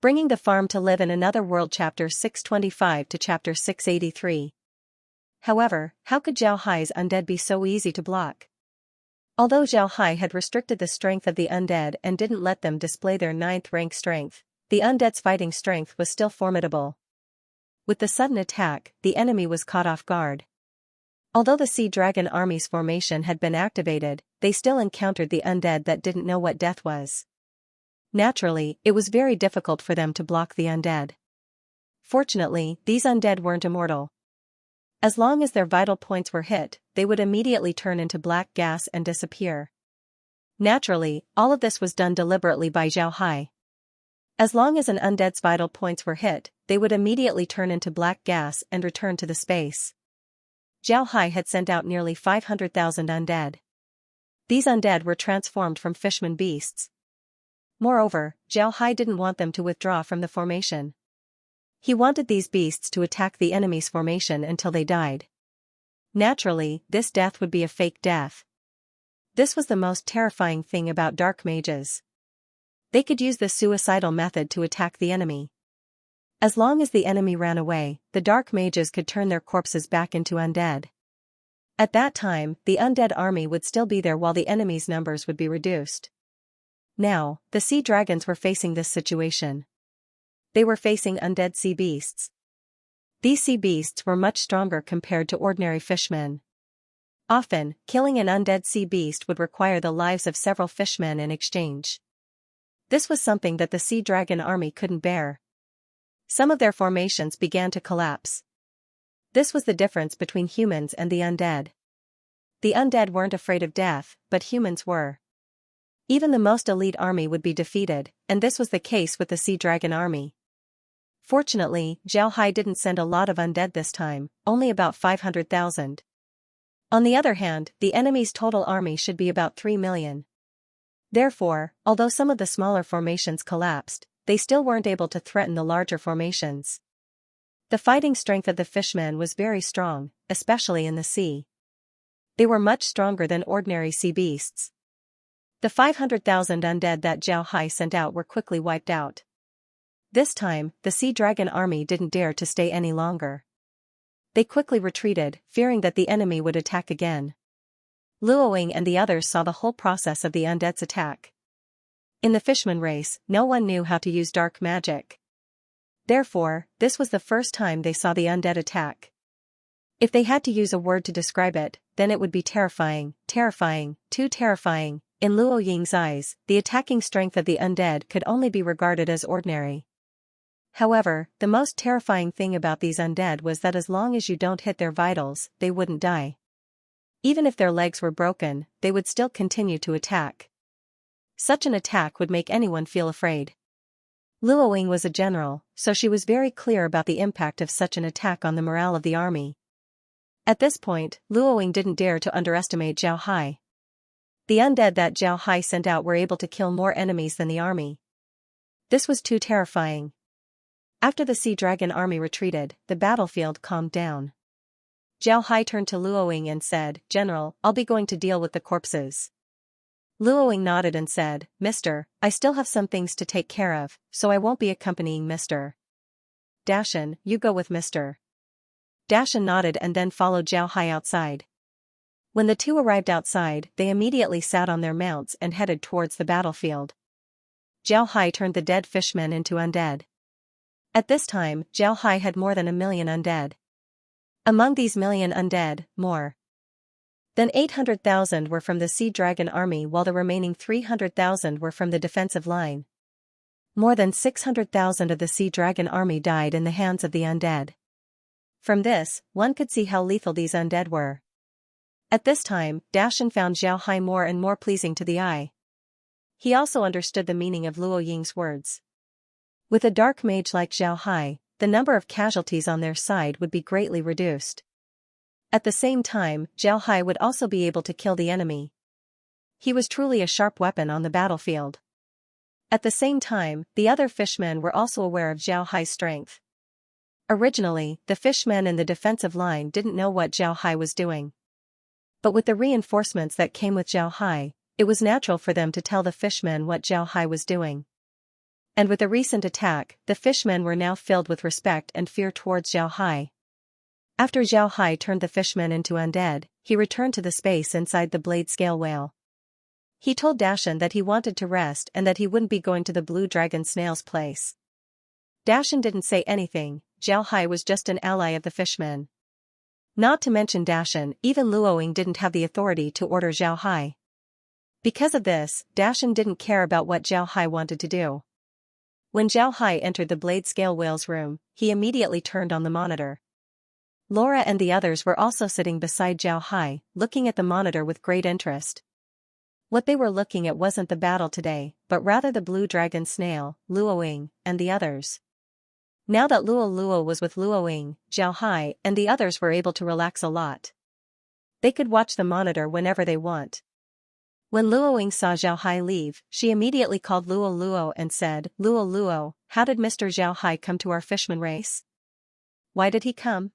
Bringing the farm to live in another world. Chapter 625 to Chapter 683. However, how could Zhao Hai's undead be so easy to block? Although Zhao Hai had restricted the strength of the undead and didn't let them display their 9th rank strength, the undead's fighting strength was still formidable. With the sudden attack, the enemy was caught off guard. Although the Sea Dragon Army's formation had been activated, they still encountered the undead that didn't know what death was. Naturally, it was very difficult for them to block the undead. Fortunately, these undead weren't immortal. As long as their vital points were hit, they would immediately turn into black gas and disappear. Naturally, all of this was done deliberately by Zhao Hai. As long as an undead's vital points were hit, they would immediately turn into black gas and return to the space. Zhao Hai had sent out nearly 500,000 undead. These undead were transformed from fishman beasts. Moreover, Zhao Hai didn't want them to withdraw from the formation. He wanted these beasts to attack the enemy's formation until they died. Naturally, this death would be a fake death. This was the most terrifying thing about dark mages. They could use the suicidal method to attack the enemy. As long as the enemy ran away, the dark mages could turn their corpses back into undead. At that time, the undead army would still be there while the enemy's numbers would be reduced. Now, the sea dragons were facing this situation. They were facing undead sea beasts. These sea beasts were much stronger compared to ordinary fishmen. Often, killing an undead sea beast would require the lives of several fishmen in exchange. This was something that the Sea Dragon Army couldn't bear. Some of their formations began to collapse. This was the difference between humans and the undead. The undead weren't afraid of death, but humans were. Even the most elite army would be defeated, and this was the case with the Sea Dragon Army. Fortunately, Zhao Hai didn't send a lot of undead this time, only about 500,000. On the other hand, the enemy's total army should be about 3 million. Therefore, although some of the smaller formations collapsed, they still weren't able to threaten the larger formations. The fighting strength of the fishmen was very strong, especially in the sea. They were much stronger than ordinary sea beasts. The 500,000 undead that Zhao Hai sent out were quickly wiped out. This time, the Sea Dragon Army didn't dare to stay any longer. They quickly retreated, fearing that the enemy would attack again. Luoying and the others saw the whole process of the undead's attack. In the fishman race, no one knew how to use dark magic. Therefore, this was the first time they saw the undead attack. If they had to use a word to describe it, then it would be terrifying, terrifying, too terrifying. In Luo Ying's eyes, the attacking strength of the undead could only be regarded as ordinary. However, the most terrifying thing about these undead was that as long as you don't hit their vitals, they wouldn't die. Even if their legs were broken, they would still continue to attack. Such an attack would make anyone feel afraid. Luo Ying was a general, so she was very clear about the impact of such an attack on the morale of the army. At this point, Luo Ying didn't dare to underestimate Zhao Hai. The undead that Zhao Hai sent out were able to kill more enemies than the army. This was too terrifying. After the Sea Dragon Army retreated, the battlefield calmed down. Zhao Hai turned to Luo Ying and said, "General, I'll be going to deal with the corpses." Luo Ying nodded and said, "Mister, I still have some things to take care of, so I won't be accompanying Mr. Dashan, you go with Mr. Dashan nodded and then followed Zhao Hai outside. When the two arrived outside, they immediately sat on their mounts and headed towards the battlefield. Zhao Hai turned the dead fishmen into undead. At this time, Zhao Hai had more than 1 million undead. Among these million undead, more than 800,000 were from the Sea Dragon Army while the remaining 300,000 were from the defensive line. More than 600,000 of the Sea Dragon Army died in the hands of the undead. From this, one could see how lethal these undead were. At this time, Dashan found Zhao Hai more and more pleasing to the eye. He also understood the meaning of Luo Ying's words. With a dark mage like Zhao Hai, the number of casualties on their side would be greatly reduced. At the same time, Zhao Hai would also be able to kill the enemy. He was truly a sharp weapon on the battlefield. At the same time, the other fishmen were also aware of Zhao Hai's strength. Originally, the fishmen in the defensive line didn't know what Zhao Hai was doing. But with the reinforcements that came with Zhao Hai, it was natural for them to tell the fishmen what Zhao Hai was doing. And with the recent attack, the fishmen were now filled with respect and fear towards Zhao Hai. After Zhao Hai turned the fishmen into undead, he returned to the space inside the blade scale whale. He told Dashan that he wanted to rest and that he wouldn't be going to the blue dragon snail's place. Dashan didn't say anything. Zhao Hai was just an ally of the fishmen. Not to mention Dashan, even Luoying didn't have the authority to order Zhao Hai. Because of this, Dashan didn't care about what Zhao Hai wanted to do. When Zhao Hai entered the blade scale whale's room, he immediately turned on the monitor. Laura and the others were also sitting beside Zhao Hai, looking at the monitor with great interest. What they were looking at wasn't the battle today, but rather the blue dragon snail, Luoying, and the others. Now that Luo was with Luoying, Zhao Hai and the others were able to relax a lot. They could watch the monitor whenever they want. When Luoying saw Zhao Hai leave, she immediately called Luo and said, Luo, how did Mr. Zhao Hai come to our fishman race? Why did he come?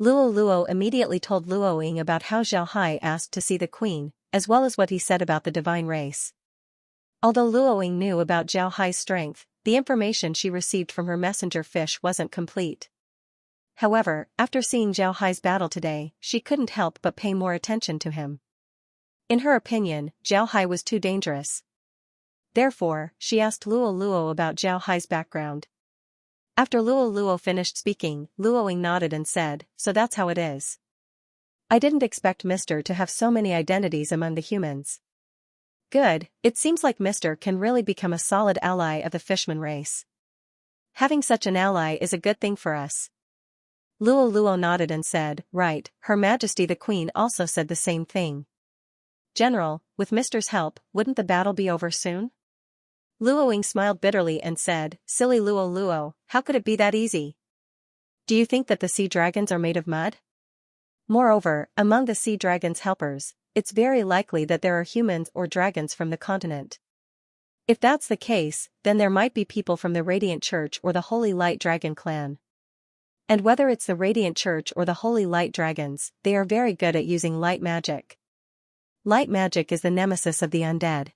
Luo immediately told Luoying about how Zhao Hai asked to see the queen, as well as what he said about the divine race. Although Luoying knew about Zhao Hai's strength, the information she received from her messenger fish wasn't complete. However, after seeing Zhao Hai's battle today, she couldn't help but pay more attention to him. In her opinion, Zhao Hai was too dangerous. Therefore, she asked Luo about Zhao Hai's background. After Luo finished speaking, Luoying nodded and said, so that's how it is. I didn't expect Mr. to have so many identities among the humans. Good, it seems like Mr. can really become a solid ally of the fishman race. Having such an ally is a good thing for us. Luo nodded and said, right, Her Majesty the Queen also said the same thing. General, with Mr.'s help, wouldn't the battle be over soon? Luoying smiled bitterly and said, silly Luo, how could it be that easy? Do you think that the sea dragons are made of mud? Moreover, among the sea dragons' helpers, it's very likely that there are humans or dragons from the continent. If that's the case, then there might be people from the Radiant Church or the Holy Light Dragon clan. And whether it's the Radiant Church or the Holy Light Dragons, they are very good at using light magic. Light magic is the nemesis of the undead.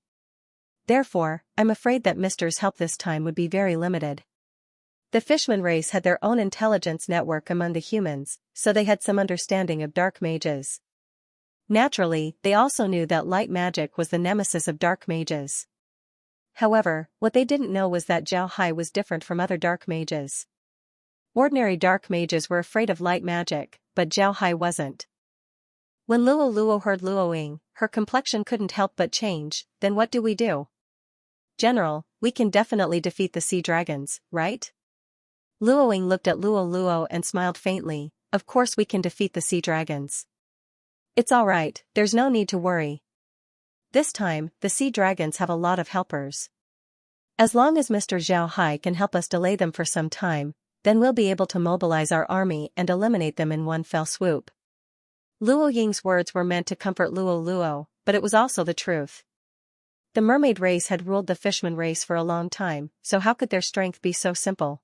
Therefore, I'm afraid that Mr.'s help this time would be very limited. The fishman race had their own intelligence network among the humans, so they had some understanding of dark mages. Naturally, they also knew that light magic was the nemesis of dark mages. However, what they didn't know was that Zhao Hai was different from other dark mages. Ordinary dark mages were afraid of light magic, but Zhao Hai wasn't. When Luo heard Luoying, her complexion couldn't help but change. Then what do we do? General, we can definitely defeat the sea dragons, right? Luoying looked at Luo and smiled faintly. Of course we can defeat the sea dragons. It's alright, there's no need to worry. This time, the sea dragons have a lot of helpers. As long as Mr. Zhao Hai can help us delay them for some time, then we'll be able to mobilize our army and eliminate them in one fell swoop. Luoying's words were meant to comfort Luo, but it was also the truth. The mermaid race had ruled the fishman race for a long time, so how could their strength be so simple?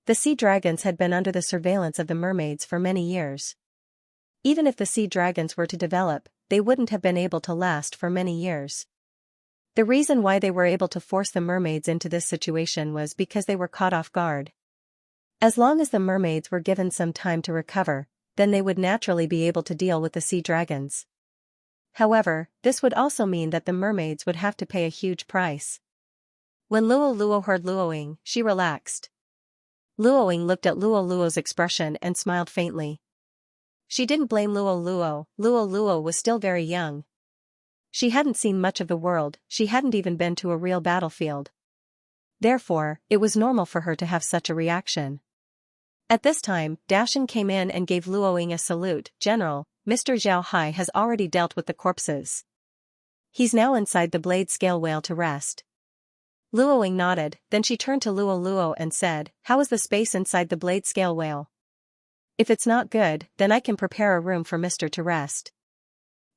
The sea dragons had been under the surveillance of the mermaids for many years. Even if the sea dragons were to develop, they wouldn't have been able to last for many years. The reason why they were able to force the mermaids into this situation was because they were caught off guard. As long as the mermaids were given some time to recover, then they would naturally be able to deal with the sea dragons. However, this would also mean that the mermaids would have to pay a huge price. When Luo heard Luoying, she relaxed. Luoying looked at Luo's expression and smiled faintly. She didn't blame Luo. Luo was still very young. She hadn't seen much of the world, she hadn't even been to a real battlefield. Therefore, it was normal for her to have such a reaction. At this time, Dashan came in and gave Luoying a salute. General, Mr. Zhao Hai has already dealt with the corpses. He's now inside the blade scale whale to rest. Luoying nodded, then she turned to Luo and said, how is the space inside the blade scale whale? If it's not good, then I can prepare a room for Mr. to rest.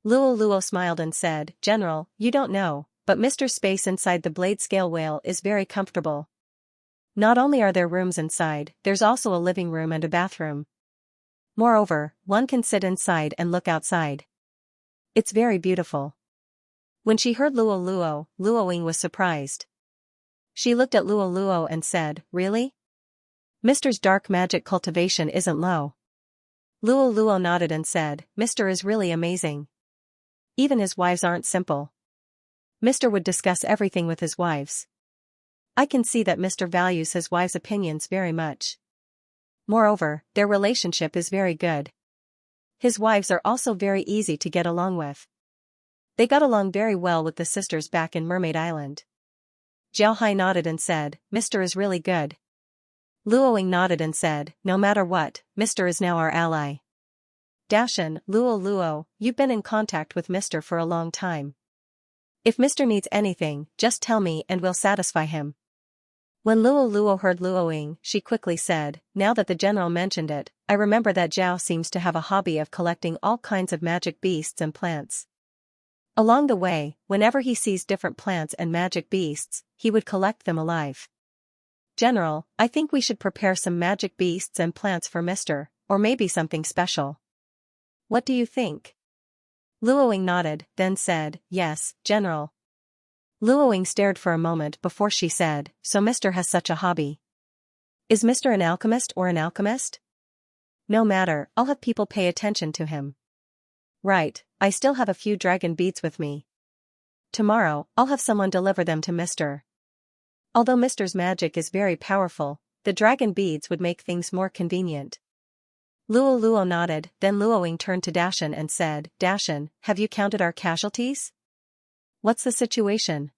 Luo smiled and said, General, you don't know, but Mr.'s space inside the blade scale whale is very comfortable. Not only are there rooms inside, there's also a living room and a bathroom. Moreover, one can sit inside and look outside. It's very beautiful. When she heard Luoying was surprised. She looked at Luo Luo and said, really? Mr.'s dark magic cultivation isn't low. Luo Luo nodded and said, Mr. is really amazing. Even his wives aren't simple. Mr. would discuss everything with his wives. I can see that Mr. values his wives' opinions very much. Moreover, their relationship is very good. His wives are also very easy to get along with. They got along very well with the sisters back in Mermaid Island. Zhao Hai nodded and said, Mr. is really good. Luoing nodded and said, no matter what, Mr. is now our ally. Dashan, Luo Luo, you've been in contact with Mr. for a long time. If Mr. needs anything, just tell me and we'll satisfy him. When Luo Luo heard Luoing, she quickly said, now that the general mentioned it, I remember that Zhao seems to have a hobby of collecting all kinds of magic beasts and plants. Along the way, whenever he sees different plants and magic beasts, he would collect them alive. General, I think we should prepare some magic beasts and plants for Mr., or maybe something special. What do you think? Luoing nodded, then said, yes, General. Luoing stared for a moment before she said, so Mr. has such a hobby. Is Mr. an alchemist or an alchemist? No matter, I'll have people pay attention to him. Right, I still have a few dragon beads with me. Tomorrow, I'll have someone deliver them to Mr. Although Mr.'s magic is very powerful, the dragon beads would make things more convenient. Luo Luo nodded, then Luoing turned to Dashan and said, Dashan, have you counted our casualties? What's the situation?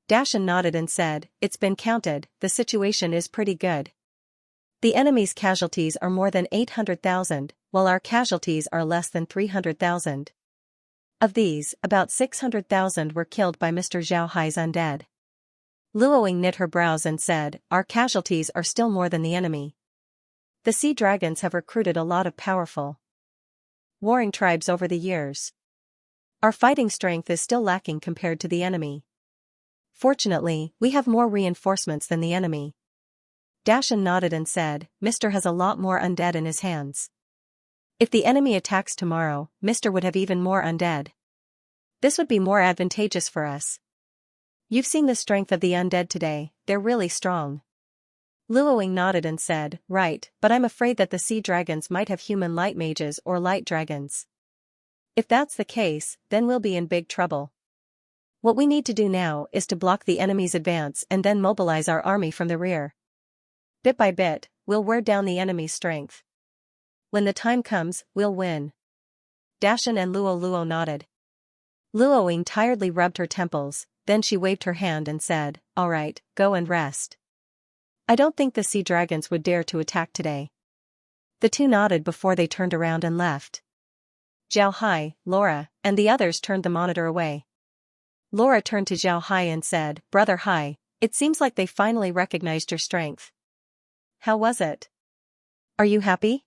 Dashan nodded and said, it's been counted, the situation is pretty good. The enemy's casualties are more than 800,000, while our casualties are less than 300,000. Of these, about 600,000 were killed by Mr. Zhao Hai's undead. Luoing knit her brows and said, our casualties are still more than the enemy. The sea dragons have recruited a lot of powerful warring tribes over the years. Our fighting strength is still lacking compared to the enemy. Fortunately, we have more reinforcements than the enemy. Dashan nodded and said, Mr. has a lot more undead in his hands. If the enemy attacks tomorrow, Mr. would have even more undead. This would be more advantageous for us. You've seen the strength of the undead today, they're really strong. Luoing nodded and said, right, but I'm afraid that the sea dragons might have human light mages or light dragons. If that's the case, then we'll be in big trouble. What we need to do now is to block the enemy's advance and then mobilize our army from the rear. Bit by bit, we'll wear down the enemy's strength. When the time comes, we'll win. Dashan and Luo Luo nodded. Luoing tiredly rubbed her temples, then she waved her hand and said, all right, go and rest. I don't think the sea dragons would dare to attack today. The two nodded before they turned around and left. Zhao Hai, Laura, and the others turned the monitor away. Laura turned to Zhao Hai and said, Brother Hai, it seems like they finally recognized your strength. How was it? Are you happy?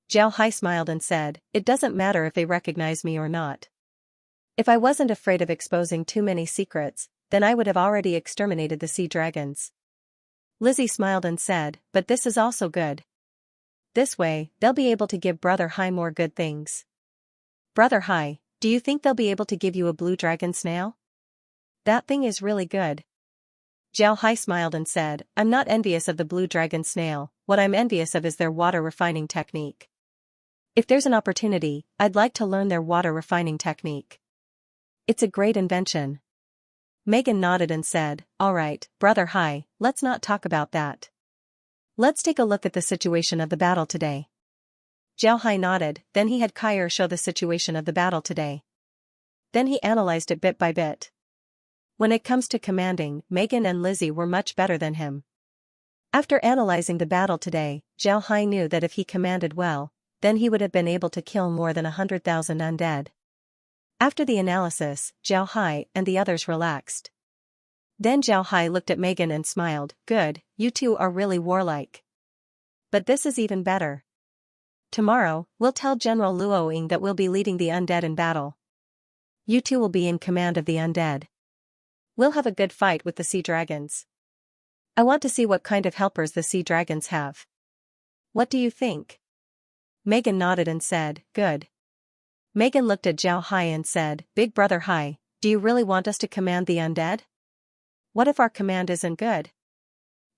Zhao Hai smiled and said, it doesn't matter if they recognize me or not. If I wasn't afraid of exposing too many secrets, then I would have already exterminated the sea dragons. Lizzie smiled and said, but this is also good. This way, they'll be able to give Brother Hai more good things. Brother Hai, do you think they'll be able to give you a blue dragon snail? That thing is really good. Zhao Hai smiled and said, I'm not envious of the blue dragon snail, what I'm envious of is their water refining technique. If there's an opportunity, I'd like to learn their water refining technique. It's a great invention. Megan nodded and said, all right, Brother Hai, let's not talk about that. Let's take a look at the situation of the battle today. Zhao Hai nodded, then he had Kyer show the situation of the battle today. Then he analyzed it bit by bit. When it comes to commanding, Megan and Lizzie were much better than him. After analyzing the battle today, Zhao Hai knew that if he commanded well, then he would have been able to kill more than 100,000 undead. After the analysis, Zhao Hai and the others relaxed. Then Zhao Hai looked at Megan and smiled, good, you two are really warlike. But this is even better. Tomorrow, we'll tell General Luoing that we'll be leading the undead in battle. You two will be in command of the undead. We'll have a good fight with the sea dragons. I want to see what kind of helpers the sea dragons have. What do you think? Megan nodded and said, good. Megan looked at Zhao Hai and said, Big Brother Hai, do you really want us to command the undead? What if our command isn't good?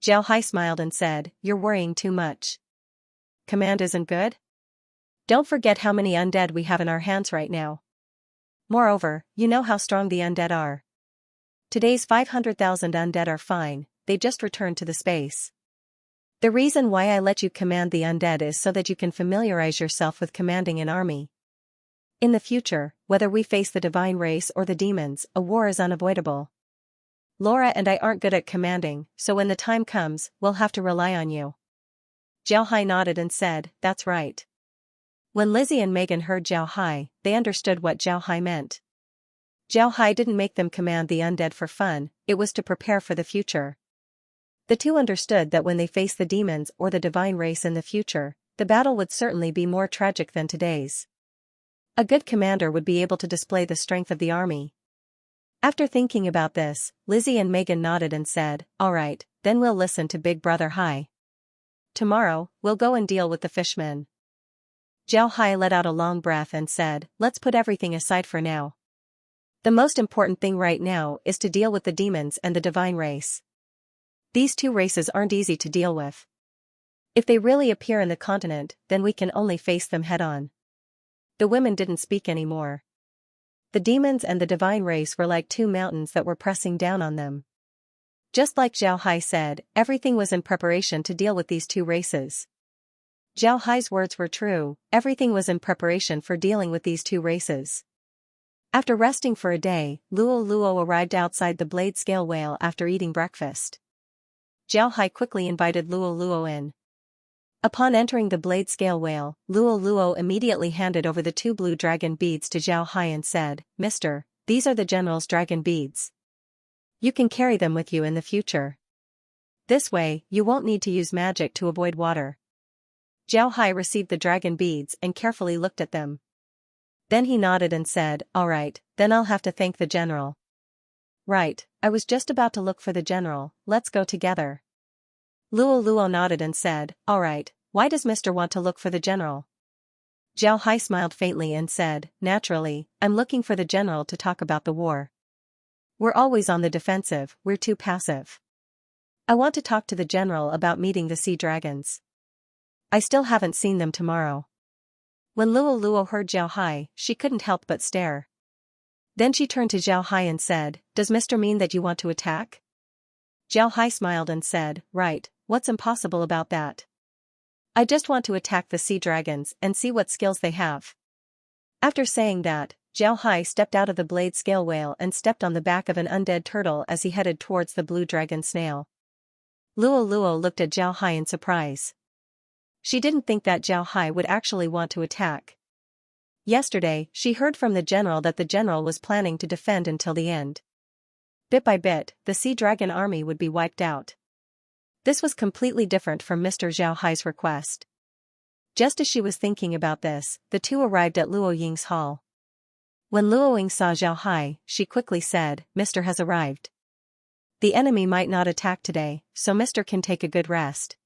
Zhao Hai smiled and said, you're worrying too much. Command isn't good? Don't forget how many undead we have in our hands right now. Moreover, you know how strong the undead are. Today's 500,000 undead are fine, they just returned to the space. The reason why I let you command the undead is so that you can familiarize yourself with commanding an army. In the future, whether we face the divine race or the demons, a war is unavoidable. Laura and I aren't good at commanding, so when the time comes, we'll have to rely on you. Zhao Hai nodded and said, that's right. When Lizzie and Megan heard Zhao Hai, they understood what Zhao Hai meant. Zhao Hai didn't make them command the undead for fun, it was to prepare for the future. The two understood that when they face the demons or the divine race in the future, the battle would certainly be more tragic than today's. A good commander would be able to display the strength of the army. After thinking about this, Lizzie and Megan nodded and said, all right, then we'll listen to Big Brother Hai. Tomorrow, we'll go and deal with the fishmen. Zhao Hai let out a long breath and said, let's put everything aside for now. The most important thing right now is to deal with the demons and the divine race. These two races aren't easy to deal with. If they really appear in the continent, then we can only face them head-on. The women didn't speak anymore. The demons and the divine race were like two mountains that were pressing down on them. Just like Zhao Hai said, everything was in preparation to deal with these two races. Zhao Hai's words were true, everything was in preparation for dealing with these two races. After resting for a day, Luo Luo arrived outside the blade scale whale after eating breakfast. Zhao Hai quickly invited Luo Luo in. Upon entering the blade scale whale, Luo Luo immediately handed over the two blue dragon beads to Zhao Hai and said, Mister, these are the general's dragon beads. You can carry them with you in the future. This way, you won't need to use magic to avoid water. Zhao Hai received the dragon beads and carefully looked at them. Then he nodded and said, all right, then I'll have to thank the general. Right, I was just about to look for the general, let's go together. Luo Luo nodded and said, all right, why does Mr. want to look for the general? Zhao Hai smiled faintly and said, naturally, I'm looking for the general to talk about the war. We're always on the defensive, we're too passive. I want to talk to the general about meeting the sea dragons. I still haven't seen them tomorrow. When Luo Luo heard Zhao Hai, she couldn't help but stare. Then she turned to Zhao Hai and said, does Mr. mean that you want to attack? Zhao Hai smiled and said, right, what's impossible about that? I just want to attack the sea dragons and see what skills they have. After saying that, Zhao Hai stepped out of the blade scale whale and stepped on the back of an undead turtle as he headed towards the blue dragon snail. Luo Luo looked at Zhao Hai in surprise. She didn't think that Zhao Hai would actually want to attack. Yesterday, she heard from the general that the general was planning to defend until the end. Bit by bit, the sea dragon army would be wiped out. This was completely different from Mr. Zhao Hai's request. Just as she was thinking about this, the two arrived at Luo Ying's hall. When Luo Ying saw Zhao Hai, she quickly said, Mr. has arrived. The enemy might not attack today, so Mr. can take a good rest.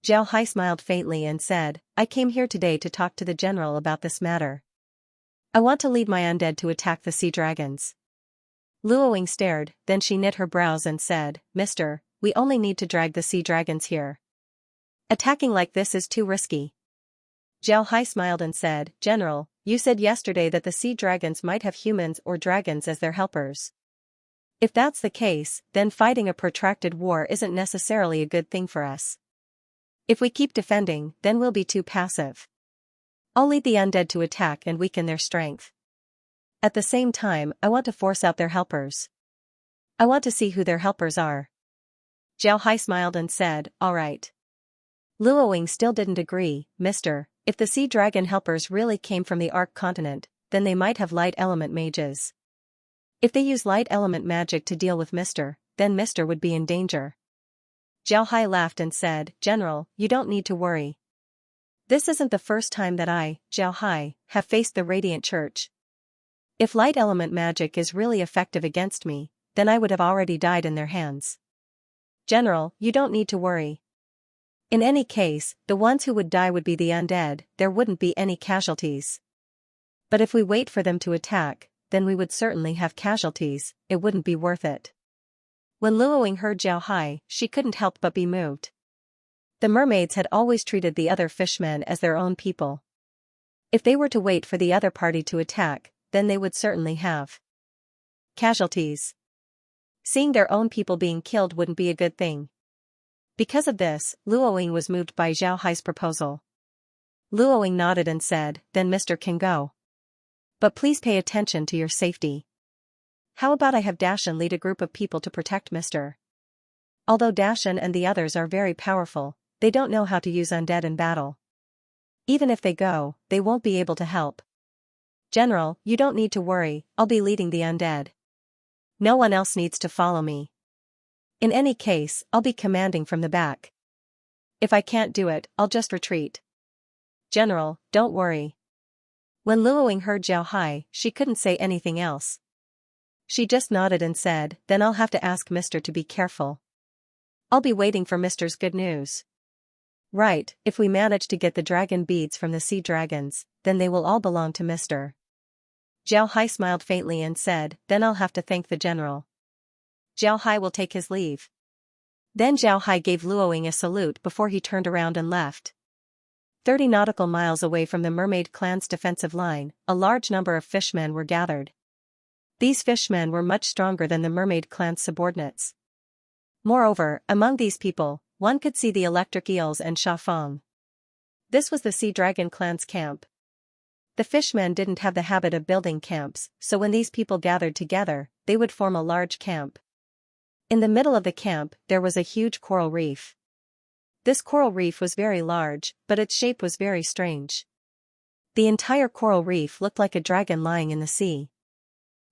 Zhao Hai smiled faintly and said, I came here today to talk to the general about this matter. I want to lead my undead to attack the sea dragons. Luo Ying stared, then she knit her brows and said, Mister, we only need to drag the sea dragons here. Attacking like this is too risky. Zhao Hai smiled and said, General, you said yesterday that the sea dragons might have humans or dragons as their helpers. If that's the case, then fighting a protracted war isn't necessarily a good thing for us. If we keep defending, then we'll be too passive. I'll lead the undead to attack and weaken their strength. At the same time, I want to force out their helpers. I want to see who their helpers are. Zhao Hai smiled and said, all right. Luo Ying still didn't agree, Mister, if the sea dragon helpers really came from the Ark continent, then they might have light element mages. If they use light element magic to deal with Mister, then Mister would be in danger. Zhao Hai laughed and said, General, you don't need to worry. This isn't the first time that I, Zhao Hai, have faced the Radiant Church. If light element magic is really effective against me, then I would have already died in their hands. General, you don't need to worry. In any case, the ones who would die would be the undead, there wouldn't be any casualties. But if we wait for them to attack, then we would certainly have casualties, it wouldn't be worth it. When Luoing heard Zhao Hai, she couldn't help but be moved. The mermaids had always treated the other fishmen as their own people. If they were to wait for the other party to attack, then they would certainly have casualties. Seeing their own people being killed wouldn't be a good thing. Because of this, Luoing was moved by Zhao Hai's proposal. Luoing nodded and said, "Then Mr. can go. But please pay attention to your safety. How about I have Dashan lead a group of people to protect Mr. Although Dashan and the others are very powerful, they don't know how to use undead in battle. Even if they go, they won't be able to help. General, you don't need to worry, I'll be leading the undead. No one else needs to follow me. In any case, I'll be commanding from the back. If I can't do it, I'll just retreat. General, don't worry." When Luoing heard Zhao Hai, she couldn't say anything else. She just nodded and said, "Then I'll have to ask Mr. to be careful. I'll be waiting for Mr.'s good news." "Right, if we manage to get the dragon beads from the sea dragons, then they will all belong to Mr. Zhao Hai smiled faintly and said, "Then I'll have to thank the general." Zhao Hai will take his leave. Then Zhao Hai gave Luoing a salute before he turned around and left. 30 nautical miles away from the mermaid clan's defensive line, a large number of fishmen were gathered. These fishmen were much stronger than the mermaid clan's subordinates. Moreover, among these people, one could see the electric eels and Sha Feng. This was the sea dragon clan's camp. The fishmen didn't have the habit of building camps, so when these people gathered together, they would form a large camp. In the middle of the camp, there was a huge coral reef. This coral reef was very large, but its shape was very strange. The entire coral reef looked like a dragon lying in the sea.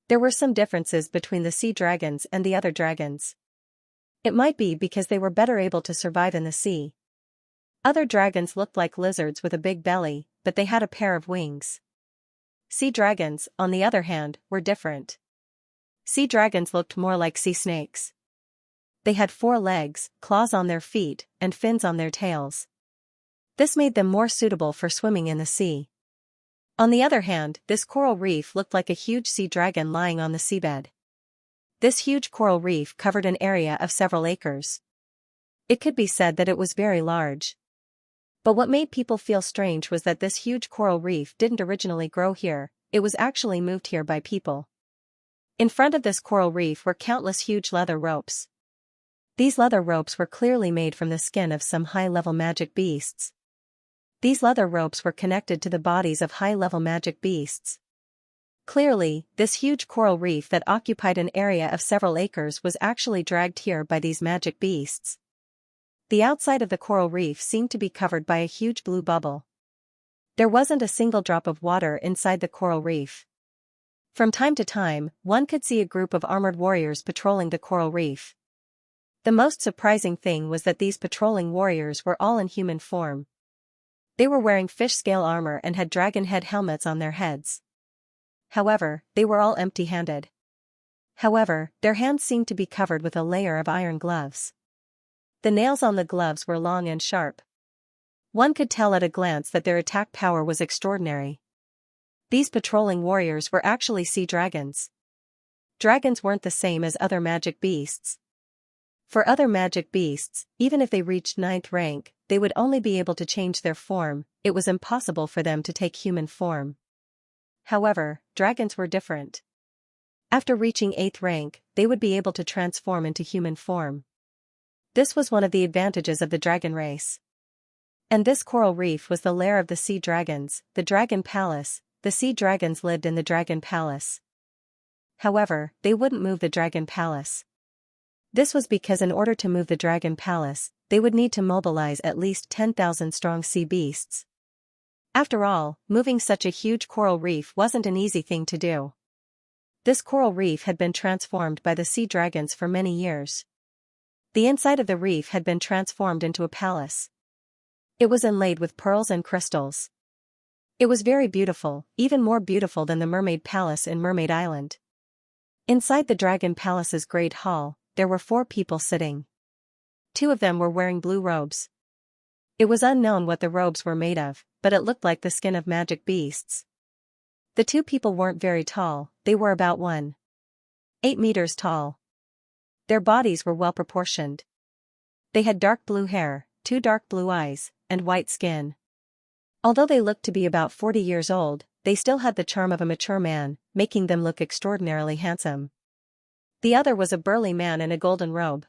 There were some differences between the sea dragons and the other dragons. It might be because they were better able to survive in the sea. Other dragons looked like lizards with a big belly, but they had a pair of wings. Sea dragons, on the other hand, were different. Sea dragons looked more like sea snakes. They had 4 legs, claws on their feet, and fins on their tails. This made them more suitable for swimming in the sea. On the other hand, this coral reef looked like a huge sea dragon lying on the seabed. This huge coral reef covered an area of several acres. It could be said that it was very large. But what made people feel strange was that this huge coral reef didn't originally grow here, it was actually moved here by people. In front of this coral reef were countless huge leather ropes. These leather ropes were clearly made from the skin of some high-level magic beasts. These leather ropes were connected to the bodies of high-level magic beasts. Clearly, this huge coral reef that occupied an area of several acres was actually dragged here by these magic beasts. The outside of the coral reef seemed to be covered by a huge blue bubble. There wasn't a single drop of water inside the coral reef. From time to time, one could see a group of armored warriors patrolling the coral reef. The most surprising thing was that these patrolling warriors were all in human form. They were wearing fish-scale armor and had dragon head helmets on their heads. However, they were all empty-handed. However, their hands seemed to be covered with a layer of iron gloves. The nails on the gloves were long and sharp. One could tell at a glance that their attack power was extraordinary. These patrolling warriors were actually sea dragons. Dragons weren't the same as other magic beasts. For other magic beasts, even if they reached 9th rank, they would only be able to change their form, it was impossible for them to take human form. However, dragons were different. After reaching 8th rank, they would be able to transform into human form. This was one of the advantages of the dragon race. And this coral reef was the lair of the sea dragons, the dragon palace. The sea dragons lived in the dragon palace. However, they wouldn't move the dragon palace. This was because in order to move the dragon palace, they would need to mobilize at least 10,000 strong sea beasts. After all, moving such a huge coral reef wasn't an easy thing to do. This coral reef had been transformed by the sea dragons for many years. The inside of the reef had been transformed into a palace. It was inlaid with pearls and crystals. It was very beautiful, even more beautiful than the Mermaid Palace in Mermaid Island. Inside the Dragon Palace's great hall, there were 4 people sitting. 2 of them were wearing blue robes. It was unknown what the robes were made of, but it looked like the skin of magic beasts. The 2 people weren't very tall, they were about 1.8 meters tall. Their bodies were well proportioned. They had dark blue hair, 2 dark blue eyes, and white skin. Although they looked to be about 40 years old, they still had the charm of a mature man, making them look extraordinarily handsome. The other was a burly man in a golden robe.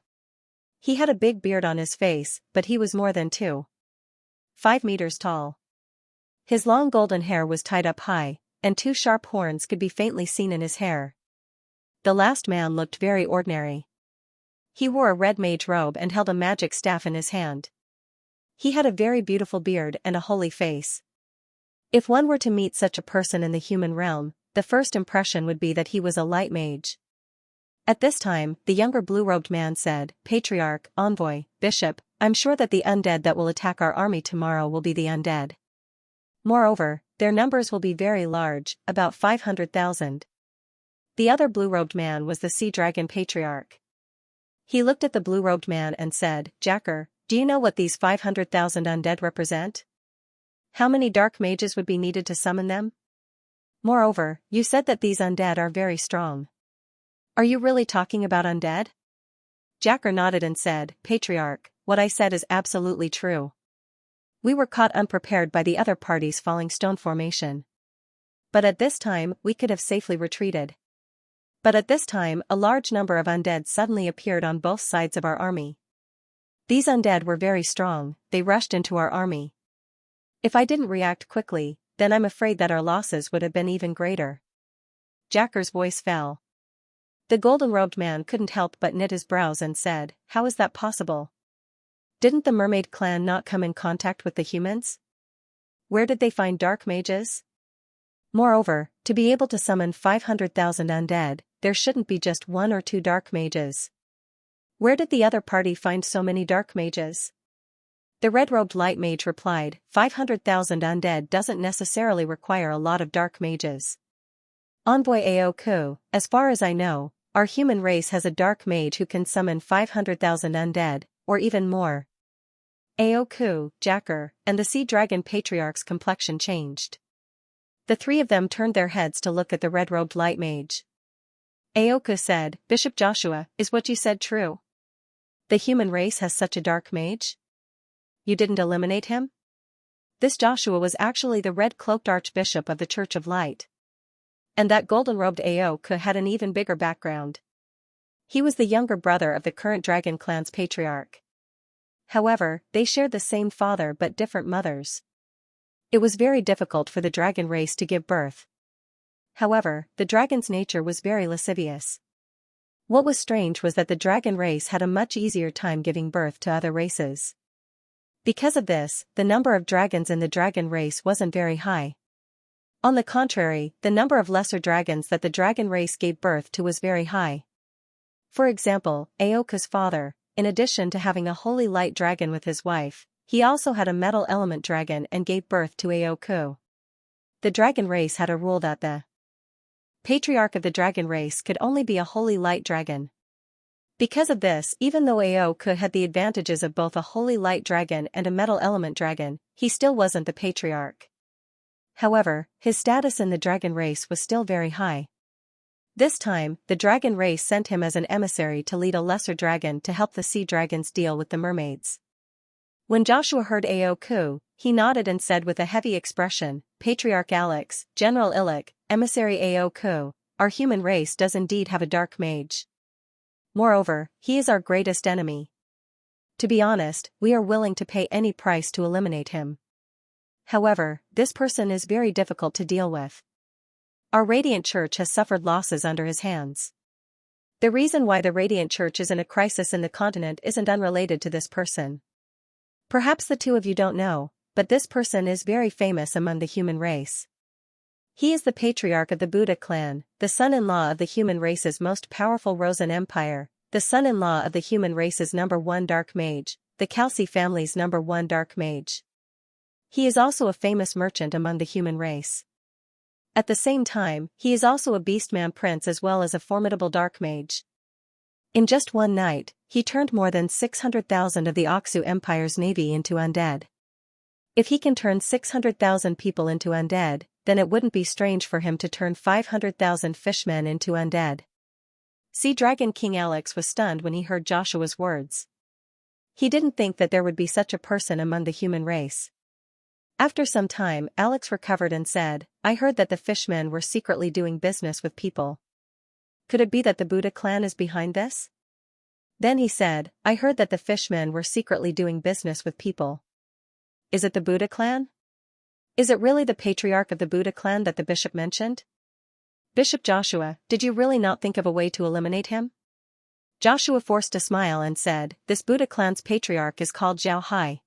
He had a big beard on his face, but he was more than 2.5 meters tall. His long golden hair was tied up high, and 2 sharp horns could be faintly seen in his hair. The last man looked very ordinary. He wore a red mage robe and held a magic staff in his hand. He had a very beautiful beard and a holy face. If one were to meet such a person in the human realm, the first impression would be that he was a light mage. At this time, the younger blue-robed man said, "Patriarch, envoy, bishop, I'm sure that the undead that will attack our army tomorrow will be the undead. Moreover, their numbers will be very large, about 500,000. The other blue-robed man was the sea dragon patriarch. He looked at the blue-robed man and said, "Jacker, do you know what these 500,000 undead represent? How many dark mages would be needed to summon them? Moreover, you said that these undead are very strong. Are you really talking about undead?" Jacker nodded and said, "Patriarch, what I said is absolutely true. We were caught unprepared by the other party's falling stone formation. But at this time, we could have safely retreated. But at this time, a large number of undead suddenly appeared on both sides of our army. These undead were very strong, they rushed into our army. If I didn't react quickly, then I'm afraid that our losses would have been even greater." Jacker's voice fell. The golden-robed man couldn't help but knit his brows and said, "How is that possible? Didn't the mermaid clan not come in contact with the humans? Where did they find dark mages? Moreover, to be able to summon 500,000 undead, there shouldn't be just 1 or 2 dark mages. Where did the other party find so many dark mages?" The red-robed light mage replied, 500,000 undead doesn't necessarily require a lot of dark mages. Envoy Aoku, as far as I know, our human race has a dark mage who can summon 500,000 undead, or even more. Aoku, Jacker, and the sea dragon patriarch's complexion changed. The 3 of them turned their heads to look at the red-robed light mage. Aoku said, "Bishop Joshua, is what you said true? The human race has such a dark mage? You didn't eliminate him?" This Joshua was actually the red-cloaked archbishop of the Church of Light. And that golden-robed Aoku had an even bigger background. He was the younger brother of the current dragon clan's patriarch. However, they shared the same father but different mothers. It was very difficult for the dragon race to give birth. However, the dragon's nature was very lascivious. What was strange was that the dragon race had a much easier time giving birth to other races. Because of this, the number of dragons in the dragon race wasn't very high. On the contrary, the number of lesser dragons that the dragon race gave birth to was very high. For example, Aoku's father, in addition to having a holy light dragon with his wife, he also had a metal element dragon and gave birth to Aoku. The dragon race had a rule that the patriarch of the dragon race could only be a holy light dragon. Because of this, even though Aoku had the advantages of both a holy light dragon and a metal element dragon, he still wasn't the patriarch. However, his status in the dragon race was still very high. This time, the dragon race sent him as an emissary to lead a lesser dragon to help the sea dragons deal with the mermaids. When Joshua heard Aoku, he nodded and said with a heavy expression, "Patriarch Alex, General Illic, Emissary Aoku, our human race does indeed have a dark mage. Moreover, he is our greatest enemy. To be honest, we are willing to pay any price to eliminate him. However, this person is very difficult to deal with. Our Radiant Church has suffered losses under his hands. The reason why the Radiant Church is in a crisis in the continent isn't unrelated to this person. Perhaps the 2 of you don't know, but this person is very famous among the human race. He is the patriarch of the Buddha clan, the son-in-law of the human race's most powerful Rosen Empire, the son-in-law of the human race's #1 dark mage, the Kelsey family's #1 dark mage. He is also a famous merchant among the human race. At the same time, he is also a beastman prince as well as a formidable dark mage. In just one night, he turned more than 600,000 of the Aksu Empire's navy into undead. If he can turn 600,000 people into undead, then it wouldn't be strange for him to turn 500,000 fishmen into undead. Sea Dragon King Alex was stunned when he heard Joshua's words. He didn't think that there would be such a person among the human race. After some time, Alex recovered and said, I heard that the fishmen were secretly doing business with people. Could it be that the Buddha clan is behind this? Then he said, I heard that the fishmen were secretly doing business with people. Is it the Buddha clan? Is it really the patriarch of the Buddha clan that the bishop mentioned? Bishop Joshua, did you really not think of a way to eliminate him? Joshua forced a smile and said, this Buddha clan's patriarch is called Zhao Hai.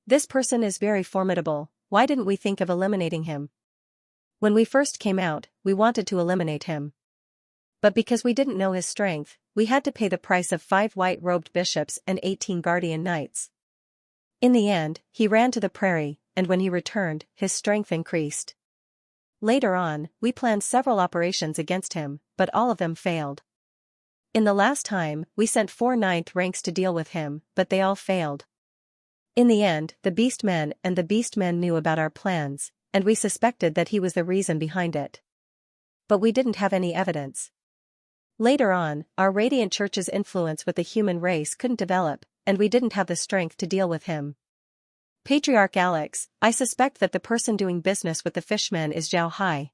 This person is very formidable, why didn't we think of eliminating him? When we first came out, we wanted to eliminate him. But because we didn't know his strength, we had to pay the price of 5 white-robed bishops and 18 guardian knights. In the end, he ran to the prairie, and when he returned, his strength increased. Later on, we planned several operations against him, but all of them failed. In the last time, we sent 4 ninth ranks to deal with him, but they all failed. In the end, the Beastmen knew about our plans, and we suspected that he was the reason behind it. But we didn't have any evidence. Later on, our Radiant Church's influence with the human race couldn't develop, and we didn't have the strength to deal with him. Patriarch Alex, I suspect that the person doing business with the fishmen is Zhao Hai.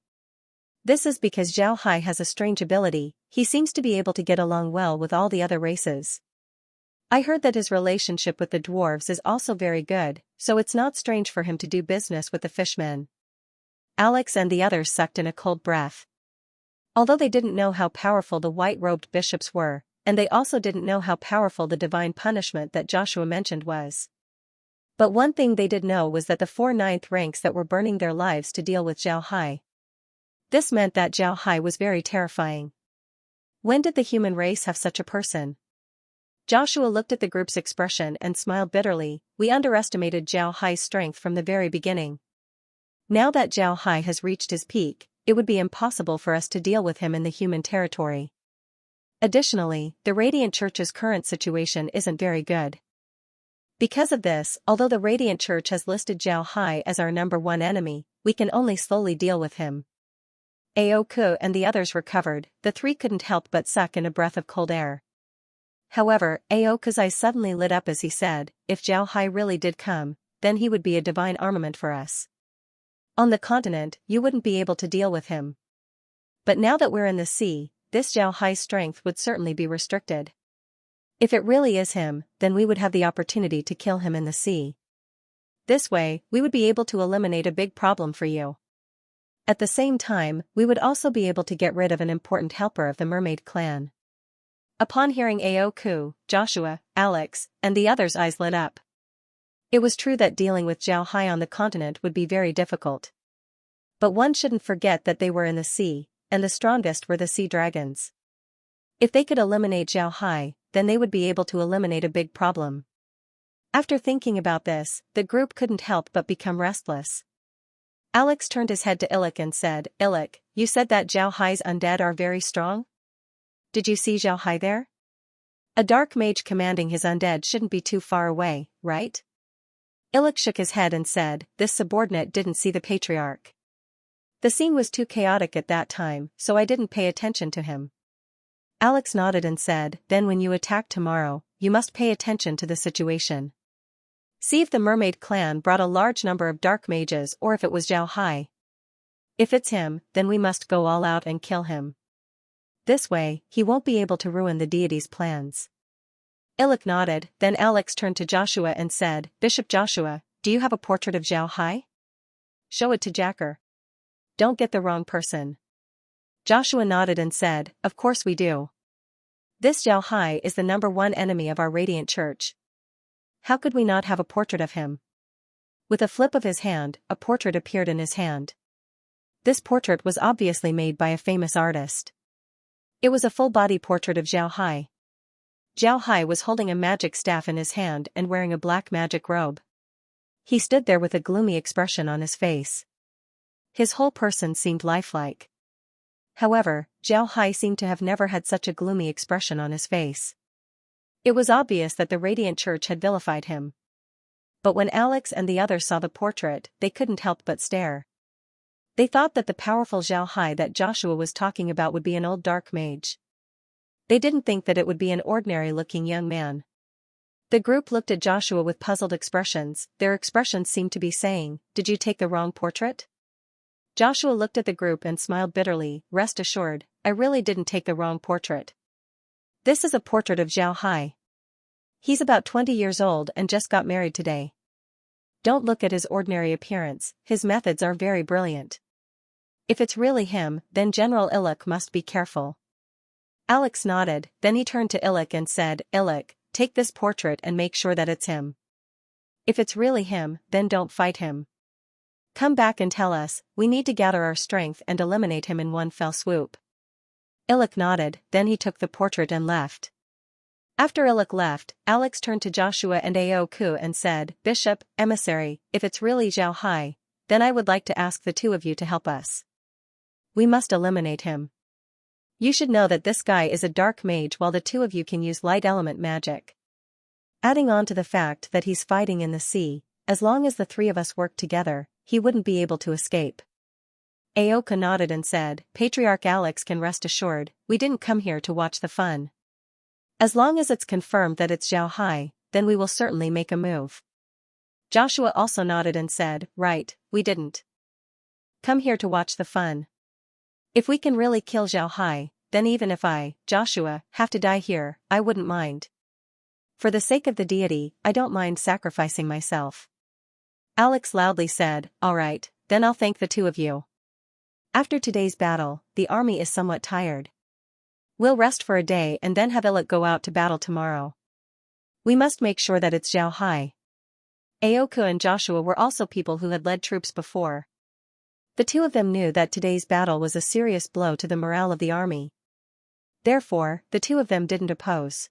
This is because Zhao Hai has a strange ability, he seems to be able to get along well with all the other races. I heard that his relationship with the dwarves is also very good, so it's not strange for him to do business with the fishmen. Alex and the others sucked in a cold breath. Although they didn't know how powerful the white-robed bishops were, and they also didn't know how powerful the divine punishment that Joshua mentioned was. But one thing they did know was that the 4 ninth ranks that were burning their lives to deal with Zhao Hai. This meant that Zhao Hai was very terrifying. When did the human race have such a person? Joshua looked at the group's expression and smiled bitterly, we underestimated Zhao Hai's strength from the very beginning. Now that Zhao Hai has reached his peak, it would be impossible for us to deal with him in the human territory. Additionally, the Radiant Church's current situation isn't very good. Because of this, although the Radiant Church has listed Zhao Hai as our #1 enemy, we can only slowly deal with him. Aoku and the others recovered, the 3 couldn't help but suck in a breath of cold air. However, Aoku's eyes suddenly lit up as he said, if Zhao Hai really did come, then he would be a divine armament for us. On the continent, you wouldn't be able to deal with him. But now that we're in the sea, this Zhao Hai's strength would certainly be restricted. If it really is him, then we would have the opportunity to kill him in the sea. This way, we would be able to eliminate a big problem for you. At the same time, we would also be able to get rid of an important helper of the mermaid clan. Upon hearing Aoku, Joshua, Alex, and the others' eyes lit up. It was true that dealing with Zhao Hai on the continent would be very difficult. But one shouldn't forget that they were in the sea, and the strongest were the sea dragons. If they could eliminate Zhao Hai, then they would be able to eliminate a big problem. After thinking about this, the group couldn't help but become restless. Alex turned his head to Illic and said, Illic, you said that Zhao Hai's undead are very strong? Did you see Zhao Hai there? A dark mage commanding his undead shouldn't be too far away, right? Illic shook his head and said, this subordinate didn't see the patriarch. The scene was too chaotic at that time, so I didn't pay attention to him. Alex nodded and said, then when you attack tomorrow, you must pay attention to the situation. See if the mermaid clan brought a large number of dark mages or if it was Zhao Hai. If it's him, then we must go all out and kill him. This way, he won't be able to ruin the deity's plans. Illic nodded, then Alex turned to Joshua and said, Bishop Joshua, do you have a portrait of Zhao Hai? Show it to Jacker. Don't get the wrong person. Joshua nodded and said, of course we do. This Zhao Hai is the #1 enemy of our Radiant Church. How could we not have a portrait of him? With a flip of his hand, a portrait appeared in his hand. This portrait was obviously made by a famous artist. It was a full-body portrait of Zhao Hai. Zhao Hai was holding a magic staff in his hand and wearing a black magic robe. He stood there with a gloomy expression on his face. His whole person seemed lifelike. However, Zhao Hai seemed to have never had such a gloomy expression on his face. It was obvious that the Radiant Church had vilified him. But when Alex and the others saw the portrait, they couldn't help but stare. They thought that the powerful Zhao Hai that Joshua was talking about would be an old dark mage. They didn't think that it would be an ordinary-looking young man. The group looked at Joshua with puzzled expressions. Their expressions seemed to be saying, "Did you take the wrong portrait?" Joshua looked at the group and smiled bitterly. "Rest assured, I really didn't take the wrong portrait. This is a portrait of Zhao Hai. He's about 20 years old and just got married today. Don't look at his ordinary appearance, his methods are very brilliant. If it's really him, then General Illick must be careful." Alex nodded, then he turned to Illick and said, "Illick, take this portrait and make sure that it's him. If it's really him, then don't fight him. Come back and tell us, we need to gather our strength and eliminate him in one fell swoop." Illick nodded, then he took the portrait and left. After Illick left, Alex turned to Joshua and Aoku and said, "Bishop, emissary, if it's really Zhao Hai, then I would like to ask the two of you to help us. We must eliminate him. You should know that this guy is a dark mage while the two of you can use light element magic. Adding on to the fact that he's fighting in the sea, as long as the three of us work together, he wouldn't be able to escape." Aoka nodded and said, "Patriarch Alex can rest assured, we didn't come here to watch the fun. As long as it's confirmed that it's Zhao Hai, then we will certainly make a move." Joshua also nodded and said, "Right, we didn't come here to watch the fun. If we can really kill Zhao Hai, then even if I, Joshua, have to die here, I wouldn't mind. For the sake of the deity, I don't mind sacrificing myself." Alex loudly said, "All right, then I'll thank the two of you. After today's battle, the army is somewhat tired. We'll rest for a day and then have Illick go out to battle tomorrow. We must make sure that it's Zhao Hai." Aoku and Joshua were also people who had led troops before. The two of them knew that today's battle was a serious blow to the morale of the army. Therefore, the two of them didn't oppose.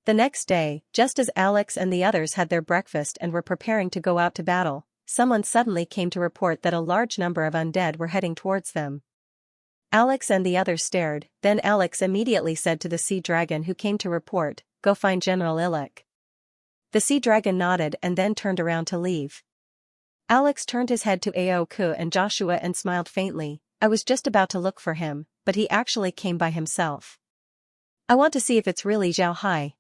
The next day, just as Alex and the others had their breakfast and were preparing to go out to battle, someone suddenly came to report that a large number of undead were heading towards them. Alex and the others stared, then Alex immediately said to the sea dragon who came to report, "Go find General Illick." The sea dragon nodded and then turned around to leave. Alex turned his head to Aoku and Joshua and smiled faintly. "I was just about to look for him, but he actually came by himself. I want to see if it's really Zhao Hai."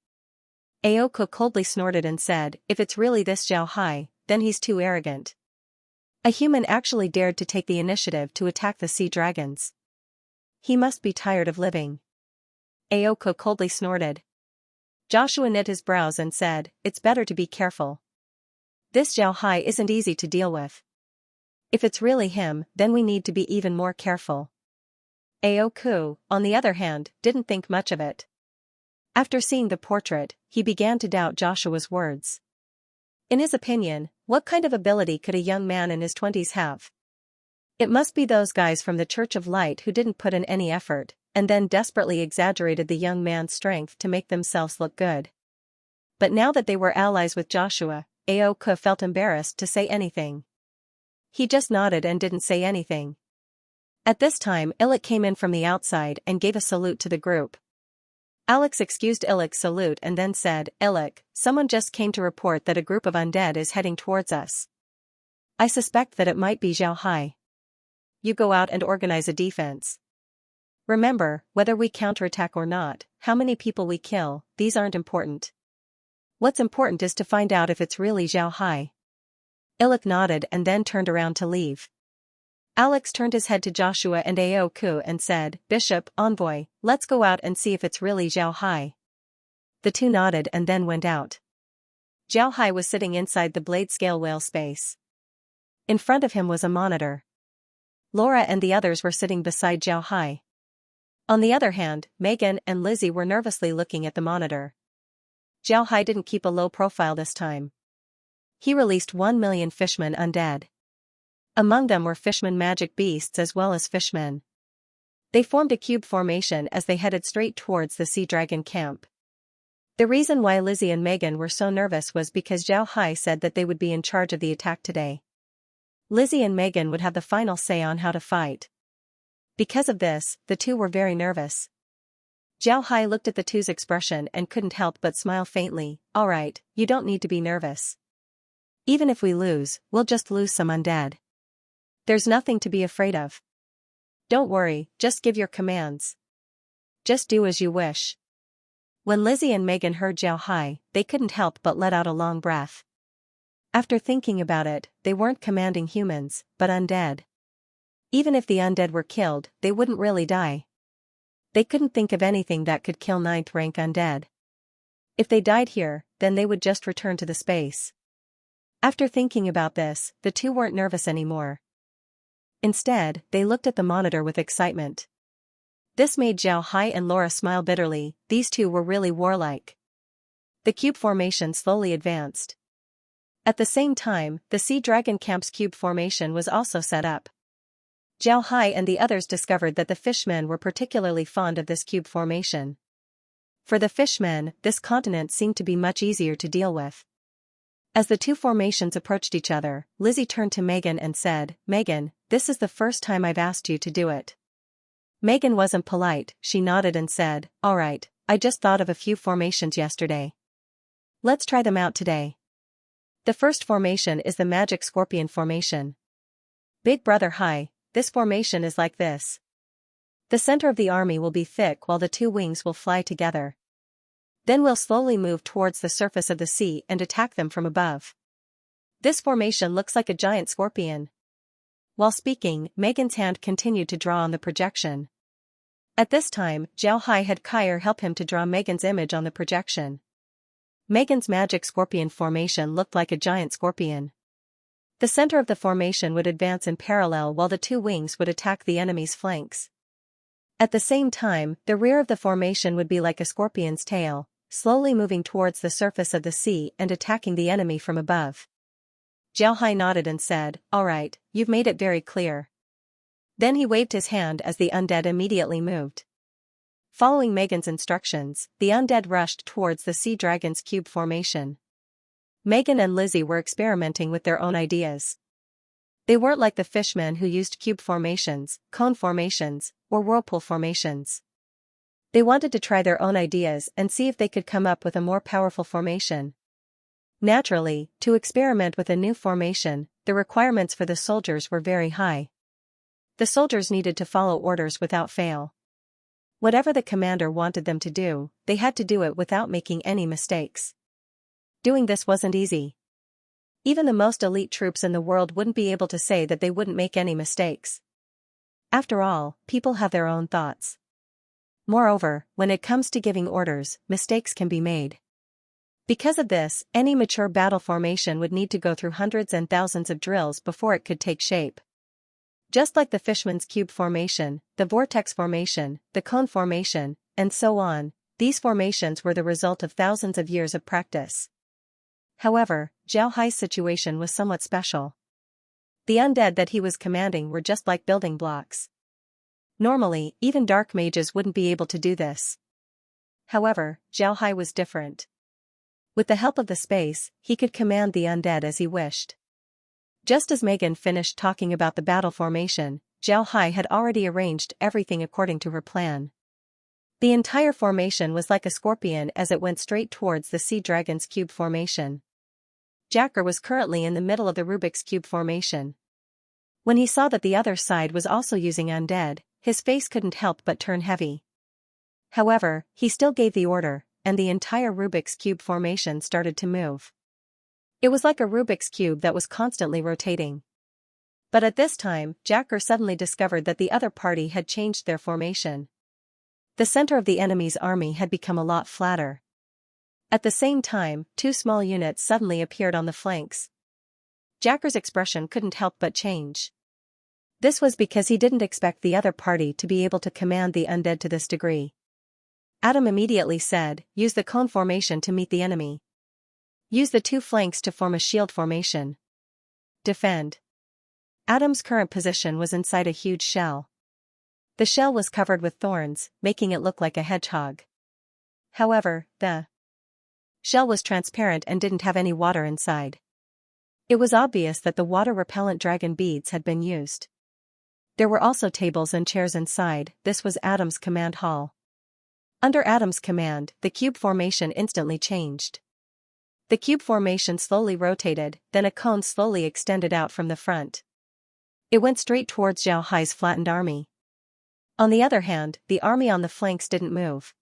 Aoku coldly snorted and said, "If it's really this Zhao Hai, then he's too arrogant. A human actually dared to take the initiative to attack the sea dragons. He must be tired of living." Aoku coldly snorted. Joshua knit his brows and said, "It's better to be careful. This Zhao Hai isn't easy to deal with. If it's really him, then we need to be even more careful." Aoku, on the other hand, didn't think much of it. After seeing the portrait, he began to doubt Joshua's words. In his opinion, what kind of ability could a young man in his 20s have? It must be those guys from the Church of Light who didn't put in any effort, and then desperately exaggerated the young man's strength to make themselves look good. But now that they were allies with Joshua, Aoku felt embarrassed to say anything. He just nodded and didn't say anything. At this time, Illick came in from the outside and gave a salute to the group. Alex excused Illick's salute and then said, "Illick, someone just came to report that a group of undead is heading towards us. I suspect that it might be Zhao Hai. You go out and organize a defense. Remember, whether we counterattack or not, how many people we kill, these aren't important. What's important is to find out if it's really Zhao Hai." Illick nodded and then turned around to leave. Alex turned his head to Joshua and Aoku and said, "Bishop, envoy, let's go out and see if it's really Zhao Hai." The two nodded and then went out. Zhao Hai was sitting inside the blade scale whale space. In front of him was a monitor. Laura and the others were sitting beside Zhao Hai. On the other hand, Megan and Lizzie were nervously looking at the monitor. Zhao Hai didn't keep a low profile this time. He released 1 million fishmen undead. Among them were fishman magic beasts as well as fishmen. They formed a cube formation as they headed straight towards the sea dragon camp. The reason why Lizzie and Megan were so nervous was because Zhao Hai said that they would be in charge of the attack today. Lizzie and Megan would have the final say on how to fight. Because of this, the two were very nervous. Zhao Hai looked at the two's expression and couldn't help but smile faintly. "All right, you don't need to be nervous. Even if we lose, we'll just lose some undead. There's nothing to be afraid of. Don't worry, just give your commands." just do as you wish." When Lizzie and Megan heard Zhao Hai, they couldn't help but let out a long breath. After thinking about it, they weren't commanding humans, but undead. Even if the undead were killed, they wouldn't really die. They couldn't think of anything that could kill 9th rank undead. If they died here, then they would just return to the space. After thinking about this, the two weren't nervous anymore. Instead, they looked at the monitor with excitement. This made Zhao Hai and Laura smile bitterly. These two were really warlike. The cube formation slowly advanced. At the same time, the Sea Dragon Camp's cube formation was also set up. Zhao Hai and the others discovered that the fishmen were particularly fond of this cube formation. For the fishmen, this continent seemed to be much easier to deal with. As the two formations approached each other, Lizzie turned to Megan and said, "Megan, this is the first time I've asked you to do it." Megan wasn't polite, she nodded and said, "Alright, I just thought of a few formations yesterday. Let's try them out today." The first formation is the Magic Scorpion formation. Big Brother Hai, this formation is like this. The center of the army will be thick while the two wings will fly together. Then we'll slowly move towards the surface of the sea and attack them from above. This formation looks like a giant scorpion. While speaking, Megan's hand continued to draw on the projection. At this time, Zhao Hai had Kyer help him to draw Megan's image on the projection. Megan's magic scorpion formation looked like a giant scorpion. The center of the formation would advance in parallel while the two wings would attack the enemy's flanks. At the same time, the rear of the formation would be like a scorpion's tail, slowly moving towards the surface of the sea and attacking the enemy from above. Zhao Hai nodded and said, "Alright, you've made it very clear." Then he waved his hand as the undead immediately moved. Following Megan's instructions, the undead rushed towards the sea dragon's cube formation. Megan and Lizzie were experimenting with their own ideas. They weren't like the fishmen who used cube formations, cone formations, or whirlpool formations. They wanted to try their own ideas and see if they could come up with a more powerful formation. Naturally, to experiment with a new formation, the requirements for the soldiers were very high. The soldiers needed to follow orders without fail. Whatever the commander wanted them to do, they had to do it without making any mistakes. Doing this wasn't easy. Even the most elite troops in the world wouldn't be able to say that they wouldn't make any mistakes. After all, people have their own thoughts. Moreover, when it comes to giving orders, mistakes can be made. Because of this, any mature battle formation would need to go through hundreds and thousands of drills before it could take shape. Just like the fishman's cube formation, the vortex formation, the cone formation, and so on, these formations were the result of thousands of years of practice. However, Zhao Hai's situation was somewhat special. The undead that he was commanding were just like building blocks. Normally, even dark mages wouldn't be able to do this. However, Zhao Hai was different. With the help of the space, he could command the undead as he wished. Just as Megan finished talking about the battle formation, Zhao Hai had already arranged everything according to her plan. The entire formation was like a scorpion as it went straight towards the sea dragon's cube formation. Jacker was currently in the middle of the Rubik's Cube formation. When he saw that the other side was also using undead, his face couldn't help but turn heavy. However, he still gave the order, and the entire Rubik's Cube formation started to move. It was like a Rubik's Cube that was constantly rotating. But at this time, Jacker suddenly discovered that the other party had changed their formation. The center of the enemy's army had become a lot flatter. At the same time, two small units suddenly appeared on the flanks. Jacker's expression couldn't help but change. This was because he didn't expect the other party to be able to command the undead to this degree. Adam immediately said, "Use the cone formation to meet the enemy. Use the two flanks to form a shield formation. Defend." Adam's current position was inside a huge shell. The shell was covered with thorns, making it look like a hedgehog. However, the shell was transparent and didn't have any water inside. It was obvious that the water-repellent dragon beads had been used. There were also tables and chairs inside. This was Adam's command hall. Under Adam's command, the cube formation instantly changed. The cube formation slowly rotated, then a cone slowly extended out from the front. It went straight towards Zhao Hai's flattened army. On the other hand, the army on the flanks didn't move.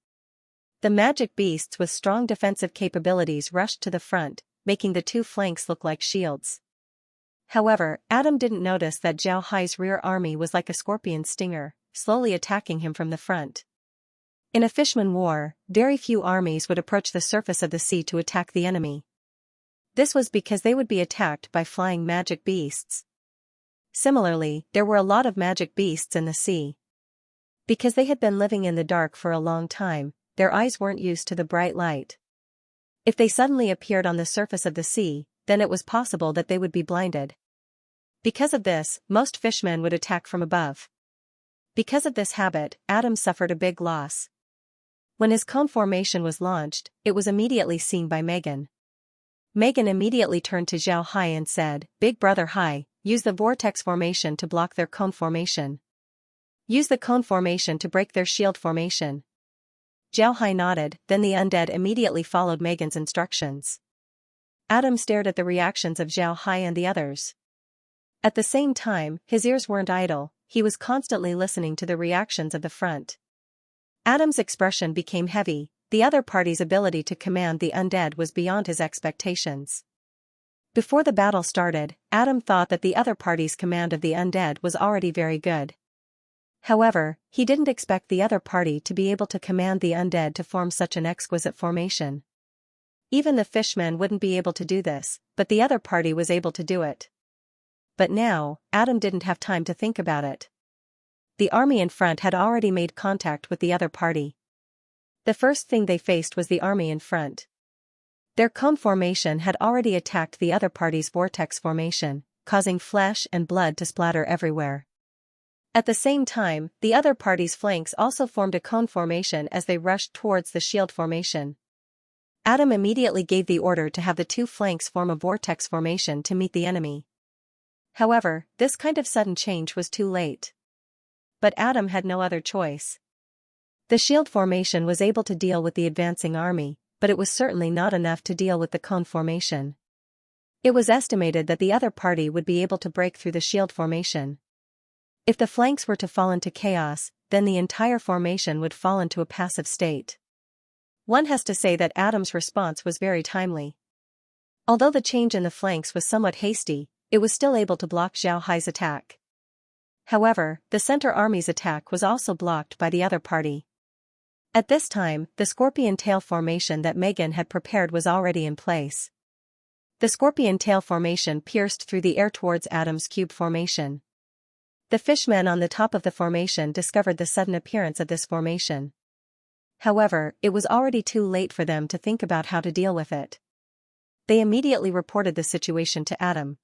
The magic beasts with strong defensive capabilities rushed to the front, making the two flanks look like shields. However, Adam didn't notice that Zhao Hai's rear army was like a scorpion stinger, slowly attacking him from the front. In a fishman war, very few armies would approach the surface of the sea to attack the enemy. This was because they would be attacked by flying magic beasts. Similarly, there were a lot of magic beasts in the sea. Because they had been living in the dark for a long time, their eyes weren't used to the bright light. If they suddenly appeared on the surface of the sea, then it was possible that they would be blinded. Because of this, most fishmen would attack from above. Because of this habit, Adam suffered a big loss. When his cone formation was launched, it was immediately seen by Megan. Megan immediately turned to Zhao Hai and said, "Big brother Hai, use the vortex formation to block their cone formation. Use the cone formation to break their shield formation." Zhao Hai nodded, then the undead immediately followed Megan's instructions. Adam stared at the reactions of Zhao Hai and the others. At the same time, his ears weren't idle, he was constantly listening to the reactions of the front. Adam's expression became heavy, the other party's ability to command the undead was beyond his expectations. Before the battle started, Adam thought that the other party's command of the undead was already very good. However, he didn't expect the other party to be able to command the undead to form such an exquisite formation. Even the fishmen wouldn't be able to do this, but the other party was able to do it. But now, Adam didn't have time to think about it. The army in front had already made contact with the other party. The first thing they faced was the army in front. Their cone formation had already attacked the other party's vortex formation, causing flesh and blood to splatter everywhere. At the same time, the other party's flanks also formed a cone formation as they rushed towards the shield formation. Adam immediately gave the order to have the two flanks form a vortex formation to meet the enemy. However, this kind of sudden change was too late. But Adam had no other choice. The shield formation was able to deal with the advancing army, but it was certainly not enough to deal with the cone formation. It was estimated that the other party would be able to break through the shield formation. If the flanks were to fall into chaos, then the entire formation would fall into a passive state. One has to say that Adam's response was very timely. Although the change in the flanks was somewhat hasty, it was still able to block Zhao Hai's attack. However, the center army's attack was also blocked by the other party. At this time, the scorpion tail formation that Megan had prepared was already in place. The scorpion tail formation pierced through the air towards Adam's cube formation. The fishmen on the top of the formation discovered the sudden appearance of this formation. However, it was already too late for them to think about how to deal with it. They immediately reported the situation to Adam.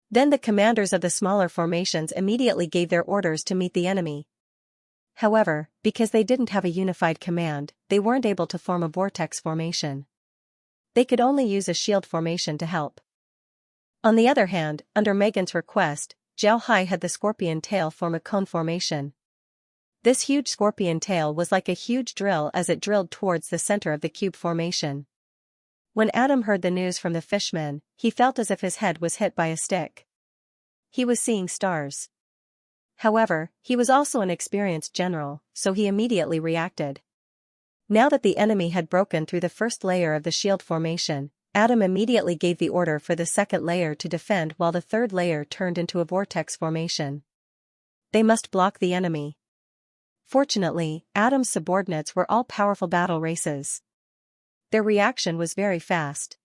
Then the commanders of the smaller formations immediately gave their orders to meet the enemy. However, because they didn't have a unified command, they weren't able to form a vortex formation. They could only use a shield formation to help. On the other hand, under Megan's request, Zhao Hai had the scorpion tail form a cone formation. This huge scorpion tail was like a huge drill as it drilled towards the center of the cube formation. When Adam heard the news from the fishmen, he felt as if his head was hit by a stick. He was seeing stars. However, he was also an experienced general, so he immediately reacted. Now that the enemy had broken through the first layer of the shield formation, Adam immediately gave the order for the second layer to defend while the third layer turned into a vortex formation. They must block the enemy. Fortunately, Adam's subordinates were all powerful battle races. Their reaction was very fast.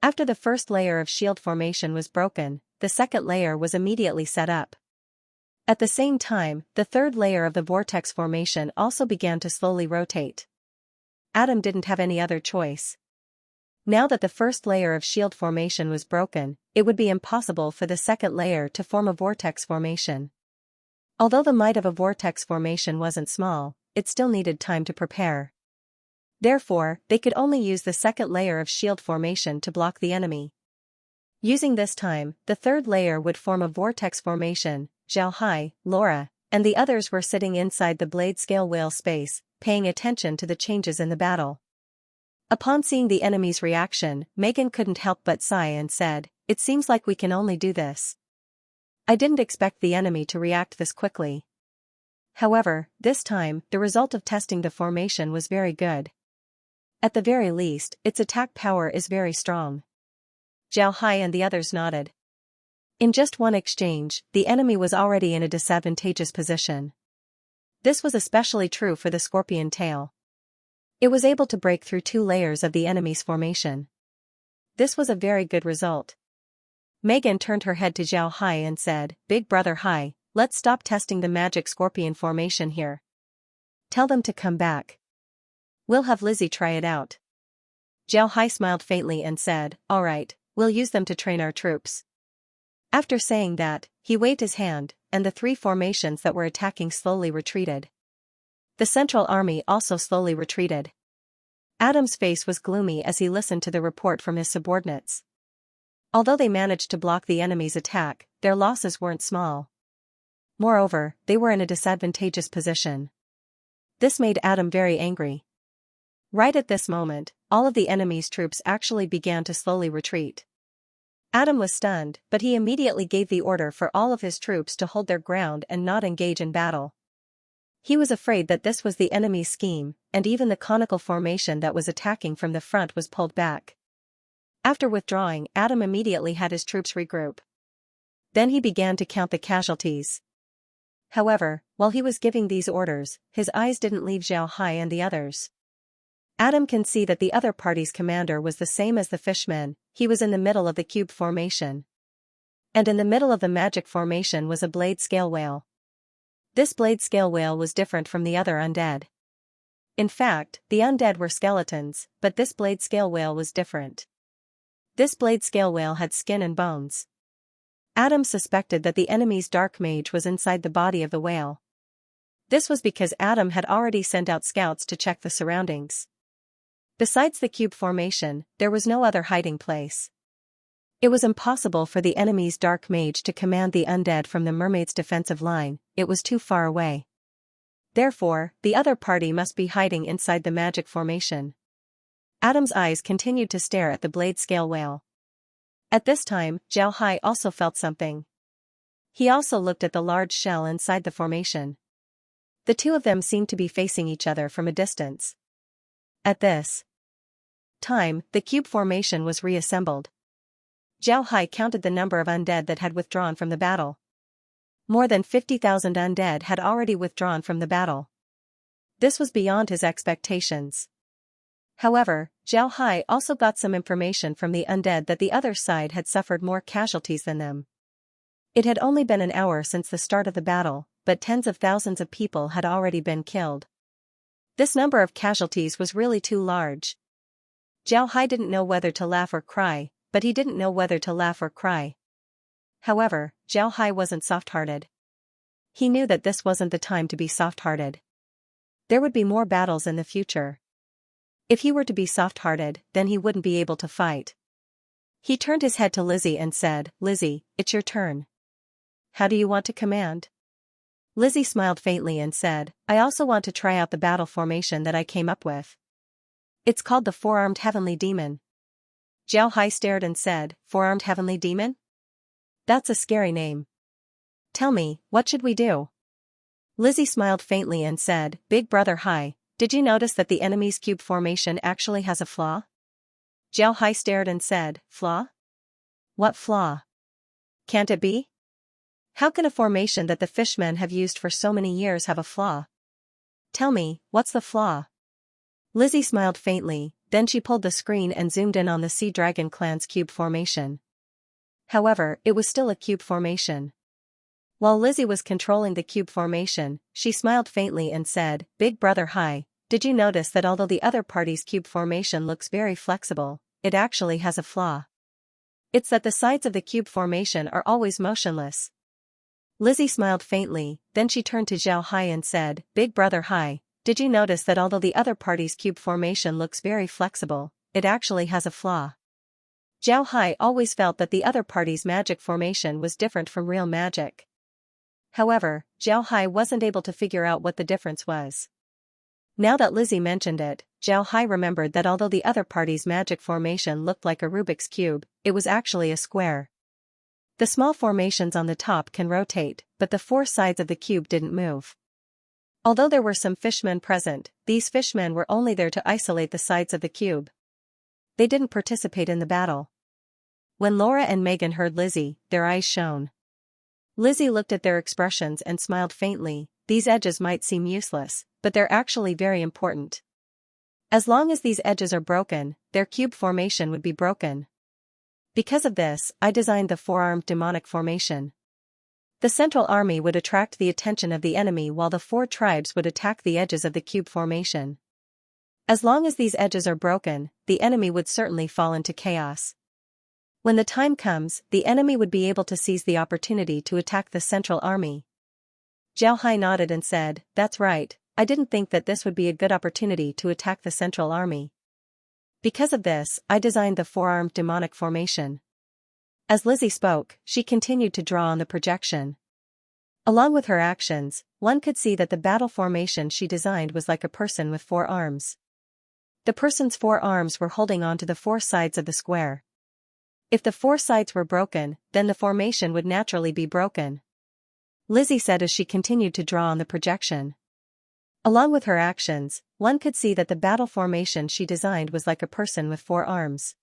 After the first layer of shield formation was broken, the second layer was immediately set up. At the same time, the third layer of the vortex formation also began to slowly rotate. Adam didn't have any other choice. Now that the first layer of shield formation was broken, it would be impossible for the second layer to form a vortex formation. Although the might of a vortex formation wasn't small, it still needed time to prepare. Therefore, they could only use the second layer of shield formation to block the enemy. Using this time, the third layer would form a vortex formation. Zhao Hai, Laura, and the others were sitting inside the blade scale whale space, paying attention to the changes in the battle. Upon seeing the enemy's reaction, Megan couldn't help but sigh and said, "It seems like we can only do this. I didn't expect the enemy to react this quickly." However, this time, the result of testing the formation was very good. At the very least, its attack power is very strong. Zhao Hai and the others nodded. In just one exchange, the enemy was already in a disadvantageous position. This was especially true for the scorpion tail. It was able to break through 2 layers of the enemy's formation. This was a very good result. Megan turned her head to Zhao Hai and said, "Big brother Hai, let's stop testing the magic scorpion formation here. Tell them to come back. We'll have Lizzie try it out." Zhao Hai smiled faintly and said, "All right, we'll use them to train our troops." After saying that, he waved his hand, and the 3 formations that were attacking slowly retreated. The central army also slowly retreated. Adam's face was gloomy as he listened to the report from his subordinates. Although they managed to block the enemy's attack, their losses weren't small. Moreover, they were in a disadvantageous position. This made Adam very angry. Right at this moment, all of the enemy's troops actually began to slowly retreat. Adam was stunned, but he immediately gave the order for all of his troops to hold their ground and not engage in battle. He was afraid that this was the enemy's scheme, and even the conical formation that was attacking from the front was pulled back. After withdrawing, Adam immediately had his troops regroup. Then he began to count the casualties. However, while he was giving these orders, his eyes didn't leave Zhao Hai and the others. Adam can see that the other party's commander was the same as the fishmen. He was in the middle of the cube formation. And in the middle of the magic formation was a blade scale whale. This blade scale whale was different from the other undead. In fact, the undead were skeletons, but this blade scale whale was different. This blade scale whale had skin and bones. Adam suspected that the enemy's dark mage was inside the body of the whale. This was because Adam had already sent out scouts to check the surroundings. Besides the cube formation, there was no other hiding place. It was impossible for the enemy's dark mage to command the undead from the mermaid's defensive line, it was too far away. Therefore, the other party must be hiding inside the magic formation. Adam's eyes continued to stare at the blade scale whale. At this time, Zhao Hai also felt something. He also looked at the large shell inside the formation. The 2 of them seemed to be facing each other from a distance. At this time, the cube formation was reassembled. Zhao Hai counted the number of undead that had withdrawn from the battle. More than 50,000 undead had already withdrawn from the battle. This was beyond his expectations. However, Zhao Hai also got some information from the undead that the other side had suffered more casualties than them. It had only been an hour since the start of the battle, but tens of thousands of people had already been killed. This number of casualties was really too large. Zhao Hai didn't know whether to laugh or cry, but he didn't know whether to laugh or cry. However, Zhao Hai wasn't soft-hearted. He knew that this wasn't the time to be soft-hearted. There would be more battles in the future. If he were to be soft-hearted, then he wouldn't be able to fight. He turned his head to Lizzie and said, "Lizzie, it's your turn. How do you want to command?" Lizzie smiled faintly and said, "I also want to try out the battle formation that I came up with. It's called the Four-Armed Heavenly Demon." Zhao Hai stared and said, "Four-Armed Heavenly Demon? That's a scary name. Tell me, what should we do?" Lizzie smiled faintly and said, "Big brother Hai, did you notice that the enemy's cube formation actually has a flaw?" Zhao Hai stared and said, "Flaw? What flaw? Can't it be? How can a formation that the fishmen have used for so many years have a flaw? Tell me, what's the flaw?" Lizzie smiled faintly, then she pulled the screen and zoomed in on the Sea Dragon clan's cube formation. However, it was still a cube formation. While Lizzie was controlling the cube formation, she smiled faintly and said, "Big brother Hai, did you notice that although the other party's cube formation looks very flexible, it actually has a flaw? It's that the sides of the cube formation are always motionless." Lizzie smiled faintly, then she turned to Zhao Hai and said, "Big brother Hai, did you notice that although the other party's cube formation looks very flexible, it actually has a flaw?" Zhao Hai always felt that the other party's magic formation was different from real magic. However, Zhao Hai wasn't able to figure out what the difference was. Now that Lizzie mentioned it, Zhao Hai remembered that although the other party's magic formation looked like a Rubik's cube, it was actually a square. The small formations on the top can rotate, but the 4 sides of the cube didn't move. Although there were some fishmen present, these fishmen were only there to isolate the sides of the cube. They didn't participate in the battle. When Laura and Megan heard Lizzie, their eyes shone. Lizzie looked at their expressions and smiled faintly. These edges might seem useless, but they're actually very important. As long as these edges are broken, their cube formation would be broken. Because of this, I designed the four-armed demonic formation. The central army would attract the attention of the enemy while the four tribes would attack the edges of the cube formation. As long as these edges are broken, the enemy would certainly fall into chaos. When the time comes, the enemy would be able to seize the opportunity to attack the central army. Zhao Hai nodded and said, "That's right, I didn't think that this would be a good opportunity to attack the central army. Because of this, I designed the four-armed demonic formation." As Lizzie spoke, she continued to draw on the projection. Along with her actions, one could see that the battle formation she designed was like a person with four arms. The person's four arms were holding on to the four sides of the square. If the four sides were broken, then the formation would naturally be broken. Lizzie said as she continued to draw on the projection. Along with her actions, one could see that the battle formation she designed was like a person with four arms.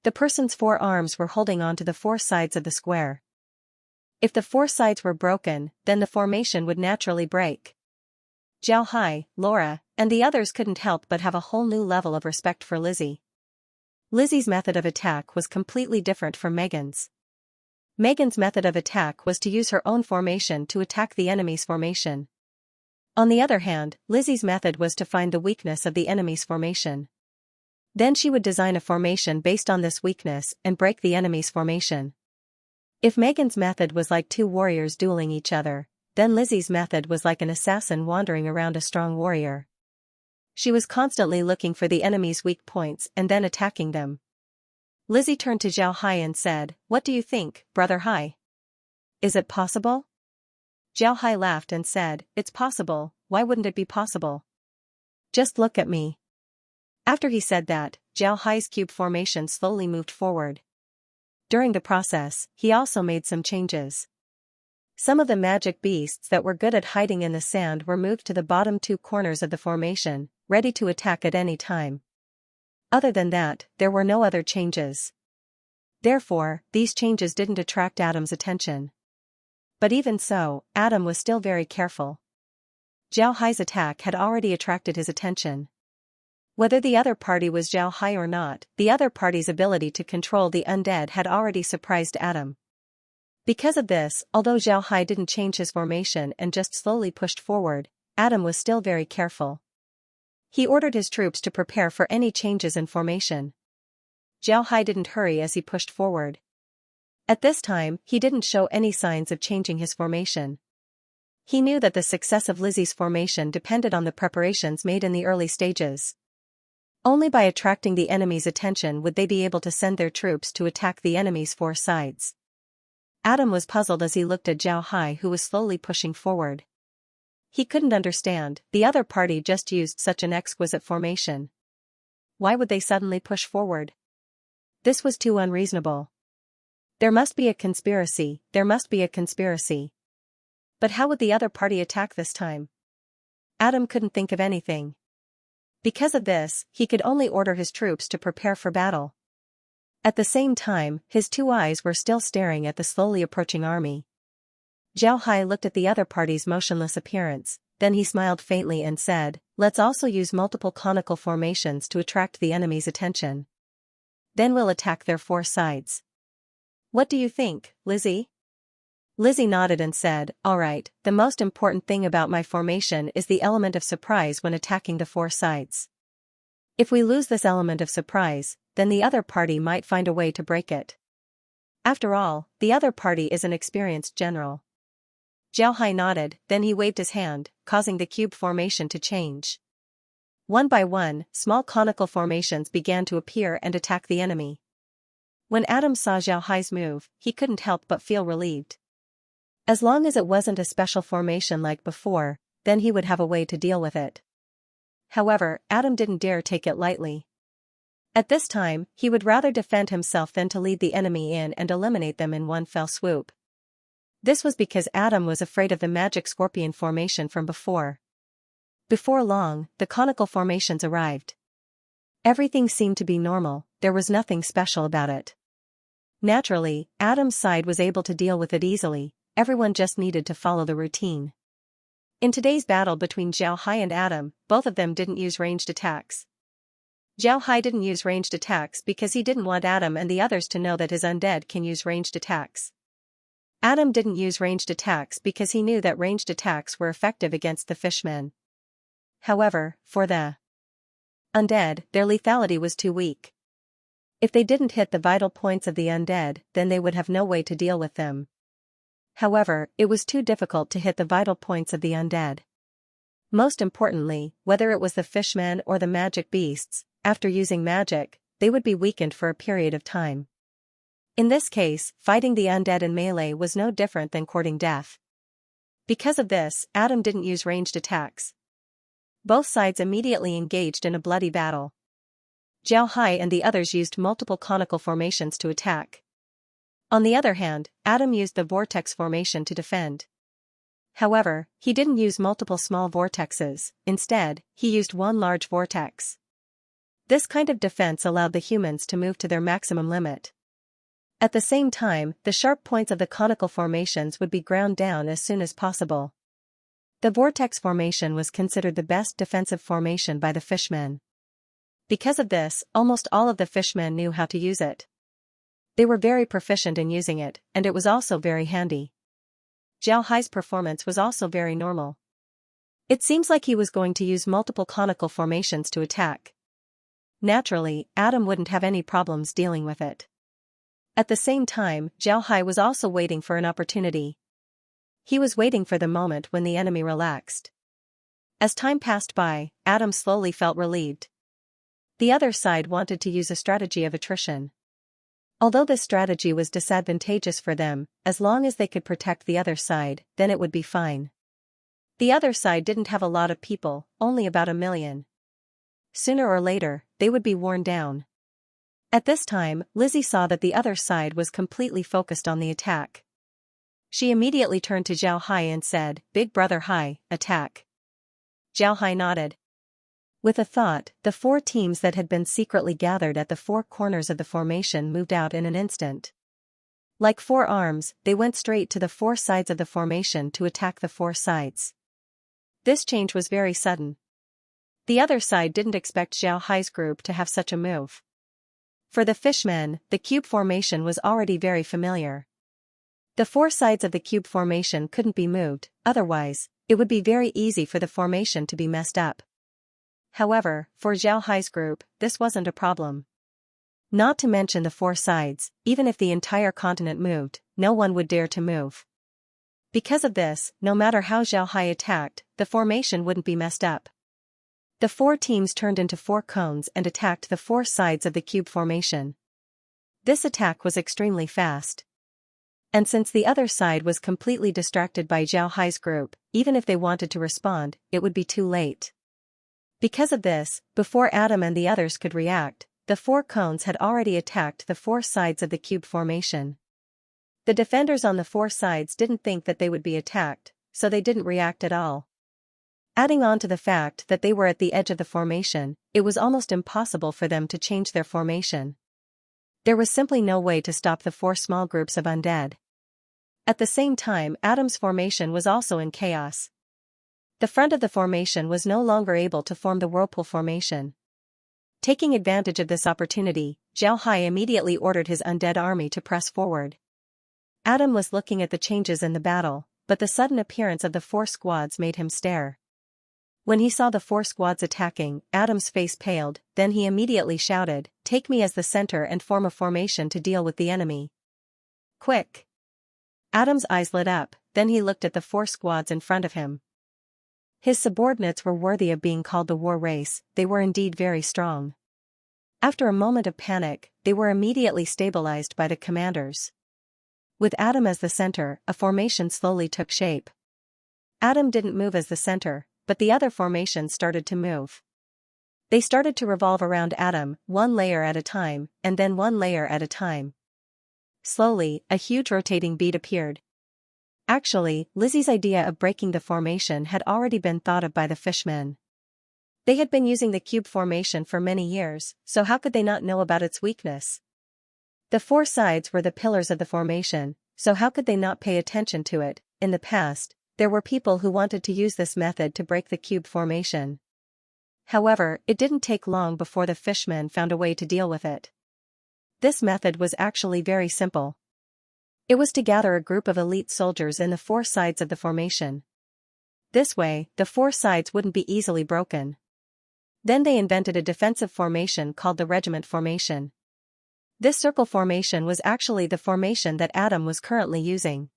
The person's four arms were holding on to the four sides of the square. If the four sides were broken, then the formation would naturally break. Zhao Hai, Laura, and the others couldn't help but have a whole new level of respect for Lizzie. Lizzie's method of attack was completely different from Megan's. Megan's method of attack was to use her own formation to attack the enemy's formation. On the other hand, Lizzie's method was to find the weakness of the enemy's formation. Then she would design a formation based on this weakness and break the enemy's formation. If Megan's method was like two warriors dueling each other, then Lizzie's method was like an assassin wandering around a strong warrior. She was constantly looking for the enemy's weak points and then attacking them. Lizzie turned to Zhao Hai and said, "What do you think, Brother Hai? Is it possible?" Zhao Hai laughed and said, "It's possible, why wouldn't it be possible? Just look at me." After he said that, Zhao Hai's cube formation slowly moved forward. During the process, he also made some changes. Some of the magic beasts that were good at hiding in the sand were moved to the bottom two corners of the formation, ready to attack at any time. Other than that, there were no other changes. Therefore, these changes didn't attract Adam's attention. But even so, Adam was still very careful. Zhao Hai's attack had already attracted his attention. Whether the other party was Zhao Hai or not, the other party's ability to control the undead had already surprised Adam. Because of this, although Zhao Hai didn't change his formation and just slowly pushed forward, Adam was still very careful. He ordered his troops to prepare for any changes in formation. Zhao Hai didn't hurry as he pushed forward. At this time, he didn't show any signs of changing his formation. He knew that the success of Lizzie's formation depended on the preparations made in the early stages. Only by attracting the enemy's attention would they be able to send their troops to attack the enemy's four sides. Adam was puzzled as he looked at Zhao Hai, who was slowly pushing forward. He couldn't understand, the other party just used such an exquisite formation. Why would they suddenly push forward? This was too unreasonable. There must be a conspiracy, there must be a conspiracy. But how would the other party attack this time? Adam couldn't think of anything. Because of this, he could only order his troops to prepare for battle. At the same time, his two eyes were still staring at the slowly approaching army. Zhao Hai looked at the other party's motionless appearance, then he smiled faintly and said, "Let's also use multiple conical formations to attract the enemy's attention. Then we'll attack their four sides. What do you think, Lizzie?" Lizzie nodded and said, "All right, the most important thing about my formation is the element of surprise when attacking the four sides. If we lose this element of surprise, then the other party might find a way to break it. After all, the other party is an experienced general." Zhao Hai nodded, then he waved his hand, causing the cube formation to change. One by one, small conical formations began to appear and attack the enemy. When Adam saw Zhao Hai's move, he couldn't help but feel relieved. As long as it wasn't a special formation like before, then he would have a way to deal with it. However, Adam didn't dare take it lightly. At this time, he would rather defend himself than to lead the enemy in and eliminate them in one fell swoop. This was because Adam was afraid of the magic scorpion formation from before. Before long, the conical formations arrived. Everything seemed to be normal, there was nothing special about it. Naturally, Adam's side was able to deal with it easily, everyone just needed to follow the routine. In today's battle between Xiao Hai and Adam, both of them didn't use ranged attacks. Xiao Hai didn't use ranged attacks because he didn't want Adam and the others to know that his undead can use ranged attacks. Adam didn't use ranged attacks because he knew that ranged attacks were effective against the fishmen. However, for the undead, their lethality was too weak. If they didn't hit the vital points of the undead, then they would have no way to deal with them. However, it was too difficult to hit the vital points of the undead. Most importantly, whether it was the fishmen or the magic beasts, after using magic, they would be weakened for a period of time. In this case, fighting the undead in melee was no different than courting death. Because of this, Adam didn't use ranged attacks. Both sides immediately engaged in a bloody battle. Xiao Hai and the others used multiple conical formations to attack. On the other hand, Adam used the vortex formation to defend. However, he didn't use multiple small vortexes, instead, he used one large vortex. This kind of defense allowed the humans to move to their maximum limit. At the same time, the sharp points of the conical formations would be ground down as soon as possible. The vortex formation was considered the best defensive formation by the fishmen. Because of this, almost all of the fishmen knew how to use it. They were very proficient in using it, and it was also very handy. Xiao Hai's performance was also very normal. It seems like he was going to use multiple conical formations to attack. Naturally, Adam wouldn't have any problems dealing with it. At the same time, Xiao Hai was also waiting for an opportunity. He was waiting for the moment when the enemy relaxed. As time passed by, Adam slowly felt relieved. The other side wanted to use a strategy of attrition. Although this strategy was disadvantageous for them, as long as they could protect the other side, then it would be fine. The other side didn't have a lot of people, only about 1 million. Sooner or later, they would be worn down. At this time, Lizzie saw that the other side was completely focused on the attack. She immediately turned to Xiao Hai and said, "Big brother Hai, attack." Xiao Hai nodded. With a thought, the 4 teams that had been secretly gathered at the 4 corners of the formation moved out in an instant. Like 4 arms, they went straight to the 4 sides of the formation to attack the 4 sides. This change was very sudden. The other side didn't expect Xiao Hai's group to have such a move. For the fishmen, the cube formation was already very familiar. The 4 sides of the cube formation couldn't be moved, otherwise, it would be very easy for the formation to be messed up. However, for Xiao Hai's group, this wasn't a problem. Not to mention the 4 sides, even if the entire continent moved, no one would dare to move. Because of this, no matter how Xiao Hai attacked, the formation wouldn't be messed up. The 4 teams turned into 4 cones and attacked the 4 sides of the cube formation. This attack was extremely fast. And since the other side was completely distracted by Xiao Hai's group, even if they wanted to respond, it would be too late. Because of this, before Adam and the others could react, the 4 cones had already attacked the 4 sides of the cube formation. The defenders on the 4 sides didn't think that they would be attacked, so they didn't react at all. Adding on to the fact that they were at the edge of the formation, it was almost impossible for them to change their formation. There was simply no way to stop the 4 small groups of undead. At the same time, Adam's formation was also in chaos. The front of the formation was no longer able to form the whirlpool formation. Taking advantage of this opportunity, Xiao Hai immediately ordered his undead army to press forward. Adam was looking at the changes in the battle, but the sudden appearance of the 4 squads made him stare. When he saw the 4 squads attacking, Adam's face paled, then he immediately shouted, "Take me as the center and form a formation to deal with the enemy. Quick!" Adam's eyes lit up, then he looked at the 4 squads in front of him. His subordinates were worthy of being called the war race, they were indeed very strong. After a moment of panic, they were immediately stabilized by the commanders. With Adam as the center, a formation slowly took shape. Adam didn't move as the center, but the other formations started to move. They started to revolve around Adam, 1 layer at a time, and then 1 layer at a time. Slowly, a huge rotating bead appeared. Actually, Lizzie's idea of breaking the formation had already been thought of by the fishmen. They had been using the cube formation for many years, so how could they not know about its weakness? The four sides were the pillars of the formation, so how could they not pay attention to it? In the past, there were people who wanted to use this method to break the cube formation. However, it didn't take long before the fishmen found a way to deal with it. This method was actually very simple. It was to gather a group of elite soldiers in the four sides of the formation. This way, the four sides wouldn't be easily broken. Then they invented a defensive formation called the regiment formation. This circle formation was actually the formation that Adam was currently using.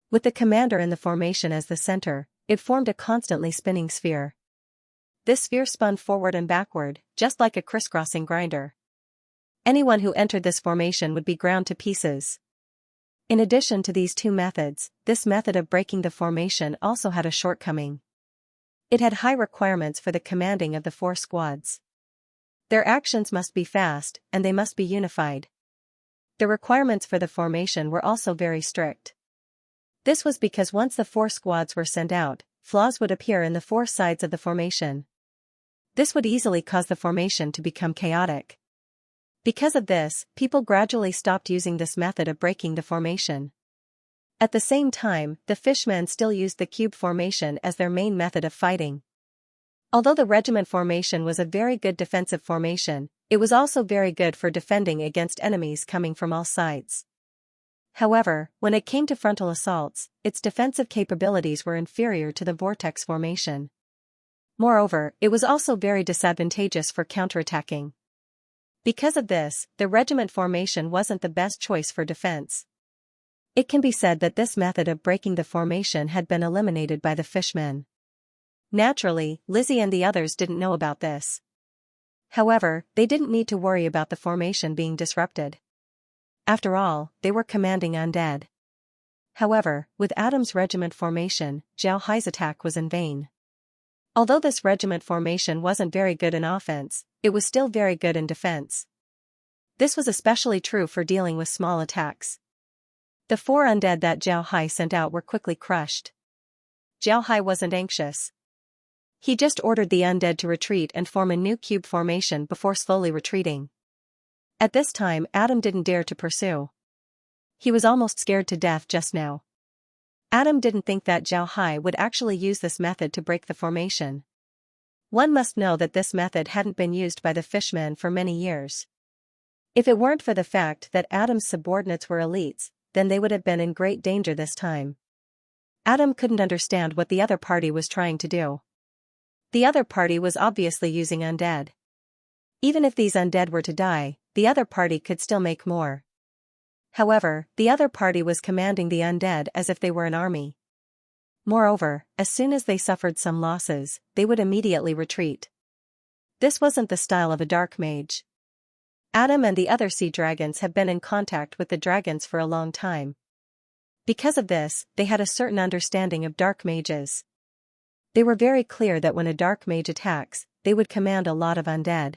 With the commander in the formation as the center, it formed a constantly spinning sphere. This sphere spun forward and backward, just like a crisscrossing grinder. Anyone who entered this formation would be ground to pieces. In addition to these two methods, this method of breaking the formation also had a shortcoming. It had high requirements for the commanding of the four squads. Their actions must be fast, and they must be unified. The requirements for the formation were also very strict. This was because once the four squads were sent out, flaws would appear in the four sides of the formation. This would easily cause the formation to become chaotic. Because of this, people gradually stopped using this method of breaking the formation. At the same time, the fishmen still used the cube formation as their main method of fighting. Although the regiment formation was a very good defensive formation, it was also very good for defending against enemies coming from all sides. However, when it came to frontal assaults, its defensive capabilities were inferior to the vortex formation. Moreover, it was also very disadvantageous for counterattacking. Because of this, the regiment formation wasn't the best choice for defense. It can be said that this method of breaking the formation had been eliminated by the fishmen. Naturally, Lizzie and the others didn't know about this. However, they didn't need to worry about the formation being disrupted. After all, they were commanding undead. However, with Adam's regiment formation, Zhao Hai's attack was in vain. Although this regiment formation wasn't very good in offense, it was still very good in defense. This was especially true for dealing with small attacks. The four undead that Zhao Hai sent out were quickly crushed. Zhao Hai wasn't anxious. He just ordered the undead to retreat and form a new cube formation before slowly retreating. At this time, Adam didn't dare to pursue. He was almost scared to death just now. Adam didn't think that Zhao Hai would actually use this method to break the formation. One must know that this method hadn't been used by the fishmen for many years. If it weren't for the fact that Adam's subordinates were elites, then they would have been in great danger this time. Adam couldn't understand what the other party was trying to do. The other party was obviously using undead. Even if these undead were to die, the other party could still make more. However, the other party was commanding the undead as if they were an army. Moreover, as soon as they suffered some losses, they would immediately retreat. This wasn't the style of a dark mage. Adam and the other sea dragons have been in contact with the dragons for a long time. Because of this, they had a certain understanding of dark mages. They were very clear that when a dark mage attacks, they would command a lot of undead.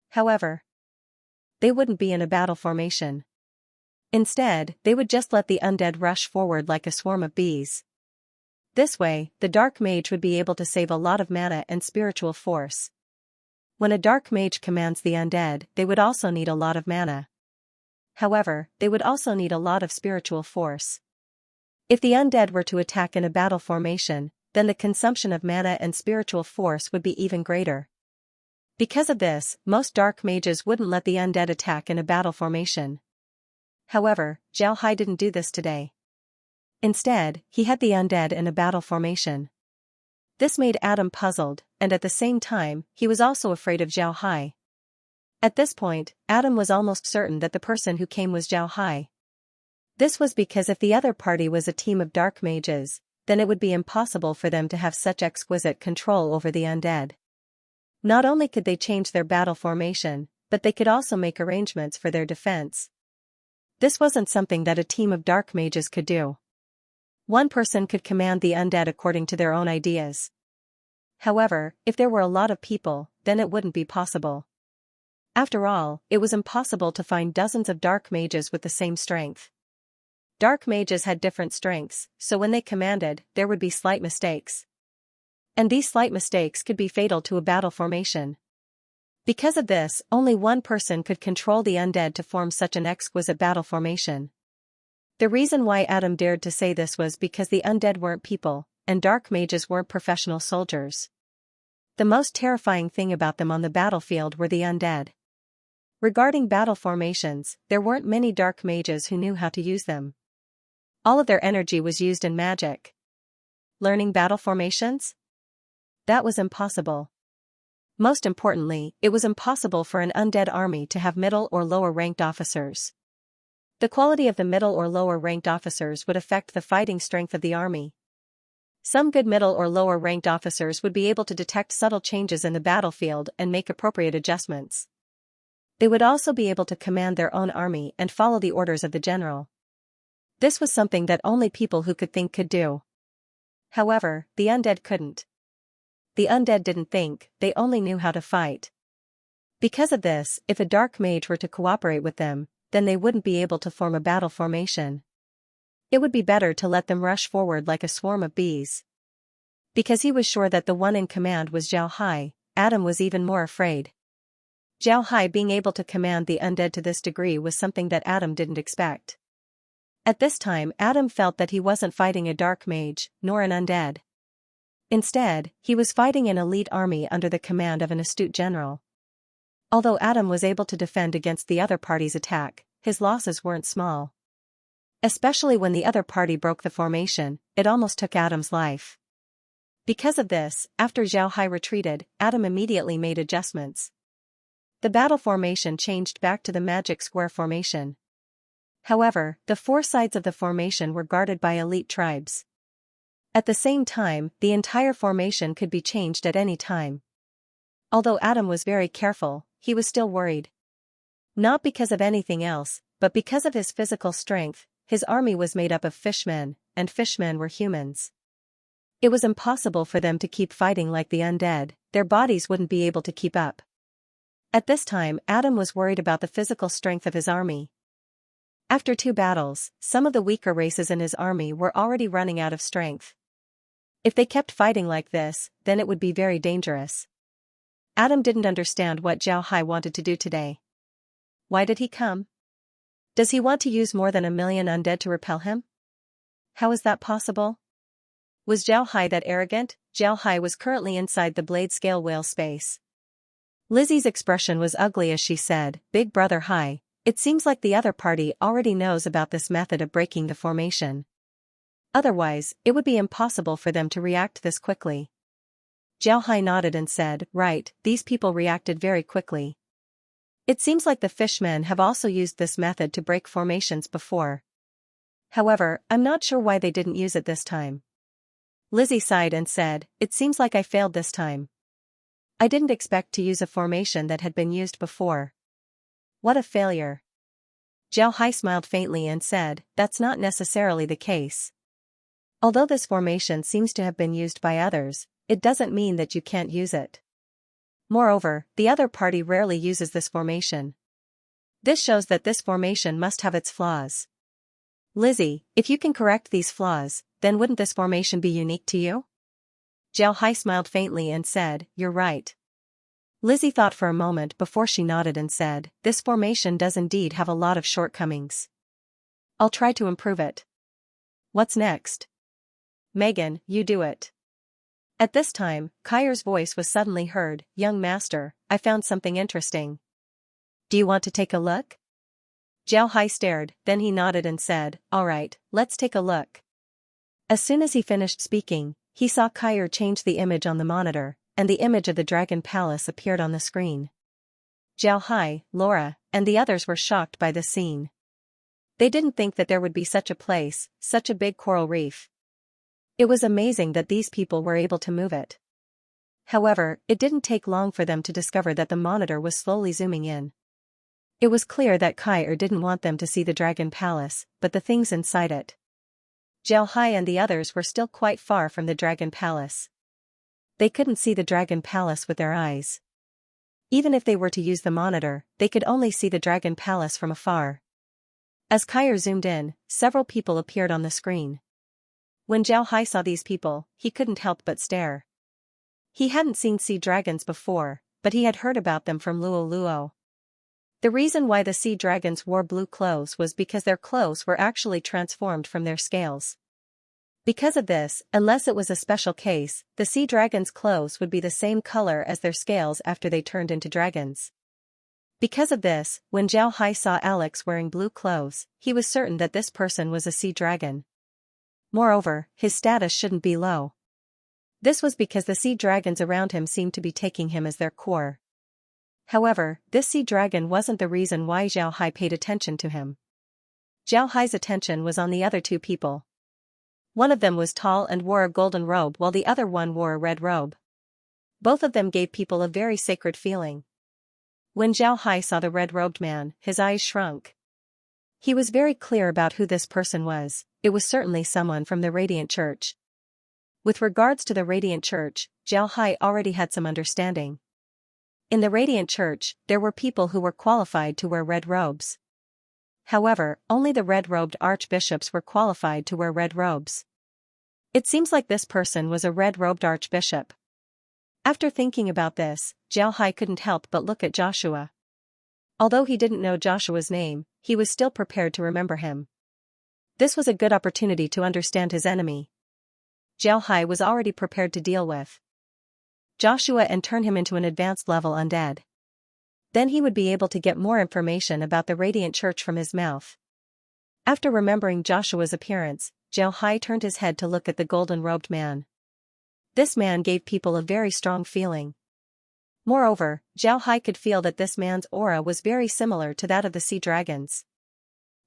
However, they wouldn't be in a battle formation. Instead, they would just let the undead rush forward like a swarm of bees. This way, the dark mage would be able to save a lot of mana and spiritual force. When a dark mage commands the undead, they would also need a lot of mana. However, they would also need a lot of spiritual force. If the undead were to attack in a battle formation, then the consumption of mana and spiritual force would be even greater. Because of this, most dark mages wouldn't let the undead attack in a battle formation. However, Zhao Hai didn't do this today. Instead, he had the undead in a battle formation. This made Adam puzzled, and at the same time, he was also afraid of Zhao Hai. At this point, Adam was almost certain that the person who came was Zhao Hai. This was because if the other party was a team of dark mages, then it would be impossible for them to have such exquisite control over the undead. Not only could they change their battle formation, but they could also make arrangements for their defense. This wasn't something that a team of dark mages could do. One person could command the undead according to their own ideas. However, if there were a lot of people, then it wouldn't be possible. After all, it was impossible to find dozens of dark mages with the same strength. Dark mages had different strengths, so when they commanded, there would be slight mistakes. And these slight mistakes could be fatal to a battle formation. Because of this, only one person could control the undead to form such an exquisite battle formation. The reason why Adam dared to say this was because the undead weren't people, and dark mages weren't professional soldiers. The most terrifying thing about them on the battlefield were the undead. Regarding battle formations, there weren't many dark mages who knew how to use them. All of their energy was used in magic. Learning battle formations? That was impossible. Most importantly, it was impossible for an undead army to have middle or lower ranked officers. The quality of the middle or lower ranked officers would affect the fighting strength of the army. Some good middle or lower ranked officers would be able to detect subtle changes in the battlefield and make appropriate adjustments. They would also be able to command their own army and follow the orders of the general. This was something that only people who could think could do. However, the undead couldn't. The undead didn't think, they only knew how to fight. Because of this, if a dark mage were to cooperate with them, then they wouldn't be able to form a battle formation. It would be better to let them rush forward like a swarm of bees. Because he was sure that the one in command was Xianxia, Adam was even more afraid. Xianxia being able to command the undead to this degree was something that Adam didn't expect. At this time, Adam felt that he wasn't fighting a dark mage, nor an undead. Instead, he was fighting an elite army under the command of an astute general. Although Adam was able to defend against the other party's attack, his losses weren't small. Especially when the other party broke the formation, it almost took Adam's life. Because of this, after Xianxia retreated, Adam immediately made adjustments. The battle formation changed back to the magic square formation. However, the four sides of the formation were guarded by elite tribes. At the same time, the entire formation could be changed at any time. Although Adam was very careful, he was still worried. Not because of anything else, but because of his physical strength. His army was made up of fishmen, and fishmen were humans. It was impossible for them to keep fighting like the undead, their bodies wouldn't be able to keep up. At this time, Adam was worried about the physical strength of his army. After 2 battles, some of the weaker races in his army were already running out of strength. If they kept fighting like this, then it would be very dangerous. Adam didn't understand what Xianxia wanted to do today. Why did he come? Does he want to use more than 1,000,000 undead to repel him? How is that possible? Was Xianxia that arrogant? Xianxia was currently inside the blade scale whale space. Lizzie's expression was ugly as she said, "Big Brother Hai, it seems like the other party already knows about this method of breaking the formation. Otherwise, it would be impossible for them to react this quickly." Xianxia nodded and said, "Right, these people reacted very quickly. It seems like the fishmen have also used this method to break formations before. However, I'm not sure why they didn't use it this time." Lizzie sighed and said, "It seems like I failed this time. I didn't expect to use a formation that had been used before. What a failure." Xianxia smiled faintly and said, "That's not necessarily the case. Although this formation seems to have been used by others, it doesn't mean that you can't use it. Moreover, the other party rarely uses this formation. This shows that this formation must have its flaws. Lizzie, if you can correct these flaws, then wouldn't this formation be unique to you?" Xianxia smiled faintly and said, "You're right." Lizzie thought for a moment before she nodded and said, "This formation does indeed have a lot of shortcomings. I'll try to improve it." "What's next?" "Megan, you do it." At this time, Kair's voice was suddenly heard, "Young master, I found something interesting. Do you want to take a look?" Xianxia stared, then he nodded and said, "All right, let's take a look." As soon as he finished speaking, he saw Kair change the image on the monitor, and the image of the Dragon Palace appeared on the screen. Xianxia, Laura, and the others were shocked by the scene. They didn't think that there would be such a place, such a big coral reef. It was amazing that these people were able to move it. However, it didn't take long for them to discover that the monitor was slowly zooming in. It was clear that Kair didn't want them to see the Dragon Palace, but the things inside it. Xianxia and the others were still quite far from the Dragon Palace. They couldn't see the Dragon Palace with their eyes. Even if they were to use the monitor, they could only see the Dragon Palace from afar. As Kyer zoomed in, several people appeared on the screen. When Zhao Hai saw these people, he couldn't help but stare. He hadn't seen sea dragons before, but he had heard about them from Luo Luo. The reason why the sea dragons wore blue clothes was because their clothes were actually transformed from their scales. Because of this, unless it was a special case, the sea dragons' clothes would be the same color as their scales after they turned into dragons. Because of this, when Zhao Hai saw Alex wearing blue clothes, he was certain that this person was a sea dragon. Moreover, his status shouldn't be low. This was because the sea dragons around him seemed to be taking him as their core. However, this sea dragon wasn't the reason why Zhao Hai paid attention to him. Zhao Hai's attention was on the other two people. One of them was tall and wore a golden robe while the other one wore a red robe. Both of them gave people a very sacred feeling. When Zhao Hai saw the red-robed man, his eyes shrunk. He was very clear about who this person was. It was certainly someone from the Radiant Church. With regards to the Radiant Church, Zhao Hai already had some understanding. In the Radiant Church, there were people who were qualified to wear red robes. However, only the red-robed archbishops were qualified to wear red robes. It seems like this person was a red-robed archbishop. After thinking about this, Zhao Hai couldn't help but look at Joshua. Although he didn't know Joshua's name, he was still prepared to remember him. This was a good opportunity to understand his enemy. Zhao Hai was already prepared to deal with Joshua and turn him into an advanced level undead. Then he would be able to get more information about the Radiant Church from his mouth. After remembering Joshua's appearance, Zhao Hai turned his head to look at the golden-robed man. This man gave people a very strong feeling. Moreover, Zhao Hai could feel that this man's aura was very similar to that of the sea dragons.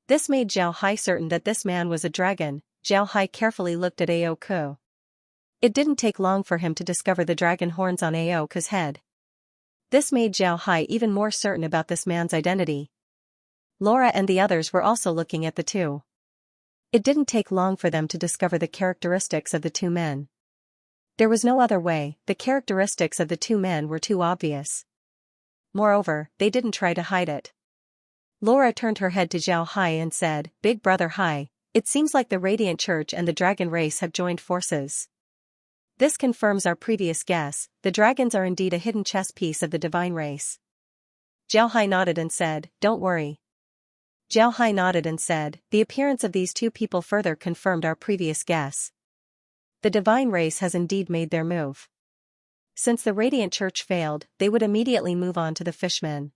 This made Zhao Hai certain that this man was a dragon. Zhao Hai carefully looked at Aoku. It didn't take long for him to discover the dragon horns on Aoku's head. This made Zhao Hai even more certain about this man's identity. Laura and the others were also looking at the two. It didn't take long for them to discover the characteristics of the two men. There was no other way, the characteristics of the two men were too obvious. Moreover, they didn't try to hide it. Laura turned her head to Zhao Hai and said, "Big brother Hai, it seems like the Radiant Church and the dragon race have joined forces. This confirms our previous guess, the dragons are indeed a hidden chess piece of the divine race." Zhao Hai nodded and said, "Don't worry." Zhao Hai nodded and said, "The appearance of these two people further confirmed our previous guess. The divine race has indeed made their move. Since the Radiant Church failed, they would immediately move on to the fishmen.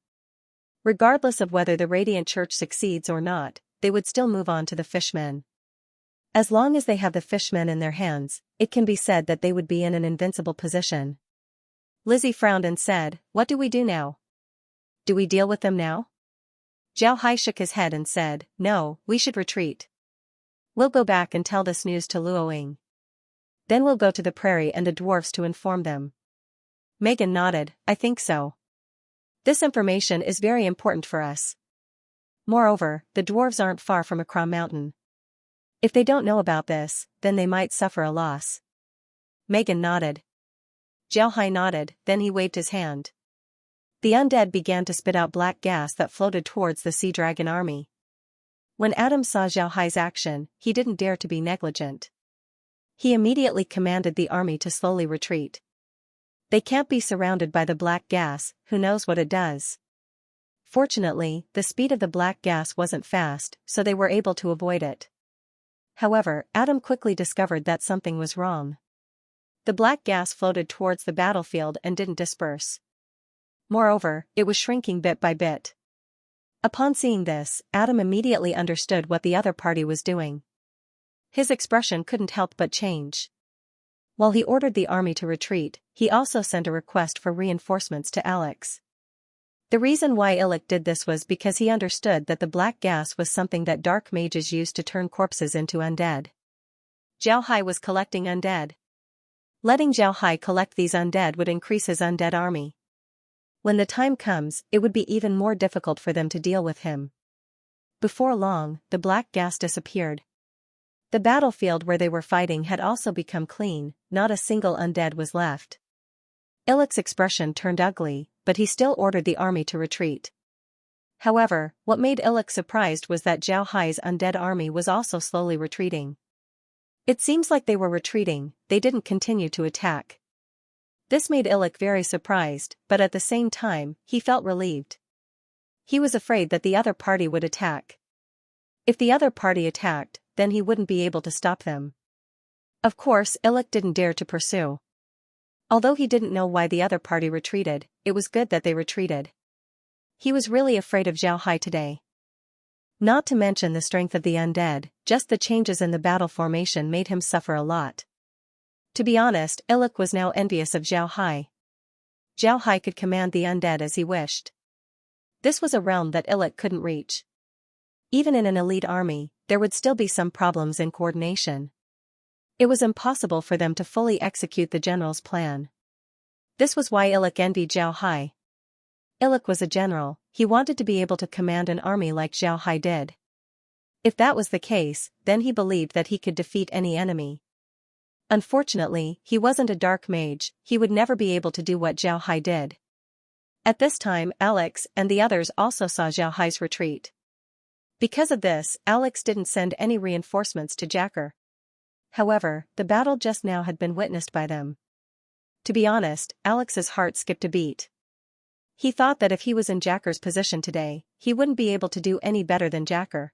Regardless of whether the Radiant Church succeeds or not, they would still move on to the fishmen. As long as they have the fishmen in their hands, it can be said that they would be in an invincible position." Lizzie frowned and said, "What do we do now? Do we deal with them now?" Zhao Hai shook his head and said, "No, we should retreat. We'll go back and tell this news to Luoying. Then we'll go to the prairie and the dwarfs to inform them." Megan nodded, "I think so. This information is very important for us. Moreover, the dwarves aren't far from Akram Mountain. If they don't know about this, then they might suffer a loss." Megan nodded. Zhao Hai nodded, then he waved his hand. The undead began to spit out black gas that floated towards the sea dragon army. When Adam saw Zhao Hai's action, he didn't dare to be negligent. He immediately commanded the army to slowly retreat. They can't be surrounded by the black gas, who knows what it does. Fortunately, the speed of the black gas wasn't fast, so they were able to avoid it. However, Adam quickly discovered that something was wrong. The black gas floated towards the battlefield and didn't disperse. Moreover, it was shrinking bit by bit. Upon seeing this, Adam immediately understood what the other party was doing. His expression couldn't help but change. While he ordered the army to retreat, he also sent a request for reinforcements to Alex. The reason why Illick did this was because he understood that the black gas was something that dark mages used to turn corpses into undead. Zhao Hai was collecting undead. Letting Zhao Hai collect these undead would increase his undead army. When the time comes, it would be even more difficult for them to deal with him. Before long, the black gas disappeared. The battlefield where they were fighting had also become clean, not a single undead was left. Illick's expression turned ugly, but he still ordered the army to retreat. However, what made Illick surprised was that Zhao Hai's undead army was also slowly retreating. It seems like they were retreating, they didn't continue to attack. This made Illick very surprised, but at the same time, he felt relieved. He was afraid that the other party would attack. If the other party attacked, then he wouldn't be able to stop them. Of course, Illick didn't dare to pursue. Although he didn't know why the other party retreated, it was good that they retreated. He was really afraid of Zhao Hai today. Not to mention the strength of the undead, just the changes in the battle formation made him suffer a lot. To be honest, Illick was now envious of Zhao Hai. Zhao Hai could command the undead as he wished. This was a realm that Illick couldn't reach. Even in an elite army, there would still be some problems in coordination. It was impossible for them to fully execute the general's plan. This was why Illick envied Zhao Hai. Illick was a general, he wanted to be able to command an army like Zhao Hai did. If that was the case, then he believed that he could defeat any enemy. Unfortunately, he wasn't a dark mage, he would never be able to do what Zhao Hai did. At this time, Alex and the others also saw Zhao Hai's retreat. Because of this, Alex didn't send any reinforcements to Jacker. However, the battle just now had been witnessed by them. To be honest, Alex's heart skipped a beat. He thought that if he was in Jacker's position today, he wouldn't be able to do any better than Jacker.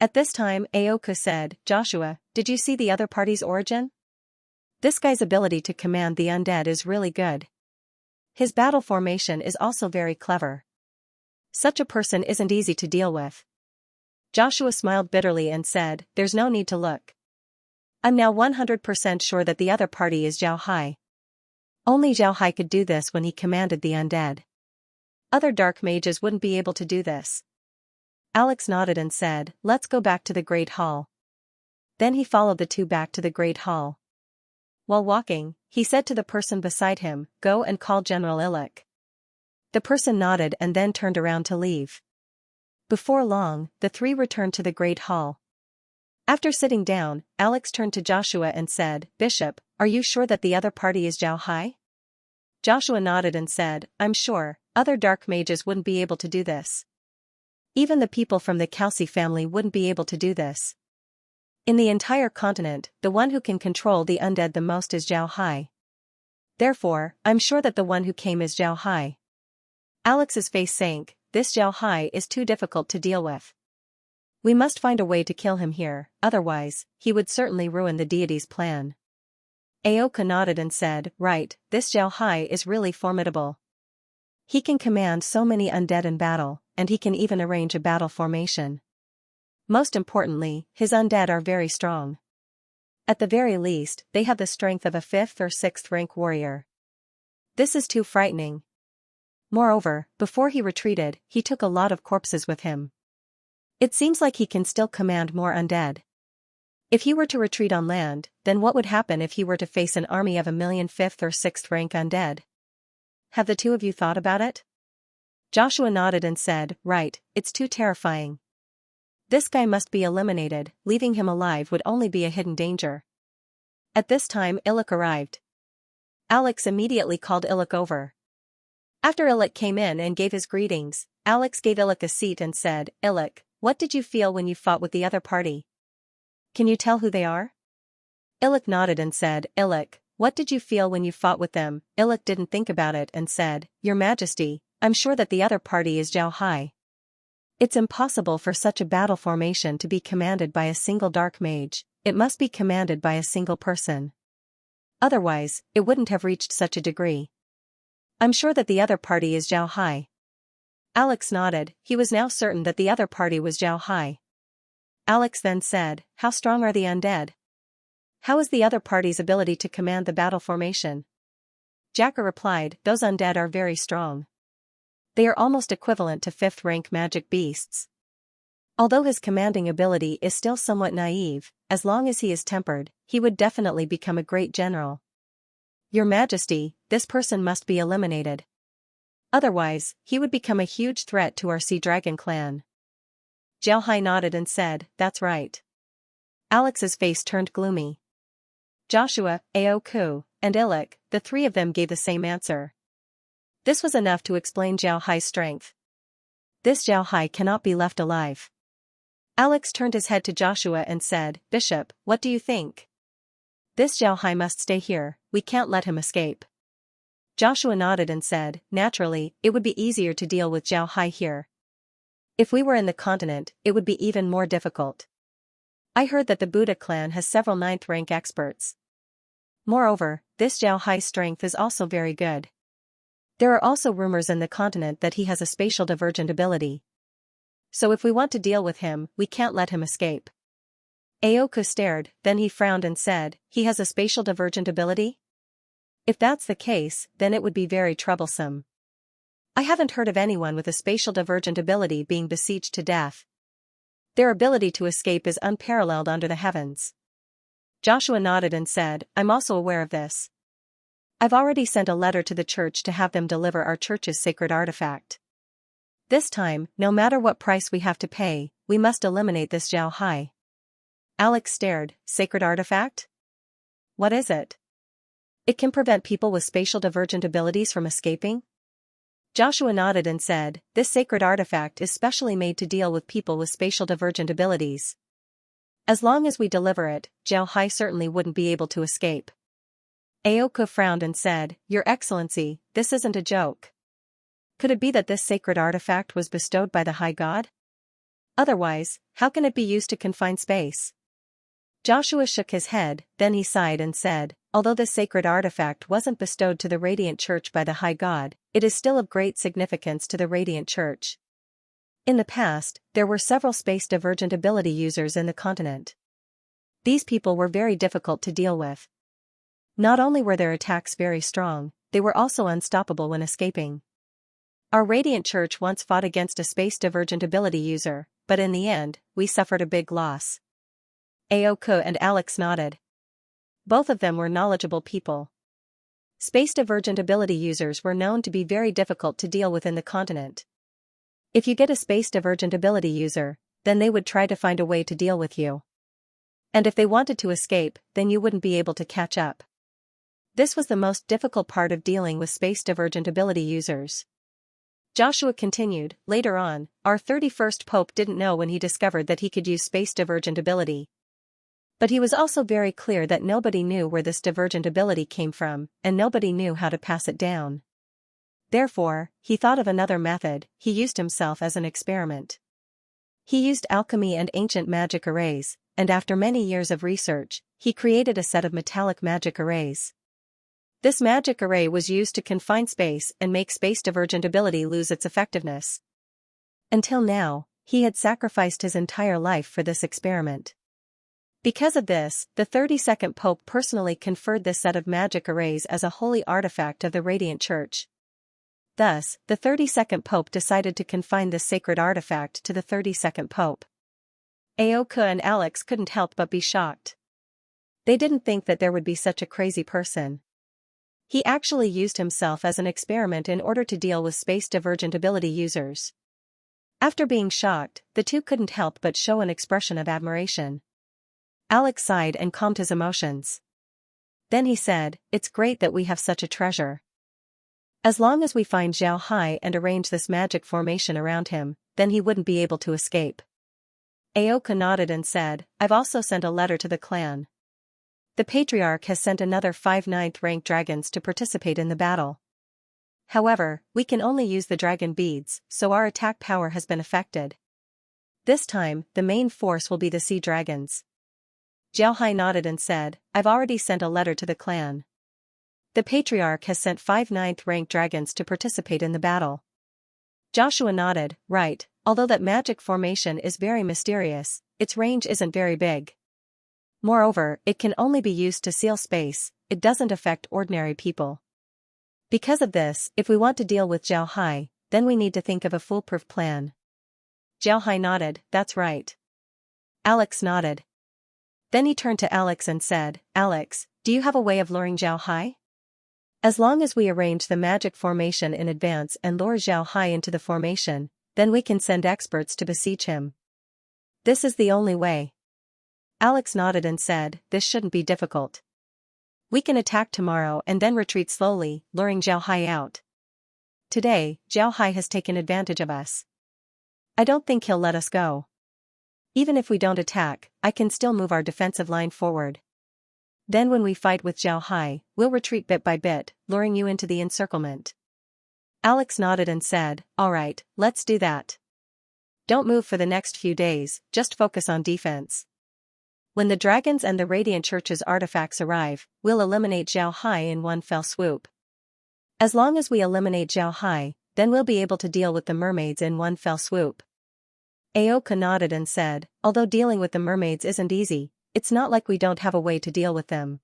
At this time, Aoka said, "Joshua, did you see the other party's origin? This guy's ability to command the undead is really good. His battle formation is also very clever. Such a person isn't easy to deal with." Joshua smiled bitterly and said, "There's no need to look. I'm now 100% sure that the other party is Zhao Hai. Only Zhao Hai could do this when he commanded the undead. Other dark mages wouldn't be able to do this." Alex nodded and said, "Let's go back to the Great Hall." Then he followed the two back to the Great Hall. While walking, he said to the person beside him, "Go and call General Illick." The person nodded and then turned around to leave. Before long, the three returned to the Great Hall. After sitting down, Alex turned to Joshua and said, "Bishop, are you sure that the other party is Zhao Hai?" Joshua nodded and said, "I'm sure, other dark mages wouldn't be able to do this. Even the people from the Calci family wouldn't be able to do this. In the entire continent, the one who can control the undead the most is Zhao Hai. Therefore, I'm sure that the one who came is Zhao Hai." Alex's face sank. This Zhao Hai is too difficult to deal with. We must find a way to kill him here, otherwise, he would certainly ruin the deity's plan. Aoka nodded and said, "Right, this Zhao Hai is really formidable. He can command so many undead in battle, and he can even arrange a battle formation. Most importantly, his undead are very strong. At the very least, they have the strength of a 5th or 6th rank warrior. This is too frightening. Moreover, before he retreated, he took a lot of corpses with him. It seems like he can still command more undead. If he were to retreat on land, then what would happen if he were to face an army of 1,000,000 5th or 6th rank undead? Have the two of you thought about it?" Joshua nodded and said, "Right, it's too terrifying. This guy must be eliminated, leaving him alive would only be a hidden danger." At this time Illick arrived. Alex immediately called Illick over. After Illick came in and gave his greetings, Alex gave Illick a seat and said, "Illick, what did you feel when you fought with the other party? Can you tell who they are?" Illick nodded and said, "Illick, what did you feel when you fought with them?" Illick didn't think about it and said, "Your Majesty, I'm sure that the other party is Zhao Hai. It's impossible for such a battle formation to be commanded by a single dark mage, it must be commanded by a single person. Otherwise, it wouldn't have reached such a degree. I'm sure that the other party is Zhao Hai." Alex nodded, he was now certain that the other party was Zhao Hai. Alex then said, "How strong are the undead? How is the other party's ability to command the battle formation?" Jacker replied, "Those undead are very strong. They are almost equivalent to 5th rank magic beasts. Although his commanding ability is still somewhat naive, as long as he is tempered, he would definitely become a great general. Your Majesty, this person must be eliminated. Otherwise, he would become a huge threat to our Sea Dragon clan." Zhao Hai nodded and said, "That's right." Alex's face turned gloomy. Joshua, Aoku, and Illick, the three of them gave the same answer. This was enough to explain Zhao Hai's strength. This Zhao Hai cannot be left alive. Alex turned his head to Joshua and said, Bishop, what do you think? This Zhao Hai must stay here, we can't let him escape. Joshua nodded and said, naturally, it would be easier to deal with Zhao Hai here. If we were in the continent, it would be even more difficult. I heard that the Buddha clan has several 9th rank experts. Moreover, this Zhao Hai's strength is also very good. There are also rumors in the continent that he has a spatial divergent ability. So if we want to deal with him, we can't let him escape. Aoku stared, then he frowned and said, he has a spatial divergent ability? If that's the case, then it would be very troublesome. I haven't heard of anyone with a spatial divergent ability being besieged to death. Their ability to escape is unparalleled under the heavens. Joshua nodded and said, I'm also aware of this. I've already sent a letter to the church to have them deliver our church's sacred artifact. This time, no matter what price we have to pay, we must eliminate this Zhao Hai. Alex stared, sacred artifact? What is it? It can prevent people with spatial divergent abilities from escaping? Joshua nodded and said, this sacred artifact is specially made to deal with people with spatial divergent abilities. As long as we deliver it, Zhao Hai certainly wouldn't be able to escape. Aoku frowned and said, Your Excellency, this isn't a joke. Could it be that this sacred artifact was bestowed by the High God? Otherwise, how can it be used to confine space? Joshua shook his head, then he sighed and said, although this sacred artifact wasn't bestowed to the Radiant Church by the High God, it is still of great significance to the Radiant Church. In the past, there were several space divergent ability users in the continent. These people were very difficult to deal with. Not only were their attacks very strong, they were also unstoppable when escaping. Our Radiant Church once fought against a space divergent ability user, but in the end, we suffered a big loss. Aoku and Alex nodded. Both of them were knowledgeable people. Space divergent ability users were known to be very difficult to deal with in the continent. If you get a space divergent ability user, then they would try to find a way to deal with you. And if they wanted to escape, then you wouldn't be able to catch up. This was the most difficult part of dealing with space divergent ability users. Joshua continued, later on, our 31st Pope didn't know when he discovered that he could use space divergent ability. But he was also very clear that nobody knew where this divergent ability came from, and nobody knew how to pass it down. Therefore, he thought of another method. He used himself as an experiment. He used alchemy and ancient magic arrays, and after many years of research, he created a set of metallic magic arrays. This magic array was used to confine space and make space divergent ability lose its effectiveness. Until now, he had sacrificed his entire life for this experiment. Because of this, the 32nd Pope personally conferred this set of magic arrays as a holy artifact of the Radiant Church. Thus, the 32nd Pope decided to confine this sacred artifact to the 32nd Pope. Aoku and Alex couldn't help but be shocked. They didn't think that there would be such a crazy person. He actually used himself as an experiment in order to deal with space divergent ability users. After being shocked, the two couldn't help but show an expression of admiration. Alex sighed and calmed his emotions. Then he said, it's great that we have such a treasure. As long as we find Zhao Hai and arrange this magic formation around him, then he wouldn't be able to escape. Aoku nodded and said, I've also sent a letter to the clan. The Patriarch has sent another 5 9th rank dragons to participate in the battle. However, we can only use the dragon beads, so our attack power has been affected. This time, the main force will be the sea dragons. Zhao Hai nodded and said, I've already sent a letter to the clan. The Patriarch has sent 5 9th rank dragons to participate in the battle. Joshua nodded, right, although that magic formation is very mysterious, its range isn't very big. Moreover, it can only be used to seal space, it doesn't affect ordinary people. Because of this, if we want to deal with Zhao Hai, then we need to think of a foolproof plan. Zhao Hai nodded, that's right. Alex nodded. Then he turned to Alex and said, Alex, do you have a way of luring Zhao Hai? As long as we arrange the magic formation in advance and lure Zhao Hai into the formation, then we can send experts to besiege him. This is the only way. Alex nodded and said, this shouldn't be difficult. We can attack tomorrow and then retreat slowly, luring Zhao Hai out. Today, Zhao Hai has taken advantage of us. I don't think he'll let us go. Even if we don't attack, I can still move our defensive line forward. Then when we fight with Zhao Hai, we'll retreat bit by bit, luring you into the encirclement. Alex nodded and said, all right, let's do that. Don't move for the next few days, just focus on defense. When the dragons and the Radiant Church's artifacts arrive, we'll eliminate Zhao Hai in one fell swoop. As long as we eliminate Zhao Hai, then we'll be able to deal with the mermaids in one fell swoop. Aoka nodded and said, although dealing with the mermaids isn't easy, it's not like we don't have a way to deal with them.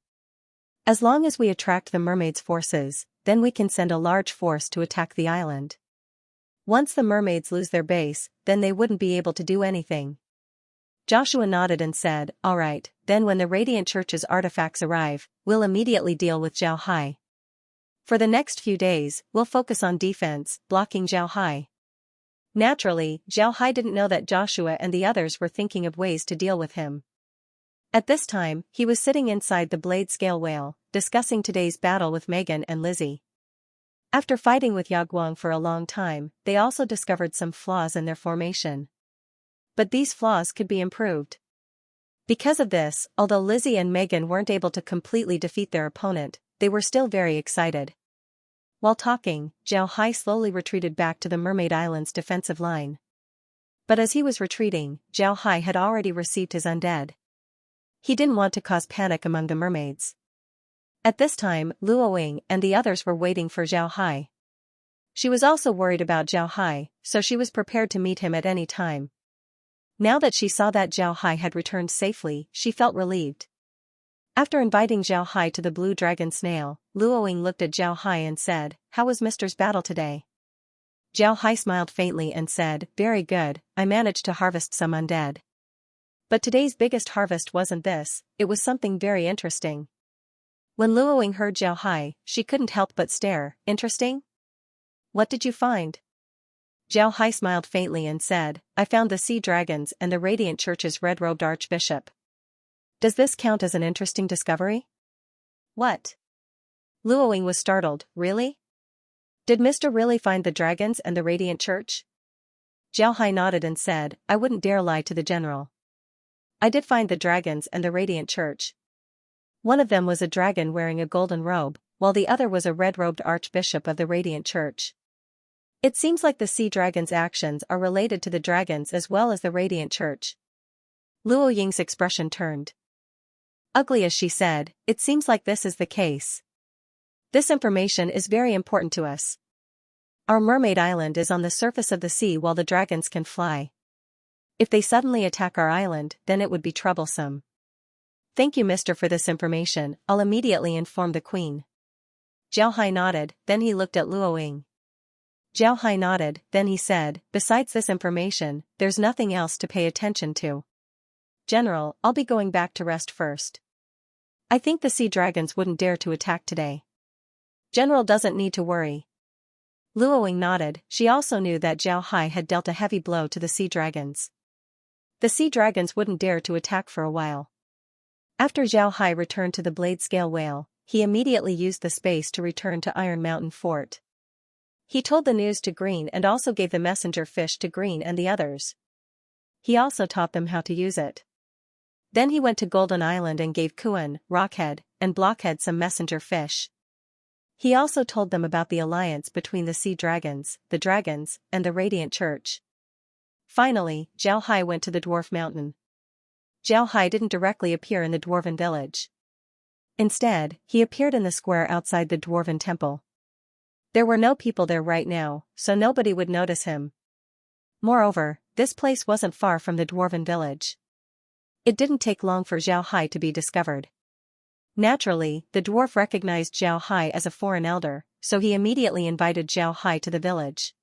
As long as we attract the mermaids' forces, then we can send a large force to attack the island. Once the mermaids lose their base, then they wouldn't be able to do anything. Joshua nodded and said, all right, then when the Radiant Church's artifacts arrive, we'll immediately deal with Zhao Hai. For the next few days, we'll focus on defense, blocking Zhao Hai. Naturally, Zhao Hai didn't know that Joshua and the others were thinking of ways to deal with him. At this time, he was sitting inside the Blade Scale Whale, discussing today's battle with Megan and Lizzie. After fighting with Yaguang for a long time, they also discovered some flaws in their formation. But these flaws could be improved. Because of this, although Lizzie and Megan weren't able to completely defeat their opponent, they were still very excited. While talking, Zhao Hai slowly retreated back to the Mermaid Island's defensive line. But as he was retreating, Zhao Hai had already received his undead. He didn't want to cause panic among the mermaids. At this time, Luoying and the others were waiting for Zhao Hai. She was also worried about Zhao Hai, so she was prepared to meet him at any time. Now that she saw that Zhao Hai had returned safely, she felt relieved. After inviting Zhao Hai to the Blue Dragon Snail, Luoying looked at Zhao Hai and said, how was Mr.'s battle today? Zhao Hai smiled faintly and said, very good, I managed to harvest some undead. But today's biggest harvest wasn't this, it was something very interesting. When Luoying heard Zhao Hai, she couldn't help but stare. Interesting? What did you find? Zhao Hai smiled faintly and said, I found the sea dragons and the Radiant Church's red-robed archbishop. Does this count as an interesting discovery? What? Luoying was startled, really? Did Mr. really find the dragons and the Radiant Church? Zhao Hai nodded and said, I wouldn't dare lie to the general. I did find the dragons and the Radiant Church. One of them was a dragon wearing a golden robe, while the other was a red-robed archbishop of the Radiant Church. It seems like the sea dragon's actions are related to the dragons as well as the Radiant Church. Luoying's expression turned ugly as she said, it seems like this is the case. This information is very important to us. Our mermaid island is on the surface of the sea while the dragons can fly. If they suddenly attack our island, then it would be troublesome. Thank you, mister, for this information, I'll immediately inform the queen. Zhao Hai nodded, then he looked at Luoying. Zhao Hai nodded, then he said, besides this information, there's nothing else to pay attention to. General, I'll be going back to rest first. I think the sea dragons wouldn't dare to attack today. General doesn't need to worry. Luoying nodded, she also knew that Zhao Hai had dealt a heavy blow to the sea dragons. The sea dragons wouldn't dare to attack for a while. After Zhao Hai returned to the Blade Scale Whale, he immediately used the space to return to Iron Mountain Fort. He told the news to Green and also gave the messenger fish to Green and the others. He also taught them how to use it. Then he went to Golden Island and gave Kuan, Rockhead, and Blockhead some messenger fish. He also told them about the alliance between the sea dragons, and the Radiant Church. Finally, Zhao Hai went to the Dwarf Mountain. Zhao Hai didn't directly appear in the Dwarven village. Instead, he appeared in the square outside the Dwarven temple. There were no people there right now, so nobody would notice him. Moreover, this place wasn't far from the Dwarven village. It didn't take long for Zhao Hai to be discovered. Naturally, the dwarf recognized Zhao Hai as a foreign elder, so he immediately invited Zhao Hai to the village.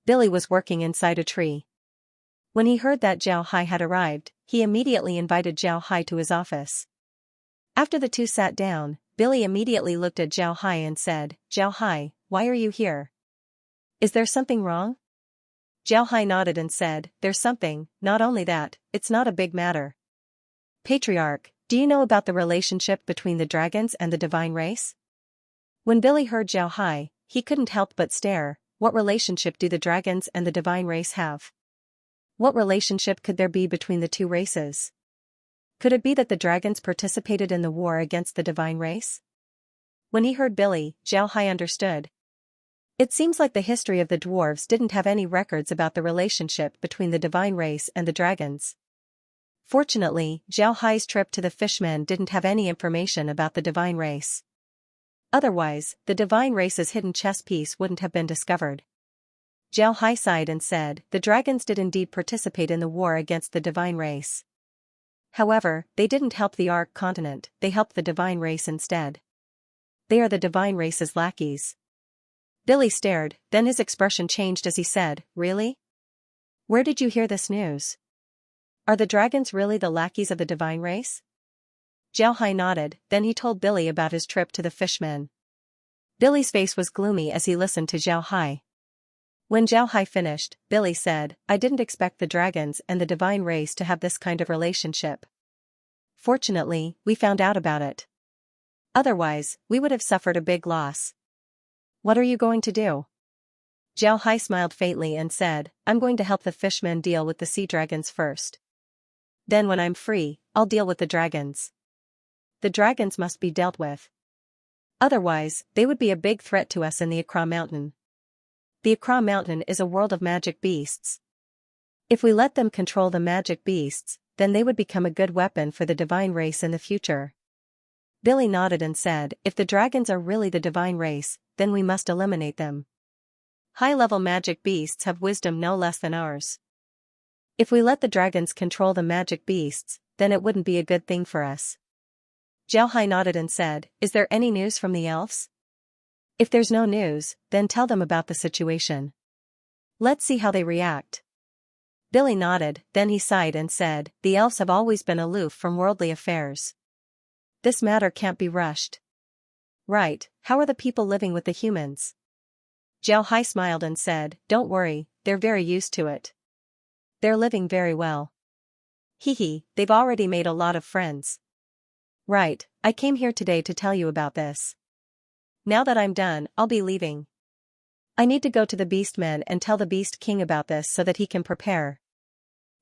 Billy was working inside a tree. When he heard that Zhao Hai had arrived, he immediately invited Zhao Hai to his office. After the two sat down, Billy immediately looked at Zhao Hai and said, Zhao Hai, why are you here? Is there something wrong? Zhao Hai nodded and said, there's something, not only that, it's not a big matter. Patriarch, do you know about the relationship between the dragons and the divine race? When Billy heard Zhao Hai, he couldn't help but stare. What relationship do the dragons and the divine race have? What relationship could there be between the two races? Could it be that the dragons participated in the war against the divine race? When he heard Billy, Zhao Hai understood. It seems like the history of the dwarves didn't have any records about the relationship between the divine race and the dragons. Fortunately, Zhao Hai's trip to the fishmen didn't have any information about the divine race. Otherwise, the divine race's hidden chess piece wouldn't have been discovered. Zhao Hai sighed and said, the dragons did indeed participate in the war against the divine race. However, they didn't help the Ark continent, they helped the divine race instead. They are the divine race's lackeys. Billy stared, then his expression changed as he said, really? Where did you hear this news? Are the dragons really the lackeys of the divine race? Zhao Hai nodded, then he told Billy about his trip to the fishmen. Billy's face was gloomy as he listened to Zhao Hai. When Zhao Hai finished, Billy said, I didn't expect the dragons and the divine race to have this kind of relationship. Fortunately, we found out about it. Otherwise, we would have suffered a big loss. What are you going to do? Zhao Hai smiled faintly and said, I'm going to help the fishmen deal with the sea dragons first. Then when I'm free, I'll deal with the dragons. The dragons must be dealt with. Otherwise, they would be a big threat to us in the Accra Mountain. The Accra Mountain is a world of magic beasts. If we let them control the magic beasts, then they would become a good weapon for the divine race in the future. Billy nodded and said, if the dragons are really the divine race, then we must eliminate them. High-level magic beasts have wisdom no less than ours. If we let the dragons control the magic beasts, then it wouldn't be a good thing for us. Zhao Hai nodded and said, is there any news from the elves? If there's no news, then tell them about the situation. Let's see how they react. Billy nodded, then he sighed and said, the elves have always been aloof from worldly affairs. This matter can't be rushed. Right, how are the people living with the humans? Zhao Hai smiled and said, don't worry, they're very used to it. They're living very well. Hee, they've already made a lot of friends. Right, I came here today to tell you about this. Now that I'm done, I'll be leaving. I need to go to the Beastmen and tell the Beast King about this so that he can prepare.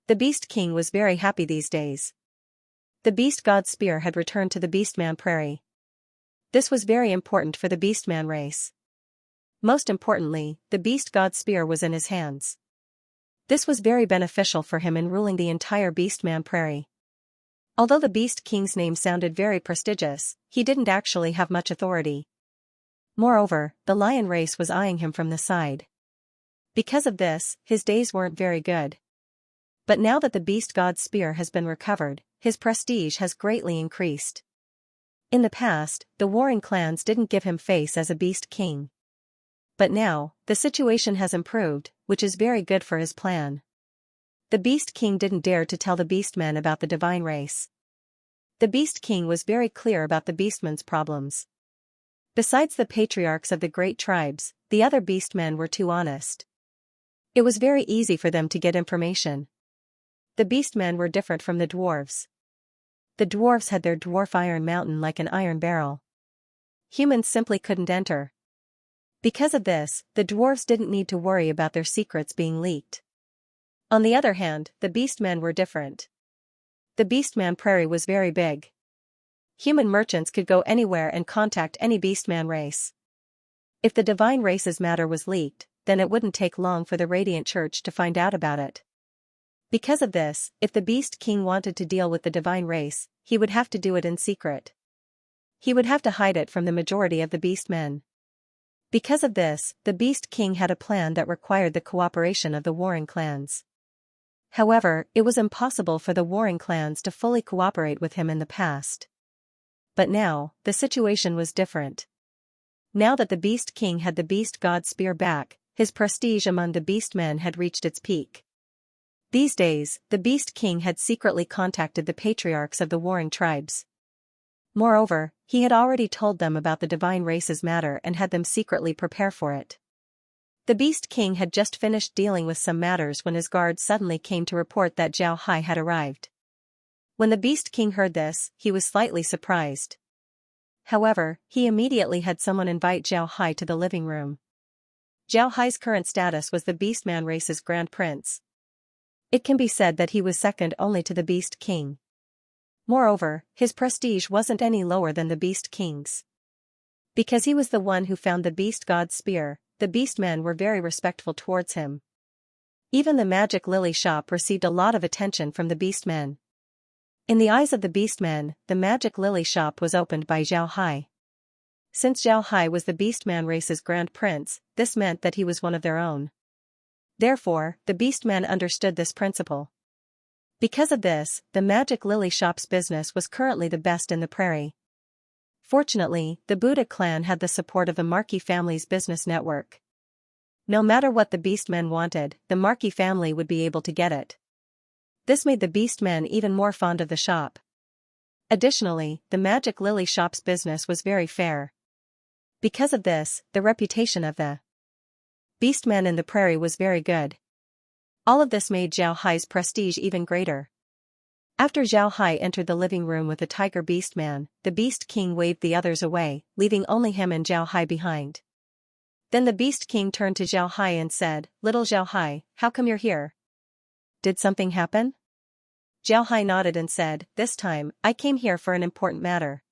The Beast King was very happy these days. The Beast God's spear had returned to the Beastman Prairie. This was very important for the Beastman race. Most importantly, the Beast God's spear was in his hands. This was very beneficial for him in ruling the entire Beastman Prairie. Although the Beast King's name sounded very prestigious, he didn't actually have much authority. Moreover, the lion race was eyeing him from the side. Because of this, his days weren't very good. But now that the Beast God's spear has been recovered, his prestige has greatly increased. In the past, the warring clans didn't give him face as a Beast King. But now, the situation has improved, which is very good for his plan. The Beast King didn't dare to tell the Beastmen about the divine race. The Beast King was very clear about the Beastmen's problems. Besides the patriarchs of the great tribes, the other Beastmen were too honest. It was very easy for them to get information. The Beastmen were different from the dwarves. The dwarves had their dwarf iron mountain like an iron barrel. Humans simply couldn't enter. Because of this, the dwarves didn't need to worry about their secrets being leaked. On the other hand, the Beastmen were different. The Beastman Prairie was very big. Human merchants could go anywhere and contact any Beastman race. If the divine race's matter was leaked, then it wouldn't take long for the Radiant Church to find out about it. Because of this, if the Beast King wanted to deal with the divine race, he would have to do it in secret. He would have to hide it from the majority of the Beastmen. Because of this, the Beast King had a plan that required the cooperation of the warring clans. However, it was impossible for the warring clans to fully cooperate with him in the past. But now, the situation was different. Now that the Beast King had the Beast God's spear back, his prestige among the Beastmen had reached its peak. These days, the Beast King had secretly contacted the patriarchs of the warring tribes. Moreover, he had already told them about the divine race's matter and had them secretly prepare for it. The Beast King had just finished dealing with some matters when his guards suddenly came to report that Zhao Hai had arrived. When the Beast King heard this, he was slightly surprised. However, he immediately had someone invite Zhao Hai to the living room. Zhao Hai's current status was the Beastman race's Grand Prince. It can be said that he was second only to the Beast King. Moreover, his prestige wasn't any lower than the Beast King's. Because he was the one who found the Beast God's spear, the Beastmen were very respectful towards him. Even the Magic Lily shop received a lot of attention from the Beastmen. In the eyes of the Beastmen, the Magic Lily shop was opened by Xiao Hai. Since Xiao Hai was the Beastman race's Grand Prince, this meant that he was one of their own. Therefore, the Beastmen understood this principle. Because of this, the Magic Lily shop's business was currently the best in the prairie. Fortunately, the Buddha clan had the support of the Markey family's business network. No matter what the Beastmen wanted, the Markey family would be able to get it. This made the Beastmen even more fond of the shop. Additionally, the Magic Lily shop's business was very fair. Because of this, the reputation of the Beastmen in the prairie was very good. All of this made Xiao Hai's prestige even greater. After Xiao Hai entered the living room with the Tiger Beastman, the Beast King waved the others away, leaving only him and Xiao Hai behind. Then the Beast King turned to Xiao Hai and said, "Little Xiao Hai, how come you're here? Did something happen?" Xiao Hai nodded and said, "This time, I came here for an important matter.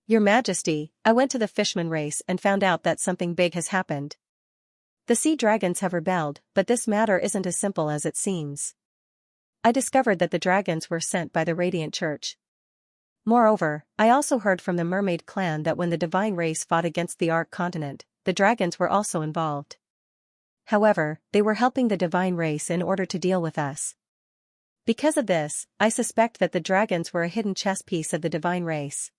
Your Majesty, I went to the Fishman race and found out that something big has happened. The sea dragons have rebelled, but this matter isn't as simple as it seems. I discovered that the dragons were sent by the Radiant Church. Moreover, I also heard from the Mermaid clan that when the divine race fought against the Ark continent, the dragons were also involved. However, they were helping the divine race in order to deal with us. Because of this, I suspect that the dragons were a hidden chess piece of the divine race.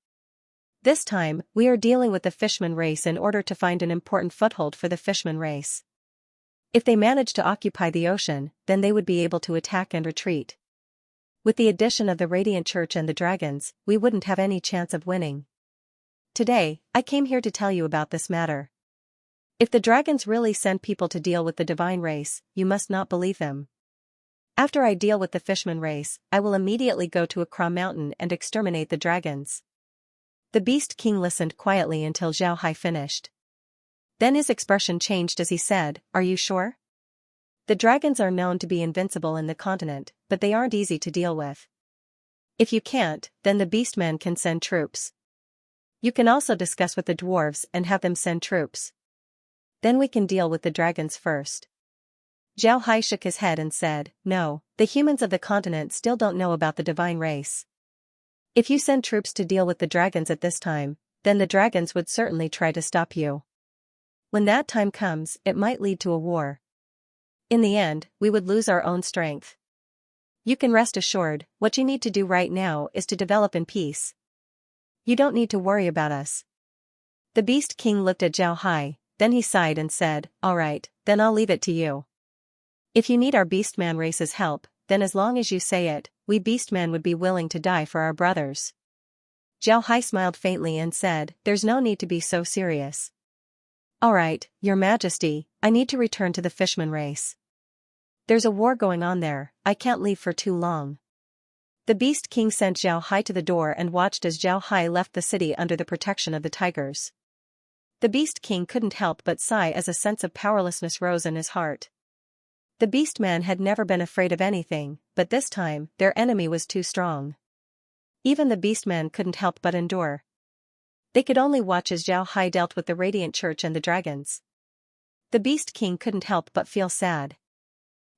This time, we are dealing with the Fishman race in order to find an important foothold for the Fishman race. If they manage to occupy the ocean, then they would be able to attack and retreat. With the addition of the Radiant Church and the dragons, we wouldn't have any chance of winning. Today, I came here to tell you about this matter. If the dragons really send people to deal with the divine race, you must not believe them. After I deal with the Fishman race, I will immediately go to Accra Mountain and exterminate the dragons." The Beast King listened quietly until Xiao Hai finished. Then his expression changed as he said, "Are you sure? The dragons are known to be invincible in the continent, but they aren't easy to deal with. If you can't, then the Beastmen can send troops. You can also discuss with the dwarves and have them send troops. Then we can deal with the dragons first." Xiao Hai shook his head and said, "No, the humans of the continent still don't know about the divine race. If you send troops to deal with the dragons at this time, then the dragons would certainly try to stop you. When that time comes, it might lead to a war. In the end, we would lose our own strength. You can rest assured, what you need to do right now is to develop in peace. You don't need to worry about us." The Beast King looked at Xiao Hai, then he sighed and said, "All right, then I'll leave it to you. If you need our Beastman race's help, then as long as you say it, we Beastmen would be willing to die for our brothers." Xiao Hai smiled faintly and said, "There's no need to be so serious. All right, Your Majesty, I need to return to the Fishman race. There's a war going on there, I can't leave for too long." The Beast King sent Xiao Hai to the door and watched as Xiao Hai left the city under the protection of the tigers. The Beast King couldn't help but sigh as a sense of powerlessness rose in his heart. The Beastmen had never been afraid of anything, but this time, their enemy was too strong. Even the Beastmen couldn't help but endure. They could only watch as Xiao Hai dealt with the Radiant Church and the dragons. The Beast King couldn't help but feel sad.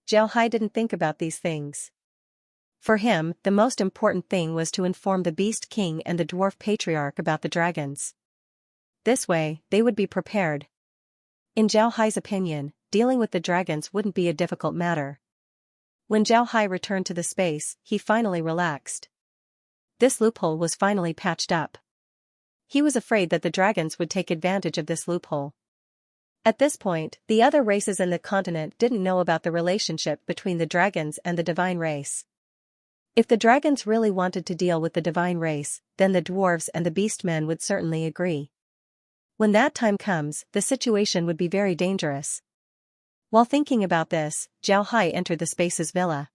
Xiao Hai didn't think about these things. For him, the most important thing was to inform the Beast King and the Dwarf Patriarch about the dragons. This way, they would be prepared. In Xiao Hai's opinion, dealing with the dragons wouldn't be a difficult matter. When Xiao Hai returned to the space, he finally relaxed. This loophole was finally patched up. He was afraid that the dragons would take advantage of this loophole. At this point, the other races in the continent didn't know about the relationship between the dragons and the divine race. If the dragons really wanted to deal with the divine race, then the dwarves and the beastmen would certainly agree. When that time comes, the situation would be very dangerous. While thinking about this, Xiao Hai entered the space's villa.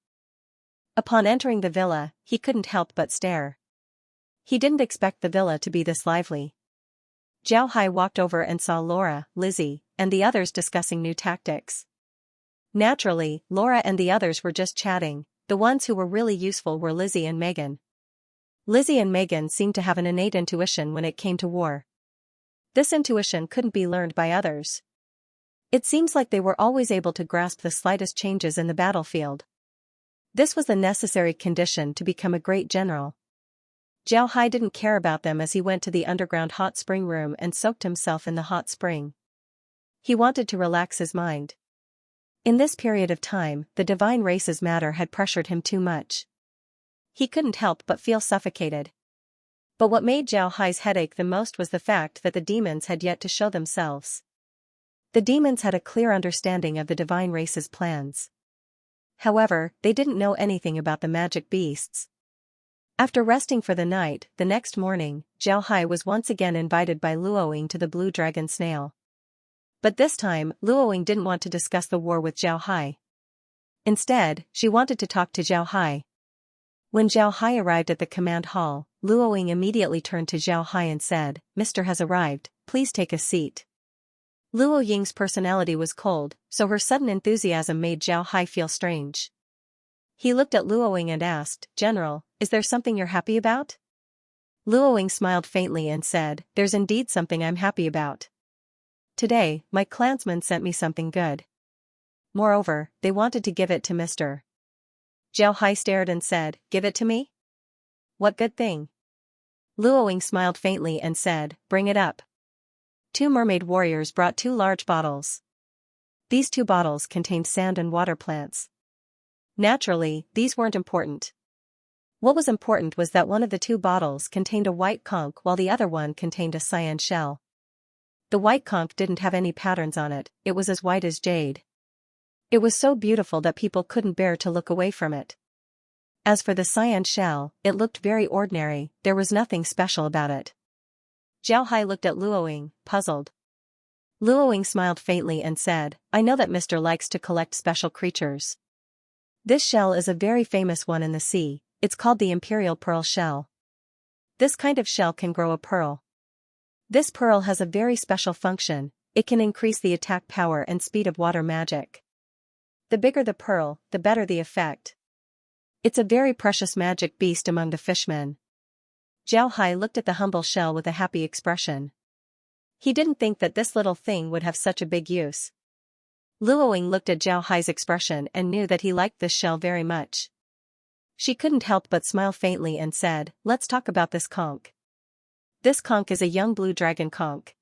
Upon entering the villa, he couldn't help but stare. He didn't expect the villa to be this lively. Xiao Hai walked over and saw Laura, Lizzie, and the others discussing new tactics. Naturally, Laura and the others were just chatting. The ones who were really useful were Lizzie and Megan. Lizzie and Megan seemed to have an innate intuition when it came to war. This intuition couldn't be learned by others. It seems like they were always able to grasp the slightest changes in the battlefield. This was the necessary condition to become a great general. Zhao Hai didn't care about them as he went to the underground hot spring room and soaked himself in the hot spring. He wanted to relax his mind. In this period of time, the divine race's matter had pressured him too much. He couldn't help but feel suffocated. But what made Zhao Hai's headache the most was the fact that the demons had yet to show themselves. The demons had a clear understanding of the divine race's plans. However, they didn't know anything about the magic beasts. After resting for the night, the next morning, Zhao Hai was once again invited by Luoying to the Blue Dragon Snail. But this time, Luoying didn't want to discuss the war with Zhao Hai. Instead, she wanted to talk to Zhao Hai. When Zhao Hai arrived at the command hall, Luoying immediately turned to Zhao Hai and said, "Mr. has arrived, please take a seat." Luoying's personality was cold, so her sudden enthusiasm made Zhao Hai feel strange. He looked at Luoying and asked, "General, is there something you're happy about?" Luoying smiled faintly and said, "There's indeed something I'm happy about. Today, my clansmen sent me something good. Moreover, they wanted to give it to Mr. Zhao Hai stared and said, "Give it to me? What good thing?" Luoying smiled faintly and said, "Bring it up." 2 mermaid warriors brought 2 large bottles. These 2 bottles contained sand and water plants. Naturally, these weren't important. What was important was that one of the 2 bottles contained a white conch while the other one contained a cyan shell. The white conch didn't have any patterns on it, it was as white as jade. It was so beautiful that people couldn't bear to look away from it. As for the cyan shell, it looked very ordinary, there was nothing special about it. Zhao Hai looked at Luoying, puzzled. Luoying smiled faintly and said, "I know that Mr. likes to collect special creatures. This shell is a very famous one in the sea, it's called the Imperial Pearl Shell. This kind of shell can grow a pearl. This pearl has a very special function, it can increase the attack power and speed of water magic. The bigger the pearl, the better the effect. It's a very precious magic beast among the fishmen." Zhao Hai looked at the humble shell with a happy expression. He didn't think that this little thing would have such a big use. Luoying looked at Zhao Hai's expression and knew that he liked this shell very much. She couldn't help but smile faintly and said, "Let's talk about this conch. This conch is a young blue dragon conch.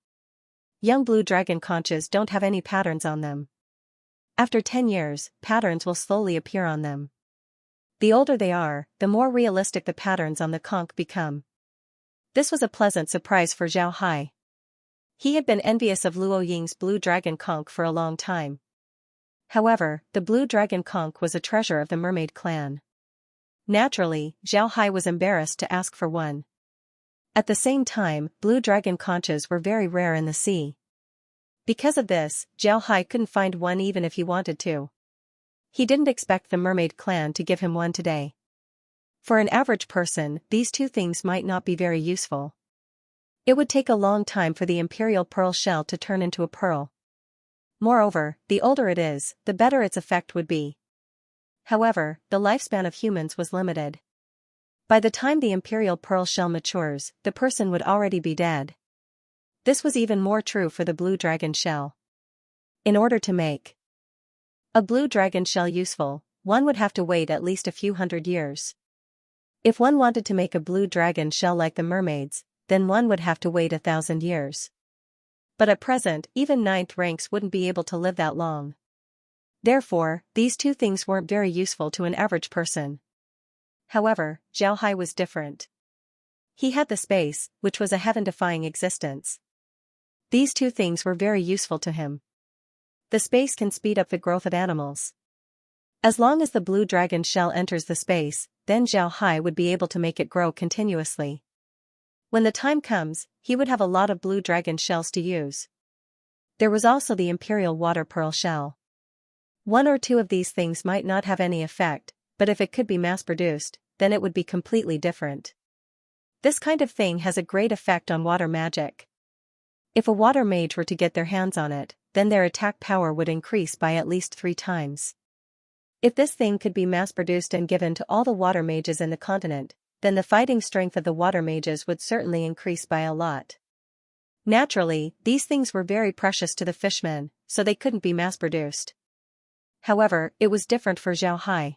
Young blue dragon conches don't have any patterns on them. After 10 years, patterns will slowly appear on them. The older they are, the more realistic the patterns on the conch become." This was a pleasant surprise for Zhao Hai. He had been envious of Luoying's blue dragon conch for a long time. However, the blue dragon conch was a treasure of the mermaid clan. Naturally, Zhao Hai was embarrassed to ask for one. At the same time, blue dragon conches were very rare in the sea. Because of this, Zhao Hai couldn't find one even if he wanted to. He didn't expect the mermaid clan to give him one today. For an average person, these 2 things might not be very useful. It would take a long time for the imperial pearl shell to turn into a pearl. Moreover, the older it is, the better its effect would be. However, the lifespan of humans was limited. By the time the imperial pearl shell matures, the person would already be dead. This was even more true for the blue dragon shell. In order to make a blue dragon shell useful, one would have to wait at least a few hundred years. If one wanted to make a blue dragon shell like the mermaids, then one would have to wait 1,000 years. But at present, even 9th ranks wouldn't be able to live that long. Therefore, these 2 things weren't very useful to an average person. However, Zhao Hai was different. He had the space, which was a heaven-defying existence. These 2 things were very useful to him. The space can speed up the growth of animals. As long as the blue dragon shell enters the space, then Zhao Hai would be able to make it grow continuously. When the time comes, he would have a lot of blue dragon shells to use. There was also the imperial water pearl shell. 1 or 2 of these things might not have any effect, but if it could be mass-produced, then it would be completely different. This kind of thing has a great effect on water magic. If a water mage were to get their hands on it, then their attack power would increase by at least 3 times. If this thing could be mass-produced and given to all the water mages in the continent, then the fighting strength of the water mages would certainly increase by a lot. Naturally, these things were very precious to the fishmen, so they couldn't be mass-produced. However, it was different for Xiao Hai.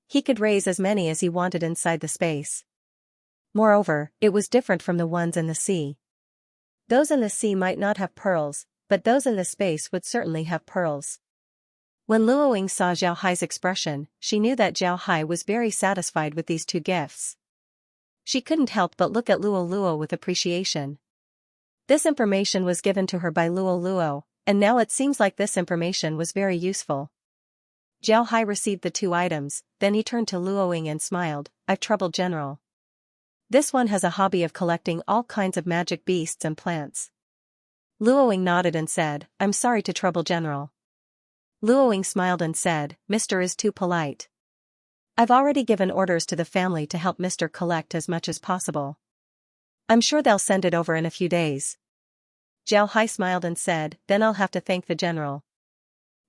He could raise as many as he wanted inside the space. Moreover, it was different from the ones in the sea. Those in the sea might not have pearls, but those in the space would certainly have pearls. When Luoying saw Xiao Hai's expression, she knew that Xiao Hai was very satisfied with these 2 gifts. She couldn't help but look at Luo with appreciation. This information was given to her by Luo, and now it seems like this information was very useful. Xiao Hai received the 2 items, then he turned to Luoying and smiled, "I've troubled General. This one has a hobby of collecting all kinds of magic beasts and plants." Luoying nodded and said, "I'm sorry to trouble General." Luoying smiled and said, "Mr. is too polite. I've already given orders to the family to help Mr. collect as much as possible. I'm sure they'll send it over in a few days." Xiao Hai smiled and said, "Then I'll have to thank the General.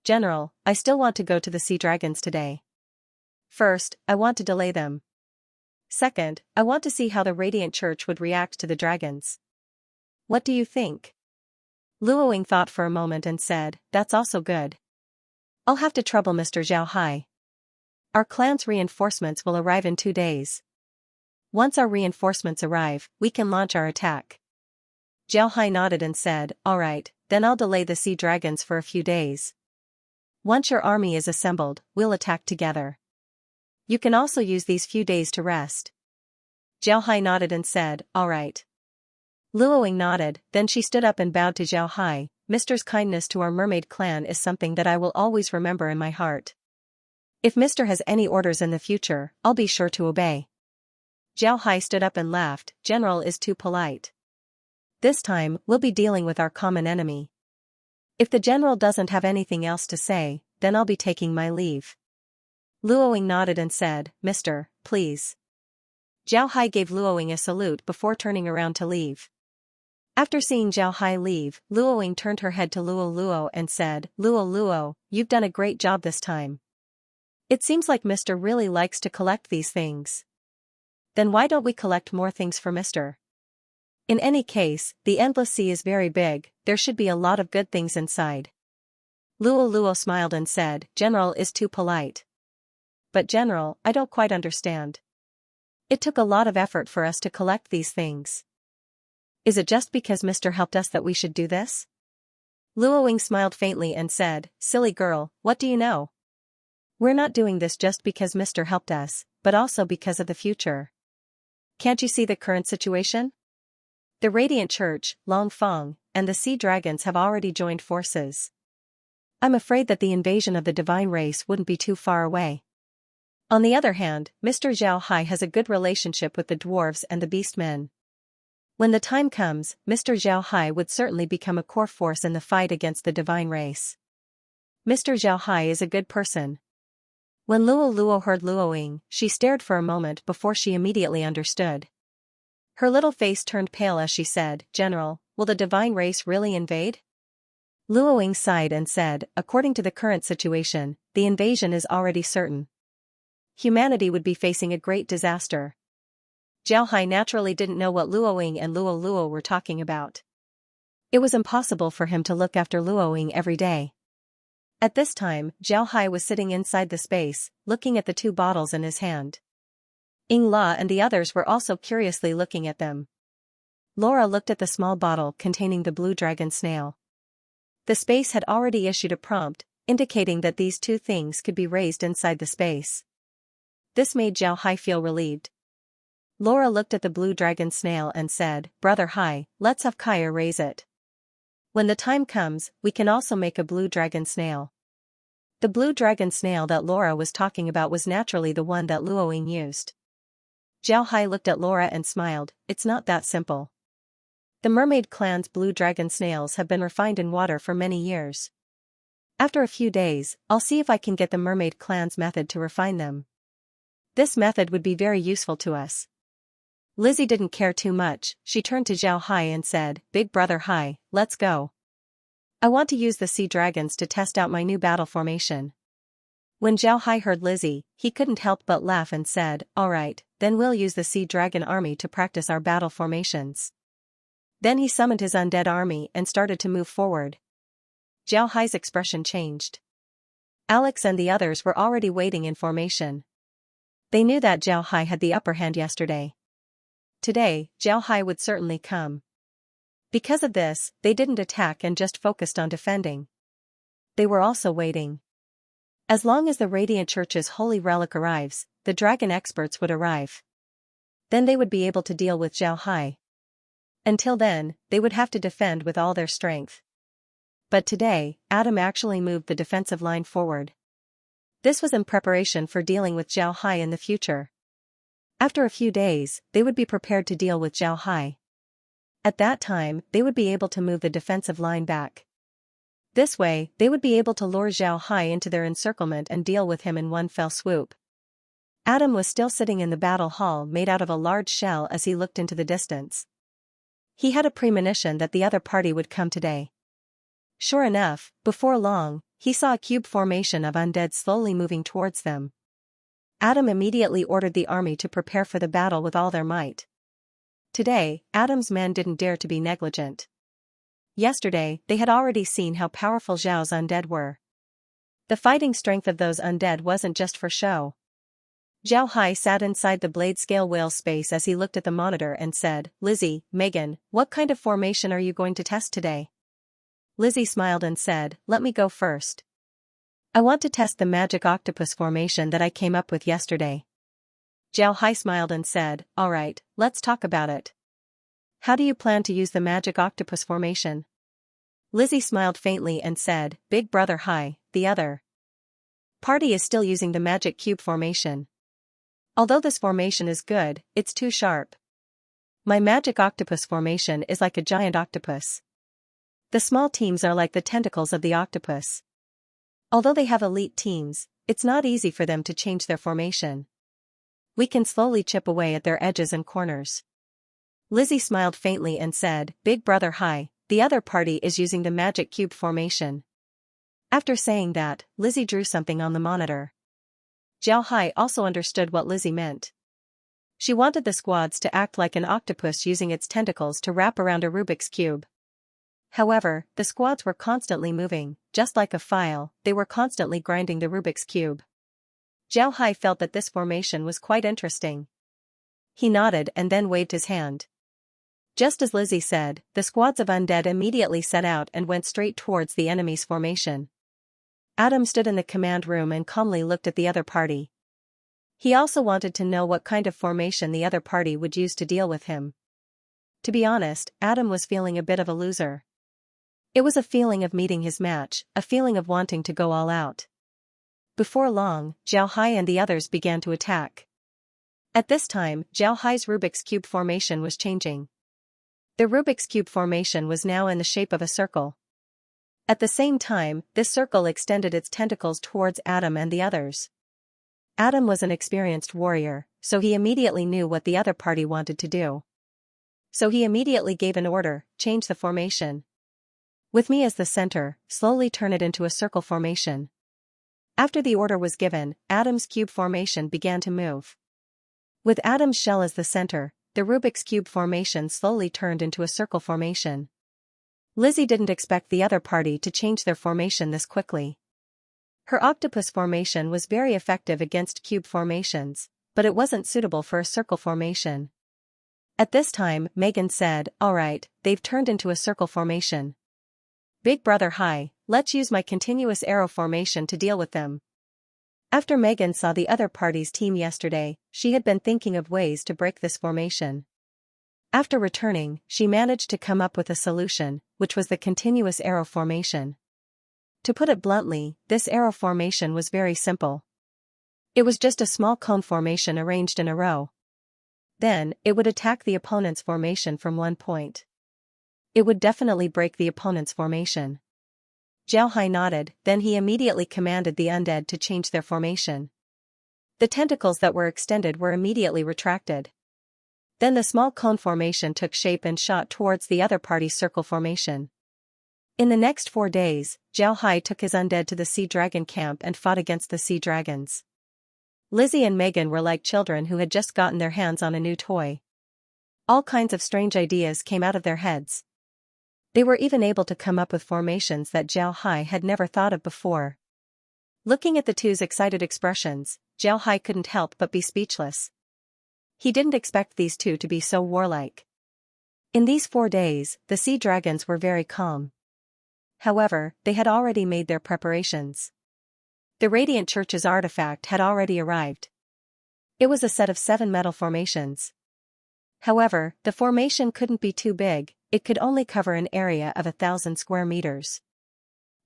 General, I still want to go to the sea dragons today. First, I want to delay them. Second, I want to see how the Radiant Church would react to the dragons. What do you think?" Luoying thought for a moment and said, "That's also good. I'll have to trouble Mr. Xiao Hai. Our clan's reinforcements will arrive in 2 days. Once our reinforcements arrive, we can launch our attack." Xiao Hai nodded and said, "All right, then I'll delay the sea dragons for a few days. Once your army is assembled, we'll attack together. You can also use these few days to rest." Xiao Hai nodded and said, "All right." Luoying nodded, then she stood up and bowed to Xiao Hai. "Mr.'s kindness to our mermaid clan is something that I will always remember in my heart. If Mr. has any orders in the future, I'll be sure to obey." Xiao Hai stood up and laughed, "General is too polite. This time, we'll be dealing with our common enemy. If the General doesn't have anything else to say, then I'll be taking my leave." Luoying nodded and said, "Mr., please." Xiao Hai gave Luoying a salute before turning around to leave. After seeing Xiao Hai leave, Luoying turned her head to Luo and said, Luo, you've done a great job this time. It seems like Mr. really likes to collect these things. Then why don't we collect more things for Mr.? In any case, the Endless Sea is very big, there should be a lot of good things inside." Luo smiled and said, "General is too polite. But General, I don't quite understand. It took a lot of effort for us to collect these things. Is it just because Mr. helped us that we should do this?" Luoying smiled faintly and said, "Silly girl, what do you know? We're not doing this just because Mr. helped us, but also because of the future. Can't you see the current situation? The Radiant Church, Longfeng, and the Sea Dragons have already joined forces. I'm afraid that the invasion of the divine race wouldn't be too far away. On the other hand, Mr. Xiao Hai has a good relationship with the dwarves and the beastmen. When the time comes, Mr. Xiao Hai would certainly become a core force in the fight against the divine race. Mr. Xiao Hai is a good person." When Luo heard Luoying, she stared for a moment before she immediately understood. Her little face turned pale as she said, "General, will the divine race really invade?" Luoying sighed and said, "According to the current situation, the invasion is already certain. Humanity would be facing a great disaster." Xiao Hai naturally didn't know what Luoying and Luo were talking about. It was impossible for him to look after Luoying every day. At this time, Xiao Hai was sitting inside the space, looking at the 2 bottles in his hand. Ying La and the others were also curiously looking at them. Laura looked at the small bottle containing the blue dragon snail. The space had already issued a prompt, indicating that these 2 things could be raised inside the space. This made Xiao Hai feel relieved. Laura looked at the blue dragon snail and said, "Brother Hai, let's have Kaya raise it. When the time comes, we can also make a blue dragon snail." The blue dragon snail that Laura was talking about was naturally the one that Luoying used. Xiao Hai looked at Laura and smiled, "It's not that simple. The mermaid clan's blue dragon snails have been refined in water for many years. After a few days, I'll see if I can get the mermaid clan's method to refine them. This method would be very useful to us." Lizzie didn't care too much, she turned to Xiao Hai and said, "Big brother Hai, let's go." I want to use the sea dragons to test out my new battle formation. When Zhao Hai heard Lizzie, he couldn't help but laugh and said, "Alright, then we'll use the sea dragon army to practice our battle formations." Then he summoned his undead army and started to move forward. Zhao Hai's expression changed. Alex and the others were already waiting in formation. They knew that Zhao Hai had the upper hand yesterday. Today, Zhao Hai would certainly come. Because of this, they didn't attack and just focused on defending. They were also waiting. As long as the Radiant Church's holy relic arrives, the dragon experts would arrive. Then they would be able to deal with Zhao Hai. Until then, they would have to defend with all their strength. But today, Adam actually moved the defensive line forward. This was in preparation for dealing with Zhao Hai in the future. After a few days, they would be prepared to deal with Zhao Hai. At that time, they would be able to move the defensive line back. This way, they would be able to lure Zhao Hai into their encirclement and deal with him in one fell swoop. Adam was still sitting in the battle hall made out of a large shell as he looked into the distance. He had a premonition that the other party would come today. Sure enough, before long, he saw a cube formation of undead slowly moving towards them. Adam immediately ordered the army to prepare for the battle with all their might. Today, Adam's men didn't dare to be negligent. Yesterday, they had already seen how powerful Zhao's undead were. The fighting strength of those undead wasn't just for show. Zhao Hai sat inside the blade scale whale space as he looked at the monitor and said, "Lizzie, Megan, what kind of formation are you going to test today?" Lizzie smiled and said, "Let me go first. I want to test the magic octopus formation that I came up with yesterday." Zhao Hai smiled and said, "Alright, let's talk about it. How do you plan to use the magic octopus formation?" Lizzie smiled faintly and said, "Big Brother Hai, the other party is still using the magic cube formation. Although this formation is good, it's too sharp. My magic octopus formation is like a giant octopus. The small teams are like the tentacles of the octopus. Although they have elite teams, it's not easy for them to change their formation. We can slowly chip away at their edges and corners." Lizzie smiled faintly and said, "Big Brother Hai, the other party is using the magic cube formation." After saying that, Lizzie drew something on the monitor. Zhao Hai also understood what Lizzie meant. She wanted the squads to act like an octopus using its tentacles to wrap around a Rubik's Cube. However, the squads were constantly moving, just like a file, they were constantly grinding the Rubik's Cube. Zhao Hai felt that this formation was quite interesting. He nodded and then waved his hand. Just as Lizzie said, the squads of undead immediately set out and went straight towards the enemy's formation. Adam stood in the command room and calmly looked at the other party. He also wanted to know what kind of formation the other party would use to deal with him. To be honest, Adam was feeling a bit of a loser. It was a feeling of meeting his match, a feeling of wanting to go all out. Before long, Zhao Hai and the others began to attack. At this time, Zhao Hai's Rubik's Cube formation was changing. The Rubik's Cube formation was now in the shape of a circle. At the same time, this circle extended its tentacles towards Adam and the others. Adam was an experienced warrior, so he immediately knew what the other party wanted to do. So he immediately gave an order, change the formation. With me as the center, slowly turn it into a circle formation. After the order was given, Adam's cube formation began to move. With Adam's shell as the center, the Rubik's Cube formation slowly turned into a circle formation. Lizzie didn't expect the other party to change their formation this quickly. Her octopus formation was very effective against cube formations, but it wasn't suitable for a circle formation. At this time, Megan said, "Alright, they've turned into a circle formation. Big Brother Hai, let's use my continuous arrow formation to deal with them." After Megan saw the other party's team yesterday, she had been thinking of ways to break this formation. After returning, she managed to come up with a solution, which was the continuous arrow formation. To put it bluntly, this arrow formation was very simple. It was just a small cone formation arranged in a row. Then, it would attack the opponent's formation from one point. It would definitely break the opponent's formation. Zhao Hai nodded, then he immediately commanded the undead to change their formation. The tentacles that were extended were immediately retracted. Then the small cone formation took shape and shot towards the other party's circle formation. In the next 4 days, Zhao Hai took his undead to the sea dragon camp and fought against the sea dragons. Lizzie and Megan were like children who had just gotten their hands on a new toy. All kinds of strange ideas came out of their heads. They were even able to come up with formations that Zhao Hai had never thought of before. Looking at the two's excited expressions, Zhao Hai couldn't help but be speechless. He didn't expect these two to be so warlike. In these 4 days, the sea dragons were very calm. However, they had already made their preparations. The Radiant Church's artifact had already arrived. It was a set of 7 metal formations. However, the formation couldn't be too big, it could only cover an area of 1,000 square meters.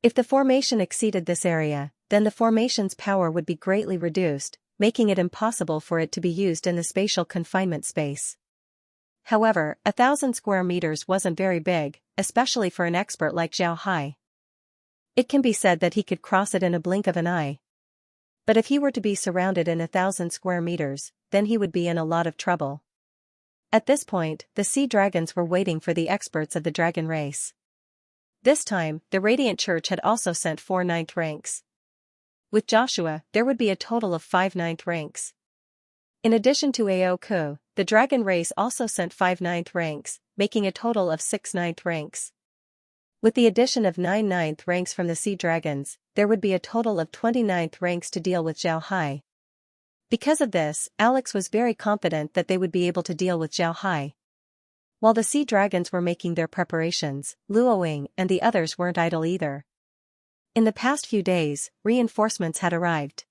If the formation exceeded this area, then the formation's power would be greatly reduced, making it impossible for it to be used in the spatial confinement space. However, 1,000 square meters wasn't very big, especially for an expert like Zhao Hai. It can be said that he could cross it in a blink of an eye. But if he were to be surrounded in 1,000 square meters, then he would be in a lot of trouble. At this point, the sea dragons were waiting for the experts of the dragon race. This time, the Radiant Church had also sent 4 9th ranks. With Joshua, there would be a total of 5 9th ranks. In addition to Aoku, the dragon race also sent 5 9th ranks, making a total of 6 9th ranks. With the addition of 9 9th ranks from the sea dragons, there would be a total of 29th ranks to deal with Zhao Hai. Because of this, Alex was very confident that they would be able to deal with Zhao Hai. While the sea dragons were making their preparations, Luoying and the others weren't idle either. In the past few days, reinforcements had arrived.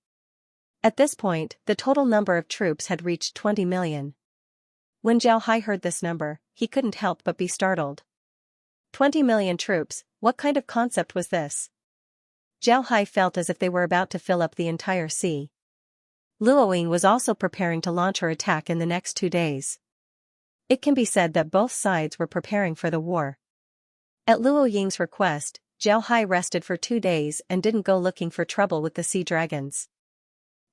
At this point, the total number of troops had reached 20 million. When Zhao Hai heard this number, he couldn't help but be startled. 20 million troops, what kind of concept was this? Zhao Hai felt as if they were about to fill up the entire sea. Luoying was also preparing to launch her attack in the next 2 days. It can be said that both sides were preparing for the war. At Luoying's request, Zhao Hai rested for 2 days and didn't go looking for trouble with the sea dragons.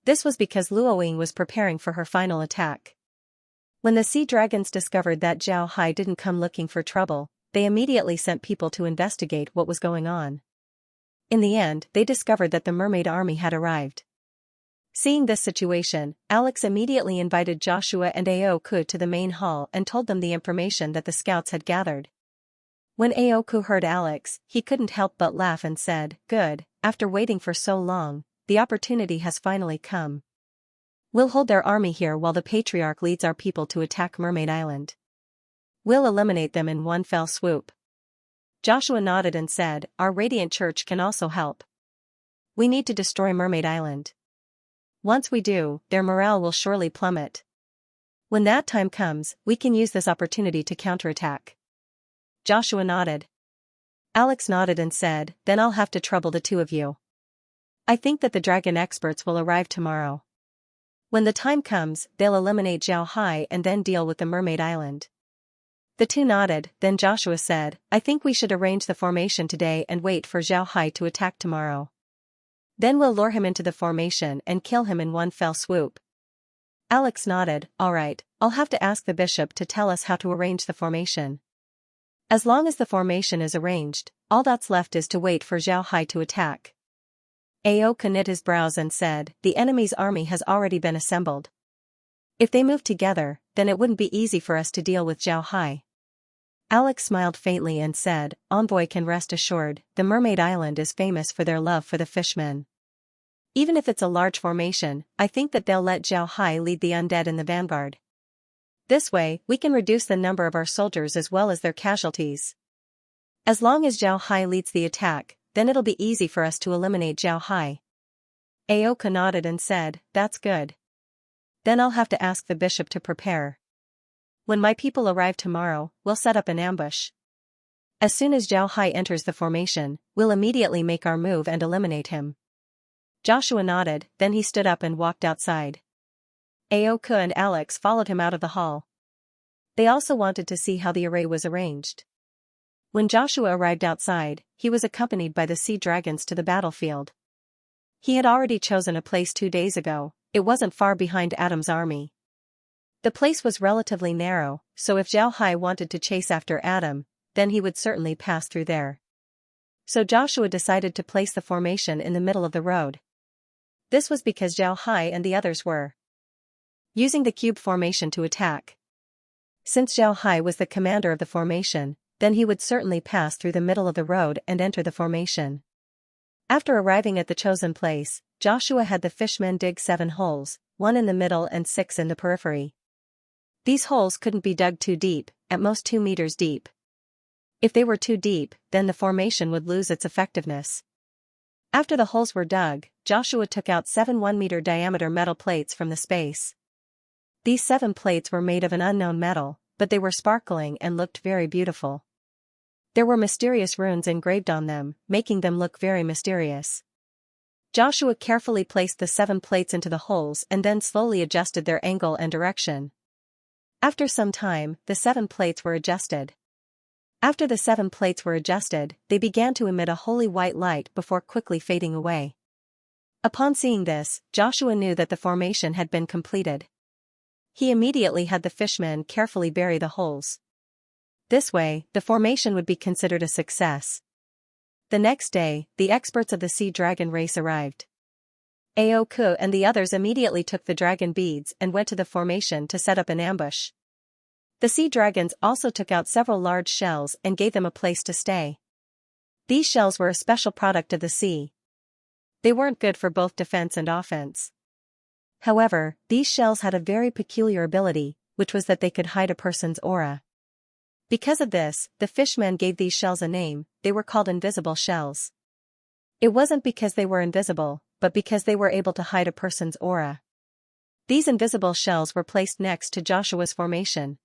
This was because Luoying was preparing for her final attack. When the sea dragons discovered that Zhao Hai didn't come looking for trouble, they immediately sent people to investigate what was going on. In the end, they discovered that the mermaid army had arrived. Seeing this situation, Alex immediately invited Joshua and Aoku to the main hall and told them the information that the scouts had gathered. When Aoku heard Alex, he couldn't help but laugh and said, "Good, after waiting for so long, the opportunity has finally come. We'll hold their army here while the Patriarch leads our people to attack Mermaid Island. We'll eliminate them in one fell swoop." Joshua nodded and said, "Our Radiant Church can also help. We need to destroy Mermaid Island. Once we do, their morale will surely plummet. When that time comes, we can use this opportunity to counterattack." Joshua nodded. Alex nodded and said, "Then I'll have to trouble the 2 of you. I think that the dragon experts will arrive tomorrow. When the time comes, they'll eliminate Zhao Hai and then deal with the Mermaid Island." The 2 nodded, then Joshua said, "I think we should arrange the formation today and wait for Zhao Hai to attack tomorrow. Then we'll lure him into the formation and kill him in one fell swoop." Alex nodded, "All right, I'll have to ask the bishop to tell us how to arrange the formation. As long as the formation is arranged, all that's left is to wait for Zhao Hai to attack." Aoku knit his brows and said, "The enemy's army has already been assembled. If they move together, then it wouldn't be easy for us to deal with Zhao Hai." Alex smiled faintly and said, "Envoy can rest assured, the Mermaid Island is famous for their love for the fishmen. Even if it's a large formation, I think that they'll let Zhao Hai lead the undead in the vanguard. This way, we can reduce the number of our soldiers as well as their casualties. As long as Zhao Hai leads the attack, then it'll be easy for us to eliminate Zhao Hai." Aoku nodded and said, "That's good. Then I'll have to ask the bishop to prepare. When my people arrive tomorrow, we'll set up an ambush. As soon as Zhao Hai enters the formation, we'll immediately make our move and eliminate him." Joshua nodded, then he stood up and walked outside. Aoku and Alex followed him out of the hall. They also wanted to see how the array was arranged. When Joshua arrived outside, he was accompanied by the sea dragons to the battlefield. He had already chosen a place 2 days ago, it wasn't far behind Adam's army. The place was relatively narrow, so if Zhao Hai wanted to chase after Adam, then he would certainly pass through there. So Joshua decided to place the formation in the middle of the road. This was because Zhao Hai and the others were using the cube formation to attack. Since Zhao Hai was the commander of the formation, then he would certainly pass through the middle of the road and enter the formation. After arriving at the chosen place, Joshua had the fishmen dig 7 holes, 1 in the middle and 6 in the periphery. These holes couldn't be dug too deep, at most 2 meters deep. If they were too deep, then the formation would lose its effectiveness. After the holes were dug, Joshua took out 7 1-meter diameter metal plates from the space. These 7 plates were made of an unknown metal, but they were sparkling and looked very beautiful. There were mysterious runes engraved on them, making them look very mysterious. Joshua carefully placed the 7 plates into the holes and then slowly adjusted their angle and direction. After some time, the 7 plates were adjusted. After the 7 plates were adjusted, they began to emit a holy white light before quickly fading away. Upon seeing this, Joshua knew that the formation had been completed. He immediately had the fishmen carefully bury the holes. This way, the formation would be considered a success. The next day, the experts of the sea dragon race arrived. Aoku and the others immediately took the dragon beads and went to the formation to set up an ambush. The sea dragons also took out several large shells and gave them a place to stay. These shells were a special product of the sea. They weren't good for both defense and offense. However, these shells had a very peculiar ability, which was that they could hide a person's aura. Because of this, the fishmen gave these shells a name. They were called invisible shells. It wasn't because they were invisible, but because they were able to hide a person's aura. These invisible shells were placed next to Joshua's formation.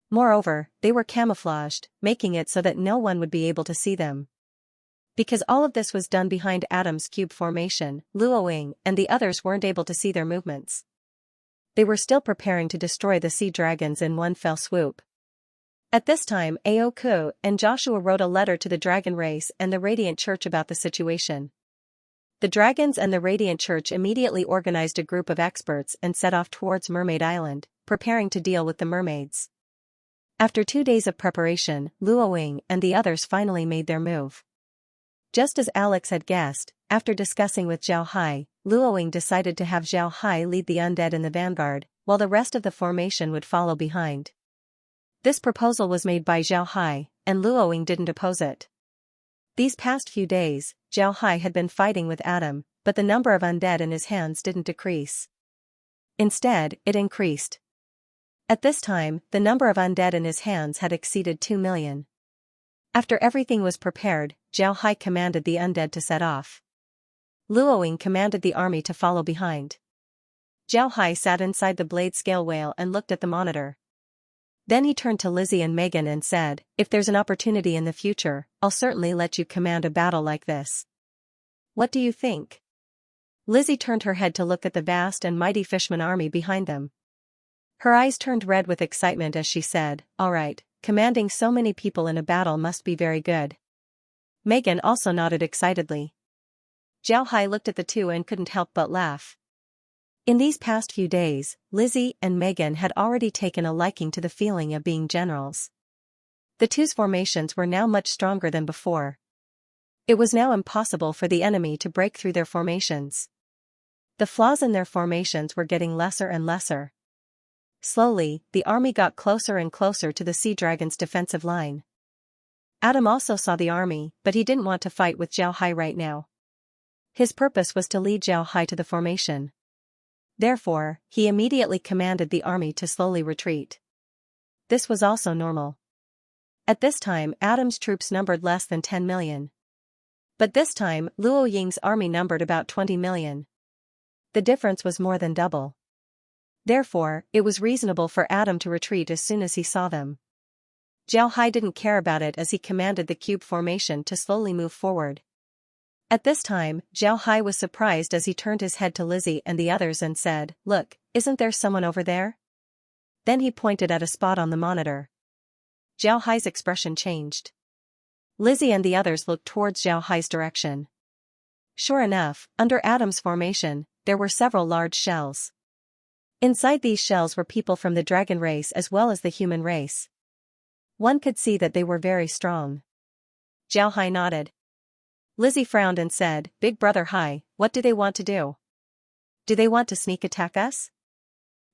Moreover, they were camouflaged, making it so that no one would be able to see them. Because all of this was done behind Adam's cube formation, Luoying and the others weren't able to see their movements. They were still preparing to destroy the sea dragons in one fell swoop. At this time, Aoku and Joshua wrote a letter to the dragon race and the Radiant Church about the situation. The dragons and the Radiant Church immediately organized a group of experts and set off towards Mermaid Island, preparing to deal with the mermaids. After 2 days of preparation, Luoying and the others finally made their move. Just as Alex had guessed, after discussing with Zhao Hai, Luoying decided to have Zhao Hai lead the undead in the vanguard, while the rest of the formation would follow behind. This proposal was made by Zhao Hai, and Luoying didn't oppose it. These past few days, Zhao Hai had been fighting with Adam, but the number of undead in his hands didn't decrease. Instead, it increased. At this time, the number of undead in his hands had exceeded 2 million. After everything was prepared, Zhao Hai commanded the undead to set off. Luoying commanded the army to follow behind. Zhao Hai sat inside the blade scale whale and looked at the monitor. Then he turned to Lizzie and Megan and said, "If there's an opportunity in the future, I'll certainly let you command a battle like this. What do you think?" Lizzie turned her head to look at the vast and mighty fishman army behind them. Her eyes turned red with excitement as she said, "All right, commanding so many people in a battle must be very good." Megan also nodded excitedly. Zhao Hai looked at the two and couldn't help but laugh. In these past few days, Lizzie and Megan had already taken a liking to the feeling of being generals. The two's formations were now much stronger than before. It was now impossible for the enemy to break through their formations. The flaws in their formations were getting lesser and lesser. Slowly, the army got closer and closer to the sea dragon's defensive line. Adam also saw the army, but he didn't want to fight with Zhao Hai right now. His purpose was to lead Zhao Hai to the formation. Therefore, he immediately commanded the army to slowly retreat. This was also normal. At this time, Adam's troops numbered less than 10 million. But this time, Luoying's army numbered about 20 million. The difference was more than double. Therefore, it was reasonable for Adam to retreat as soon as he saw them. Zhao Hai didn't care about it as he commanded the cube formation to slowly move forward. At this time, Zhao Hai was surprised as he turned his head to Lizzie and the others and said, "Look, isn't there someone over there?" Then he pointed at a spot on the monitor. Zhao Hai's expression changed. Lizzie and the others looked towards Zhao Hai's direction. Sure enough, under Adam's formation, there were several large shells. Inside these shells were people from the dragon race as well as the human race. One could see that they were very strong. Zhao Hai nodded. Lizzie frowned and said, Big Brother Hai, what do they want to do? Do they want to sneak attack us?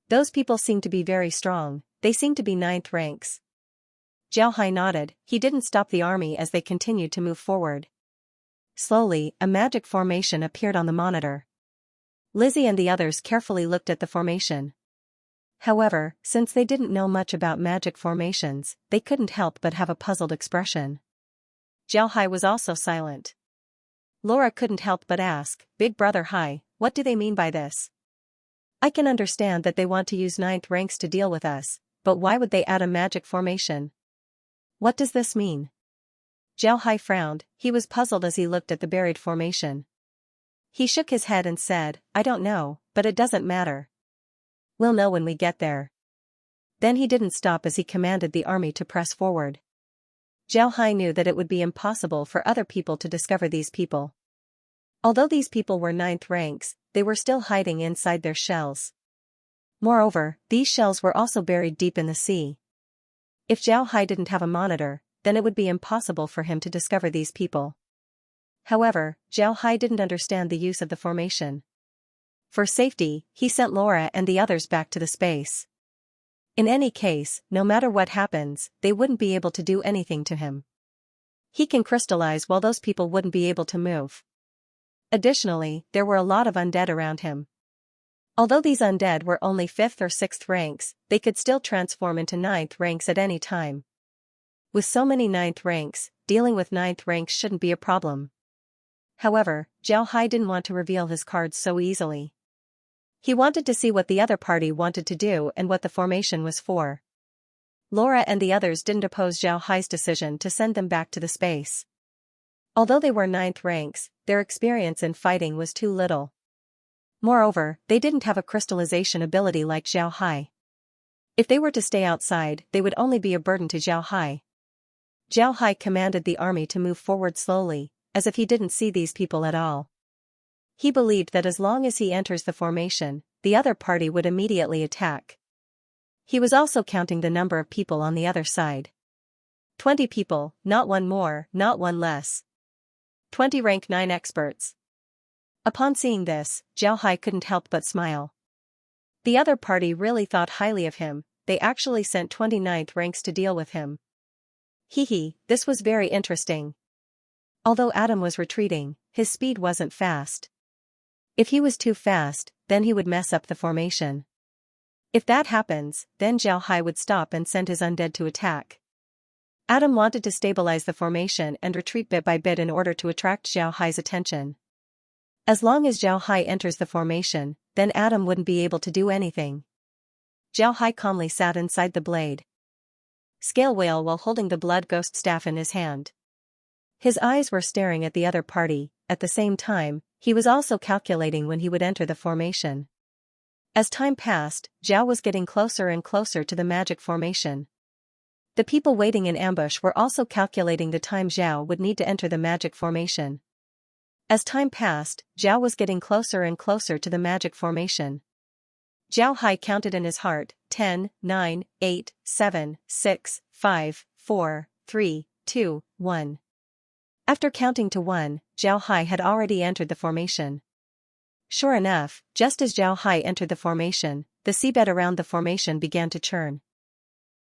Those people seem to be very strong, they seem to be ninth ranks. Zhao Hai nodded, he didn't stop the army as they continued to move forward. Slowly, a magic formation appeared on the monitor. Lizzie and the others carefully looked at the formation. However, since they didn't know much about magic formations, they couldn't help but have a puzzled expression. Zhao Hai was also silent. Laura couldn't help but ask, Big Brother Hai, what do they mean by this? I can understand that they want to use ninth ranks to deal with us, but why would they add a magic formation? What does this mean? Zhao Hai frowned, he was puzzled as he looked at the buried formation. He shook his head and said, I don't know, but it doesn't matter. We'll know when we get there. Then he didn't stop as he commanded the army to press forward. Zhao Hai knew that it would be impossible for other people to discover these people. Although these people were ninth ranks, they were still hiding inside their shells. Moreover, these shells were also buried deep in the sea. If Zhao Hai didn't have a monitor, then it would be impossible for him to discover these people. However, Zhao Hai didn't understand the use of the formation. For safety, he sent Laura and the others back to the space. In any case, no matter what happens, they wouldn't be able to do anything to him. He can crystallize while those people wouldn't be able to move. Additionally, there were a lot of undead around him. Although these undead were only 5th or 6th ranks, they could still transform into 9th ranks at any time. With so many 9th ranks, dealing with 9th ranks shouldn't be a problem. However, Zhao Hai didn't want to reveal his cards so easily. He wanted to see what the other party wanted to do and what the formation was for. Laura and the others didn't oppose Zhao Hai's decision to send them back to the space. Although they were 9th ranks, their experience in fighting was too little. Moreover, they didn't have a crystallization ability like Zhao Hai. If they were to stay outside, they would only be a burden to Zhao Hai. Zhao Hai commanded the army to move forward slowly, as if he didn't see these people at all. He believed that as long as he enters the formation, the other party would immediately attack. He was also counting the number of people on the other side. 20 people, not one more, not one less. 20 rank 9 experts. Upon seeing this, Zhao Hai couldn't help but smile. The other party really thought highly of him, they actually sent 29th ranks to deal with him. Hee, this was very interesting. Although Adam was retreating, his speed wasn't fast. If he was too fast, then he would mess up the formation. If that happens, then Zhao Hai would stop and send his undead to attack. Adam wanted to stabilize the formation and retreat bit by bit in order to attract Zhao Hai's attention. As long as Zhao Hai enters the formation, then Adam wouldn't be able to do anything. Zhao Hai calmly sat inside the blade scale whale while holding the blood ghost staff in his hand. His eyes were staring at the other party, at the same time, he was also calculating when he would enter the formation. As time passed, Zhao was getting closer and closer to the magic formation. The people waiting in ambush were also calculating the time Zhao would need to enter the magic formation. As time passed, Zhao was getting closer and closer to the magic formation. Zhao Hai counted in his heart, 10, 9, 8, 7, 6, 5, 4, 3, 2, 1. After counting to 1, Zhao Hai had already entered the formation. Sure enough, just as Zhao Hai entered the formation, the seabed around the formation began to churn.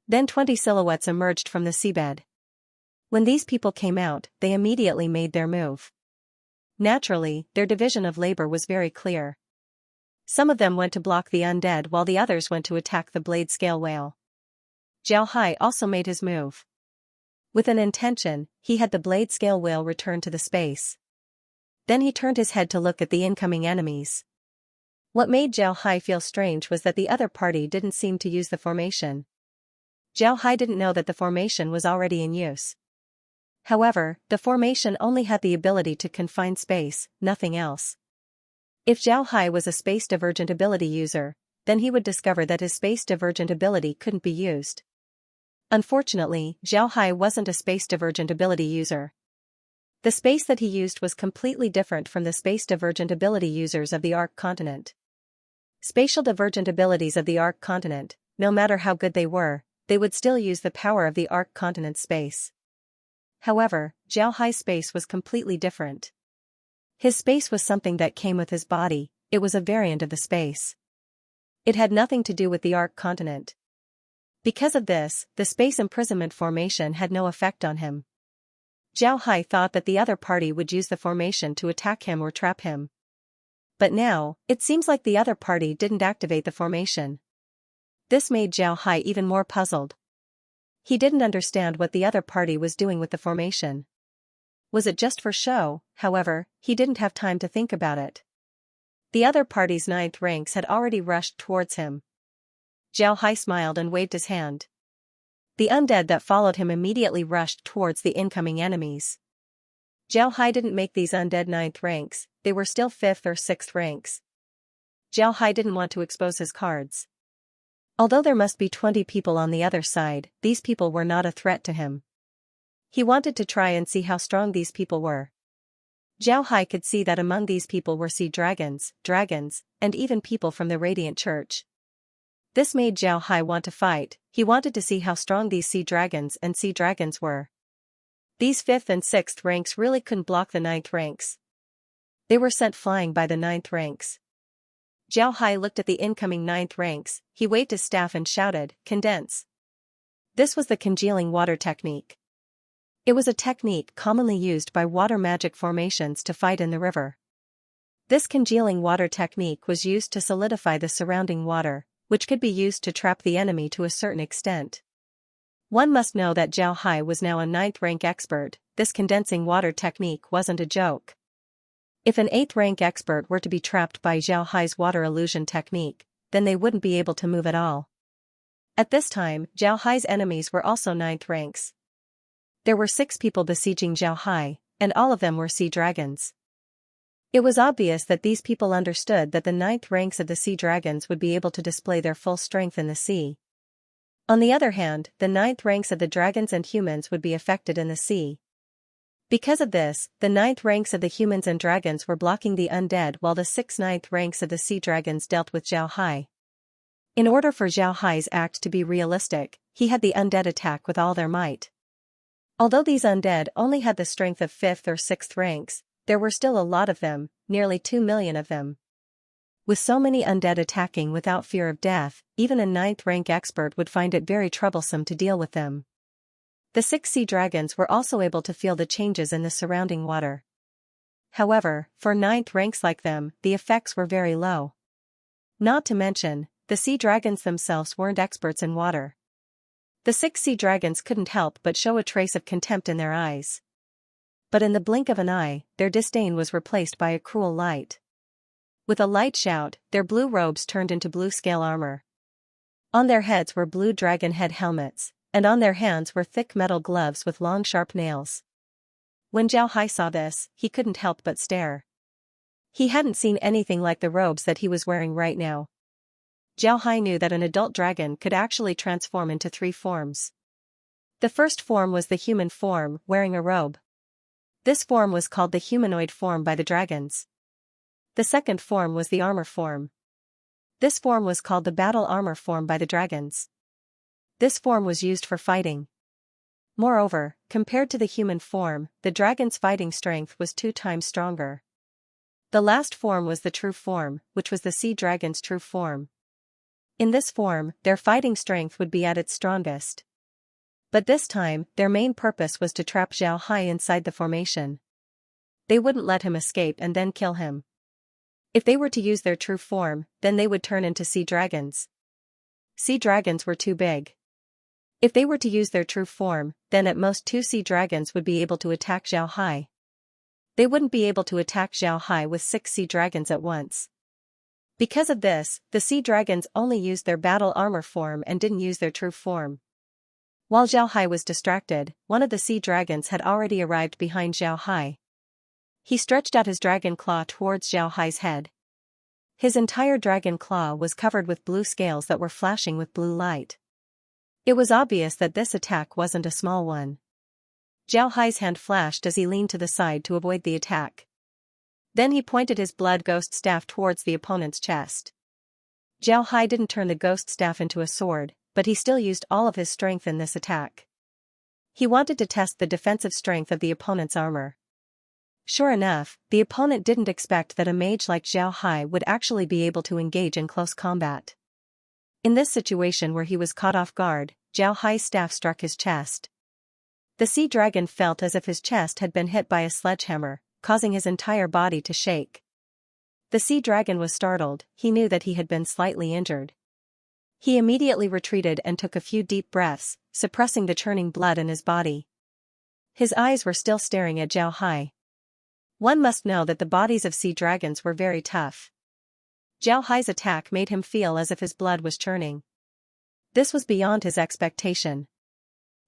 Then 20 silhouettes emerged from the seabed. When these people came out, they immediately made their move. Naturally, their division of labor was very clear. Some of them went to block the undead while the others went to attack the blade scale whale. Zhao Hai also made his move. With an intention, he had the blade scale whale return to the space. Then he turned his head to look at the incoming enemies. What made Zhao Hai feel strange was that the other party didn't seem to use the formation. Zhao Hai didn't know that the formation was already in use. However, the formation only had the ability to confine space, nothing else. If Zhao Hai was a space-divergent ability user, then he would discover that his space-divergent ability couldn't be used. Unfortunately, Zhao Hai wasn't a space-divergent ability user. The space that he used was completely different from the space-divergent ability users of the Arc continent. Spatial divergent abilities of the Arc continent, no matter how good they would still use the power of the Arc continent space. However, Zhao Hai's space was completely different. His space was something that came with his body, it was a variant of the space. It had nothing to do with the Ark continent. Because of this, the space imprisonment formation had no effect on him. Zhao Hai thought that the other party would use the formation to attack him or trap him. But now, it seems like the other party didn't activate the formation. This made Zhao Hai even more puzzled. He didn't understand what the other party was doing with the formation. Was it just for show? However, he didn't have time to think about it. The other party's 9th ranks had already rushed towards him. Zhao Hai smiled and waved his hand. The undead that followed him immediately rushed towards the incoming enemies. Zhao Hai didn't make these undead 9th ranks, they were still 5th or 6th ranks. Zhao Hai didn't want to expose his cards. Although there must be 20 people on the other side, these people were not a threat to him. He wanted to try and see how strong these people were. Zhao Hai could see that among these people were sea dragons, and even people from the Radiant Church. This made Zhao Hai want to fight, he wanted to see how strong these sea dragons were. These 5th and 6th ranks really couldn't block the 9th ranks. They were sent flying by the 9th ranks. Zhao Hai looked at the incoming 9th ranks, he waved his staff and shouted, "Condense." This was the congealing water technique. It was a technique commonly used by water magic formations to fight in the river. This congealing water technique was used to solidify the surrounding water, which could be used to trap the enemy to a certain extent. One must know that Zhao Hai was now a 9th rank expert, this condensing water technique wasn't a joke. If an 8th rank expert were to be trapped by Zhao Hai's water illusion technique, then they wouldn't be able to move at all. At this time, Zhao Hai's enemies were also 9th ranks. There were 6 people besieging Zhao Hai, and all of them were sea dragons. It was obvious that these people understood that the 9th ranks of the sea dragons would be able to display their full strength in the sea. On the other hand, the 9th ranks of the dragons and humans would be affected in the sea. Because of this, the 9th ranks of the humans and dragons were blocking the undead while the 9th ranks of the sea dragons dealt with Zhao Hai. In order for Zhao Hai's act to be realistic, he had the undead attack with all their might. Although these undead only had the strength of 5th or 6th ranks, there were still a lot of them, nearly 2 million of them. With so many undead attacking without fear of death, even a 9th rank expert would find it very troublesome to deal with them. The 6 sea dragons were also able to feel the changes in the surrounding water. However, for 9th ranks like them, the effects were very low. Not to mention, the sea dragons themselves weren't experts in water. The 6 sea dragons couldn't help but show a trace of contempt in their eyes. But in the blink of an eye, their disdain was replaced by a cruel light. With a light shout, their blue robes turned into blue scale armor. On their heads were blue dragon head helmets, and on their hands were thick metal gloves with long sharp nails. When Zhao Hai saw this, he couldn't help but stare. He hadn't seen anything like the robes that he was wearing right now. Zhao Hai knew that an adult dragon could actually transform into 3 forms. The first form was the human form, wearing a robe. This form was called the humanoid form by the dragons. The second form was the armor form. This form was called the battle armor form by the dragons. This form was used for fighting. Moreover, compared to the human form, the dragon's fighting strength was 2 times stronger. The last form was the true form, which was the sea dragon's true form. In this form, their fighting strength would be at its strongest. But this time, their main purpose was to trap Zhao Hai inside the formation. They wouldn't let him escape and then kill him. If they were to use their true form, then they would turn into sea dragons. Sea dragons were too big. If they were to use their true form, then at most 2 sea dragons would be able to attack Zhao Hai. They wouldn't be able to attack Zhao Hai with 6 sea dragons at once. Because of this, the sea dragons only used their battle armor form and didn't use their true form. While Zhao Hai was distracted, one of the sea dragons had already arrived behind Zhao Hai. He stretched out his dragon claw towards Zhao Hai's head. His entire dragon claw was covered with blue scales that were flashing with blue light. It was obvious that this attack wasn't a small one. Zhao Hai's hand flashed as he leaned to the side to avoid the attack. Then he pointed his blood ghost staff towards the opponent's chest. Zhao Hai didn't turn the ghost staff into a sword, but he still used all of his strength in this attack. He wanted to test the defensive strength of the opponent's armor. Sure enough, the opponent didn't expect that a mage like Xiao Hai would actually be able to engage in close combat. In this situation where he was caught off guard, Xiao Hai's staff struck his chest. The sea dragon felt as if his chest had been hit by a sledgehammer, causing his entire body to shake. The sea dragon was startled. He knew that he had been slightly injured. He immediately retreated and took a few deep breaths, suppressing the churning blood in his body. His eyes were still staring at Xiao Hai. One must know that the bodies of sea dragons were very tough. Xiao Hai's attack made him feel as if his blood was churning. This was beyond his expectation.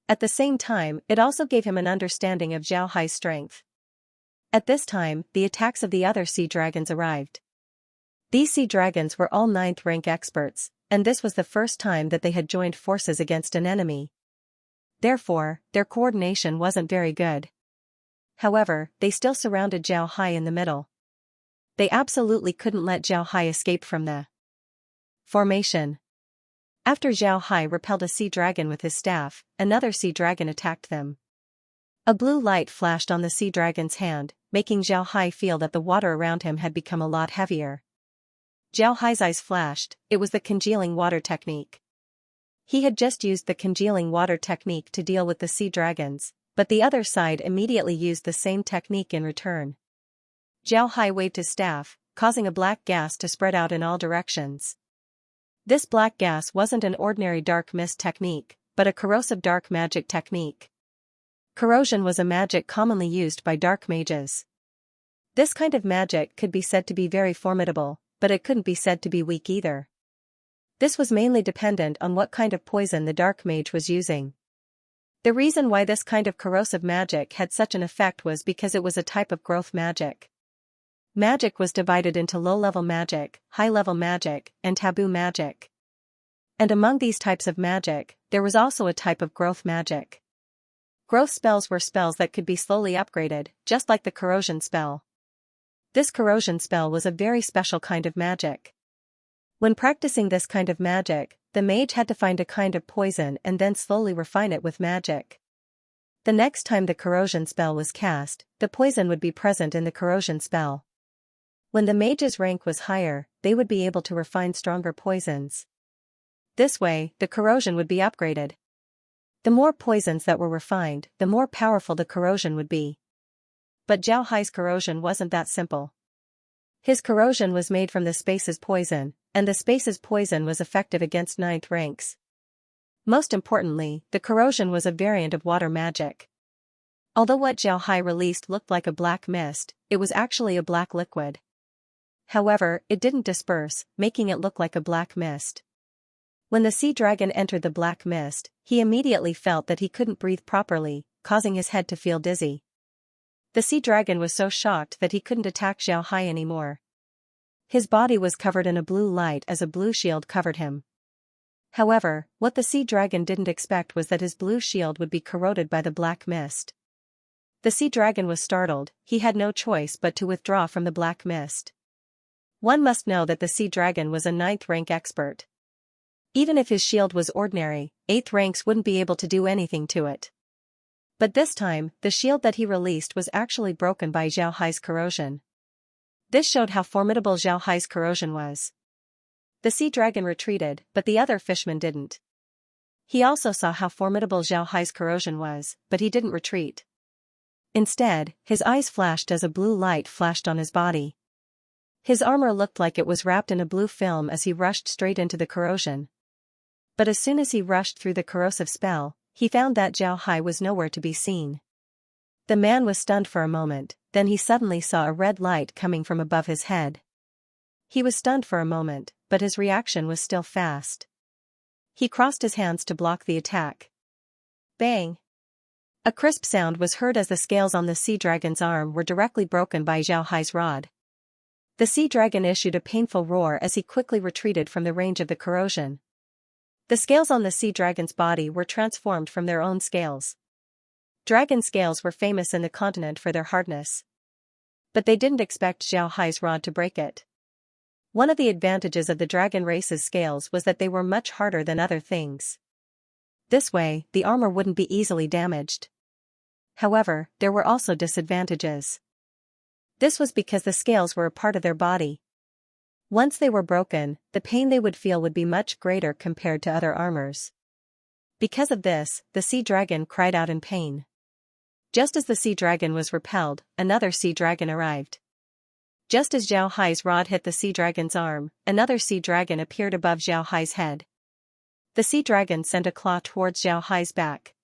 At the same time, it also gave him an understanding of Xiao Hai's strength. At this time, the attacks of the other sea dragons arrived. These sea dragons were all 9th rank experts, and this was the first time that they had joined forces against an enemy. Therefore, their coordination wasn't very good. However, they still surrounded Xiao Hai in the middle. They absolutely couldn't let Xiao Hai escape from the formation. After Xiao Hai repelled a sea dragon with his staff, another sea dragon attacked them. A blue light flashed on the sea dragon's hand, making Xiao Hai feel that the water around him had become a lot heavier. Xiao Hai's eyes flashed. It was the congealing water technique. He had just used the congealing water technique to deal with the sea dragons, but the other side immediately used the same technique in return. Xiao Hai waved his staff, causing a black gas to spread out in all directions. This black gas wasn't an ordinary dark mist technique, but a corrosive dark magic technique. Corrosion was a magic commonly used by dark mages. This kind of magic could be said to be very formidable, but it couldn't be said to be weak either. This was mainly dependent on what kind of poison the dark mage was using. The reason why this kind of corrosive magic had such an effect was because it was a type of growth magic. Magic was divided into low-level magic, high-level magic, and taboo magic. And among these types of magic, there was also a type of growth magic. Growth spells were spells that could be slowly upgraded, just like the corrosion spell. This corrosion spell was a very special kind of magic. When practicing this kind of magic, the mage had to find a kind of poison and then slowly refine it with magic. The next time the corrosion spell was cast, the poison would be present in the corrosion spell. When the mage's rank was higher, they would be able to refine stronger poisons. This way, the corrosion would be upgraded. The more poisons that were refined, the more powerful the corrosion would be. But Xiao Hai's corrosion wasn't that simple. His corrosion was made from the space's poison, and the space's poison was effective against 9th ranks. Most importantly, the corrosion was a variant of water magic. Although what Xiao Hai released looked like a black mist, it was actually a black liquid. However, it didn't disperse, making it look like a black mist. When the sea dragon entered the black mist, he immediately felt that he couldn't breathe properly, causing his head to feel dizzy. The sea dragon was so shocked that he couldn't attack Xiao Hai anymore. His body was covered in a blue light as a blue shield covered him. However, what the sea dragon didn't expect was that his blue shield would be corroded by the black mist. The sea dragon was startled. He had no choice but to withdraw from the black mist. One must know that the sea dragon was a 9th rank expert. Even if his shield was ordinary, 8th ranks wouldn't be able to do anything to it. But this time, the shield that he released was actually broken by Xiao Hai's corrosion. This showed how formidable Xiao Hai's corrosion was. The sea dragon retreated, but the other fishman didn't. He also saw how formidable Xiao Hai's corrosion was, but he didn't retreat. Instead, his eyes flashed as a blue light flashed on his body. His armor looked like it was wrapped in a blue film as he rushed straight into the corrosion. But as soon as he rushed through the corrosive spell, he found that Xiao Hai was nowhere to be seen. The man was stunned for a moment, then he suddenly saw a red light coming from above his head. He was stunned for a moment, but his reaction was still fast. He crossed his hands to block the attack. Bang! A crisp sound was heard as the scales on the sea dragon's arm were directly broken by Xiao Hai's rod. The sea dragon issued a painful roar as he quickly retreated from the range of the corrosion. The scales on the sea dragon's body were transformed from their own scales. Dragon scales were famous in the continent for their hardness. But they didn't expect Xiao Hai's rod to break it. One of the advantages of the dragon race's scales was that they were much harder than other things. This way, the armor wouldn't be easily damaged. However, there were also disadvantages. This was because the scales were a part of their body. Once they were broken, the pain they would feel would be much greater compared to other armors. Because of this, the sea dragon cried out in pain. Just as the sea dragon was repelled, another sea dragon arrived. Just as Xiao Hai's rod hit the sea dragon's arm, another sea dragon appeared above Xiao Hai's head. The sea dragon sent a claw towards Xiao Hai's back.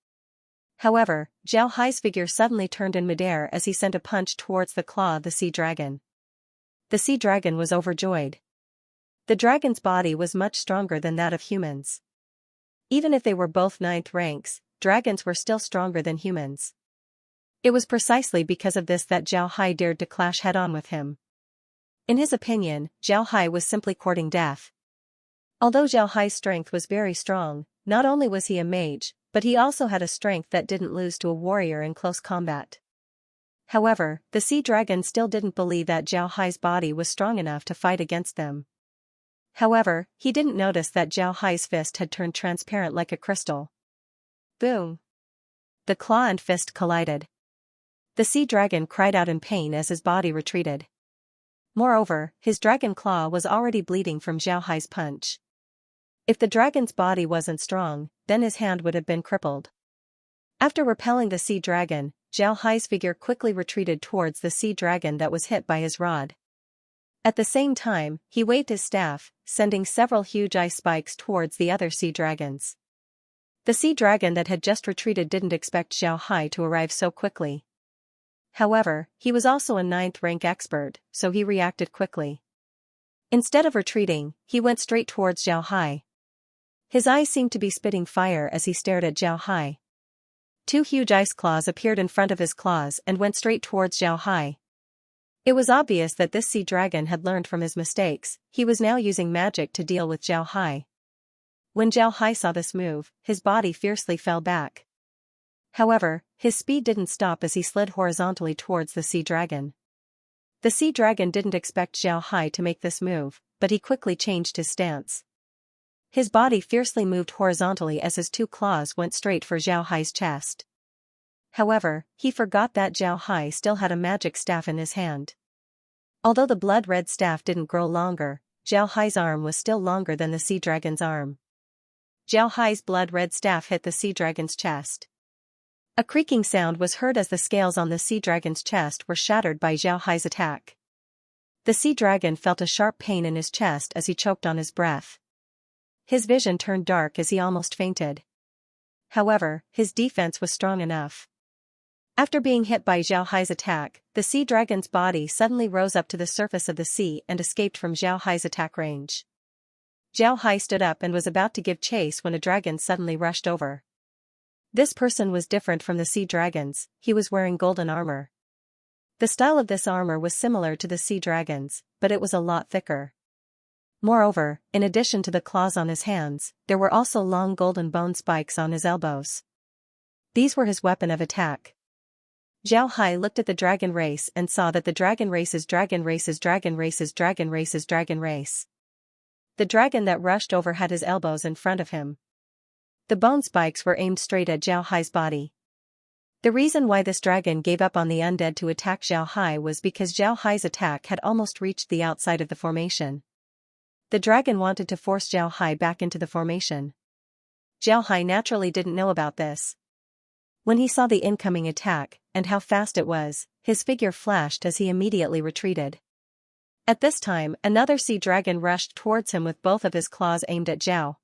However, Xiao Hai's figure suddenly turned in midair as he sent a punch towards the claw of the sea dragon. The sea dragon was overjoyed. The dragon's body was much stronger than that of humans. Even if they were both ninth ranks, dragons were still stronger than humans. It was precisely because of this that Xiao Hai dared to clash head-on with him. In his opinion, Xiao Hai was simply courting death. Although Xiao Hai's strength was very strong, not only was he a mage, but he also had a strength that didn't lose to a warrior in close combat. However, the sea dragon still didn't believe that Xiao Hai's body was strong enough to fight against them. However, he didn't notice that Xiao Hai's fist had turned transparent like a crystal. Boom! The claw and fist collided. The sea dragon cried out in pain as his body retreated. Moreover, his dragon claw was already bleeding from Xiao Hai's punch. If the dragon's body wasn't strong, then his hand would have been crippled. After repelling the sea dragon, Xiao Hai's figure quickly retreated towards the sea dragon that was hit by his rod. At the same time, he waved his staff, sending several huge ice spikes towards the other sea dragons. The sea dragon that had just retreated didn't expect Xiao Hai to arrive so quickly. However, he was also a 9th rank expert, so he reacted quickly. Instead of retreating, he went straight towards Xiao Hai. His eyes seemed to be spitting fire as he stared at Xiao Hai. Two huge ice claws appeared in front of his claws and went straight towards Xiao Hai. It was obvious that this sea dragon had learned from his mistakes. He was now using magic to deal with Xiao Hai. When Xiao Hai saw this move, his body fiercely fell back. However, his speed didn't stop as he slid horizontally towards the sea dragon. The sea dragon didn't expect Xiao Hai to make this move, but he quickly changed his stance. His body fiercely moved horizontally as his two claws went straight for Xiao Hai's chest. However, he forgot that Xiao Hai still had a magic staff in his hand. Although the blood-red staff didn't grow longer, Xiao Hai's arm was still longer than the sea dragon's arm. Xiao Hai's blood-red staff hit the sea dragon's chest. A creaking sound was heard as the scales on the sea dragon's chest were shattered by Xiao Hai's attack. The sea dragon felt a sharp pain in his chest as he choked on his breath. His vision turned dark as he almost fainted. However, his defense was strong enough. After being hit by Xiao Hai's attack, the sea dragon's body suddenly rose up to the surface of the sea and escaped from Xiao Hai's attack range. Xiao Hai stood up and was about to give chase when a dragon suddenly rushed over. This person was different from the sea dragons. He was wearing golden armor. The style of this armor was similar to the sea dragon's, but it was a lot thicker. Moreover, in addition to the claws on his hands, there were also long golden bone spikes on his elbows. These were his weapon of attack. Xiao Hai looked at the dragon race and saw that the dragon race's dragon race's dragon race's dragon race's dragon race. The dragon that rushed over had his elbows in front of him. The bone spikes were aimed straight at Xiao Hai's body. The reason why this dragon gave up on the undead to attack Xiao Hai was because Xiao Hai's attack had almost reached the outside of the formation. The dragon wanted to force Xiao Hai back into the formation. Xiao Hai naturally didn't know about this. When he saw the incoming attack, and how fast it was, his figure flashed as he immediately retreated. At this time, another sea dragon rushed towards him with both of his claws aimed at Xiao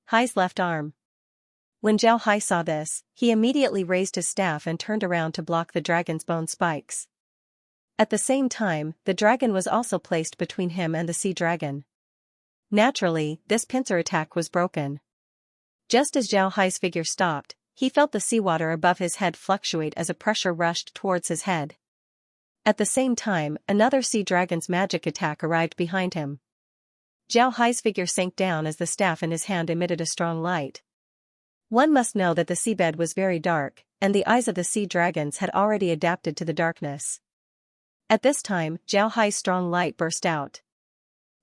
Hai's left arm. When Xiao Hai saw this, he immediately raised his staff and turned around to block the dragon's bone spikes. At the same time, the dragon was also placed between him and the sea dragon. Naturally, this pincer attack was broken. Just as Xiao Hai's figure stopped, he felt the seawater above his head fluctuate as a pressure rushed towards his head. At the same time, another sea dragon's magic attack arrived behind him. Xiao Hai's figure sank down as the staff in his hand emitted a strong light. One must know that the seabed was very dark, and the eyes of the sea dragons had already adapted to the darkness. At this time, Xiao Hai's strong light burst out.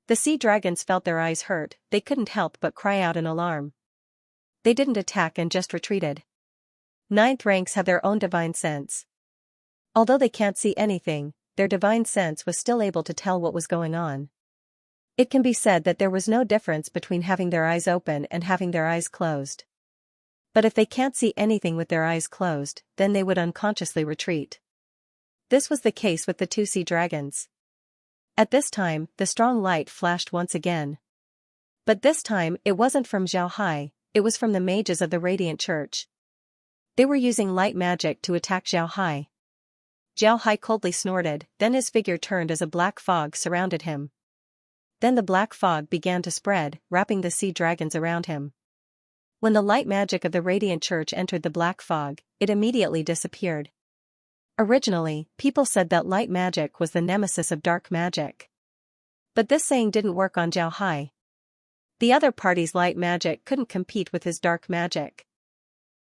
The sea dragons felt their eyes hurt. They couldn't help but cry out in alarm. They didn't attack and just retreated. Ninth ranks have their own divine sense. Although they can't see anything, their divine sense was still able to tell what was going on. It can be said that there was no difference between having their eyes open and having their eyes closed. But if they can't see anything with their eyes closed, then they would unconsciously retreat. This was the case with the two sea dragons. At this time, the strong light flashed once again. But this time, it wasn't from Xiaohai, it was from the mages of the Radiant Church. They were using light magic to attack Xiaohai. Xiaohai coldly snorted, then his figure turned as a black fog surrounded him. Then the black fog began to spread, wrapping the sea dragons around him. When the light magic of the Radiant Church entered the black fog, it immediately disappeared. Originally, people said that light magic was the nemesis of dark magic. But this saying didn't work on Xiaohai. The other party's light magic couldn't compete with his dark magic.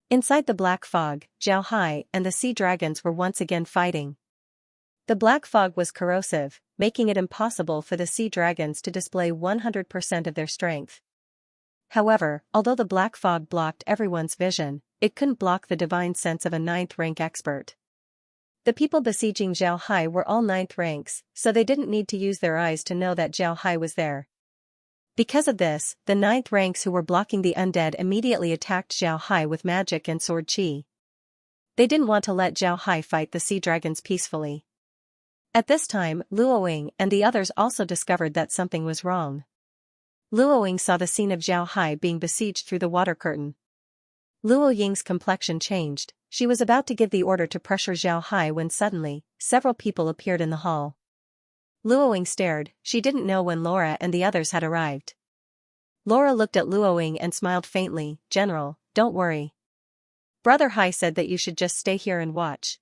Inside the black fog, Xiaohai and the sea dragons were once again fighting. The black fog was corrosive, making it impossible for the sea dragons to display 100% of their strength. However, although the black fog blocked everyone's vision, it couldn't block the divine sense of a 9th rank expert. The people besieging Xiaohai were all 9th ranks, so they didn't need to use their eyes to know that Xiaohai was there. Because of this, the 9th ranks who were blocking the undead immediately attacked Xiaohai with magic and sword qi. They didn't want to let Xiaohai fight the sea dragons peacefully. At this time, Luoying and the others also discovered that something was wrong. Luoying saw the scene of Xiaohai being besieged through the water curtain. Luoying's complexion changed, she was about to give the order to pressure Xiaohai when suddenly, several people appeared in the hall. Luoying stared, she didn't know when Laura and the others had arrived. Laura looked at Luoying and smiled faintly, "General, don't worry. Brother Hai said that you should just stay here and watch.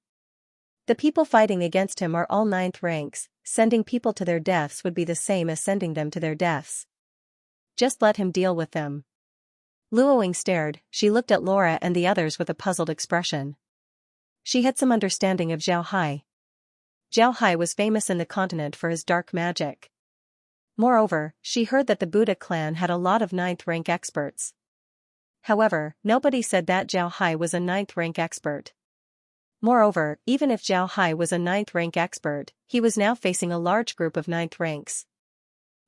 The people fighting against him are all 9th ranks, sending people to their deaths would be the same as sending them to their deaths. Just let him deal with them." Luoying stared, she looked at Laura and the others with a puzzled expression. She had some understanding of Xiaohai. Xiaohai was famous in the continent for his dark magic. Moreover, she heard that the Buddha clan had a lot of 9th rank experts. However, nobody said that Xiaohai was a 9th rank expert. Moreover, even if Xiaohai was a 9th rank expert, he was now facing a large group of 9th ranks.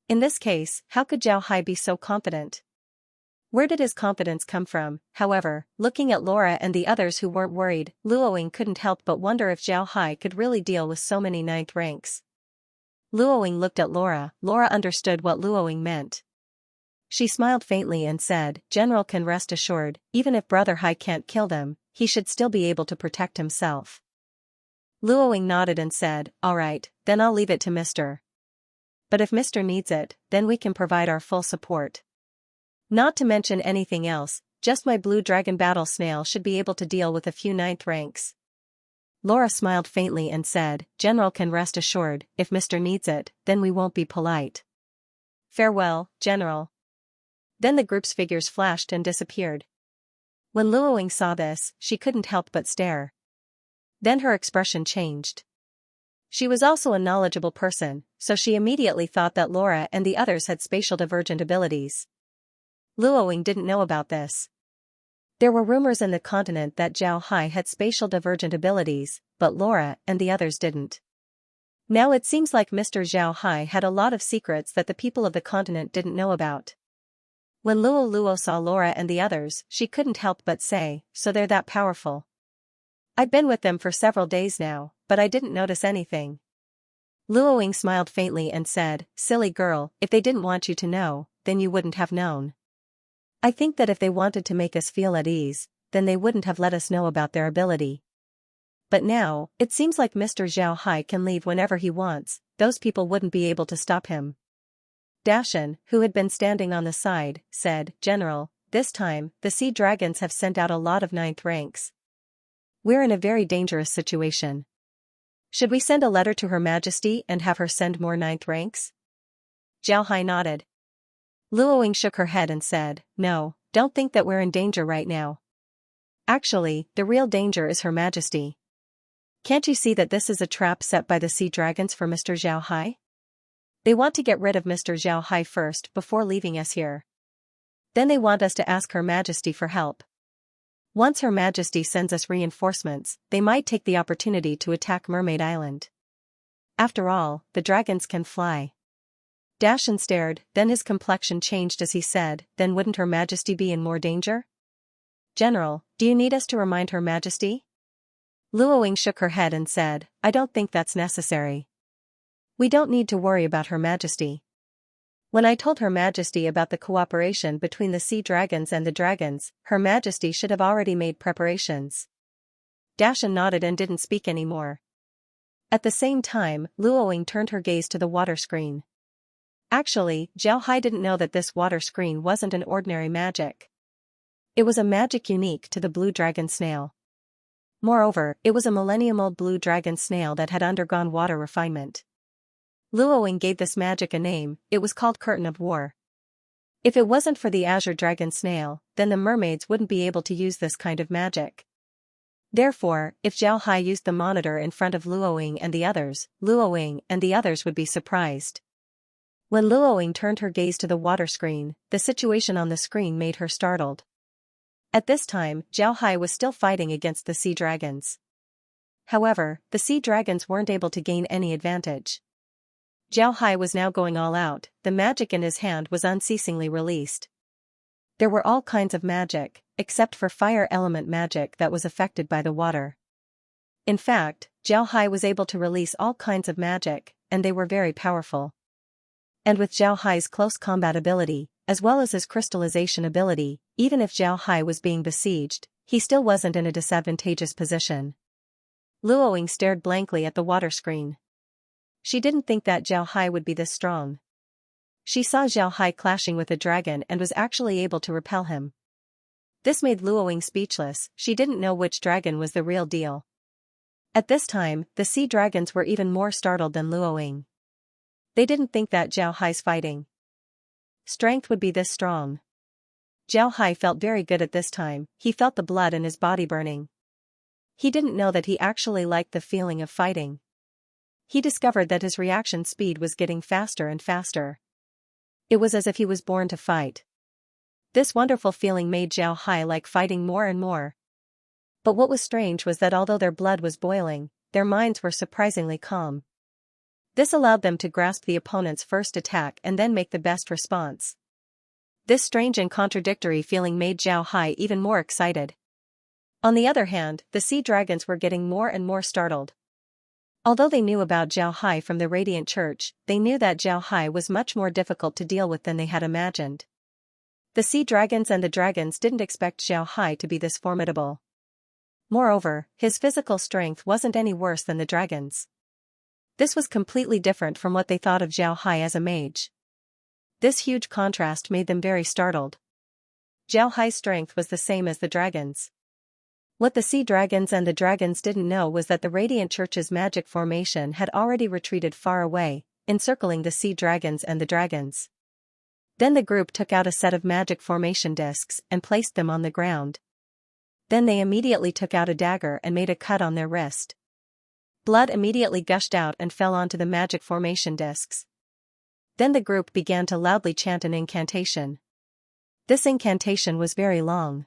In this case, how could Xiaohai be so confident? Where did his confidence come from? However, looking at Laura and the others who weren't worried, Luoying couldn't help but wonder if Xiaohai could really deal with so many 9th ranks. Luoying looked at Laura. Laura understood what Luoying meant. She smiled faintly and said, "General can rest assured, even if Brother Hai can't kill them, he should still be able to protect himself." Luoying nodded and said, "All right, then I'll leave it to Mr. But if Mr. needs it, then we can provide our full support. Not to mention anything else, just my blue dragon battle snail should be able to deal with a few 9th ranks." Laura smiled faintly and said, "General can rest assured, if Mr. needs it, then we won't be polite. Farewell, General." Then the group's figures flashed and disappeared. When Luoying saw this, she couldn't help but stare. Then her expression changed. She was also a knowledgeable person, so she immediately thought that Laura and the others had spatial divergent abilities. Luoying didn't know about this. There were rumors in the continent that Xiaohai had spatial divergent abilities, but Laura and the others didn't. Now it seems like Mr. Xiaohai had a lot of secrets that the people of the continent didn't know about. When Luo saw Laura and the others, she couldn't help but say, "So they're that powerful. I've been with them for several days now, but I didn't notice anything." Luoying smiled faintly and said, "Silly girl, if they didn't want you to know, then you wouldn't have known. I think that if they wanted to make us feel at ease, then they wouldn't have let us know about their ability. But now, it seems like Mr. Xiaohai can leave whenever he wants, those people wouldn't be able to stop him." Dashan, who had been standing on the side, said, "General, this time, the sea dragons have sent out a lot of 9th ranks. We're in a very dangerous situation. Should we send a letter to Her Majesty and have her send more 9th ranks?" Xiaohai nodded. Luoying shook her head and said, "No, don't think that we're in danger right now. Actually, the real danger is Her Majesty. Can't you see that this is a trap set by the sea dragons for Mr. Xiaohai? They want to get rid of Mr. Xiaohai first before leaving us here." Then they want us to ask Her Majesty for help. Once Her Majesty sends us reinforcements, they might take the opportunity to attack Mermaid Island. After all, the dragons can fly. Dashan stared, then his complexion changed as he said, then wouldn't Her Majesty be in more danger? General, do you need us to remind Her Majesty? Luoying shook her head and said, I don't think that's necessary. We don't need to worry about Her Majesty. When I told Her Majesty about the cooperation between the sea dragons and the dragons, Her Majesty should have already made preparations. Dashan nodded and didn't speak anymore. At the same time, Luoying turned her gaze to the water screen. Actually, Zhao Hai didn't know that this water screen wasn't an ordinary magic. It was a magic unique to the blue dragon snail. Moreover, it was a millennium-old blue dragon snail that had undergone water refinement. Luoying gave this magic a name, it was called Curtain of War. If it wasn't for the azure dragon snail, then the mermaids wouldn't be able to use this kind of magic. Therefore, if Zhao Hai used the monitor in front of Luoying and the others, Luoying and the others would be surprised. When Luoying turned her gaze to the water screen, the situation on the screen made her startled. At this time, Zhao Hai was still fighting against the sea dragons. However, the sea dragons weren't able to gain any advantage. Zhao Hai was now going all out, the magic in his hand was unceasingly released. There were all kinds of magic, except for fire element magic that was affected by the water. In fact, Zhao Hai was able to release all kinds of magic, and they were very powerful. And with Zhao Hai's close combat ability, as well as his crystallization ability, even if Zhao Hai was being besieged, he still wasn't in a disadvantageous position. Luoying stared blankly at the water screen. She didn't think that Zhao Hai would be this strong. She saw Zhao Hai clashing with a dragon and was actually able to repel him. This made Luoying speechless, she didn't know which dragon was the real deal. At this time, the sea dragons were even more startled than Luoying. They didn't think that Zhao Hai's fighting strength would be this strong. Zhao Hai felt very good at this time, he felt the blood in his body burning. He didn't know that he actually liked the feeling of fighting. He discovered that his reaction speed was getting faster and faster. It was as if he was born to fight. This wonderful feeling made Zhao Hai like fighting more and more. But what was strange was that although their blood was boiling, their minds were surprisingly calm. This allowed them to grasp the opponent's first attack and then make the best response. This strange and contradictory feeling made Zhao Hai even more excited. On the other hand, the sea dragons were getting more and more startled. Although they knew about Zhao Hai from the Radiant Church, they knew that Zhao Hai was much more difficult to deal with than they had imagined. The sea dragons and the dragons didn't expect Zhao Hai to be this formidable. Moreover, his physical strength wasn't any worse than the dragons. This was completely different from what they thought of Zhao Hai as a mage. This huge contrast made them very startled. Zhao Hai's strength was the same as the dragons. What the sea dragons and the dragons didn't know was that the Radiant Church's magic formation had already retreated far away, encircling the sea dragons and the dragons. Then the group took out a set of magic formation discs and placed them on the ground. Then they immediately took out a dagger and made a cut on their wrist. Blood immediately gushed out and fell onto the magic formation discs. Then the group began to loudly chant an incantation. This incantation was very long.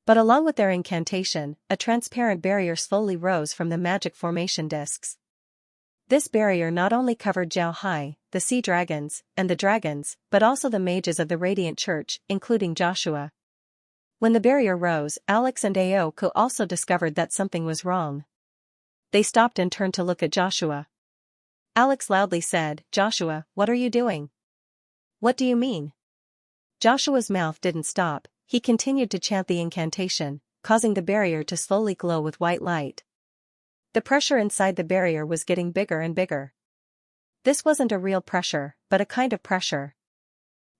But along with their incantation, a transparent barrier slowly rose from the magic formation discs. This barrier not only covered Zhao Hai, the sea dragons, and the dragons, but also the mages of the Radiant Church, including Joshua. When the barrier rose, Alex and Aoko also discovered that something was wrong. They stopped and turned to look at Joshua. Alex loudly said, "Joshua, what are you doing? What do you mean?" Joshua's mouth didn't stop, he continued to chant the incantation, causing the barrier to slowly glow with white light. The pressure inside the barrier was getting bigger and bigger. This wasn't a real pressure, but a kind of pressure.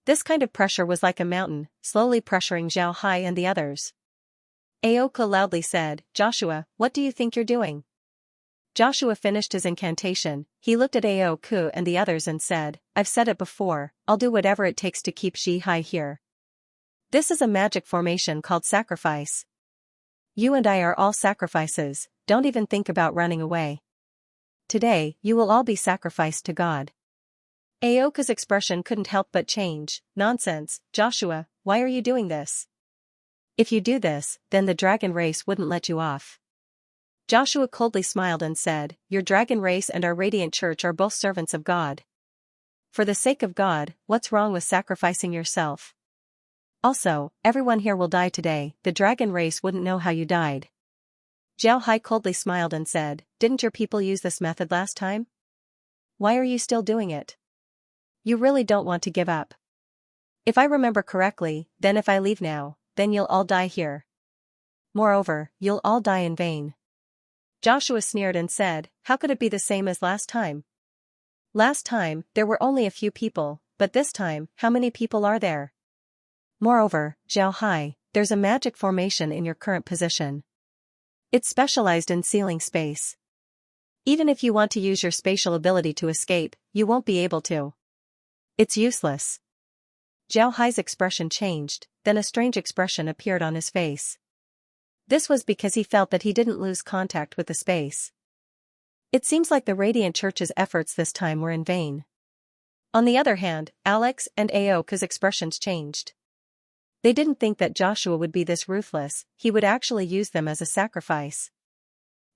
This kind of pressure was like a mountain, slowly pressuring Zhao Hai and the others. Aoko loudly said, "Joshua, what do you think you're doing?" Joshua finished his incantation, he looked at Aoko and the others and said, "I've said it before, I'll do whatever it takes to keep Zhi Hai here. This is a magic formation called sacrifice. You and I are all sacrifices, don't even think about running away. Today, you will all be sacrificed to God." Aoka's expression couldn't help but change. Nonsense, Joshua, why are you doing this? If you do this, then the dragon race wouldn't let you off. Joshua coldly smiled and said, your dragon race and our radiant church are both servants of God. For the sake of God, what's wrong with sacrificing yourself? Also, everyone here will die today, the dragon race wouldn't know how you died. Zhao Hai coldly smiled and said, didn't your people use this method last time? Why are you still doing it? You really don't want to give up. If I remember correctly, then if I leave now, then you'll all die here. Moreover, you'll all die in vain. Joshua sneered and said, how could it be the same as last time? Last time, there were only a few people, but this time, how many people are there? Moreover, Zhao Hai, there's a magic formation in your current position. It's specialized in sealing space. Even if you want to use your spatial ability to escape, you won't be able to. It's useless. Zhao Hai's expression changed, then a strange expression appeared on his face. This was because he felt that he didn't lose contact with the space. It seems like the Radiant Church's efforts this time were in vain. On the other hand, Alex and Aoka's expressions changed. They didn't think that Joshua would be this ruthless, he would actually use them as a sacrifice.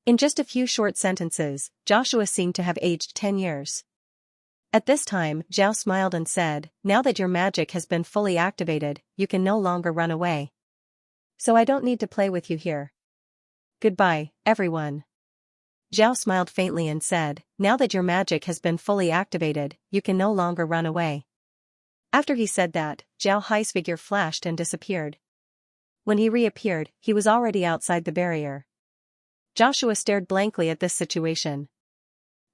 In just a few short sentences, Joshua seemed to have aged 10 years. At this time, Zhao smiled and said, now that your magic has been fully activated, you can no longer run away. So I don't need to play with you here. Goodbye, everyone. Zhao smiled faintly and said, now that your magic has been fully activated, you can no longer run away. After he said that, Zhao Hai's figure flashed and disappeared. When he reappeared, he was already outside the barrier. Joshua stared blankly at this situation.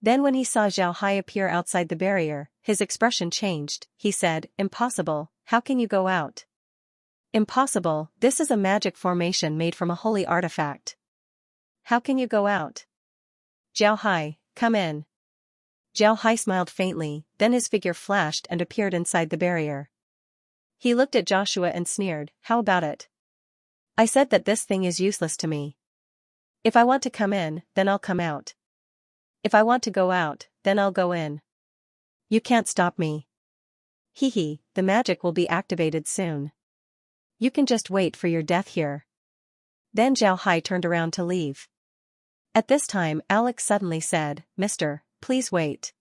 Then when he saw Zhao Hai appear outside the barrier, his expression changed. He said, impossible, how can you go out? Impossible, this is a magic formation made from a holy artifact. How can you go out? Zhao Hai, come in. Zhao Hai smiled faintly, then his figure flashed and appeared inside the barrier. He looked at Joshua and sneered, how about it? I said that this thing is useless to me. If I want to come in, then I'll come out. If I want to go out, then I'll go in. You can't stop me. Hee, the magic will be activated soon. You can just wait for your death here. Then Zhao Hai turned around to leave. At this time, Alex suddenly said, Mister, please wait.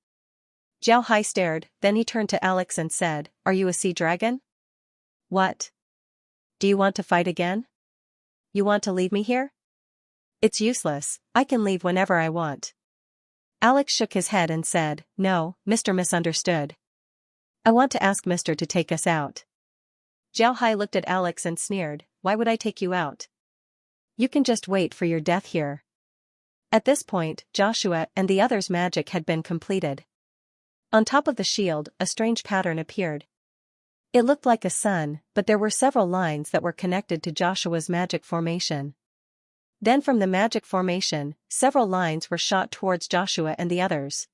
Zhao Hai stared, then he turned to Alex and said, are you a sea dragon? What? Do you want to fight again? You want to leave me here? It's useless, I can leave whenever I want. Alex shook his head and said, no, Mr. misunderstood. I want to ask Mr. to take us out. Zhao Hai looked at Alex and sneered, why would I take you out? You can just wait for your death here. At this point, Joshua and the others' magic had been completed. On top of the shield, a strange pattern appeared. It looked like a sun, but there were several lines that were connected to Joshua's magic formation. Then from the magic formation, several lines were shot towards Joshua and the others.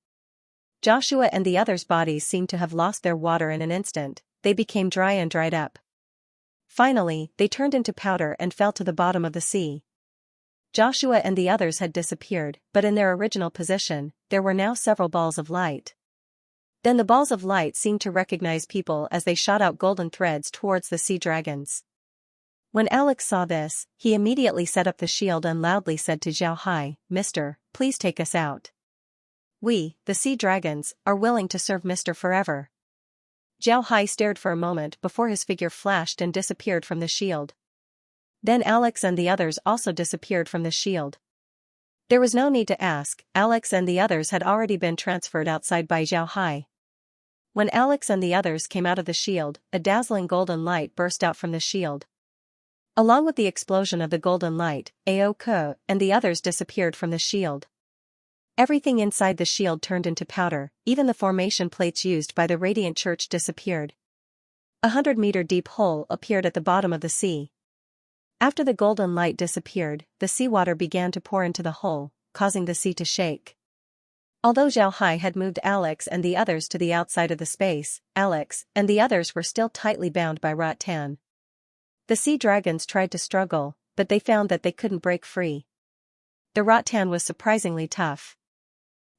Joshua and the others' bodies seemed to have lost their water in an instant, they became dry and dried up. Finally, they turned into powder and fell to the bottom of the sea. Joshua and the others had disappeared, but in their original position, there were now several balls of light. Then the balls of light seemed to recognize people as they shot out golden threads towards the sea dragons. When Alex saw this, he immediately set up the shield and loudly said to Zhao Hai, Mister, please take us out. We, the sea dragons, are willing to serve Mister forever. Zhao Hai stared for a moment before his figure flashed and disappeared from the shield. Then Alex and the others also disappeared from the shield. There was no need to ask, Alex and the others had already been transferred outside by Zhao Hai. When Alex and the others came out of the shield, a dazzling golden light burst out from the shield. Along with the explosion of the golden light, Aoka and the others disappeared from the shield. Everything inside the shield turned into powder, even the formation plates used by the Radiant Church disappeared. 100-meter deep hole appeared at the bottom of the sea. After the golden light disappeared, the seawater began to pour into the hole, causing the sea to shake. Although Zhao Hai had moved Alex and the others to the outside of the space, Alex and the others were still tightly bound by rattan. The sea dragons tried to struggle, but they found that they couldn't break free. The rattan was surprisingly tough.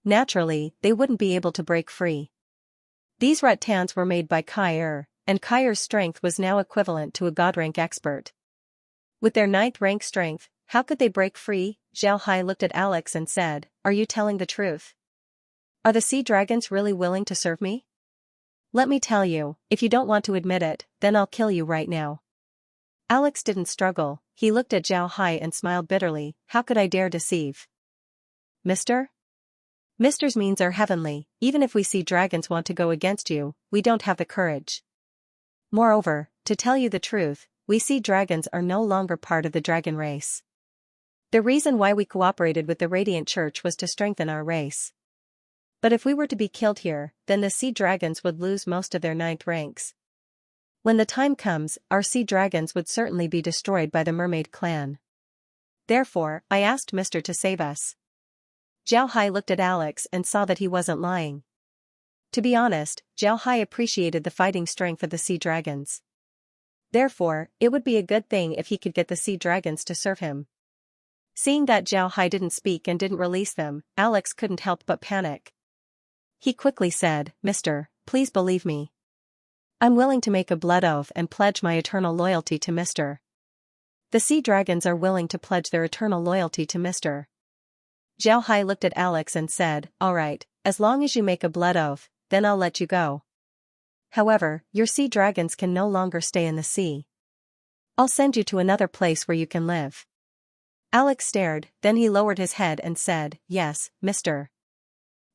Naturally, they wouldn't be able to break free. These rattans were made by Kai, and Kai's strength was now equivalent to a god-rank expert. With their 9th rank strength, how could they break free? Zhao Hai looked at Alex and said, "Are you telling the truth? Are the sea dragons really willing to serve me? Let me tell you, if you don't want to admit it, then I'll kill you right now." Alex didn't struggle, he looked at Zhao Hai and smiled bitterly. "How could I dare deceive? Mister? Mister's means are heavenly. Even if we sea dragons want to go against you, we don't have the courage. Moreover, to tell you the truth, we sea dragons are no longer part of the dragon race. The reason why we cooperated with the Radiant Church was to strengthen our race. But if we were to be killed here, then the sea dragons would lose most of their 9th ranks. When the time comes, our sea dragons would certainly be destroyed by the mermaid clan. Therefore, I asked Mister to save us." Zhao Hai looked at Alex and saw that he wasn't lying. To be honest, Zhao Hai appreciated the fighting strength of the sea dragons. Therefore, it would be a good thing if he could get the sea dragons to serve him. Seeing that Zhao Hai didn't speak and didn't release them, Alex couldn't help but panic. He quickly said, "Mister, please believe me. I'm willing to make a blood oath and pledge my eternal loyalty to Mister." The sea dragons are willing to pledge their eternal loyalty to Mister. Zhao Hai looked at Alex and said, "All right, as long as you make a blood oath, then I'll let you go. However, your sea dragons can no longer stay in the sea. I'll send you to another place where you can live." Alex stared, then he lowered his head and said, "Yes, Mister."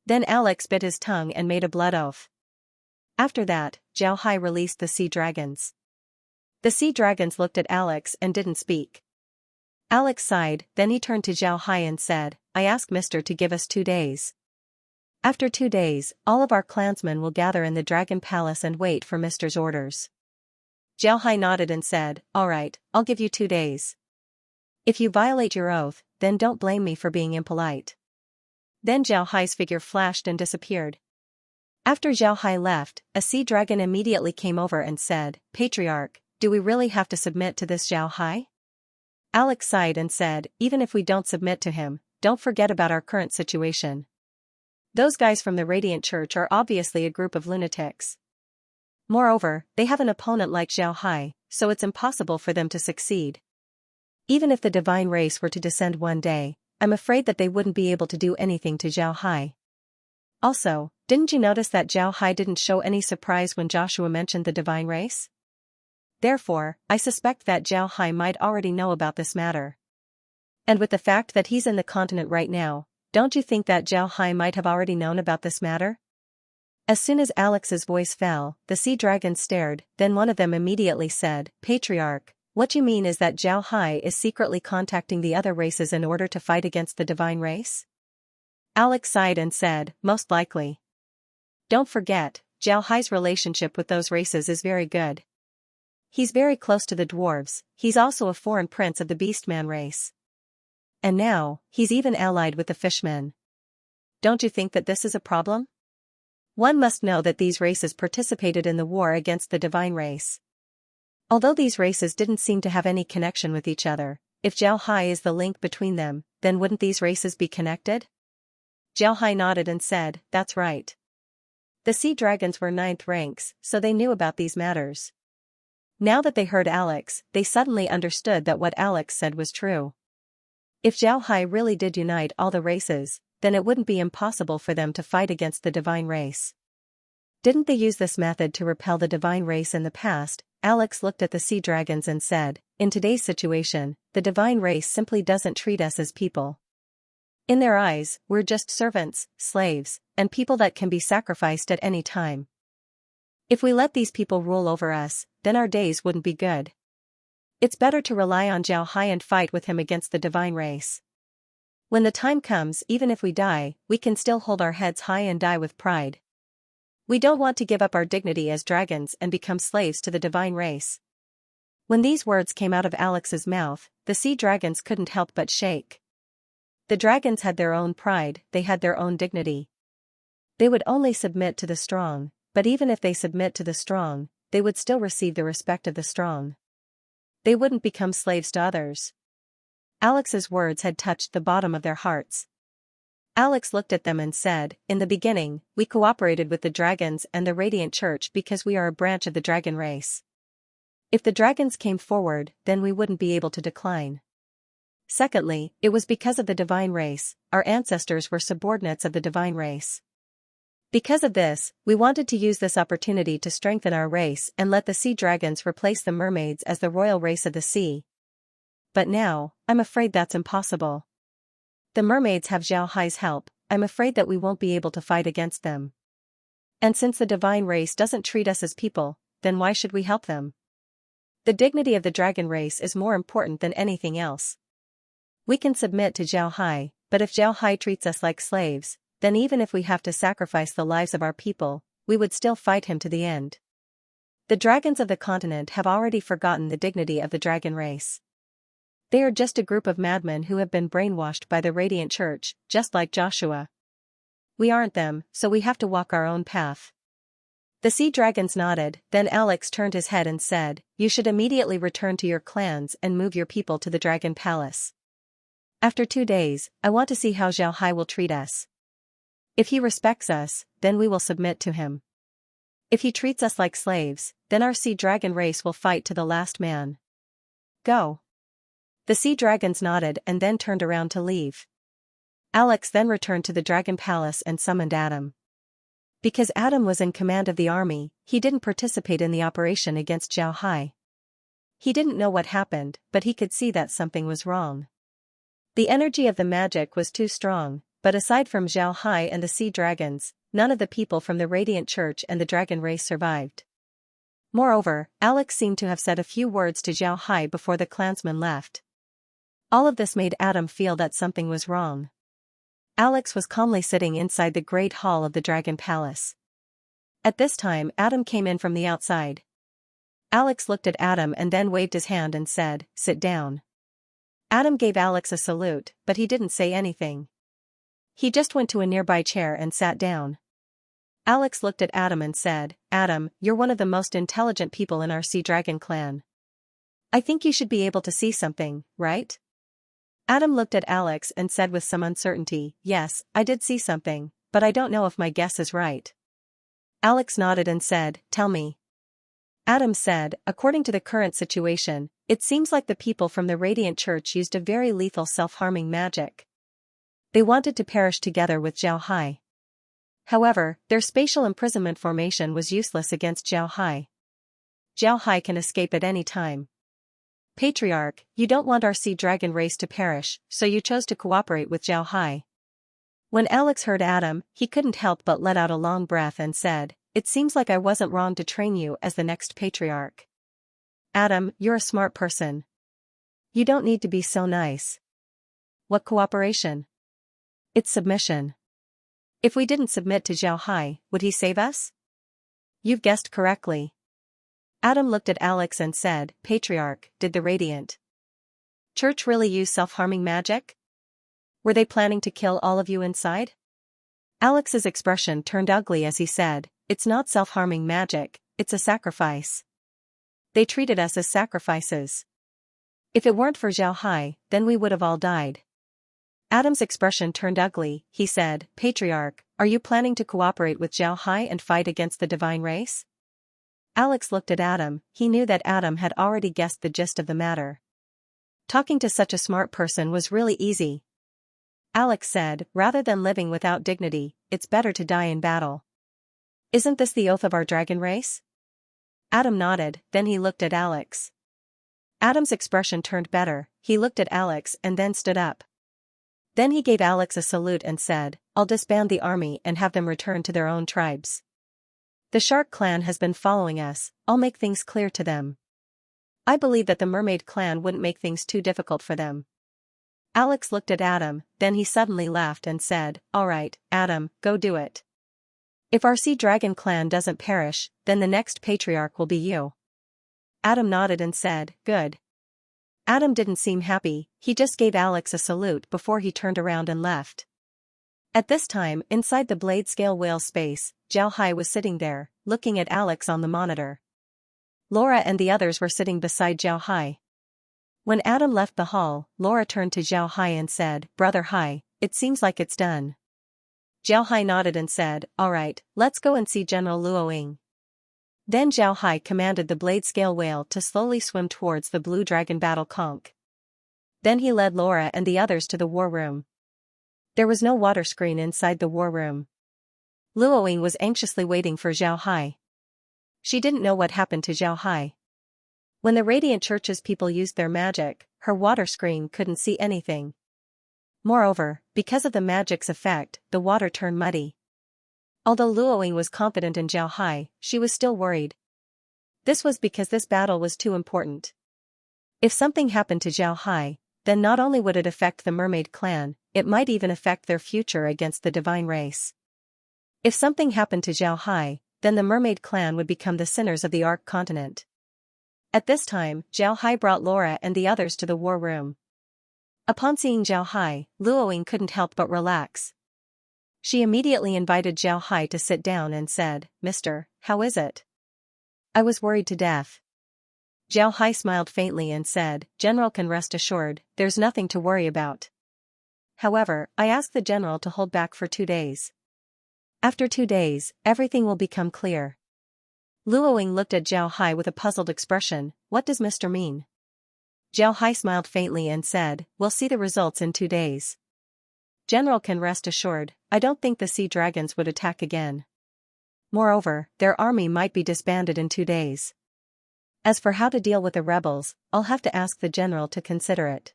Then Alex bit his tongue and made a blood oath. After that, Zhao Hai released the sea dragons. The sea dragons looked at Alex and didn't speak. Alex sighed, then he turned to Zhao Hai and said, "I ask Mister to give us 2 days. After 2 days, all of our clansmen will gather in the Dragon Palace and wait for Mister's orders." Zhao Hai nodded and said, "All right, I'll give you 2 days. If you violate your oath, then don't blame me for being impolite." Then Zhao Hai's figure flashed and disappeared. After Zhao Hai left, a sea dragon immediately came over and said, "Patriarch, do we really have to submit to this Zhao Hai?" Alex sighed and said, "Even if we don't submit to him, don't forget about our current situation. Those guys from the Radiant Church are obviously a group of lunatics. Moreover, they have an opponent like Zhao Hai, so it's impossible for them to succeed. Even if the divine race were to descend one day, I'm afraid that they wouldn't be able to do anything to Zhao Hai. Also, didn't you notice that Zhao Hai didn't show any surprise when Joshua mentioned the divine race? Therefore, I suspect that Zhao Hai might already know about this matter. And with the fact that he's in the continent right now, don't you think that Zhao Hai might have already known about this matter?" As soon as Alex's voice fell, the sea dragons stared, then one of them immediately said, "Patriarch, what you mean is that Zhao Hai is secretly contacting the other races in order to fight against the divine race?" Alex sighed and said, "Most likely. Don't forget, Zhao Hai's relationship with those races is very good. He's very close to the dwarves, he's also a foreign prince of the beastman race. And now, he's even allied with the fishmen. Don't you think that this is a problem? One must know that these races participated in the war against the divine race. Although these races didn't seem to have any connection with each other, if Zhao Hai is the link between them, then wouldn't these races be connected?" Zhao Hai nodded and said, "That's right. The sea dragons were 9th ranks, so they knew about these matters." Now that they heard Alex, they suddenly understood that what Alex said was true. If Zhao Hai really did unite all the races, then it wouldn't be impossible for them to fight against the divine race. Didn't they use this method to repel the divine race in the past? Alex looked at the sea dragons and said, "In today's situation, the divine race simply doesn't treat us as people. In their eyes, we're just servants, slaves, and people that can be sacrificed at any time. If we let these people rule over us, then our days wouldn't be good. It's better to rely on Zhao Hai and fight with him against the divine race. When the time comes, even if we die, we can still hold our heads high and die with pride. We don't want to give up our dignity as dragons and become slaves to the divine race." When these words came out of Alex's mouth, the sea dragons couldn't help but shake. The dragons had their own pride, they had their own dignity. They would only submit to the strong, but even if they submit to the strong, they would still receive the respect of the strong. They wouldn't become slaves to others. Alex's words had touched the bottom of their hearts. Alex looked at them and said, in the beginning, we cooperated with the dragons and the Radiant Church because we are a branch of the dragon race. If the dragons came forward, then we wouldn't be able to decline. Secondly, it was because of the divine race, our ancestors were subordinates of the divine race. Because of this, we wanted to use this opportunity to strengthen our race and let the sea dragons replace the mermaids as the royal race of the sea. But now, I'm afraid that's impossible. The mermaids have Xiao Hai's help, I'm afraid that we won't be able to fight against them. And since the divine race doesn't treat us as people, then why should we help them? The dignity of the dragon race is more important than anything else. We can submit to Xiao Hai, but if Xiao Hai treats us like slaves, then even if we have to sacrifice the lives of our people, we would still fight him to the end. The dragons of the continent have already forgotten the dignity of the dragon race. They are just a group of madmen who have been brainwashed by the Radiant Church, just like Joshua. We aren't them, so we have to walk our own path. The sea dragons nodded, then Alex turned his head and said, you should immediately return to your clans and move your people to the Dragon Palace. After 2 days, I want to see how Xiao Hai will treat us. If he respects us, then we will submit to him. If he treats us like slaves, then our sea dragon race will fight to the last man. Go. The sea dragons nodded and then turned around to leave. Alex then returned to the Dragon Palace and summoned Adam. Because Adam was in command of the army, he didn't participate in the operation against Xiao Hai. He didn't know what happened, but he could see that something was wrong. The energy of the magic was too strong, but aside from Xiao Hai and the sea dragons, none of the people from the Radiant Church and the dragon race survived. Moreover, Alex seemed to have said a few words to Xiao Hai before the clansmen left. All of this made Adam feel that something was wrong. Alex was calmly sitting inside the great hall of the Dragon Palace. At this time, Adam came in from the outside. Alex looked at Adam and then waved his hand and said, sit down. Adam gave Alex a salute, but he didn't say anything. He just went to a nearby chair and sat down. Alex looked at Adam and said, Adam, you're one of the most intelligent people in our Sea Dragon clan. I think you should be able to see something, right? Adam looked at Alex and said with some uncertainty, yes, I did see something, but I don't know if my guess is right. Alex nodded and said, tell me. Adam said, according to the current situation, it seems like the people from the Radiant Church used a very lethal self-harming magic. They wanted to perish together with Xiao Hai. However, their spatial imprisonment formation was useless against Xiao Hai. Xiao Hai can escape at any time. Patriarch, you don't want our sea dragon race to perish, so you chose to cooperate with Xiao Hai. When Alex heard Adam, he couldn't help but let out a long breath and said, it seems like I wasn't wrong to train you as the next patriarch. Adam, you're a smart person. You don't need to be so nice. What cooperation? It's submission. If we didn't submit to Xiao Hai, would he save us? You've guessed correctly. Adam looked at Alex and said, Patriarch, did the Radiant Church really use self-harming magic? Were they planning to kill all of you inside? Alex's expression turned ugly as he said, it's not self-harming magic, it's a sacrifice. They treated us as sacrifices. If it weren't for Xiao Hai, then we would have all died. Adam's expression turned ugly, he said, Patriarch, are you planning to cooperate with Xiao Hai and fight against the divine race? Alex looked at Adam, he knew that Adam had already guessed the gist of the matter. Talking to such a smart person was really easy. Alex said, rather than living without dignity, it's better to die in battle. Isn't this the oath of our dragon race? Adam nodded, then he looked at Alex. Adam's expression turned better, he looked at Alex and then stood up. Then he gave Alex a salute and said, I'll disband the army and have them return to their own tribes. The Shark clan has been following us, I'll make things clear to them. I believe that the Mermaid clan wouldn't make things too difficult for them. Alex looked at Adam, then he suddenly laughed and said, alright, Adam, go do it. If our Sea Dragon clan doesn't perish, then the next patriarch will be you. Adam nodded and said, good. Adam didn't seem happy, he just gave Alex a salute before he turned around and left. At this time, inside the blade scale whale space, Xiao Hai was sitting there, looking at Alex on the monitor. Laura and the others were sitting beside Xiao Hai. When Adam left the hall, Laura turned to Xiao Hai and said, Brother Hai, it seems like it's done. Zhao Hai nodded and said, "All right, let's go and see General Luoying." Then Zhao Hai commanded the blade scale whale to slowly swim towards the blue dragon battle conch. Then he led Laura and the others to the war room. There was no water screen inside the war room. Luoying was anxiously waiting for Zhao Hai. She didn't know what happened to Zhao Hai. When the Radiant Church's people used their magic, her water screen couldn't see anything. Moreover, because of the magic's effect, the water turned muddy. Although Luoying was confident in Zhao Hai, she was still worried. This was because this battle was too important. If something happened to Zhao Hai, then not only would it affect the mermaid clan, it might even affect their future against the divine race. If something happened to Zhao Hai, then the mermaid clan would become the sinners of the Ark continent. At this time, Zhao Hai brought Laura and the others to the war room. Upon seeing Zhao Hai, Luoying couldn't help but relax. She immediately invited Zhao Hai to sit down and said, "Mister, how is it?" "I was worried to death." Zhao Hai smiled faintly and said, "General can rest assured, there's nothing to worry about. However, I asked the general to hold back for 2 days. After 2 days, everything will become clear." Luoying looked at Zhao Hai with a puzzled expression. "What does Mr. mean?" Zhao Hai smiled faintly and said, "We'll see the results in 2 days. General can rest assured, I don't think the sea dragons would attack again. Moreover, their army might be disbanded in 2 days. As for how to deal with the rebels, I'll have to ask the general to consider it."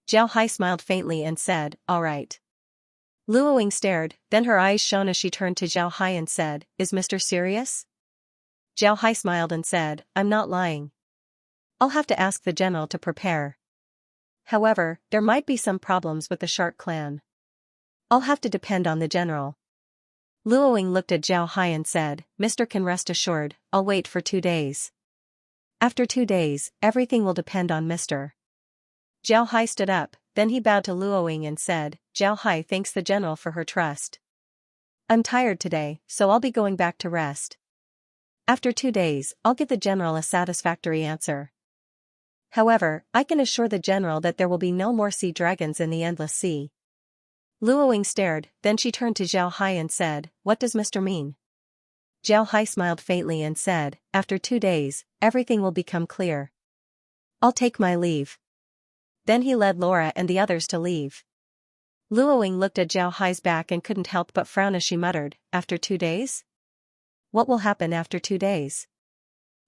Zhao Hai smiled faintly and said, "All right." Luoying stared, then her eyes shone as she turned to Zhao Hai and said, "Is Mr. serious?" Zhao Hai smiled and said, "I'm not lying. I'll have to ask the general to prepare. However, there might be some problems with the Shark clan. I'll have to depend on the general." Luoying looked at Zhao Hai and said, "Mr. can rest assured, I'll wait for 2 days. After 2 days, everything will depend on Mr." Zhao Hai stood up, then he bowed to Luoying and said, "Zhao Hai thanks the general for her trust. I'm tired today, so I'll be going back to rest. After 2 days, I'll give the general a satisfactory answer. However, I can assure the general that there will be no more sea dragons in the endless sea." Luoying stared, then she turned to Zhao Hai and said, "What does Mr. mean?" Zhao Hai smiled faintly and said, "After 2 days, everything will become clear. I'll take my leave." Then he led Laura and the others to leave. Luoying looked at Zhao Hai's back and couldn't help but frown as she muttered, "After 2 days? What will happen after 2 days?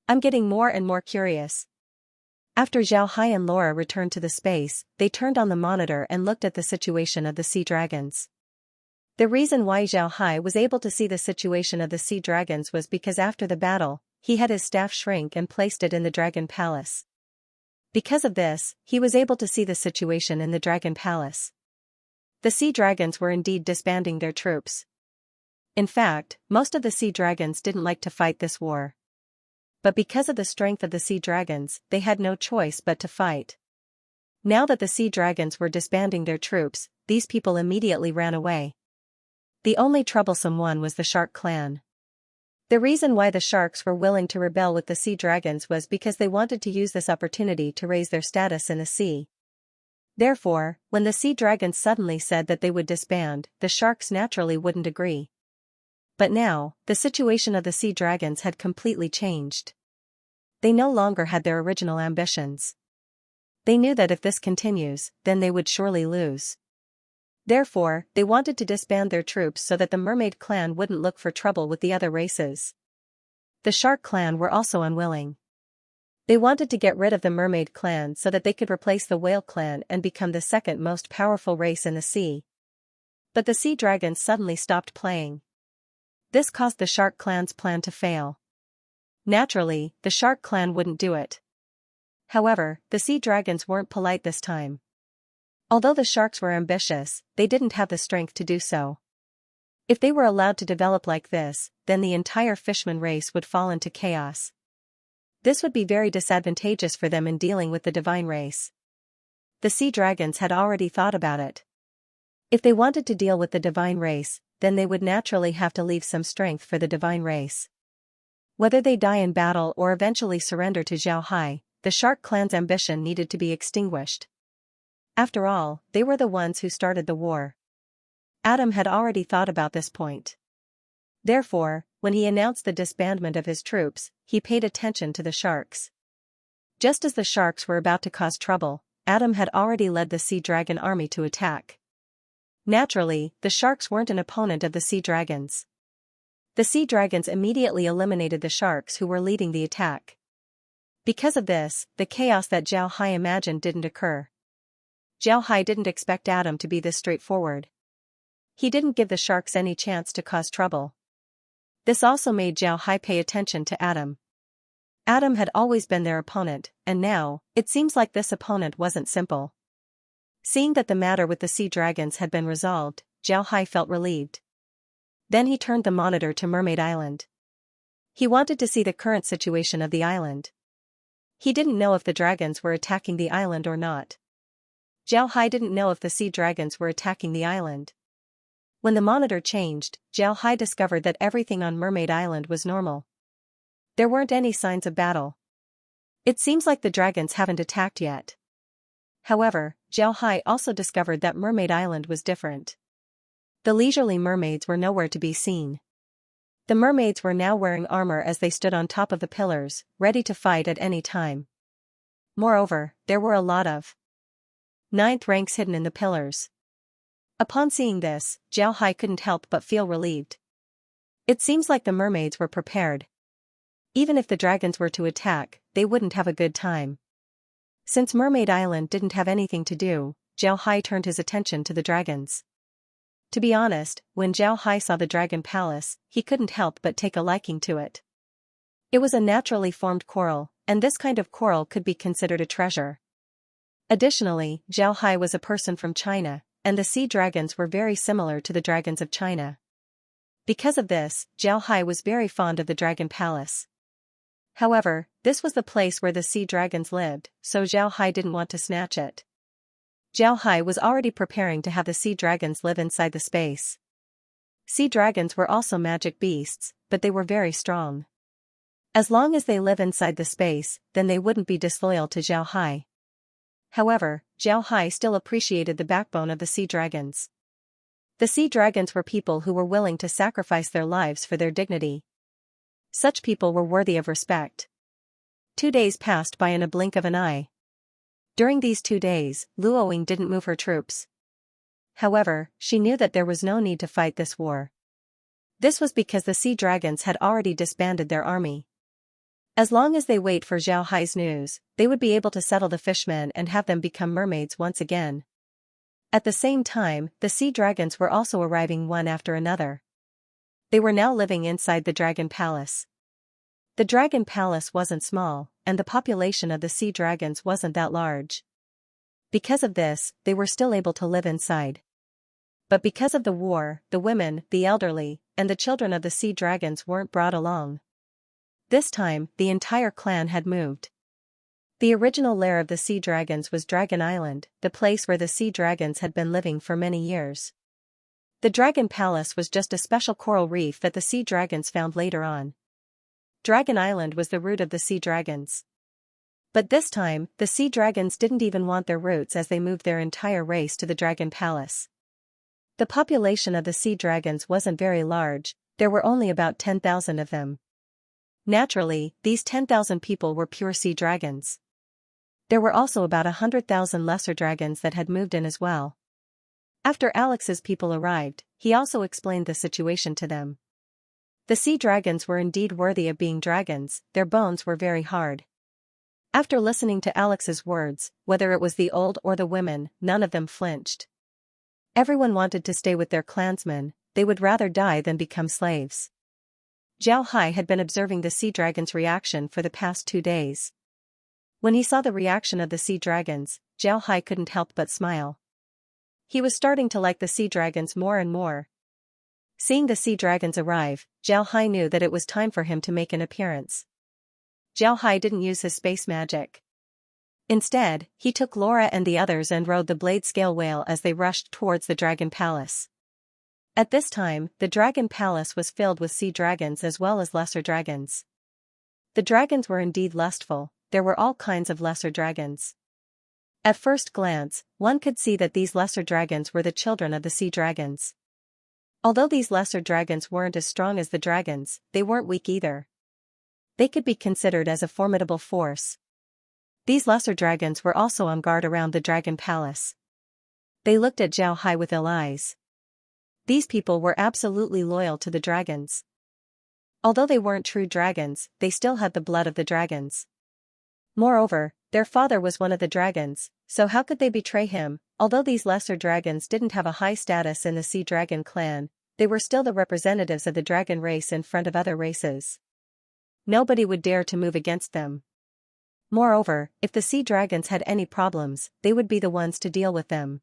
I'm getting more and more curious." After Zhao Hai and Laura returned to the space, they turned on the monitor and looked at the situation of the sea dragons. The reason why Zhao Hai was able to see the situation of the sea dragons was because after the battle, he had his staff shrink and placed it in the dragon palace. Because of this, he was able to see the situation in the dragon palace. The sea dragons were indeed disbanding their troops. In fact, most of the sea dragons didn't like to fight this war. But because of the strength of the sea dragons, they had no choice but to fight. Now that the sea dragons were disbanding their troops, these people immediately ran away. The only troublesome one was the Shark clan. The reason why the sharks were willing to rebel with the sea dragons was because they wanted to use this opportunity to raise their status in the sea. Therefore, when the sea dragons suddenly said that they would disband, the sharks naturally wouldn't agree. But now, the situation of the sea dragons had completely changed. They no longer had their original ambitions. They knew that if this continues, then they would surely lose. Therefore, they wanted to disband their troops so that the mermaid clan wouldn't look for trouble with the other races. The Shark clan were also unwilling. They wanted to get rid of the mermaid clan so that they could replace the whale clan and become the second most powerful race in the sea. But the sea dragons suddenly stopped playing. This caused the Shark clan's plan to fail. Naturally, the Shark clan wouldn't do it. However, the sea dragons weren't polite this time. Although the sharks were ambitious, they didn't have the strength to do so. If they were allowed to develop like this, then the entire fishman race would fall into chaos. This would be very disadvantageous for them in dealing with the divine race. The sea dragons had already thought about it. If they wanted to deal with the divine race, then they would naturally have to leave some strength for the divine race. Whether they die in battle or eventually surrender to Zhao Hai, the Shark clan's ambition needed to be extinguished. After all, they were the ones who started the war. Adam had already thought about this point. Therefore, when he announced the disbandment of his troops, he paid attention to the sharks. Just as the sharks were about to cause trouble, Adam had already led the sea dragon army to attack. Naturally, the sharks weren't an opponent of the sea dragons. The sea dragons immediately eliminated the sharks who were leading the attack. Because of this, the chaos that Zhao Hai imagined didn't occur. Zhao Hai didn't expect Adam to be this straightforward. He didn't give the sharks any chance to cause trouble. This also made Zhao Hai pay attention to Adam. Adam had always been their opponent, and now, it seems like this opponent wasn't simple. Seeing that the matter with the sea dragons had been resolved, Zhao Hai felt relieved. Then he turned the monitor to Mermaid Island. He wanted to see the current situation of the island. He didn't know if the dragons were attacking the island or not. Zhao Hai didn't know if the sea dragons were attacking the island. When the monitor changed, Zhao Hai discovered that everything on Mermaid Island was normal. There weren't any signs of battle. It seems like the dragons haven't attacked yet. However, Zhao Hai also discovered that Mermaid Island was different. The leisurely mermaids were nowhere to be seen. The mermaids were now wearing armor as they stood on top of the pillars, ready to fight at any time. Moreover, there were a lot of ninth ranks hidden in the pillars. Upon seeing this, Zhao Hai couldn't help but feel relieved. It seems like the mermaids were prepared. Even if the dragons were to attack, they wouldn't have a good time. Since Mermaid Island didn't have anything to do, Zhao Hai turned his attention to the dragons. To be honest, when Zhao Hai saw the dragon palace, he couldn't help but take a liking to it. It was a naturally formed coral, and this kind of coral could be considered a treasure. Additionally, Zhao Hai was a person from China, and the sea dragons were very similar to the dragons of China. Because of this, Zhao Hai was very fond of the dragon palace. However, this was the place where the sea dragons lived, so Zhao Hai didn't want to snatch it. Zhao Hai was already preparing to have the sea dragons live inside the space. Sea dragons were also magic beasts, but they were very strong. As long as they live inside the space, then they wouldn't be disloyal to Zhao Hai. However, Zhao Hai still appreciated the backbone of the sea dragons. The sea dragons were people who were willing to sacrifice their lives for their dignity. Such people were worthy of respect. 2 days passed by in a blink of an eye. During these 2 days, Luoying didn't move her troops. However, she knew that there was no need to fight this war. This was because the sea dragons had already disbanded their army. As long as they wait for Zhao Hai's news, they would be able to settle the fishmen and have them become mermaids once again. At the same time, the sea dragons were also arriving one after another. They were now living inside the dragon palace. The dragon palace wasn't small, and the population of the sea dragons wasn't that large. Because of this, they were still able to live inside. But because of the war, the women, the elderly, and the children of the sea dragons weren't brought along. This time, the entire clan had moved. The original lair of the sea dragons was Dragon Island, the place where the sea dragons had been living for many years. The dragon palace was just a special coral reef that the sea dragons found later on. Dragon Island was the root of the sea dragons. But this time, the sea dragons didn't even want their roots as they moved their entire race to the dragon palace. The population of the sea dragons wasn't very large, there were only about 10,000 of them. Naturally, these 10,000 people were pure sea dragons. There were also about 100,000 lesser dragons that had moved in as well. After Alex's people arrived, he also explained the situation to them. The sea dragons were indeed worthy of being dragons, their bones were very hard. After listening to Alex's words, whether it was the old or the women, none of them flinched. Everyone wanted to stay with their clansmen, they would rather die than become slaves. Zhao Hai had been observing the sea dragon's reaction for the past 2 days. When he saw the reaction of the sea dragons, Zhao Hai couldn't help but smile. He was starting to like the sea dragons more and more. Seeing the sea dragons arrive, Zhao Hai knew that it was time for him to make an appearance. Zhao Hai didn't use his space magic. Instead, he took Laura and the others and rode the blade scale whale as they rushed towards the dragon palace. At this time, the dragon palace was filled with sea dragons as well as lesser dragons. The dragons were indeed lustful, there were all kinds of lesser dragons. At first glance, one could see that these lesser dragons were the children of the sea dragons. Although these lesser dragons weren't as strong as the dragons, they weren't weak either. They could be considered as a formidable force. These lesser dragons were also on guard around the dragon palace. They looked at Zhao Hai with ill eyes. These people were absolutely loyal to the dragons. Although they weren't true dragons, they still had the blood of the dragons. Moreover, their father was one of the dragons, so how could they betray him? Although these lesser dragons didn't have a high status in the Sea Dragon clan, they were still the representatives of the dragon race in front of other races. Nobody would dare to move against them. Moreover, if the sea dragons had any problems, they would be the ones to deal with them.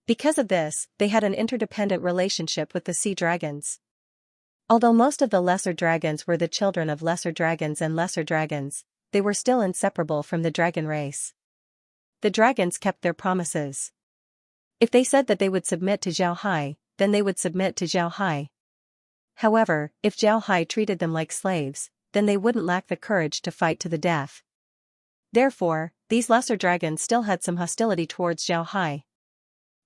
Because of this, they had an interdependent relationship with the sea dragons. Although most of the lesser dragons were the children of lesser dragons and lesser dragons, they were still inseparable from the dragon race. The dragons kept their promises. If they said that they would submit to Zhao Hai, then they would submit to Zhao Hai. However, if Zhao Hai treated them like slaves, then they wouldn't lack the courage to fight to the death. Therefore, these lesser dragons still had some hostility towards Zhao Hai.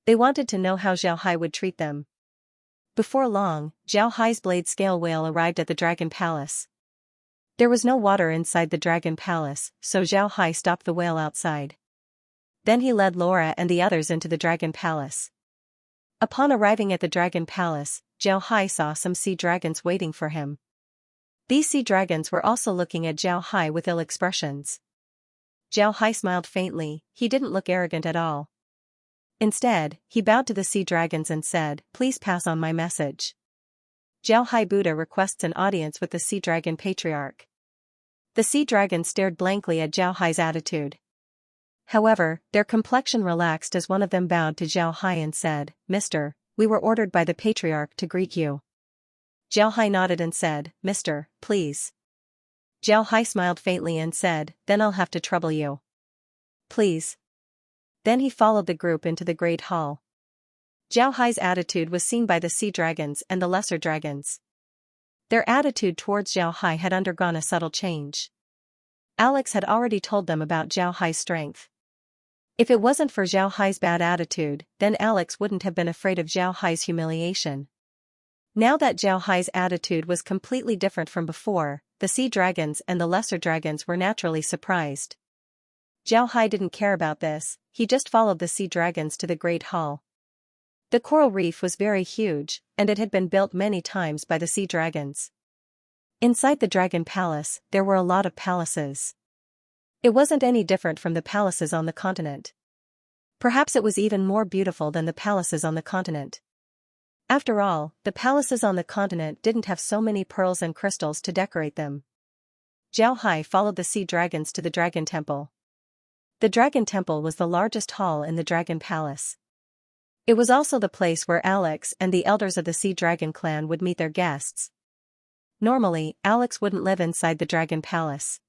They wanted to know how Zhao Hai would treat them. Before long, Zhao Hai's blade scale whale arrived at the dragon palace. There was no water inside the dragon palace, so Zhao Hai stopped the whale outside. Then he led Laura and the others into the dragon palace. Upon arriving at the dragon palace, Zhao Hai saw some sea dragons waiting for him. These sea dragons were also looking at Zhao Hai with ill expressions. Zhao Hai smiled faintly, he didn't look arrogant at all. Instead, he bowed to the sea dragons and said, "Please pass on my message." Zhao Hai Buddha requests an audience with the sea dragon patriarch. The sea dragons stared blankly at Zhao Hai's attitude. However, their complexion relaxed as one of them bowed to Zhao Hai and said, "Mister, we were ordered by the patriarch to greet you." Zhao Hai nodded and said, "Mister, please." Zhao Hai smiled faintly and said, "Then I'll have to trouble you. Please." Then he followed the group into the great hall. Zhao Hai's attitude was seen by the sea dragons and the lesser dragons. Their attitude towards Zhao Hai had undergone a subtle change. Alex had already told them about Zhao Hai's strength. If it wasn't for Zhao Hai's bad attitude, then Alex wouldn't have been afraid of Zhao Hai's humiliation. Now that Zhao Hai's attitude was completely different from before, the sea dragons and the lesser dragons were naturally surprised. Zhao Hai didn't care about this, he just followed the sea dragons to the great hall. The coral reef was very huge, and it had been built many times by the sea dragons. Inside the dragon palace, there were a lot of palaces. It wasn't any different from the palaces on the continent. Perhaps it was even more beautiful than the palaces on the continent. After all, the palaces on the continent didn't have so many pearls and crystals to decorate them. Zhao Hai followed the sea dragons to the dragon temple. The dragon temple was the largest hall in the dragon palace. It was also the place where Alex and the elders of the sea dragon clan would meet their guests. Normally, Alex wouldn't live inside the dragon palace.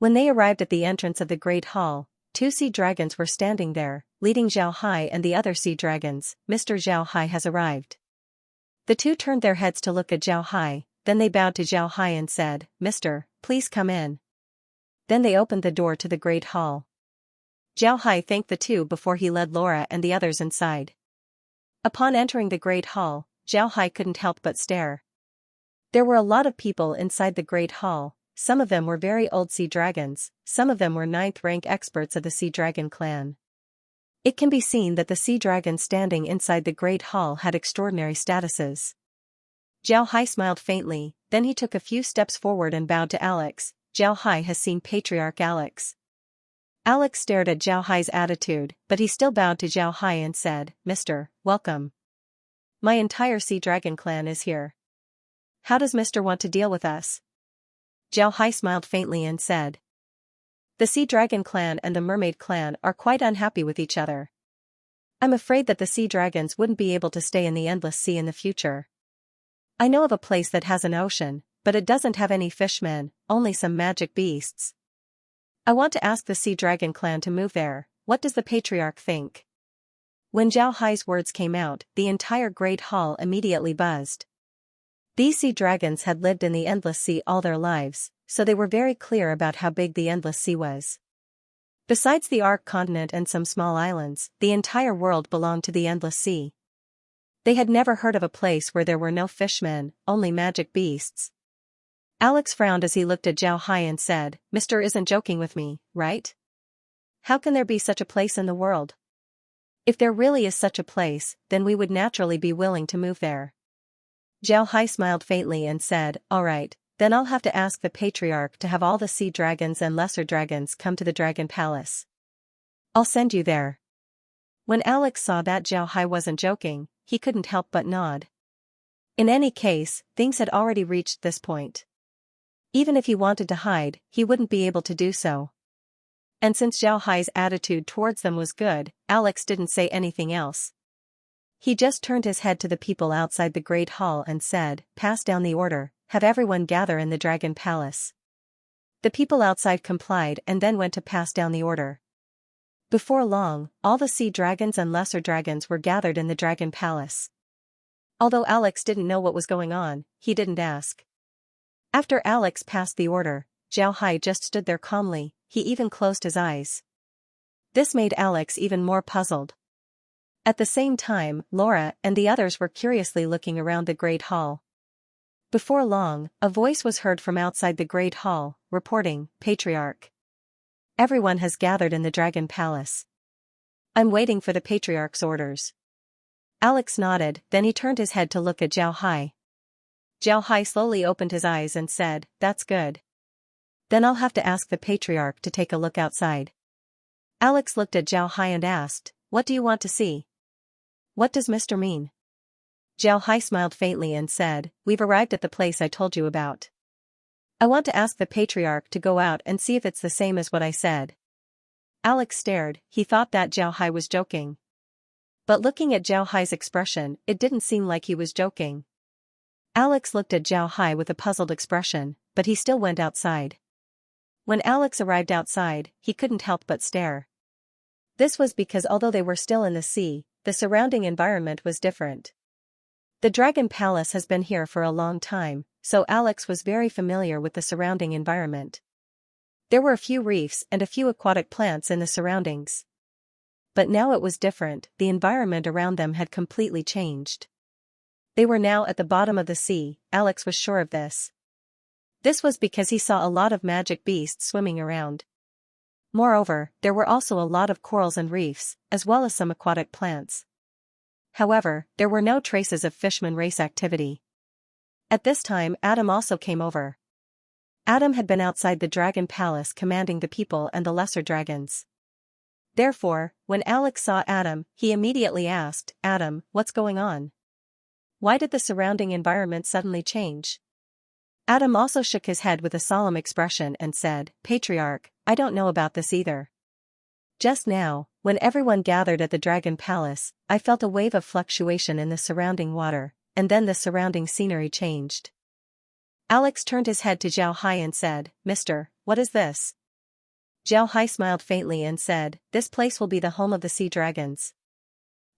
When they arrived at the entrance of the great hall, 2 sea dragons were standing there, leading Zhao Hai and the other sea dragons. "Mr. Zhao Hai has arrived." The 2 turned their heads to look at Zhao Hai, then they bowed to Zhao Hai and said, "Mister, please come in." Then they opened the door to the great hall. Zhao Hai thanked the 2 before he led Laura and the others inside. Upon entering the great hall, Zhao Hai couldn't help but stare. There were a lot of people inside the great hall. Some of them were very old sea dragons, some of them were 9th-rank experts of the sea dragon clan. It can be seen that the sea dragons standing inside the great hall had extraordinary statuses. Zhao Hai smiled faintly, then he took a few steps forward and bowed to Alex. Zhao Hai has seen Patriarch Alex. Alex stared at Zhao Hai's attitude, but he still bowed to Zhao Hai and said, "Mister, welcome. My entire sea dragon clan is here. How does Mister want to deal with us?" Zhao Hai smiled faintly and said, "The Sea Dragon clan and the Mermaid clan are quite unhappy with each other. I'm afraid that the sea dragons wouldn't be able to stay in the endless sea in the future. I know of a place that has an ocean, but it doesn't have any fishmen, only some magic beasts. I want to ask the Sea Dragon clan to move there. What does the Patriarch think?" When Zhao Hai's words came out, the entire great hall immediately buzzed. These sea dragons had lived in the endless sea all their lives, so they were very clear about how big the endless sea was. Besides the Ark continent and some small islands, the entire world belonged to the endless sea. They had never heard of a place where there were no fishmen, only magic beasts. Alex frowned as he looked at Zhao Hai and said, "Mr. isn't joking with me, right? How can there be such a place in the world? If there really is such a place, then we would naturally be willing to move there." Zhao Hai smiled faintly and said, "All right, then I'll have to ask the patriarch to have all the sea dragons and lesser dragons come to the dragon palace. I'll send you there." When Alex saw that Zhao Hai wasn't joking, he couldn't help but nod. In any case, things had already reached this point. Even if he wanted to hide, he wouldn't be able to do so. And since Zhao Hai's attitude towards them was good, Alex didn't say anything else. He just turned his head to the people outside the Great Hall and said, "Pass down the order, have everyone gather in the Dragon Palace." The people outside complied and then went to pass down the order. Before long, all the sea dragons and lesser dragons were gathered in the Dragon Palace. Although Alex didn't know what was going on, he didn't ask. After Alex passed the order, Zhao Hai just stood there calmly, he even closed his eyes. This made Alex even more puzzled. At the same time, Laura and the others were curiously looking around the Great Hall. Before long, a voice was heard from outside the Great Hall, reporting, "Patriarch. Everyone has gathered in the Dragon Palace. I'm waiting for the Patriarch's orders." Alex nodded, then he turned his head to look at Zhao Hai. Zhao Hai slowly opened his eyes and said, "That's good. Then I'll have to ask the Patriarch to take a look outside." Alex looked at Zhao Hai and asked, "What do you want to see? What does Mr. mean?" Zhao Hai smiled faintly and said, "We've arrived at the place I told you about. I want to ask the Patriarch to go out and see if it's the same as what I said." Alex stared, he thought that Zhao Hai was joking. But looking at Zhao Hai's expression, it didn't seem like he was joking. Alex looked at Zhao Hai with a puzzled expression, but he still went outside. When Alex arrived outside, he couldn't help but stare. This was because although they were still in the sea, the surrounding environment was different. The Dragon Palace has been here for a long time, so Alex was very familiar with the surrounding environment. There were a few reefs and a few aquatic plants in the surroundings. But now it was different, the environment around them had completely changed. They were now at the bottom of the sea, Alex was sure of this. This was because he saw a lot of magic beasts swimming around. Moreover, there were also a lot of corals and reefs, as well as some aquatic plants. However, there were no traces of fishman race activity. At this time, Adam also came over. Adam had been outside the Dragon Palace commanding the people and the lesser dragons. Therefore, when Alex saw Adam, he immediately asked, "Adam, what's going on? Why did the surrounding environment suddenly change?" Adam also shook his head with a solemn expression and said, "Patriarch, I don't know about this either. Just now, when everyone gathered at the Dragon Palace, I felt a wave of fluctuation in the surrounding water, and then the surrounding scenery changed." Alex turned his head to Zhao Hai and said, "Mister, what is this?" Zhao Hai smiled faintly and said, "This place will be the home of the sea dragons.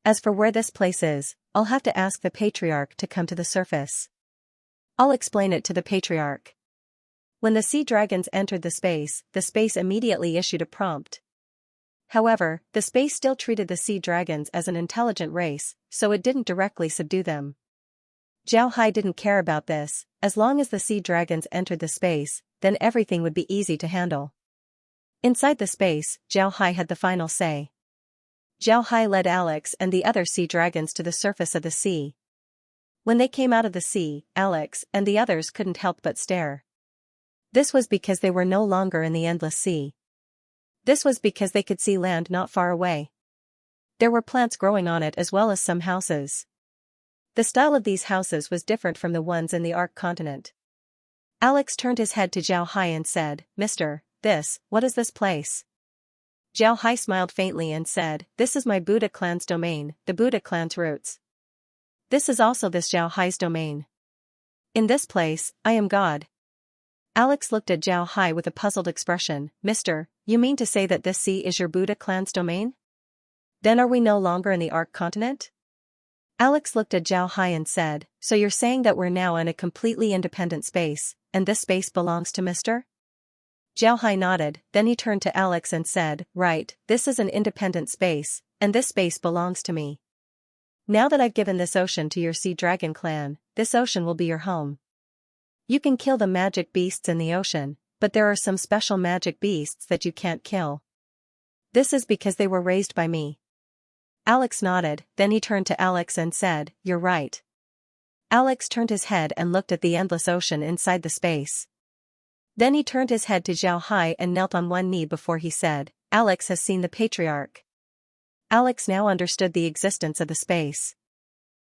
As for where this place is, I'll have to ask the Patriarch to come to the surface. I'll explain it to the Patriarch." When the sea dragons entered the space immediately issued a prompt. However, the space still treated the sea dragons as an intelligent race, so it didn't directly subdue them. Zhao Hai didn't care about this, as long as the sea dragons entered the space, then everything would be easy to handle. Inside the space, Zhao Hai had the final say. Zhao Hai led Alex and the other sea dragons to the surface of the sea. When they came out of the sea, Alex and the others couldn't help but stare. This was because they were no longer in the endless sea. This was because they could see land not far away. There were plants growing on it as well as some houses. The style of these houses was different from the ones in the Ark continent. Alex turned his head to Zhao Hai and said, "Mister, what is this place?" Zhao Hai smiled faintly and said, "This is my Buddha clan's domain, the Buddha clan's roots. This is also this Zhao Hai's domain. In this place, I am God." Alex looked at Zhao Hai with a puzzled expression. "Mister, you mean to say that this sea is your Buddha clan's domain? Then are we no longer in the Ark continent?" Alex looked at Zhao Hai and said, "So you're saying that we're now in a completely independent space, and this space belongs to Mister?" Zhao Hai nodded, then he turned to Alex and said, "Right, this is an independent space, and this space belongs to me. Now that I've given this ocean to your sea dragon clan, this ocean will be your home. You can kill the magic beasts in the ocean, but there are some special magic beasts that you can't kill. This is because they were raised by me. Alex nodded, then he turned to Alex and said, "You're right." Alex turned his head and looked at the endless ocean inside the space. Then he turned his head to Xianxia and knelt on one knee before he said, "Alex has seen the patriarch." Alex now understood the existence of the space.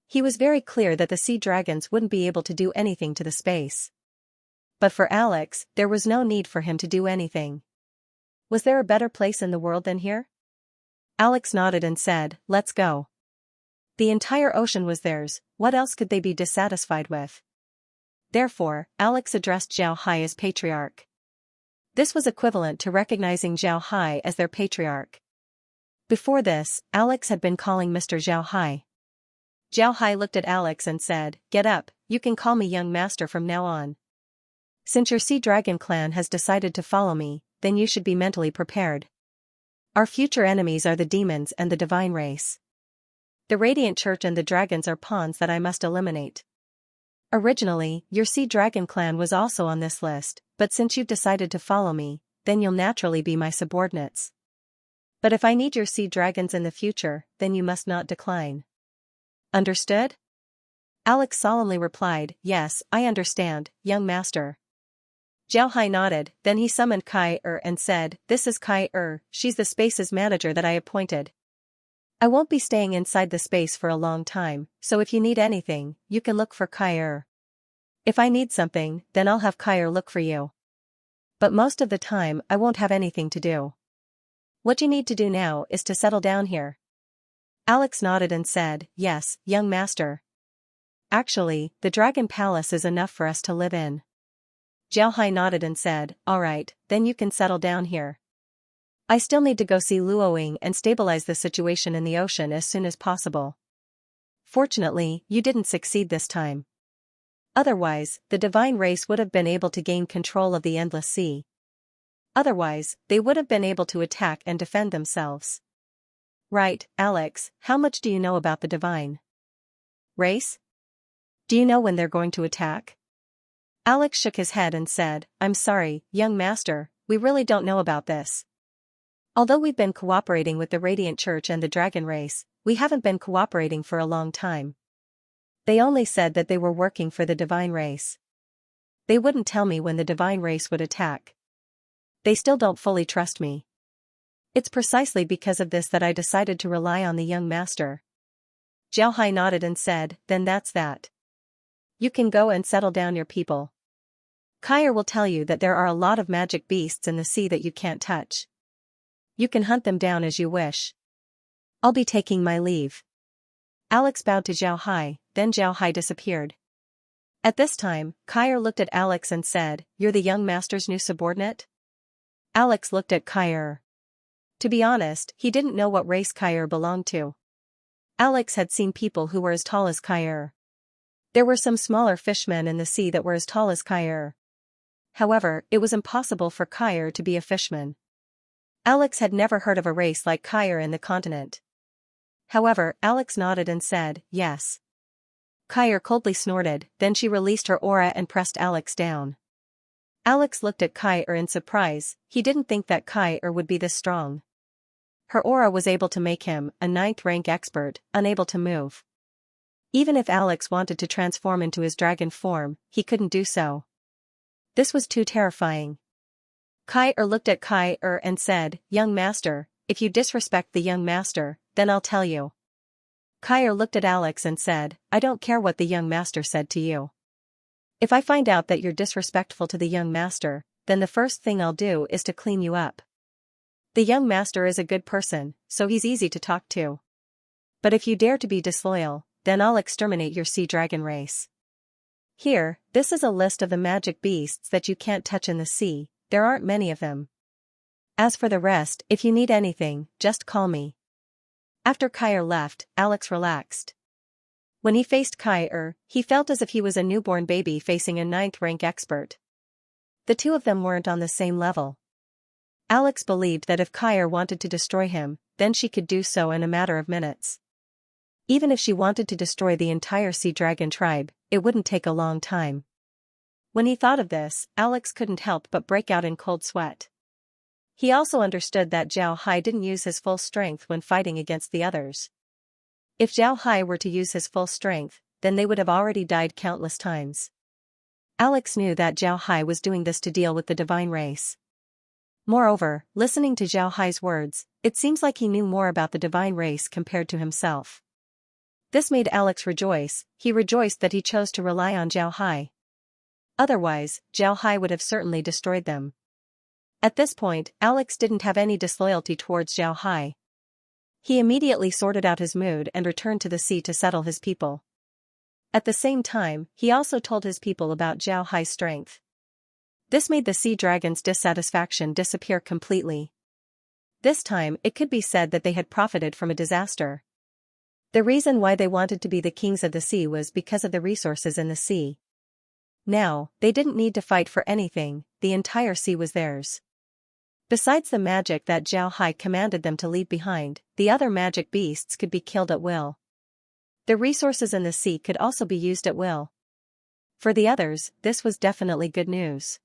He was very clear that the sea dragons wouldn't be able to do anything to the space. But for Alex, there was no need for him to do anything. Was there a better place in the world than here? Alex nodded and said, "Let's go." The entire ocean was theirs, what else could they be dissatisfied with? Therefore, Alex addressed Xianxia as patriarch. This was equivalent to recognizing Xianxia as their patriarch. Before this, Alex had been calling Mr. Xianxia. Xianxia looked at Alex and said, "Get up, you can call me young master from now on. Since your sea dragon clan has decided to follow me, then you should be mentally prepared. Our future enemies are the demons and the divine race. The Radiant Church and the dragons are pawns that I must eliminate. Originally, your sea dragon clan was also on this list, but since you've decided to follow me, then you'll naturally be my subordinates. But if I need your sea dragons in the future, then you must not decline. Understood?" Alex solemnly replied, "Yes, I understand, young master." Xianxia nodded, then he summoned Kai and said, "This is Kai, she's the space's manager that I appointed. I won't be staying inside the space for a long time, so if you need anything, you can look for Kai. If I need something, then I'll have Kai look for you. But most of the time I won't have anything to do. What you need to do now is to settle down here." Alex nodded and said, "Yes, young master. Actually, the Dragon Palace is enough for us to live in." Xianxia nodded and said, "All right, then you can settle down here. I still need to go see Luoying and stabilize the situation in the ocean as soon as possible. Fortunately, you didn't succeed this time. Otherwise, the divine race would have been able to gain control of the endless sea. Otherwise, they would have been able to attack and defend themselves." "Right, Alex, how much do you know about the divine race? Do you know when they're going to attack?" Alex shook his head and said, "I'm sorry, young master, we really don't know about this. Although we've been cooperating with the Radiant Church and the Dragon Race, we haven't been cooperating for a long time. They only said that they were working for the divine race. They wouldn't tell me when the divine race would attack. They still don't fully trust me. It's precisely because of this that I decided to rely on the young master." Xianxia nodded and said, "Then that's that. You can go and settle down your people. Kai will tell you that there are a lot of magic beasts in the sea that you can't touch. You can hunt them down as you wish. I'll be taking my leave." Alex bowed to Xianxia, then Xianxia disappeared. At this time, Kai looked at Alex and said, "You're the young master's new subordinate?" Alex looked at Kai. To be honest, he didn't know what race Kai belonged to. Alex had seen people who were as tall as Kai. There were some smaller fishmen in the sea that were as tall as Kai. However, it was impossible for Kai to be a fishman. Alex had never heard of a race like Kai in the continent. However, Alex nodded and said, "Yes." Kai coldly snorted, then she released her aura and pressed Alex down. Alex looked at Kai in surprise, he didn't think that Kai would be this strong. Her aura was able to make him, a 9th rank expert, unable to move. Even if Alex wanted to transform into his dragon form, he couldn't do so. This was too terrifying. Kai looked at Kai and said, "Young master, if you disrespect the young master, then I'll tell you." Kai looked at Alex and said, "I don't care what the young master said to you. If I find out that you're disrespectful to the young master, then the first thing I'll do is to clean you up. The young master is a good person, so he's easy to talk to. But if you dare to be disloyal, then I'll exterminate your sea dragon race. Here, this is a list of the magic beasts that you can't touch in the sea, there aren't many of them. As for the rest, if you need anything, just call me." After Kai left, Alex relaxed. When he faced Kai he felt as if he was a newborn baby facing a 9th rank expert. The two of them weren't on the same level. Alex believed that if Kai wanted to destroy him, then she could do so in a matter of minutes. Even if she wanted to destroy the entire sea dragon tribe, it wouldn't take a long time. When he thought of this, Alex couldn't help but break out in cold sweat. He also understood that Zhao Hai didn't use his full strength when fighting against the others. If Zhao Hai were to use his full strength, then they would have already died countless times. Alex knew that Zhao Hai was doing this to deal with the divine race. Moreover, listening to Zhao Hai's words, it seems like he knew more about the divine race compared to himself. This made Alex rejoice. He rejoiced that he chose to rely on Zhao Hai. Otherwise, Zhao Hai would have certainly destroyed them. At this point, Alex didn't have any disloyalty towards Zhao Hai. He immediately sorted out his mood and returned to the sea to settle his people. At the same time, he also told his people about Zhao Hai's strength. This made the sea dragon's dissatisfaction disappear completely. This time, it could be said that they had profited from a disaster. The reason why they wanted to be the kings of the sea was because of the resources in the sea. Now, they didn't need to fight for anything, the entire sea was theirs. Besides the magic that Zhao Hai commanded them to leave behind, the other magic beasts could be killed at will. The resources in the sea could also be used at will. For the others, this was definitely good news.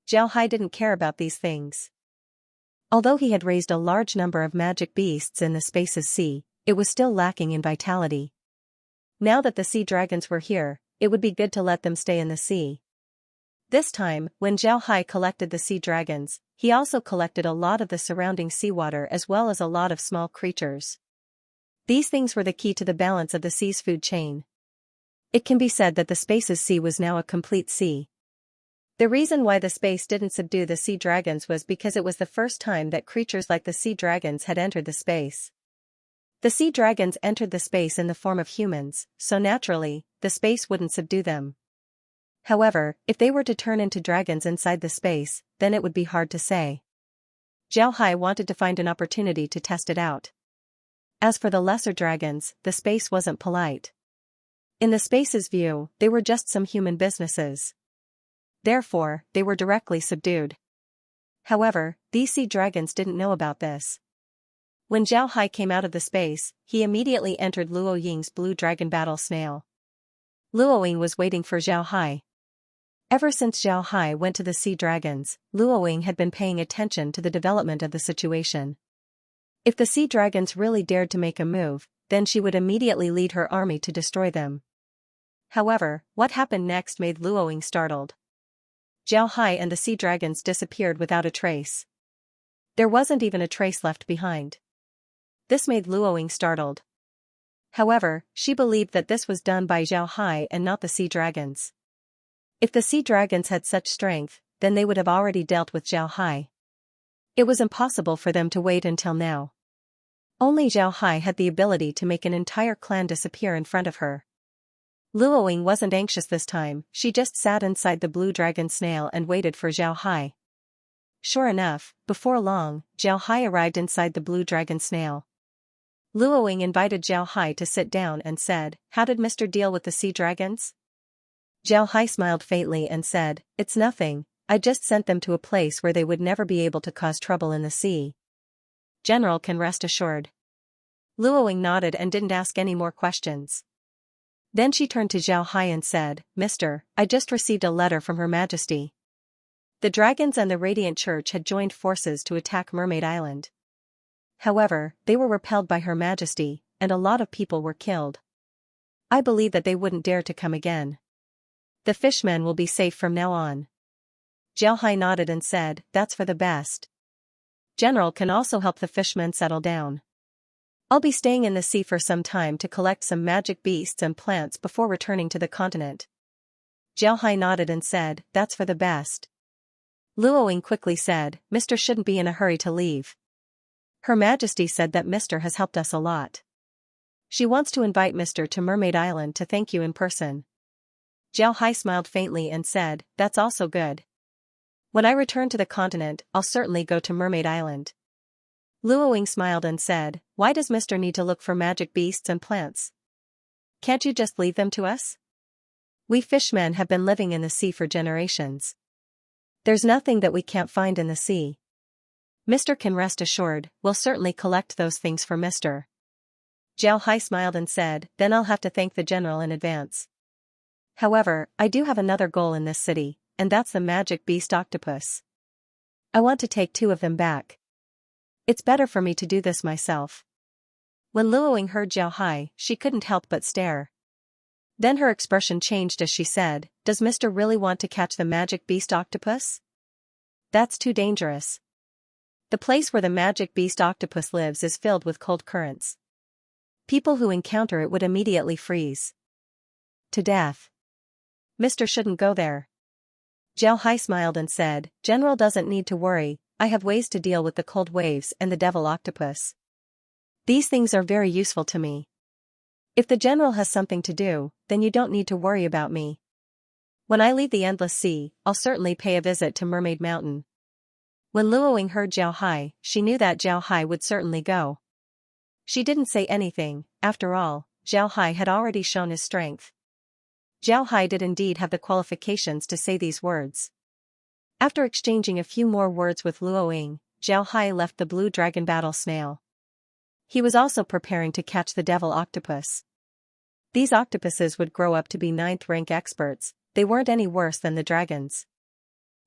Zhao Hai didn't care about these things. Although he had raised a large number of magic beasts in the space's sea, it was still lacking in vitality. Now that the sea dragons were here, it would be good to let them stay in the sea. This time, when Zhao Hai collected the sea dragons, he also collected a lot of the surrounding seawater as well as a lot of small creatures. These things were the key to the balance of the sea's food chain. It can be said that the space's sea was now a complete sea. The reason why the space didn't subdue the sea dragons was because it was the first time that creatures like the sea dragons had entered the space. The sea dragons entered the space in the form of humans, so naturally, the space wouldn't subdue them. However, if they were to turn into dragons inside the space, then it would be hard to say. Zhao Hai wanted to find an opportunity to test it out. As for the lesser dragons, the space wasn't polite. In the space's view, they were just some human businesses. Therefore, they were directly subdued. However, these sea dragons didn't know about this. When Zhao Hai came out of the space, he immediately entered Luo Ying's blue dragon battle snail. Luo Ying was waiting for Zhao Hai. Ever since Zhao Hai went to the sea dragons, Luo Ying had been paying attention to the development of the situation. If the sea dragons really dared to make a move, then she would immediately lead her army to destroy them. However, what happened next made Luo Ying startled. Zhao Hai and the sea dragons disappeared without a trace. There wasn't even a trace left behind. This made Luo Ying startled. However, she believed that this was done by Zhao Hai and not the sea dragons. If the sea dragons had such strength, then they would have already dealt with Zhao Hai. It was impossible for them to wait until now. Only Zhao Hai had the ability to make an entire clan disappear in front of her. Luo Ying wasn't anxious this time, she just sat inside the blue dragon snail and waited for Zhao Hai. Sure enough, before long, Zhao Hai arrived inside the blue dragon snail. Luo Ying invited Zhao Hai to sit down and said, "How did Mr. deal with the sea dragons?" Zhao Hai smiled faintly and said, "It's nothing, I just sent them to a place where they would never be able to cause trouble in the sea. General can rest assured." Luo Ying nodded and didn't ask any more questions. Then she turned to Zhao Hai and said, "Mister, I just received a letter from Her Majesty." The dragons and the Radiant Church had joined forces to attack Mermaid Island. However, they were repelled by Her Majesty, and a lot of people were killed. I believe that they wouldn't dare to come again. The fishmen will be safe from now on. Zhao Hai nodded and said, "That's for the best. General can also help the fishmen settle down. I'll be staying in the sea for some time to collect some magic beasts and plants before returning to the continent." Zhao Hai nodded and said, "That's for the best." Luo Ying quickly said, "Mr. shouldn't be in a hurry to leave. Her Majesty said that Mr. has helped us a lot. She wants to invite Mr. to Mermaid Island to thank you in person." Zhao Hai smiled faintly and said, "That's also good. When I return to the continent, I'll certainly go to Mermaid Island." Luo Ying smiled and said, "Why does Mr. need to look for magic beasts and plants? Can't you just leave them to us? We fishmen have been living in the sea for generations. There's nothing that we can't find in the sea. Mr. can rest assured, we'll certainly collect those things for Mr." Jiao Hai smiled and said, then I'll have to thank the general in advance. However, I do have another goal in this city, and that's the magic beast octopus. I want to take 2 of them back. It's better for me to do this myself. When Luoying heard Jiao Hai, she couldn't help but stare. Then her expression changed as she said, does Mr. really want to catch the magic beast octopus? That's too dangerous. The place where the magic beast octopus lives is filled with cold currents. People who encounter it would immediately freeze to death. Mr. shouldn't go there. Jiao Hai smiled and said, General doesn't need to worry, I have ways to deal with the cold waves and the devil octopus. These things are very useful to me. If the general has something to do, then you don't need to worry about me. When I leave the endless sea, I'll certainly pay a visit to Mermaid Mountain. When Luoying heard Jiao Hai, she knew that Jiao Hai would certainly go. She didn't say anything, after all, Jiao Hai had already shown his strength. Jiao Hai did indeed have the qualifications to say these words. After exchanging a few more words with Luoying, Jiao Hai left the blue dragon battle snail. He was also preparing to catch the devil octopus. These octopuses would grow up to be 9th rank experts, they weren't any worse than the dragons.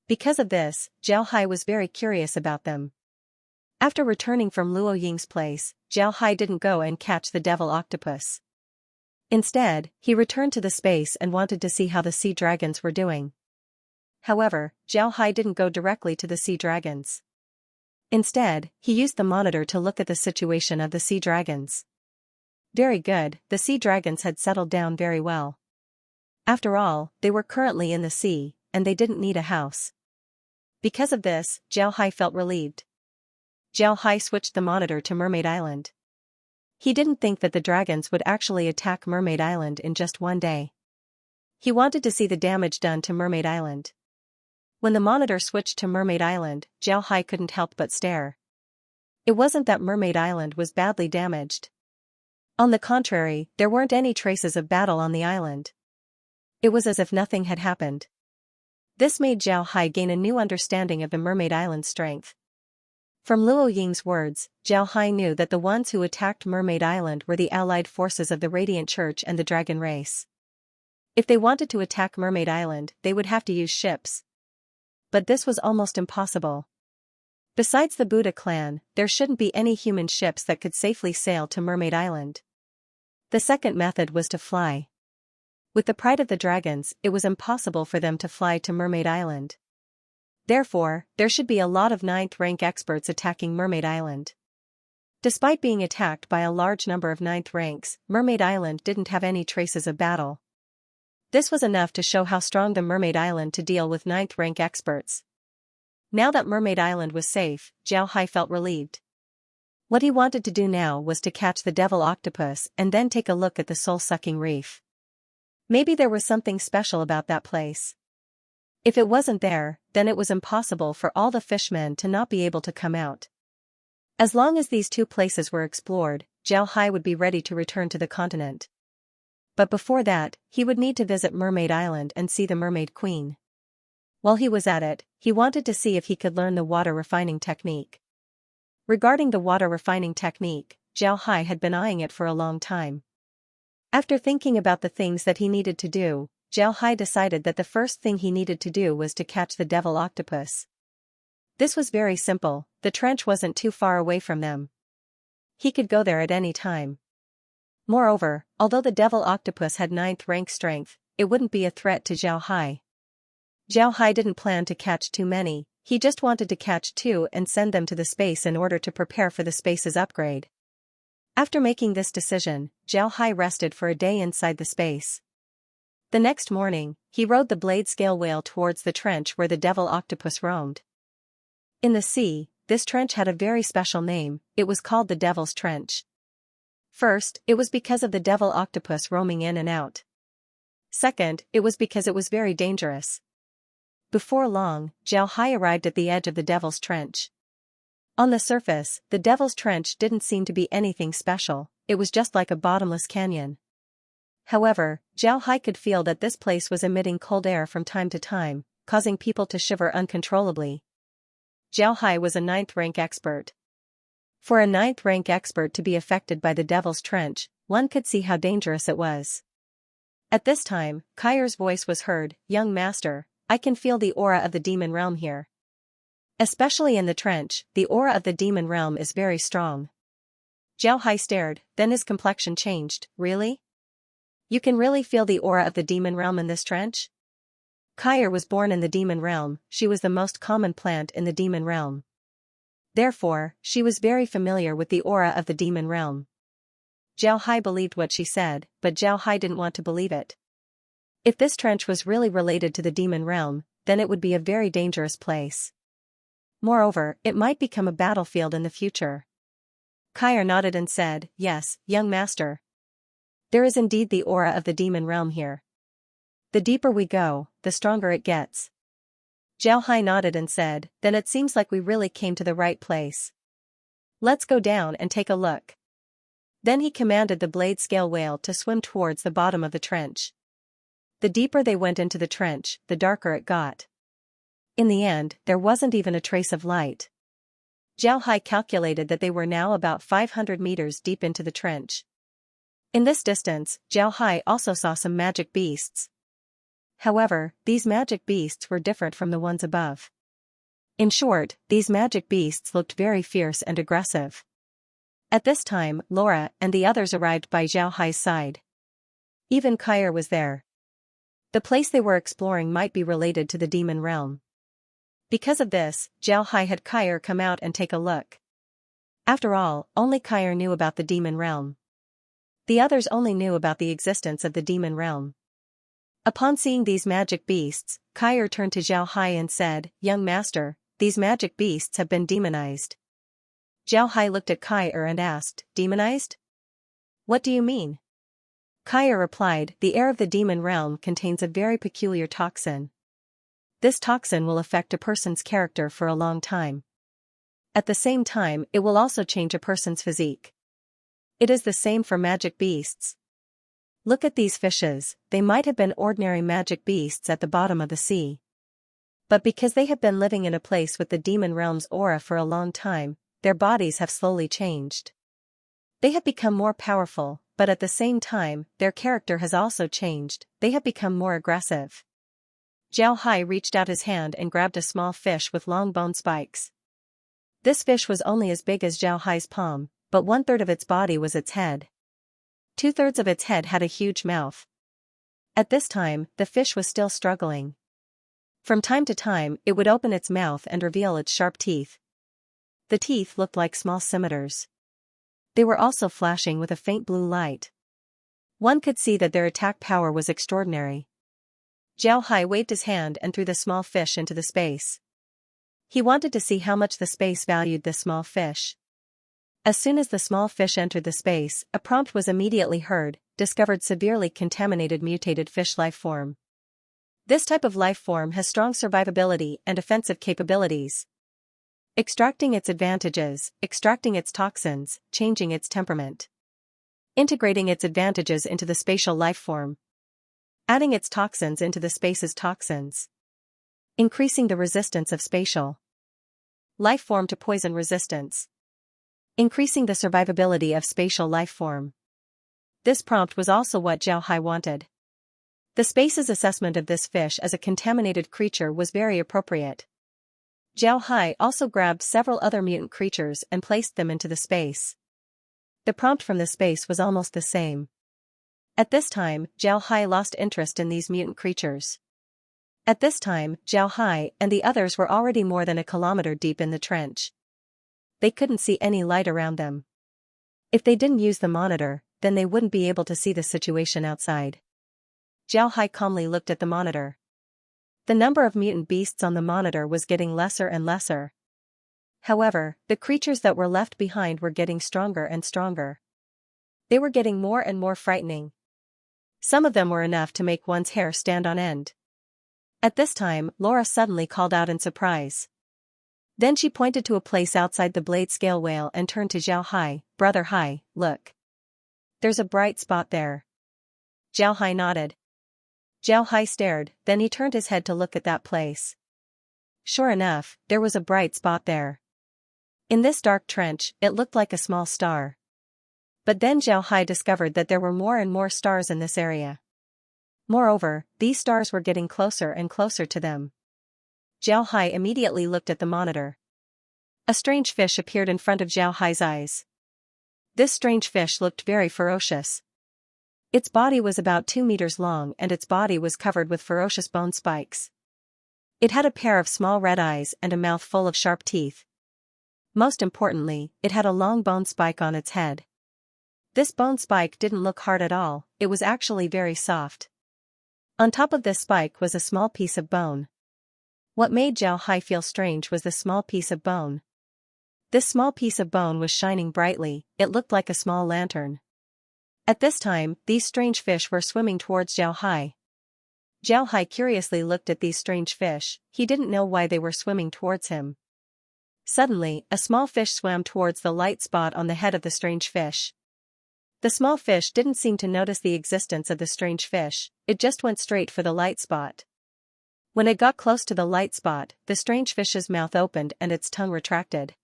Because of this, Jiao Hai was very curious about them. After returning from Luoying's place, Jiao Hai didn't go and catch the devil octopus. Instead, he returned to the space and wanted to see how the sea dragons were doing. However, Jiao Hai didn't go directly to the sea dragons. Instead, he used the monitor to look at the situation of the sea dragons. Very good, the sea dragons had settled down very well. After all, they were currently in the sea, and they didn't need a house. Because of this, Jiao Hai felt relieved. Jiao Hai switched the monitor to Mermaid Island. He didn't think that the dragons would actually attack Mermaid Island in just one day. He wanted to see the damage done to Mermaid Island. When the monitor switched to Mermaid Island, Jiao Hai couldn't help but stare. It wasn't that Mermaid Island was badly damaged. On the contrary, there weren't any traces of battle on the island. It was as if nothing had happened. This made Jiao Hai gain a new understanding of the Mermaid Island's strength. From Luoying's words, Jiao Hai knew that the ones who attacked Mermaid Island were the allied forces of the Radiant Church and the Dragon race. If they wanted to attack Mermaid Island, they would have to use ships. But this was almost impossible. Besides the Buddha clan, there shouldn't be any human ships that could safely sail to Mermaid Island. The second method was to fly. With the pride of the dragons, it was impossible for them to fly to Mermaid Island. Therefore, there should be a lot of 9th rank experts attacking Mermaid Island. Despite being attacked by a large number of 9th ranks, Mermaid Island didn't have any traces of battle. This was enough to show how strong the Mermaid Island to deal with 9th rank experts. Now that Mermaid Island was safe, Jiao Hai felt relieved. What he wanted to do now was to catch the devil octopus and then take a look at the soul-sucking reef. Maybe there was something special about that place. If it wasn't there, then it was impossible for all the fishmen to not be able to come out. As long as these 2 places were explored, Jiao Hai would be ready to return to the continent. But before that, he would need to visit Mermaid Island and see the Mermaid Queen. While he was at it, he wanted to see if he could learn the water refining technique. Regarding the water refining technique, Jiao Hai had been eyeing it for a long time. After thinking about the things that he needed to do, Jiao Hai decided that the first thing he needed to do was to catch the devil octopus. This was very simple, the trench wasn't too far away from them. He could go there at any time. Moreover, although the devil octopus had 9th rank strength, it wouldn't be a threat to Jiao Hai. Jiao Hai didn't plan to catch too many, he just wanted to catch 2 and send them to the space in order to prepare for the space's upgrade. After making this decision, Jiao Hai rested for a day inside the space. The next morning, he rode the blade scale whale towards the trench where the devil octopus roamed. In the sea, this trench had a very special name, it was called the Devil's Trench. First, it was because of the devil octopus roaming in and out. Second, it was because it was very dangerous. Before long, Jiao Hai arrived at the edge of the Devil's Trench. On the surface, the Devil's Trench didn't seem to be anything special, it was just like a bottomless canyon. However, Jiao Hai could feel that this place was emitting cold air from time to time, causing people to shiver uncontrollably. Jiao Hai was a 9th rank expert. For a ninth-rank expert to be affected by the Devil's Trench, one could see how dangerous it was. At this time, Kai's voice was heard, "Young master, I can feel the aura of the demon realm here. Especially in the trench, the aura of the demon realm is very strong." Zhao Hai stared, then his complexion changed. "Really? You can really feel the aura of the demon realm in this trench?" Kai was born in the demon realm, she was the most common plant in the demon realm. Therefore, she was very familiar with the aura of the demon realm. Zhao Hai believed what she said, but Zhao Hai didn't want to believe it. If this trench was really related to the demon realm, then it would be a very dangerous place. Moreover, it might become a battlefield in the future. Kai nodded and said, "Yes, young master. There is indeed the aura of the demon realm here. The deeper we go, the stronger it gets." Zhao Hai nodded and said, "Then it seems like we really came to the right place. Let's go down and take a look." Then he commanded the blade scale whale to swim towards the bottom of the trench. The deeper they went into the trench, the darker it got. In the end, there wasn't even a trace of light. Zhao Hai calculated that they were now about 500 meters deep into the trench. In this distance, Zhao Hai also saw some magic beasts. However, these magic beasts were different from the ones above. In short, these magic beasts looked very fierce and aggressive. At this time, Laura and the others arrived by Zhao Hai's side. Even Kai was there. The place they were exploring might be related to the demon realm. Because of this, Zhao Hai had Kai come out and take a look. After all, only Kai knew about the demon realm. The others only knew about the existence of the demon realm. Upon seeing these magic beasts, Kai turned to Zhao Hai and said, "Young master, these magic beasts have been demonized." Zhao Hai looked at Kai and asked, "Demonized? What do you mean?" Kai replied, "The air of the demon realm contains a very peculiar toxin. This toxin will affect a person's character for a long time. At the same time, it will also change a person's physique. It is the same for magic beasts. Look at these fishes, they might have been ordinary magic beasts at the bottom of the sea. But because they have been living in a place with the demon realm's aura for a long time, their bodies have slowly changed. They have become more powerful, but at the same time, their character has also changed, they have become more aggressive." Zhao Hai reached out his hand and grabbed a small fish with long bone spikes. This fish was only as big as Zhao Hai's palm, but 1/3 of its body was its head. 2/3 of its head had a huge mouth. At this time, the fish was still struggling. From time to time, it would open its mouth and reveal its sharp teeth. The teeth looked like small scimitars. They were also flashing with a faint blue light. One could see that their attack power was extraordinary. Zhao Hai waved his hand and threw the small fish into the space. He wanted to see how much the space valued this small fish. As soon as the small fish entered the space, a prompt was immediately heard, "Discovered severely contaminated mutated fish life form. This type of life form has strong survivability and offensive capabilities. Extracting its advantages, extracting its toxins, changing its temperament. Integrating its advantages into the spatial life form. Adding its toxins into the space's toxins. Increasing the resistance of spatial life form to poison resistance. Increasing the survivability of spatial life form." This prompt was also what Zhao Hai wanted. The space's assessment of this fish as a contaminated creature was very appropriate. Zhao Hai also grabbed several other mutant creatures and placed them into the space. The prompt from the space was almost the same. At this time, Zhao Hai lost interest in these mutant creatures. At this time, Zhao Hai and the others were already more than a kilometer deep in the trench. They couldn't see any light around them. If they didn't use the monitor, then they wouldn't be able to see the situation outside. Zhao Hai calmly looked at the monitor. The number of mutant beasts on the monitor was getting lesser and lesser. However, the creatures that were left behind were getting stronger and stronger. They were getting more and more frightening. Some of them were enough to make one's hair stand on end. At this time, Laura suddenly called out in surprise. Then she pointed to a place outside the blade scale whale and turned to Zhao Hai, "Brother Hai, look. There's a bright spot there." Zhao Hai nodded. Zhao Hai stared, then he turned his head to look at that place. Sure enough, there was a bright spot there. In this dark trench, it looked like a small star. But then Zhao Hai discovered that there were more and more stars in this area. Moreover, these stars were getting closer and closer to them. Zhao Hai immediately looked at the monitor. A strange fish appeared in front of Zhao Hai's eyes. This strange fish looked very ferocious. Its body was about 2 meters long and its body was covered with ferocious bone spikes. It had a pair of small red eyes and a mouth full of sharp teeth. Most importantly, it had a long bone spike on its head. This bone spike didn't look hard at all, it was actually very soft. On top of this spike was a small piece of bone. What made Zhao Hai feel strange was the small piece of bone. This small piece of bone was shining brightly, it looked like a small lantern. At this time, these strange fish were swimming towards Zhao Hai. Zhao Hai curiously looked at these strange fish, he didn't know why they were swimming towards him. Suddenly, a small fish swam towards the light spot on the head of the strange fish. The small fish didn't seem to notice the existence of the strange fish, it just went straight for the light spot. When it got close to the light spot, the strange fish's mouth opened and its tongue retracted.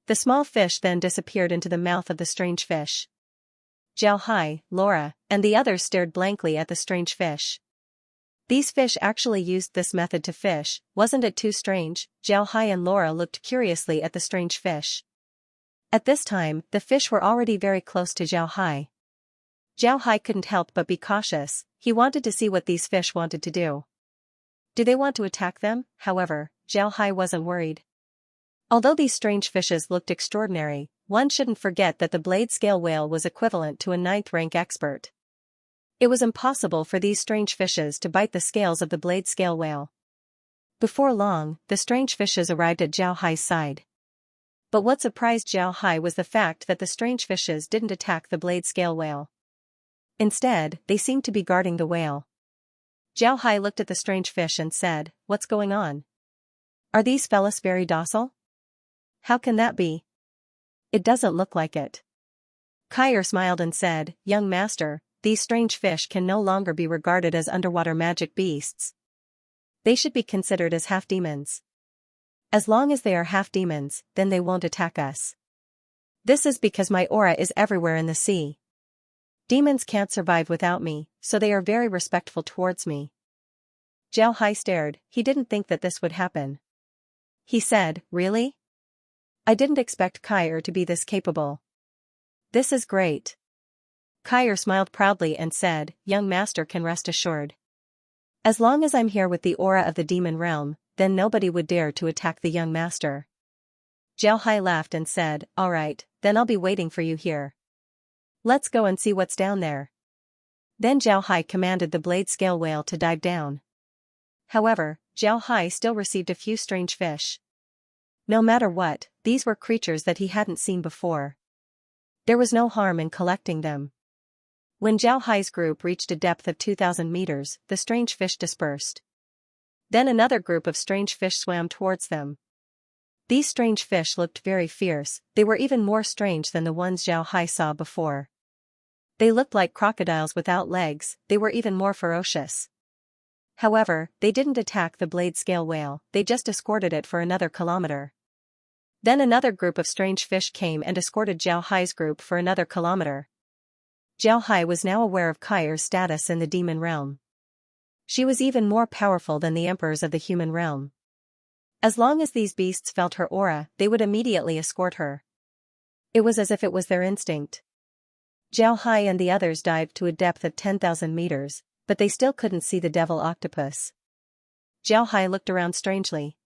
The small fish then disappeared into the mouth of the strange fish. Zhao Hai, Laura, and the others stared blankly at the strange fish. These fish actually used this method to fish, wasn't it too strange? Zhao Hai and Laura looked curiously at the strange fish. At this time, the fish were already very close to Zhao Hai. Zhao Hai couldn't help but be cautious, he wanted to see what these fish wanted to do. Do they want to attack them? However, Zhao Hai wasn't worried. Although these strange fishes looked extraordinary, one shouldn't forget that the blade scale whale was equivalent to a 9th rank expert. It was impossible for these strange fishes to bite the scales of the blade scale whale. Before long, the strange fishes arrived at Zhao Hai's side. But what surprised Zhao Hai was the fact that the strange fishes didn't attack the blade scale whale. Instead, they seemed to be guarding the whale. Zhao Hai looked at the strange fish and said, "What's going on? Are these fellas very docile? How can that be? It doesn't look like it." Kair smiled and said, "Young master, these strange fish can no longer be regarded as underwater magic beasts. They should be considered as half-demons. As long as they are half-demons, then they won't attack us. This is because my aura is everywhere in the sea. Demons can't survive without me, so they are very respectful towards me." Zhao Hai stared, he didn't think that this would happen. He said, "Really? I didn't expect Kair to be this capable. This is great." Kair smiled proudly and said, "Young master can rest assured. As long as I'm here with the aura of the demon realm, then nobody would dare to attack the young master." Zhao Hai laughed and said, "All right, then I'll be waiting for you here. Let's go and see what's down there." Then Zhao Hai commanded the blade scale whale to dive down. However, Zhao Hai still received a few strange fish. No matter what, these were creatures that he hadn't seen before. There was no harm in collecting them. When Zhao Hai's group reached a depth of 2,000 meters, the strange fish dispersed. Then another group of strange fish swam towards them. These strange fish looked very fierce, they were even more strange than the ones Zhao Hai saw before. They looked like crocodiles without legs, they were even more ferocious. However, they didn't attack the blade scale whale, they just escorted it for another kilometer. Then another group of strange fish came and escorted Zhao Hai's group for another kilometer. Zhao Hai was now aware of Kair's status in the demon realm. She was even more powerful than the emperors of the human realm. As long as these beasts felt her aura, they would immediately escort her. It was as if it was their instinct. Zhao Hai and the others dived to a depth of 10,000 meters, but they still couldn't see the devil octopus. Zhao Hai looked around strangely.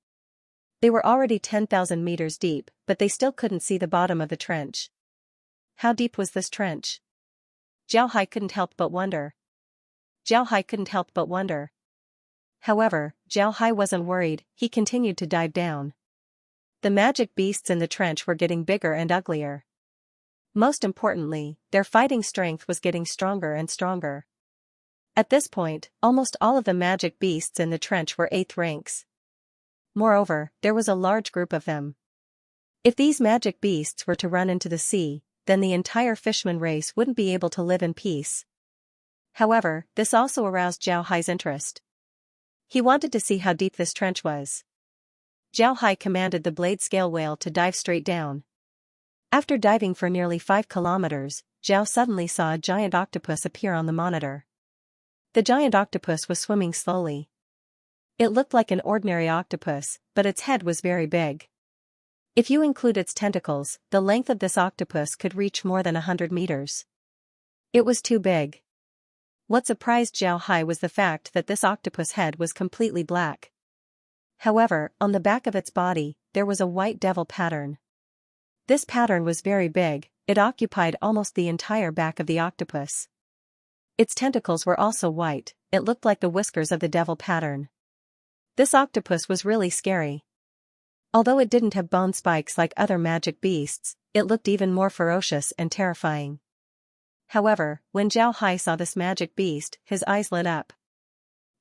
They were already 10,000 meters deep, but they still couldn't see the bottom of the trench. How deep was this trench? Zhao Hai couldn't help but wonder. However, Zhao Hai wasn't worried, he continued to dive down. The magic beasts in the trench were getting bigger and uglier. Most importantly, their fighting strength was getting stronger and stronger. At this point, almost all of the magic beasts in the trench were 8th ranks. Moreover, there was a large group of them. If these magic beasts were to run into the sea, then the entire fishman race wouldn't be able to live in peace. However, this also aroused Zhao Hai's interest. He wanted to see how deep this trench was. Zhao Hai commanded the blade scale whale to dive straight down. After diving for nearly 5 kilometers, Zhao suddenly saw a giant octopus appear on the monitor. The giant octopus was swimming slowly. It looked like an ordinary octopus, but its head was very big. If you include its tentacles, the length of this octopus could reach more than 100 meters. It was too big. What surprised Zhao Hai was the fact that this octopus head was completely black. However, on the back of its body, there was a white devil pattern. This pattern was very big, it occupied almost the entire back of the octopus. Its tentacles were also white, it looked like the whiskers of the devil pattern. This octopus was really scary. Although it didn't have bone spikes like other magic beasts, it looked even more ferocious and terrifying. However, when Zhao Hai saw this magic beast, his eyes lit up.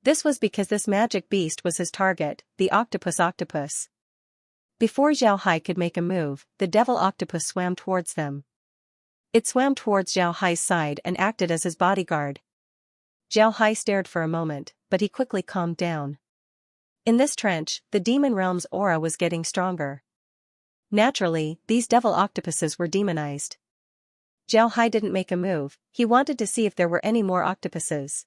This was because this magic beast was his target, the octopus. Before Zhao Hai could make a move, the devil octopus swam towards them. It swam towards Zhao Hai's side and acted as his bodyguard. Zhao Hai stared for a moment, but he quickly calmed down. In this trench, the demon realm's aura was getting stronger. Naturally, these devil octopuses were demonized. Zhao Hai didn't make a move, he wanted to see if there were any more octopuses.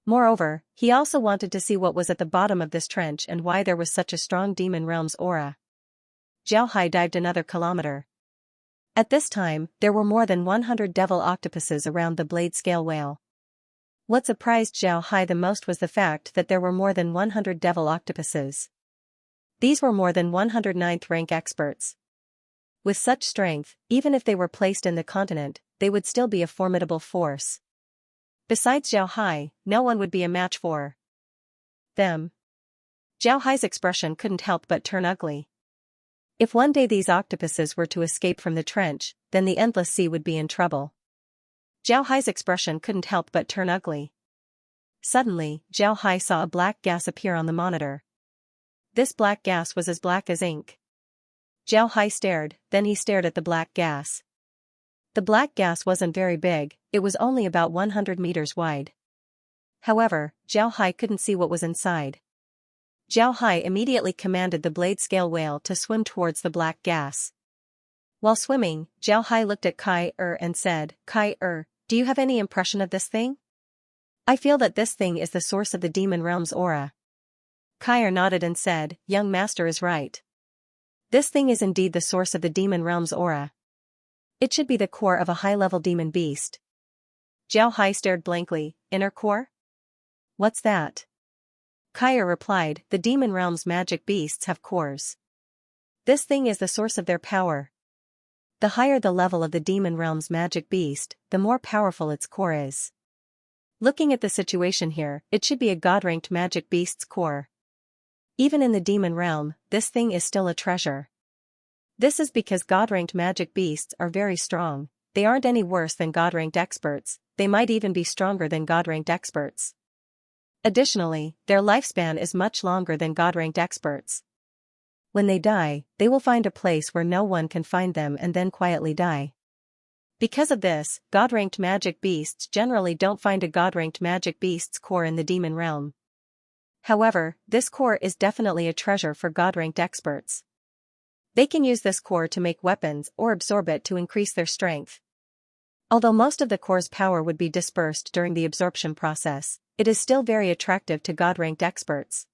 Moreover, he also wanted to see what was at the bottom of this trench and why there was such a strong demon realm's aura. Zhao Hai dived another kilometer. At this time, there were more than 100 devil octopuses around the blade scale whale. What surprised Zhao Hai the most was the fact that there were more than 100 devil octopuses. These were more than 109th rank experts. With such strength, even if they were placed in the continent, they would still be a formidable force. Besides Zhao Hai, no one would be a match for them. Zhao Hai's expression couldn't help but turn ugly. If one day these octopuses were to escape from the trench, then the endless sea would be in trouble. Zhao Hai's expression couldn't help but turn ugly. Suddenly, Zhao Hai saw a black gas appear on the monitor. This black gas was as black as ink. Zhao Hai stared, then he stared at the black gas. The black gas wasn't very big, it was only about 100 meters wide. However, Zhao Hai couldn't see what was inside. Zhao Hai immediately commanded the blade scale whale to swim towards the black gas. While swimming, Zhao Hai looked at Kai and said, Kai, do you have any impression of this thing? I feel that this thing is the source of the demon realm's aura. Kai nodded and said, young master is right. This thing is indeed the source of the demon realm's aura. It should be the core of a high-level demon beast. Zhao Hai stared blankly, inner core? What's that? Kai replied, the demon realm's magic beasts have cores. This thing is the source of their power. The higher the level of the demon realm's magic beast, the more powerful its core is. Looking at the situation here, it should be a god-ranked magic beast's core. Even in the demon realm, this thing is still a treasure. This is because god-ranked magic beasts are very strong, they aren't any worse than god-ranked experts, they might even be stronger than god-ranked experts. Additionally, their lifespan is much longer than god-ranked experts. When they die, they will find a place where no one can find them and then quietly die. Because of this, god-ranked magic beasts generally don't find a god-ranked magic beast's core in the demon realm. However, this core is definitely a treasure for god-ranked experts. They can use this core to make weapons or absorb it to increase their strength. Although most of the core's power would be dispersed during the absorption process, it is still very attractive to god-ranked experts.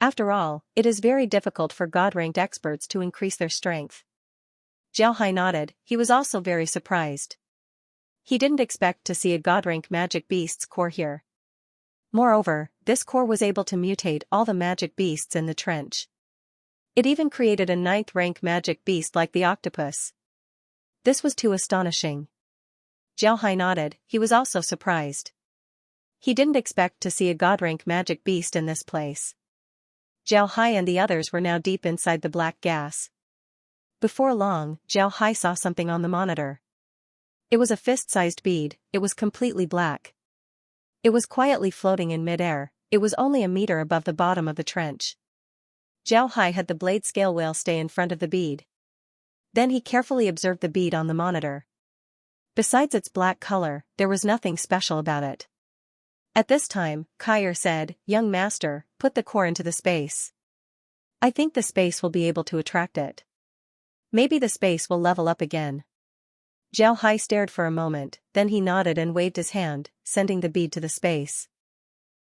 After all, it is very difficult for god-ranked experts to increase their strength. Zhao Hai nodded, he was also very surprised. He didn't expect to see a god-rank magic beast's core here. Moreover, this core was able to mutate all the magic beasts in the trench. It even created a 9th rank magic beast like the octopus. This was too astonishing. Zhao Hai nodded, he was also surprised. He didn't expect to see a god-rank magic beast in this place. Zhao Hai and the others were now deep inside the black gas. Before long, Zhao Hai saw something on the monitor. It was a fist-sized bead, it was completely black. It was quietly floating in mid-air, it was only a meter above the bottom of the trench. Zhao Hai had the blade scale whale stay in front of the bead. Then he carefully observed the bead on the monitor. Besides its black color, there was nothing special about it. At this time, Kai said, young master, put the core into the space. I think the space will be able to attract it. Maybe the space will level up again. Zhao Hai stared for a moment, then he nodded and waved his hand, sending the bead to the space.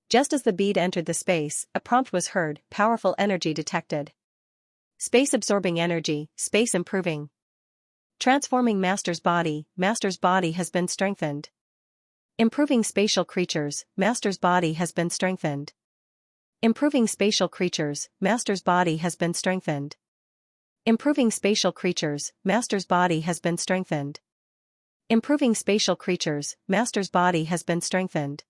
Just as the bead entered the space, a prompt was heard, powerful energy detected. Space absorbing energy, space improving. Transforming Master's body has been strengthened. Improving spatial creatures, Master's body has been strengthened. Improving spatial creatures, Master's body has been strengthened. Improving spatial creatures, Master's body has been strengthened. Improving spatial creatures, Master's body has been strengthened.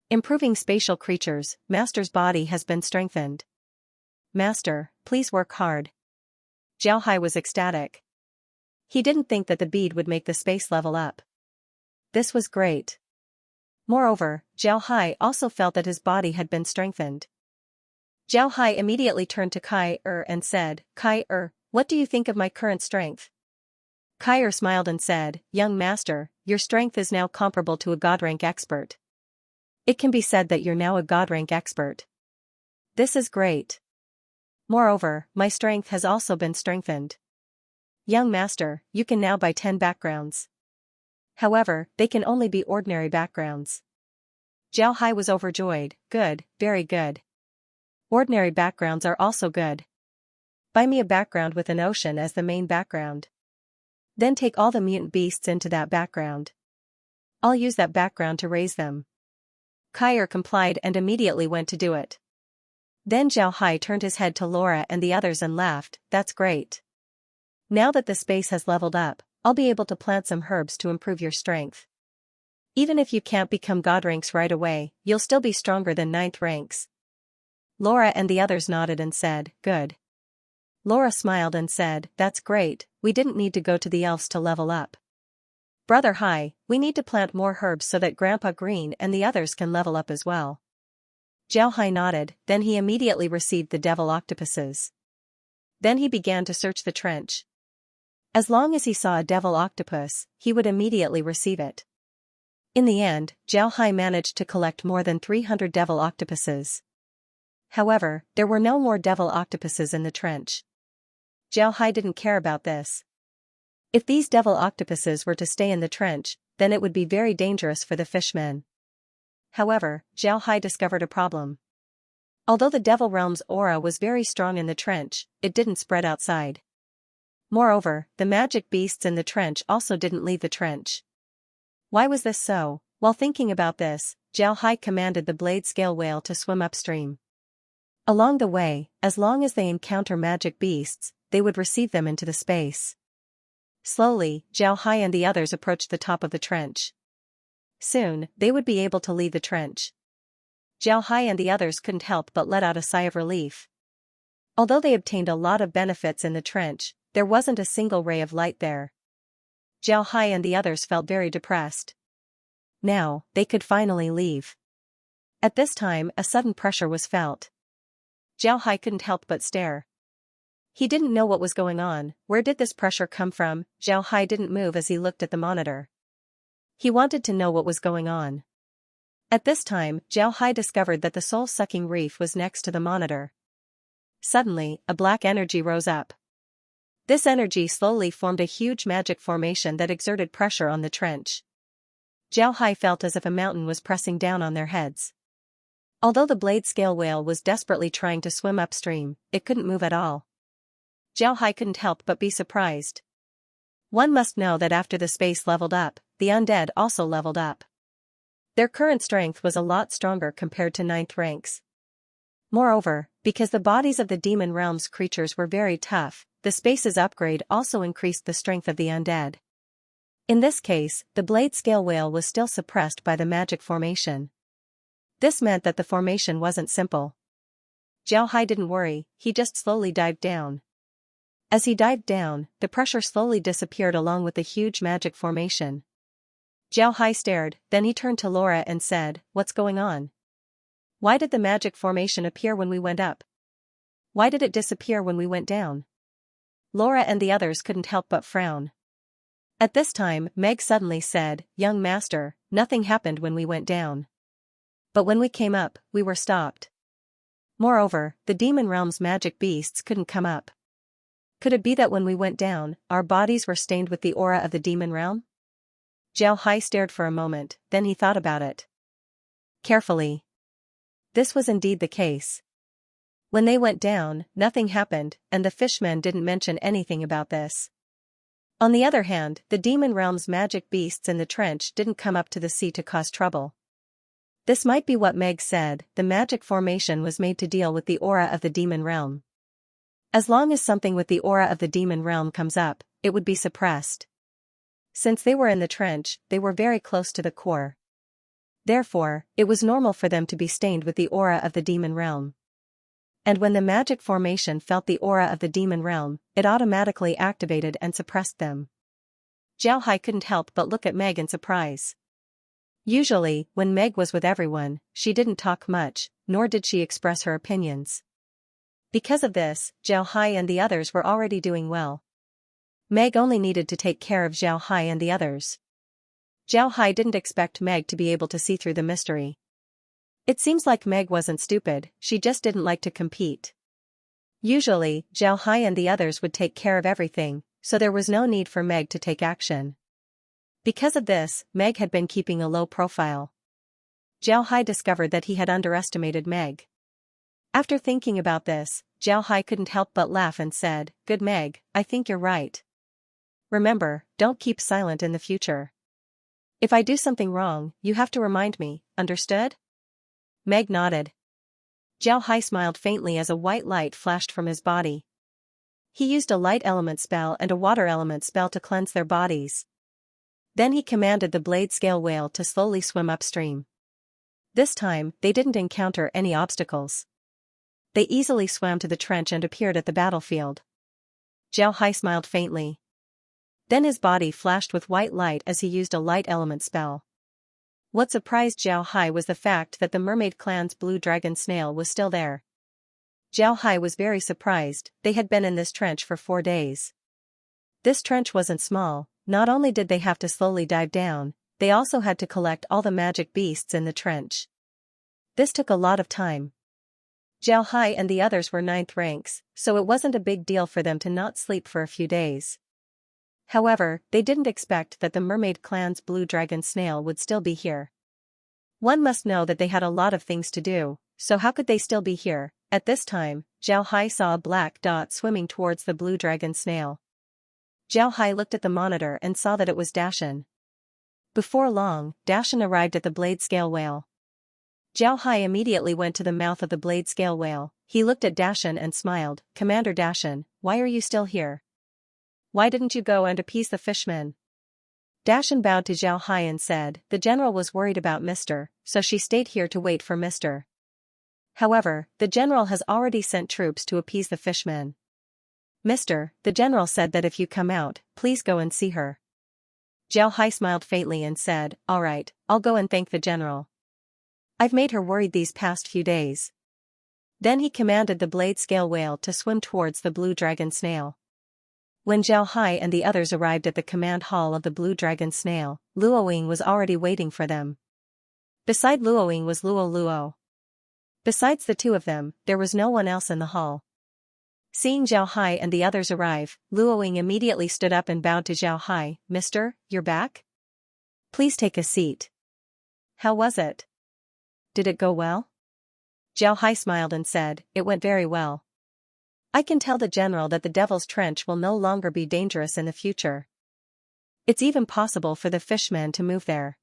Improving spatial creatures, Master's body has been strengthened. Master, please work hard. Zhao Hai was ecstatic. He didn't think that the bead would make the space level up. This was great. Moreover, Zhao Hai also felt that his body had been strengthened. Zhao Hai immediately turned to Kai and said, Kai, what do you think of my current strength? Kai smiled and said, Young master, your strength is now comparable to a god rank expert. It can be said that you're now a god rank expert. This is great. Moreover, my strength has also been strengthened. Young master, you can now buy 10 backgrounds. However, they can only be ordinary backgrounds. Zhao Hai was overjoyed. Good, very good. Ordinary backgrounds are also good. Buy me a background with an ocean as the main background. Then take all the mutant beasts into that background. I'll use that background to raise them. Kai complied and immediately went to do it. Then Zhao Hai turned his head to Laura and the others and laughed, That's great. Now that the space has leveled up, I'll be able to plant some herbs to improve your strength. Even if you can't become god ranks right away, you'll still be stronger than 9th ranks. Laura and the others nodded and said, Good. Laura smiled and said, That's great, we didn't need to go to the elves to level up. Brother Hai, we need to plant more herbs so that Grandpa Green and the others can level up as well. Zhao Hai nodded, then he immediately received the devil octopuses. Then he began to search the trench. As long as he saw a devil octopus, he would immediately receive it. In the end, Zhao Hai managed to collect more than 300 devil octopuses. However, there were no more devil octopuses in the trench. Zhao Hai didn't care about this. If these devil octopuses were to stay in the trench, then it would be very dangerous for the fishmen. However, Zhao Hai discovered a problem. Although the devil realm's aura was very strong in the trench, it didn't spread outside. Moreover, the magic beasts in the trench also didn't leave the trench. Why was this so? While thinking about this, Zhao Hai commanded the blade scale whale to swim upstream. Along the way, as long as they encounter magic beasts, they would receive them into the space. Slowly, Zhao Hai and the others approached the top of the trench. Soon, they would be able to leave the trench. Zhao Hai and the others couldn't help but let out a sigh of relief. Although they obtained a lot of benefits in the trench, there wasn't a single ray of light there. Zhao Hai and the others felt very depressed. Now, they could finally leave. At this time, a sudden pressure was felt. Zhao Hai couldn't help but stare. He didn't know what was going on. Where did this pressure come from? Zhao Hai didn't move as he looked at the monitor. He wanted to know what was going on. At this time, Zhao Hai discovered that the soul-sucking reef was next to the monitor. Suddenly, a black energy rose up. This energy slowly formed a huge magic formation that exerted pressure on the trench. Zhao Hai felt as if a mountain was pressing down on their heads. Although the blade scale whale was desperately trying to swim upstream, it couldn't move at all. Zhao Hai couldn't help but be surprised. One must know that after the space leveled up, the undead also leveled up. Their current strength was a lot stronger compared to 9th ranks. Moreover, because the bodies of the demon realm's creatures were very tough, the space's upgrade also increased the strength of the undead. In this case, the blade scale whale was still suppressed by the magic formation. This meant that the formation wasn't simple. Zhao Hai didn't worry, he just slowly dived down. As he dived down, the pressure slowly disappeared along with the huge magic formation. Zhao Hai stared, then he turned to Laura and said, What's going on? Why did the magic formation appear when we went up? Why did it disappear when we went down? Laura and the others couldn't help but frown. At this time, Meg suddenly said, Young master, nothing happened when we went down. But when we came up, we were stopped. Moreover, the demon realm's magic beasts couldn't come up. Could it be that when we went down, our bodies were stained with the aura of the demon realm? Zhao Hai stared for a moment, then he thought about it carefully. This was indeed the case. When they went down, nothing happened, and the fishmen didn't mention anything about this. On the other hand, the demon realm's magic beasts in the trench didn't come up to the sea to cause trouble. This might be what Meg said, the magic formation was made to deal with the aura of the demon realm. As long as something with the aura of the demon realm comes up, it would be suppressed. Since they were in the trench, they were very close to the core. Therefore, it was normal for them to be stained with the aura of the demon realm. And when the magic formation felt the aura of the demon realm, it automatically activated and suppressed them. Zhao Hai couldn't help but look at Meg in surprise. Usually, when Meg was with everyone, she didn't talk much, nor did she express her opinions. Because of this, Zhao Hai and the others were already doing well. Meg only needed to take care of Zhao Hai and the others. Zhao Hai didn't expect Meg to be able to see through the mystery. It seems like Meg wasn't stupid, she just didn't like to compete. Usually, Zhao Hai and the others would take care of everything, so there was no need for Meg to take action. Because of this, Meg had been keeping a low profile. Zhao Hai discovered that he had underestimated Meg. After thinking about this, Zhao Hai couldn't help but laugh and said, "Good Meg, I think you're right. Remember, don't keep silent in the future. If I do something wrong, you have to remind me, understood?" Meg nodded. Zhao Hai smiled faintly as a white light flashed from his body. He used a light element spell and a water element spell to cleanse their bodies. Then he commanded the blade scale whale to slowly swim upstream. This time, they didn't encounter any obstacles. They easily swam to the trench and appeared at the battlefield. Zhao Hai smiled faintly. Then his body flashed with white light as he used a light element spell. What surprised Zhao Hai was the fact that the mermaid clan's blue dragon snail was still there. Zhao Hai was very surprised, they had been in this trench for 4 days. This trench wasn't small, not only did they have to slowly dive down, they also had to collect all the magic beasts in the trench. This took a lot of time. Zhao Hai and the others were 9th ranks, so it wasn't a big deal for them to not sleep for a few days. However, they didn't expect that the mermaid clan's blue dragon snail would still be here. One must know that they had a lot of things to do, so how could they still be here? At this time, Zhao Hai saw a black dot swimming towards the blue dragon snail. Zhao Hai looked at the monitor and saw that it was Dashan. Before long, Dashan arrived at the blade scale whale. Zhao Hai immediately went to the mouth of the blade scale whale. He looked at Dashan and smiled. "Commander Dashan, why are you still here? Why didn't you go and appease the fishmen?" Dashan bowed to Zhao Hai and said, "The general was worried about Mr., so she stayed here to wait for Mr. However, the general has already sent troops to appease the fishmen. Mr., the general said that if you come out, please go and see her." Zhao Hai smiled faintly and said, "All right, I'll go and thank the general. I've made her worried these past few days." Then he commanded the blade scale whale to swim towards the blue dragon snail. When Zhao Hai and the others arrived at the command hall of the blue dragon snail, Luoying was already waiting for them. Beside Luoying was Luo. Besides the two of them, there was no one else in the hall. Seeing Zhao Hai and the others arrive, Luoying immediately stood up and bowed to Zhao Hai. "Mister, you're back? Please take a seat. How was it? Did it go well?" Zhao Hai smiled and said, "It went very well. I can tell the general that the Devil's Trench will no longer be dangerous in the future. It's even possible for the fishmen to move there.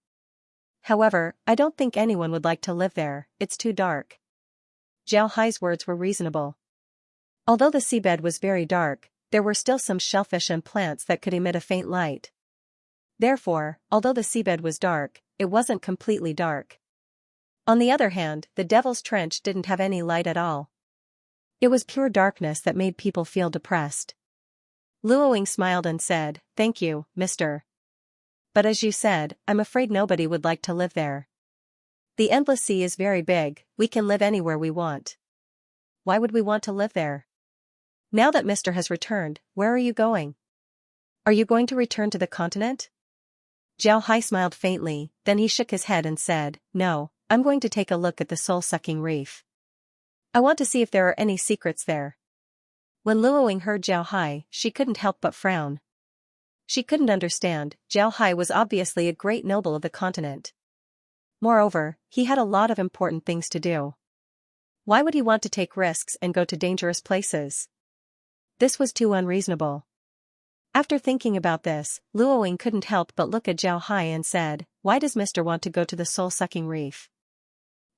However, I don't think anyone would like to live there, it's too dark." Zhao Hai's words were reasonable. Although the seabed was very dark, there were still some shellfish and plants that could emit a faint light. Therefore, although the seabed was dark, it wasn't completely dark. On the other hand, the Devil's Trench didn't have any light at all. It was pure darkness that made people feel depressed. Luoying smiled and said, "Thank you, Mr. But as you said, I'm afraid nobody would like to live there. The endless sea is very big, we can live anywhere we want. Why would we want to live there? Now that Mr. has returned, where are you going? Are you going to return to the continent?" Zhao Hai smiled faintly, then he shook his head and said, "No, I'm going to take a look at the soul-sucking reef. I want to see if there are any secrets there. When Luoying heard Zhao Hai, she couldn't help but frown. She couldn't understand, Zhao Hai was obviously a great noble of the continent. Moreover, he had a lot of important things to do. Why would he want to take risks and go to dangerous places? This was too unreasonable. After thinking about this, Luoying couldn't help but look at Zhao Hai and said, "Why does Mr. want to go to the soul-sucking reef?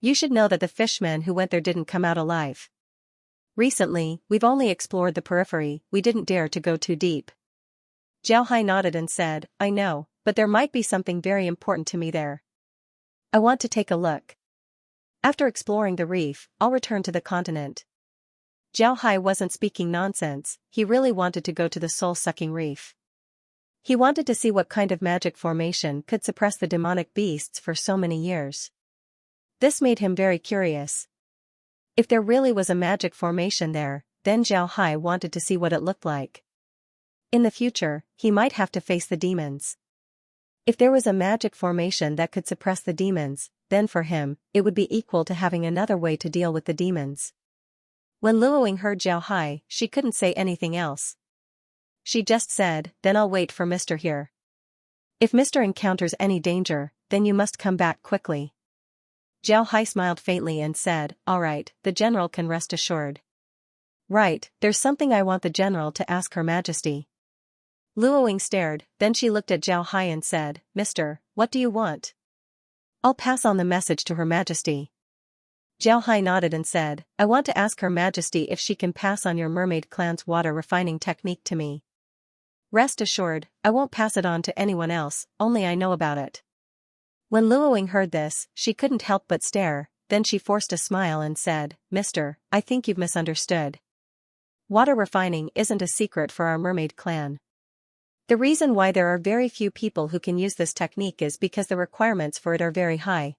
You should know that the fishmen who went there didn't come out alive. Recently, we've only explored the periphery, we didn't dare to go too deep." Zhao Hai nodded and said, "I know, but there might be something very important to me there. I want to take a look. After exploring the reef, I'll return to the continent." Zhao Hai wasn't speaking nonsense, he really wanted to go to the soul-sucking reef. He wanted to see what kind of magic formation could suppress the demonic beasts for so many years. This made him very curious. If there really was a magic formation there, then Zhao Hai wanted to see what it looked like. In the future, he might have to face the demons. If there was a magic formation that could suppress the demons, then for him, it would be equal to having another way to deal with the demons. When Luoying heard Zhao Hai, she couldn't say anything else. She just said, "Then I'll wait for Mr. here. If Mr. encounters any danger, then you must come back quickly." Zhao Hai smiled faintly and said, "All right, the general can rest assured." "Right, there's something I want the general to ask Her Majesty." Luoying stared, then she looked at Zhao Hai and said, "Mister, what do you want?" "I'll pass on the message to Her Majesty." Zhao Hai nodded and said, "I want to ask Her Majesty if she can pass on your mermaid clan's water refining technique to me. Rest assured, I won't pass it on to anyone else, only I know about it." When Luoying heard this, she couldn't help but stare, then she forced a smile and said, "Mister, I think you've misunderstood. Water refining isn't a secret for our mermaid clan. The reason why there are very few people who can use this technique is because the requirements for it are very high.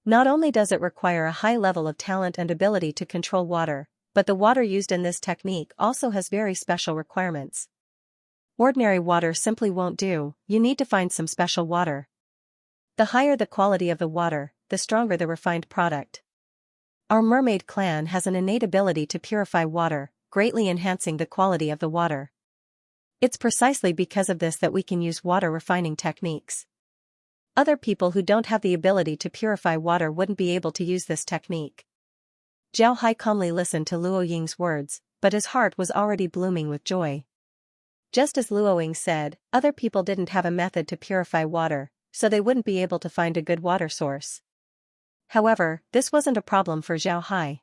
Not only does it require a high level of talent and ability to control water, but the water used in this technique also has very special requirements. Ordinary water simply won't do, you need to find some special water. The higher the quality of the water, the stronger the refined product. Our mermaid clan has an innate ability to purify water, greatly enhancing the quality of the water. It's precisely because of this that we can use water refining techniques. Other people who don't have the ability to purify water wouldn't be able to use this technique." Zhao Hai calmly listened to Luoying's words, but his heart was already blooming with joy. Just as Luoying said, other people didn't have a method to purify water, so they wouldn't be able to find a good water source. However, this wasn't a problem for Zhao Hai.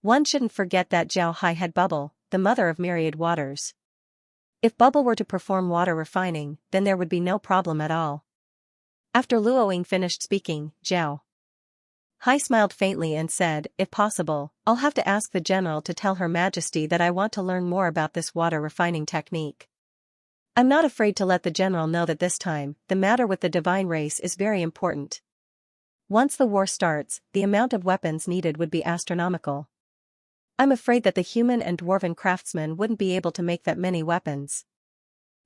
One shouldn't forget that Zhao Hai had Bubble, the mother of myriad waters. If Bubble were to perform water refining, then there would be no problem at all. After Luoying finished speaking, Zhao Hai smiled faintly and said, "If possible, I'll have to ask the general to tell Her Majesty that I want to learn more about this water refining technique. I'm not afraid to let the general know that this time, the matter with the divine race is very important. Once the war starts, the amount of weapons needed would be astronomical. I'm afraid that the human and dwarven craftsmen wouldn't be able to make that many weapons.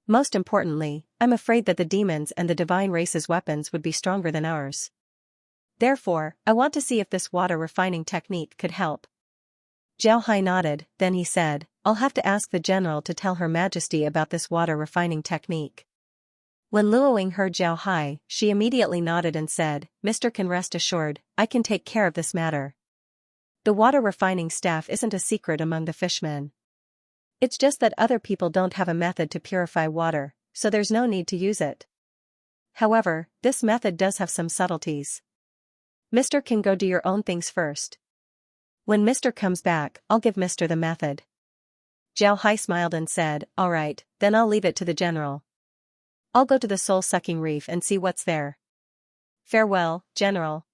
Most importantly, I'm afraid that the demons and the divine race's weapons would be stronger than ours. Therefore, I want to see if this water refining technique could help." Zhao Hai nodded, then he said, "I'll have to ask the general to tell Her Majesty about this water refining technique." When Luoying heard Zhao Hai, she immediately nodded and said, "Mr. can rest assured, I can take care of this matter. The water refining staff isn't a secret among the fishmen. It's just that other people don't have a method to purify water, so there's no need to use it. However, this method does have some subtleties. Mr. can go do your own things first. When Mr. comes back, I'll give Mr. the method." Zhao Hai smiled and said, "All right, then I'll leave it to the general. I'll go to the soul-sucking reef and see what's there. Farewell, General."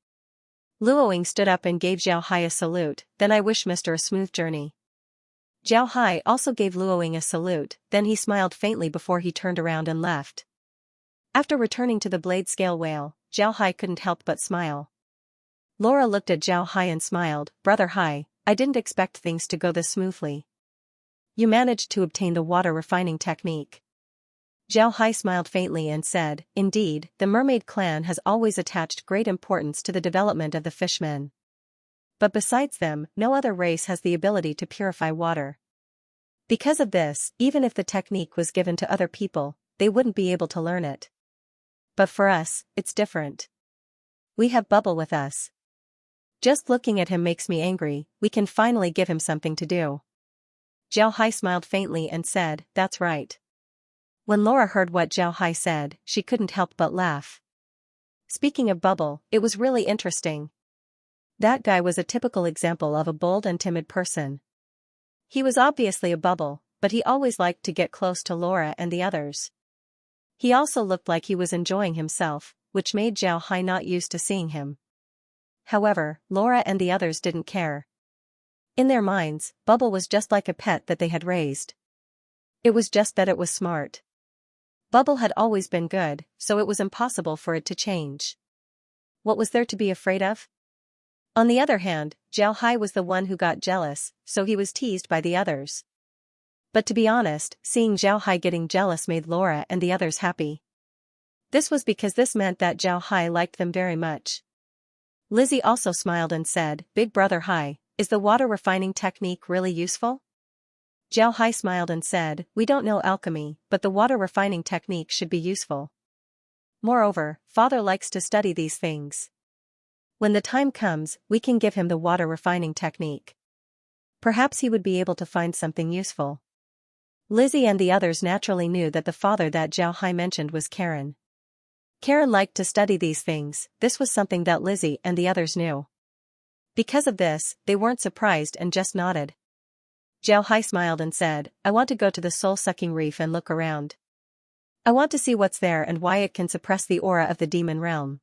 Luoying stood up and gave Zhao Hai a salute, "Then I wish Mr. a smooth journey." Zhao Hai also gave Luoying a salute, then he smiled faintly before he turned around and left. After returning to the blade scale whale, Zhao Hai couldn't help but smile. Laura looked at Zhao Hai and smiled, "Brother Hai, I didn't expect things to go this smoothly. You managed to obtain the water refining technique." Zhao Hai smiled faintly and said, "Indeed, the mermaid clan has always attached great importance to the development of the fishmen. But besides them, no other race has the ability to purify water. Because of this, even if the technique was given to other people, they wouldn't be able to learn it. But for us, it's different. We have Bubble with us. Just looking at him makes me angry. We can finally give him something to do. Xiao Hai smiled faintly and said, "That's right." When Laura heard what Xiao Hai said, she couldn't help but laugh. Speaking of Bubble, it was really interesting. That guy was a typical example of a bold and timid person. He was obviously a Bubble, but he always liked to get close to Laura and the others. He also looked like he was enjoying himself, which made Xiao Hai not used to seeing him. However, Laura and the others didn't care. In their minds, Bubble was just like a pet that they had raised. It was just that it was smart. Bubble had always been good, so it was impossible for it to change. What was there to be afraid of? On the other hand, Xiao Hai was the one who got jealous, so he was teased by the others. But to be honest, seeing Xiao Hai getting jealous made Laura and the others happy. This was because this meant that Xiao Hai liked them very much. Lizzie also smiled and said, "Big Brother Hai, is the water refining technique really useful?" Xiao Hai smiled and said, "We don't know alchemy, but the water refining technique should be useful. Moreover, Father likes to study these things. When the time comes, we can give him the water refining technique. Perhaps he would be able to find something useful." Lizzie and the others naturally knew that the father that Xiao Hai mentioned was Karen. Karen liked to study these things. This was something that Lizzie and the others knew. Because of this, they weren't surprised and just nodded. Xiao Hai smiled and said, "I want to go to the soul-sucking reef and look around. I want to see what's there and why it can suppress the aura of the demon realm.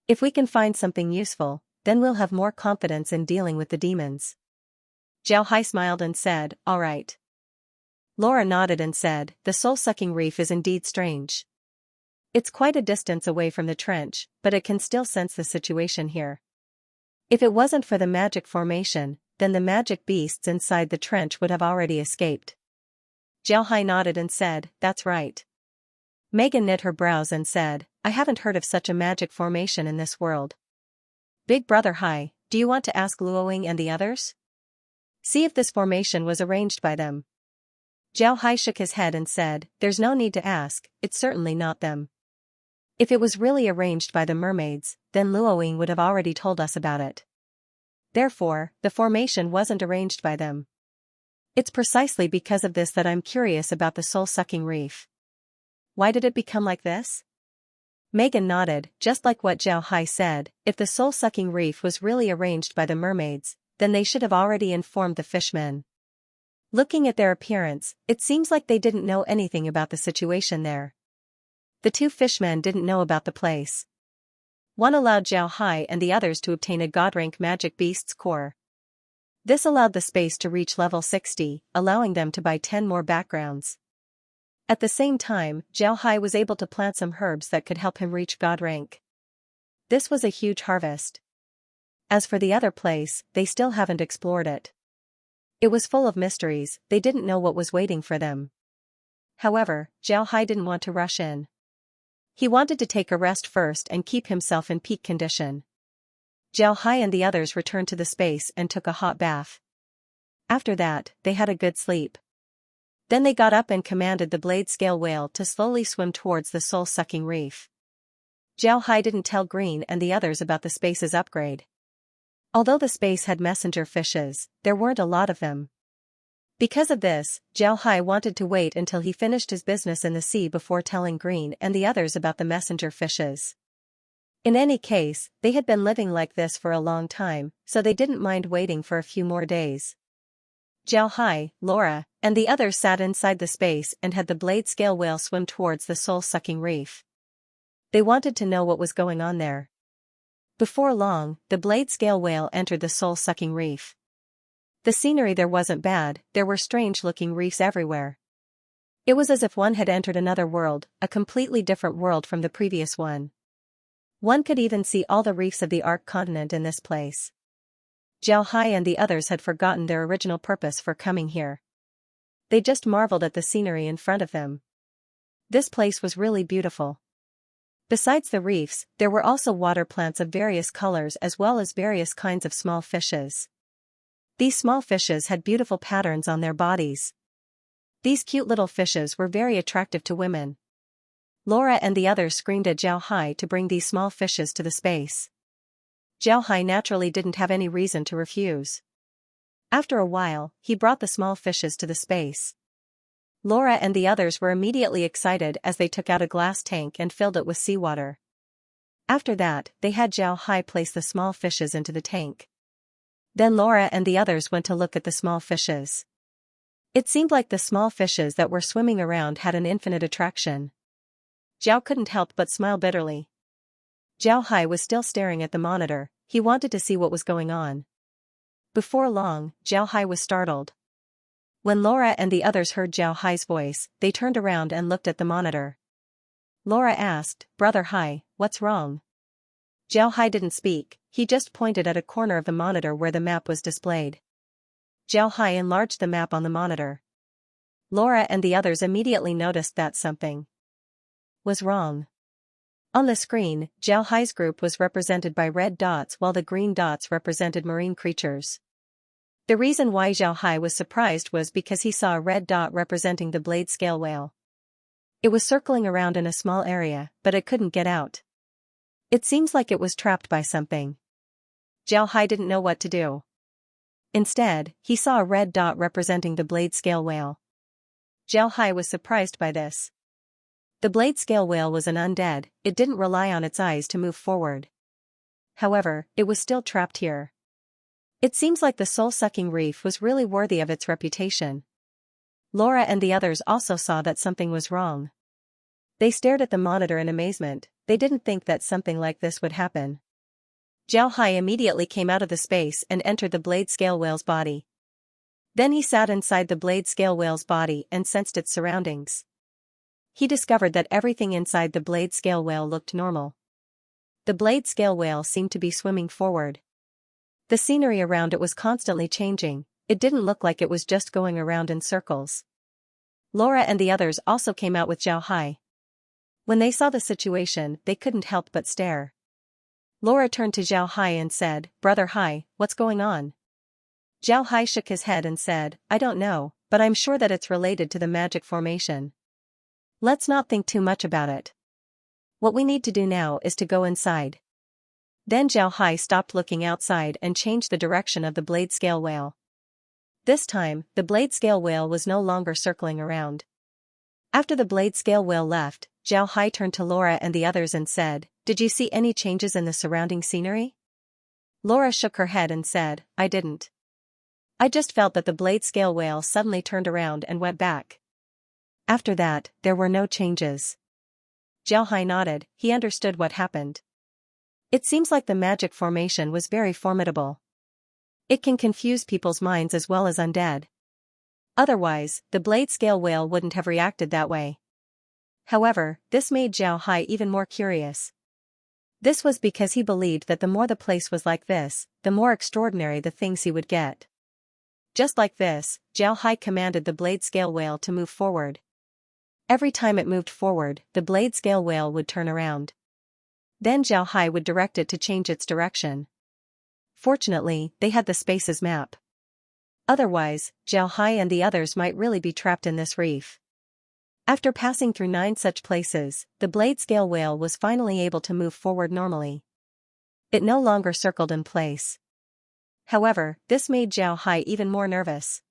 If we can find something useful, then we'll have more confidence in dealing with the demons." Xiao Hai smiled and said, "All right." Laura nodded and said, "The soul-sucking reef is indeed strange. It's quite a distance away from the trench, but it can still sense the situation here. If it wasn't for the magic formation, then the magic beasts inside the trench would have already escaped." Xiao Hai nodded and said, "That's right." Megan knit her brows and said, "I haven't heard of such a magic formation in this world. Big Brother Hai, do you want to ask Luoying and the others? See if this formation was arranged by them." Xiao Hai shook his head and said, "There's no need to ask, it's certainly not them. If it was really arranged by the mermaids, then Luoying would have already told us about it. Therefore, the formation wasn't arranged by them. It's precisely because of this that I'm curious about the soul-sucking reef. Why did it become like this?" Megan nodded, just like what Xiao Hai said. If the soul-sucking reef was really arranged by the mermaids, then they should have already informed the fishmen. Looking at their appearance, it seems like they didn't know anything about the situation there. The two fishmen didn't know about the place. One allowed Xiao Hai and the others to obtain a God-rank magic beast's core. This allowed the space to reach level 60, allowing them to buy 10 more backgrounds. At the same time, Xiao Hai was able to plant some herbs that could help him reach God rank. This was a huge harvest. As for the other place, they still haven't explored it. It was full of mysteries, they didn't know what was waiting for them. However, Xiao Hai didn't want to rush in. He wanted to take a rest first and keep himself in peak condition. Xiao Hai and the others returned to the space and took a hot bath. After that, they had a good sleep. Then they got up and commanded the blade scale whale to slowly swim towards the soul-sucking reef. Xiao Hai didn't tell Green and the others about the space's upgrade. Although the space had messenger fishes, there weren't a lot of them. Because of this, Xiao Hai wanted to wait until he finished his business in the sea before telling Green and the others about the messenger fishes. In any case, they had been living like this for a long time, so they didn't mind waiting for a few more days. Xiao Hai, Laura, and the others sat inside the space and had the blade scale whale swim towards the soul-sucking reef. They wanted to know what was going on there. Before long, the blade scale whale entered the soul-sucking reef. The scenery there wasn't bad, there were strange-looking reefs everywhere. It was as if one had entered another world, a completely different world from the previous one. One could even see all the reefs of the Ark continent in this place. Xiao Hai and the others had forgotten their original purpose for coming here. They just marveled at the scenery in front of them. This place was really beautiful. Besides the reefs, there were also water plants of various colors as well as various kinds of small fishes. These small fishes had beautiful patterns on their bodies. These cute little fishes were very attractive to women. Laura and the others screamed at Zhao Hai to bring these small fishes to the space. Zhao Hai naturally didn't have any reason to refuse. After a while, he brought the small fishes to the space. Laura and the others were immediately excited as they took out a glass tank and filled it with seawater. After that, they had Zhao Hai place the small fishes into the tank. Then Laura and the others went to look at the small fishes. It seemed like the small fishes that were swimming around had an infinite attraction. Zhao couldn't help but smile bitterly. Zhao Hai was still staring at the monitor. He wanted to see what was going on. Before long, Zhao Hai was startled. When Laura and the others heard Zhao Hai's voice, they turned around and looked at the monitor. Laura asked, "Brother Hai, what's wrong?" Zhao Hai didn't speak, he just pointed at a corner of the monitor where the map was displayed. Zhao Hai enlarged the map on the monitor. Laura and the others immediately noticed that something was wrong. On the screen, Zhao Hai's group was represented by red dots while the green dots represented marine creatures. The reason why Zhao Hai was surprised was because he saw a red dot representing the blade scale whale. It was circling around in a small area, but it couldn't get out. It seems like it was trapped by something. Zhao Hai didn't know what to do. Instead, he saw a red dot representing the blade scale whale. Zhao Hai was surprised by this. The blade scale whale was an undead, it didn't rely on its eyes to move forward. However, it was still trapped here. It seems like the soul-sucking reef was really worthy of its reputation. Laura and the others also saw that something was wrong. They stared at the monitor in amazement, they didn't think that something like this would happen. Zhao Hai immediately came out of the space and entered the blade scale whale's body. Then he sat inside the blade scale whale's body and sensed its surroundings. He discovered that everything inside the blade scale whale looked normal. The blade scale whale seemed to be swimming forward. The scenery around it was constantly changing, it didn't look like it was just going around in circles. Laura and the others also came out with Zhao Hai. When they saw the situation, they couldn't help but stare. Laura turned to Zhao Hai and said, "Brother Hai, what's going on?" Zhao Hai shook his head and said, "I don't know, but I'm sure that it's related to the magic formation. Let's not think too much about it. What we need to do now is to go inside." Then Zhao Hai stopped looking outside and changed the direction of the blade scale whale. This time, the blade scale whale was no longer circling around. After the blade scale whale left, Zhao Hai turned to Laura and the others and said, "Did you see any changes in the surrounding scenery?" Laura shook her head and said, "I didn't. I just felt that the blade scale whale suddenly turned around and went back. After that, there were no changes." Zhao Hai nodded, he understood what happened. It seems like the magic formation was very formidable. It can confuse people's minds as well as undead. Otherwise, the blade scale whale wouldn't have reacted that way. However, this made Zhao Hai even more curious. This was because he believed that the more the place was like this, the more extraordinary the things he would get. Just like this, Zhao Hai commanded the blade scale whale to move forward. Every time it moved forward, the blade scale whale would turn around. Then Zhao Hai would direct it to change its direction. Fortunately, they had the space's map. Otherwise, Zhao Hai and the others might really be trapped in this reef. After passing through 9 such places, the blade scale whale was finally able to move forward normally. It no longer circled in place. However, this made Zhao Hai even more nervous.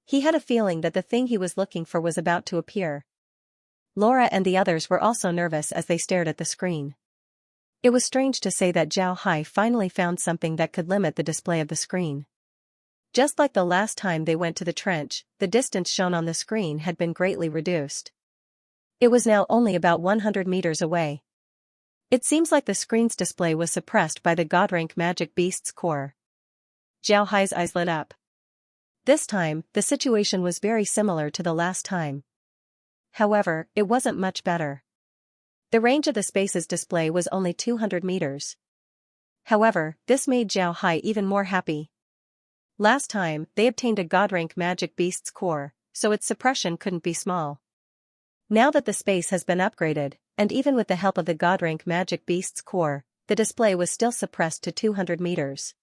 He had a feeling that the thing he was looking for was about to appear. Laura and the others were also nervous as they stared at the screen. It was strange to say that Zhao Hai finally found something that could limit the display of the screen. Just like the last time they went to the trench, the distance shown on the screen had been greatly reduced. It was now only about 100 meters away. It seems like the screen's display was suppressed by the God-rank magic beast's core. Zhao Hai's eyes lit up. This time, the situation was very similar to the last time. However, it wasn't much better. The range of the space's display was only 200 meters. However, this made Zhao Hai even more happy. Last time, they obtained a God-rank magic beast's core, so its suppression couldn't be small. Now that the space has been upgraded, and even with the help of the God-rank magic beast's core, the display was still suppressed to 200 meters.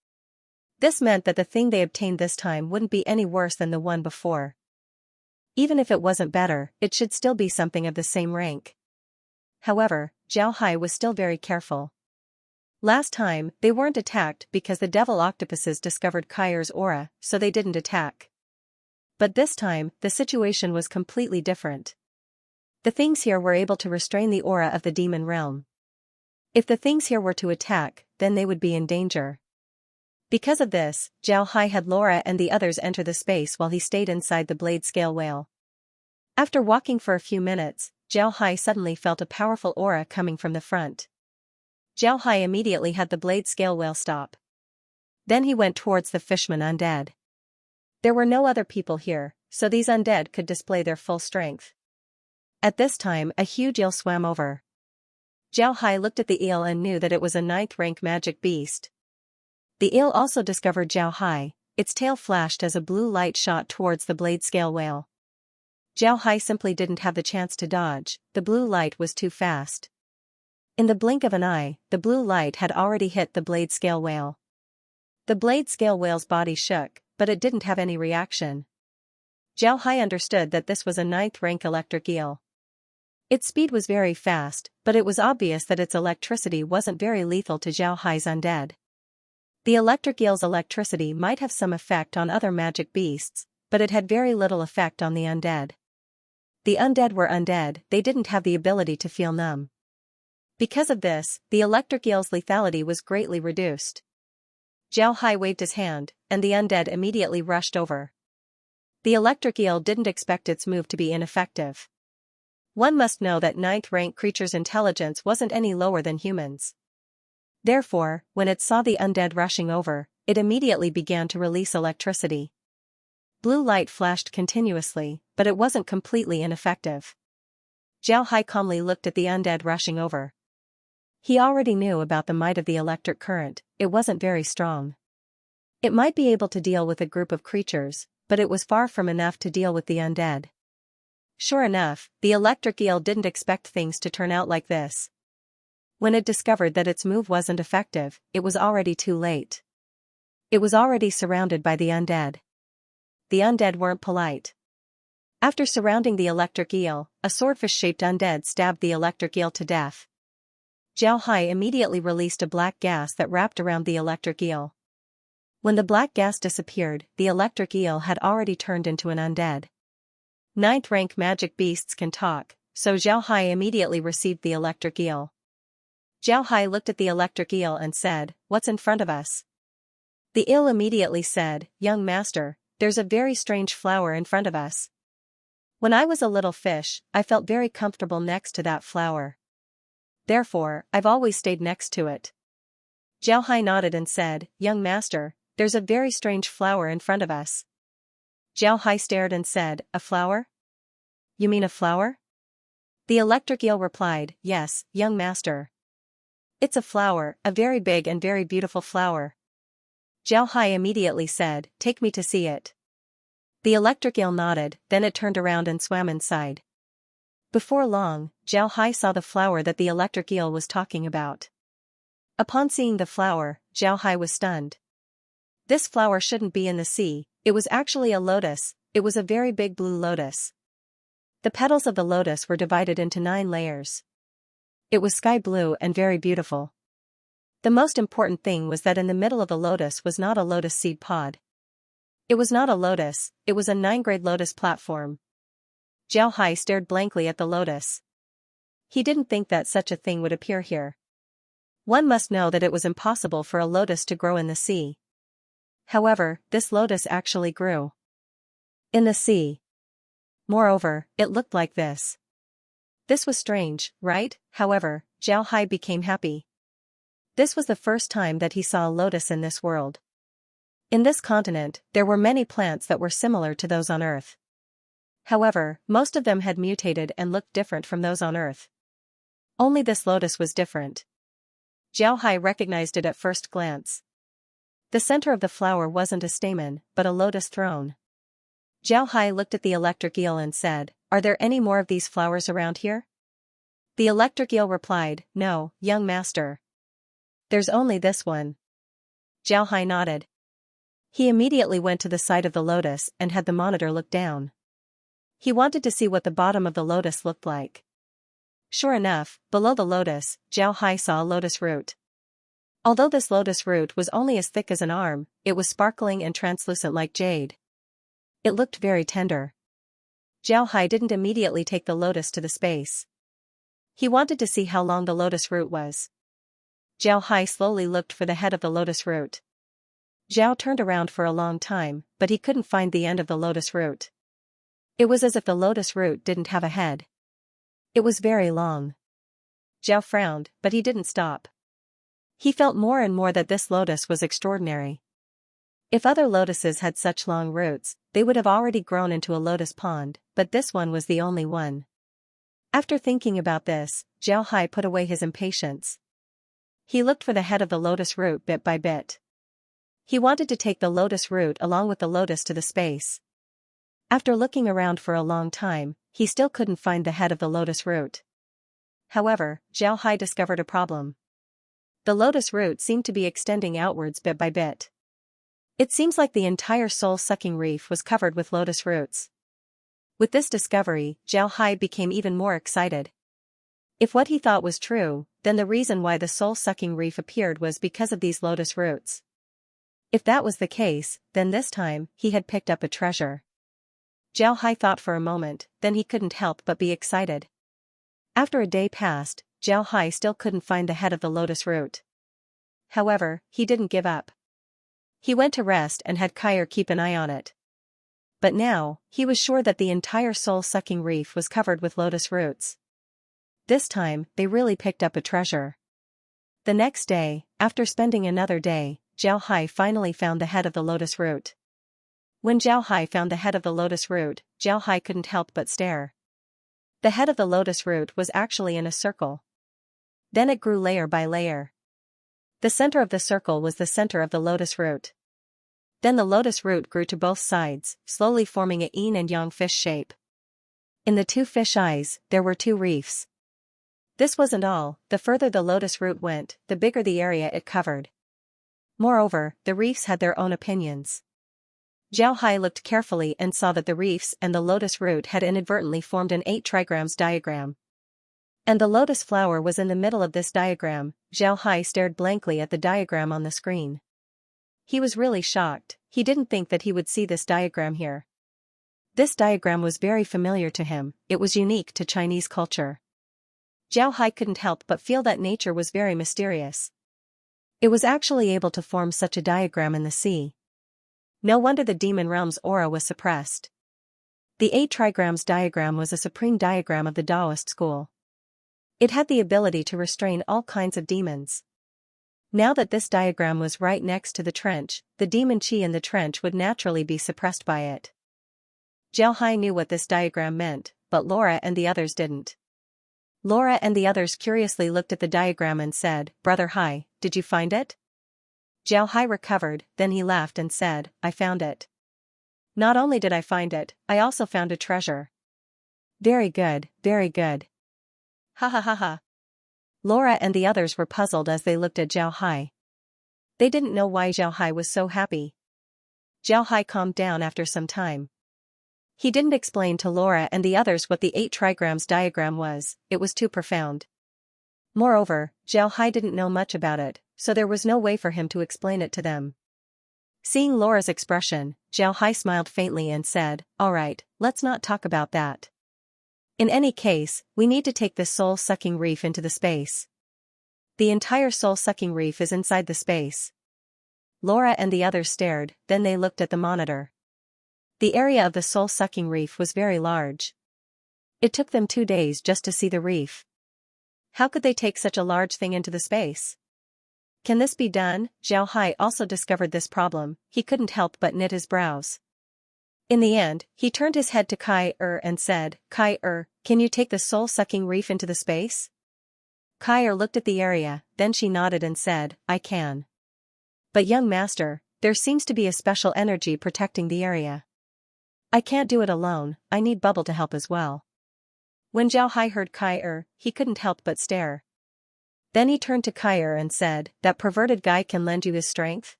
This meant that the thing they obtained this time wouldn't be any worse than the one before. Even if it wasn't better, it should still be something of the same rank. However, Zhao Hai was still very careful. Last time, they weren't attacked because the devil octopuses discovered Kair's aura, so they didn't attack. But this time, the situation was completely different. The things here were able to restrain the aura of the demon realm. If the things here were to attack, then they would be in danger. Because of this, Zhao Hai had Laura and the others enter the space while he stayed inside the blade scale whale. After walking for a few minutes, Zhao Hai suddenly felt a powerful aura coming from the front. Zhao Hai immediately had the blade scale whale stop. Then he went towards the fishman undead. There were no other people here, so these undead could display their full strength. At this time, a huge eel swam over. Zhao Hai looked at the eel and knew that it was a 9th rank magic beast. The eel also discovered Zhao Hai. Its tail flashed as a blue light shot towards the blade scale whale. Zhao Hai simply didn't have the chance to dodge, the blue light was too fast. In the blink of an eye, the blue light had already hit the blade scale whale. The blade scale whale's body shook, but it didn't have any reaction. Zhao Hai understood that this was a 9th rank electric eel. Its speed was very fast, but it was obvious that its electricity wasn't very lethal to Zhao Hai's undead. The electric eel's electricity might have some effect on other magic beasts, but it had very little effect on the undead. The undead were undead, they didn't have the ability to feel numb. Because of this, the electric eel's lethality was greatly reduced. Zhao Hai waved his hand, and the undead immediately rushed over. The electric eel didn't expect its move to be ineffective. One must know that 9th rank creatures' intelligence wasn't any lower than humans. Therefore, when it saw the undead rushing over, it immediately began to release electricity. Blue light flashed continuously, but it wasn't completely ineffective. Zhao Hai calmly looked at the undead rushing over. He already knew about the might of the electric current, it wasn't very strong. It might be able to deal with a group of creatures, but it was far from enough to deal with the undead. Sure enough, the electric eel didn't expect things to turn out like this. When it discovered that its move wasn't effective, it was already too late. It was already surrounded by the undead. The undead weren't polite. After surrounding the electric eel, a swordfish-shaped undead stabbed the electric eel to death. Zhao Hai immediately released a black gas that wrapped around the electric eel. When the black gas disappeared, the electric eel had already turned into an undead. 9th rank magic beasts can talk, so Zhao Hai immediately received the electric eel. Zhao Hai looked at the electric eel and said, "What's in front of us?" The eel immediately said, "Young master, there's a very strange flower in front of us. When I was a little fish, I felt very comfortable next to that flower. Therefore, I've always stayed next to it." Zhao Hai nodded and said, "Young master, there's a very strange flower in front of us." Zhao Hai stared and said, "A flower? You mean a flower?" The electric eel replied, "Yes, young master. It's a flower, a very big and very beautiful flower." Zhao Hai immediately said, "Take me to see it." The electric eel nodded, then it turned around and swam inside. Before long, Zhao Hai saw the flower that the electric eel was talking about. Upon seeing the flower, Zhao Hai was stunned. This flower shouldn't be in the sea, it was actually a lotus, it was a very big blue lotus. The petals of the lotus were divided into 9 layers. It was sky blue and very beautiful. The most important thing was that in the middle of the lotus was not a lotus seed pod. It was not a lotus, it was a 9-grade lotus platform. Zhao Hai stared blankly at the lotus. He didn't think that such a thing would appear here. One must know that it was impossible for a lotus to grow in the sea. However, this lotus actually grew in the sea. Moreover, it looked like this. This was strange, right? However, Zhao Hai became happy. This was the first time that he saw a lotus in this world. In this continent, there were many plants that were similar to those on Earth. However, most of them had mutated and looked different from those on Earth. Only this lotus was different. Zhao Hai recognized it at first glance. The center of the flower wasn't a stamen, but a lotus throne. Zhao Hai looked at the electric eel and said, "Are there any more of these flowers around here?" The electric eel replied, "No, young master. There's only this one." Zhao Hai nodded. He immediately went to the side of the lotus and had the monitor look down. He wanted to see what the bottom of the lotus looked like. Sure enough, below the lotus, Zhao Hai saw a lotus root. Although this lotus root was only as thick as an arm, it was sparkling and translucent like jade. It looked very tender. Zhao Hai didn't immediately take the lotus to the space. He wanted to see how long the lotus root was. Zhao Hai slowly looked for the head of the lotus root. Zhao turned around for a long time, but he couldn't find the end of the lotus root. It was as if the lotus root didn't have a head. It was very long. Zhao frowned, but he didn't stop. He felt more and more that this lotus was extraordinary. If other lotuses had such long roots, they would have already grown into a lotus pond, but this one was the only one. After thinking about this, Zhao Hai put away his impatience. He looked for the head of the lotus root bit by bit. He wanted to take the lotus root along with the lotus to the space. After looking around for a long time, he still couldn't find the head of the lotus root. However, Zhao Hai discovered a problem. The lotus root seemed to be extending outwards bit by bit. It seems like the entire soul-sucking reef was covered with lotus roots. With this discovery, Zhao Hai became even more excited. If what he thought was true, then the reason why the soul-sucking reef appeared was because of these lotus roots. If that was the case, then this time, he had picked up a treasure. Zhao Hai thought for a moment, then he couldn't help but be excited. After a day passed, Zhao Hai still couldn't find the head of the lotus root. However, he didn't give up. He went to rest and had Kyer keep an eye on it. But now, he was sure that the entire soul-sucking reef was covered with lotus roots. This time, they really picked up a treasure. The next day, after spending another day, Zhao Hai finally found the head of the lotus root. When Zhao Hai found the head of the lotus root, Zhao Hai couldn't help but stare. The head of the lotus root was actually in a circle. Then it grew layer by layer. The center of the circle was the center of the lotus root. Then the lotus root grew to both sides, slowly forming a yin and yang fish shape. In the two fish eyes, there were two reefs. This wasn't all, the further the lotus root went, the bigger the area it covered. Moreover, the reefs had their own opinions. Zhao Hai looked carefully and saw that the reefs and the lotus root had inadvertently formed an 8 trigrams diagram. And the lotus flower was in the middle of this diagram. Zhao Hai stared blankly at the diagram on the screen. He was really shocked. He didn't think that he would see this diagram here. This diagram was very familiar to him, it was unique to Chinese culture. Zhao Hai couldn't help but feel that nature was very mysterious. It was actually able to form such a diagram in the sea. No wonder the demon realm's aura was suppressed. The 8 trigrams diagram was a supreme diagram of the Taoist school. It had the ability to restrain all kinds of demons. Now that this diagram was right next to the trench, the demon chi in the trench would naturally be suppressed by it. Zhao Hai knew what this diagram meant, but Laura and the others didn't. Laura and the others curiously looked at the diagram and said, "Brother Hai, did you find it?" Zhao Hai recovered, then he laughed and said, "I found it. Not only did I find it, I also found a treasure." Very good, very good. Ha ha ha ha. Laura and the others were puzzled as they looked at Zhao Hai. They didn't know why Zhao Hai was so happy. Zhao Hai calmed down after some time. He didn't explain to Laura and the others what the 8 trigrams diagram was, it was too profound. Moreover, Zhao Hai didn't know much about it, so there was no way for him to explain it to them. Seeing Laura's expression, Zhao Hai smiled faintly and said, "All right, let's not talk about that. In any case, we need to take this soul-sucking reef into the space. The entire soul-sucking reef is inside the space." Laura and the others stared, then they looked at the monitor. The area of the soul-sucking reef was very large. It took them 2 days just to see the reef. How could they take such a large thing into the space? Can this be done? Zhao Hai also discovered this problem, he couldn't help but knit his brows. In the end, he turned his head to Kai and said, "Kai, can you take the soul-sucking reef into the space?" Kai looked at the area, then she nodded and said, "I can. But young master, there seems to be a special energy protecting the area. I can't do it alone, I need Bubble to help as well." When Zhao Hai heard Kai he couldn't help but stare. Then he turned to Kai and said, "That perverted guy can lend you his strength?"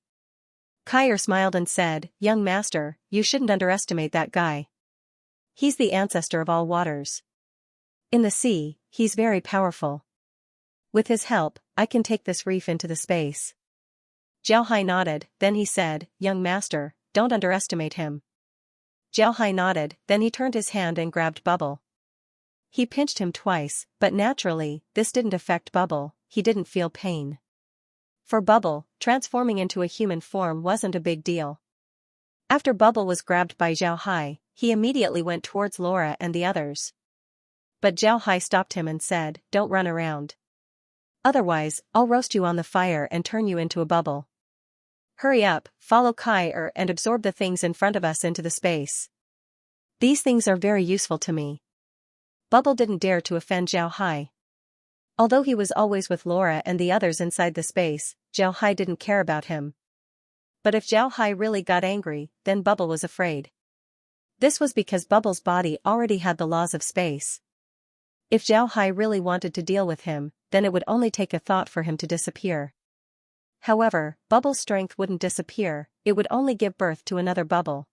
Kai smiled and said, "Young master, you shouldn't underestimate that guy. He's the ancestor of all waters. In the sea, he's very powerful. With his help, I can take this reef into the space." Zhao Hai nodded, then he said, "Young master, don't underestimate him." Zhao Hai nodded, then he turned his hand and grabbed Bubble. He pinched him twice, but naturally, this didn't affect Bubble, he didn't feel pain. For Bubble, transforming into a human form wasn't a big deal. After Bubble was grabbed by Zhao Hai, he immediately went towards Laura and the others. But Zhao Hai stopped him and said, "Don't run around. Otherwise, I'll roast you on the fire and turn you into a bubble. Hurry up, follow Kai and absorb the things in front of us into the space. These things are very useful to me." Bubble didn't dare to offend Zhao Hai. Although he was always with Laura and the others inside the space, Zhao Hai didn't care about him. But if Zhao Hai really got angry, then Bubble was afraid. This was because Bubble's body already had the laws of space. If Zhao Hai really wanted to deal with him, then it would only take a thought for him to disappear. However, Bubble's strength wouldn't disappear, it would only give birth to another Bubble.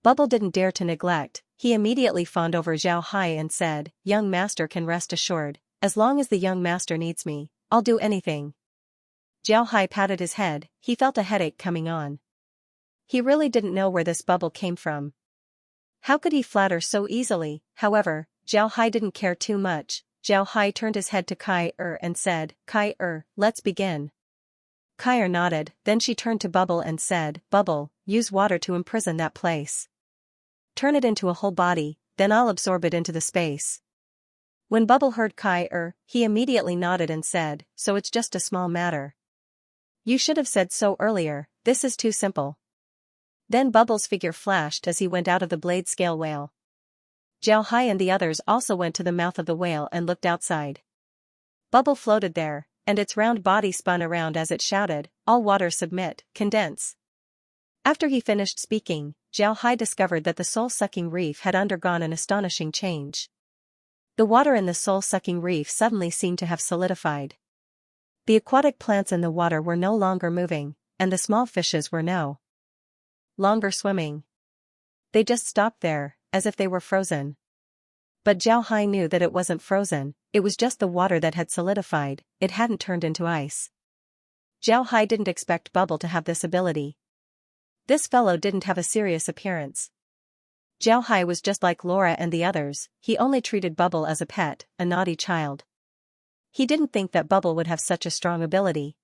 Bubble didn't dare to neglect, he immediately fawned over Zhao Hai and said, "Young master can rest assured, as long as the young master needs me, I'll do anything." Zhao Hai patted his head, he felt a headache coming on. He really didn't know where this Bubble came from. How could he flatter so easily? However, Zhao Hai didn't care too much. Zhao Hai turned his head to Kai and said, "Kai let's begin." Kai nodded, then she turned to Bubble and said, "Bubble, use water to imprison that place. Turn it into a whole body, then I'll absorb it into the space." When Bubble heard Kai he immediately nodded and said, "So it's just a small matter. You should have said so earlier, this is too simple." Then Bubble's figure flashed as he went out of the blade scale whale. Zhao Hai and the others also went to the mouth of the whale and looked outside. Bubble floated there, and its round body spun around as it shouted, "All water submit, condense." After he finished speaking, Zhao Hai discovered that the soul-sucking reef had undergone an astonishing change. The water in the soul-sucking reef suddenly seemed to have solidified. The aquatic plants in the water were no longer moving, and the small fishes were no longer swimming. They just stopped there, as if they were frozen. But Zhao Hai knew that it wasn't frozen, it was just the water that had solidified, it hadn't turned into ice. Zhao Hai didn't expect Bubble to have this ability. This fellow didn't have a serious appearance. Zhao Hai was just like Laura and the others, he only treated Bubble as a pet, a naughty child. He didn't think that Bubble would have such a strong ability.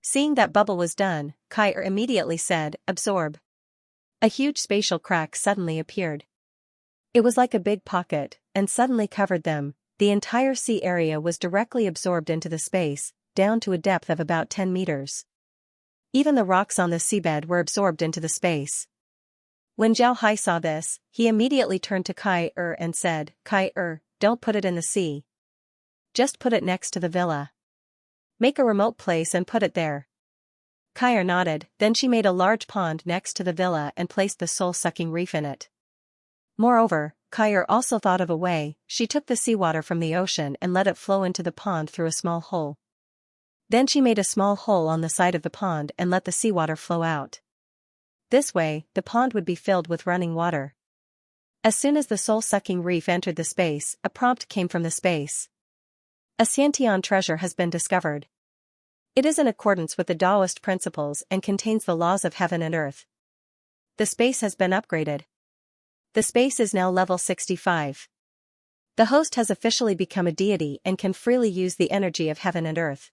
Seeing that Bubble was done, Kai immediately said, "Absorb." A huge spatial crack suddenly appeared. It was like a big pocket, and suddenly covered them. The entire sea area was directly absorbed into the space, down to a depth of about 10 meters. Even the rocks on the seabed were absorbed into the space. When Zhao Hai saw this, he immediately turned to Kai and said, "Kai don't put it in the sea. Just put it next to the villa. Make a remote place and put it there." Kai nodded, then she made a large pond next to the villa and placed the soul-sucking reef in it. Moreover, Kai also thought of a way, she took the seawater from the ocean and let it flow into the pond through a small hole. Then she made a small hole on the side of the pond and let the seawater flow out. This way, the pond would be filled with running water. As soon as the soul-sucking reef entered the space, a prompt came from the space. "A Xianxia treasure has been discovered. It is in accordance with the Taoist principles and contains the laws of heaven and earth. The space has been upgraded. The space is now level 65. The host has officially become a deity and can freely use the energy of heaven and earth."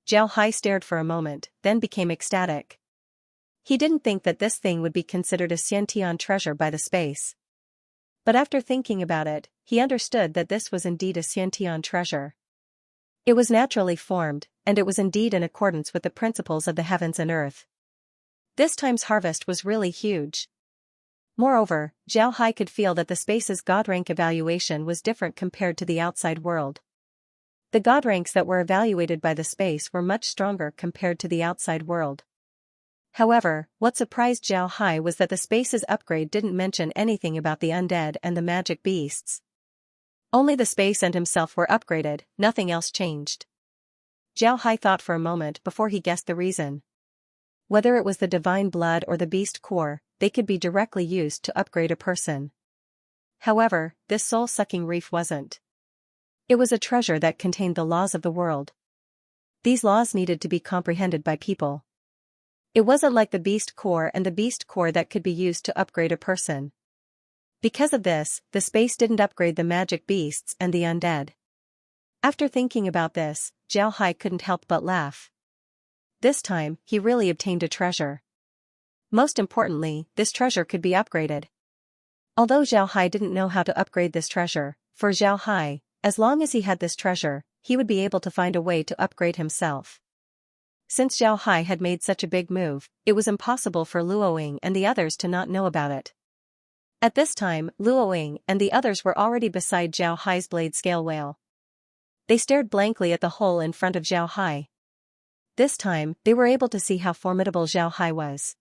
Zhao Hai stared for a moment, then became ecstatic. He didn't think that this thing would be considered a Xianxia treasure by the space. But after thinking about it, he understood that this was indeed a Xianxia treasure. It was naturally formed, and it was indeed in accordance with the principles of the heavens and earth. This time's harvest was really huge. Moreover, Zhao Hai could feel that the space's god rank evaluation was different compared to the outside world. The god ranks that were evaluated by the space were much stronger compared to the outside world. However, what surprised Zhao Hai was that the space's upgrade didn't mention anything about the undead and the magic beasts. Only the space and himself were upgraded, nothing else changed. Zhao Hai thought for a moment before he guessed the reason. Whether it was the divine blood or the beast core, they could be directly used to upgrade a person. However, this soul-sucking reef wasn't. It was a treasure that contained the laws of the world. These laws needed to be comprehended by people. It wasn't like the beast core and the beast core that could be used to upgrade a person. Because of this, the space didn't upgrade the magic beasts and the undead. After thinking about this, Zhao Hai couldn't help but laugh. This time, he really obtained a treasure. Most importantly, this treasure could be upgraded. Although Zhao Hai didn't know how to upgrade this treasure, for Zhao Hai, as long as he had this treasure, he would be able to find a way to upgrade himself. Since Zhao Hai had made such a big move, it was impossible for Luoying and the others to not know about it. At this time, Luoying and the others were already beside Zhao Hai's blade scale whale. They stared blankly at the hole in front of Zhao Hai. This time, they were able to see how formidable Zhao Hai was.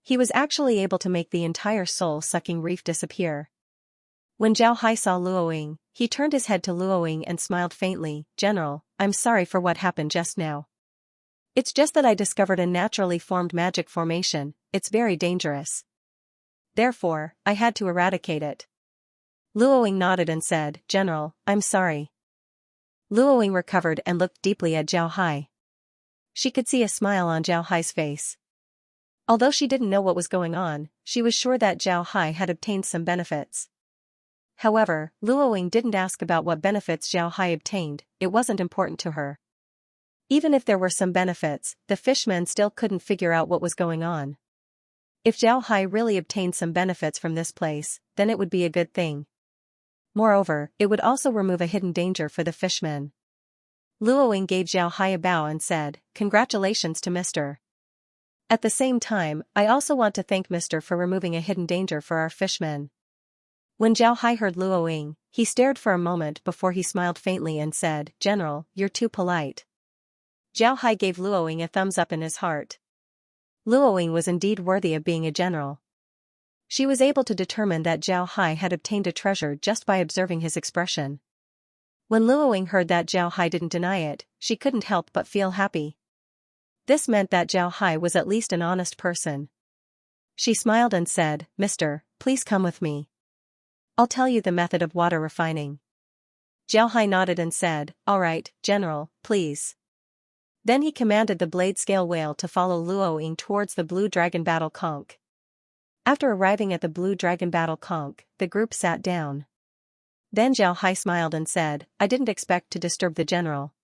He was actually able to make the entire soul-sucking reef disappear. When Zhao Hai saw Luoying, he turned his head to Luoying and smiled faintly. "General, I'm sorry for what happened just now. It's just that I discovered a naturally formed magic formation, it's very dangerous. Therefore, I had to eradicate it." Luoying nodded and said, "General, I'm sorry." Luoying recovered and looked deeply at Zhao Hai. She could see a smile on Zhao Hai's face. Although she didn't know what was going on, she was sure that Zhao Hai had obtained some benefits. However, Luoying didn't ask about what benefits Zhao Hai obtained, it wasn't important to her. Even if there were some benefits, the fishmen still couldn't figure out what was going on. If Zhao Hai really obtained some benefits from this place, then it would be a good thing. Moreover, it would also remove a hidden danger for the fishmen. Luoying gave Zhao Hai a bow and said, "Congratulations to Mr. At the same time, I also want to thank Mr. for removing a hidden danger for our fishmen." When Zhao Hai heard Luoying, he stared for a moment before he smiled faintly and said, "General, you're too polite." Zhao Hai gave Luoying a thumbs up in his heart. Luoying was indeed worthy of being a general. She was able to determine that Zhao Hai had obtained a treasure just by observing his expression. When Luoying heard that Zhao Hai didn't deny it, she couldn't help but feel happy. This meant that Zhao Hai was at least an honest person. She smiled and said, "Mister, please come with me. I'll tell you the method of water refining." Zhao Hai nodded and said, "All right, General, please." Then he commanded the blade scale whale to follow Luoying towards the Blue Dragon Battle Conch. After arriving at the Blue Dragon Battle Conch, the group sat down. Then Zhao Hai smiled and said, "I didn't expect to disturb the general.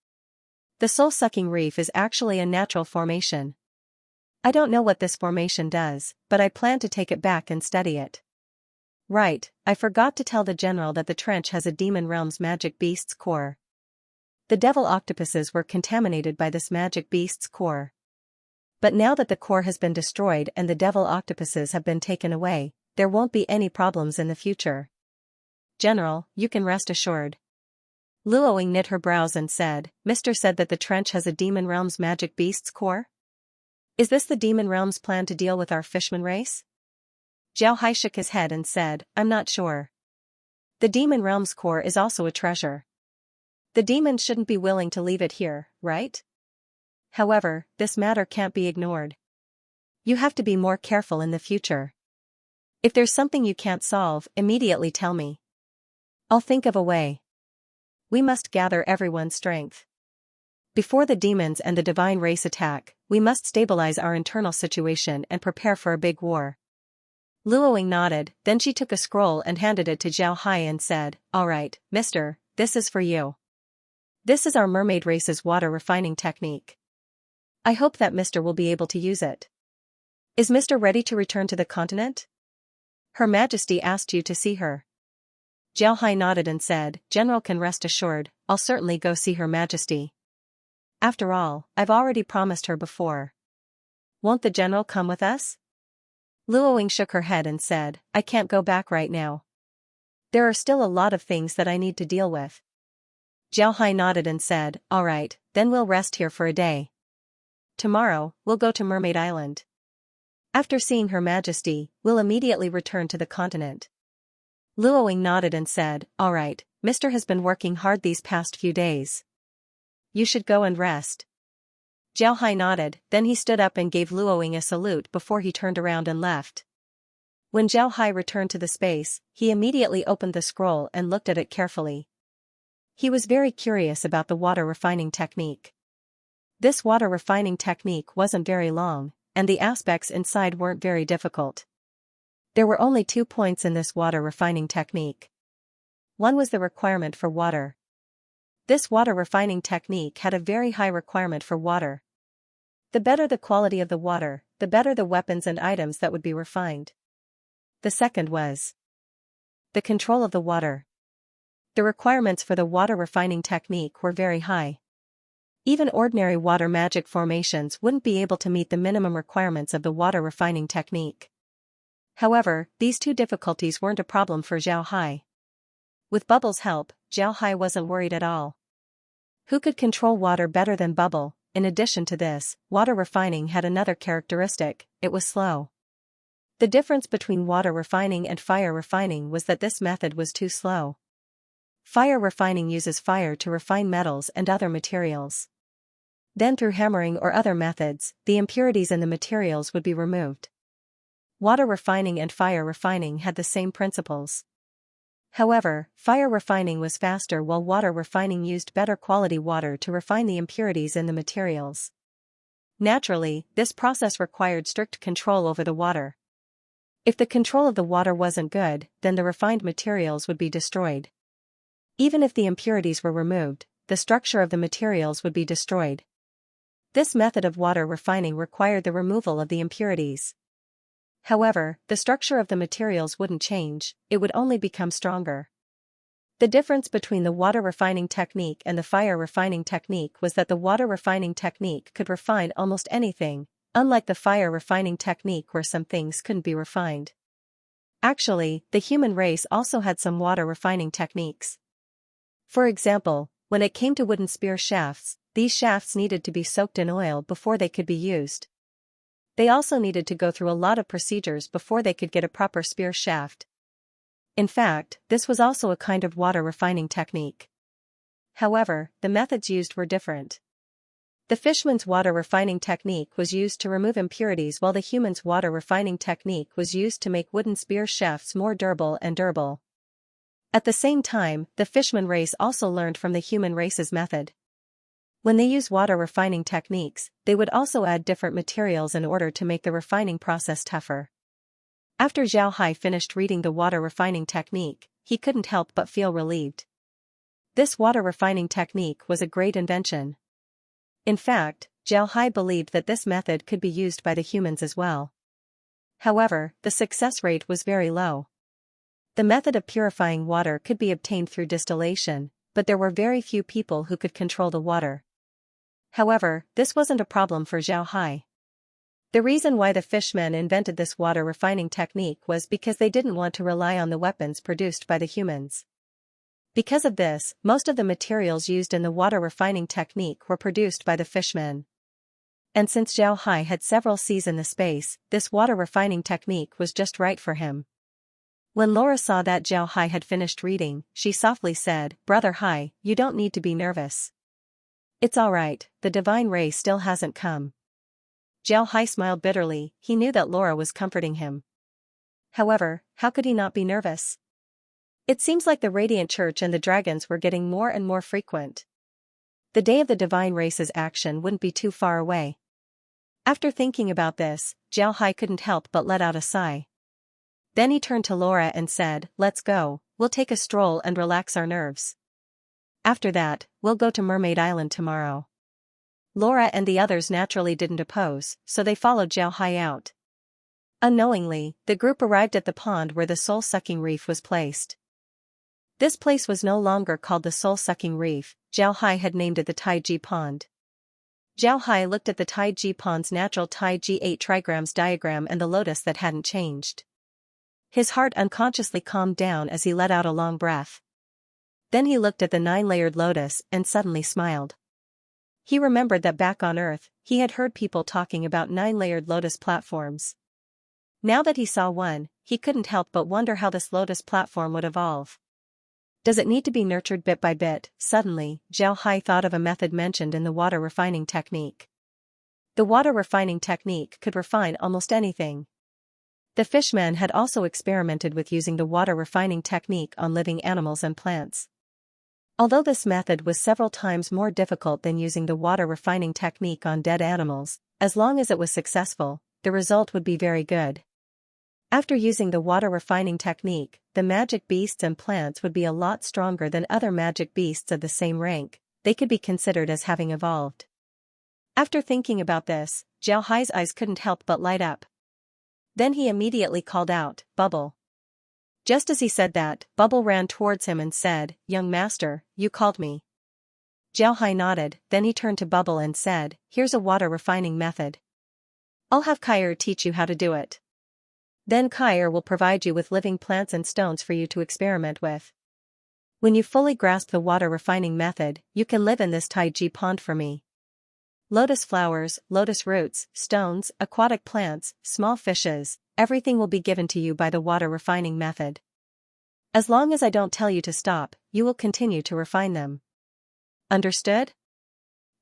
The soul-sucking reef is actually a natural formation. I don't know what this formation does, but I plan to take it back and study it. Right, I forgot to tell the general that the trench has a demon realm's magic beast's core. The devil octopuses were contaminated by this magic beast's core. But now that the core has been destroyed and the devil octopuses have been taken away, there won't be any problems in the future. General, you can rest assured." Luoying knit her brows and said, "Mr. said that the trench has a demon realm's magic beast's core? Is this the demon realm's plan to deal with our fishman race?" Zhao Hai shook his head and said, "I'm not sure. The demon realm's core is also a treasure. The demons shouldn't be willing to leave it here, right? However, this matter can't be ignored. You have to be more careful in the future. If there's something you can't solve, immediately tell me. I'll think of a way. We must gather everyone's strength. Before the demons and the divine race attack, we must stabilize our internal situation and prepare for a big war." Luoying nodded, then she took a scroll and handed it to Zhao Hai and said, "All right, mister, this is for you. This is our mermaid race's water refining technique. I hope that Mr. will be able to use it. Is Mr. ready to return to the continent? Her Majesty asked you to see her." Zhao Hai nodded and said, "General can rest assured, I'll certainly go see Her Majesty. After all, I've already promised her before. Won't the general come with us?" Luoying shook her head and said, "I can't go back right now. There are still a lot of things that I need to deal with." Zhao Hai nodded and said, "All right, then we'll rest here for a day. Tomorrow, we'll go to Mermaid Island. After seeing Her Majesty, we'll immediately return to the continent." Luoying nodded and said, "All right, Mr. has been working hard these past few days. You should go and rest." Zhao Hai nodded, then he stood up and gave Luoying a salute before he turned around and left. When Zhao Hai returned to the space, he immediately opened the scroll and looked at it carefully. He was very curious about the water refining technique. This water refining technique wasn't very long, and the aspects inside weren't very difficult. There were only 2 points in this water refining technique. One was the requirement for water. This water refining technique had a very high requirement for water. The better the quality of the water, the better the weapons and items that would be refined. The second was the control of the water. The requirements for the water refining technique were very high. Even ordinary water magic formations wouldn't be able to meet the minimum requirements of the water refining technique. However, these 2 difficulties weren't a problem for Zhao Hai. With Bubble's help, Zhao Hai wasn't worried at all. Who could control water better than Bubble? In addition to this, water refining had another characteristic: it was slow. The difference between water refining and fire refining was that this method was too slow. Fire refining uses fire to refine metals and other materials. Then through hammering or other methods, the impurities in the materials would be removed. Water refining and fire refining had the same principles. However, fire refining was faster while water refining used better quality water to refine the impurities in the materials. Naturally, this process required strict control over the water. If the control of the water wasn't good, then the refined materials would be destroyed. Even if the impurities were removed, the structure of the materials would be destroyed. This method of water refining required the removal of the impurities. However, the structure of the materials wouldn't change, it would only become stronger. The difference between the water refining technique and the fire refining technique was that the water refining technique could refine almost anything, unlike the fire refining technique where some things couldn't be refined. Actually, the human race also had some water refining techniques. For example, when it came to wooden spear shafts, these shafts needed to be soaked in oil before they could be used. They also needed to go through a lot of procedures before they could get a proper spear shaft. In fact, this was also a kind of water refining technique. However, the methods used were different. The fishman's water refining technique was used to remove impurities while the human's water refining technique was used to make wooden spear shafts more durable and durable. At the same time, the fishman race also learned from the human race's method. When they use water refining techniques, they would also add different materials in order to make the refining process tougher. After Zhao Hai finished reading the water refining technique, he couldn't help but feel relieved. This water refining technique was a great invention. In fact, Zhao Hai believed that this method could be used by the humans as well. However, the success rate was very low. The method of purifying water could be obtained through distillation, but there were very few people who could control the water. However, this wasn't a problem for Zhao Hai. The reason why the fishmen invented this water refining technique was because they didn't want to rely on the weapons produced by the humans. Because of this, most of the materials used in the water refining technique were produced by the fishmen. And since Zhao Hai had several seas in the space, this water refining technique was just right for him. When Laura saw that Zhao Hai had finished reading, she softly said, "Brother Hai, you don't need to be nervous. It's all right, the divine ray still hasn't come." Zhao Hai smiled bitterly, he knew that Laura was comforting him. However, how could he not be nervous? It seems like the Radiant Church and the dragons were getting more and more frequent. The day of the divine race's action wouldn't be too far away. After thinking about this, Zhao Hai couldn't help but let out a sigh. Then he turned to Laura and said, "Let's go, we'll take a stroll and relax our nerves. After that, we'll go to Mermaid Island tomorrow." Laura and the others naturally didn't oppose, so they followed Zhao Hai out. Unknowingly, the group arrived at the pond where the soul-sucking reef was placed. This place was no longer called the soul-sucking reef, Zhao Hai had named it the Taiji Pond. Zhao Hai looked at the Taiji Pond's natural Taiji 8 trigrams diagram and the lotus that hadn't changed. His heart unconsciously calmed down as he let out a long breath. Then he looked at the 9-layered lotus and suddenly smiled. He remembered that back on Earth, he had heard people talking about 9-layered lotus platforms. Now that he saw one, he couldn't help but wonder how this lotus platform would evolve. Does it need to be nurtured bit by bit? Suddenly, Xiaohai thought of a method mentioned in the water refining technique. The water refining technique could refine almost anything. The fishman had also experimented with using the water refining technique on living animals and plants. Although this method was several times more difficult than using the water refining technique on dead animals, as long as it was successful, the result would be very good. After using the water refining technique, the magic beasts and plants would be a lot stronger than other magic beasts of the same rank. They could be considered as having evolved. After thinking about this, Xiaohai's eyes couldn't help but light up. Then he immediately called out, "Bubble." Just as he said that, Bubble ran towards him and said, "Young master, you called me." Xiaohai nodded, then he turned to Bubble and said, "Here's a water refining method. I'll have Kair teach you how to do it. Then Kair will provide you with living plants and stones for you to experiment with. When you fully grasp the water refining method, you can live in this Taiji pond for me. Lotus flowers, lotus roots, stones, aquatic plants, small fishes, everything will be given to you by the water refining method. As long as I don't tell you to stop, you will continue to refine them. Understood?"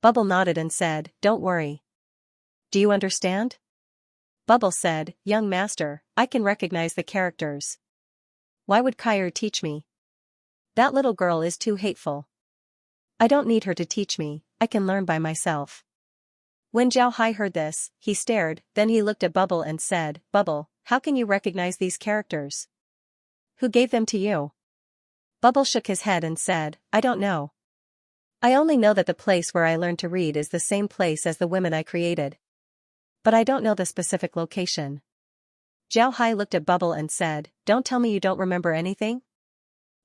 Bubble nodded and said, "Don't worry. Do you understand?" Bubble said, "Young master, I can recognize the characters. Why would Kair teach me? That little girl is too hateful. I don't need her to teach me, I can learn by myself." When Xiaohai heard this, he stared, then he looked at Bubble and said, "Bubble, how can you recognize these characters? Who gave them to you?" Bubble shook his head and said, "I don't know. I only know that the place where I learned to read is the same place as the women I created. But I don't know the specific location." Xiaohai looked at Bubble and said, "Don't tell me you don't remember anything?"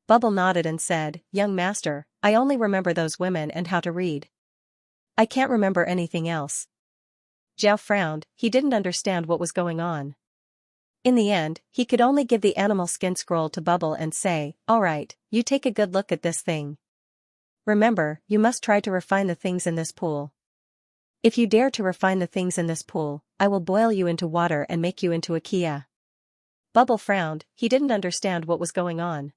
Bubble nodded and said, "Young master, I only remember those women and how to read. I can't remember anything else." Xiao frowned, he didn't understand what was going on. In the end, he could only give the animal skin scroll to Bubble and say, "Alright, you take a good look at this thing. Remember, you must try to refine the things in this pool. If you dare to refine the things in this pool, I will boil you into water and make you into a Xianxia." Bubble frowned, he didn't understand what was going on.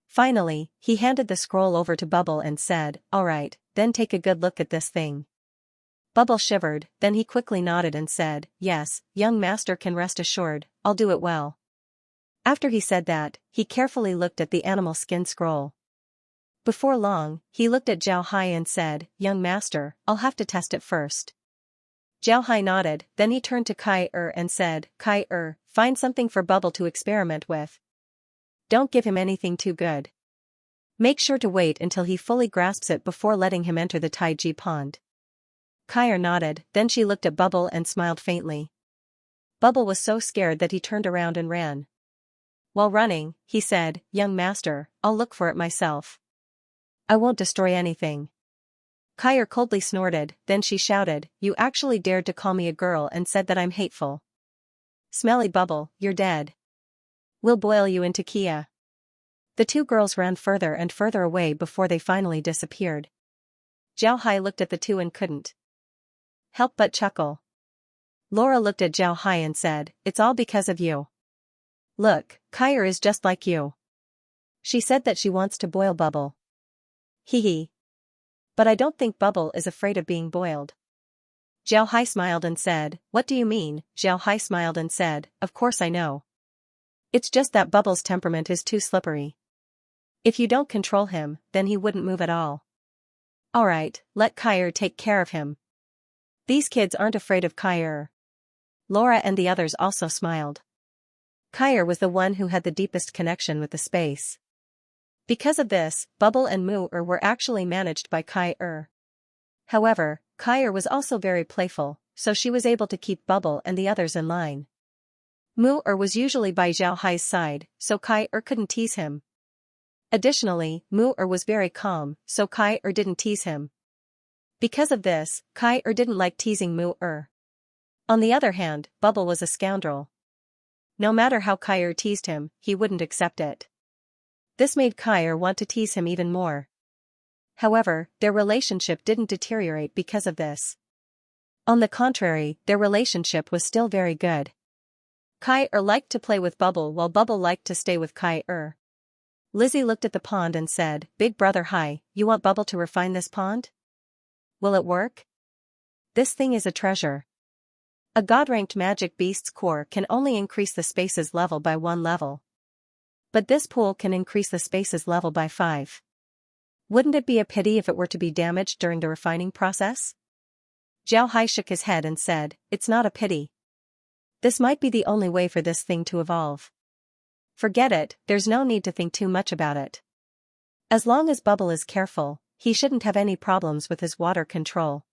Finally, he handed the scroll over to Bubble and said, "Alright, then take a good look at this thing." Bubble shivered, then he quickly nodded and said, "Yes, young master can rest assured, I'll do it well." After he said that, he carefully looked at the animal skin scroll. Before long, he looked at Xiaohai and said, "Young master, I'll have to test it first." Xiaohai nodded, then he turned to Kai and said, "Kai, find something for Bubble to experiment with. Don't give him anything too good. Make sure to wait until he fully grasps it before letting him enter the Taiji pond." Kai nodded, then she looked at Bubble and smiled faintly. Bubble was so scared that he turned around and ran. While running, he said, "Young master, I'll look for it myself. I won't destroy anything." Kai coldly snorted, then she shouted, "You actually dared to call me a girl and said that I'm hateful. Smelly Bubble, you're dead. We'll boil you into Xianxia." The two girls ran further and further away before they finally disappeared. Xiaohai looked at the two and couldn't help but chuckle. Laura looked at Xiaohai and said, "It's all because of you. Look, Kair is just like you. She said that she wants to boil Bubble. Hee hee. But I don't think Bubble is afraid of being boiled." Xiaohai smiled and said, "What do you mean?" Xiaohai smiled and said, "Of course I know. It's just that Bubble's temperament is too slippery. If you don't control him, then he wouldn't move at all. Alright, let Kair take care of him. These kids aren't afraid of Kair." Laura and the others also smiled. Kair was the one who had the deepest connection with the space. Because of this, Bubble and Mu-er were actually managed by Kair. However, Kair was also very playful, so she was able to keep Bubble and the others in line. Mu-er was usually by Xiaohai's side, so Kair couldn't tease him. Additionally, Mu-er was very calm, so Kair didn't tease him. Because of this, Kair didn't like teasing Mu-er. On the other hand, Bubble was a scoundrel. No matter how Kair teased him, he wouldn't accept it. This made Kair want to tease him even more. However, their relationship didn't deteriorate because of this. On the contrary, their relationship was still very good. Kai liked to play with Bubble while Bubble liked to stay with Kai. Lizzie looked at the pond and said, "Big brother Hi, you want Bubble to refine this pond? Will it work? This thing is a treasure. A God-ranked magic beast's core can only increase the space's level by 1 level. But this pool can increase the space's level by 5. Wouldn't it be a pity if it were to be damaged during the refining process?" Zhao Hai shook his head and said, "It's not a pity. This might be the only way for this thing to evolve. Forget it, there's no need to think too much about it. As long as Bubble is careful, he shouldn't have any problems with his water control."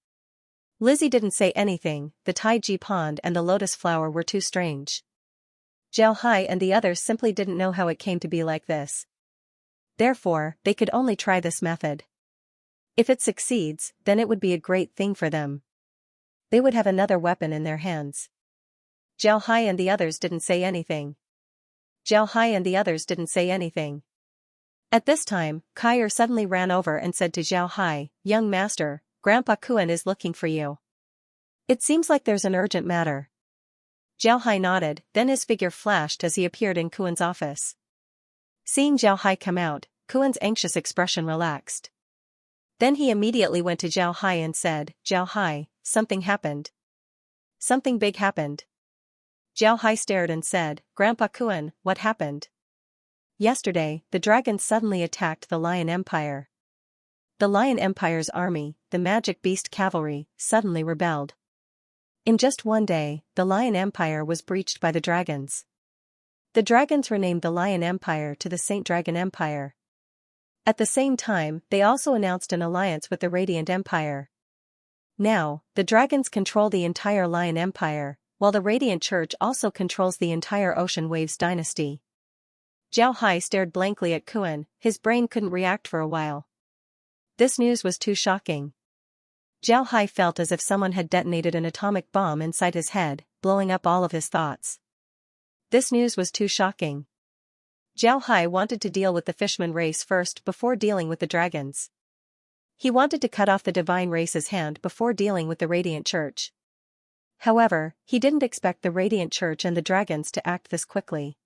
Lizzie didn't say anything. The Taiji pond and the lotus flower were too strange. Zhao Hai and the others simply didn't know how it came to be like this. Therefore, they could only try this method. If it succeeds, then it would be a great thing for them. They would have another weapon in their hands. Zhao Hai and the others didn't say anything. Zhao Hai and the others didn't say anything. At this time, Kai suddenly ran over and said to Zhao Hai, "Young master, Grandpa Kuan is looking for you. It seems like there's an urgent matter." Zhao Hai nodded, then his figure flashed as he appeared in Kuan's office. Seeing Zhao Hai come out, Kuan's anxious expression relaxed. Then he immediately went to Zhao Hai and said, "Zhao Hai, something happened. Something big happened." Zhao Hai stared and said, "Grandpa Kuan, what happened?" "Yesterday, the dragons suddenly attacked the Lion Empire. The Lion Empire's army, the Magic Beast Cavalry, suddenly rebelled. In just one day, the Lion Empire was breached by the dragons. The dragons renamed the Lion Empire to the Saint Dragon Empire. At the same time, they also announced an alliance with the Radiant Empire. Now, the dragons control the entire Lion Empire, while the Radiant Church also controls the entire Ocean Waves dynasty." Zhao Hai stared blankly at Kuan, his brain couldn't react for a while. This news was too shocking. Zhao Hai felt as if someone had detonated an atomic bomb inside his head, blowing up all of his thoughts. This news was too shocking. Zhao Hai wanted to deal with the Fishman race first before dealing with the dragons. He wanted to cut off the divine race's hand before dealing with the Radiant Church. However, he didn't expect the Radiant Church and the dragons to act this quickly.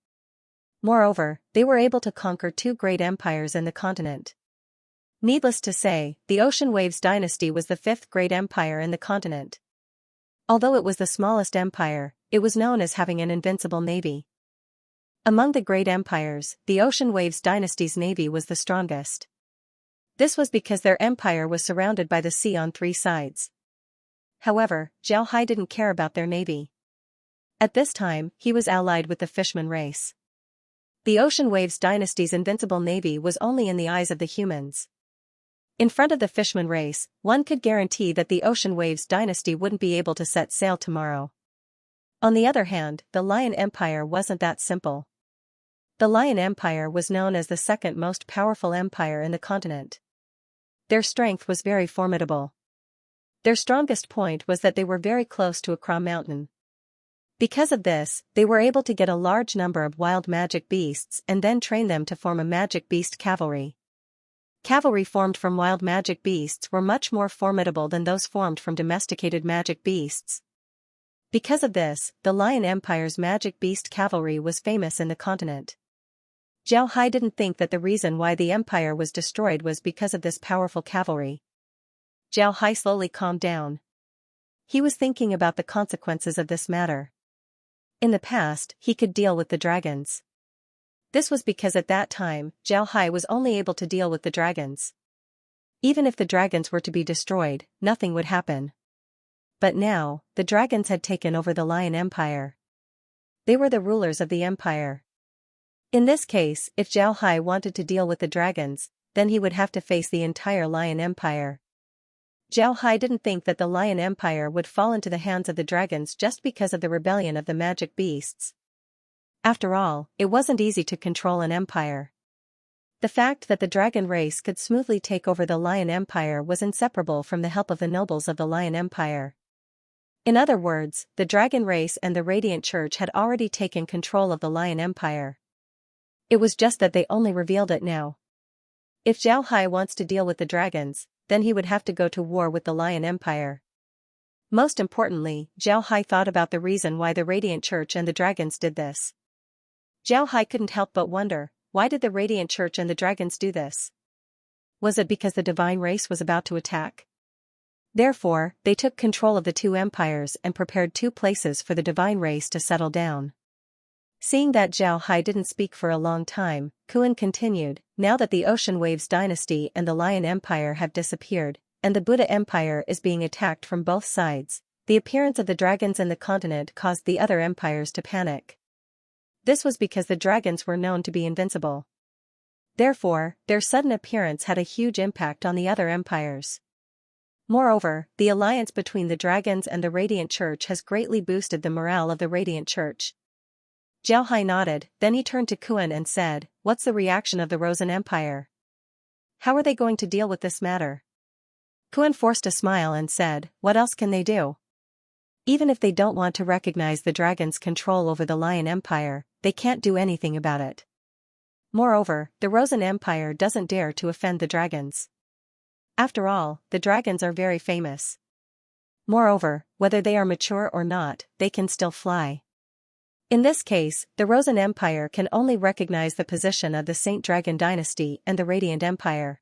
Moreover, they were able to conquer 2 great empires in the continent. Needless to say, the Ocean Waves dynasty was the 5th great empire in the continent. Although it was the smallest empire, it was known as having an invincible navy. Among the great empires, the Ocean Waves dynasty's navy was the strongest. This was because their empire was surrounded by the sea on 3 sides. However, Zhao Hai didn't care about their navy. At this time, he was allied with the Fishman race. The Ocean Waves dynasty's invincible navy was only in the eyes of the humans. In front of the Fishman race, one could guarantee that the Ocean Waves dynasty wouldn't be able to set sail tomorrow. On the other hand, the Lion Empire wasn't that simple. The Lion Empire was known as the 2nd most powerful empire in the continent. Their strength was very formidable. Their strongest point was that they were very close to Akra Mountain. Because of this, they were able to get a large number of wild magic beasts and then train them to form a magic beast cavalry. Cavalry formed from wild magic beasts were much more formidable than those formed from domesticated magic beasts. Because of this, the Lion Empire's magic beast cavalry was famous in the continent. Zhao Hai didn't think that the reason why the empire was destroyed was because of this powerful cavalry. Zhao Hai slowly calmed down. He was thinking about the consequences of this matter. In the past, he could deal with the dragons. This was because at that time, Zhao Hai was only able to deal with the dragons. Even if the dragons were to be destroyed, nothing would happen. But now, the dragons had taken over the Lion Empire. They were the rulers of the empire. In this case, if Zhao Hai wanted to deal with the dragons, then he would have to face the entire Lion Empire. Zhao Hai didn't think that the Lion Empire would fall into the hands of the dragons just because of the rebellion of the magic beasts. After all, it wasn't easy to control an empire. The fact that the dragon race could smoothly take over the Lion Empire was inseparable from the help of the nobles of the Lion Empire. In other words, the dragon race and the Radiant Church had already taken control of the Lion Empire. It was just that they only revealed it now. If Zhao Hai wants to deal with the dragons, then he would have to go to war with the Lion Empire. Most importantly, Zhao Hai thought about the reason why the Radiant Church and the dragons did this. Zhao Hai couldn't help but wonder, why did the Radiant Church and the dragons do this? Was it because the divine race was about to attack? Therefore, they took control of the two empires and prepared two places for the divine race to settle down. Seeing that Zhao Hai didn't speak for a long time, Kuan continued, now that the Ocean Waves dynasty and the Lion Empire have disappeared, and the Buddha Empire is being attacked from both sides, the appearance of the dragons in the continent caused the other empires to panic. This was because the dragons were known to be invincible. Therefore, their sudden appearance had a huge impact on the other empires. Moreover, the alliance between the dragons and the Radiant Church has greatly boosted the morale of the Radiant Church. Zhao Hai nodded, then he turned to Kuan and said, "What's the reaction of the Rosen Empire? How are they going to deal with this matter?" Kuan forced a smile and said, "What else can they do? Even if they don't want to recognize the dragon's control over the Lion Empire, they can't do anything about it. Moreover, the Rosen Empire doesn't dare to offend the dragons. After all, the dragons are very famous. Moreover, whether they are mature or not, they can still fly. In this case, the Rosen Empire can only recognize the position of the Saint Dragon Dynasty and the Radiant Empire."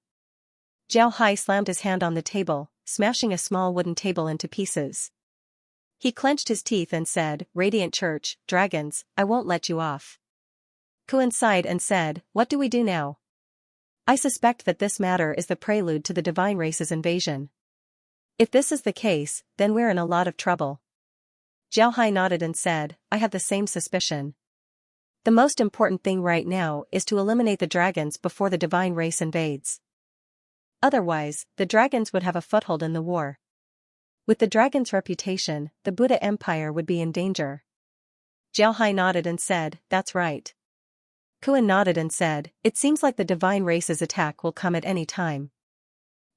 Zhao Hai slammed his hand on the table, smashing a small wooden table into pieces. He clenched his teeth and said, "Radiant Church, dragons, I won't let you off." Kuan sighed and said, "What do we do now? I suspect that this matter is the prelude to the divine race's invasion. If this is the case, then we're in a lot of trouble." Zhao Hai nodded and said, "I have the same suspicion. The most important thing right now is to eliminate the dragons before the divine race invades. Otherwise, the dragons would have a foothold in the war. With the dragon's reputation, the Buddha Empire would be in danger." Zhao Hai nodded and said, "That's right." Kuan nodded and said, "It seems like the divine race's attack will come at any time.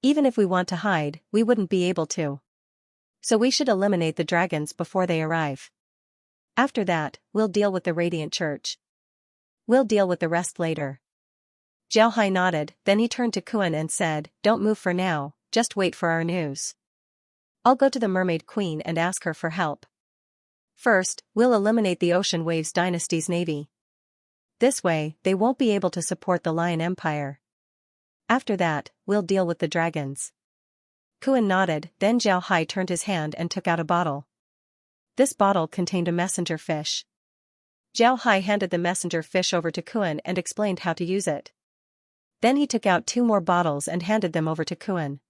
Even if we want to hide, we wouldn't be able to. So we should eliminate the dragons before they arrive. After that, we'll deal with the Radiant Church. We'll deal with the rest later." Zhao Hai nodded, then he turned to Kuan and said, "Don't move for now, just wait for our news. I'll go to the Mermaid Queen and ask her for help. First, we'll eliminate the Ocean Waves Dynasty's navy. This way, they won't be able to support the Lion Empire. After that, we'll deal with the dragons." Kuan nodded, then Zhao Hai turned his hand and took out a bottle. This bottle contained a messenger fish. Zhao Hai handed the messenger fish over to Kuan and explained how to use it. Then he took out 2 more bottles and handed them over to Kuan.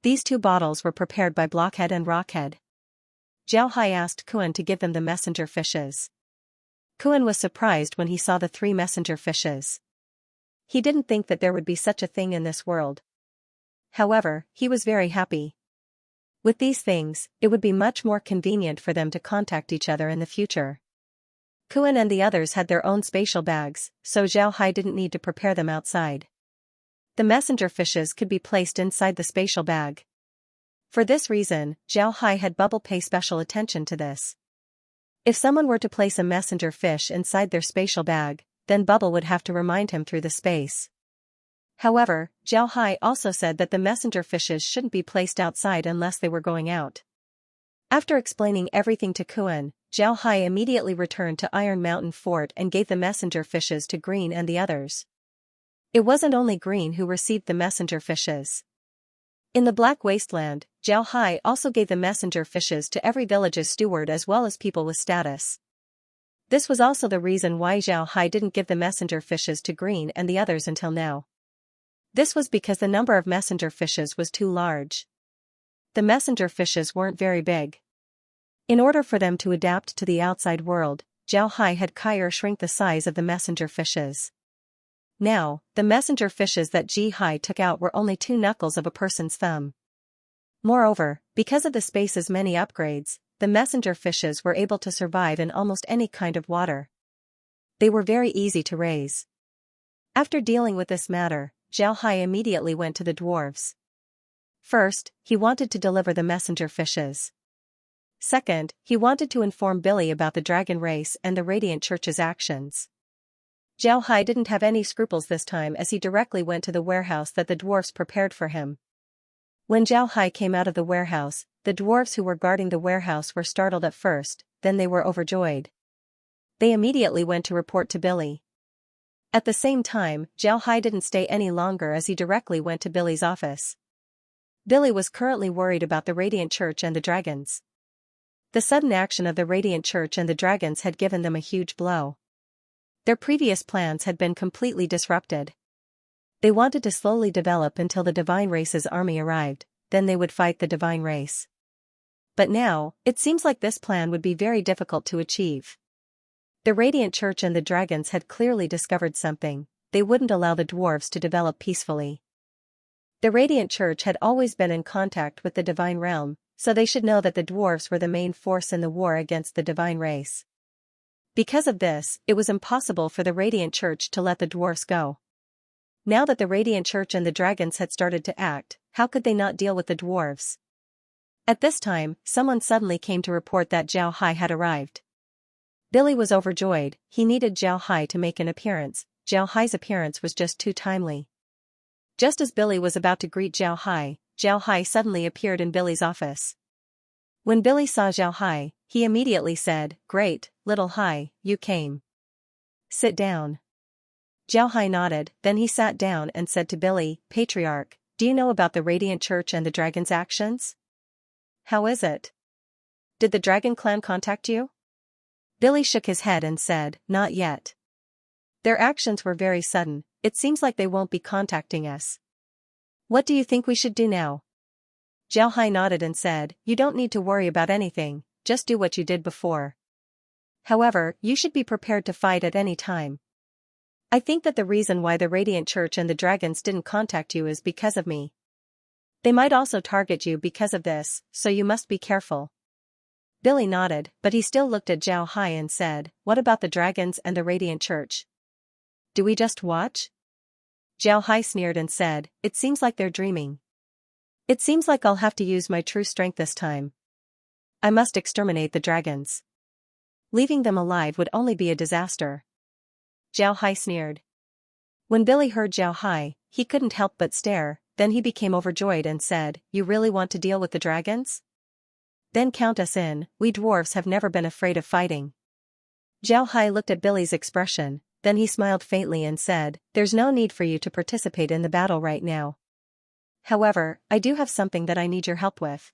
These 2 bottles were prepared by Blockhead and Rockhead. Zhao Hai asked Kuan to give them the messenger fishes. Kuan was surprised when he saw the 3 messenger fishes. He didn't think that there would be such a thing in this world. However, he was very happy. With these things, it would be much more convenient for them to contact each other in the future. Kuan and the others had their own spatial bags, so Zhao Hai didn't need to prepare them outside. The messenger fishes could be placed inside the spatial bag. For this reason, Zhao Hai had Bubble pay special attention to this. If someone were to place a messenger fish inside their spatial bag, then Bubble would have to remind him through the space. However, Zhao Hai also said that the messenger fishes shouldn't be placed outside unless they were going out. After explaining everything to Kuan, Zhao Hai immediately returned to Iron Mountain Fort and gave the messenger fishes to Green and the others. It wasn't only Green who received the messenger fishes. In the Black Wasteland, Zhao Hai also gave the messenger fishes to every village's steward as well as people with status. This was also the reason why Zhao Hai didn't give the messenger fishes to Green and the others until now. This was because the number of messenger fishes was too large. The messenger fishes weren't very big. In order for them to adapt to the outside world, Zhao Hai had Kyer shrink the size of the messenger fishes. Now, the messenger fishes that Ji Hai took out were only 2 knuckles of a person's thumb. Moreover, because of the space's many upgrades, the messenger fishes were able to survive in almost any kind of water. They were very easy to raise. After dealing with this matter, Zhao Hai immediately went to the dwarves. First, he wanted to deliver the messenger fishes. Second, he wanted to inform Billy about the dragon race and the Radiant Church's actions. Zhao Hai didn't have any scruples this time as he directly went to the warehouse that the dwarfs prepared for him. When Zhao Hai came out of the warehouse, the dwarves who were guarding the warehouse were startled at first, then they were overjoyed. They immediately went to report to Billy. At the same time, Zhao Hai didn't stay any longer as he directly went to Billy's office. Billy was currently worried about the Radiant Church and the dragons. The sudden action of the Radiant Church and the dragons had given them a huge blow. Their previous plans had been completely disrupted. They wanted to slowly develop until the Divine Race's army arrived, then they would fight the Divine Race. But now, it seems like this plan would be very difficult to achieve. The Radiant Church and the dragons had clearly discovered something: they wouldn't allow the dwarves to develop peacefully. The Radiant Church had always been in contact with the Divine Realm, so they should know that the dwarves were the main force in the war against the Divine Race. Because of this, it was impossible for the Radiant Church to let the dwarves go. Now that the Radiant Church and the dragons had started to act, how could they not deal with the dwarves? At this time, someone suddenly came to report that Zhao Hai had arrived. Billy was overjoyed. He needed Zhao Hai to make an appearance. Zhao Hai's appearance was just too timely. Just as Billy was about to greet Zhao Hai suddenly appeared in Billy's office. When Billy saw Zhao Hai, he immediately said, "Great, little Hai, you came. Sit down." Zhao Hai nodded, then he sat down and said to Billy, "Patriarch, do you know about the Radiant Church and the dragon's actions? How is it? Did the Dragon Clan contact you?" Billy shook his head and said, "Not yet. Their actions were very sudden. It seems like they won't be contacting us. What do you think we should do now?" Zhao Hai nodded and said, "You don't need to worry about anything, just do what you did before. However, you should be prepared to fight at any time. I think that the reason why the Radiant Church and the dragons didn't contact you is because of me. They might also target you because of this, so you must be careful." Billy nodded, but he still looked at Zhao Hai and said, "What about the dragons and the Radiant Church? Do we just watch?" Zhao Hai sneered and said, "It seems like they're dreaming. It seems like I'll have to use my true strength this time. I must exterminate the dragons. Leaving them alive would only be a disaster." Zhao Hai sneered. When Billy heard Zhao Hai, he couldn't help but stare, then he became overjoyed and said, "You really want to deal with the dragons? Then count us in, we dwarves have never been afraid of fighting." Zhao Hai looked at Billy's expression, then he smiled faintly and said, "There's no need for you to participate in the battle right now. However, I do have something that I need your help with.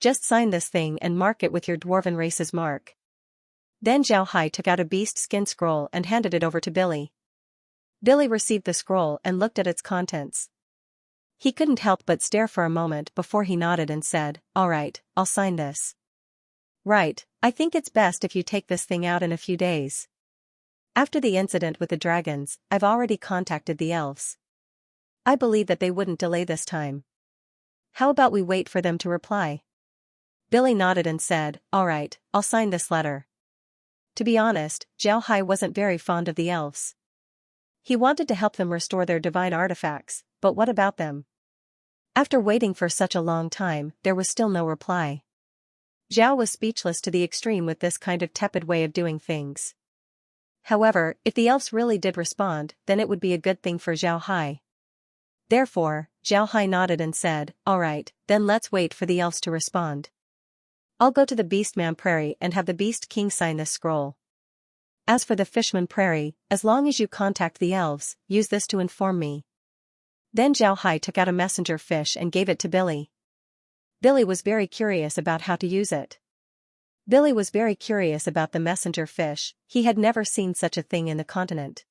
Just sign this thing and mark it with your dwarven race's mark." Then Zhao Hai took out a beast skin scroll and handed it over to Billy. Billy received the scroll and looked at its contents. He couldn't help but stare for a moment before he nodded and said, "All right, I'll sign this." "Right, I think it's best if you take this thing out in a few days. After the incident with the dragons, I've already contacted the elves. I believe that they wouldn't delay this time. How about we wait for them to reply?" Billy nodded and said, "All right, I'll sign this letter." To be honest, Zhao Hai wasn't very fond of the elves. He wanted to help them restore their divine artifacts, but what about them? After waiting for such a long time, there was still no reply. Zhao was speechless to the extreme with this kind of tepid way of doing things. However, if the elves really did respond, then it would be a good thing for Zhao Hai. Therefore, Zhao Hai nodded and said, "All right, then let's wait for the elves to respond. I'll go to the Beastman Prairie and have the Beast King sign this scroll. As for the Fishman Prairie, as long as you contact the elves, use this to inform me." Then Zhao Hai took out a messenger fish and gave it to Billy. Billy was very curious about how to use it. Billy was very curious about the messenger fish. He had never seen such a thing in the continent.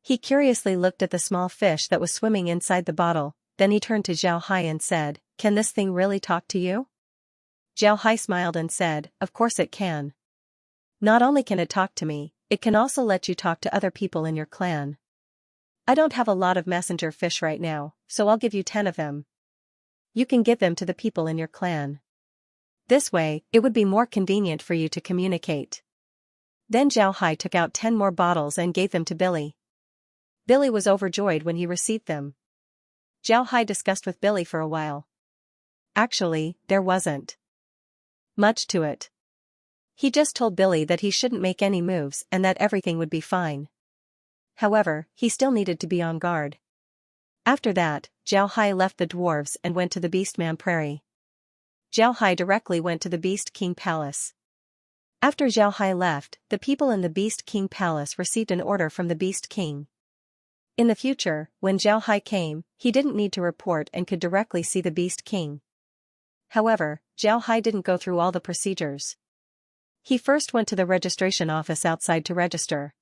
He curiously looked at the small fish that was swimming inside the bottle, then he turned to Zhao Hai and said, "Can this thing really talk to you?" Zhao Hai smiled and said, "Of course it can. Not only can it talk to me, it can also let you talk to other people in your clan. I don't have a lot of messenger fish right now, so I'll give you 10 of them. You can give them to the people in your clan. This way, it would be more convenient for you to communicate." Then Zhao Hai took out 10 more bottles and gave them to Billy. Billy was overjoyed when he received them. Zhao Hai discussed with Billy for a while. Actually, there wasn't much to it. He just told Billy that he shouldn't make any moves and that everything would be fine. However, he still needed to be on guard. After that, Zhao Hai left the dwarves and went to the Beastman Prairie. Zhao Hai directly went to the Beast King Palace. After Zhao Hai left, the people in the Beast King Palace received an order from the Beast King. In the future, when Zhao Hai came, he didn't need to report and could directly see the Beast King. However, Zhao Hai didn't go through all the procedures. He first went to the registration office outside to register.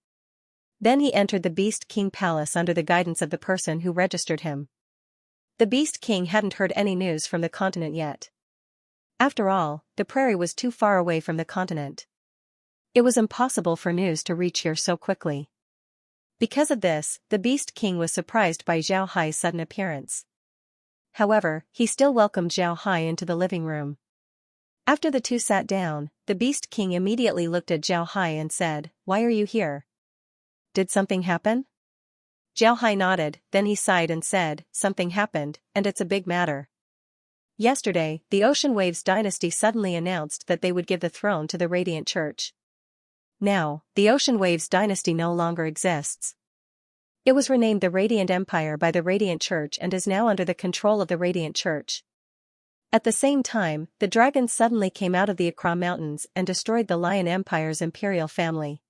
Then he entered the Beast King Palace under the guidance of the person who registered him. The Beast King hadn't heard any news from the continent yet. After all, the prairie was too far away from the continent. It was impossible for news to reach here so quickly. Because of this, the Beast King was surprised by Zhao Hai's sudden appearance. However, he still welcomed Zhao Hai into the living room. After the two sat down, the Beast King immediately looked at Zhao Hai and said, "Why are you here? Did something happen?" Zhao Hai nodded, then he sighed and said, "Something happened, and it's a big matter. Yesterday, the Ocean Waves dynasty suddenly announced that they would give the throne to the Radiant Church. Now, the Ocean Waves dynasty no longer exists. It was renamed the Radiant Empire by the Radiant Church and is now under the control of the Radiant Church. At the same time, the dragons suddenly came out of the Accra Mountains and destroyed the Lion Empire's imperial family."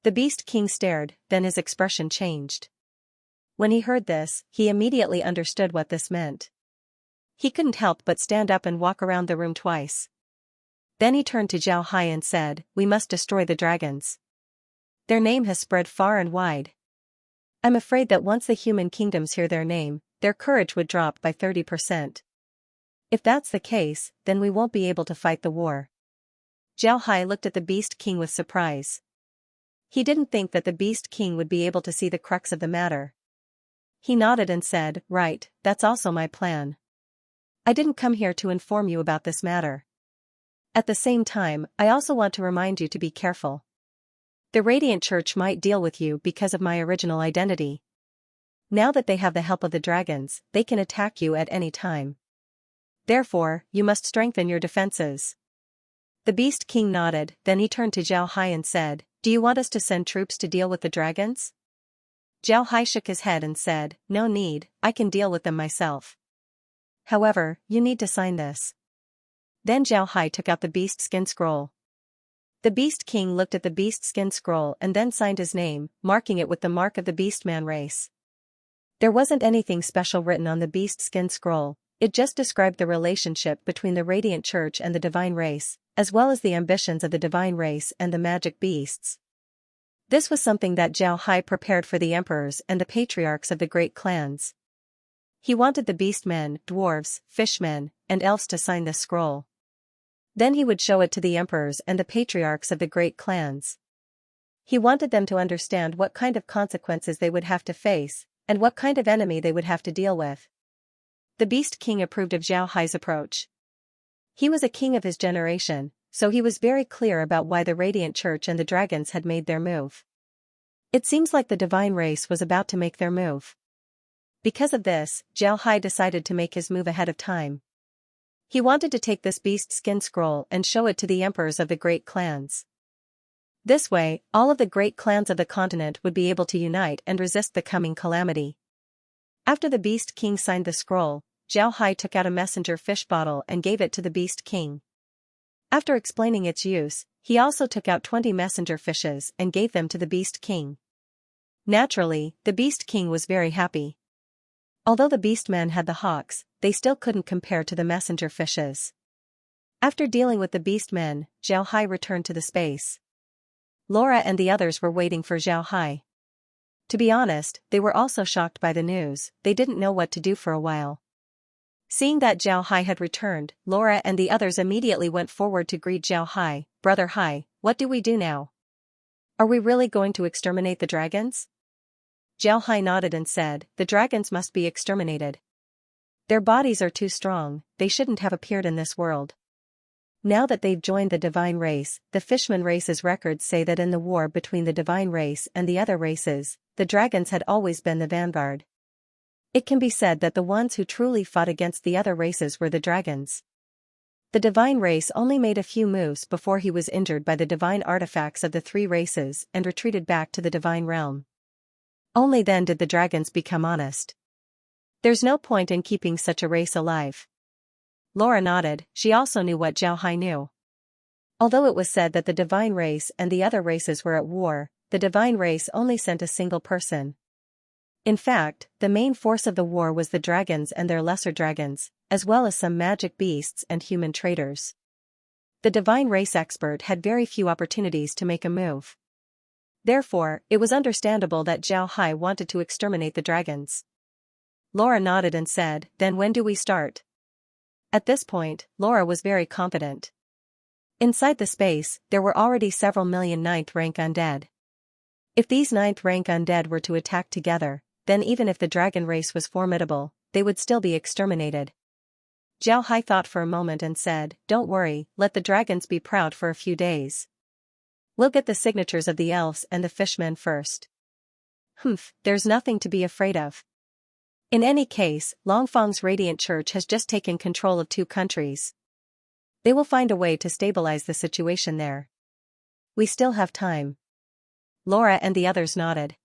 The Beast King stared, then his expression changed. When he heard this, he immediately understood what this meant. He couldn't help but stand up and walk around the room twice. Then he turned to Zhao Hai and said, "We must destroy the dragons. Their name has spread far and wide. I'm afraid that once the human kingdoms hear their name, their courage would drop by 30%. If that's the case, then we won't be able to fight the war." Zhao Hai looked at the Beast King with surprise. He didn't think that the Beast King would be able to see the crux of the matter. He nodded and said, "Right, that's also my plan. I didn't come here to inform you about this matter. At the same time, I also want to remind you to be careful. The Radiant Church might deal with you because of my original identity. Now that they have the help of the dragons, they can attack you at any time. Therefore, you must strengthen your defenses." The Beast King nodded, then he turned to Zhao Hai and said, "Do you want us to send troops to deal with the dragons?" Zhao Hai shook his head and said, "No need, I can deal with them myself. However, you need to sign this." Then Zhao Hai took out the beast skin scroll. The Beast King looked at the beast skin scroll and then signed his name, marking it with the mark of the Beastman race. There wasn't anything special written on the beast skin scroll, it just described the relationship between the Radiant Church and the Divine Race, as well as the ambitions of the Divine Race and the magic beasts. This was something that Zhao Hai prepared for the emperors and the patriarchs of the great clans. He wanted the beastmen, dwarves, fishmen, and elves to sign this scroll. Then he would show it to the emperors and the patriarchs of the great clans. He wanted them to understand what kind of consequences they would have to face, and what kind of enemy they would have to deal with. The Beast King approved of Zhao Hai's approach. He was a king of his generation, so he was very clear about why the Radiant Church and the dragons had made their move. It seems like the Divine Race was about to make their move. Because of this, Zhao Hai decided to make his move ahead of time. He wanted to take this beast skin scroll and show it to the emperors of the great clans. This way, all of the great clans of the continent would be able to unite and resist the coming calamity. After the Beast King signed the scroll, Zhao Hai took out a messenger fish bottle and gave it to the Beast King. After explaining its use, he also took out 20 messenger fishes and gave them to the Beast King. Naturally, the Beast King was very happy. Although the Beastmen had the hawks, they still couldn't compare to the messenger fishes. After dealing with the Beastmen, Zhao Hai returned to the space. Laura and the others were waiting for Zhao Hai. To be honest, they were also shocked by the news, they didn't know what to do for a while. Seeing that Zhao Hai had returned, Laura and the others immediately went forward to greet Zhao Hai. "Brother Hai, what do we do now? Are we really going to exterminate the dragons?" Zhao Hai nodded and said, "The dragons must be exterminated. Their bodies are too strong, they shouldn't have appeared in this world. Now that they've joined the Divine Race, the Fishman race's records say that in the war between the Divine Race and the other races, the dragons had always been the vanguard. It can be said that the ones who truly fought against the other races were the dragons. The Divine Race only made a few moves before he was injured by the divine artifacts of the three races and retreated back to the Divine Realm. Only then did the dragons become honest. There's no point in keeping such a race alive. Laura nodded, she also knew what Zhao Hai knew. Although it was said that the divine race and the other races were at war, the divine race only sent a single person. In fact, the main force of the war was the dragons and their lesser dragons, as well as some magic beasts and human traders. The divine race expert had very few opportunities to make a move. Therefore, it was understandable that Zhao Hai wanted to exterminate the dragons. Laura nodded and said, "Then when do we start?" At this point, Laura was very confident. Inside the space, there were already several million 9th rank undead. If these 9th rank undead were to attack together, then even if the dragon race was formidable, they would still be exterminated. Zhao Hai thought for a moment and said, "Don't worry, let the dragons be proud for a few days. We'll get the signatures of the elves and the fishmen first." There's nothing to be afraid of. In any case, Longfang's Radiant Church has just taken control of 2 countries. They will find a way to stabilize the situation there. We still have time. Laura and the others nodded.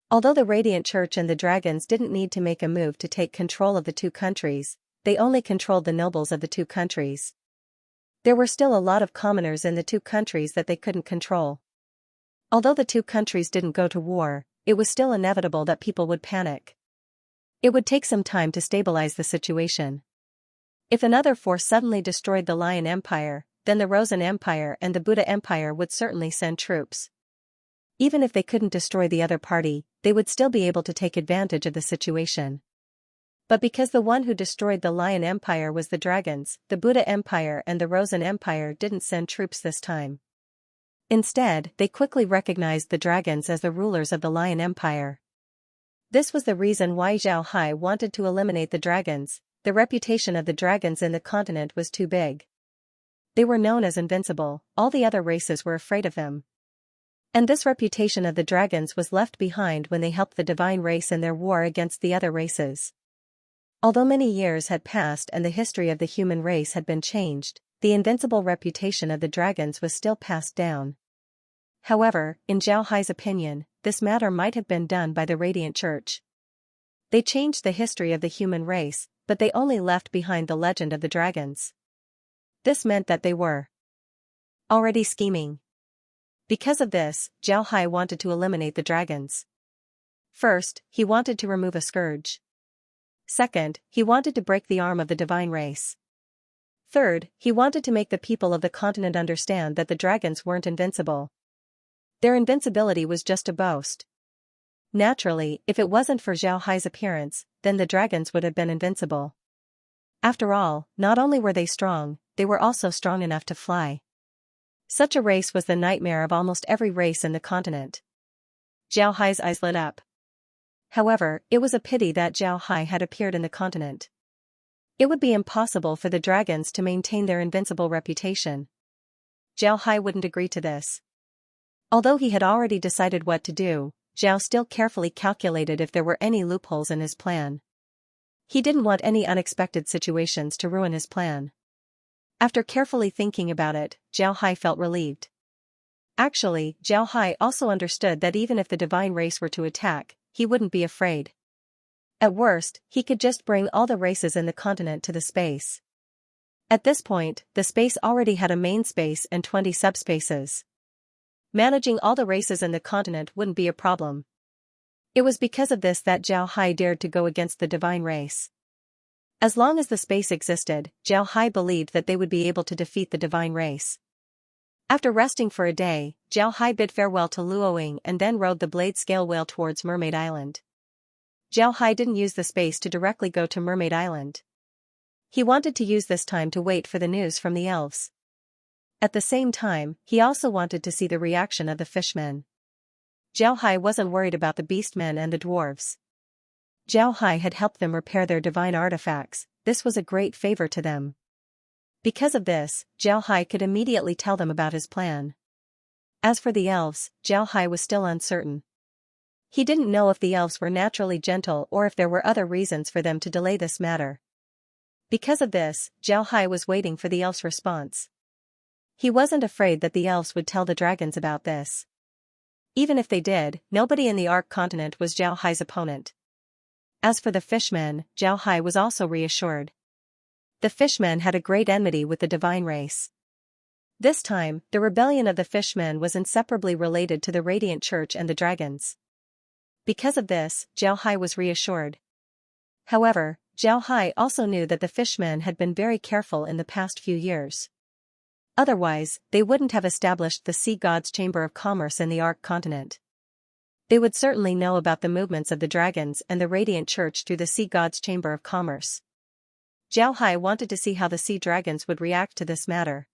Although the Radiant Church and the dragons didn't need to make a move to take control of the 2 countries, they only controlled the nobles of the 2 countries. There were still a lot of commoners in the 2 countries that they couldn't control. Although the 2 countries didn't go to war, it was still inevitable that people would panic. It would take some time to stabilize the situation. If another force suddenly destroyed the Lion Empire, then the Rosen Empire and the Buddha Empire would certainly send troops. Even if they couldn't destroy the other party, they would still be able to take advantage of the situation. But because the one who destroyed the Lion Empire was the dragons, the Buddha Empire and the Rosen Empire didn't send troops this time. Instead, they quickly recognized the dragons as the rulers of the Lion Empire. This was the reason why Zhao Hai wanted to eliminate the dragons. The reputation of the dragons in the continent was too big. They were known as invincible, all the other races were afraid of them. And this reputation of the dragons was left behind when they helped the divine race in their war against the other races. Although many years had passed and the history of the human race had been changed, the invincible reputation of the dragons was still passed down. However, in Zhao Hai's opinion, this matter might have been done by the Radiant Church. They changed the history of the human race, but they only left behind the legend of the dragons. This meant that they were already scheming. Because of this, Zhao Hai wanted to eliminate the dragons. First, he wanted to remove a scourge. Second, he wanted to break the arm of the divine race. Third, he wanted to make the people of the continent understand that the dragons weren't invincible. Their invincibility was just a boast. Naturally, if it wasn't for Zhao Hai's appearance, then the dragons would have been invincible. After all, not only were they strong, they were also strong enough to fly. Such a race was the nightmare of almost every race in the continent. Zhao Hai's eyes lit up. However, it was a pity that Zhao Hai had appeared in the continent. It would be impossible for the dragons to maintain their invincible reputation. Zhao Hai wouldn't agree to this. Although he had already decided what to do, Zhao still carefully calculated if there were any loopholes in his plan. He didn't want any unexpected situations to ruin his plan. After carefully thinking about it, Zhao Hai felt relieved. Actually, Zhao Hai also understood that even if the divine race were to attack, he wouldn't be afraid. At worst, he could just bring all the races in the continent to the space. At this point, the space already had a main space and 20 subspaces. Managing all the races in the continent wouldn't be a problem. It was because of this that Zhao Hai dared to go against the divine race. As long as the space existed, Zhao Hai believed that they would be able to defeat the divine race. After resting for a day, Zhao Hai bid farewell to Luoying and then rode the blade scale whale towards Mermaid Island. Zhao Hai didn't use the space to directly go to Mermaid Island. He wanted to use this time to wait for the news from the elves. At the same time, he also wanted to see the reaction of the fishmen. Zhao Hai wasn't worried about the beastmen and the dwarves. Zhao Hai had helped them repair their divine artifacts. This was a great favor to them. Because of this, Zhao Hai could immediately tell them about his plan. As for the elves, Zhao Hai was still uncertain. He didn't know if the elves were naturally gentle or if there were other reasons for them to delay this matter. Because of this, Zhao Hai was waiting for the elves' response. He wasn't afraid that the elves would tell the dragons about this. Even if they did, nobody in the Ark continent was Zhao Hai's opponent. As for the fishmen, Zhao Hai was also reassured. The fishmen had a great enmity with the divine race. This time, the rebellion of the fishmen was inseparably related to the Radiant Church and the dragons. Because of this, Zhao Hai was reassured. However, Zhao Hai also knew that the fishmen had been very careful in the past few years. Otherwise, they wouldn't have established the Sea God's Chamber of Commerce in the Ark continent. They would certainly know about the movements of the dragons and the Radiant Church through the Sea God's Chamber of Commerce. Zhao Hai wanted to see how the sea dragons would react to this matter.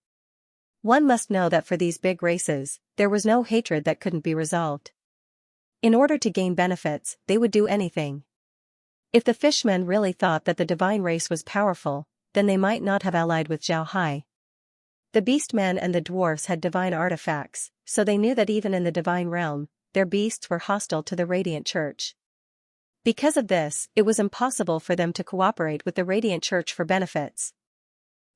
One must know that for these big races, there was no hatred that couldn't be resolved. In order to gain benefits, they would do anything. If the fishmen really thought that the divine race was powerful, then they might not have allied with Zhao Hai. The beastmen and the dwarves had divine artifacts, so they knew that even in the divine realm, their beasts were hostile to the Radiant Church. Because of this, it was impossible for them to cooperate with the Radiant Church for benefits.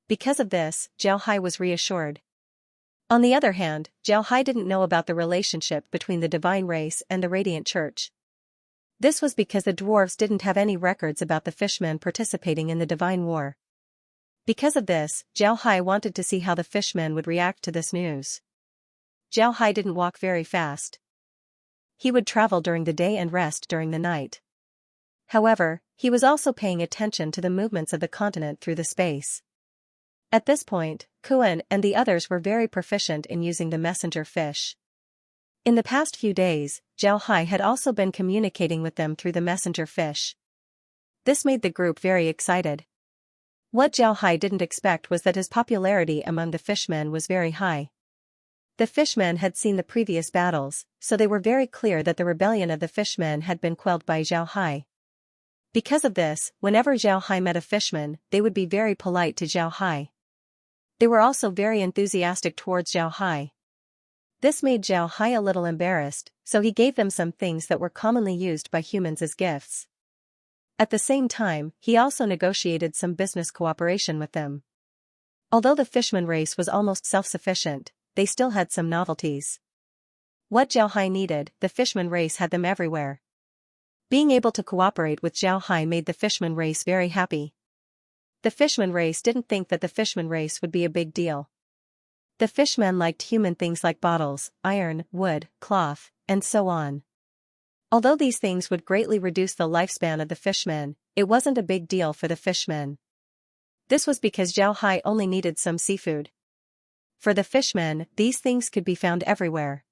Because of this, Zhao Hai was reassured. On the other hand, Zhao Hai didn't know about the relationship between the divine race and the Radiant Church. This was because the dwarves didn't have any records about the fishmen participating in the divine war. Because of this, Zhao Hai wanted to see how the fishmen would react to this news. Zhao Hai didn't walk very fast. He would travel during the day and rest during the night. However, he was also paying attention to the movements of the continent through the space. At this point, Kuan and the others were very proficient in using the messenger fish. In the past few days, Zhao Hai had also been communicating with them through the messenger fish. This made the group very excited. What Zhao Hai didn't expect was that his popularity among the fishmen was very high. The fishmen had seen the previous battles, so they were very clear that the rebellion of the fishmen had been quelled by Zhao Hai. Because of this, whenever Zhao Hai met a fishman, they would be very polite to Zhao Hai. They were also very enthusiastic towards Zhao Hai. This made Zhao Hai a little embarrassed, so he gave them some things that were commonly used by humans as gifts. At the same time, he also negotiated some business cooperation with them. Although the fishman race was almost self-sufficient, they still had some novelties. What Zhao Hai needed, the fishman race had them everywhere. Being able to cooperate with Zhao Hai made the fishman race very happy. The fishman race didn't think that the fishman race would be a big deal. The fishmen liked human things like bottles, iron, wood, cloth, and so on. Although these things would greatly reduce the lifespan of the fishmen, it wasn't a big deal for the fishmen. This was because Zhao Hai only needed some seafood. For the fishmen, these things could be found everywhere.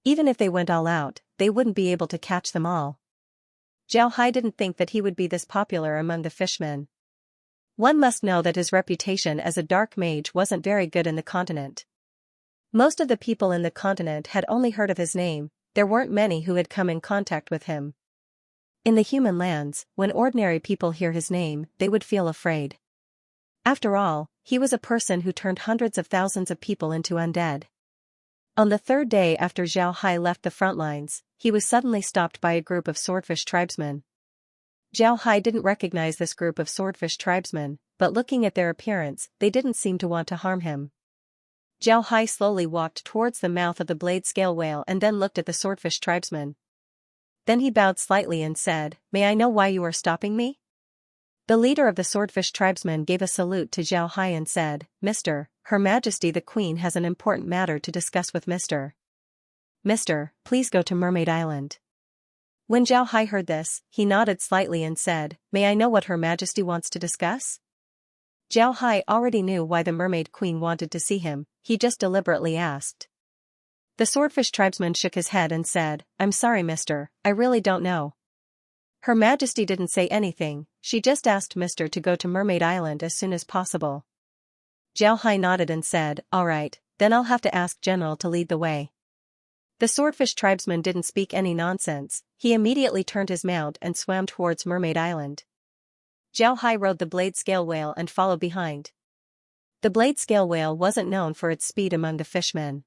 Even if they went all out, they wouldn't be able to catch them all. Zhao Hai didn't think that he would be this popular among the fishmen. One must know that his reputation as a dark mage wasn't very good in the continent. Most of the people in the continent had only heard of his name, there weren't many who had come in contact with him. In the human lands, when ordinary people hear his name, they would feel afraid. After all, he was a person who turned hundreds of thousands of people into undead. On the third day after Zhao Hai left the front lines, he was suddenly stopped by a group of swordfish tribesmen. Zhao Hai didn't recognize this group of swordfish tribesmen, but looking at their appearance, they didn't seem to want to harm him. Zhao Hai slowly walked towards the mouth of the blade scale whale and then looked at the swordfish tribesmen. Then he bowed slightly and said, "May I know why you are stopping me?" The leader of the swordfish tribesmen gave a salute to Zhao Hai and said, "Mr. Her Majesty the Queen has an important matter to discuss with Mr. Please go to Mermaid Island." When Zhao Hai heard this, he nodded slightly and said, "May I know what Her Majesty wants to discuss?" Zhao Hai already knew why the Mermaid Queen wanted to see him, he just deliberately asked. The swordfish tribesman shook his head and said, "I'm sorry, mister, I really don't know. Her Majesty didn't say anything, she just asked Mr. to go to Mermaid Island as soon as possible." Zhao Hai nodded and said, "All right, then I'll have to ask General to lead the way." The swordfish tribesman didn't speak any nonsense, he immediately turned his mount and swam towards Mermaid Island. Zhao Hai rode the blade scale whale and followed behind. The blade scale whale wasn't known for its speed among the fishmen.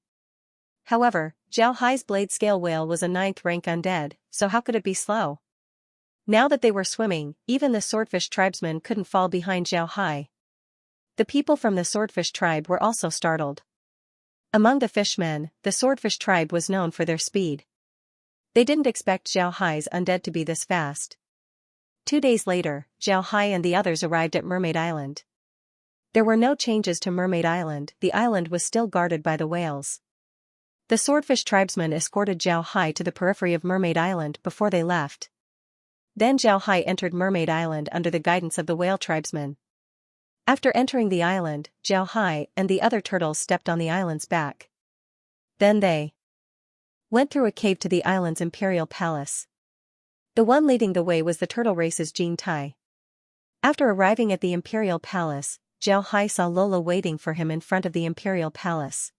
However, Zhao Hai's blade scale whale was a 9th rank undead, so how could it be slow? Now that they were swimming, even the swordfish tribesmen couldn't fall behind Zhao Hai. The people from the swordfish tribe were also startled. Among the fishmen, the swordfish tribe was known for their speed. They didn't expect Zhao Hai's undead to be this fast. 2 days later, Zhao Hai and the others arrived at Mermaid Island. There were no changes to Mermaid Island, the island was still guarded by the whales. The swordfish tribesmen escorted Zhao Hai to the periphery of Mermaid Island before they left. Then Zhao Hai entered Mermaid Island under the guidance of the whale tribesmen. After entering the island, Zhao Hai and the other turtles stepped on the island's back. Then they went through a cave to the island's imperial palace. The one leading the way was the turtle race's Jing Tai. After arriving at the imperial palace, Zhao Hai saw Lola waiting for him in front of the imperial palace.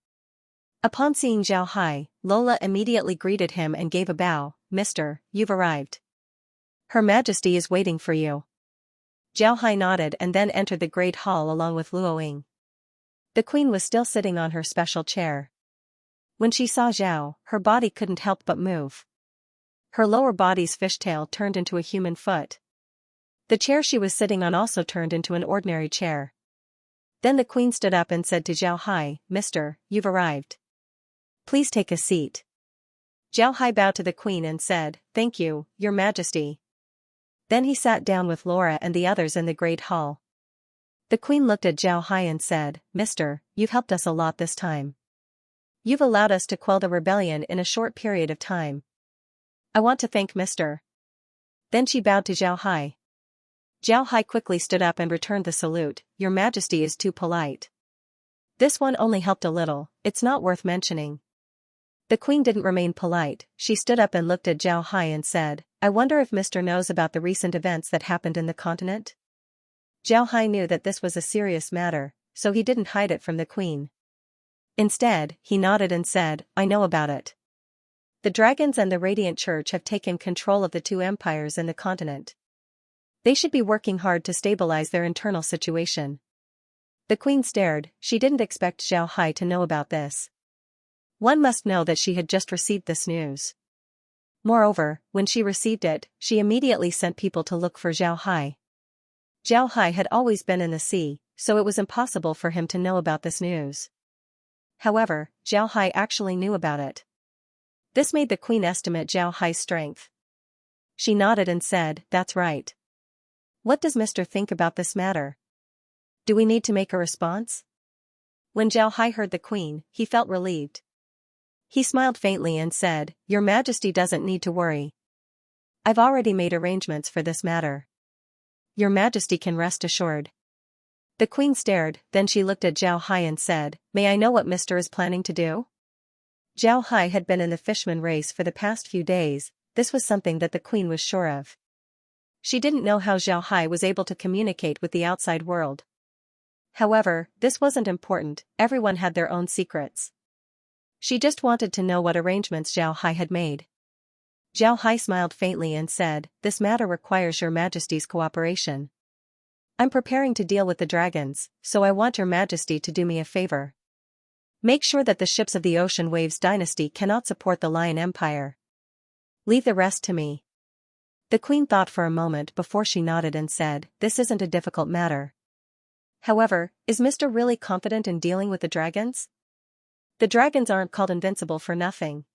Upon seeing Zhao Hai, Lola immediately greeted him and gave a bow. "Mister, you've arrived. Her Majesty is waiting for you." Zhao Hai nodded and then entered the Great Hall along with Luo Ying. The queen was still sitting on her special chair. When she saw Zhao, her body couldn't help but move. Her lower body's fishtail turned into a human foot. The chair she was sitting on also turned into an ordinary chair. Then the queen stood up and said to Zhao Hai, "Mister, you've arrived. Please take a seat." Zhao Hai bowed to the queen and said, "Thank you, Your Majesty." Then he sat down with Laura and the others in the Great Hall. The queen looked at Zhao Hai and said, "Mister, you've helped us a lot this time. You've allowed us to quell the rebellion in a short period of time. I want to thank Mister." Then she bowed to Zhao Hai. Zhao Hai quickly stood up and returned the salute. "Your Majesty is too polite. This one only helped a little, it's not worth mentioning." The queen didn't remain polite, she stood up and looked at Zhao Hai and said, "I wonder if Mister knows about the recent events that happened in the continent?" Zhao Hai knew that this was a serious matter, so he didn't hide it from the queen. Instead, he nodded and said, "I know about it. The dragons and the Radiant Church have taken control of the two empires in the continent. They should be working hard to stabilize their internal situation." The queen stared, she didn't expect Zhao Hai to know about this. One must know that she had just received this news. Moreover, when she received it, she immediately sent people to look for Zhao Hai. Zhao Hai had always been in the sea, so it was impossible for him to know about this news. However, Zhao Hai actually knew about it. This made the queen estimate Zhao Hai's strength. She nodded and said, "That's right. What does Mister think about this matter? Do we need to make a response?" When Zhao Hai heard the queen, he felt relieved. He smiled faintly and said, "Your Majesty doesn't need to worry. I've already made arrangements for this matter. Your Majesty can rest assured." The queen stared, then she looked at Zhao Hai and said, "May I know what Mister is planning to do?" Zhao Hai had been in the fishman race for the past few days, this was something that the queen was sure of. She didn't know how Zhao Hai was able to communicate with the outside world. However, this wasn't important, everyone had their own secrets. She just wanted to know what arrangements Zhao Hai had made. Zhao Hai smiled faintly and said, "This matter requires Your Majesty's cooperation. I'm preparing to deal with the dragons, so I want Your Majesty to do me a favor. Make sure that the ships of the Ocean Waves dynasty cannot support the Lion Empire. Leave the rest to me." The queen thought for a moment before she nodded and said, "This isn't a difficult matter. However, is Mister really confident in dealing with the dragons? The dragons aren't called invincible for nothing."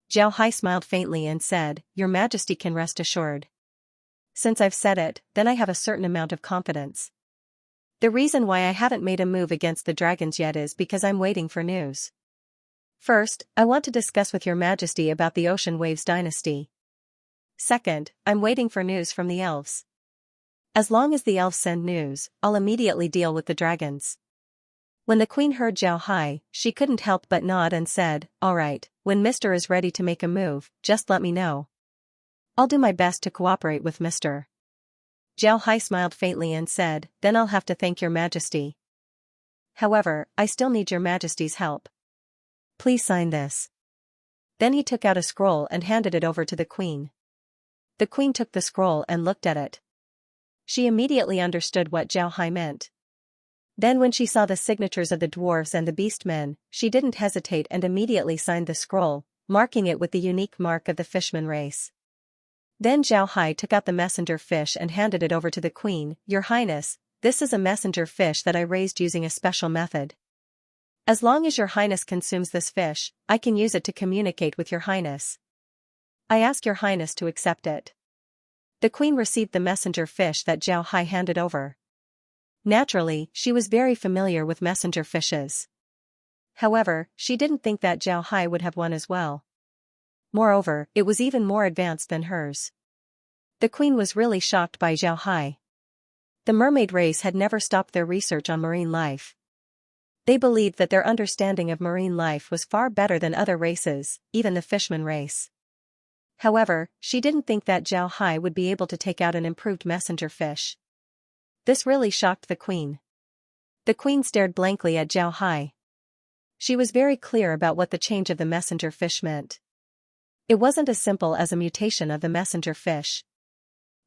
Zhao Hai smiled faintly and said, "Your Majesty can rest assured. Since I've said it, then I have a certain amount of confidence. The reason why I haven't made a move against the dragons yet is because I'm waiting for news. First, I want to discuss with Your Majesty about the Ocean Waves dynasty. Second, I'm waiting for news from the elves. As long as the elves send news, I'll immediately deal with the dragons." When the queen heard Zhao Hai, she couldn't help but nod and said, "All right, when Mister is ready to make a move, just let me know. I'll do my best to cooperate with Mister." Zhao Hai smiled faintly and said, "Then I'll have to thank Your Majesty. However, I still need Your Majesty's help. Please sign this." Then he took out a scroll and handed it over to the queen. The queen took the scroll and looked at it. She immediately understood what Zhao Hai meant. Then when she saw the signatures of the dwarves and the beastmen, she didn't hesitate and immediately signed the scroll, marking it with the unique mark of the fishman race. Then Zhao Hai took out the messenger fish and handed it over to the queen. "Your Highness, this is a messenger fish that I raised using a special method. As long as Your Highness consumes this fish, I can use it to communicate with Your Highness. I ask Your Highness to accept it." The queen received the messenger fish that Zhao Hai handed over. Naturally, she was very familiar with messenger fishes. However, she didn't think that Zhao Hai would have one as well. Moreover, it was even more advanced than hers. The queen was really shocked by Zhao Hai. The mermaid race had never stopped their research on marine life. They believed that their understanding of marine life was far better than other races, even the fishman race. However, she didn't think that Zhao Hai would be able to take out an improved messenger fish. This really shocked the queen. The queen stared blankly at Zhao Hai. She was very clear about what the change of the messenger fish meant. It wasn't as simple as a mutation of the messenger fish.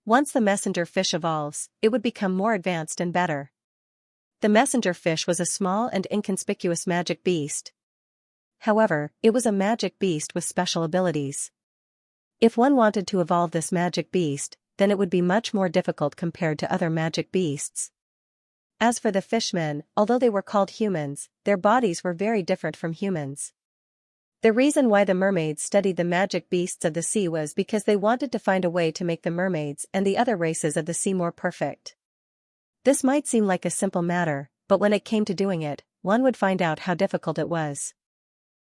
Once the messenger fish evolves, it would become more advanced and better. The messenger fish was a small and inconspicuous magic beast. However, it was a magic beast with special abilities. If one wanted to evolve this magic beast, then it would be much more difficult compared to other magic beasts. As for the fishmen, although they were called humans, their bodies were very different from humans. The reason why the mermaids studied the magic beasts of the sea was because they wanted to find a way to make the mermaids and the other races of the sea more perfect. This might seem like a simple matter, but when it came to doing it, one would find out how difficult it was.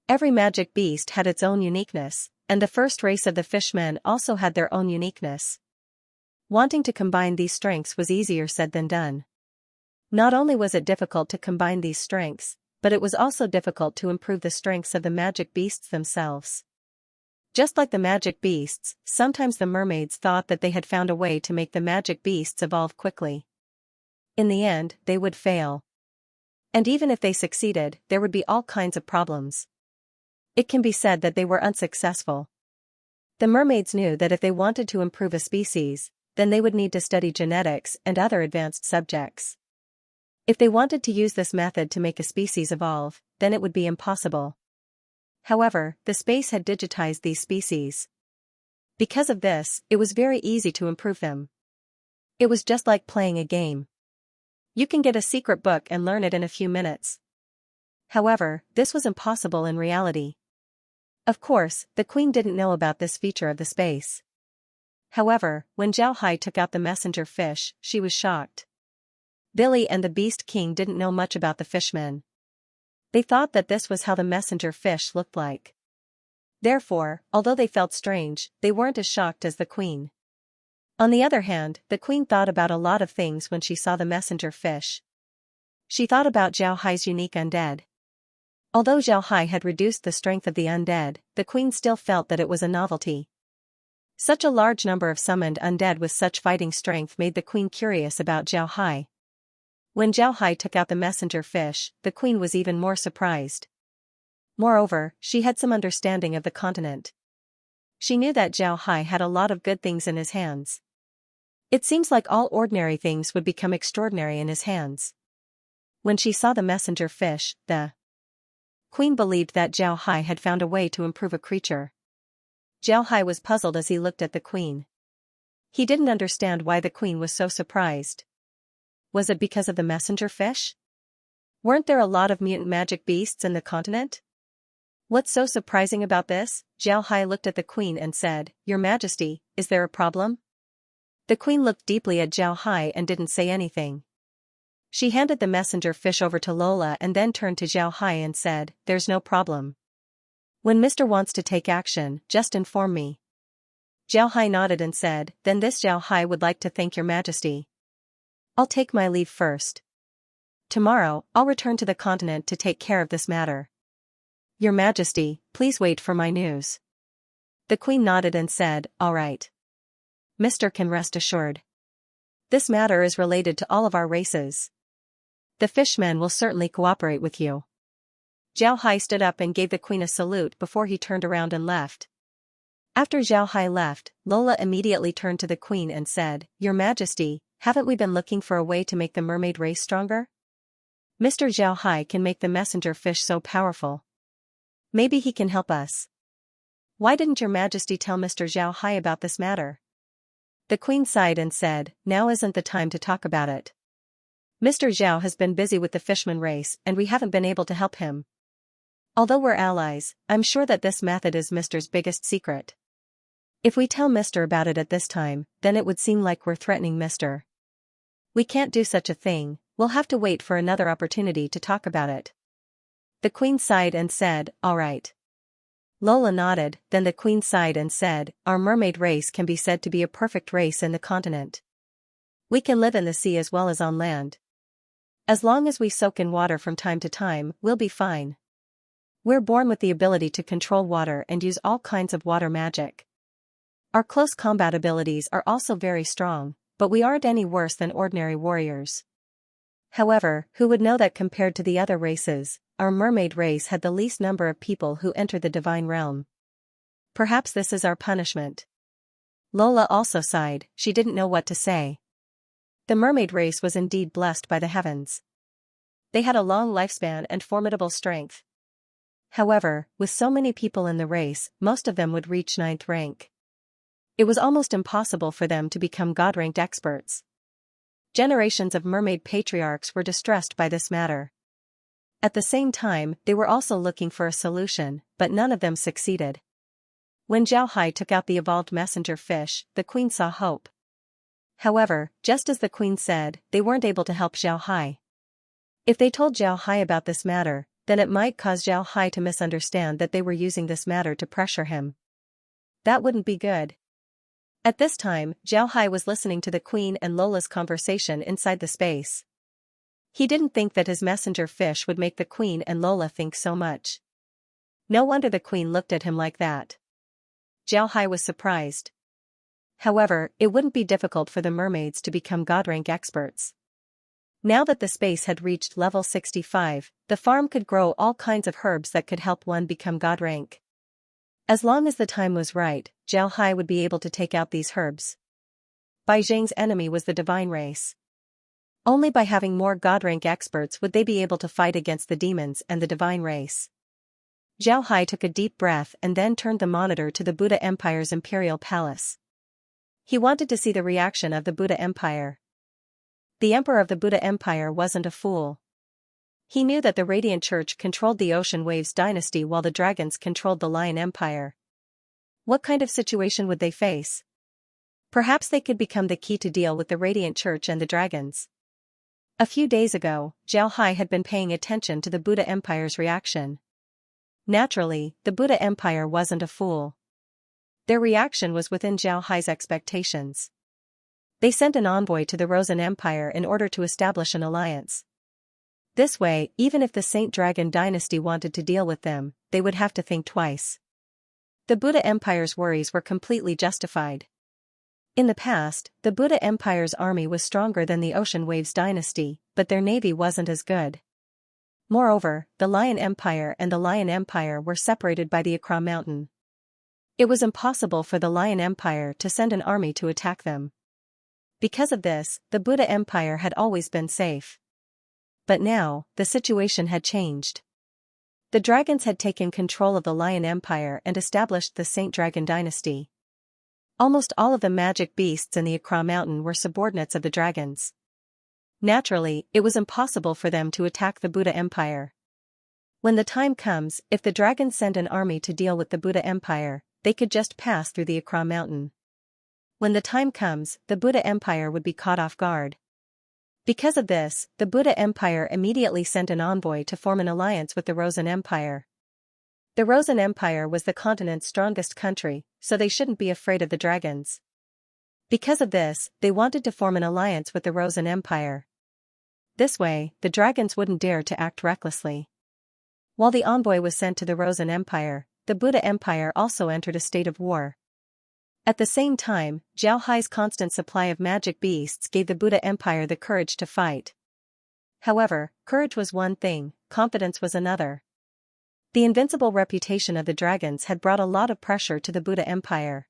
Every magic beast had its own uniqueness, and the first race of the fishmen also had their own uniqueness. Wanting to combine these strengths was easier said than done. Not only was it difficult to combine these strengths, but it was also difficult to improve the strengths of the magic beasts themselves. Just like the magic beasts, sometimes the mermaids thought that they had found a way to make the magic beasts evolve quickly. In the end, they would fail. And even if they succeeded, there would be all kinds of problems. It can be said that they were unsuccessful. The mermaids knew that if they wanted to improve a species, then they would need to study genetics and other advanced subjects. If they wanted to use this method to make a species evolve, then it would be impossible. However, the space had digitized these species. Because of this, it was very easy to improve them. It was just like playing a game. You can get a secret book and learn it in a few minutes. However, this was impossible in reality. Of course, the queen didn't know about this feature of the space. However, when Zhao Hai took out the messenger fish, she was shocked. Billy and the Beast King didn't know much about the fishmen. They thought that this was how the messenger fish looked like. Therefore, although they felt strange, they weren't as shocked as the queen. On the other hand, the queen thought about a lot of things when she saw the messenger fish. She thought about Zhao Hai's unique undead. Although Zhao Hai had reduced the strength of the undead, the queen still felt that it was a novelty. Such a large number of summoned undead with such fighting strength made the queen curious about Zhao Hai. When Zhao Hai took out the messenger fish, the queen was even more surprised. Moreover, she had some understanding of the continent. She knew that Zhao Hai had a lot of good things in his hands. It seems like all ordinary things would become extraordinary in his hands. When she saw the messenger fish, the queen believed that Zhao Hai had found a way to improve a creature. Zhao Hai was puzzled as he looked at the queen. He didn't understand why the queen was so surprised. Was it because of the messenger fish? Weren't there a lot of mutant magic beasts in the continent? What's so surprising about this? Zhao Hai looked at the queen and said, "Your Majesty, is there a problem?" The queen looked deeply at Zhao Hai and didn't say anything. She handed the messenger fish over to Lola and then turned to Zhao Hai and said, "There's no problem. When Mr. wants to take action, just inform me." Zhao Hai nodded and said, "Then this Zhao Hai would like to thank your Majesty. I'll take my leave first. Tomorrow, I'll return to the continent to take care of this matter. Your Majesty, please wait for my news." The queen nodded and said, "All right. Mr. can rest assured. This matter is related to all of our races. The fishmen will certainly cooperate with you." Zhao Hai stood up and gave the queen a salute before he turned around and left. After Zhao Hai left, Lola immediately turned to the queen and said, "Your Majesty, haven't we been looking for a way to make the mermaid race stronger? Mr. Zhao Hai can make the messenger fish so powerful. Maybe he can help us. Why didn't your Majesty tell Mr. Zhao Hai about this matter?" The queen sighed and said, "Now isn't the time to talk about it. Mr. Zhao has been busy with the fishman race and we haven't been able to help him. Although we're allies, I'm sure that this method is Mr.'s biggest secret. If we tell Mr. about it at this time, then it would seem like we're threatening Mr. We can't do such a thing, we'll have to wait for another opportunity to talk about it. The Queen sighed and said, all right. Lola nodded, then the Queen sighed and said, our mermaid race can be said to be a perfect race in the continent. We can live in the sea as well as on land. As long as we soak in water from time to time, we'll be fine. We're born with the ability to control water and use all kinds of water magic. Our close combat abilities are also very strong, but we aren't any worse than ordinary warriors. However, who would know that compared to the other races, our mermaid race had the least number of people who enter the divine realm. Perhaps this is our punishment. Lola also sighed, she didn't know what to say. The mermaid race was indeed blessed by the heavens. They had a long lifespan and formidable strength. However, with so many people in the race, most of them would reach 9th rank. It was almost impossible for them to become God-ranked experts. Generations of mermaid patriarchs were distressed by this matter. At the same time, they were also looking for a solution, but none of them succeeded. When Zhao Hai took out the evolved messenger fish, the Queen saw hope. However, just as the Queen said, they weren't able to help Zhao Hai. If they told Zhao Hai about this matter, then it might cause Zhao Hai to misunderstand that they were using this matter to pressure him. That wouldn't be good. At this time, Zhao Hai was listening to the Queen and Lola's conversation inside the space. He didn't think that his messenger fish would make the Queen and Lola think so much. No wonder the Queen looked at him like that. Zhao Hai was surprised. However, it wouldn't be difficult for the mermaids to become God-rank experts. Now that the space had reached level 65, the farm could grow all kinds of herbs that could help one become God rank. As long as the time was right, Zhao Hai would be able to take out these herbs. Bai Zhang's enemy was the divine race. Only by having more God rank experts would they be able to fight against the demons and the divine race. Zhao Hai took a deep breath and then turned the monitor to the Buddha Empire's imperial palace. He wanted to see the reaction of the Buddha Empire. The emperor of the Buddha Empire wasn't a fool. He knew that the Radiant Church controlled the Ocean Waves dynasty while the dragons controlled the Lion Empire. What kind of situation would they face? Perhaps they could become the key to deal with the Radiant Church and the dragons. A few days ago, Zhao Hai had been paying attention to the Buddha Empire's reaction. Naturally, the Buddha Empire wasn't a fool. Their reaction was within Zhao Hai's expectations. They sent an envoy to the Rosen Empire in order to establish an alliance. This way, even if the Saint Dragon dynasty wanted to deal with them, they would have to think twice. The Buddha Empire's worries were completely justified. In the past, the Buddha Empire's army was stronger than the Ocean Waves dynasty, but their navy wasn't as good. Moreover, the Lion Empire and the Lion Empire were separated by the Accra Mountain. It was impossible for the Lion Empire to send an army to attack them. Because of this, the Buddha Empire had always been safe. But now, the situation had changed. The dragons had taken control of the Lion Empire and established the Saint Dragon dynasty. Almost all of the magic beasts in the Accra Mountain were subordinates of the dragons. Naturally, it was impossible for them to attack the Buddha Empire. When the time comes, if the dragons send an army to deal with the Buddha Empire, they could just pass through the Accra Mountain. When the time comes, the Buddha Empire would be caught off guard. Because of this, the Buddha Empire immediately sent an envoy to form an alliance with the Rosen Empire. The Rosen Empire was the continent's strongest country, so they shouldn't be afraid of the dragons. Because of this, they wanted to form an alliance with the Rosen Empire. This way, the dragons wouldn't dare to act recklessly. While the envoy was sent to the Rosen Empire, the Buddha Empire also entered a state of war. At the same time, Zhao Hai's constant supply of magic beasts gave the Buddha Empire the courage to fight. However, courage was one thing, confidence was another. The invincible reputation of the dragons had brought a lot of pressure to the Buddha Empire.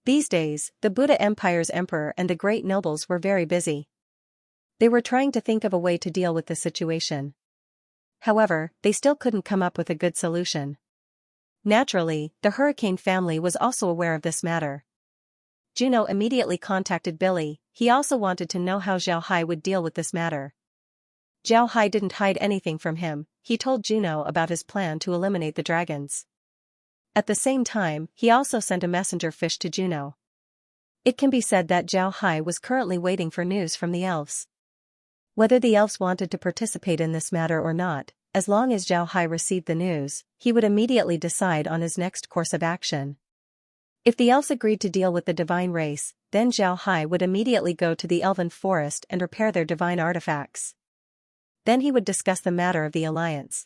These days, the Buddha Empire's emperor and the great nobles were very busy. They were trying to think of a way to deal with the situation. However, they still couldn't come up with a good solution. Naturally, the Hurricane family was also aware of this matter. Juno immediately contacted Billy. He also wanted to know how Zhao Hai would deal with this matter. Zhao Hai didn't hide anything from him, he told Juno about his plan to eliminate the dragons. At the same time, he also sent a messenger fish to Juno. It can be said that Zhao Hai was currently waiting for news from the elves. Whether the elves wanted to participate in this matter or not, as long as Zhao Hai received the news, he would immediately decide on his next course of action. If the elves agreed to deal with the divine race, then Zhao Hai would immediately go to the elven forest and repair their divine artifacts. Then he would discuss the matter of the alliance.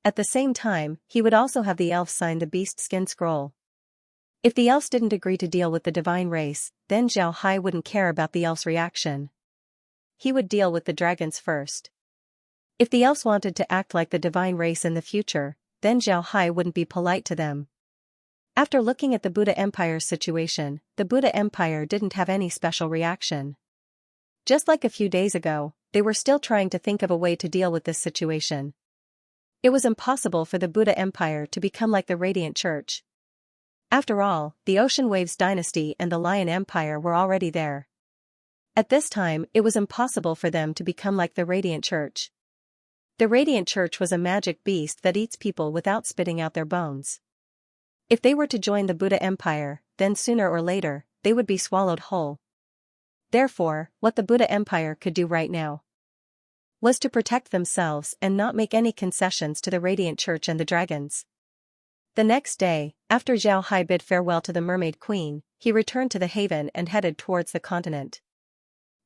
At the same time, he would also have the elves sign the beast skin scroll. If the elves didn't agree to deal with the divine race, then Zhao Hai wouldn't care about the elves' reaction. He would deal with the dragons first. If the elves wanted to act like the divine race in the future, then Zhao Hai wouldn't be polite to them. After looking at the Buddha Empire's situation, the Buddha Empire didn't have any special reaction. Just like a few days ago, they were still trying to think of a way to deal with this situation. It was impossible for the Buddha Empire to become like the Radiant Church. After all, the Ocean Waves dynasty and the Lion Empire were already there. At this time, it was impossible for them to become like the Radiant Church. The Radiant Church was a magic beast that eats people without spitting out their bones. If they were to join the Buddha Empire, then sooner or later, they would be swallowed whole. Therefore, what the Buddha Empire could do right now was to protect themselves and not make any concessions to the Radiant Church and the dragons. The next day, after Zhao Hai bid farewell to the Mermaid Queen, he returned to the haven and headed towards the continent.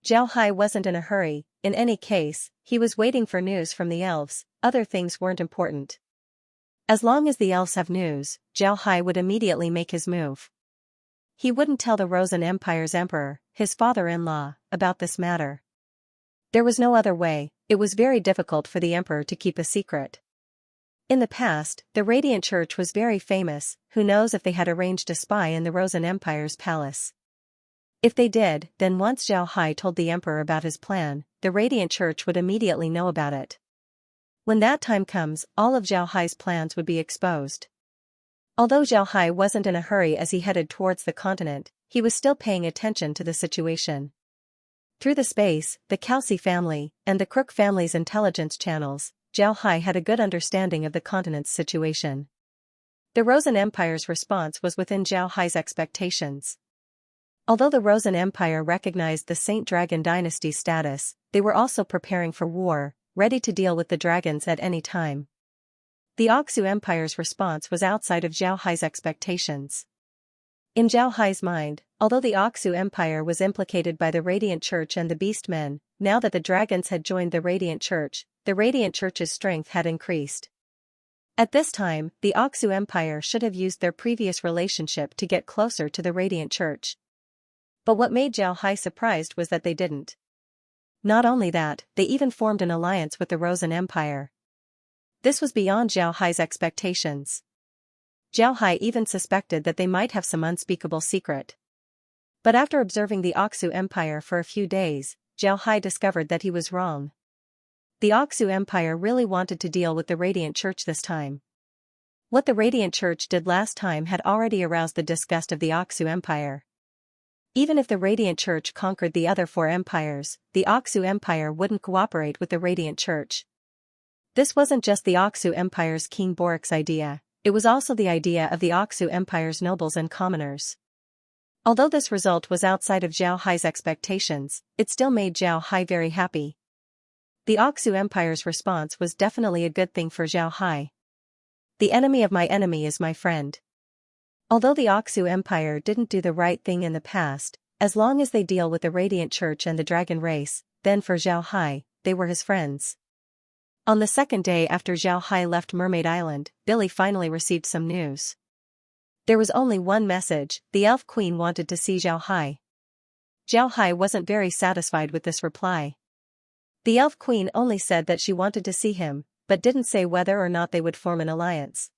Zhao Hai wasn't in a hurry. In any case, he was waiting for news from the elves. Other things weren't important. As long as the elves have news, Zhao Hai would immediately make his move. He wouldn't tell the Rosen Empire's emperor, his father-in-law, about this matter. There was no other way. It was very difficult for the emperor to keep a secret. In the past, the Radiant Church was very famous. Who knows if they had arranged a spy in the Rosen Empire's palace. If they did, then once Zhao Hai told the emperor about his plan, the Radiant Church would immediately know about it. When that time comes, all of Zhao Hai's plans would be exposed. Although Zhao Hai wasn't in a hurry as he headed towards the continent, he was still paying attention to the situation. Through the space, the Kelsey family, and the Crook family's intelligence channels, Zhao Hai had a good understanding of the continent's situation. The Rosen Empire's response was within Zhao Hai's expectations. Although the Rosen Empire recognized the Saint Dragon dynasty's status, they were also preparing for war, ready to deal with the dragons at any time. The Oxu Empire's response was outside of Zhao Hai's expectations. In Zhao Hai's mind, although the Oxu Empire was implicated by the Radiant Church and the Beastmen, now that the dragons had joined the Radiant Church's strength had increased. At this time, the Oxu Empire should have used their previous relationship to get closer to the Radiant Church. But what made Zhao Hai surprised was that they didn't. Not only that, they even formed an alliance with the Rosen Empire. This was beyond Zhao Hai's expectations. Zhao Hai even suspected that they might have some unspeakable secret. But after observing the Oxu Empire for a few days, Zhao Hai discovered that he was wrong. The Oxu Empire really wanted to deal with the Radiant Church this time. What the Radiant Church did last time had already aroused the disgust of the Oxu Empire. Even if the Radiant Church conquered the other four empires, the Oxu Empire wouldn't cooperate with the Radiant Church. This wasn't just the Oxu Empire's King Borik's idea, it was also the idea of the Oxu Empire's nobles and commoners. Although this result was outside of Zhao Hai's expectations, it still made Zhao Hai very happy. The Oxu Empire's response was definitely a good thing for Zhao Hai. The enemy of my enemy is my friend. Although the Oxu Empire didn't do the right thing in the past, as long as they deal with the Radiant Church and the Dragon race, then for Zhao Hai, they were his friends. On the second day after Zhao Hai left Mermaid Island, Billy finally received some news. There was only one message: the Elf Queen wanted to see Zhao Hai. Zhao Hai wasn't very satisfied with this reply. The Elf Queen only said that she wanted to see him, but didn't say whether or not they would form an alliance.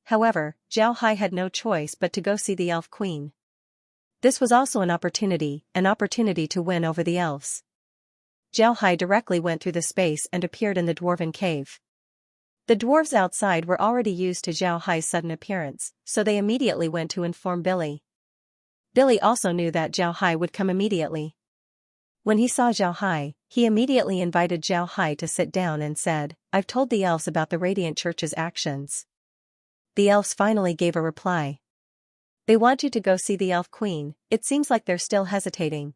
However, Zhao Hai had no choice but to go see the Elf Queen. This was also an opportunity to win over the elves. Zhao Hai directly went through the space and appeared in the dwarven cave. The dwarves outside were already used to Zhao Hai's sudden appearance, so they immediately went to inform Billy. Billy also knew that Zhao Hai would come immediately. When he saw Zhao Hai, he immediately invited Zhao Hai to sit down and said, "I've told the elves about the Radiant Church's actions. the elves finally gave a reply. They want you to go see the elf queen. It seems like they're still hesitating.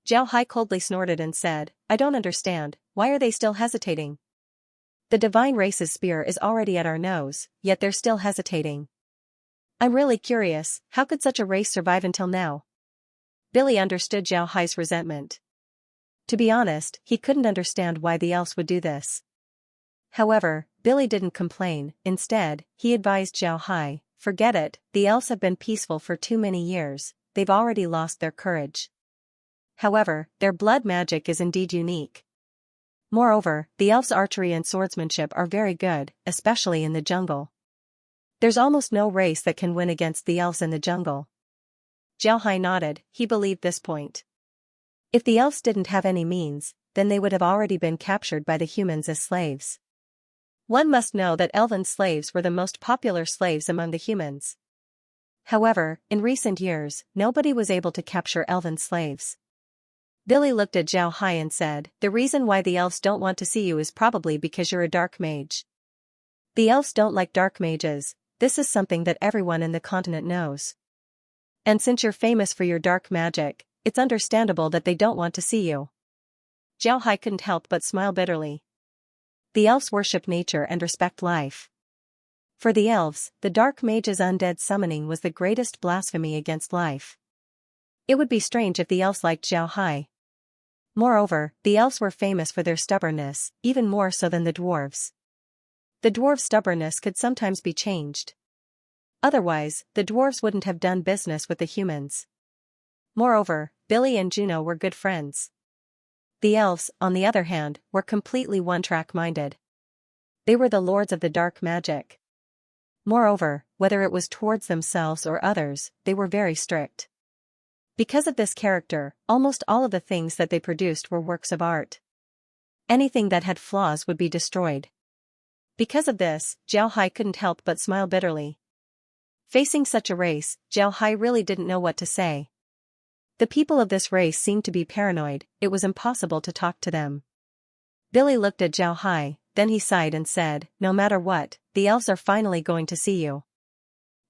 Zhao Hai coldly snorted and said, I don't understand, why are they still hesitating? The divine race's spear is already at our nose, yet they're still hesitating. I'm really curious, how could such a race survive until now? Billy understood Zhao Hai's resentment. To be honest, he couldn't understand why the elves would do this. However, Billy didn't complain. Instead, he advised Zhao Hai, forget it, the elves have been peaceful for too many years, they've already lost their courage. However, their blood magic is indeed unique. Moreover, the elves' archery and swordsmanship are very good, especially in the jungle. There's almost no race that can win against the elves in the jungle. Zhao Hai nodded, he believed this point. If the elves didn't have any means, then they would have already been captured by the humans as slaves. One must know that elven slaves were the most popular slaves among the humans. However, in recent years, nobody was able to capture elven slaves. Billy looked at Zhao Hai and said, the reason why the elves don't want to see you is probably because you're a dark mage. The elves don't like dark mages, this is something that everyone in the continent knows. And since you're famous for your dark magic, it's understandable that they don't want to see you. Zhao Hai couldn't help but smile bitterly. The elves worship nature and respect life. For the elves, the dark mage's undead summoning was the greatest blasphemy against life. It would be strange if the elves liked Zhao Hai. Moreover, the elves were famous for their stubbornness, even more so than the dwarves. The dwarves' stubbornness could sometimes be changed. Otherwise, the dwarves wouldn't have done business with the humans. Moreover, Billy and Juno were good friends. The elves, on the other hand, were completely one-track minded. They were the lords of the dark magic. Moreover, whether it was towards themselves or others, they were very strict. Because of this character, almost all of the things that they produced were works of art. Anything that had flaws would be destroyed. Because of this, Zhao Hai couldn't help but smile bitterly. Facing such a race, Zhao Hai really didn't know what to say. The people of this race seemed to be paranoid, it was impossible to talk to them. Billy looked at Zhao Hai, then he sighed and said, no matter what, the elves are finally going to see you.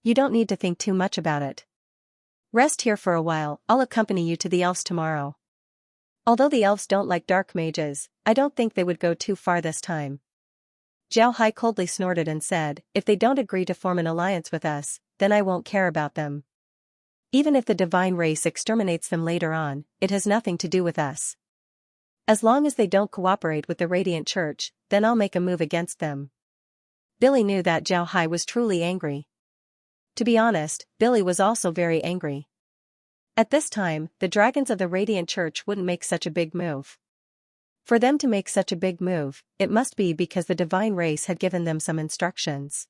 You don't need to think too much about it. Rest here for a while, I'll accompany you to the elves tomorrow. Although the elves don't like dark mages, I don't think they would go too far this time. Zhao Hai coldly snorted and said, if they don't agree to form an alliance with us, then I won't care about them. Even if the divine race exterminates them later on, it has nothing to do with us. As long as they don't cooperate with the Radiant Church, then I'll make a move against them. Billy knew that Zhao Hai was truly angry. To be honest, Billy was also very angry. At this time, the dragons of the Radiant Church wouldn't make such a big move. For them to make such a big move, it must be because the divine race had given them some instructions.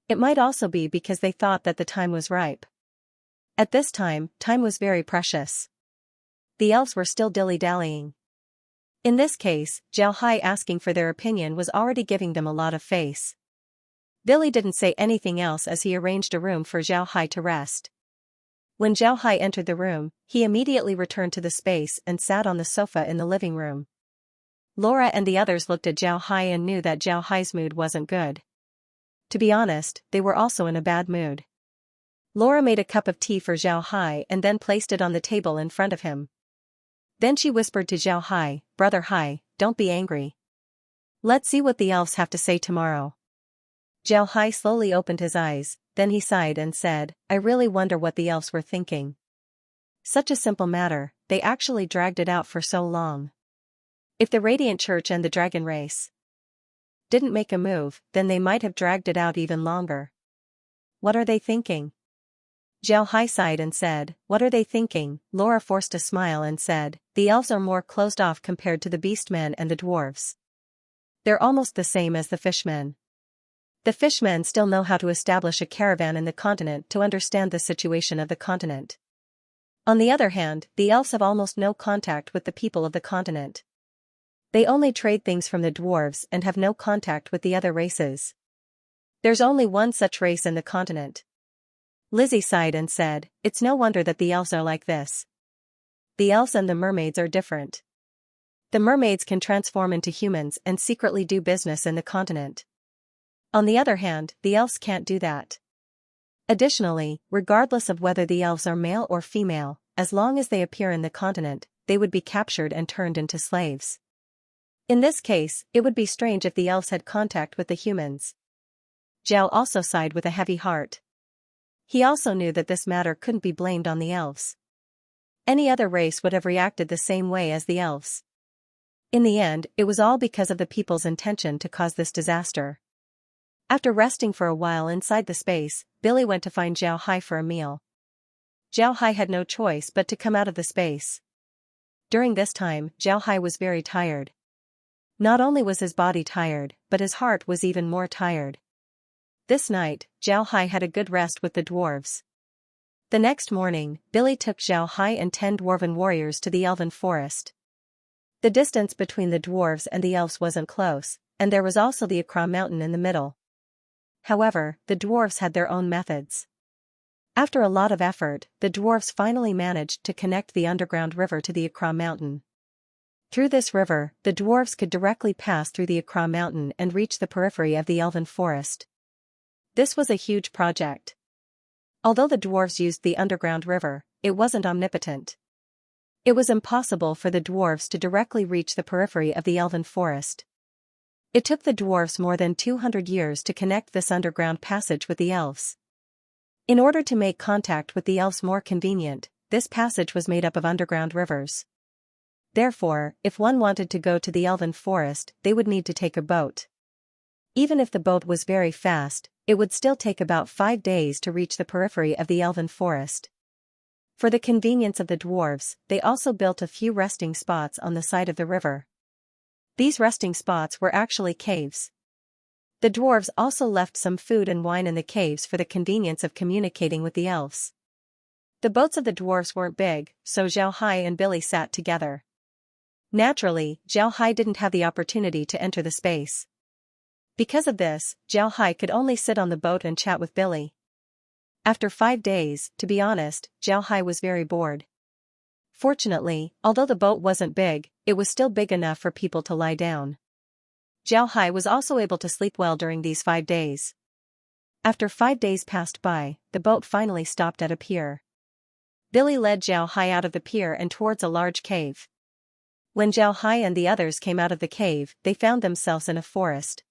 It might also be because they thought that the time was ripe. At this time was very precious. The elves were still dilly-dallying. In this case, Zhao Hai asking for their opinion was already giving them a lot of face. Billy didn't say anything else as he arranged a room for Zhao Hai to rest. When Zhao Hai entered the room, he immediately returned to the space and sat on the sofa in the living room. Laura and the others looked at Zhao Hai and knew that Zhao Hai's mood wasn't good. To be honest, they were also in a bad mood. Laura made a cup of tea for Zhao Hai and then placed it on the table in front of him. Then she whispered to Zhao Hai, Brother Hai, don't be angry. Let's see what the elves have to say tomorrow. Zhao Hai slowly opened his eyes, then he sighed and said, I really wonder what the elves were thinking. Such a simple matter, they actually dragged it out for so long. If the Radiant Church and the Dragon Race didn't make a move, then they might have dragged it out even longer. What are they thinking? Zhao Hai sighed and said, what are they thinking? Laura forced a smile and said, the elves are more closed off compared to the beastmen and the dwarves. They're almost the same as the fishmen. The fishmen still know how to establish a caravan in the continent to understand the situation of the continent. On the other hand, the elves have almost no contact with the people of the continent. They only trade things from the dwarves and have no contact with the other races. There's only one such race in the continent. Lizzie sighed and said, it's no wonder that the elves are like this. The elves and the mermaids are different. The mermaids can transform into humans and secretly do business in the continent. On the other hand, the elves can't do that. Additionally, regardless of whether the elves are male or female, as long as they appear in the continent, they would be captured and turned into slaves. In this case, it would be strange if the elves had contact with the humans. Zhao also sighed with a heavy heart. He also knew that this matter couldn't be blamed on the elves. Any other race would have reacted the same way as the elves. In the end, it was all because of the people's intention to cause this disaster. After resting for a while inside the space, Billy went to find Zhao Hai for a meal. Zhao Hai had no choice but to come out of the space. During this time, Zhao Hai was very tired. Not only was his body tired, but his heart was even more tired. This night, Zhao Hai had a good rest with the dwarves. The next morning, Billy took Zhao Hai and 10 dwarven warriors to the elven forest. The distance between the dwarves and the elves wasn't close, and there was also the Akra mountain in the middle. However, the dwarves had their own methods. After a lot of effort, the dwarves finally managed to connect the underground river to the Akra mountain. Through this river, the dwarves could directly pass through the Akra mountain and reach the periphery of the elven forest. This was a huge project. Although the dwarves used the underground river, it wasn't omnipotent. It was impossible for the dwarves to directly reach the periphery of the elven forest. It took the dwarves more than 200 years to connect this underground passage with the elves. In order to make contact with the elves more convenient, this passage was made up of underground rivers. Therefore, if one wanted to go to the elven forest, they would need to take a boat. Even if the boat was very fast, it would still take about 5 days to reach the periphery of the elven forest. For the convenience of the dwarves, they also built a few resting spots on the side of the river. These resting spots were actually caves. The dwarves also left some food and wine in the caves for the convenience of communicating with the elves. The boats of the dwarves weren't big, so Zhao Hai and Billy sat together. Naturally, Zhao Hai didn't have the opportunity to enter the space. Because of this, Zhao Hai could only sit on the boat and chat with Billy. After 5 days, to be honest, Zhao Hai was very bored. Fortunately, although the boat wasn't big, it was still big enough for people to lie down. Zhao Hai was also able to sleep well during these 5 days. After 5 days passed by, the boat finally stopped at a pier. Billy led Zhao Hai out of the pier and towards a large cave. When Zhao Hai and the others came out of the cave, they found themselves in a forest.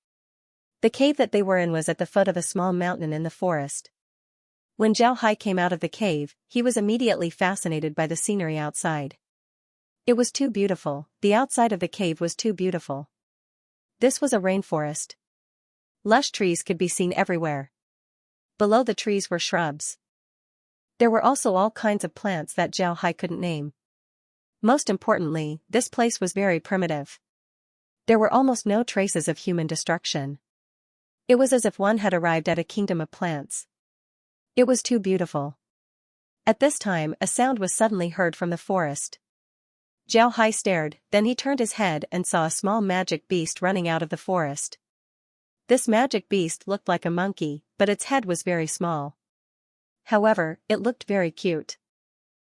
The cave that they were in was at the foot of a small mountain in the forest. When Zhao Hai came out of the cave, he was immediately fascinated by the scenery outside. It was too beautiful, the outside of the cave was too beautiful. This was a rainforest. Lush trees could be seen everywhere. Below the trees were shrubs. There were also all kinds of plants that Zhao Hai couldn't name. Most importantly, this place was very primitive. There were almost no traces of human destruction. It was as if one had arrived at a kingdom of plants. It was too beautiful. At this time, a sound was suddenly heard from the forest. Zhao Hai stared, then he turned his head and saw a small magic beast running out of the forest. This magic beast looked like a monkey, but its head was very small. However, it looked very cute.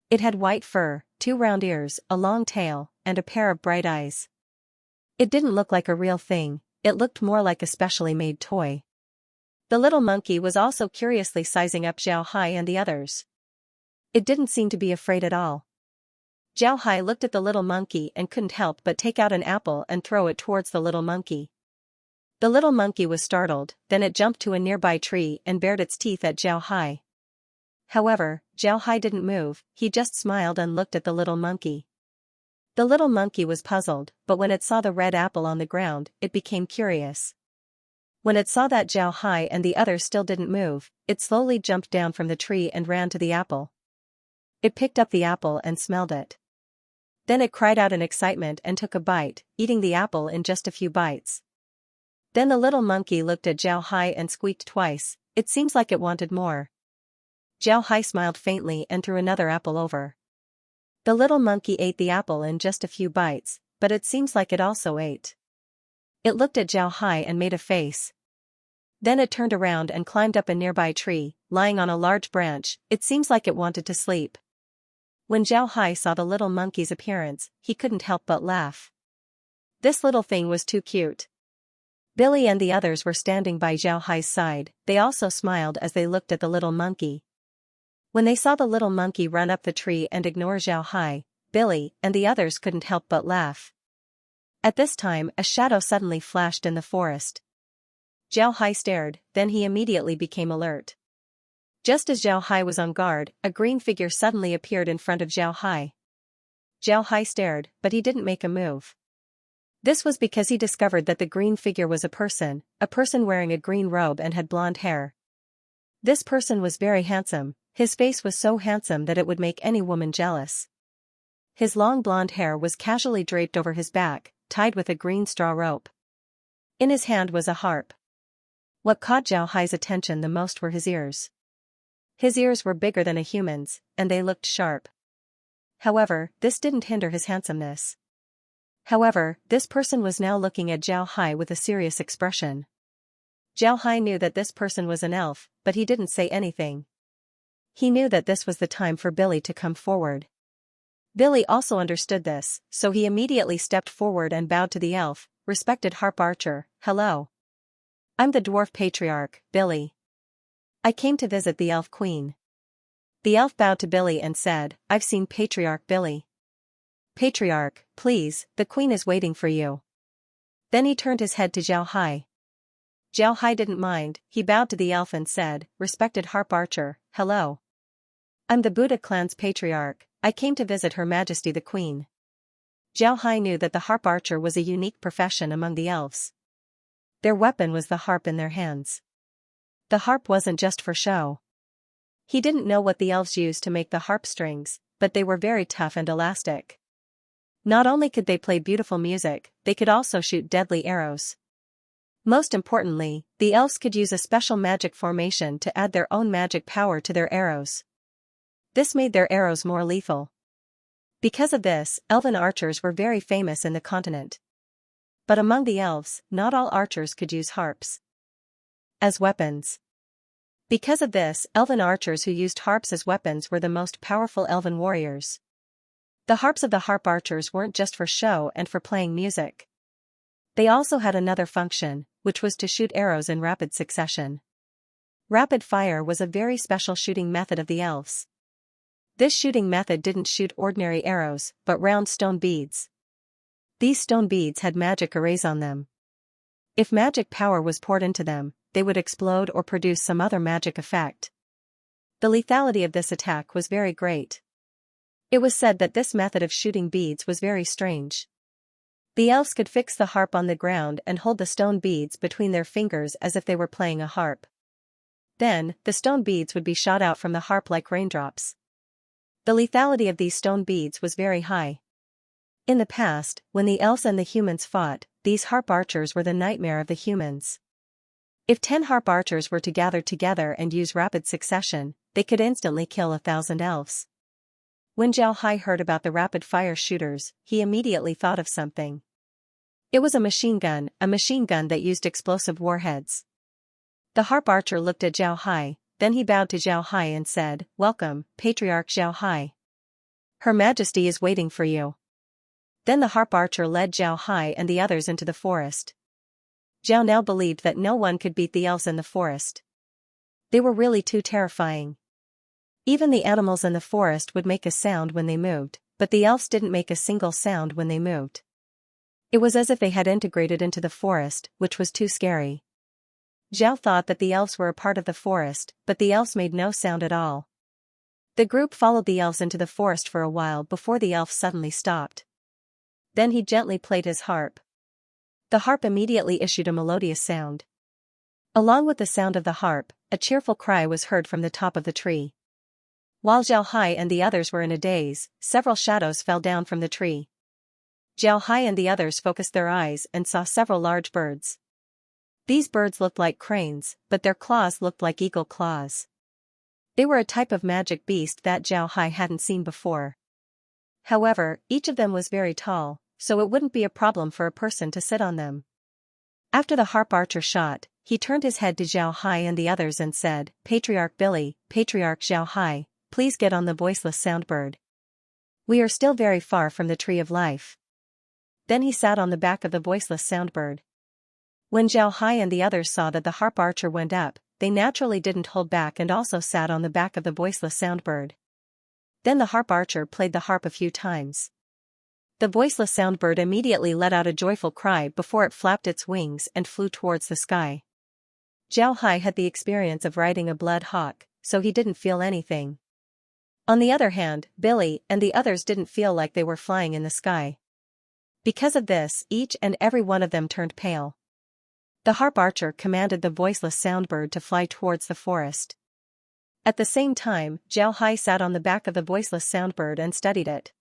It had white fur, 2 round ears, a long tail, and a pair of bright eyes. It didn't look like a real thing, it looked more like a specially made toy. The little monkey was also curiously sizing up Zhao Hai and the others. It didn't seem to be afraid at all. Zhao Hai looked at the little monkey and couldn't help but take out an apple and throw it towards the little monkey. The little monkey was startled, then it jumped to a nearby tree and bared its teeth at Zhao Hai. However, Zhao Hai didn't move, he just smiled and looked at the little monkey. The little monkey was puzzled, but when it saw the red apple on the ground, it became curious. When it saw that Zhao Hai and the others still didn't move, it slowly jumped down from the tree and ran to the apple. It picked up the apple and smelled it. Then it cried out in excitement and took a bite, eating the apple in just a few bites. Then the little monkey looked at Zhao Hai and squeaked twice, it seems like it wanted more. Zhao Hai smiled faintly and threw another apple over. The little monkey ate the apple in just a few bites, but it seems like it also ate. It looked at Zhao Hai and made a face. Then it turned around and climbed up a nearby tree, lying on a large branch, it seems like it wanted to sleep. When Zhao Hai saw the little monkey's appearance, he couldn't help but laugh. This little thing was too cute. Billy and the others were standing by Xiao Hai's side. They also smiled as they looked at the little monkey. When they saw the little monkey run up the tree and ignore Xiao Hai, Billy and the others couldn't help but laugh. At this time, a shadow suddenly flashed in the forest. Xiao Hai stared, then he immediately became alert. Just as Xiao Hai was on guard, a green figure suddenly appeared in front of Xiao Hai. Xiao Hai stared, but he didn't make a move. This was because he discovered that the green figure was a person wearing a green robe and had blonde hair. This person was very handsome. His face was so handsome that it would make any woman jealous. His long blonde hair was casually draped over his back, tied with a green straw rope. In his hand was a harp. What caught Xiao Hai's attention the most were his ears. His ears were bigger than a human's, and they looked sharp. However, this didn't hinder his handsomeness. However, this person was now looking at Xiao Hai with a serious expression. Xiao Hai knew that this person was an elf, but he didn't say anything. He knew that this was the time for Billy to come forward. Billy also understood this, so he immediately stepped forward and bowed to the elf. "Respected harp archer, hello. I'm the dwarf patriarch, Billy. I came to visit the elf queen." The elf bowed to Billy and said, "I've seen Patriarch Billy." "Patriarch, please, the queen is waiting for you." Then he turned his head to Xiao Hai. Xiao Hai didn't mind, he bowed to the elf and said, "Respected harp archer, hello. I'm the Buddha clan's patriarch, I came to visit Her Majesty the Queen." Xiao Hai knew that the harp archer was a unique profession among the elves. Their weapon was the harp in their hands. The harp wasn't just for show. He didn't know what the elves used to make the harp strings, but they were very tough and elastic. Not only could they play beautiful music, they could also shoot deadly arrows. Most importantly, the elves could use a special magic formation to add their own magic power to their arrows. This made their arrows more lethal. Because of this, elven archers were very famous in the continent. But among the elves, not all archers could use harps as weapons. Because of this, elven archers who used harps as weapons were the most powerful elven warriors. The harps of the harp archers weren't just for show and for playing music. They also had another function, which was to shoot arrows in rapid succession. Rapid fire was a very special shooting method of the elves. This shooting method didn't shoot ordinary arrows, but round stone beads. These stone beads had magic arrays on them. If magic power was poured into them, they would explode or produce some other magic effect. The lethality of this attack was very great. It was said that this method of shooting beads was very strange. The elves could fix the harp on the ground and hold the stone beads between their fingers as if they were playing a harp. Then, the stone beads would be shot out from the harp like raindrops. The lethality of these stone beads was very high. In the past, when the elves and the humans fought, these harp archers were the nightmare of the humans. If 10 harp archers were to gather together and use rapid succession, they could instantly kill 1,000 elves. When Xiao Hai heard about the rapid-fire shooters, he immediately thought of something. It was a machine gun that used explosive warheads. The harp archer looked at Xiao Hai, then he bowed to Xiao Hai and said, "Welcome, Patriarch Xiao Hai. Her Majesty is waiting for you." Then the harp archer led Xiao Hai and the others into the forest. Xiao now believed that no one could beat the elves in the forest. They were really too terrifying. Even the animals in the forest would make a sound when they moved, but the elves didn't make a single sound when they moved. It was as if they had integrated into the forest, which was too scary. Xiao thought that the elves were a part of the forest, but the elves made no sound at all. The group followed the elves into the forest for a while before the elf suddenly stopped. Then he gently played his harp. The harp immediately issued a melodious sound. Along with the sound of the harp, a cheerful cry was heard from the top of the tree. While Xiao Hai and the others were in a daze, several shadows fell down from the tree. Xiao Hai and the others focused their eyes and saw several large birds. These birds looked like cranes, but their claws looked like eagle claws. They were a type of magic beast that Xiao Hai hadn't seen before. However, each of them was very tall, so it wouldn't be a problem for a person to sit on them. After the harp archer shot, he turned his head to Xiao Hai and the others and said, "Patriarch Billy, Patriarch Xiao Hai, please get on the voiceless soundbird. We are still very far from the tree of life." Then he sat on the back of the voiceless soundbird. When Zhao Hai and the others saw that the harp archer went up, they naturally didn't hold back and also sat on the back of the voiceless soundbird. Then the harp archer played the harp a few times. The voiceless soundbird immediately let out a joyful cry before it flapped its wings and flew towards the sky. Zhao Hai had the experience of riding a blood hawk, so he didn't feel anything. On the other hand, Billy and the others didn't feel like they were flying in the sky. Because of this, each and every one of them turned pale. The harp archer commanded the voiceless soundbird to fly towards the forest. At the same time, Zhao Hai sat on the back of the voiceless soundbird and studied it.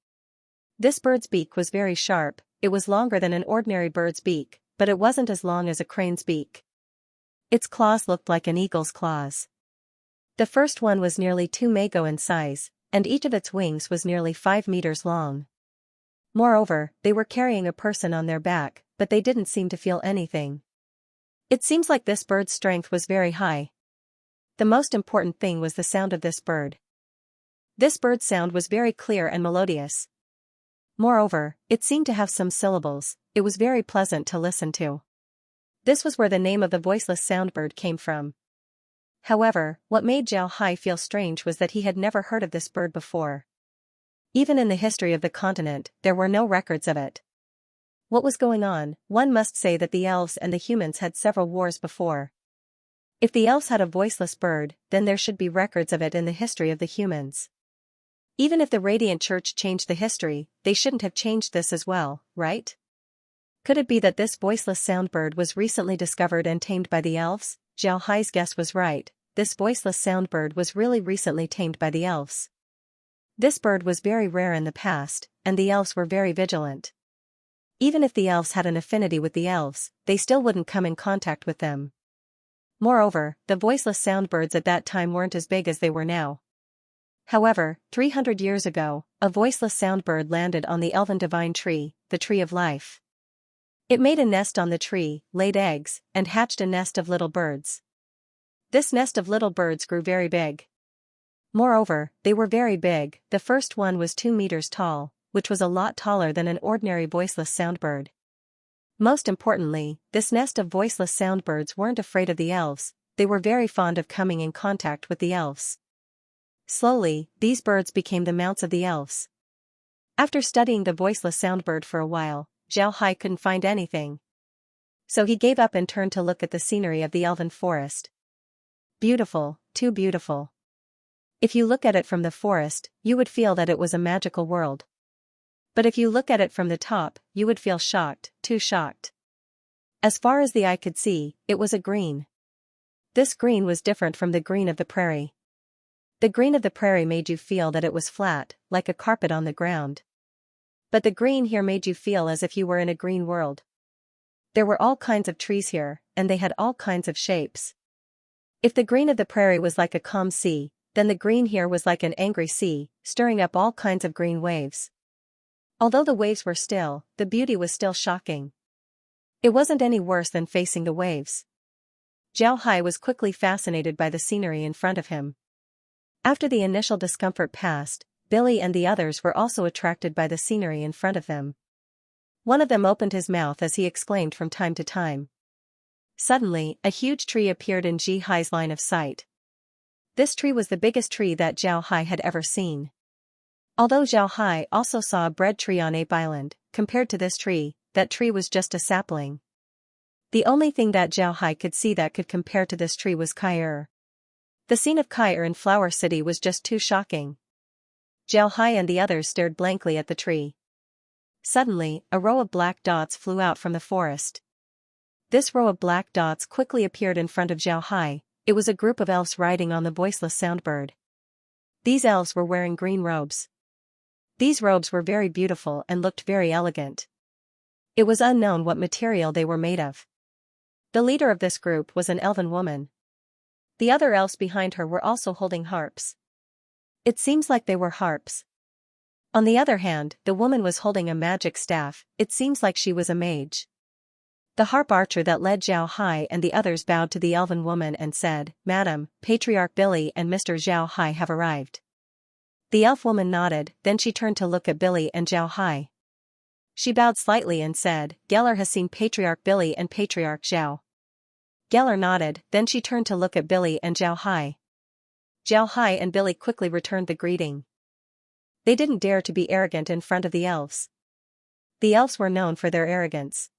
This bird's beak was very sharp. It was longer than an ordinary bird's beak, but it wasn't as long as a crane's beak. Its claws looked like an eagle's claws. The first one was nearly 2 mago in size, and each of its wings was nearly 5 meters long. Moreover, they were carrying a person on their back, but they didn't seem to feel anything. It seems like this bird's strength was very high. The most important thing was the sound of this bird. This bird's sound was very clear and melodious. Moreover, it seemed to have some syllables. It was very pleasant to listen to. This was where the name of the voiceless soundbird came from. However, what made Zhao Hai feel strange was that he had never heard of this bird before. Even in the history of the continent, there were no records of it. What was going on? One must say that the elves and the humans had several wars before. If the elves had a voiceless bird, then there should be records of it in the history of the humans. Even if the Radiant Church changed the history, they shouldn't have changed this as well, right? Could it be that this voiceless soundbird was recently discovered and tamed by the elves? Zhao Hai's guess was right. This voiceless soundbird was really recently tamed by the elves. This bird was very rare in the past, and the elves were very vigilant. Even if the elves had an affinity with the elves, they still wouldn't come in contact with them. Moreover, the voiceless soundbirds at that time weren't as big as they were now. However, 300 years ago, a voiceless soundbird landed on the elven divine tree, the Tree of Life. It made a nest on the tree, laid eggs, and hatched a nest of little birds. This nest of little birds grew very big. Moreover, they were very big. The first one was 2 meters tall, which was a lot taller than an ordinary voiceless soundbird. Most importantly, this nest of voiceless soundbirds weren't afraid of the elves. They were very fond of coming in contact with the elves. Slowly, these birds became the mounts of the elves. After studying the voiceless soundbird for a while, Zhao Hai couldn't find anything. So he gave up and turned to look at the scenery of the elven forest. Beautiful, too beautiful. If you look at it from the forest, you would feel that it was a magical world. But if you look at it from the top, you would feel shocked, too shocked. As far as the eye could see, it was a green. This green was different from the green of the prairie. The green of the prairie made you feel that it was flat, like a carpet on the ground. But the green here made you feel as if you were in a green world. There were all kinds of trees here, and they had all kinds of shapes. If the green of the prairie was like a calm sea, then the green here was like an angry sea, stirring up all kinds of green waves. Although the waves were still, the beauty was still shocking. It wasn't any worse than facing the waves. Zhao Hai was quickly fascinated by the scenery in front of him. After the initial discomfort passed, Billy and the others were also attracted by the scenery in front of them. One of them opened his mouth as he exclaimed from time to time. Suddenly, a huge tree appeared in Zhao Hai's line of sight. This tree was the biggest tree that Zhao Hai had ever seen. Although Zhao Hai also saw a bread tree on Ape Island, compared to this tree, that tree was just a sapling. The only thing that Zhao Hai could see that could compare to this tree was Kair. The scene of Kair in Flower City was just too shocking. Zhao Hai and the others stared blankly at the tree. Suddenly, a row of black dots flew out from the forest. This row of black dots quickly appeared in front of Zhao Hai. It was a group of elves riding on the voiceless soundbird. These elves were wearing green robes. These robes were very beautiful and looked very elegant. It was unknown what material they were made of. The leader of this group was an elven woman. The other elves behind her were also holding harps. It seems like they were harps. On the other hand, the woman was holding a magic staff. It seems like she was a mage. The harp archer that led Zhao Hai and the others bowed to the elven woman and said, "Madam, Patriarch Billy and Mr. Zhao Hai have arrived." The elf woman nodded, then she turned to look at Billy and Zhao Hai. She bowed slightly and said, Geller has seen Patriarch Billy and Patriarch Zhao. Geller nodded, then she turned to look at Billy and Zhao Hai. Zhao Hai and Billy quickly returned the greeting. They didn't dare to be arrogant in front of the elves. The elves were known for their arrogance.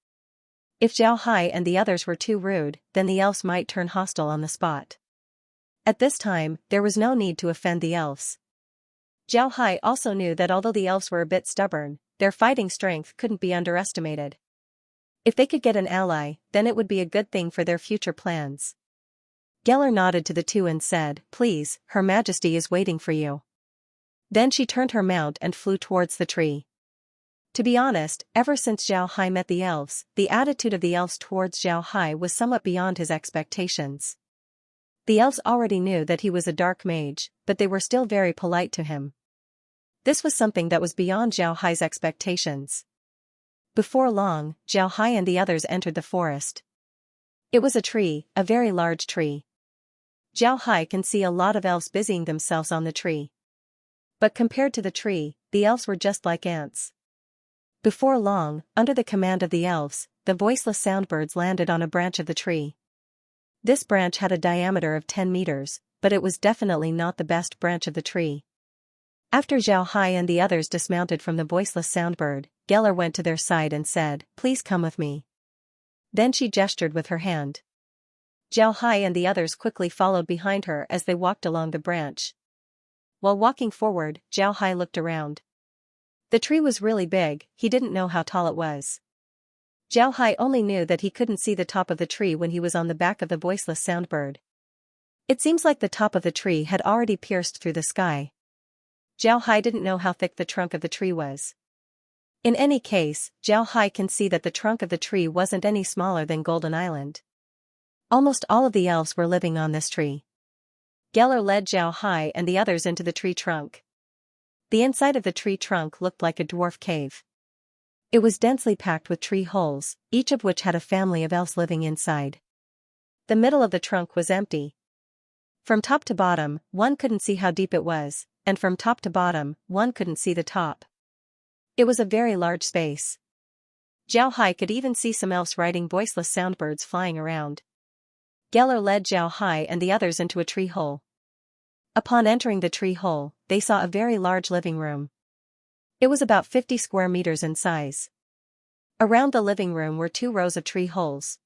If Zhao Hai and the others were too rude, then the elves might turn hostile on the spot. At this time, there was no need to offend the elves. Zhao Hai also knew that although the elves were a bit stubborn, their fighting strength couldn't be underestimated. If they could get an ally, then it would be a good thing for their future plans. Geller nodded to the two and said, Please, Her Majesty is waiting for you. Then she turned her mount and flew towards the tree. To be honest, ever since Zhao Hai met the elves, the attitude of the elves towards Zhao Hai was somewhat beyond his expectations. The elves already knew that he was a dark mage, but they were still very polite to him. This was something that was beyond Zhao Hai's expectations. Before long, Zhao Hai and the others entered the forest. It was a tree, a very large tree. Zhao Hai can see a lot of elves busying themselves on the tree. But compared to the tree, the elves were just like ants. Before long, under the command of the elves, the voiceless soundbirds landed on a branch of the tree. This branch had a diameter of 10 meters, but it was definitely not the best branch of the tree. After Zhao Hai and the others dismounted from the voiceless soundbird, Geller went to their side and said, Please come with me. Then she gestured with her hand. Zhao Hai and the others quickly followed behind her as they walked along the branch. While walking forward, Zhao Hai looked around. The tree was really big, he didn't know how tall it was. Zhao Hai only knew that he couldn't see the top of the tree when he was on the back of the voiceless soundbird. It seems like the top of the tree had already pierced through the sky. Zhao Hai didn't know how thick the trunk of the tree was. In any case, Zhao Hai can see that the trunk of the tree wasn't any smaller than Golden Island. Almost all of the elves were living on this tree. Geller led Zhao Hai and the others into the tree trunk. The inside of the tree trunk looked like a dwarf cave. It was densely packed with tree holes, each of which had a family of elves living inside. The middle of the trunk was empty. From top to bottom, one couldn't see how deep it was, and from top to bottom, one couldn't see the top. It was a very large space. Zhao Hai could even see some elves riding voiceless soundbirds flying around. Geller led Zhao Hai and the others into a tree hole. Upon entering the tree hole, they saw a very large living room. It was about 50 square meters in size. Around the living room were 2 rows of tree holes.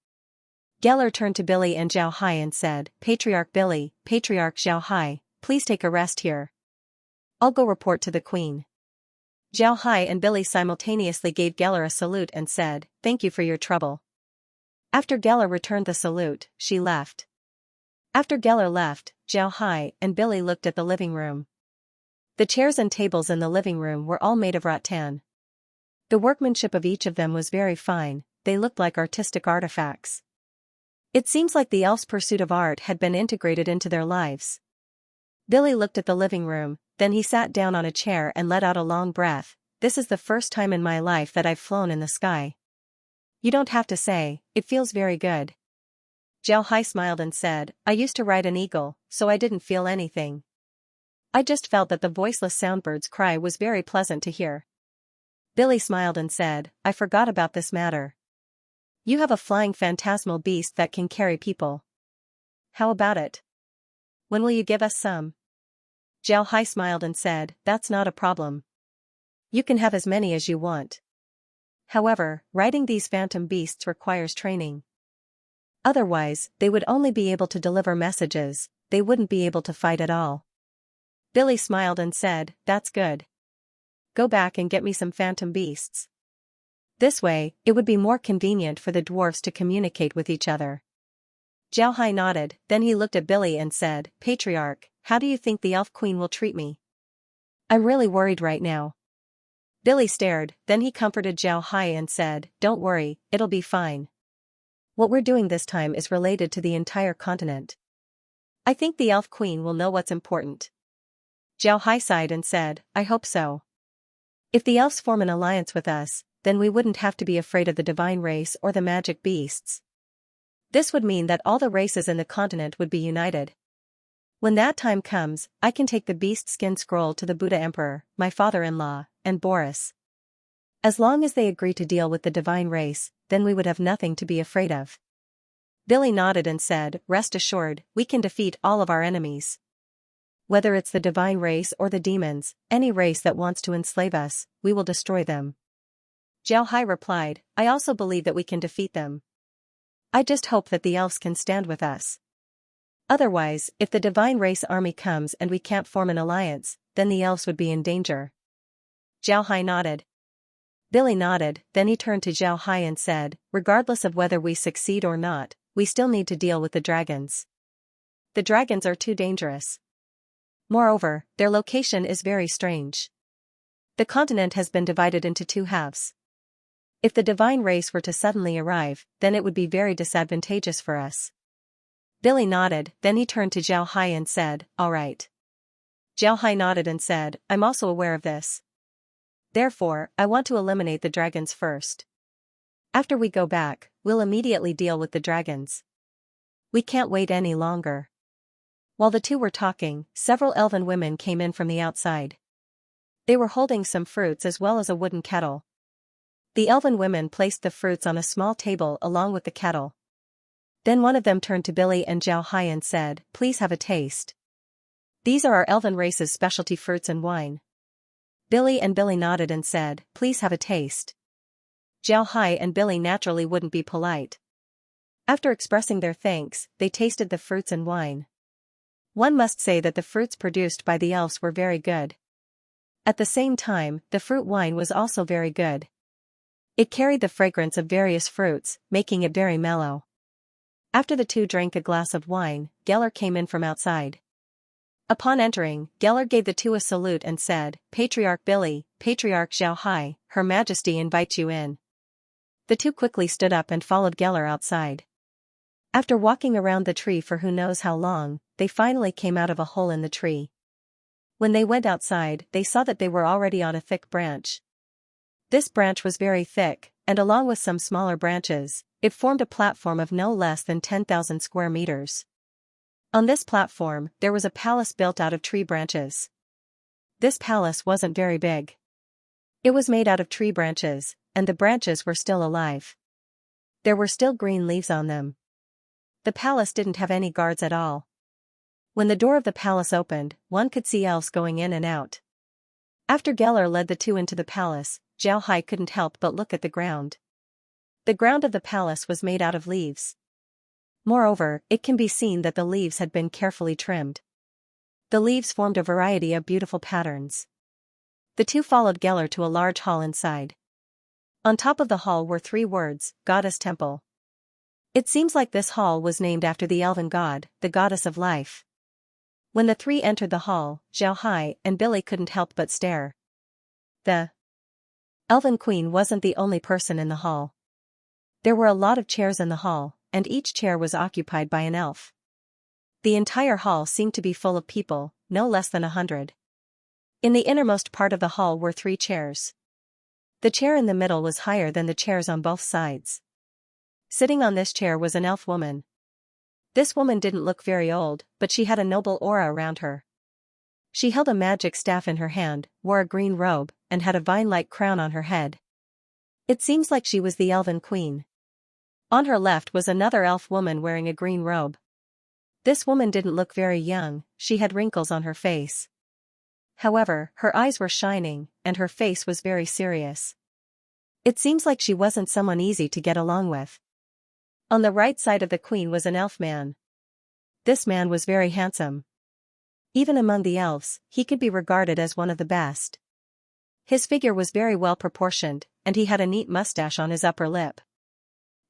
Geller turned to Billy and Zhao Hai and said, Patriarch Billy, Patriarch Zhao Hai, please take a rest here. I'll go report to the queen. Zhao Hai and Billy simultaneously gave Geller a salute and said, Thank you for your trouble. After Geller returned the salute, she left. After Geller left, Zhao Hai and Billy looked at the living room. The chairs and tables in the living room were all made of rattan. The workmanship of each of them was very fine, they looked like artistic artifacts. It seems like the elves' pursuit of art had been integrated into their lives. Billy looked at the living room, then he sat down on a chair and let out a long breath. This is the first time in my life that I've flown in the sky. You don't have to say, it feels very good. Zhao Hai smiled and said, I used to ride an eagle, so I didn't feel anything. I just felt that the voiceless soundbird's cry was very pleasant to hear. Billy smiled and said, I forgot about this matter. You have a flying phantasmal beast that can carry people. How about it? When will you give us some? Zhao Hai smiled and said, That's not a problem. You can have as many as you want. However, riding these phantom beasts requires training. Otherwise, they would only be able to deliver messages, they wouldn't be able to fight at all. Billy smiled and said, That's good. Go back and get me some phantom beasts. This way, it would be more convenient for the dwarfs to communicate with each other. Zhao Hai nodded, then he looked at Billy and said, Patriarch, how do you think the elf queen will treat me? I'm really worried right now. Billy stared, then he comforted Zhao Hai and said, Don't worry, it'll be fine. What we're doing this time is related to the entire continent. I think the elf queen will know what's important. Zhao Hai sighed and said, I hope so. If the elves form an alliance with us, then we wouldn't have to be afraid of the divine race or the magic beasts. This would mean that all the races in the continent would be united. When that time comes, I can take the beast skin scroll to the Buddha Emperor, my father-in-law, and Boris. As long as they agree to deal with the divine race, then we would have nothing to be afraid of. Billy nodded and said, "Rest assured, we can defeat all of our enemies. Whether it's the divine race or the demons, any race that wants to enslave us, we will destroy them." Xiao Hai replied, "I also believe that we can defeat them. I just hope that the elves can stand with us. Otherwise, if the divine race army comes and we can't form an alliance, then the elves would be in danger." Xiao Hai nodded. Billy nodded, then he turned to Xiao Hai and said, "Regardless of whether we succeed or not, we still need to deal with the dragons. The dragons are too dangerous. Moreover, their location is very strange. The continent has been divided into two halves. If the divine race were to suddenly arrive, then it would be very disadvantageous for us." Billy nodded, then he turned to Xiao Hai and said, "All right." Xiao Hai nodded and said, "I'm also aware of this. Therefore, I want to eliminate the dragons first. After we go back, we'll immediately deal with the dragons. We can't wait any longer." While the two were talking, several elven women came in from the outside. They were holding some fruits as well as a wooden kettle. The elven women placed the fruits on a small table along with the kettle. Then one of them turned to Billy and Xiao Hai and said, "Please have a taste. These are our elven race's specialty fruits and wine." Billy nodded and said, "Please have a taste." Xiao Hai and Billy naturally wouldn't be polite. After expressing their thanks, they tasted the fruits and wine. One must say that the fruits produced by the elves were very good. At the same time, the fruit wine was also very good. It carried the fragrance of various fruits, making it very mellow. After the two drank a glass of wine, Geller came in from outside. Upon entering, Geller gave the two a salute and said, "Patriarch Billy, Patriarch Xiao Hai, Her Majesty invites you in." The two quickly stood up and followed Geller outside. After walking around the tree for who knows how long, they finally came out of a hole in the tree. When they went outside, they saw that they were already on a thick branch. This branch was very thick, and along with some smaller branches, it formed a platform of no less than 10,000 square meters. On this platform, there was a palace built out of tree branches. This palace wasn't very big. It was made out of tree branches, and the branches were still alive. There were still green leaves on them. The palace didn't have any guards at all. When the door of the palace opened, one could see elves going in and out. After Geller led the two into the palace, Xiao Hai couldn't help but look at the ground. The ground of the palace was made out of leaves. Moreover, it can be seen that the leaves had been carefully trimmed. The leaves formed a variety of beautiful patterns. The two followed Geller to a large hall inside. On top of the hall were 3 words, "Goddess Temple." It seems like this hall was named after the elven god, the goddess of life. When the 3 entered the hall, Xiao Hai and Billy couldn't help but stare. The elven queen wasn't the only person in the hall. There were a lot of chairs in the hall, and each chair was occupied by an elf. The entire hall seemed to be full of people, no less than 100. In the innermost part of the hall were 3 chairs. The chair in the middle was higher than the chairs on both sides. Sitting on this chair was an elf woman. This woman didn't look very old, but she had a noble aura around her. She held a magic staff in her hand, wore a green robe, and had a vine-like crown on her head. It seems like she was the elven queen. On her left was another elf woman wearing a green robe. This woman didn't look very young, she had wrinkles on her face. However, her eyes were shining, and her face was very serious. It seems like she wasn't someone easy to get along with. On the right side of the queen was an elf man. This man was very handsome. Even among the elves, he could be regarded as one of the best. His figure was very well proportioned, and he had a neat mustache on his upper lip.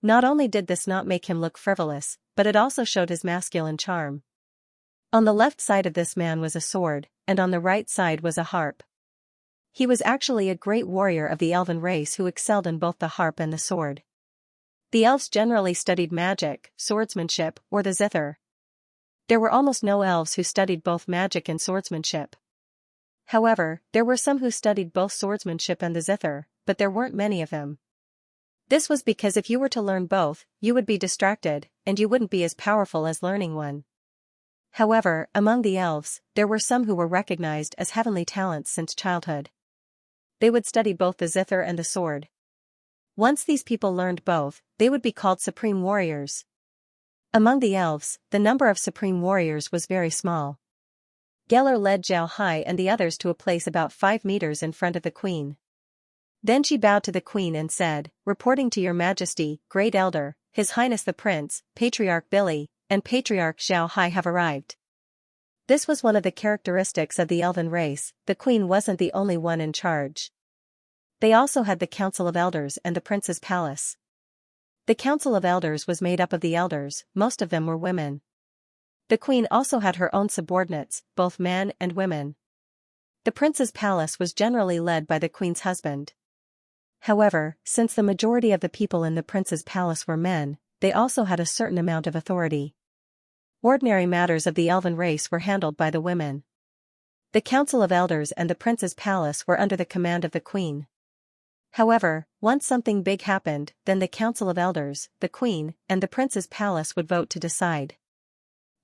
Not only did this not make him look frivolous, but it also showed his masculine charm. On the left side of this man was a sword, and on the right side was a harp. He was actually a great warrior of the elven race who excelled in both the harp and the sword. The elves generally studied magic, swordsmanship, or the zither. There were almost no elves who studied both magic and swordsmanship. However, there were some who studied both swordsmanship and the zither, but there weren't many of them. This was because if you were to learn both, you would be distracted, and you wouldn't be as powerful as learning one. However, among the elves, there were some who were recognized as heavenly talents since childhood. they would study both the zither and the sword. Once these people learned both, they would be called supreme warriors. Among the elves, the number of supreme warriors was very small. Geller led Zhao Hai and the others to a place about 5 meters in front of the queen. Then she bowed to the queen and said, "Reporting to your majesty, great elder, His Highness the Prince, Patriarch Billy, and Patriarch Zhao Hai have arrived." This was one of the characteristics of the elven race. The queen wasn't the only one in charge. They also had the Council of Elders and the Prince's Palace. The Council of Elders was made up of the elders, most of them were women. The queen also had her own subordinates, both men and women. The Prince's Palace was generally led by the queen's husband. However, since the majority of the people in the Prince's Palace were men, they also had a certain amount of authority. Ordinary matters of the elven race were handled by the women. The Council of Elders and the Prince's Palace were under the command of the queen. However, once something big happened, then the Council of Elders, the Queen, and the Prince's Palace would vote to decide.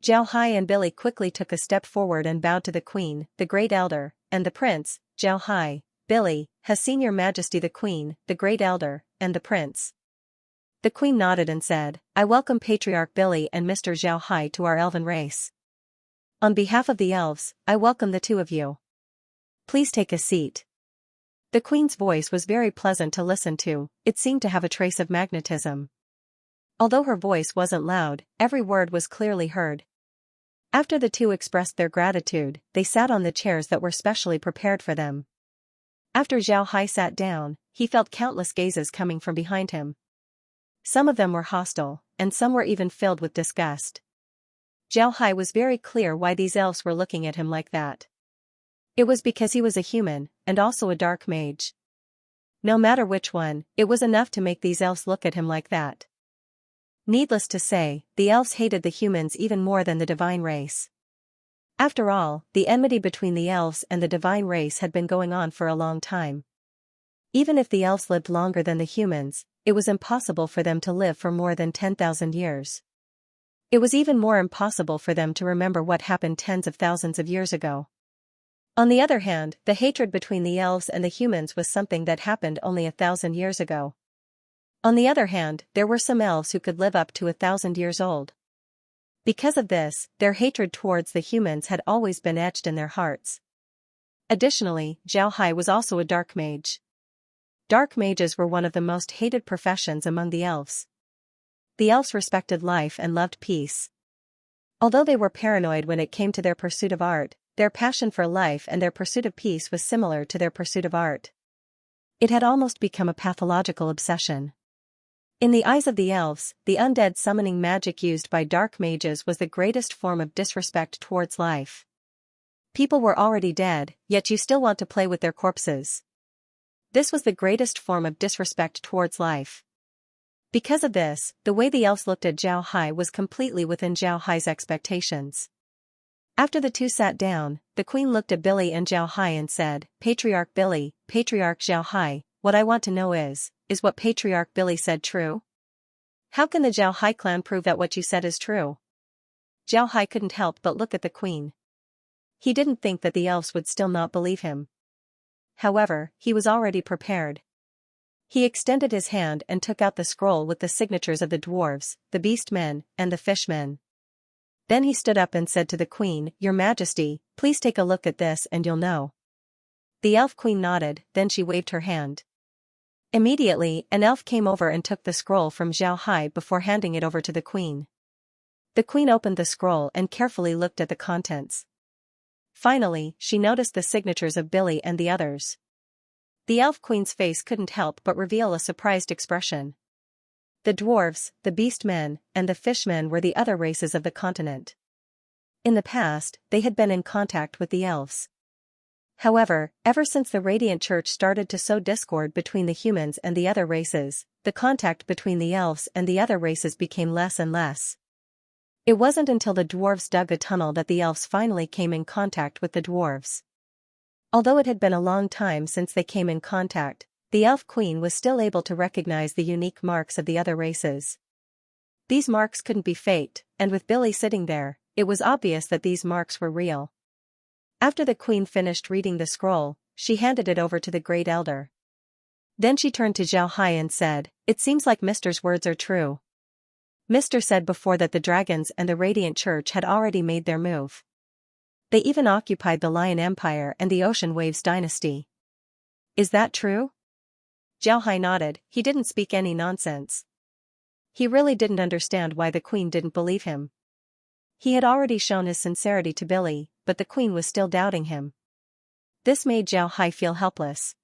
Zhao Hai and Billy quickly took a step forward and bowed to the Queen, the Great Elder, and the Prince. Zhao Hai, Billy, has seen Your Majesty the Queen, the Great Elder, and the Prince. The Queen nodded and said, "I welcome Patriarch Billy and Mr. Zhao Hai to our elven race. On behalf of the elves, I welcome the two of you. Please take a seat." The queen's voice was very pleasant to listen to, it seemed to have a trace of magnetism. Although her voice wasn't loud, every word was clearly heard. After the two expressed their gratitude, they sat on the chairs that were specially prepared for them. After Zhao Hai sat down, he felt countless gazes coming from behind him. Some of them were hostile, and some were even filled with disgust. Zhao Hai was very clear why these elves were looking at him like that. It was because he was a human, and also a dark mage. No matter which one, it was enough to make these elves look at him like that. Needless to say, the elves hated the humans even more than the divine race. After all, the enmity between the elves and the divine race had been going on for a long time. Even if the elves lived longer than the humans, it was impossible for them to live for more than 10,000 years. It was even more impossible for them to remember what happened tens of thousands of years ago. On the other hand, the hatred between the elves and the humans was something that happened only 1,000 years ago. On the other hand, there were some elves who could live up to 1,000 years old. Because of this, their hatred towards the humans had always been etched in their hearts. Additionally, Zhao Hai was also a dark mage. Dark mages were one of the most hated professions among the elves. The elves respected life and loved peace. Although they were paranoid when it came to their pursuit of art, their passion for life and their pursuit of peace was similar to their pursuit of art. It had almost become a pathological obsession. In the eyes of the elves, the undead summoning magic used by dark mages was the greatest form of disrespect towards life. People were already dead, yet you still want to play with their corpses. This was the greatest form of disrespect towards life. Because of this, the way the elves looked at Zhao Hai was completely within Zhao Hai's expectations. After the two sat down, the queen looked at Billy and Zhao Hai and said, "Patriarch Billy, Patriarch Zhao Hai, what I want to know is what Patriarch Billy said true? How can the Zhao Hai clan prove that what you said is true?" Zhao Hai couldn't help but look at the queen. He didn't think that the elves would still not believe him. However, he was already prepared. He extended his hand and took out the scroll with the signatures of the dwarves, the beast-men, and the fish-men. Then he stood up and said to the queen, "Your Majesty, please take a look at this and you'll know." The elf queen nodded, then she waved her hand. Immediately, an elf came over and took the scroll from Zhao Hai before handing it over to the queen. The queen opened the scroll and carefully looked at the contents. Finally, she noticed the signatures of Billy and the others. The elf queen's face couldn't help but reveal a surprised expression. The dwarves, the beast-men, and the fishmen were the other races of the continent. In the past, they had been in contact with the elves. However, ever since the Radiant Church started to sow discord between the humans and the other races, the contact between the elves and the other races became less and less. It wasn't until the dwarves dug a tunnel that the elves finally came in contact with the dwarves. Although it had been a long time since they came in contact, the elf queen was still able to recognize the unique marks of the other races. These marks couldn't be faked, and with Billy sitting there, it was obvious that these marks were real. After the queen finished reading the scroll, she handed it over to the great elder. Then she turned to Xiao Hai and said, "It seems like Mr.'s words are true. Mr. said before that the dragons and the Radiant Church had already made their move. They even occupied the Lion Empire and the Ocean Waves dynasty. Is that true?" Xiao Hai nodded. He didn't speak any nonsense. He really didn't understand why the queen didn't believe him. He had already shown his sincerity to Billy, but the queen was still doubting him. This made Xiao Hai feel helpless.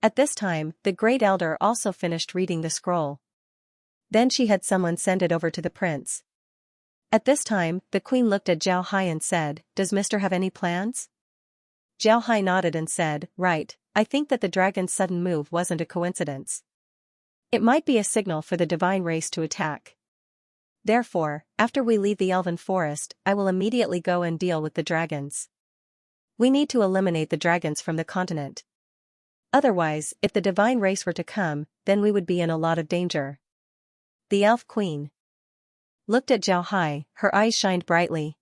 At this time, the great elder also finished reading the scroll. Then she had someone send it over to the prince. At this time, the queen looked at Xiao Hai and said, "Does Mr. have any plans?" Xiao Hai nodded and said, "Right, I think that the dragon's sudden move wasn't a coincidence. It might be a signal for the divine race to attack. Therefore, after we leave the elven forest, I will immediately go and deal with the dragons. We need to eliminate the dragons from the continent. Otherwise, if the divine race were to come, then we would be in a lot of danger." The elf queen looked at Xiao Hai, her eyes shined brightly.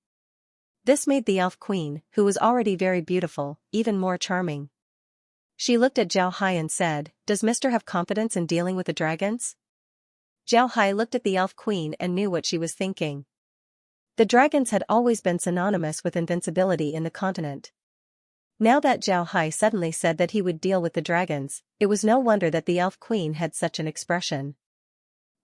This made the elf queen, who was already very beautiful, even more charming. She looked at Xiao Hai and said, "Does Mr. have confidence in dealing with the dragons?" Xiao Hai looked at the elf queen and knew what she was thinking. The dragons had always been synonymous with invincibility in the continent. Now that Xiao Hai suddenly said that he would deal with the dragons, it was no wonder that the elf queen had such an expression.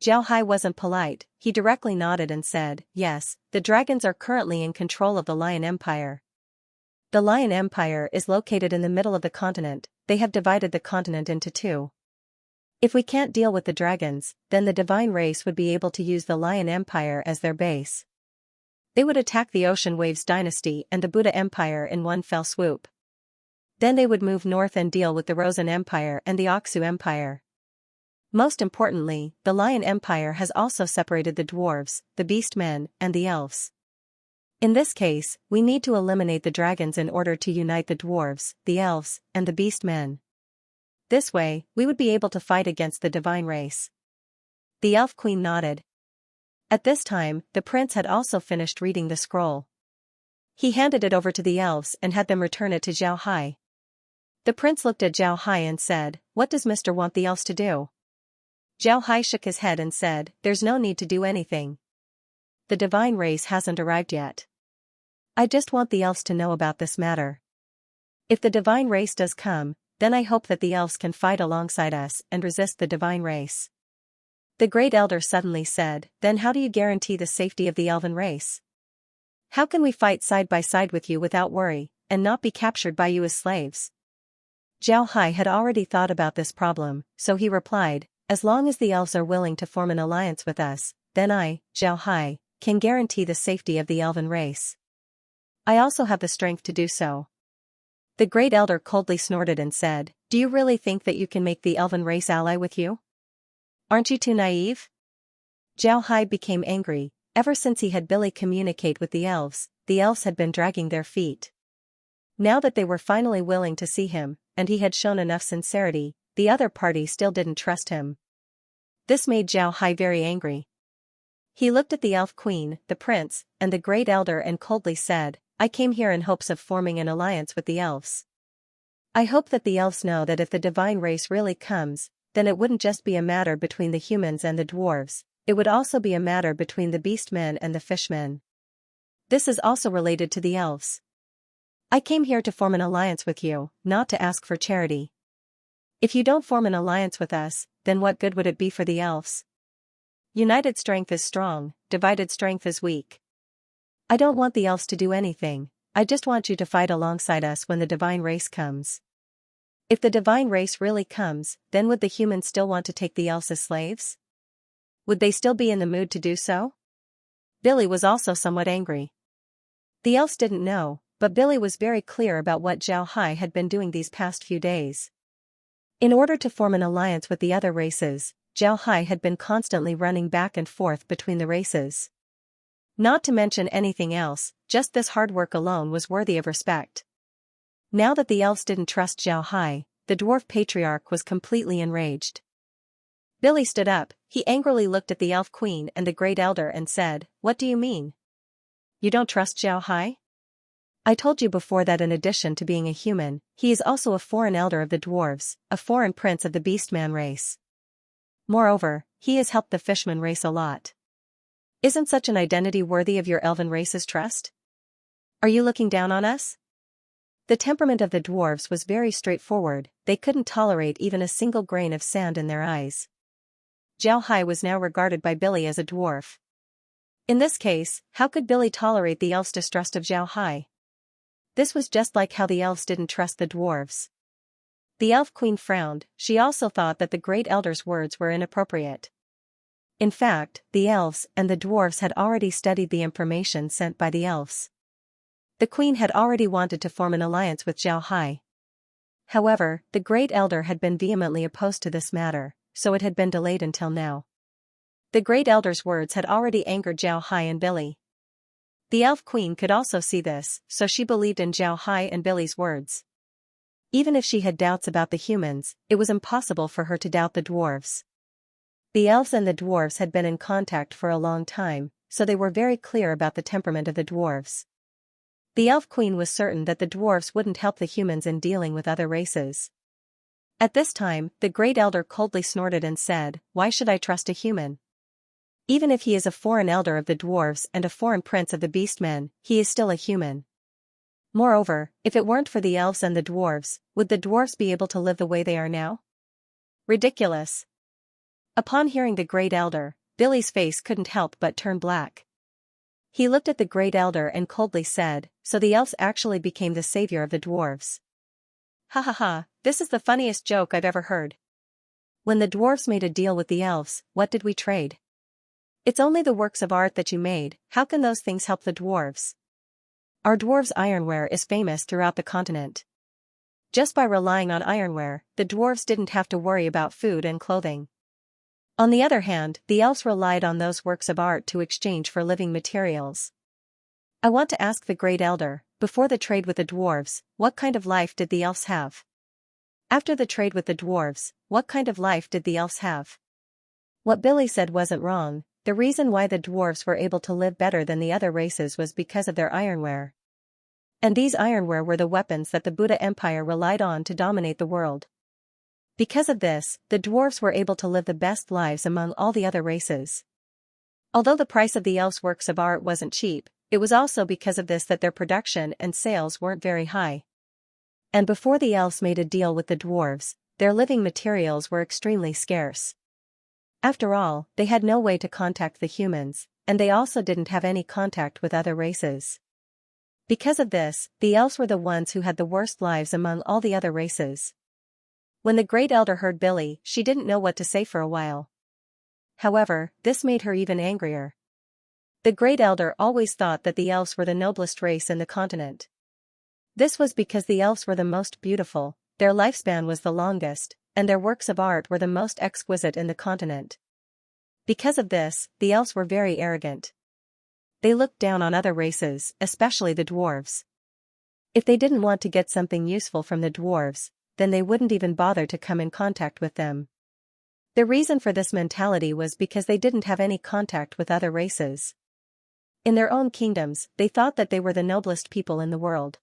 Xiao Hai wasn't polite, he directly nodded and said, "Yes, the dragons are currently in control of the Lion Empire. The Lion Empire is located in the middle of the continent. They have divided the continent into two. If we can't deal with the dragons, then the divine race would be able to use the Lion Empire as their base. They would attack the Ocean Waves dynasty and the Buddha Empire in one fell swoop. Then they would move north and deal with the Rosen Empire and the Oxu Empire. Most importantly, the Lion Empire has also separated the dwarves, the beast men, and the elves. In this case, we need to eliminate the dragons in order to unite the dwarves, the elves, and the beast men. This way, we would be able to fight against the divine race." The elf queen nodded. At this time, the prince had also finished reading the scroll. He handed it over to the elves and had them return it to Xiao Hai. The prince looked at Xiao Hai and said, "What does Mr. want the elves to do?" Xiao Hai shook his head and said, "There's no need to do anything. The divine race hasn't arrived yet. I just want the elves to know about this matter. If the divine race does come, then I hope that the elves can fight alongside us and resist the divine race." The great elder suddenly said, "Then how do you guarantee the safety of the elven race? How can we fight side by side with you without worry, and not be captured by you as slaves?" Xiao Hai had already thought about this problem, so he replied, "As long as the elves are willing to form an alliance with us, then I, Xiao Hai, can guarantee the safety of the elven race. I also have the strength to do so." The great elder coldly snorted and said, "Do you really think that you can make the elven race ally with you? Aren't you too naive?" Xiao Hai became angry. Ever since he had Billy communicate with the elves had been dragging their feet. Now that they were finally willing to see him, and he had shown enough sincerity, the other party still didn't trust him. This made Xiao Hai very angry. He looked at the elf queen, the prince, and the great elder and coldly said, "I came here in hopes of forming an alliance with the elves. I hope that the elves know that if the divine race really comes, then it wouldn't just be a matter between the humans and the dwarves, it would also be a matter between the beastmen and the fishmen. This is also related to the elves. I came here to form an alliance with you, not to ask for charity. If you don't form an alliance with us, then what good would it be for the elves? United strength is strong, divided strength is weak. I don't want the elves to do anything, I just want you to fight alongside us when the divine race comes. If the divine race really comes, then would the humans still want to take the elves as slaves? Would they still be in the mood to do so?" Billy was also somewhat angry. The elves didn't know, but Billy was very clear about what Xiao Hai had been doing these past few days. In order to form an alliance with the other races, Xiao Hai had been constantly running back and forth between the races. Not to mention anything else, just this hard work alone was worthy of respect. Now that the elves didn't trust Xiao Hai, the dwarf patriarch was completely enraged. Billy stood up, he angrily looked at the elf queen and the great elder and said, "What do you mean? You don't trust Xiao Hai?" I told you before that in addition to being a human, he is also a foreign elder of the dwarves, a foreign prince of the beastman race. Moreover, he has helped the fishman race a lot. Isn't such an identity worthy of your elven race's trust? Are you looking down on us? The temperament of the dwarves was very straightforward, they couldn't tolerate even a single grain of sand in their eyes. Xianxia was now regarded by Billy as a dwarf. In this case, how could Billy tolerate the elf's distrust of Xianxia? This was just like how the elves didn't trust the dwarves. The elf queen frowned, she also thought that the great elder's words were inappropriate. In fact, the elves and the dwarves had already studied the information sent by the elves. The queen had already wanted to form an alliance with Xianxia. However, the great elder had been vehemently opposed to this matter, so it had been delayed until now. The great elder's words had already angered Xianxia and Billy. The elf queen could also see this, so she believed in Xianxia and Billy's words. Even if she had doubts about the humans, it was impossible for her to doubt the dwarves. The elves and the dwarves had been in contact for a long time, so they were very clear about the temperament of the dwarves. The elf queen was certain that the dwarves wouldn't help the humans in dealing with other races. At this time, the great elder coldly snorted and said, "Why should I trust a human? Even if he is a foreign elder of the dwarves and a foreign prince of the beastmen, he is still a human. Moreover, if it weren't for the elves and the dwarves, would the dwarves be able to live the way they are now? Ridiculous." Upon hearing the great elder, Billy's face couldn't help but turn black. He looked at the great elder and coldly said, "So the elves actually became the savior of the dwarves. Ha ha ha, this is the funniest joke I've ever heard. When the dwarves made a deal with the elves, what did we trade? It's only the works of art that you made, how can those things help the dwarves? Our dwarves' ironware is famous throughout the continent. Just by relying on ironware, the dwarves didn't have to worry about food and clothing. On the other hand, the elves relied on those works of art to exchange for living materials. I want to ask the great elder, before the trade with the dwarves, what kind of life did the elves have? After the trade with the dwarves, what kind of life did the elves have?" What Billy said wasn't wrong. The reason why the dwarves were able to live better than the other races was because of their ironware. And these ironware were the weapons that the Buddha Empire relied on to dominate the world. Because of this, the dwarves were able to live the best lives among all the other races. Although the price of the elves' works of art wasn't cheap, it was also because of this that their production and sales weren't very high. And before the elves made a deal with the dwarves, their living materials were extremely scarce. After all, they had no way to contact the humans, and they also didn't have any contact with other races. Because of this, the elves were the ones who had the worst lives among all the other races. When the great elder heard Billy, she didn't know what to say for a while. However, this made her even angrier. The great elder always thought that the elves were the noblest race in the continent. This was because the elves were the most beautiful, their lifespan was the longest, and their works of art were the most exquisite in the continent. Because of this, the elves were very arrogant. They looked down on other races, especially the dwarves. If they didn't want to get something useful from the dwarves, then they wouldn't even bother to come in contact with them. The reason for this mentality was because they didn't have any contact with other races. In their own kingdoms, they thought that they were the noblest people in the world.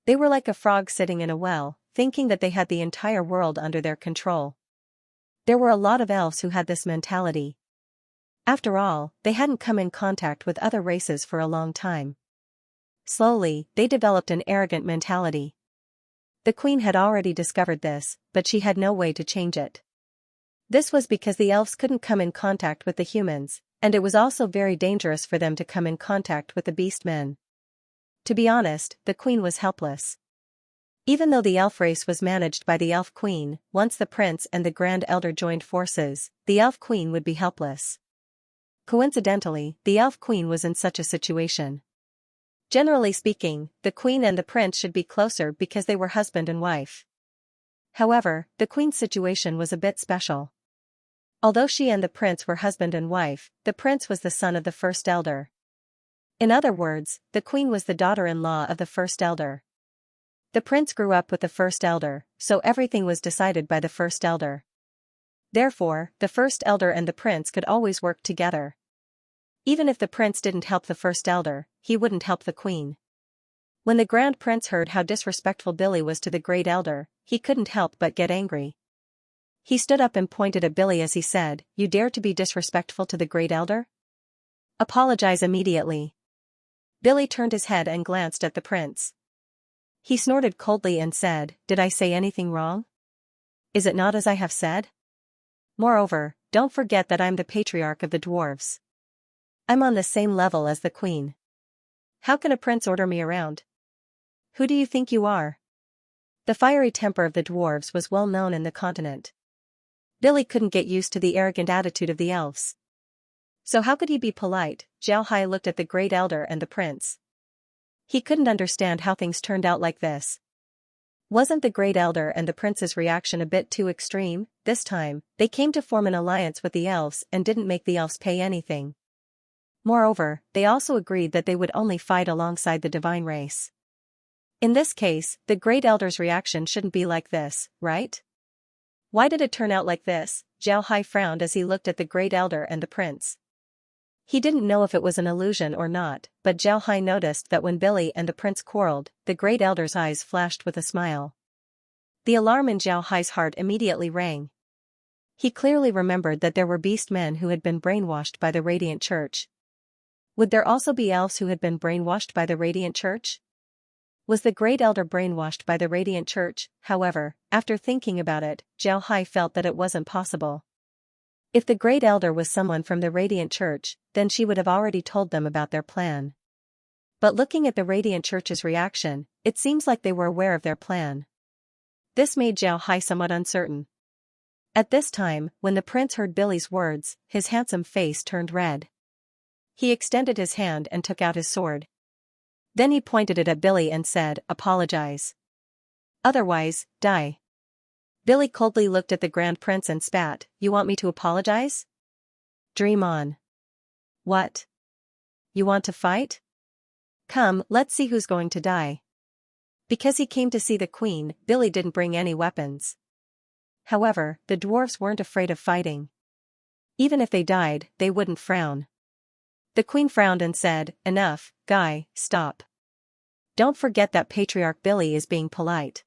They were like a frog sitting in a well, thinking that they had the entire world under their control. There were a lot of elves who had this mentality. After all, they hadn't come in contact with other races for a long time. Slowly, they developed an arrogant mentality. The queen had already discovered this, but she had no way to change it. This was because the elves couldn't come in contact with the humans, and it was also very dangerous for them to come in contact with the beastmen. To be honest, the queen was helpless. Even though the elf race was managed by the elf queen, once the prince and the grand elder joined forces, the elf queen would be helpless. Coincidentally, the elf queen was in such a situation. Generally speaking, the queen and the prince should be closer because they were husband and wife. However, the queen's situation was a bit special. Although she and the prince were husband and wife, the prince was the son of the first elder. In other words, the queen was the daughter-in-law of the first elder. The prince grew up with the first elder, so everything was decided by the first elder. Therefore, the first elder and the prince could always work together. Even if the prince didn't help the first elder, he wouldn't help the queen. When the Grand Prince heard how disrespectful Billy was to the Great Elder, he couldn't help but get angry. He stood up and pointed at Billy as he said, "You dare to be disrespectful to the Great Elder? Apologize immediately." Billy turned his head and glanced at the prince. He snorted coldly and said, "Did I say anything wrong? Is it not as I have said? Moreover, don't forget that I'm the patriarch of the dwarves. I'm on the same level as the queen. How can a prince order me around? Who do you think you are?" The fiery temper of the dwarves was well known in the continent. Billy couldn't get used to the arrogant attitude of the elves. So how could he be polite? Xianxia looked at the Great Elder and the prince. He couldn't understand how things turned out like this. Wasn't the Great Elder and the prince's reaction a bit too extreme? This time, they came to form an alliance with the elves and didn't make the elves pay anything. Moreover, they also agreed that they would only fight alongside the divine race. In this case, the Great Elder's reaction shouldn't be like this, right? Why did it turn out like this? Xianxia frowned as he looked at the Great Elder and the prince. He didn't know if it was an illusion or not, but Xianxia noticed that when Billy and the prince quarreled, the Great Elder's eyes flashed with a smile. The alarm in Xianxia's heart immediately rang. He clearly remembered that there were beast men who had been brainwashed by the Radiant Church. Would there also be elves who had been brainwashed by the Radiant Church? Was the Great Elder brainwashed by the Radiant Church? However, after thinking about it, Xianxia felt that it wasn't possible. If the Great Elder was someone from the Radiant Church, then she would have already told them about their plan. But looking at the Radiant Church's reaction, it seems like they were aware of their plan. This made Xianxia somewhat uncertain. At this time, when the prince heard Billy's words, his handsome face turned red. He extended his hand and took out his sword. Then he pointed it at Billy and said, "Apologize. Otherwise, die." Billy coldly looked at the Grand Prince and spat, "You want me to apologize? Dream on. What? You want to fight? Come, let's see who's going to die." Because he came to see the queen, Billy didn't bring any weapons. However, the dwarves weren't afraid of fighting. Even if they died, they wouldn't frown. The queen frowned and said, "Enough, Guy, stop. Don't forget that Patriarch Billy is being polite.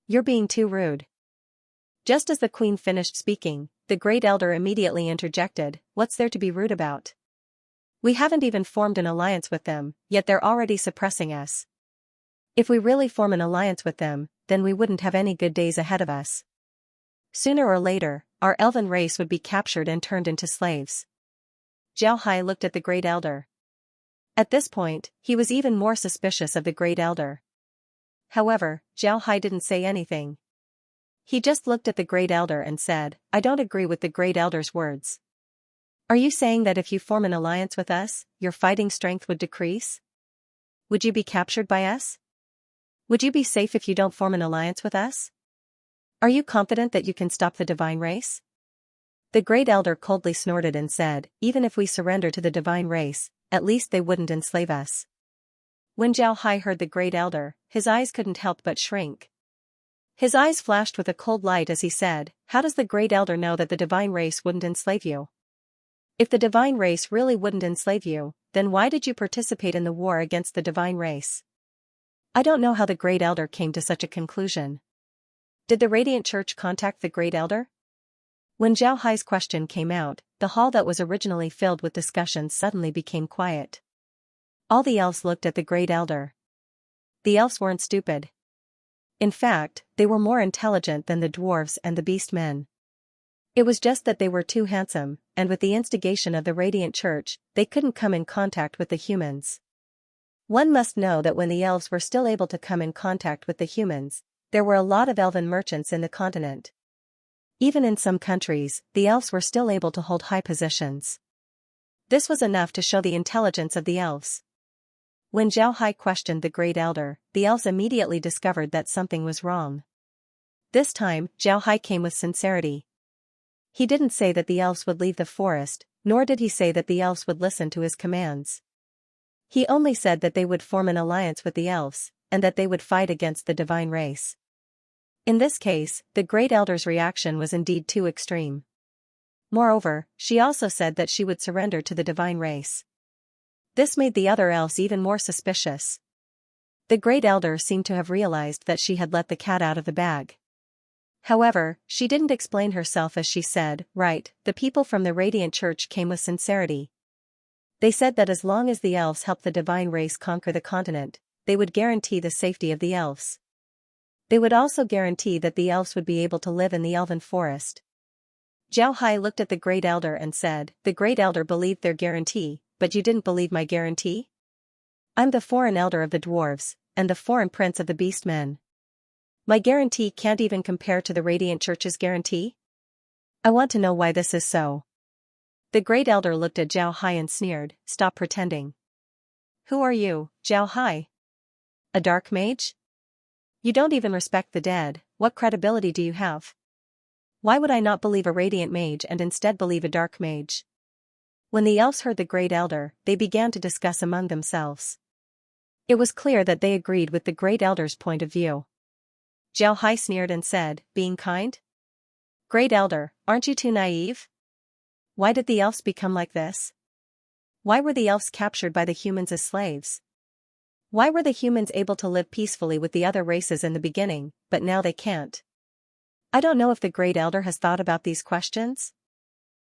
You're being too rude." Just as the queen finished speaking, the Great Elder immediately interjected, "What's there to be rude about? We haven't even formed an alliance with them, yet they're already suppressing us. If we really form an alliance with them, then we wouldn't have any good days ahead of us. Sooner or later, our elven race would be captured and turned into slaves." Xianxia looked at the Great Elder. At this point, he was even more suspicious of the Great Elder. However, Xianxia didn't say anything. He just looked at the Great Elder and said, "I don't agree with the Great Elder's words. Are you saying that if you form an alliance with us, your fighting strength would decrease? Would you be captured by us? Would you be safe if you don't form an alliance with us? Are you confident that you can stop the divine race?" The Great Elder coldly snorted and said, "Even if we surrender to the divine race, at least they wouldn't enslave us." When Xianxia heard the Great Elder, his eyes couldn't help but shrink. His eyes flashed with a cold light as he said, "How does the Great Elder know that the divine race wouldn't enslave you? If the divine race really wouldn't enslave you, then why did you participate in the war against the divine race?" I don't know how the Great Elder came to such a conclusion. Did the Radiant Church contact the Great Elder? When Xianxia's question came out, the hall that was originally filled with discussions suddenly became quiet. All the elves looked at the Great Elder. The elves weren't stupid. In fact, they were more intelligent than the dwarves and the beast men. It was just that they were too handsome, and with the instigation of the Radiant Church, they couldn't come in contact with the humans. One must know that when the elves were still able to come in contact with the humans, there were a lot of elven merchants in the continent. Even in some countries, the elves were still able to hold high positions. This was enough to show the intelligence of the elves. When Xianxia questioned the Great Elder, the elves immediately discovered that something was wrong. This time, Xianxia came with sincerity. He didn't say that the elves would leave the forest, nor did he say that the elves would listen to his commands. He only said that they would form an alliance with the elves, and that they would fight against the divine race. In this case, the Great Elder's reaction was indeed too extreme. Moreover, she also said that she would surrender to the divine race. This made the other elves even more suspicious. The Great Elder seemed to have realized that she had let the cat out of the bag. However, she didn't explain herself as she said, "Right, the people from the Radiant Church came with sincerity. They said that as long as the elves helped the divine race conquer the continent, they would guarantee the safety of the elves. They would also guarantee that the elves would be able to live in the elven forest." Zhao Hai looked at the Great Elder and said, "The Great Elder believed their guarantee, but you didn't believe my guarantee? I'm the foreign elder of the dwarves, and the foreign prince of the beast men. My guarantee can't even compare to the Radiant Church's guarantee? I want to know why this is so." The Great Elder looked at Zhao Hai and sneered, "Stop pretending. Who are you, Zhao Hai? A dark mage? You don't even respect the dead. What credibility do you have? Why would I not believe a radiant mage and instead believe a dark mage?" When the elves heard the Great Elder, they began to discuss among themselves. It was clear that they agreed with the Great Elder's point of view. Zhao Hai sneered and said, "Being kind? Great Elder, aren't you too naive? Why did the elves become like this? Why were the elves captured by the humans as slaves? Why were the humans able to live peacefully with the other races in the beginning, but now they can't? I don't know if the Great Elder has thought about these questions."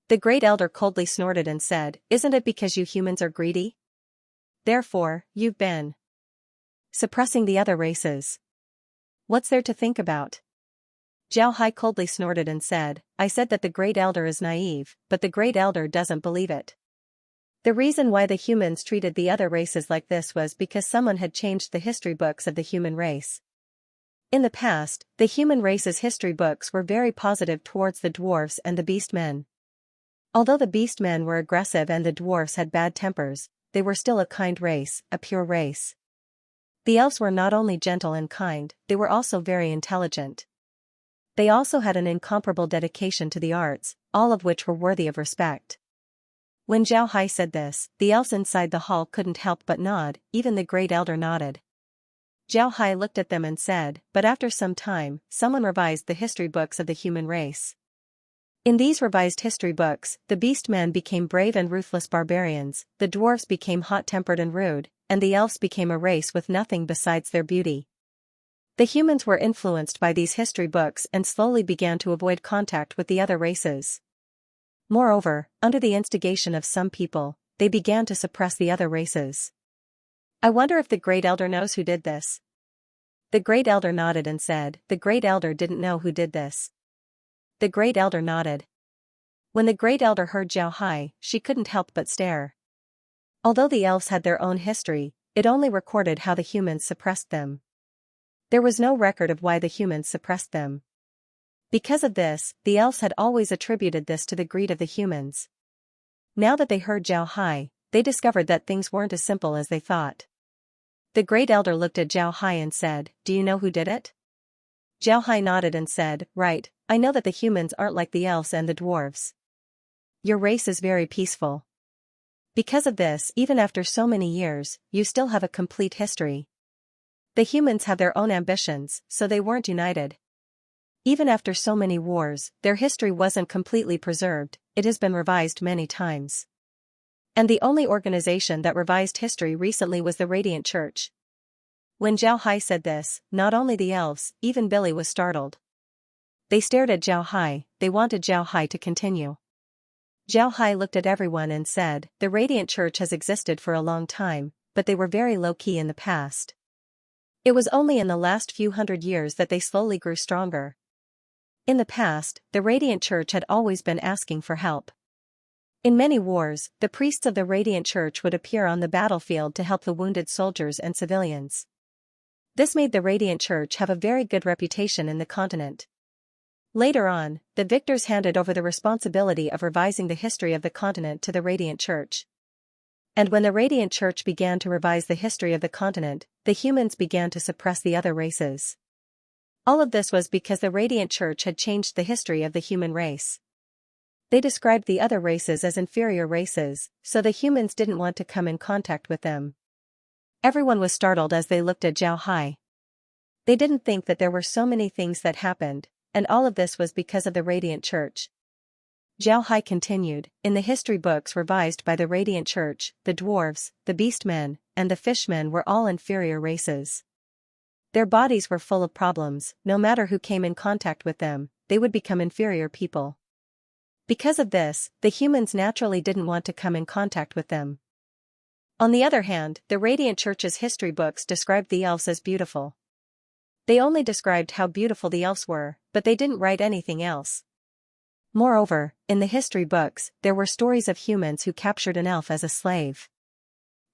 The Great Elder coldly snorted and said, "Isn't it because you humans are greedy? Therefore, you've been suppressing the other races. What's there to think about?" Zhao Hai coldly snorted and said, "I said that the Great Elder is naive, but the Great Elder doesn't believe it. The reason why the humans treated the other races like this was because someone had changed the history books of the human race. In the past, the human race's history books were very positive towards the dwarfs and the beast men. Although the beast men were aggressive and the dwarfs had bad tempers, they were still a kind race, a pure race. The elves were not only gentle and kind, they were also very intelligent. They also had an incomparable dedication to the arts, all of which were worthy of respect." When Zhao Hai said this, the elves inside the hall couldn't help but nod, even the Great Elder nodded. Zhao Hai looked at them and said, "But after some time, someone revised the history books of the human race. In these revised history books, the beast men became brave and ruthless barbarians, the dwarves became hot-tempered and rude, and the elves became a race with nothing besides their beauty. The humans were influenced by these history books and slowly began to avoid contact with the other races. Moreover, under the instigation of some people, they began to suppress the other races. I wonder if the Great Elder knows who did this." The Great Elder nodded and said, "The Great Elder didn't know who did this." The Great Elder nodded. When the Great Elder heard Zhao Hai, she couldn't help but stare. Although the elves had their own history, it only recorded how the humans suppressed them. There was no record of why the humans suppressed them. Because of this, the elves had always attributed this to the greed of the humans. Now that they heard Zhao Hai, they discovered that things weren't as simple as they thought. The Great Elder looked at Zhao Hai and said, "Do you know who did it?" Zhao Hai nodded and said, "Right, I know that the humans aren't like the elves and the dwarves. Your race is very peaceful. Because of this, even after so many years, you still have a complete history. The humans have their own ambitions, so they weren't united. Even after so many wars, their history wasn't completely preserved, it has been revised many times. And the only organization that revised history recently was the Radiant Church." When Zhao Hai said this, not only the elves, even Billy was startled. They stared at Zhao Hai, they wanted Zhao Hai to continue. Zhao Hai looked at everyone and said, "The Radiant Church has existed for a long time, but they were very low-key in the past. It was only in the last few hundred years that they slowly grew stronger. In the past, the Radiant Church had always been asking for help. In many wars, the priests of the Radiant Church would appear on the battlefield to help the wounded soldiers and civilians. This made the Radiant Church have a very good reputation in the continent. Later on, the victors handed over the responsibility of revising the history of the continent to the Radiant Church. And when the Radiant Church began to revise the history of the continent, the humans began to suppress the other races. All of this was because the Radiant Church had changed the history of the human race. They described the other races as inferior races, so the humans didn't want to come in contact with them. Everyone was startled as they looked at Zhao Hai. They didn't think that there were so many things that happened, and all of this was because of the Radiant Church. Zhao Hai continued, "In the history books revised by the Radiant Church, the dwarves, the beast men, and the fishmen were all inferior races. Their bodies were full of problems. No matter who came in contact with them, they would become inferior people. Because of this, the humans naturally didn't want to come in contact with them. On the other hand, the Radiant Church's history books described the elves as beautiful. They only described how beautiful the elves were, but they didn't write anything else. Moreover, in the history books, there were stories of humans who captured an elf as a slave.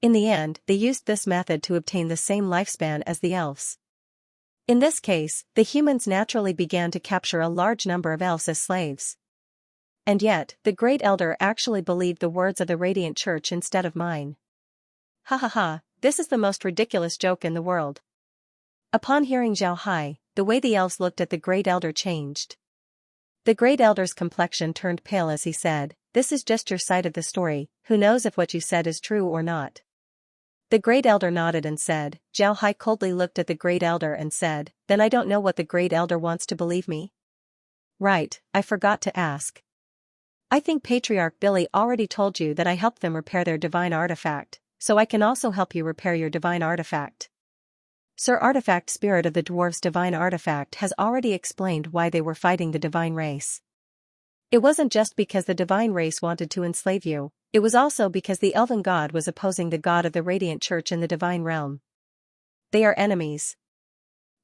In the end, they used this method to obtain the same lifespan as the elves. In this case, the humans naturally began to capture a large number of elves as slaves. And yet, the Great Elder actually believed the words of the Radiant Church instead of mine. Ha ha ha, this is the most ridiculous joke in the world. Upon hearing Zhao Hai, the way the elves looked at the Great Elder changed. The Great Elder's complexion turned pale as he said, "This is just your side of the story, who knows if what you said is true or not." The Great Elder nodded and said, Zhao Hai coldly looked at the Great Elder and said, "Then I don't know what the Great Elder wants to believe me." Right, I forgot to ask. I think Patriarch Billy already told you that I helped them repair their divine artifact, so I can also help you repair your divine artifact. Sir Artifact Spirit of the Dwarves' divine artifact has already explained why they were fighting the divine race. It wasn't just because the divine race wanted to enslave you, it was also because the elven god was opposing the god of the Radiant Church in the divine realm. They are enemies.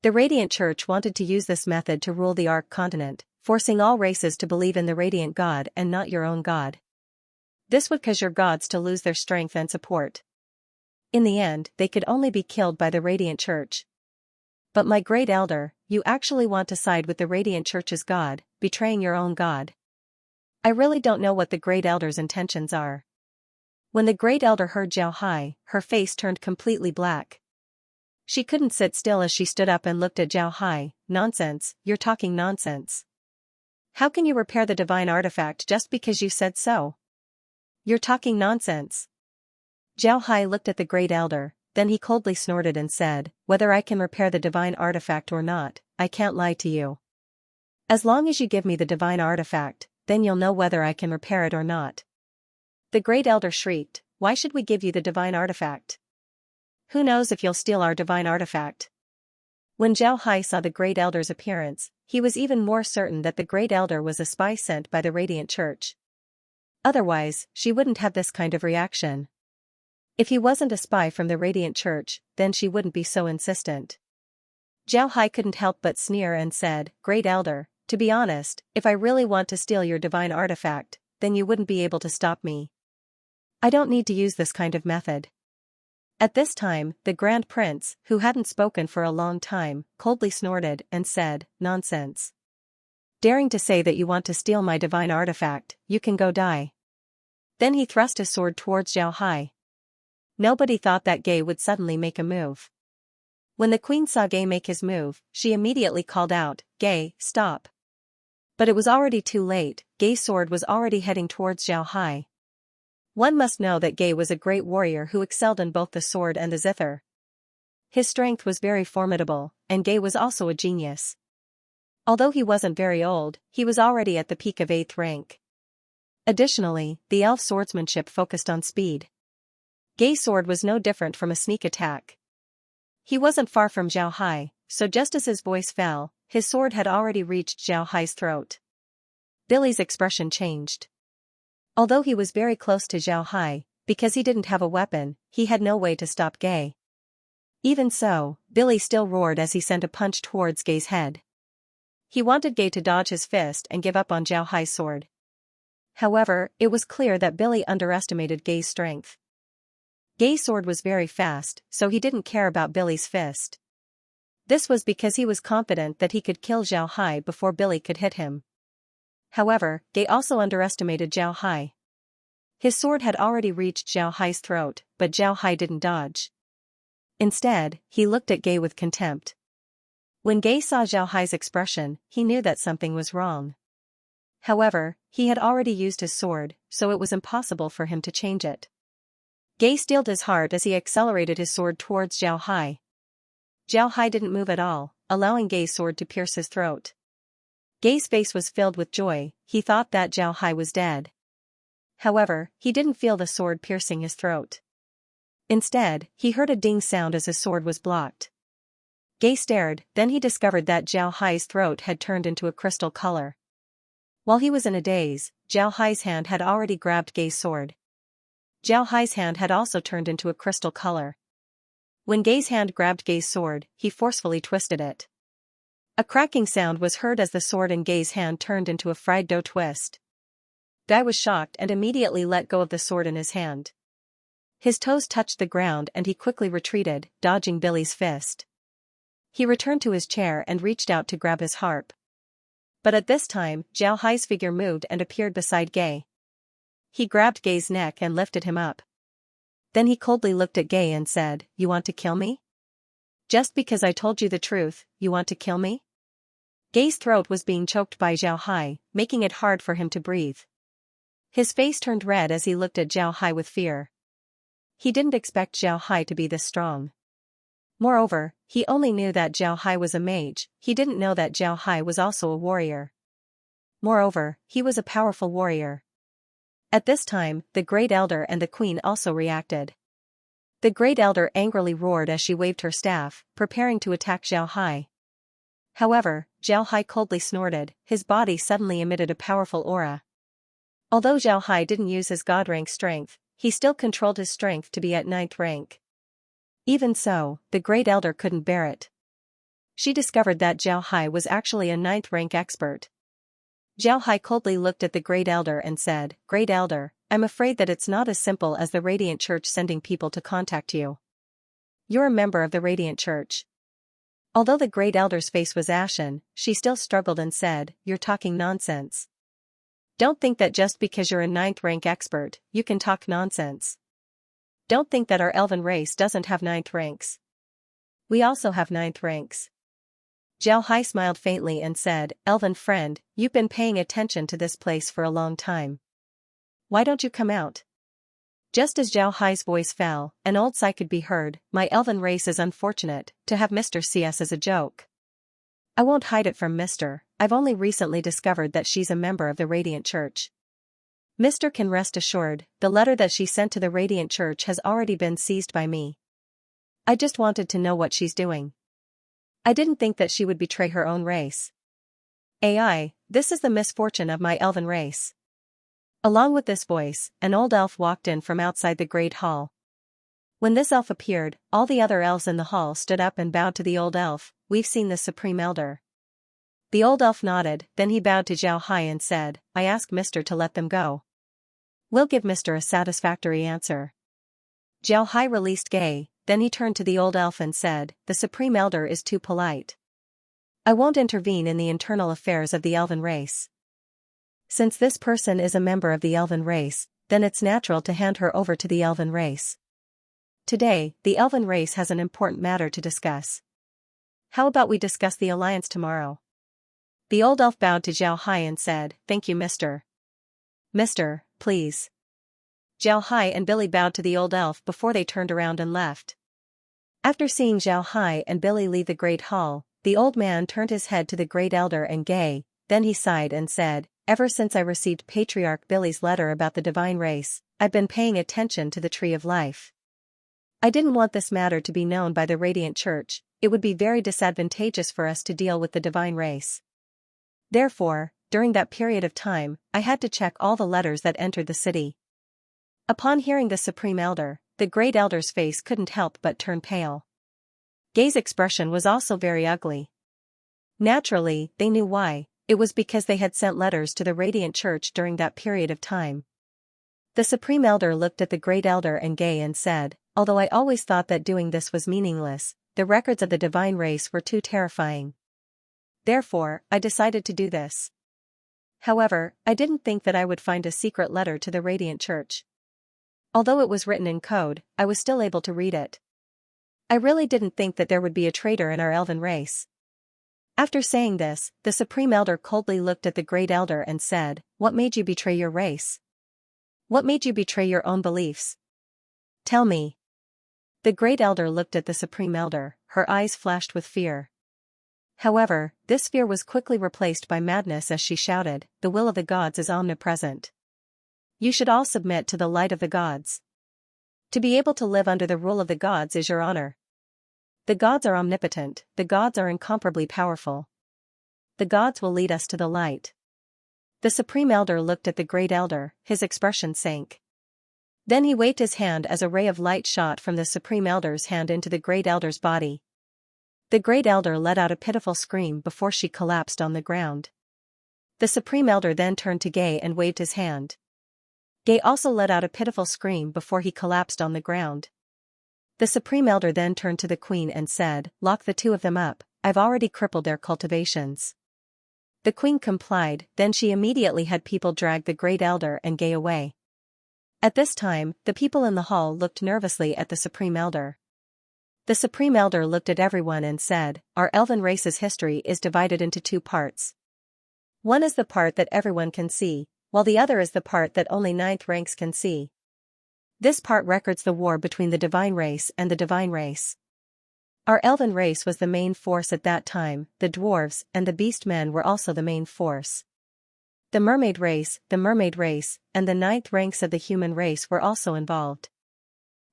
The Radiant Church wanted to use this method to rule the Ark continent, forcing all races to believe in the Radiant God and not your own god. This would cause your gods to lose their strength and support. In the end, they could only be killed by the Radiant Church. But my Great Elder, you actually want to side with the Radiant Church's god, betraying your own god. I really don't know what the Great Elder's intentions are. When the Great Elder heard Zhao Hai, her face turned completely black. She couldn't sit still as she stood up and looked at Zhao Hai. Nonsense, you're talking nonsense. How can you repair the divine artifact just because you said so? You're talking nonsense. Zhao Hai looked at the Great Elder, then he coldly snorted and said, "Whether I can repair the divine artifact or not, I can't lie to you. As long as you give me the divine artifact, then you'll know whether I can repair it or not." The Great Elder shrieked, "Why should we give you the divine artifact? Who knows if you'll steal our divine artifact?" When Zhao Hai saw the Great Elder's appearance, he was even more certain that the Great Elder was a spy sent by the Radiant Church. Otherwise, she wouldn't have this kind of reaction. If he wasn't a spy from the Radiant Church, then she wouldn't be so insistent. Zhao Hai couldn't help but sneer and said, "Great Elder, to be honest, if I really want to steal your divine artifact, then you wouldn't be able to stop me. I don't need to use this kind of method." At this time, the Grand Prince, who hadn't spoken for a long time, coldly snorted and said, "Nonsense. Daring to say that you want to steal my divine artifact, you can go die." Then he thrust his sword towards Zhao Hai. Nobody thought that Gay would suddenly make a move. When the queen saw Gay make his move, she immediately called out, "Gay, stop." But it was already too late. Gay's sword was already heading towards Zhao Hai. One must know that Gay was a great warrior who excelled in both the sword and the zither. His strength was very formidable, and Gay was also a genius. Although he wasn't very old, he was already at the peak of 8th rank. Additionally, the elf swordsmanship focused on speed. Gay's sword was no different from a sneak attack. He wasn't far from Zhao Hai, so just as his voice fell, his sword had already reached Zhao Hai's throat. Billy's expression changed. Although he was very close to Zhao Hai, because he didn't have a weapon, he had no way to stop Gay. Even so, Billy still roared as he sent a punch towards Gay's head. He wanted Gay to dodge his fist and give up on Zhao Hai's sword. However, it was clear that Billy underestimated Gay's strength. Gay's sword was very fast, so he didn't care about Billy's fist. This was because he was confident that he could kill Zhao Hai before Billy could hit him. However, Gay also underestimated Zhao Hai. His sword had already reached Zhao Hai's throat, but Zhao Hai didn't dodge. Instead, he looked at Gay with contempt. When Gay saw Zhao Hai's expression, he knew that something was wrong. However, he had already used his sword, so it was impossible for him to change it. Gay steeled his heart as he accelerated his sword towards Zhao Hai. Zhao Hai didn't move at all, allowing Gay's sword to pierce his throat. Gay's face was filled with joy. He thought that Zhao Hai was dead. However, he didn't feel the sword piercing his throat. Instead, he heard a ding sound as his sword was blocked. Gay stared, then he discovered that Zhao Hai's throat had turned into a crystal color. While he was in a daze, Zhao Hai's hand had already grabbed Gay's sword. Zhao Hai's hand had also turned into a crystal color. When Gay's hand grabbed Gay's sword, he forcefully twisted it. A cracking sound was heard as the sword in Gay's hand turned into a fried dough twist. Guy was shocked and immediately let go of the sword in his hand. His toes touched the ground and he quickly retreated, dodging Billy's fist. He returned to his chair and reached out to grab his harp. But at this time, Zhao Hai's figure moved and appeared beside Gay. He grabbed Gay's neck and lifted him up. Then he coldly looked at Gay and said, "You want to kill me? Just because I told you the truth, you want to kill me?" Gay's throat was being choked by Zhao Hai, making it hard for him to breathe. His face turned red as he looked at Zhao Hai with fear. He didn't expect Zhao Hai to be this strong. Moreover, he only knew that Zhao Hai was a mage, he didn't know that Zhao Hai was also a warrior. Moreover, he was a powerful warrior. At this time, the Great Elder and the Queen also reacted. The Great Elder angrily roared as she waved her staff, preparing to attack Zhao Hai. However, Zhao Hai coldly snorted, his body suddenly emitted a powerful aura. Although Zhao Hai didn't use his god rank strength, he still controlled his strength to be at 9th rank. Even so, the Great Elder couldn't bear it. She discovered that Zhao Hai was actually a 9th rank expert. Zhao Hai coldly looked at the Great Elder and said, "Great Elder, I'm afraid that it's not as simple as the Radiant Church sending people to contact you. You're a member of the Radiant Church." Although the Great Elder's face was ashen, she still struggled and said, "You're talking nonsense. Don't think that just because you're a 9th rank expert, you can talk nonsense. Don't think that our elven race doesn't have 9th ranks. We also have 9th ranks." Zhao Hai smiled faintly and said, "Elven friend, you've been paying attention to this place for a long time. Why don't you come out?" Just as Zhao Hai's voice fell, an old sigh could be heard. "My elven race is unfortunate, to have Mr. CS as a joke. I won't hide it from Mr. I've only recently discovered that she's a member of the Radiant Church. Mr. can rest assured, the letter that she sent to the Radiant Church has already been seized by me. I just wanted to know what she's doing. I didn't think that she would betray her own race. AI, this is the misfortune of my elven race." Along with this voice, an old elf walked in from outside the Great Hall. When this elf appeared, all the other elves in the hall stood up and bowed to the old elf. "We've seen the Supreme Elder." The old elf nodded, then he bowed to Zhao Hai and said, "I asked Mr. to let them go. We'll give Mr. a satisfactory answer." Zhao Hai released Gay, then he turned to the old elf and said, "The Supreme Elder is too polite. I won't intervene in the internal affairs of the elven race. Since this person is a member of the elven race, then it's natural to hand her over to the elven race. Today, the elven race has an important matter to discuss. How about we discuss the alliance tomorrow?" The old elf bowed to Zhao Hai and said, "Thank you, Mr. Mr., please." Zhao Hai and Billy bowed to the old elf before they turned around and left. After seeing Zhao Hai and Billy leave the Great Hall, the old man turned his head to the Great Elder and Gay, then he sighed and said, "Ever since I received Patriarch Billy's letter about the divine race, I've been paying attention to the Tree of Life. I didn't want this matter to be known by the Radiant Church, it would be very disadvantageous for us to deal with the divine race. Therefore, during that period of time, I had to check all the letters that entered the city." Upon hearing the Supreme Elder, the Great Elder's face couldn't help but turn pale. Gay's expression was also very ugly. Naturally, they knew why, it was because they had sent letters to the Radiant Church during that period of time. The Supreme Elder looked at the Great Elder and Gay and said, "Although I always thought that doing this was meaningless, the records of the divine race were too terrifying. Therefore, I decided to do this. However, I didn't think that I would find a secret letter to the Radiant Church. Although it was written in code, I was still able to read it. I really didn't think that there would be a traitor in our elven race." After saying this, the Supreme Elder coldly looked at the Great Elder and said, "What made you betray your race? What made you betray your own beliefs? Tell me." The Great Elder looked at the Supreme Elder, her eyes flashed with fear. However, this fear was quickly replaced by madness as she shouted, "The will of the gods is omnipresent. You should all submit to the light of the gods." To be able to live under the rule of the gods is your honor. The gods are omnipotent, the gods are incomparably powerful. The gods will lead us to the light. The Supreme Elder looked at the Great Elder, his expression sank. Then he waved his hand as a ray of light shot from the Supreme Elder's hand into the Great Elder's body. The Great Elder let out a pitiful scream before she collapsed on the ground. The Supreme Elder then turned to Gay and waved his hand. Gay also let out a pitiful scream before he collapsed on the ground. The Supreme Elder then turned to the Queen and said, "Lock the two of them up, I've already crippled their cultivations." The Queen complied, then she immediately had people drag the Great Elder and Gay away. At this time, the people in the hall looked nervously at the Supreme Elder. The Supreme Elder looked at everyone and said, "Our elven race's history is divided into two parts. One is the part that everyone can see, while the other is the part that only ninth ranks can see. This part records the war between the divine race and the divine race. Our elven race was the main force at that time, the dwarves and the beast men were also the main force. The mermaid race, and the ninth ranks of the human race were also involved.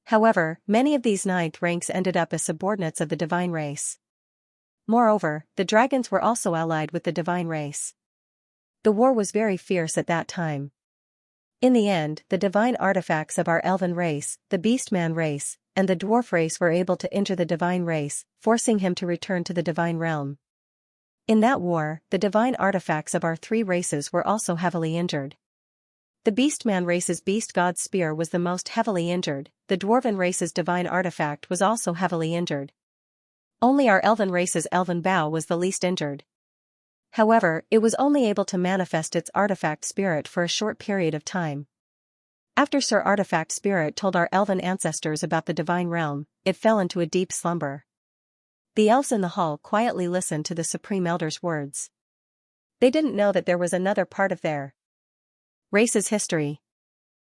However, many of these ninth ranks ended up as subordinates of the divine race. Moreover, the dragons were also allied with the divine race. The war was very fierce at that time. In the end, the divine artifacts of our elven race, the beastman race, and the dwarf race were able to injure the divine race, forcing him to return to the divine realm. In that war, the divine artifacts of our three races were also heavily injured. The beastman race's beast god spear was the most heavily injured, the dwarven race's divine artifact was also heavily injured. Only our elven race's elven bow was the least injured. However, it was only able to manifest its artifact spirit for a short period of time. After Sir Artifact Spirit told our elven ancestors about the divine realm, it fell into a deep slumber. The elves in the hall quietly listened to the Supreme Elder's words. They didn't know that there was another part of their race's history.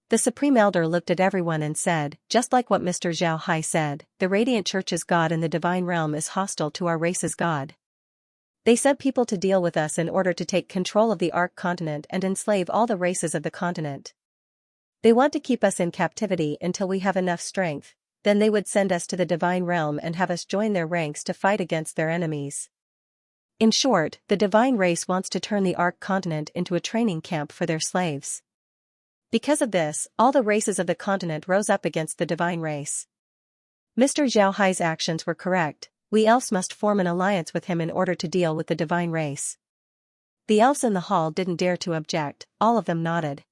The Supreme Elder looked at everyone and said, "Just like what Mr. Zhao Hai said, the Radiant Church's God in the divine realm is hostile to our race's God. They sent people to deal with us in order to take control of the Ark continent and enslave all the races of the continent. They want to keep us in captivity until we have enough strength, then they would send us to the divine realm and have us join their ranks to fight against their enemies. In short, the divine race wants to turn the Ark continent into a training camp for their slaves. Because of this, all the races of the continent rose up against the divine race. Mr. Zhao Hai's actions were correct. We elves must form an alliance with him in order to deal with the divine race." The elves in the hall didn't dare to object, all of them nodded.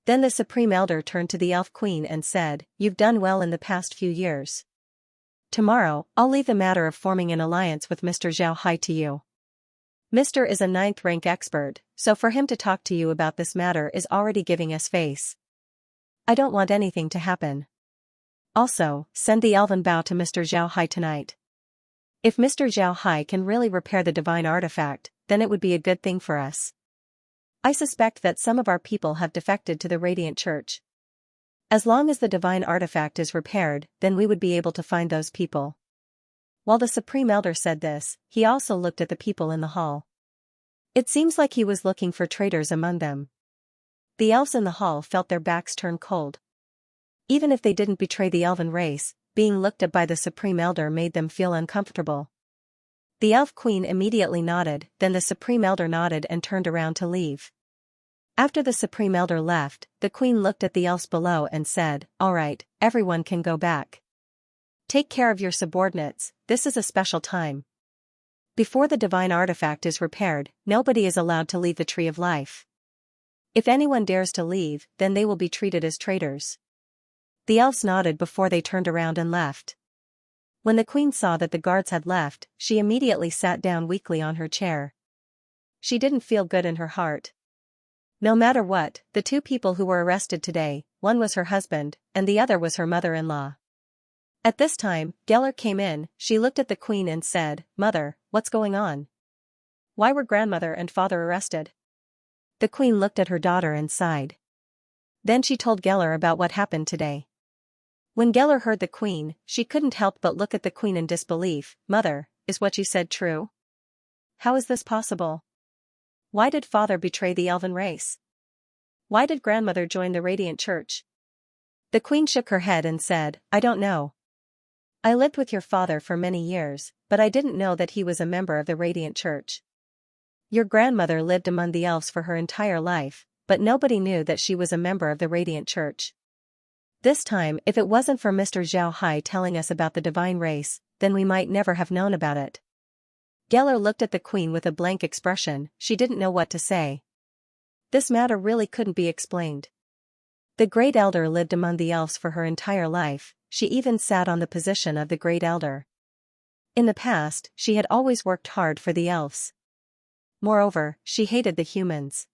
Then the Supreme Elder turned to the Elf Queen and said, "You've done well in the past few years. Tomorrow, I'll leave the matter of forming an alliance with Mr. Zhao Hai to you. Mr. is a ninth rank expert, so for him to talk to you about this matter is already giving us face. I don't want anything to happen. Also, send the elven bow to Mr. Zhao Hai tonight. If Mr. Zhao Hai can really repair the divine artifact, then it would be a good thing for us. I suspect that some of our people have defected to the Radiant Church. As long as the divine artifact is repaired, then we would be able to find those people." While the Supreme Elder said this, he also looked at the people in the hall. It seems like he was looking for traitors among them. The elves in the hall felt their backs turn cold. Even if they didn't betray the elven race, being looked at by the Supreme Elder made them feel uncomfortable. The Elf Queen immediately nodded, then the Supreme Elder nodded and turned around to leave. After the Supreme Elder left, the Queen looked at the elves below and said, "All right, everyone can go back. Take care of your subordinates, this is a special time. Before the divine artifact is repaired, nobody is allowed to leave the Tree of Life. If anyone dares to leave, then they will be treated as traitors." The elves nodded before they turned around and left. When the Queen saw that the guards had left, she immediately sat down weakly on her chair. She didn't feel good in her heart. No matter what, the two people who were arrested today, one was her husband, and the other was her mother-in-law. At this time, Geller came in, she looked at the Queen and said, "Mother, what's going on? Why were grandmother and father arrested?" The Queen looked at her daughter and sighed. Then she told Geller about what happened today. When Geller heard the Queen, she couldn't help but look at the Queen in disbelief. "Mother, is what you said true? How is this possible? Why did father betray the elven race? Why did grandmother join the Radiant Church?" The queen shook her head and said, I don't know. I lived with your father for many years, but I didn't know that he was a member of the Radiant Church. Your grandmother lived among the elves for her entire life, but nobody knew that she was a member of the Radiant Church. This time, if it wasn't for Mr. Zhao Hai telling us about the divine race, then we might never have known about it. Geller looked at the queen with a blank expression. She didn't know what to say. This matter really couldn't be explained. The Great Elder lived among the elves for her entire life. She even sat on the position of the Great Elder. In the past, she had always worked hard for the elves. Moreover, she hated the humans.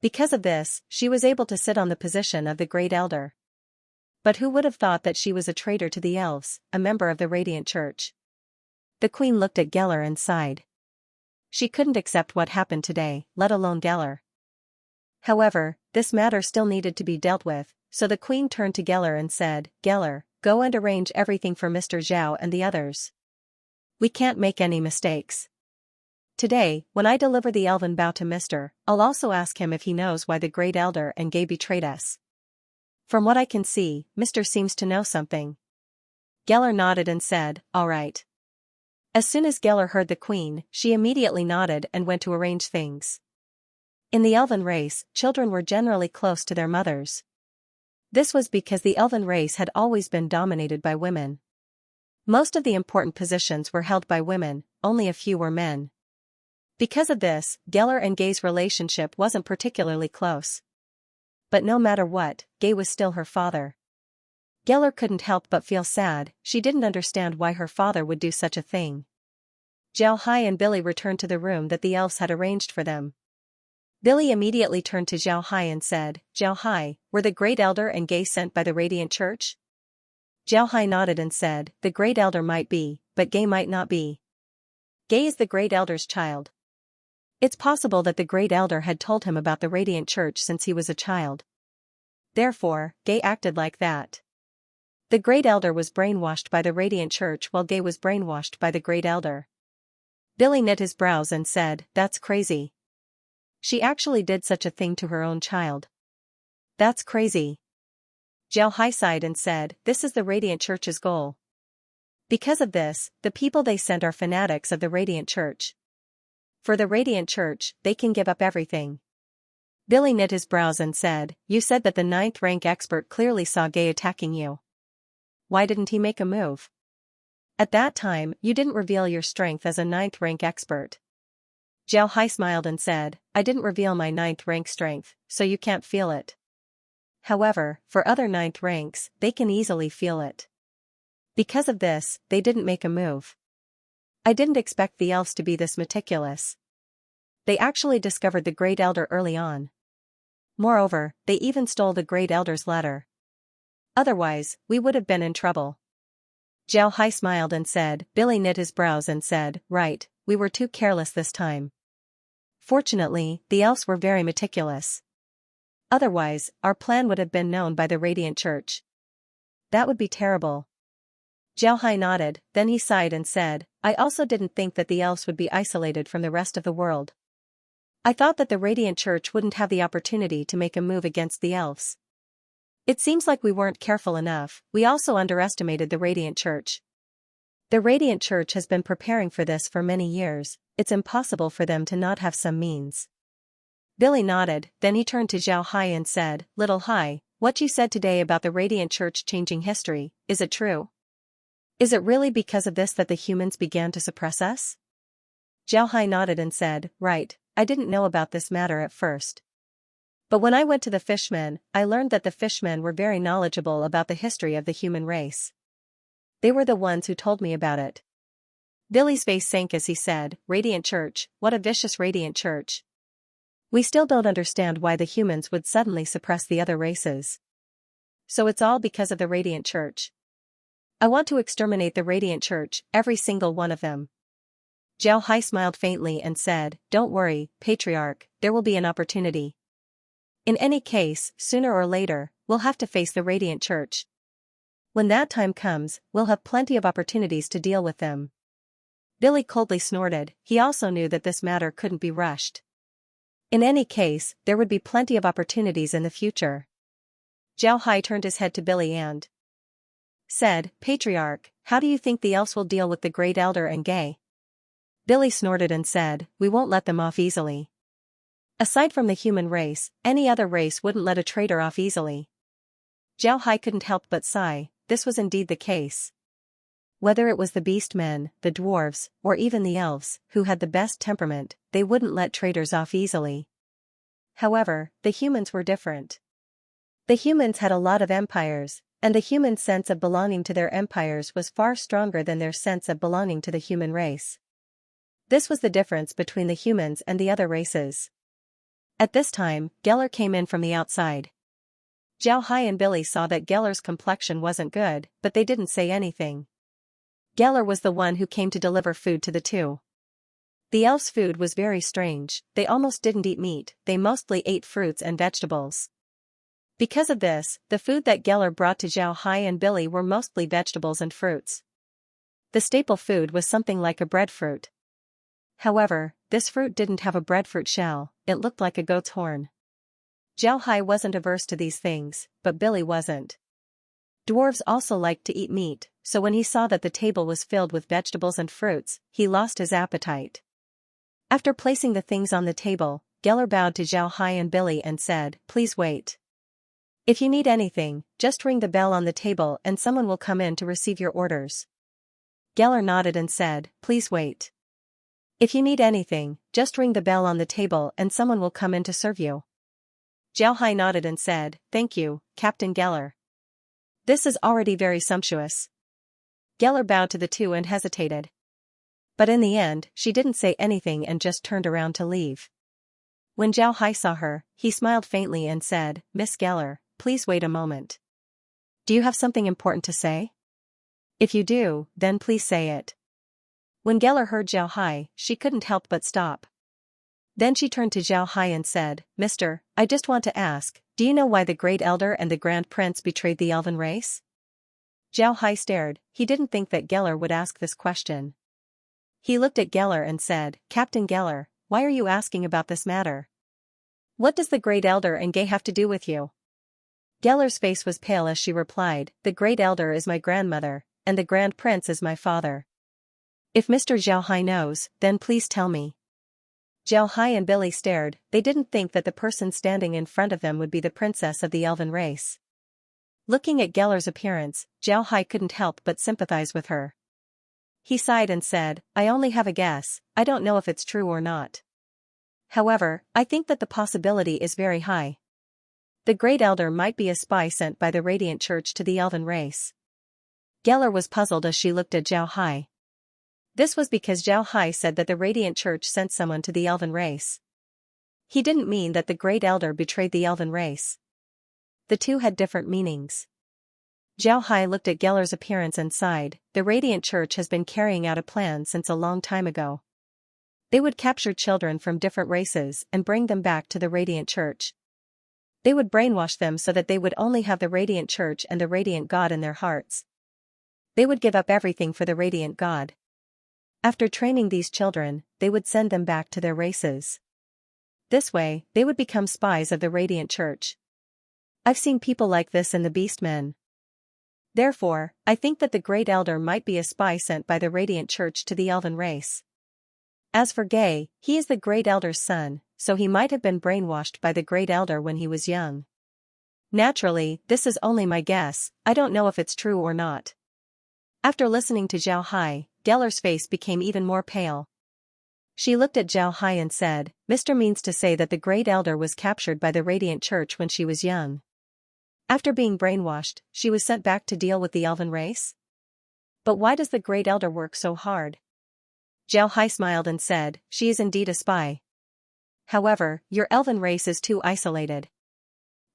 Because of this, she was able to sit on the position of the Great Elder. But who would have thought that she was a traitor to the elves, a member of the Radiant Church? The queen looked at Geller and sighed. She couldn't accept what happened today, let alone Geller. However, this matter still needed to be dealt with, so the queen turned to Geller and said, Geller, go and arrange everything for Mr. Zhao and the others. We can't make any mistakes. Today, when I deliver the elven bow to Mr., I'll also ask him if he knows why the Great Elder and Gay betrayed us. From what I can see, Mr. seems to know something. Geller nodded and said, all right. As soon as Geller heard the queen, she immediately nodded and went to arrange things. In the elven race, children were generally close to their mothers. This was because the elven race had always been dominated by women. Most of the important positions were held by women, only a few were men. Because of this, Geller and Gay's relationship wasn't particularly close. But no matter what, Gay was still her father. Geller couldn't help but feel sad. She didn't understand why her father would do such a thing. Zhao Hai and Billy returned to the room that the elves had arranged for them. Billy immediately turned to Zhao Hai and said, Zhao Hai, were the Great Elder and Gay sent by the Radiant Church? Zhao Hai nodded and said, the Great Elder might be, but Gay might not be. Gay is the Great Elder's child. It's possible that the Great Elder had told him about the Radiant Church since he was a child. Therefore, Gay acted like that. The Great Elder was brainwashed by the Radiant Church while Gay was brainwashed by the Great Elder. Billy knit his brows and said, that's crazy. She actually did such a thing to her own child. That's crazy. Zhao Hai sighed and said, this is the Radiant Church's goal. Because of this, the people they send are fanatics of the Radiant Church. For the Radiant Church, they can give up everything. Billy knit his brows and said, you said that the 9th rank expert clearly saw Gay attacking you. Why didn't he make a move? At that time, you didn't reveal your strength as a 9th rank expert. Zhao Hai smiled and said, I didn't reveal my 9th rank strength, so you can't feel it. However, for other 9th ranks, they can easily feel it. Because of this, they didn't make a move. I didn't expect the elves to be this meticulous. They actually discovered the Great Elder early on. Moreover, they even stole the Great Elder's letter. Otherwise, we would have been in trouble. Zhao Hai smiled and said, Billy knit his brows and said, right, we were too careless this time. Fortunately, the elves were very meticulous. Otherwise, our plan would have been known by the Radiant Church. That would be terrible. Zhao Hai nodded, then he sighed and said, I also didn't think that the elves would be isolated from the rest of the world. I thought that the Radiant Church wouldn't have the opportunity to make a move against the elves. It seems like we weren't careful enough. We also underestimated the Radiant Church. The Radiant Church has been preparing for this for many years. It's impossible for them to not have some means. Billy nodded, then he turned to Zhao Hai and said, Little Hai, what you said today about the Radiant Church changing history, is it true? Is it really because of this that the humans began to suppress us? Zhao Hai nodded and said, right, I didn't know about this matter at first. But when I went to the fishmen, I learned that the fishmen were very knowledgeable about the history of the human race. They were the ones who told me about it. Billy's face sank as he said, Radiant Church, what a vicious Radiant Church. We still don't understand why the humans would suddenly suppress the other races. So it's all because of the Radiant Church. I want to exterminate the Radiant Church, every single one of them. Zhao Hai smiled faintly and said, Don't worry, Patriarch, there will be an opportunity. In any case, sooner or later, we'll have to face the Radiant Church. When that time comes, we'll have plenty of opportunities to deal with them. Billy coldly snorted. He also knew that this matter couldn't be rushed. In any case, there would be plenty of opportunities in the future. Zhao Hai turned his head to Billy and said, Patriarch, how do you think the elves will deal with the Great Elder and Gay? Billy snorted and said, we won't let them off easily. Aside from the human race, any other race wouldn't let a traitor off easily. Zhao Hai couldn't help but sigh, this was indeed the case. Whether it was the beast men, the dwarves, or even the elves, who had the best temperament, they wouldn't let traitors off easily. However, the humans were different. The humans had a lot of empires, and the human sense of belonging to their empires was far stronger than their sense of belonging to the human race. This was the difference between the humans and the other races. At this time, Geller came in from the outside. Zhao Hai and Billy saw that Geller's complexion wasn't good, but they didn't say anything. Geller was the one who came to deliver food to the two. The elves' food was very strange, they almost didn't eat meat, they mostly ate fruits and vegetables. Because of this, the food that Geller brought to Zhao Hai and Billy were mostly vegetables and fruits. The staple food was something like a breadfruit. However, this fruit didn't have a breadfruit shell, it looked like a goat's horn. Zhao Hai wasn't averse to these things, but Billy wasn't. Dwarves also liked to eat meat, so when he saw that the table was filled with vegetables and fruits, he lost his appetite. After placing the things on the table, Geller bowed to Zhao Hai and Billy and said, please wait. If you need anything, just ring the bell on the table and someone will come in to receive your orders. Geller nodded and said, please wait. If you need anything, just ring the bell on the table and someone will come in to serve you. Zhao Hai nodded and said, thank you, Captain Geller. This is already very sumptuous. Geller bowed to the two and hesitated. But in the end, she didn't say anything and just turned around to leave. When Zhao Hai saw her, he smiled faintly and said, Miss Geller, please wait a moment. Do you have something important to say? If you do, then please say it. When Geller heard Zhao Hai, she couldn't help but stop. Then she turned to Zhao Hai and said, Mister, I just want to ask, do you know why the Great Elder and the Grand Prince betrayed the elven race? Zhao Hai stared, he didn't think that Geller would ask this question. He looked at Geller and said, Captain Geller, why are you asking about this matter? What does the Great Elder and Gay have to do with you? Geller's face was pale as she replied, the Great Elder is my grandmother, and the Grand Prince is my father. If Mr. Zhao Hai knows, then please tell me. Zhao Hai and Billy stared, they didn't think that the person standing in front of them would be the princess of the elven race. Looking at Geller's appearance, Zhao Hai couldn't help but sympathize with her. He sighed and said, I only have a guess, I don't know if it's true or not. However, I think that the possibility is very high. The Great Elder might be a spy sent by the Radiant Church to the elven race. Geller was puzzled as she looked at Zhao Hai. This was because Zhao Hai said that the Radiant Church sent someone to the elven race. He didn't mean that the Great Elder betrayed the elven race. The two had different meanings. Zhao Hai looked at Geller's appearance and sighed, the Radiant Church has been carrying out a plan since a long time ago. They would capture children from different races and bring them back to the Radiant Church. They would brainwash them so that they would only have the Radiant Church and the Radiant God in their hearts. They would give up everything for the Radiant God. After training these children, they would send them back to their races. This way, they would become spies of the Radiant Church. I've seen people like this in the Beastmen. Therefore, I think that the Great Elder might be a spy sent by the Radiant Church to the elven race. As for Gay, he is the Great Elder's son, so he might have been brainwashed by the Great Elder when he was young. Naturally, this is only my guess, I don't know if it's true or not. After listening to Zhao Hai, Geller's face became even more pale. She looked at Zhao Hai and said, Mr. means to say that the Great Elder was captured by the Radiant Church when she was young. After being brainwashed, she was sent back to deal with the elven race? But why does the Great Elder work so hard? Zhao Hai smiled and said, she is indeed a spy. However, your elven race is too isolated.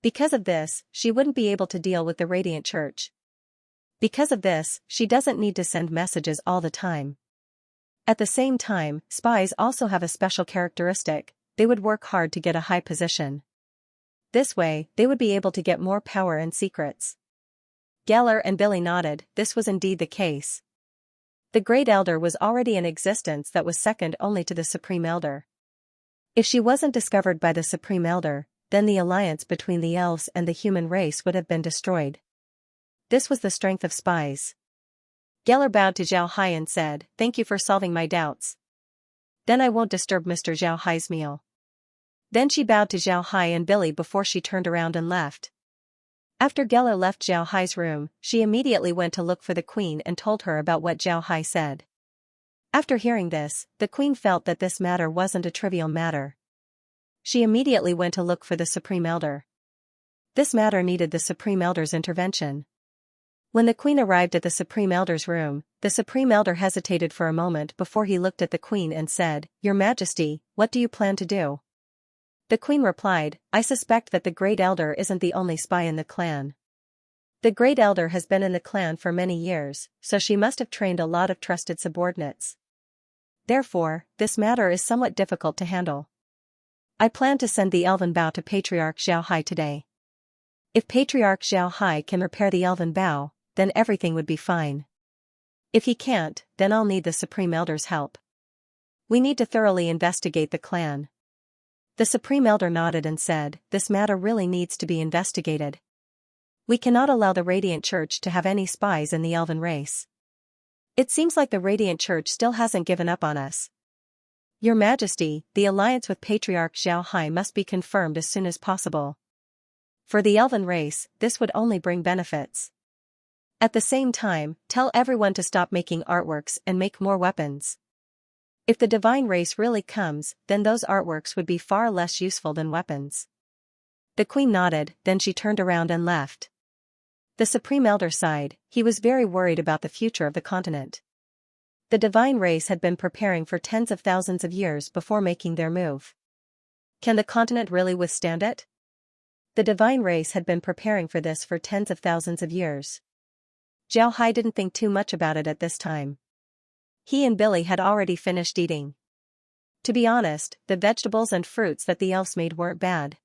Because of this, she wouldn't be able to deal with the Radiant Church. Because of this, she doesn't need to send messages all the time. At the same time, spies also have a special characteristic, they would work hard to get a high position. This way, they would be able to get more power and secrets. Geller and Billy nodded, this was indeed the case. The Great Elder was already in existence that was second only to the Supreme Elder. If she wasn't discovered by the Supreme Elder, then the alliance between the elves and the human race would have been destroyed. This was the strength of spies. Geller bowed to Zhao Hai and said, "Thank you for solving my doubts. Then I won't disturb Mr. Zhao Hai's meal." Then she bowed to Zhao Hai and Billy before she turned around and left. After Geller left Zhao Hai's room, she immediately went to look for the queen and told her about what Zhao Hai said. After hearing this, the queen felt that this matter wasn't a trivial matter. She immediately went to look for the Supreme Elder. This matter needed the Supreme Elder's intervention. When the queen arrived at the Supreme Elder's room, the Supreme Elder hesitated for a moment before he looked at the queen and said, "Your Majesty, what do you plan to do?" The queen replied, "I suspect that the Great Elder isn't the only spy in the clan. The Great Elder has been in the clan for many years, so she must have trained a lot of trusted subordinates. Therefore, this matter is somewhat difficult to handle. I plan to send the Elven Bow to Patriarch Zhao Hai today. If Patriarch Zhao Hai can repair the Elven Bow, then everything would be fine. If he can't, then I'll need the Supreme Elder's help. We need to thoroughly investigate the clan." The Supreme Elder nodded and said, "This matter really needs to be investigated. We cannot allow the Radiant Church to have any spies in the Elven race. It seems like the Radiant Church still hasn't given up on us. Your Majesty, the alliance with Patriarch Zhao Hai must be confirmed as soon as possible. For the Elven race, this would only bring benefits. At the same time, tell everyone to stop making artworks and make more weapons. If the divine race really comes, then those artworks would be far less useful than weapons." The queen nodded, then she turned around and left. The Supreme Elder sighed. He was very worried about the future of the continent. The divine race had been preparing for tens of thousands of years before making their move. Can the continent really withstand it? The divine race had been preparing for this for tens of thousands of years. Zhao Hai didn't think too much about it at this time. He and Billy had already finished eating. To be honest, the vegetables and fruits that the elves made weren't bad.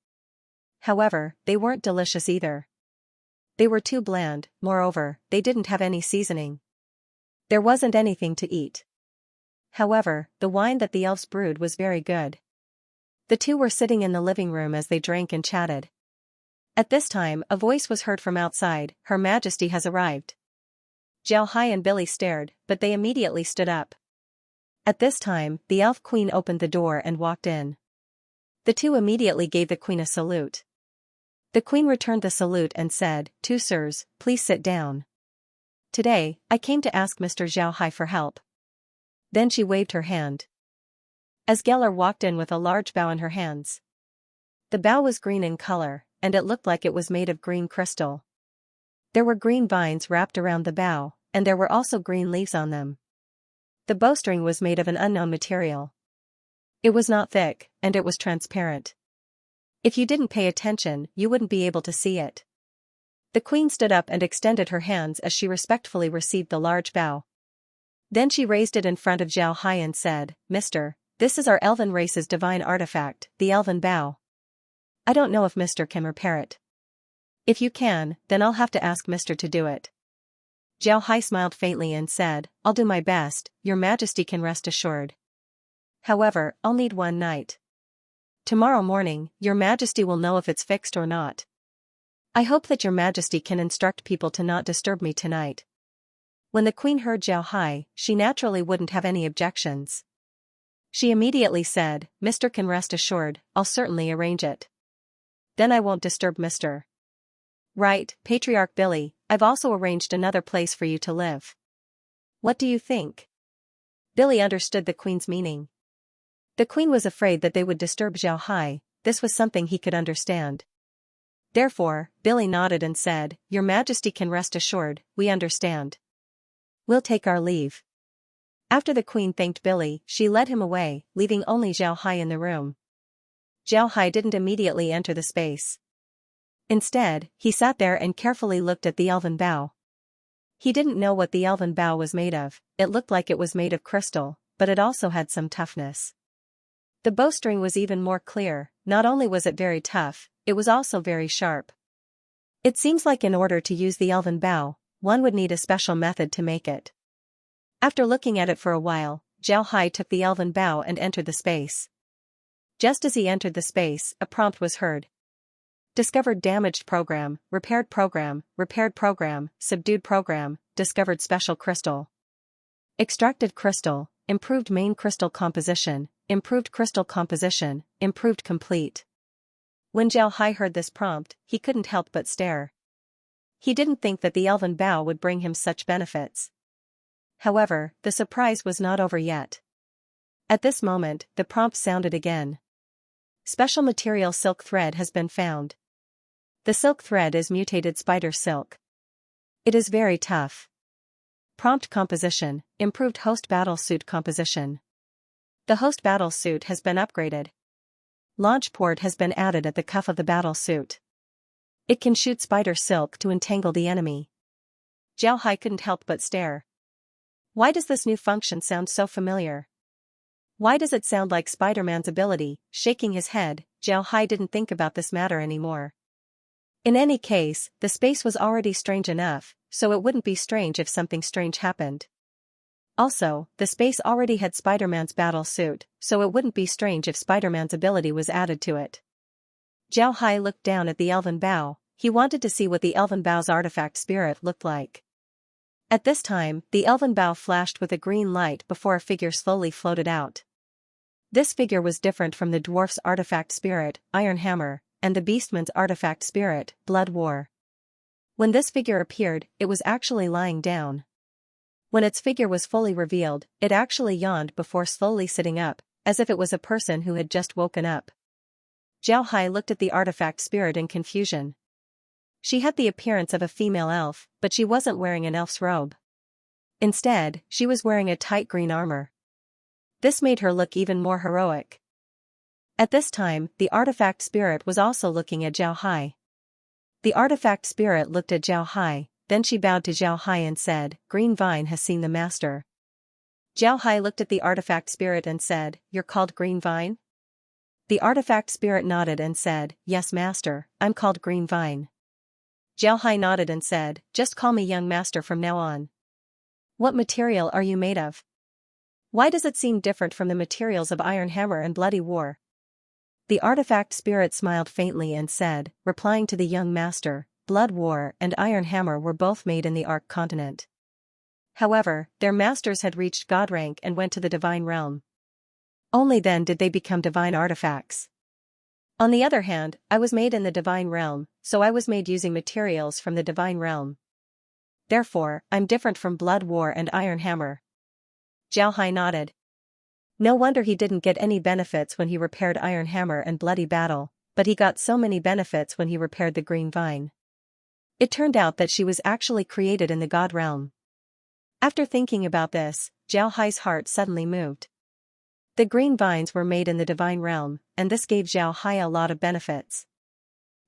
However, they weren't delicious either. They were too bland, moreover, they didn't have any seasoning. There wasn't anything to eat. However, the wine that the elves brewed was very good. The two were sitting in the living room as they drank and chatted. At this time, a voice was heard from outside, "Her Majesty has arrived." Zhao Hai and Billy stared, but they immediately stood up. At this time, the elf queen opened the door and walked in. The two immediately gave the queen a salute. The queen returned the salute and said, "Two sirs, please sit down. Today, I came to ask Mr. Zhao Hai for help." Then she waved her hand. As Geller walked in with a large bow in her hands. The bow was green in color, and it looked like it was made of green crystal. There were green vines wrapped around the bow, and there were also green leaves on them. The bowstring was made of an unknown material. It was not thick, and it was transparent. If you didn't pay attention, you wouldn't be able to see it. The queen stood up and extended her hands as she respectfully received the large bow. Then she raised it in front of Zhao Hai and said, "Mister, this is our elven race's divine artifact, the elven bow. I don't know if Mister can repair it. If you can, then I'll have to ask Mister to do it." Zhao Hai smiled faintly and said, "I'll do my best, Your Majesty can rest assured. However, I'll need one night. Tomorrow morning, Your Majesty will know if it's fixed or not. I hope that Your Majesty can instruct people to not disturb me tonight." When the queen heard Zhao Hai, she naturally wouldn't have any objections. She immediately said, "Mister can rest assured, I'll certainly arrange it. Then I won't disturb Mister." "Right, Patriarch Billy, I've also arranged another place for you to live. What do you think?" Billy understood the queen's meaning. The queen was afraid that they would disturb Zhao Hai. This was something he could understand. Therefore, Billy nodded and said, "Your Majesty can rest assured, we understand. We'll take our leave." After the queen thanked Billy, she led him away, leaving only Zhao Hai in the room. Zhao Hai didn't immediately enter the space. Instead, he sat there and carefully looked at the elven bow. He didn't know what the elven bow was made of. It looked like it was made of crystal, but it also had some toughness. The bowstring was even more clear. Not only was it very tough, it was also very sharp. It seems like in order to use the elven bow, one would need a special method to make it. After looking at it for a while, Zhao Hai took the elven bow and entered the space. Just as he entered the space, a prompt was heard. Discovered damaged program, repaired program, subdued program, discovered special crystal. Extracted crystal, improved main crystal composition, improved complete. When Zhao Hai heard this prompt, he couldn't help but stare. He didn't think that the elven bow would bring him such benefits. However, the surprise was not over yet. At this moment, the prompt sounded again. Special material silk thread has been found. The silk thread is mutated spider silk. It is very tough. Prompt composition, improved host battle suit composition. The host battle suit has been upgraded. Launch port has been added at the cuff of the battle suit. It can shoot spider silk to entangle the enemy. Zhao Hai couldn't help but stare. Why does this new function sound so familiar? Why does it sound like Spider-Man's ability? Shaking his head, Zhao Hai didn't think about this matter anymore. In any case, the space was already strange enough, so it wouldn't be strange if something strange happened. Also, the space already had Spider-Man's battle suit, so it wouldn't be strange if Spider-Man's ability was added to it. Zhao Hai looked down at the elven bow. He wanted to see what the elven bow's artifact spirit looked like. At this time, the elven bow flashed with a green light before a figure slowly floated out. This figure was different from the dwarf's artifact spirit, Iron Hammer, and the beastman's artifact spirit, Blood War. When this figure appeared, it was actually lying down. When its figure was fully revealed, it actually yawned before slowly sitting up, as if it was a person who had just woken up. Zhao Hai looked at the artifact spirit in confusion. She had the appearance of a female elf, but she wasn't wearing an elf's robe. Instead, she was wearing a tight green armor. This made her look even more heroic. At this time, the artifact spirit was also looking at Zhao Hai. The artifact spirit looked at Zhao Hai, then she bowed to Zhao Hai and said, "Green Vine has seen the master." Zhao Hai looked at the artifact spirit and said, "You're called Green Vine?" The artifact spirit nodded and said, "Yes master, I'm called Green Vine." Zhao Hai nodded and said, "Just call me young master from now on." "What material are you made of? Why does it seem different from the materials of Iron Hammer and Bloody War?" The artifact spirit smiled faintly and said, replying to the young master, "Blood War and Iron Hammer were both made in the Arc continent. However, their masters had reached god rank and went to the divine realm. Only then did they become divine artifacts. On the other hand, I was made in the divine realm, so I was made using materials from the divine realm. Therefore, I'm different from Blood War and Iron Hammer." Zhao Hai nodded. No wonder he didn't get any benefits when he repaired Iron Hammer and Bloody Battle, but he got so many benefits when he repaired the Green Vine. It turned out that she was actually created in the god realm. After thinking about this, Zhao Hai's heart suddenly moved. The green vines were made in the divine realm, and this gave Zhao Hai a lot of benefits.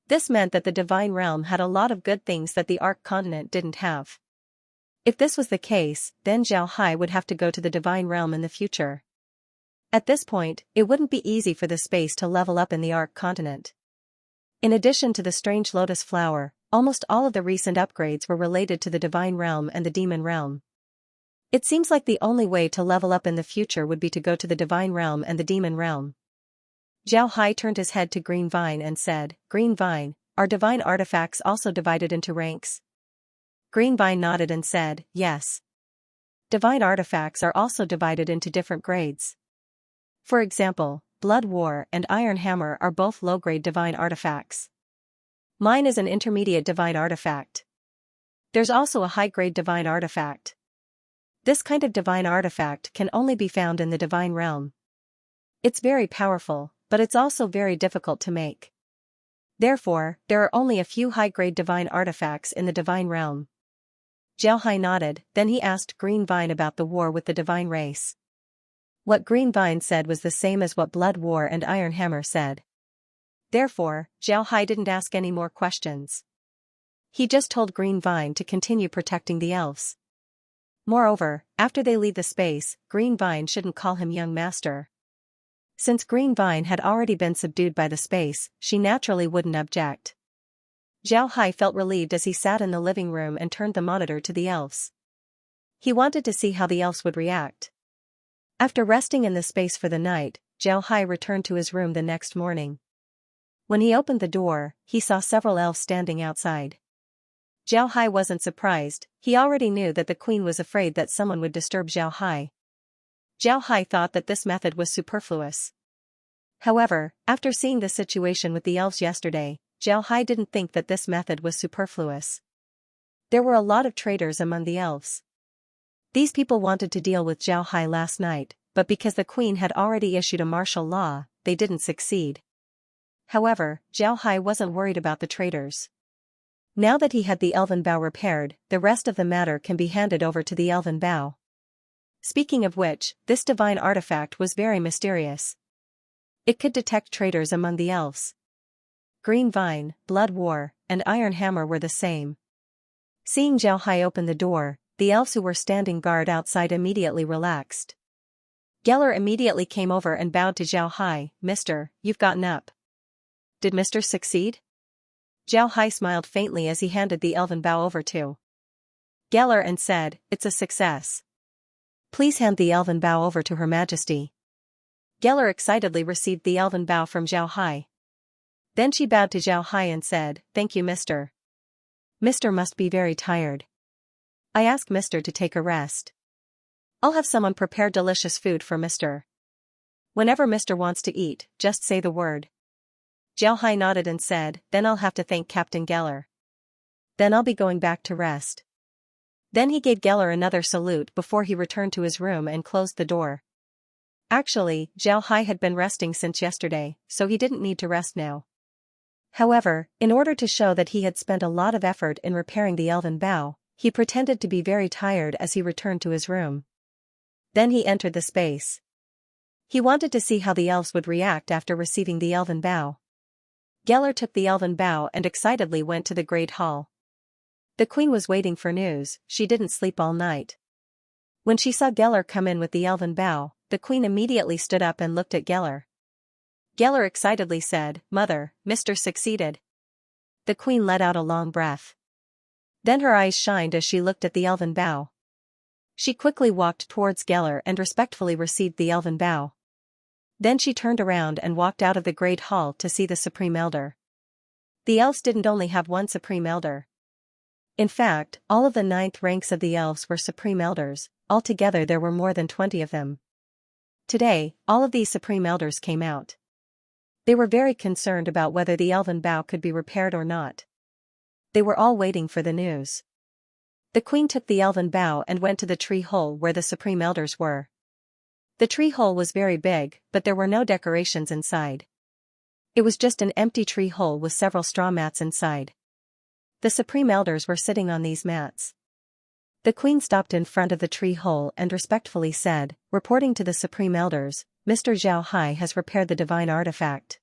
This meant that the divine realm had a lot of good things that the Arc continent didn't have. If this was the case, then Zhao Hai would have to go to the divine realm in the future. At this point, it wouldn't be easy for the space to level up in the Arc continent. In addition to the strange lotus flower, almost all of the recent upgrades were related to the divine realm and the demon realm. It seems like the only way to level up in the future would be to go to the divine realm and the demon realm. Zhao Hai turned his head to Green Vine and said, "Green Vine, are divine artifacts also divided into ranks?" Green Vine nodded and said, "Yes. Divine artifacts are also divided into different grades. For example, Blood War and Iron Hammer are both low-grade divine artifacts. Mine is an intermediate divine artifact. There's also a high-grade divine artifact. This kind of divine artifact can only be found in the divine realm. It's very powerful, but it's also very difficult to make. Therefore, there are only a few high-grade divine artifacts in the divine realm." Zhao Hai nodded, then he asked Green Vine about the war with the divine race. What Green Vine said was the same as what Blood War and Iron Hammer said. Therefore, Zhao Hai didn't ask any more questions. He just told Green Vine to continue protecting the elves. Moreover, after they leave the space, Green Vine shouldn't call him young master. Since Green Vine had already been subdued by the space, she naturally wouldn't object. Zhao Hai felt relieved as he sat in the living room and turned the monitor to the elves. He wanted to see how the elves would react. After resting in the space for the night, Zhao Hai returned to his room the next morning. When he opened the door, he saw several elves standing outside. Xiao Hai wasn't surprised, he already knew that the queen was afraid that someone would disturb Xiao Hai. Xiao Hai thought that this method was superfluous. However, after seeing the situation with the elves yesterday, Xiao Hai didn't think that this method was superfluous. There were a lot of traitors among the elves. These people wanted to deal with Xiao Hai last night, but because the queen had already issued a martial law, they didn't succeed. However, Xiao Hai wasn't worried about the traitors. Now that he had the elven bow repaired, the rest of the matter can be handed over to the elven bow. Speaking of which, this divine artifact was very mysterious. It could detect traitors among the elves. Green Vine, Blood War, and Iron Hammer were the same. Seeing Xiao Hai open the door, the elves who were standing guard outside immediately relaxed. Geller immediately came over and bowed to Xiao Hai. "Mister, you've gotten up. Did Mister succeed?" Xiao Hai smiled faintly as he handed the elven bow over to Geller and said, "It's a success. Please hand the elven bow over to Her Majesty." Geller excitedly received the elven bow from Xiao Hai. Then she bowed to Xiao Hai and said, "Thank you, Mister. Mister must be very tired. I ask Mister to take a rest. I'll have someone prepare delicious food for Mister. Whenever Mister wants to eat, just say the word." Xiao Hai nodded and said, "Then I'll have to thank Captain Geller. Then I'll be going back to rest." Then he gave Geller another salute before he returned to his room and closed the door. Actually, Xiao Hai had been resting since yesterday, so he didn't need to rest now. However, in order to show that he had spent a lot of effort in repairing the elven bow, he pretended to be very tired as he returned to his room. Then he entered the space. He wanted to see how the elves would react after receiving the elven bow. Geller took the elven bow and excitedly went to the Great Hall. The queen was waiting for news, she didn't sleep all night. When she saw Geller come in with the elven bow, the queen immediately stood up and looked at Geller. Geller excitedly said, "Mother, Mister succeeded." The queen let out a long breath. Then her eyes shined as she looked at the elven bow. She quickly walked towards Geller and respectfully received the elven bow. Then she turned around and walked out of the Great Hall to see the Supreme Elder. The elves didn't only have one Supreme Elder. In fact, all of the 9th ranks of the elves were Supreme Elders, altogether there were more than 20 of them. Today, all of these Supreme Elders came out. They were very concerned about whether the elven bow could be repaired or not. They were all waiting for the news. The queen took the elven bow and went to the tree hole where the Supreme Elders were. The tree hole was very big, but there were no decorations inside. It was just an empty tree hole with several straw mats inside. The Supreme Elders were sitting on these mats. The queen stopped in front of the tree hole and respectfully said, "Reporting to the Supreme Elders, Mr. Xiao Hai has repaired the divine artifact."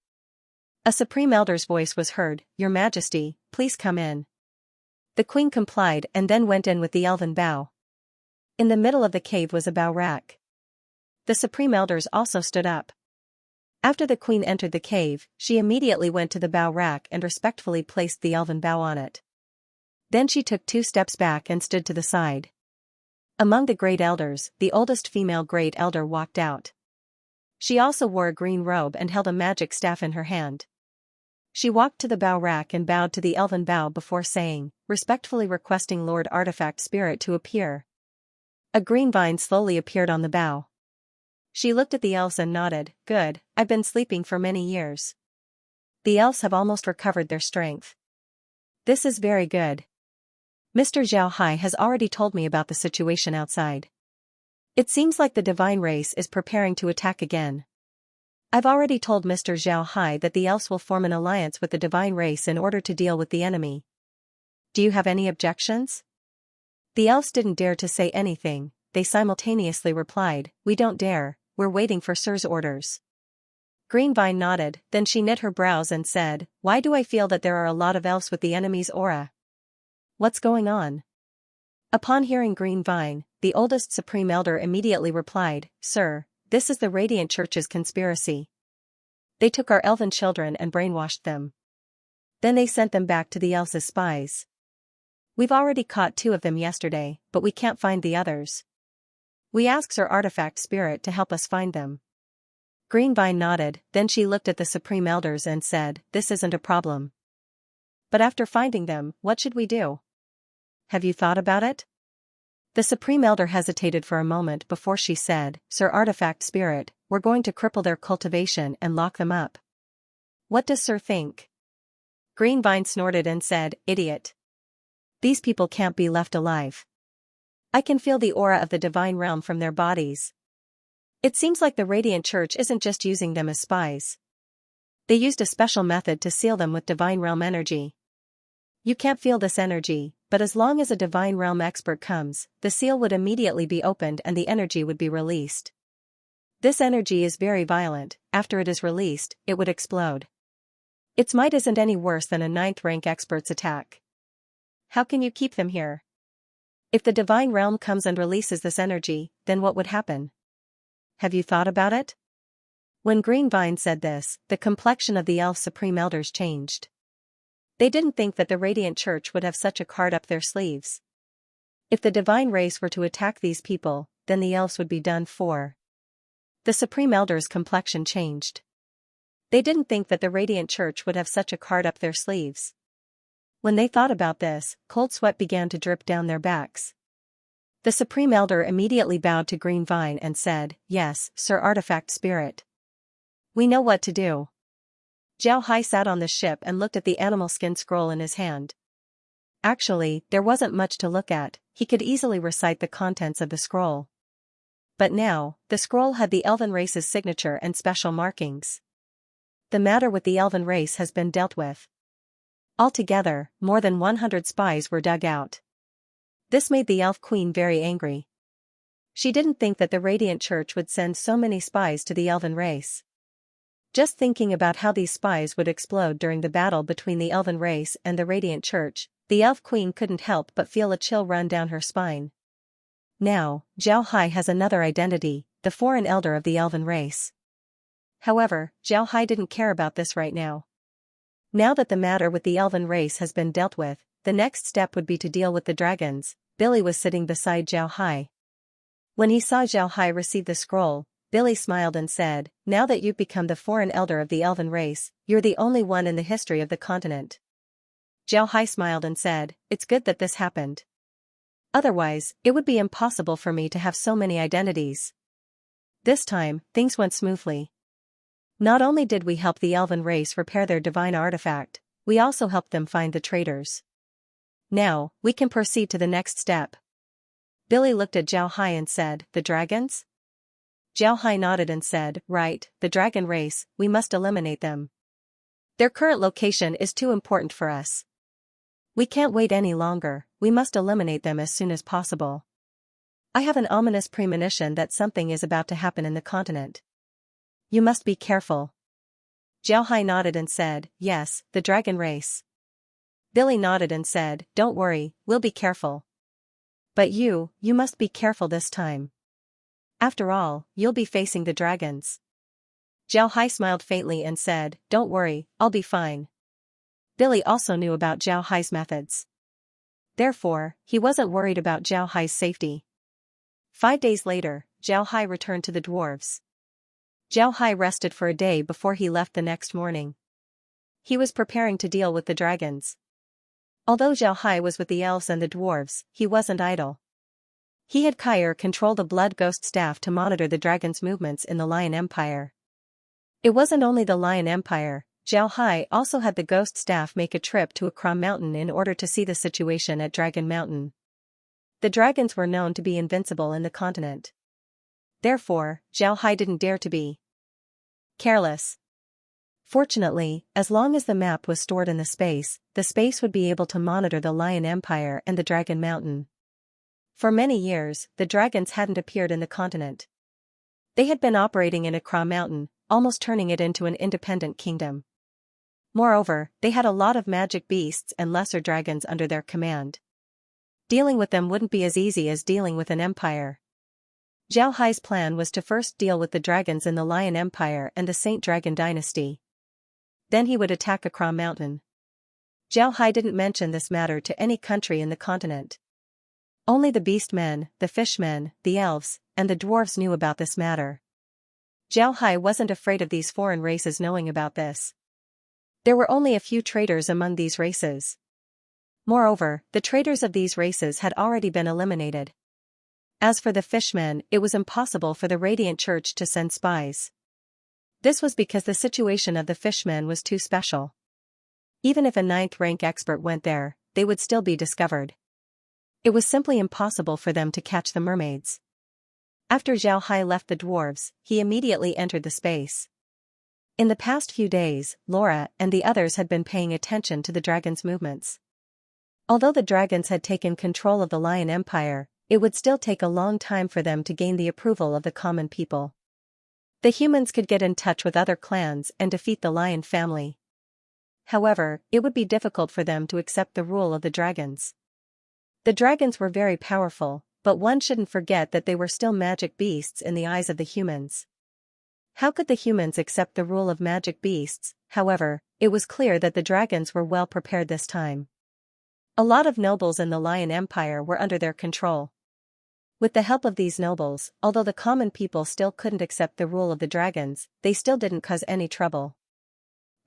A Supreme Elder's voice was heard, "Your Majesty, please come in." The queen complied and then went in with the elven bow. In the middle of the cave was a bow rack. The Supreme Elders also stood up. After the queen entered the cave, she immediately went to the bow rack and respectfully placed the elven bow on it. Then she took 2 steps back and stood to the side. Among the great elders, the oldest female great elder walked out. She also wore a green robe and held a magic staff in her hand. She walked to the bow rack and bowed to the elven bow before saying, respectfully requesting Lord Artifact Spirit to appear. A green vine slowly appeared on the bow. She looked at the elves and nodded, "Good, I've been sleeping for many years. The elves have almost recovered their strength. This is very good. Mr. Xiao Hai has already told me about the situation outside. It seems like the divine race is preparing to attack again. I've already told Mr. Xiao Hai that the elves will form an alliance with the divine race in order to deal with the enemy. Do you have any objections?" The elves didn't dare to say anything, they simultaneously replied, "We don't dare, we're waiting for Sir's orders." Greenvine nodded, then she knit her brows and said, "Why do I feel that there are a lot of elves with the enemy's aura? What's going on?" Upon hearing Greenvine, the oldest Supreme Elder immediately replied, "Sir, this is the Radiant Church's conspiracy. They took our elven children and brainwashed them. Then they sent them back to the elves as spies. We've already caught 2 of them yesterday, but we can't find the others. We ask Sir Artifact Spirit to help us find them." Greenvine nodded, then she looked at the Supreme Elders and said, "This isn't a problem. But after finding them, what should we do? Have you thought about it?" The Supreme Elder hesitated for a moment before she said, "Sir Artifact Spirit, we're going to cripple their cultivation and lock them up." "What does Sir think?" Greenvine snorted and said, "Idiot. These people can't be left alive. I can feel the aura of the divine realm from their bodies. It seems like the Radiant Church isn't just using them as spies. They used a special method to seal them with divine realm energy. You can't feel this energy, but as long as a divine realm expert comes, the seal would immediately be opened and the energy would be released. This energy is very violent. After it is released, it would explode. Its might isn't any worse than a 9th rank expert's attack. How can you keep them here? If the divine realm comes and releases this energy, then what would happen? Have you thought about it?" When Greenvine said this, the complexion of the elf Supreme Elders changed. They didn't think that the Radiant Church would have such a card up their sleeves. If the divine race were to attack these people, then the elves would be done for. The Supreme Elders' complexion changed. They didn't think that the Radiant Church would have such a card up their sleeves. When they thought about this, cold sweat began to drip down their backs. The Supreme Elder immediately bowed to Greenvine and said, "Yes, Sir Artifact Spirit. We know what to do." Zhao Hai sat on the ship and looked at the animal skin scroll in his hand. Actually, there wasn't much to look at, he could easily recite the contents of the scroll. But now, the scroll had the elven race's signature and special markings. The matter with the elven race has been dealt with. Altogether, more than 100 spies were dug out. This made the Elf Queen very angry. She didn't think that the Radiant Church would send so many spies to the elven race. Just thinking about how these spies would explode during the battle between the elven race and the Radiant Church, the Elf Queen couldn't help but feel a chill run down her spine. Now, Zhao Hai has another identity, the foreign elder of the elven race. However, Zhao Hai didn't care about this right now. Now that the matter with the elven race has been dealt with, the next step would be to deal with the dragons. Billy was sitting beside Zhao Hai. When he saw Zhao Hai receive the scroll, Billy smiled and said, "Now that you've become the foreign elder of the elven race, you're the only one in the history of the continent." Zhao Hai smiled and said, "It's good that this happened. Otherwise, it would be impossible for me to have so many identities." This time, things went smoothly. Not only did we help the elven race repair their divine artifact, we also helped them find the traitors. Now, we can proceed to the next step. Billy looked at Zhao Hai and said, "The dragons?" Zhao Hai nodded and said, "Right, the dragon race, we must eliminate them. Their current location is too important for us. We can't wait any longer, we must eliminate them as soon as possible. I have an ominous premonition that something is about to happen in the continent. You must be careful." Zhao Hai nodded and said, "Yes, the dragon race." Billy nodded and said, "Don't worry, we'll be careful. But you must be careful this time. After all, you'll be facing the dragons." Zhao Hai smiled faintly and said, "Don't worry, I'll be fine." Billy also knew about Zhao Hai's methods. Therefore, he wasn't worried about Zhao Hai's safety. 5 days later, Zhao Hai returned to the dwarves. Zhao Hai rested for a day before he left the next morning. He was preparing to deal with the dragons. Although Zhao Hai was with the elves and the dwarves, he wasn't idle. He had Kair control the blood ghost staff to monitor the dragon's movements in the Lion Empire. It wasn't only the Lion Empire, Zhao Hai also had the ghost staff make a trip to Akram Mountain in order to see the situation at Dragon Mountain. The dragons were known to be invincible in the continent. Therefore, Zhao Hai didn't dare to be careless. Fortunately, as long as the map was stored in the space would be able to monitor the Lion Empire and the Dragon Mountain. For many years, the dragons hadn't appeared in the continent. They had been operating in Akram Mountain, almost turning it into an independent kingdom. Moreover, they had a lot of magic beasts and lesser dragons under their command. Dealing with them wouldn't be as easy as dealing with an empire. Zhao Hai's plan was to first deal with the dragons in the Lion Empire and the Saint Dragon Dynasty. Then he would attack Akram Mountain. Zhao Hai didn't mention this matter to any country in the continent. Only the beast men, the fishmen, the elves, and the dwarves knew about this matter. Zhao Hai wasn't afraid of these foreign races knowing about this. There were only a few traitors among these races. Moreover, the traitors of these races had already been eliminated. As for the fishmen, it was impossible for the Radiant Church to send spies. This was because the situation of the fishmen was too special. Even if a 9th rank expert went there, they would still be discovered. It was simply impossible for them to catch the mermaids. After Zhao Hai left the dwarves, he immediately entered the space. In the past few days, Laura and the others had been paying attention to the dragons' movements. Although the dragons had taken control of the Lion Empire, it would still take a long time for them to gain the approval of the common people. The humans could get in touch with other clans and defeat the lion family. However, it would be difficult for them to accept the rule of the dragons. The dragons were very powerful, but one shouldn't forget that they were still magic beasts in the eyes of the humans. How could the humans accept the rule of magic beasts? However, it was clear that the dragons were well prepared this time. A lot of nobles in the Lion Empire were under their control. With the help of these nobles, although the common people still couldn't accept the rule of the dragons, they still didn't cause any trouble.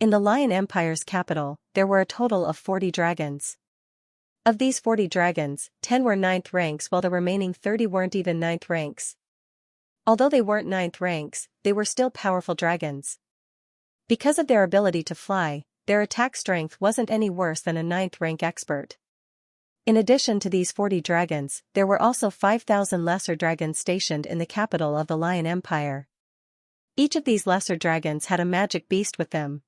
In the Lion Empire's capital, there were a total of 40 dragons. Of these 40 dragons, 10 were 9th ranks while the remaining 30 weren't even 9th ranks. Although they weren't 9th ranks, they were still powerful dragons. Because of their ability to fly, their attack strength wasn't any worse than a 9th rank expert. In addition to these 40 dragons, there were also 5,000 lesser dragons stationed in the capital of the Lion Empire. Each of these lesser dragons had a magic beast with them.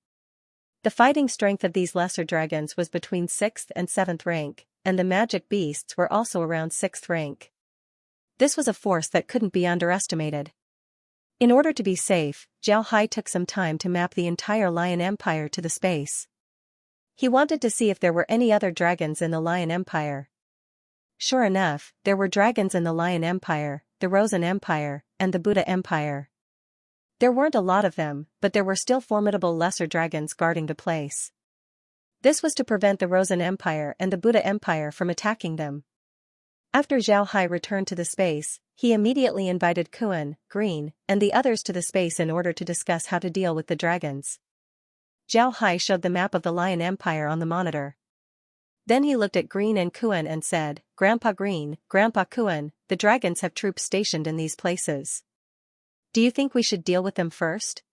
The fighting strength of these lesser dragons was between 6th and 7th rank, and the magic beasts were also around 6th rank. This was a force that couldn't be underestimated. In order to be safe, Zhao Hai took some time to map the entire Lion Empire to the space. He wanted to see if there were any other dragons in the Lion Empire. Sure enough, there were dragons in the Lion Empire, the Rosen Empire, and the Buddha Empire. There weren't a lot of them, but there were still formidable lesser dragons guarding the place. This was to prevent the Rosen Empire and the Buddha Empire from attacking them. After Zhao Hai returned to the space, he immediately invited Kuan, Green, and the others to the space in order to discuss how to deal with the dragons. Zhao Hai showed the map of the Lion Empire on the monitor. Then he looked at Green and Kuan and said, "Grandpa Green, Grandpa Kuan, the dragons have troops stationed in these places. Do you think we should deal with them first?"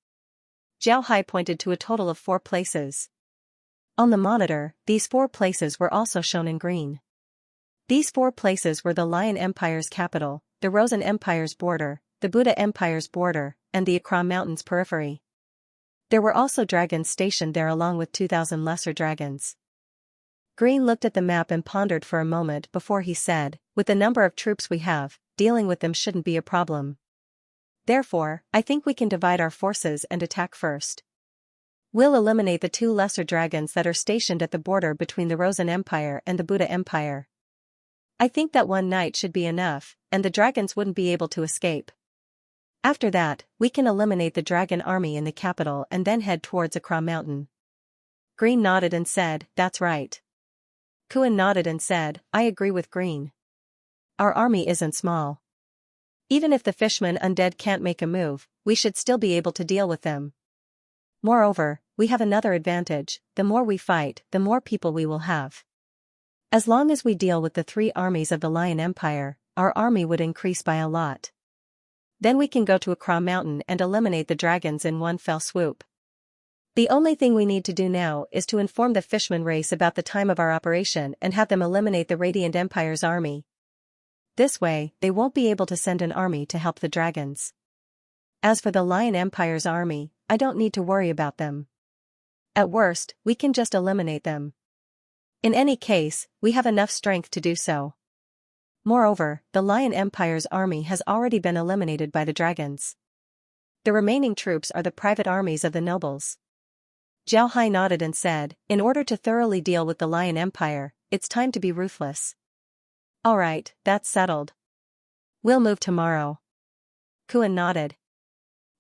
Zhao Hai pointed to a total of 4 places. On the monitor, these 4 places were also shown in green. These 4 places were the Lion Empire's capital, the Rosen Empire's border, the Buddha Empire's border, and the Akram Mountains periphery. There were also dragons stationed there along with 2,000 lesser dragons. Green looked at the map and pondered for a moment before he said, "With the number of troops we have, dealing with them shouldn't be a problem. Therefore, I think we can divide our forces and attack first. We'll eliminate the 2 lesser dragons that are stationed at the border between the Rosen Empire and the Buddha Empire. I think that one night should be enough, and the dragons wouldn't be able to escape. After that, we can eliminate the dragon army in the capital and then head towards Akram Mountain." Green nodded and said, "That's right." Kuan nodded and said, "I agree with Green. Our army isn't small. Even if the fishman undead can't make a move, we should still be able to deal with them. Moreover, we have another advantage: the more we fight, the more people we will have. As long as we deal with the 3 armies of the Lion Empire, our army would increase by a lot. Then we can go to Akram Mountain and eliminate the dragons in one fell swoop. The only thing we need to do now is to inform the Fishman race about the time of our operation and have them eliminate the Radiant Empire's army. This way, they won't be able to send an army to help the dragons. As for the Lion Empire's army, I don't need to worry about them. At worst, we can just eliminate them. In any case, we have enough strength to do so. Moreover, the Lion Empire's army has already been eliminated by the dragons. The remaining troops are the private armies of the nobles." Zhao Hai nodded and said, "In order to thoroughly deal with the Lion Empire, it's time to be ruthless." "All right, that's settled. We'll move tomorrow." Kuan nodded.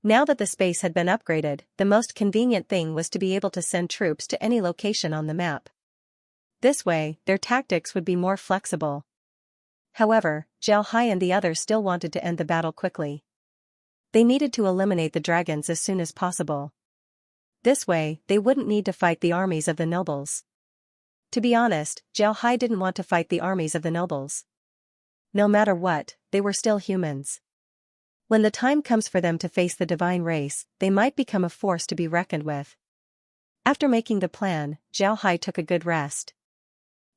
Now that the space had been upgraded, the most convenient thing was to be able to send troops to any location on the map. This way, their tactics would be more flexible. However, Zhao Hai and the others still wanted to end the battle quickly. They needed to eliminate the dragons as soon as possible. This way, they wouldn't need to fight the armies of the nobles. To be honest, Xiaohai didn't want to fight the armies of the nobles. No matter what, they were still humans. When the time comes for them to face the divine race, they might become a force to be reckoned with. After making the plan, Xiaohai took a good rest.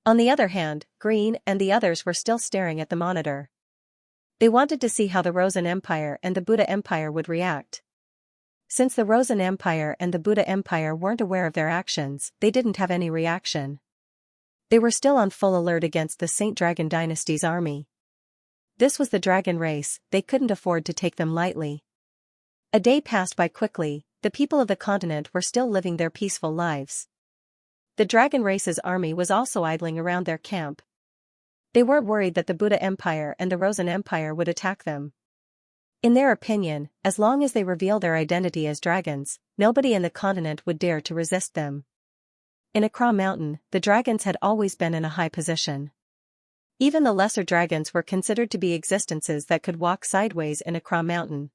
On the other hand, Green and the others were still staring at the monitor. They wanted to see how the Rosen Empire and the Buddha Empire would react. Since the Rosen Empire and the Buddha Empire weren't aware of their actions, they didn't have any reaction. They were still on full alert against the Saint Dragon Dynasty's army. This was the dragon race, they couldn't afford to take them lightly. A day passed by quickly, the people of the continent were still living their peaceful lives. The dragon race's army was also idling around their camp. They weren't worried that the Buddha Empire and the Rosen Empire would attack them. In their opinion, as long as they reveal their identity as dragons, nobody in the continent would dare to resist them. In Accra Mountain, the dragons had always been in a high position. Even the lesser dragons were considered to be existences that could walk sideways in Accra Mountain.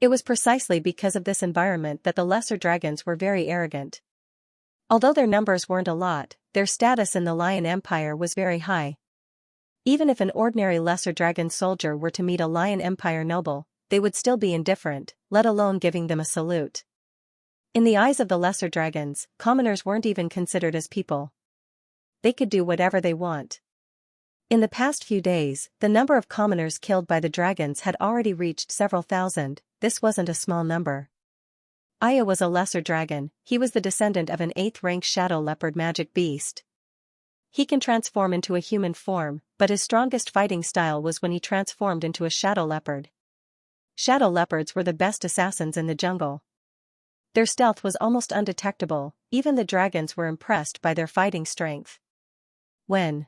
It was precisely because of this environment that the lesser dragons were very arrogant. Although their numbers weren't a lot, their status in the Lion Empire was very high. Even if an ordinary lesser dragon soldier were to meet a Lion Empire noble, they would still be indifferent, let alone giving them a salute. In the eyes of the lesser dragons, commoners weren't even considered as people. They could do whatever they want. In the past few days, the number of commoners killed by the dragons had already reached several thousand. This wasn't a small number. Aya was a lesser dragon, he was the descendant of an 8th-rank shadow leopard magic beast. He can transform into a human form, but his strongest fighting style was when he transformed into a shadow leopard. Shadow leopards were the best assassins in the jungle. Their stealth was almost undetectable, even the dragons were impressed by their fighting strength. When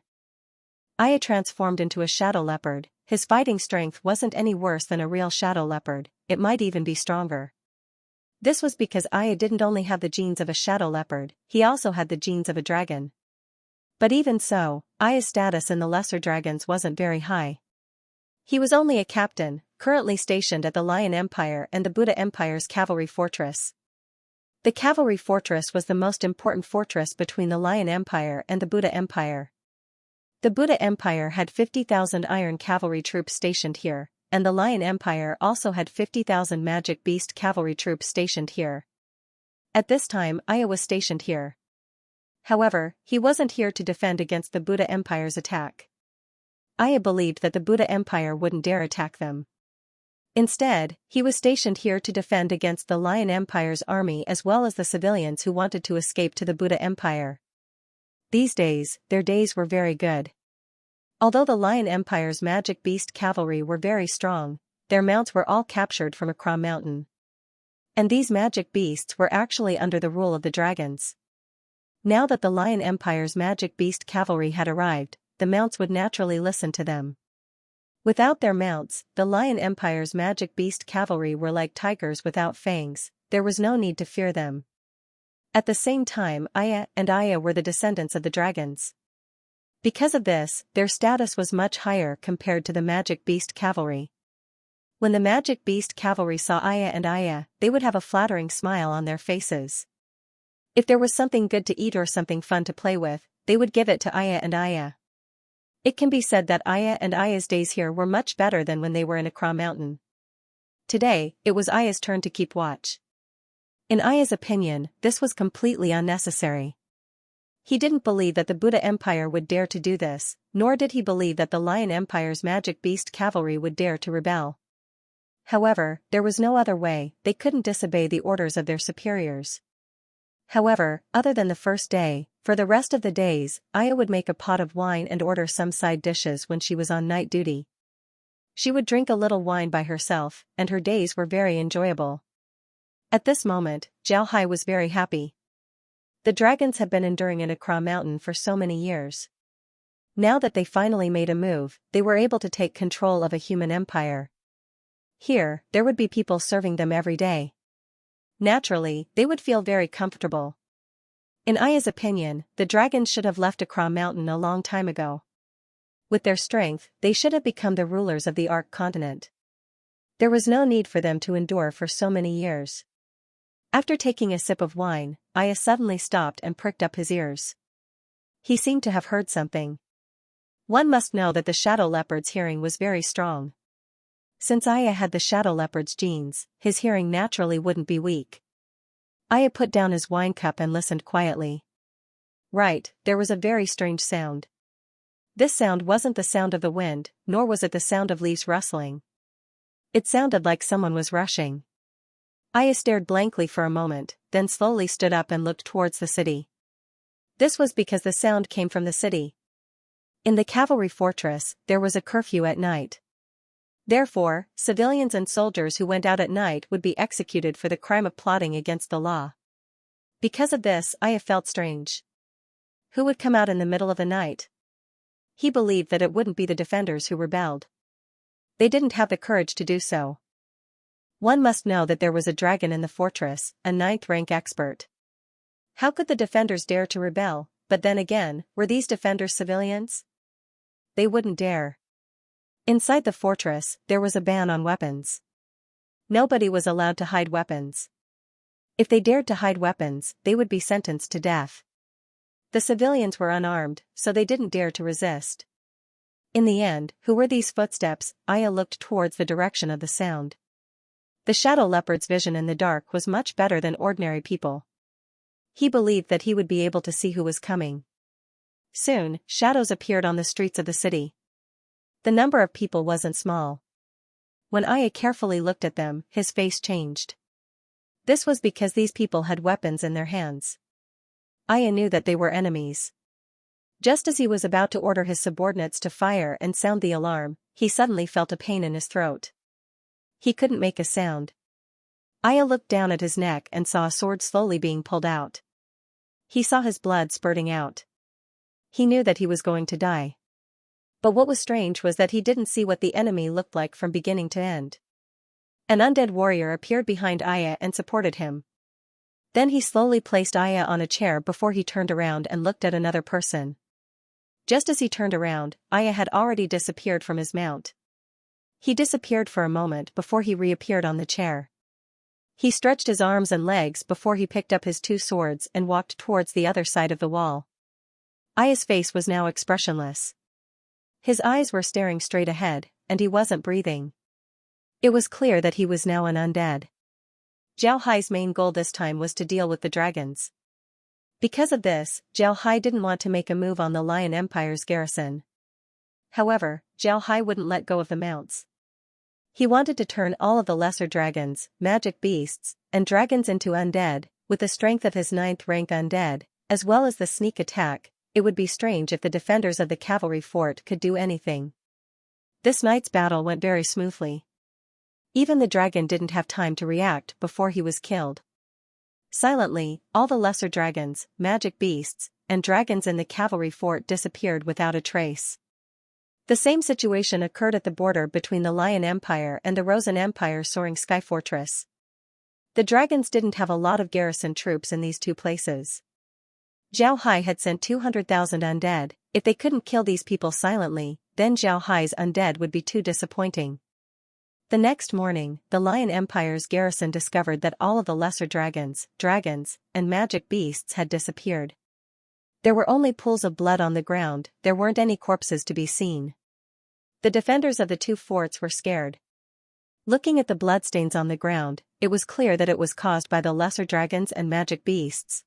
Aya transformed into a shadow leopard, his fighting strength wasn't any worse than a real shadow leopard, it might even be stronger. This was because Aya didn't only have the genes of a shadow leopard, he also had the genes of a dragon. But even so, Aya's status in the lesser dragons wasn't very high. He was only a captain, currently stationed at the Lion Empire and the Buddha Empire's cavalry fortress. The cavalry fortress was the most important fortress between the Lion Empire and the Buddha Empire. The Buddha Empire had 50,000 iron cavalry troops stationed here, and the Lion Empire also had 50,000 magic beast cavalry troops stationed here. At this time, Aya was stationed here. However, he wasn't here to defend against the Buddha Empire's attack. Aya believed that the Buddha Empire wouldn't dare attack them. Instead, he was stationed here to defend against the Lion Empire's army as well as the civilians who wanted to escape to the Buddha Empire. These days, their days were very good. Although the Lion Empire's magic beast cavalry were very strong, their mounts were all captured from Accra Mountain. And these magic beasts were actually under the rule of the dragons. Now that the Lion Empire's magic beast cavalry had arrived, the mounts would naturally listen to them. Without their mounts, the Lion Empire's magic beast cavalry were like tigers without fangs, there was no need to fear them. At the same time, Aya were the descendants of the dragons. Because of this, their status was much higher compared to the magic beast cavalry. When the magic beast cavalry saw Aya, they would have a flattering smile on their faces. If there was something good to eat or something fun to play with, they would give it to Aya. It can be said that Aya's days here were much better than when they were in Accra Mountain. Today, it was Aya's turn to keep watch. In Aya's opinion, this was completely unnecessary. He didn't believe that the Buddha Empire would dare to do this, nor did he believe that the Lion Empire's magic beast cavalry would dare to rebel. However, there was no other way, they couldn't disobey the orders of their superiors. However, other than the first day, for the rest of the days, Aya would make a pot of wine and order some side dishes when she was on night duty. She would drink a little wine by herself, and her days were very enjoyable. At this moment, Xiaohai was very happy. The dragons had been enduring in Accra Mountain for so many years. Now that they finally made a move, they were able to take control of a human empire. Here, there would be people serving them every day. Naturally, they would feel very comfortable. In Aya's opinion, the dragons should have left Accra Mountain a long time ago. With their strength, they should have become the rulers of the Ark continent. There was no need for them to endure for so many years. After taking a sip of wine, Aya suddenly stopped and pricked up his ears. He seemed to have heard something. One must know that the shadow leopard's hearing was very strong. Since Aya had the shadow leopard's genes, his hearing naturally wouldn't be weak. Aya put down his wine cup and listened quietly. Right, there was a very strange sound. This sound wasn't the sound of the wind, nor was it the sound of leaves rustling. It sounded like someone was rushing. Aya stared blankly for a moment, then slowly stood up and looked towards the city. This was because the sound came from the city. In the cavalry fortress, there was a curfew at night. Therefore, civilians and soldiers who went out at night would be executed for the crime of plotting against the law. Because of this, Aya felt strange. Who would come out in the middle of the night? He believed that it wouldn't be the defenders who rebelled. They didn't have the courage to do so. One must know that there was a dragon in the fortress, a 9th-rank expert. How could the defenders dare to rebel? But then again, were these defenders civilians? They wouldn't dare. Inside the fortress, there was a ban on weapons. Nobody was allowed to hide weapons. If they dared to hide weapons, they would be sentenced to death. The civilians were unarmed, so they didn't dare to resist. In the end, who were these footsteps? Aya looked towards the direction of the sound. The shadow leopard's vision in the dark was much better than ordinary people. He believed that he would be able to see who was coming. Soon, shadows appeared on the streets of the city. The number of people wasn't small. When Aya carefully looked at them, his face changed. This was because these people had weapons in their hands. Aya knew that they were enemies. Just as he was about to order his subordinates to fire and sound the alarm, he suddenly felt a pain in his throat. He couldn't make a sound. Aya looked down at his neck and saw a sword slowly being pulled out. He saw his blood spurting out. He knew that he was going to die. But what was strange was that he didn't see what the enemy looked like from beginning to end. An undead warrior appeared behind Aya and supported him. Then he slowly placed Aya on a chair before he turned around and looked at another person. Just as he turned around, Aya had already disappeared from his mount. He disappeared for a moment before he reappeared on the chair. He stretched his arms and legs before he picked up his 2 swords and walked towards the other side of the wall. Aya's face was now expressionless. His eyes were staring straight ahead, and he wasn't breathing. It was clear that he was now an undead. Zhao Hai's main goal this time was to deal with the dragons. Because of this, Zhao Hai didn't want to make a move on the Lion Empire's garrison. However, Zhao Hai wouldn't let go of the mounts. He wanted to turn all of the lesser dragons, magic beasts, and dragons into undead. With the strength of his 9th-rank undead, as well as the sneak attack, it would be strange if the defenders of the cavalry fort could do anything. This night's battle went very smoothly. Even the dragon didn't have time to react before he was killed. Silently, all the lesser dragons, magic beasts, and dragons in the cavalry fort disappeared without a trace. The same situation occurred at the border between the Lion Empire and the Rosen Empire's soaring sky fortress. The dragons didn't have a lot of garrison troops in these 2 places. Zhao Hai had sent 200,000 undead. If they couldn't kill these people silently, then Zhao Hai's undead would be too disappointing. The next morning, the Lion Empire's garrison discovered that all of the lesser dragons, and magic beasts had disappeared. There were only pools of blood on the ground, there weren't any corpses to be seen. The defenders of the 2 forts were scared. Looking at the bloodstains on the ground, it was clear that it was caused by the lesser dragons and magic beasts.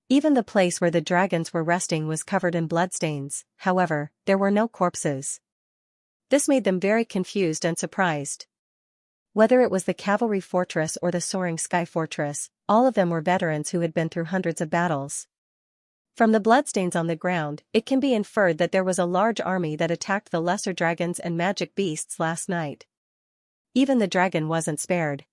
Even the place where the dragons were resting was covered in bloodstains, however, there were no corpses. This made them very confused and surprised. Whether it was the cavalry fortress or the soaring sky fortress, all of them were veterans who had been through hundreds of battles. From the bloodstains on the ground, it can be inferred that there was a large army that attacked the lesser dragons and magic beasts last night. Even the dragon wasn't spared.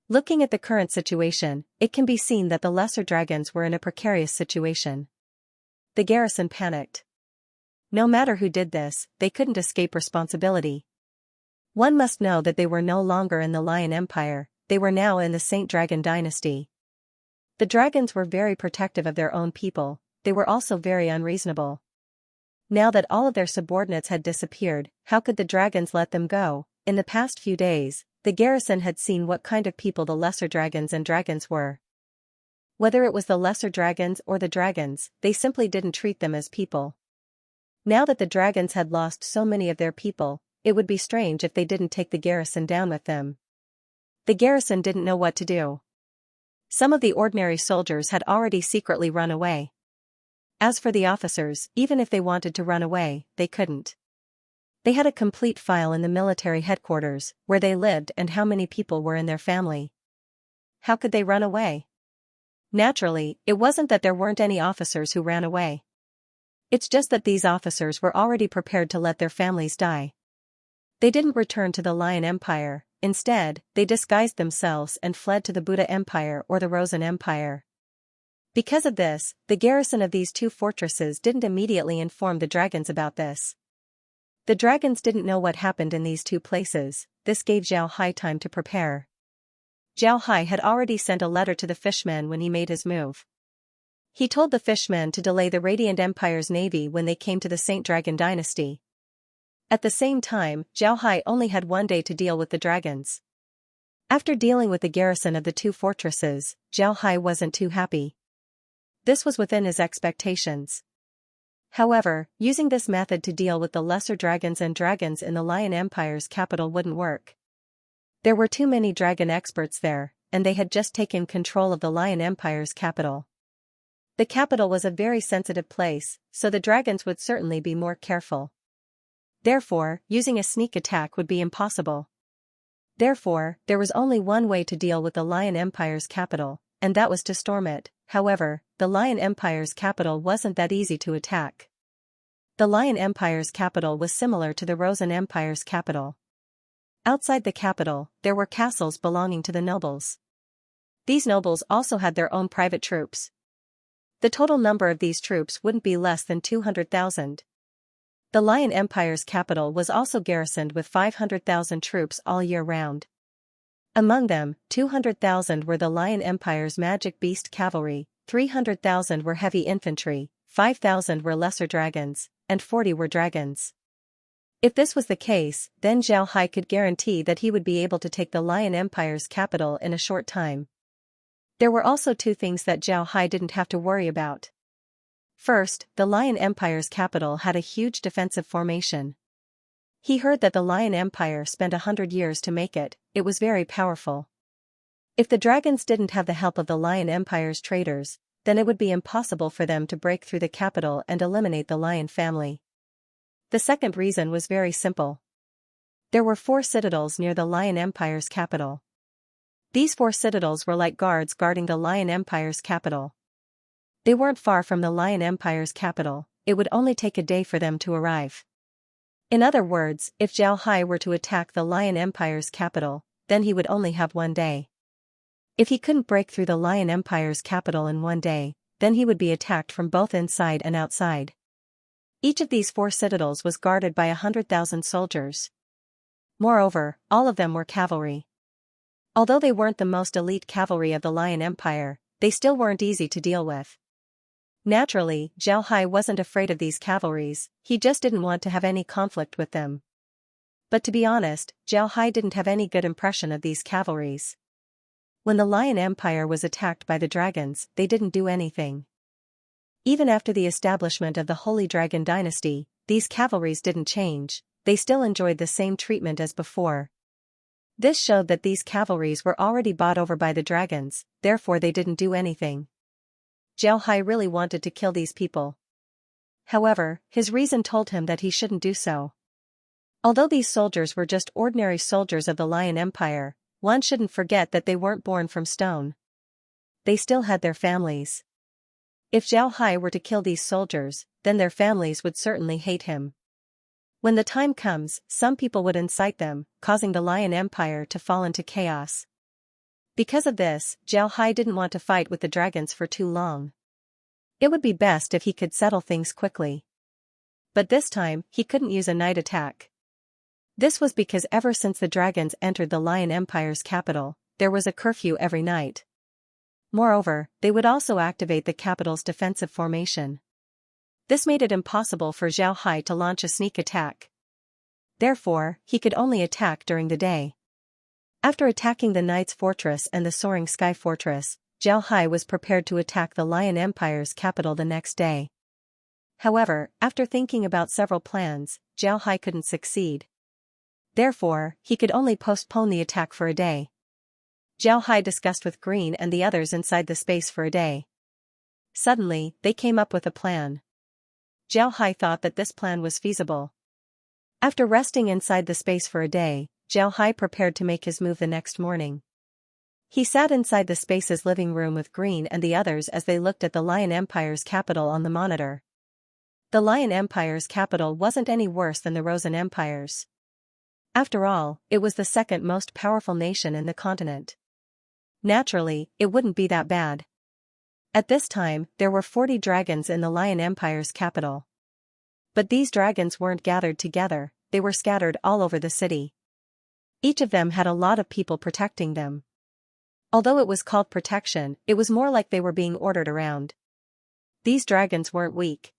Looking at the current situation, it can be seen that the lesser dragons were in a precarious situation. The garrison panicked. No matter who did this, they couldn't escape responsibility. One must know that they were no longer in the Lion Empire, they were now in the Saint Dragon dynasty. The dragons were very protective of their own people, they were also very unreasonable. Now that all of their subordinates had disappeared, how could the dragons let them go? in the past few days, the garrison had seen what kind of people the lesser dragons and dragons were. Whether it was the lesser dragons or the dragons, they simply didn't treat them as people. Now that the dragons had lost so many of their people, it would be strange if they didn't take the garrison down with them. The garrison didn't know what to do. Some of the ordinary soldiers had already secretly run away. As for the officers, even if they wanted to run away, they couldn't. They had a complete file in the military headquarters, where they lived and how many people were in their family. How could they run away? Naturally, it wasn't that there weren't any officers who ran away. It's just that these officers were already prepared to let their families die. They didn't return to the Lion Empire. Instead, they disguised themselves and fled to the Buddha Empire or the Rosen Empire. Because of this, the garrison of these two fortresses didn't immediately inform the dragons about this. The dragons didn't know what happened in these two places. This gave Zhao Hai time to prepare. Zhao Hai had already sent a letter to the fishmen when he made his move. He told the fishmen to delay the Radiant Empire's navy when they came to the Saint Dragon dynasty. At the same time, Zhao Hai only had one day to deal with the dragons. After dealing with the garrison of the two fortresses, Zhao Hai wasn't too happy. This was within his expectations. However, using this method to deal with the lesser dragons and dragons in the Lion Empire's capital wouldn't work. There were too many dragon experts there, and they had just taken control of the Lion Empire's capital. The capital was a very sensitive place, so the dragons would certainly be more careful. Therefore, using a sneak attack would be impossible. Therefore, there was only one way to deal with the Lion Empire's capital, and that was to storm it. However, the Lion Empire's capital wasn't that easy to attack. The Lion Empire's capital was similar to the Rosen Empire's capital. Outside the capital, there were castles belonging to the nobles. These nobles also had their own private troops. The total number of these troops wouldn't be less than 200,000. The Lion Empire's capital was also garrisoned with 500,000 troops all year round. Among them, 200,000 were the Lion Empire's magic beast cavalry, 300,000 were heavy infantry, 5,000 were lesser dragons, and 40 were dragons. If this was the case, then Zhao Hai could guarantee that he would be able to take the Lion Empire's capital in a short time. There were also two things that Zhao Hai didn't have to worry about. First, the Lion Empire's capital had a huge defensive formation. He heard that the Lion Empire spent 100 years to make it. It was very powerful. If the dragons didn't have the help of the Lion Empire's traders, then it would be impossible for them to break through the capital and eliminate the Lion family. The second reason was very simple. There were 4 citadels near the Lion Empire's capital. These 4 citadels were like guards guarding the Lion Empire's capital. They weren't far from the Lion Empire's capital. It would only take a day for them to arrive. In other words, if Zhao Hai were to attack the Lion Empire's capital, then he would only have one day. If he couldn't break through the Lion Empire's capital in one day, then he would be attacked from both inside and outside. Each of these 4 citadels was guarded by 100,000 soldiers. Moreover, all of them were cavalry. Although they weren't the most elite cavalry of the Lion Empire, they still weren't easy to deal with. Naturally, Zhao Hai wasn't afraid of these cavalries, he just didn't want to have any conflict with them. But to be honest, Zhao Hai didn't have any good impression of these cavalries. When the Lion Empire was attacked by the dragons, they didn't do anything. Even after the establishment of the Holy Dragon dynasty, these cavalries didn't change, they still enjoyed the same treatment as before. This showed that these cavalries were already bought over by the dragons, therefore they didn't do anything. Zhao Hai really wanted to kill these people. However, his reason told him that he shouldn't do so. Although these soldiers were just ordinary soldiers of the Lion Empire, one shouldn't forget that they weren't born from stone. They still had their families. If Zhao Hai were to kill these soldiers, then their families would certainly hate him. When the time comes, some people would incite them, causing the Lion Empire to fall into chaos. Because of this, Zhao Hai didn't want to fight with the dragons for too long. It would be best if he could settle things quickly. But this time, he couldn't use a night attack. This was because ever since the dragons entered the Lion Empire's capital, there was a curfew every night. Moreover, they would also activate the capital's defensive formation. This made it impossible for Zhao Hai to launch a sneak attack. Therefore, he could only attack during the day. After attacking the Knight's Fortress and the Soaring Sky Fortress, Zhao Hai was prepared to attack the Lion Empire's capital the next day. However, after thinking about several plans, Zhao Hai couldn't succeed. Therefore, he could only postpone the attack for a day. Zhao Hai discussed with Green and the others inside the space for a day. Suddenly, they came up with a plan. Zhao Hai thought that this plan was feasible. After resting inside the space for a day, Zhao Hai prepared to make his move the next morning. He sat inside the space's living room with Green and the others as they looked at the Lion Empire's capital on the monitor. The Lion Empire's capital wasn't any worse than the Rosen Empire's. After all, it was the second most powerful nation in the continent. Naturally, it wouldn't be that bad. At this time, there were 40 dragons in the Lion Empire's capital. But these dragons weren't gathered together, they were scattered all over the city. Each of them had a lot of people protecting them. Although it was called protection, it was more like they were being ordered around. These dragons weren't weak.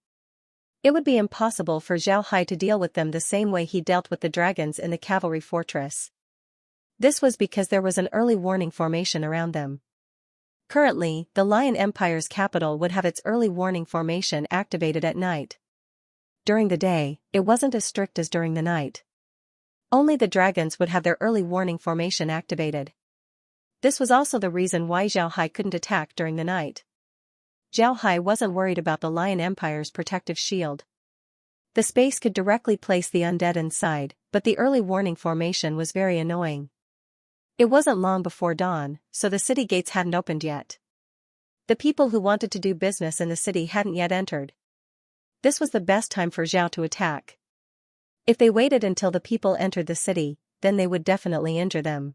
It would be impossible for Zhao Hai to deal with them the same way he dealt with the dragons in the cavalry fortress. This was because there was an early warning formation around them. Currently, the Lion Empire's capital would have its early warning formation activated at night. During the day, it wasn't as strict as during the night. Only the dragons would have their early warning formation activated. This was also the reason why Zhao Hai couldn't attack during the night. Zhao Hai wasn't worried about the Lion Empire's protective shield. The space could directly place the undead inside, but the early warning formation was very annoying. It wasn't long before dawn, so the city gates hadn't opened yet. The people who wanted to do business in the city hadn't yet entered. This was the best time for Zhao to attack. If they waited until the people entered the city, then they would definitely injure them.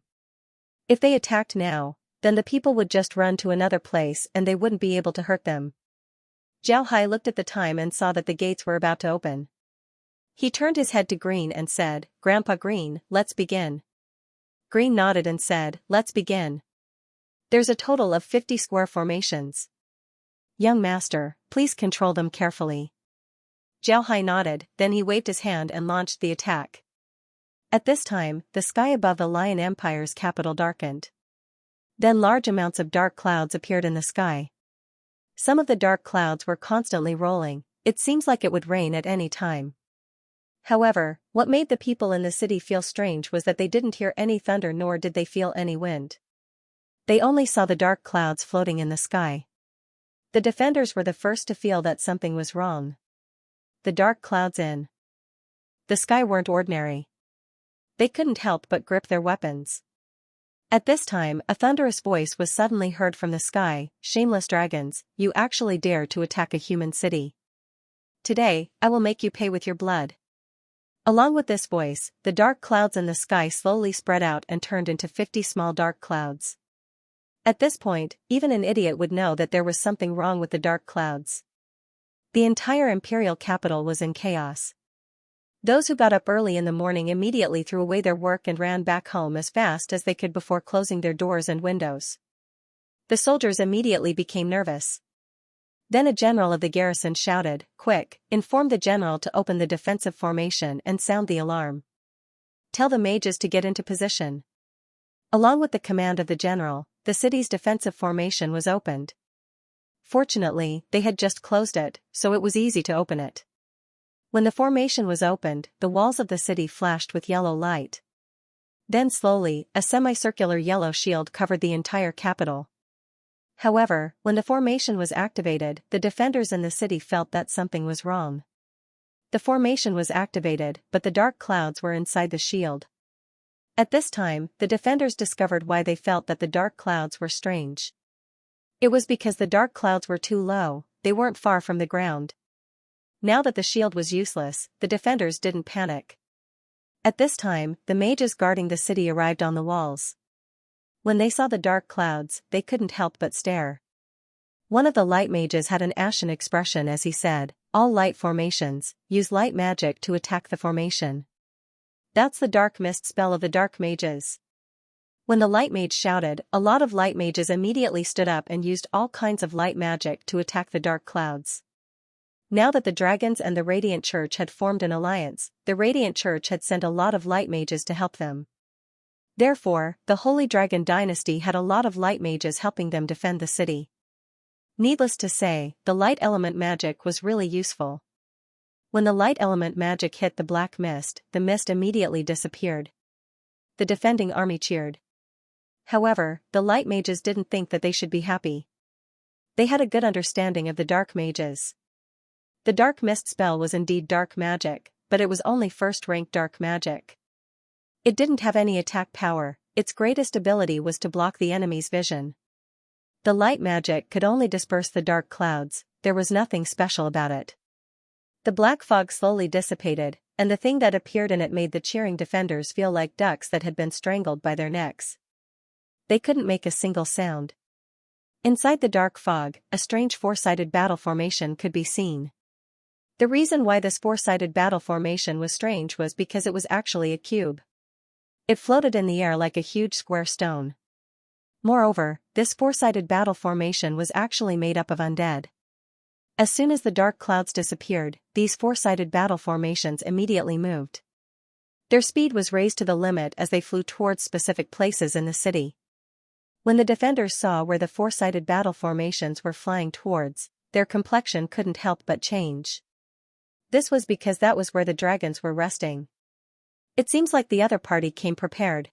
If they attacked now, then the people would just run to another place and they wouldn't be able to hurt them. Zhao Hai looked at the time and saw that the gates were about to open. He turned his head to Green and said, "Grandpa Green, let's begin." Green nodded and said, "Let's begin. There's a total of 50 square formations. Young master, please control them carefully." Zhao Hai nodded, then he waved his hand and launched the attack. At this time, the sky above the Lion Empire's capital darkened. Then large amounts of dark clouds appeared in the sky. Some of the dark clouds were constantly rolling, it seems like it would rain at any time. However, what made the people in the city feel strange was that they didn't hear any thunder nor did they feel any wind. They only saw the dark clouds floating in the sky. The defenders were the first to feel that something was wrong. The dark clouds in the sky weren't ordinary. They couldn't help but grip their weapons. At this time, a thunderous voice was suddenly heard from the sky, "Shameless dragons, you actually dare to attack a human city. Today, I will make you pay with your blood." Along with this voice, the dark clouds in the sky slowly spread out and turned into 50 small dark clouds. At this point, even an idiot would know that there was something wrong with the dark clouds. The entire imperial capital was in chaos. Those who got up early in the morning immediately threw away their work and ran back home as fast as they could before closing their doors and windows. The soldiers immediately became nervous. Then a general of the garrison shouted, "Quick, inform the general to open the defensive formation and sound the alarm. Tell the mages to get into position." Along with the command of the general, the city's defensive formation was opened. Fortunately, they had just closed it, so it was easy to open it. When the formation was opened, the walls of the city flashed with yellow light. Then slowly, a semicircular yellow shield covered the entire capital. However, when the formation was activated, the defenders in the city felt that something was wrong. The formation was activated, but the dark clouds were inside the shield. At this time, the defenders discovered why they felt that the dark clouds were strange. It was because the dark clouds were too low, they weren't far from the ground. Now that the shield was useless, the defenders didn't panic. At this time, the mages guarding the city arrived on the walls. When they saw the dark clouds, they couldn't help but stare. One of the light mages had an ashen expression as he said, "All light formations, use light magic to attack the formation." That's the dark mist spell of the dark mages. When the light mage shouted, a lot of light mages immediately stood up and used all kinds of light magic to attack the dark clouds. Now that the dragons and the Radiant Church had formed an alliance, the Radiant Church had sent a lot of light mages to help them. Therefore, the Holy Dragon Dynasty had a lot of light mages helping them defend the city. Needless to say, the light element magic was really useful. When the light element magic hit the black mist, the mist immediately disappeared. The defending army cheered. However, the light mages didn't think that they should be happy. They had a good understanding of the dark mages. The dark mist spell was indeed dark magic, but it was only first-rank dark magic. It didn't have any attack power, its greatest ability was to block the enemy's vision. The light magic could only disperse the dark clouds, there was nothing special about it. The black fog slowly dissipated, and the thing that appeared in it made the cheering defenders feel like ducks that had been strangled by their necks. They couldn't make a single sound. Inside the dark fog, a strange four-sided battle formation could be seen. The reason why this four-sided battle formation was strange was because it was actually a cube. It floated in the air like a huge square stone. Moreover, this four-sided battle formation was actually made up of undead. As soon as the dark clouds disappeared, these four-sided battle formations immediately moved. Their speed was raised to the limit as they flew towards specific places in the city. When the defenders saw where the four-sided battle formations were flying towards, their complexion couldn't help but change. This was because that was where the dragons were resting. It seems like the other party came prepared.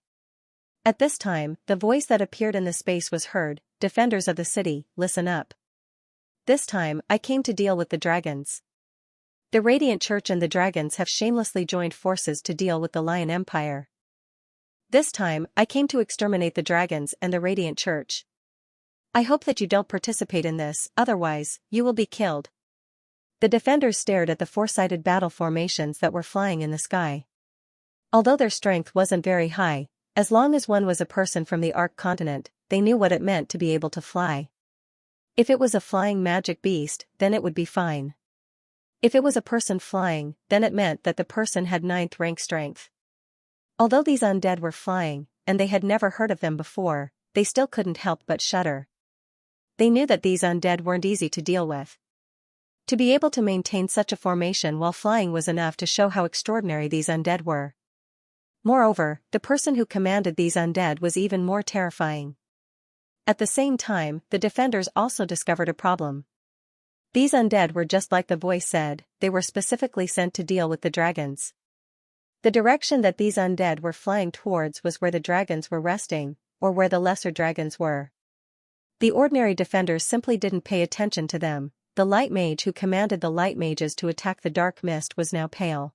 At this time, the voice that appeared in the space was heard, "Defenders of the city, listen up. This time, I came to deal with the dragons. The Radiant Church and the dragons have shamelessly joined forces to deal with the Lion Empire. This time, I came to exterminate the dragons and the Radiant Church. I hope that you don't participate in this, otherwise, you will be killed." The defenders stared at the four-sided battle formations that were flying in the sky. Although their strength wasn't very high, as long as one was a person from the Ark continent, they knew what it meant to be able to fly. If it was a flying magic beast, then it would be fine. If it was a person flying, then it meant that the person had 9th rank strength. Although these undead were flying, and they had never heard of them before, they still couldn't help but shudder. They knew that these undead weren't easy to deal with. To be able to maintain such a formation while flying was enough to show how extraordinary these undead were. Moreover, the person who commanded these undead was even more terrifying. At the same time, the defenders also discovered a problem. These undead were just like the voice said, they were specifically sent to deal with the dragons. The direction that these undead were flying towards was where the dragons were resting, or where the lesser dragons were. The ordinary defenders simply didn't pay attention to them. The light mage who commanded the light mages to attack the dark mist was now pale.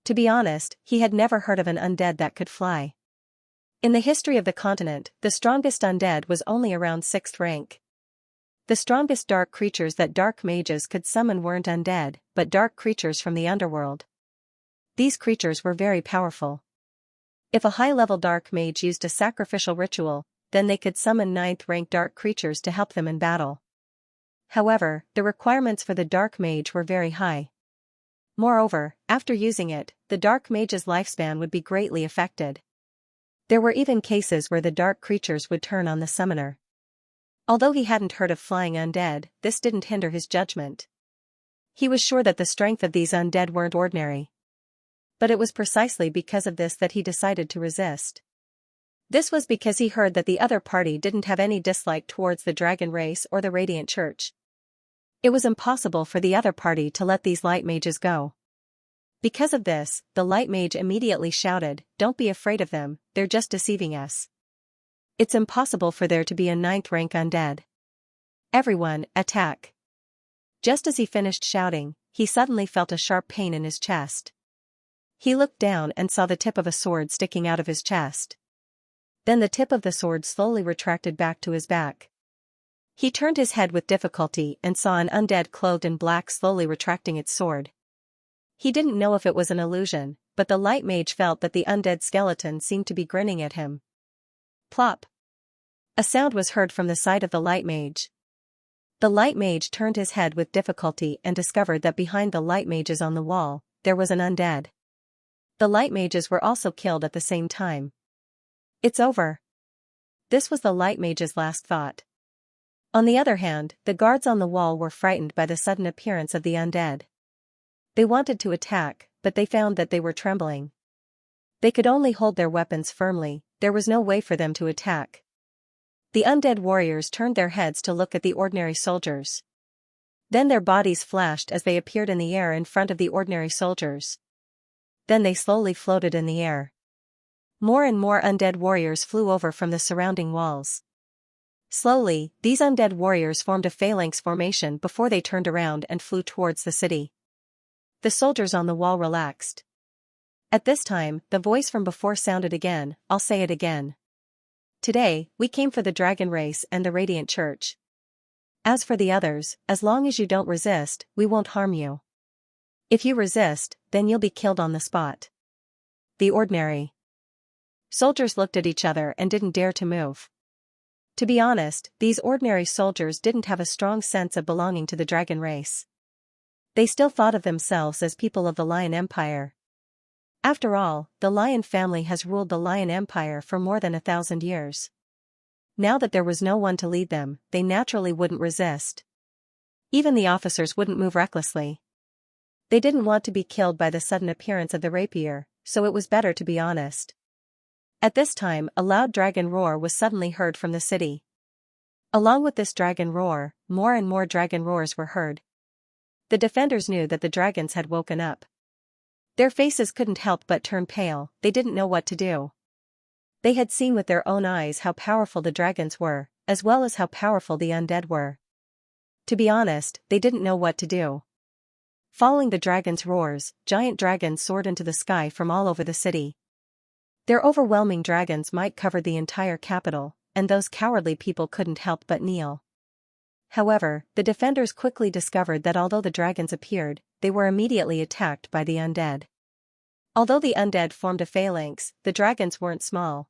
To be honest, he had never heard of an undead that could fly. In the history of the continent, the strongest undead was only around 6th rank. The strongest dark creatures that dark mages could summon weren't undead, but dark creatures from the underworld. These creatures were very powerful. If a high-level dark mage used a sacrificial ritual, then they could summon 9th rank dark creatures to help them in battle. However, the requirements for the dark mage were very high. Moreover, after using it, the dark mage's lifespan would be greatly affected. There were even cases where the dark creatures would turn on the summoner. Although he hadn't heard of flying undead, this didn't hinder his judgment. He was sure that the strength of these undead weren't ordinary. But it was precisely because of this that he decided to resist. This was because he heard that the other party didn't have any dislike towards the dragon race or the Radiant Church. It was impossible for the other party to let these light mages go. Because of this, the light mage immediately shouted, "Don't be afraid of them, they're just deceiving us. It's impossible for there to be a 9th rank undead. Everyone, attack." Just as he finished shouting, he suddenly felt a sharp pain in his chest. He looked down and saw the tip of a sword sticking out of his chest. Then the tip of the sword slowly retracted back to his back. He turned his head with difficulty and saw an undead clothed in black slowly retracting its sword. He didn't know if it was an illusion, but the light mage felt that the undead skeleton seemed to be grinning at him. Plop! A sound was heard from the side of the light mage. The light mage turned his head with difficulty and discovered that behind the light mages on the wall, there was an undead. The light mages were also killed at the same time. It's over. This was the light mage's last thought. On the other hand, the guards on the wall were frightened by the sudden appearance of the undead. They wanted to attack, but they found that they were trembling. They could only hold their weapons firmly, there was no way for them to attack. The undead warriors turned their heads to look at the ordinary soldiers. Then their bodies flashed as they appeared in the air in front of the ordinary soldiers. Then they slowly floated in the air. More and more undead warriors flew over from the surrounding walls. Slowly, these undead warriors formed a phalanx formation before they turned around and flew towards the city. The soldiers on the wall relaxed. At this time, the voice from before sounded again, "I'll say it again. Today, we came for the dragon race and the Radiant Church. As for the others, as long as you don't resist, we won't harm you. If you resist, then you'll be killed on the spot." The ordinary soldiers looked at each other and didn't dare to move. To be honest, these ordinary soldiers didn't have a strong sense of belonging to the dragon race. They still thought of themselves as people of the Lion Empire. After all, the Lion family has ruled the Lion Empire for more than 1,000 years. Now that there was no one to lead them, they naturally wouldn't resist. Even the officers wouldn't move recklessly. They didn't want to be killed by the sudden appearance of the rapier, so it was better to be honest. At this time, a loud dragon roar was suddenly heard from the city. Along with this dragon roar, more and more dragon roars were heard. The defenders knew that the dragons had woken up. Their faces couldn't help but turn pale, they didn't know what to do. They had seen with their own eyes how powerful the dragons were, as well as how powerful the undead were. To be honest, they didn't know what to do. Following the dragons' roars, giant dragons soared into the sky from all over the city. Their overwhelming dragons might cover the entire capital, and those cowardly people couldn't help but kneel. However, the defenders quickly discovered that although the dragons appeared, they were immediately attacked by the undead. Although the undead formed a phalanx, the dragons weren't small.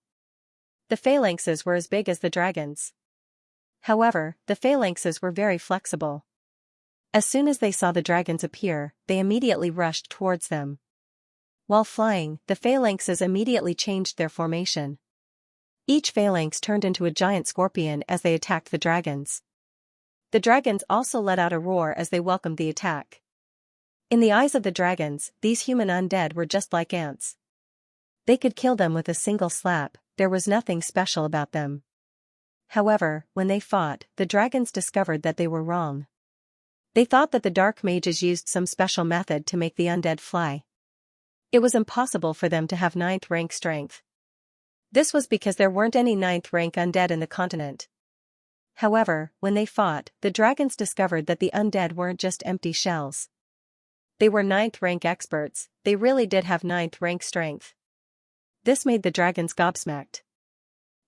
The phalanxes were as big as the dragons. However, the phalanxes were very flexible. As soon as they saw the dragons appear, they immediately rushed towards them. While flying, the phalanxes immediately changed their formation. Each phalanx turned into a giant scorpion as they attacked the dragons. The dragons also let out a roar as they welcomed the attack. In the eyes of the dragons, these human undead were just like ants. They could kill them with a single slap, there was nothing special about them. However, when they fought, the dragons discovered that they were wrong. They thought that the dark mages used some special method to make the undead fly. It was impossible for them to have 9th rank strength. This was because there weren't any 9th rank undead in the continent. However, when they fought, the dragons discovered that the undead weren't just empty shells. They were 9th rank experts, they really did have 9th rank strength. This made the dragons gobsmacked.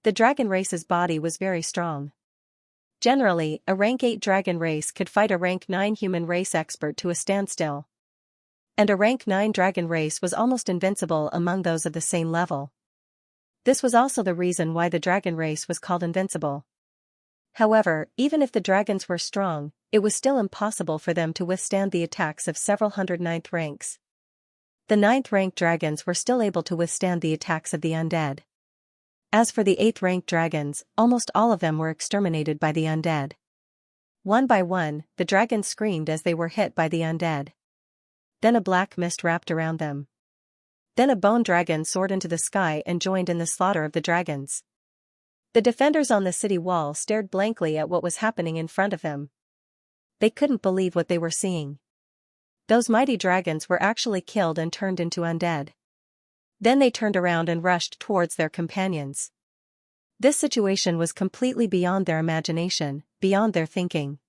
The dragon race's body was very strong. Generally, a rank 8 dragon race could fight a rank 9 human race expert to a standstill. And a rank 9 dragon race was almost invincible among those of the same level. This was also the reason why the dragon race was called invincible. However, even if the dragons were strong, it was still impossible for them to withstand the attacks of several hundred 9th ranks. The 9th rank dragons were still able to withstand the attacks of the undead. As for the 8th rank dragons, almost all of them were exterminated by the undead. One by one, the dragons screamed as they were hit by the undead. Then a black mist wrapped around them. Then a bone dragon soared into the sky and joined in the slaughter of the dragons. The defenders on the city wall stared blankly at what was happening in front of them. They couldn't believe what they were seeing. Those mighty dragons were actually killed and turned into undead. Then they turned around and rushed towards their companions. This situation was completely beyond their imagination, beyond their thinking.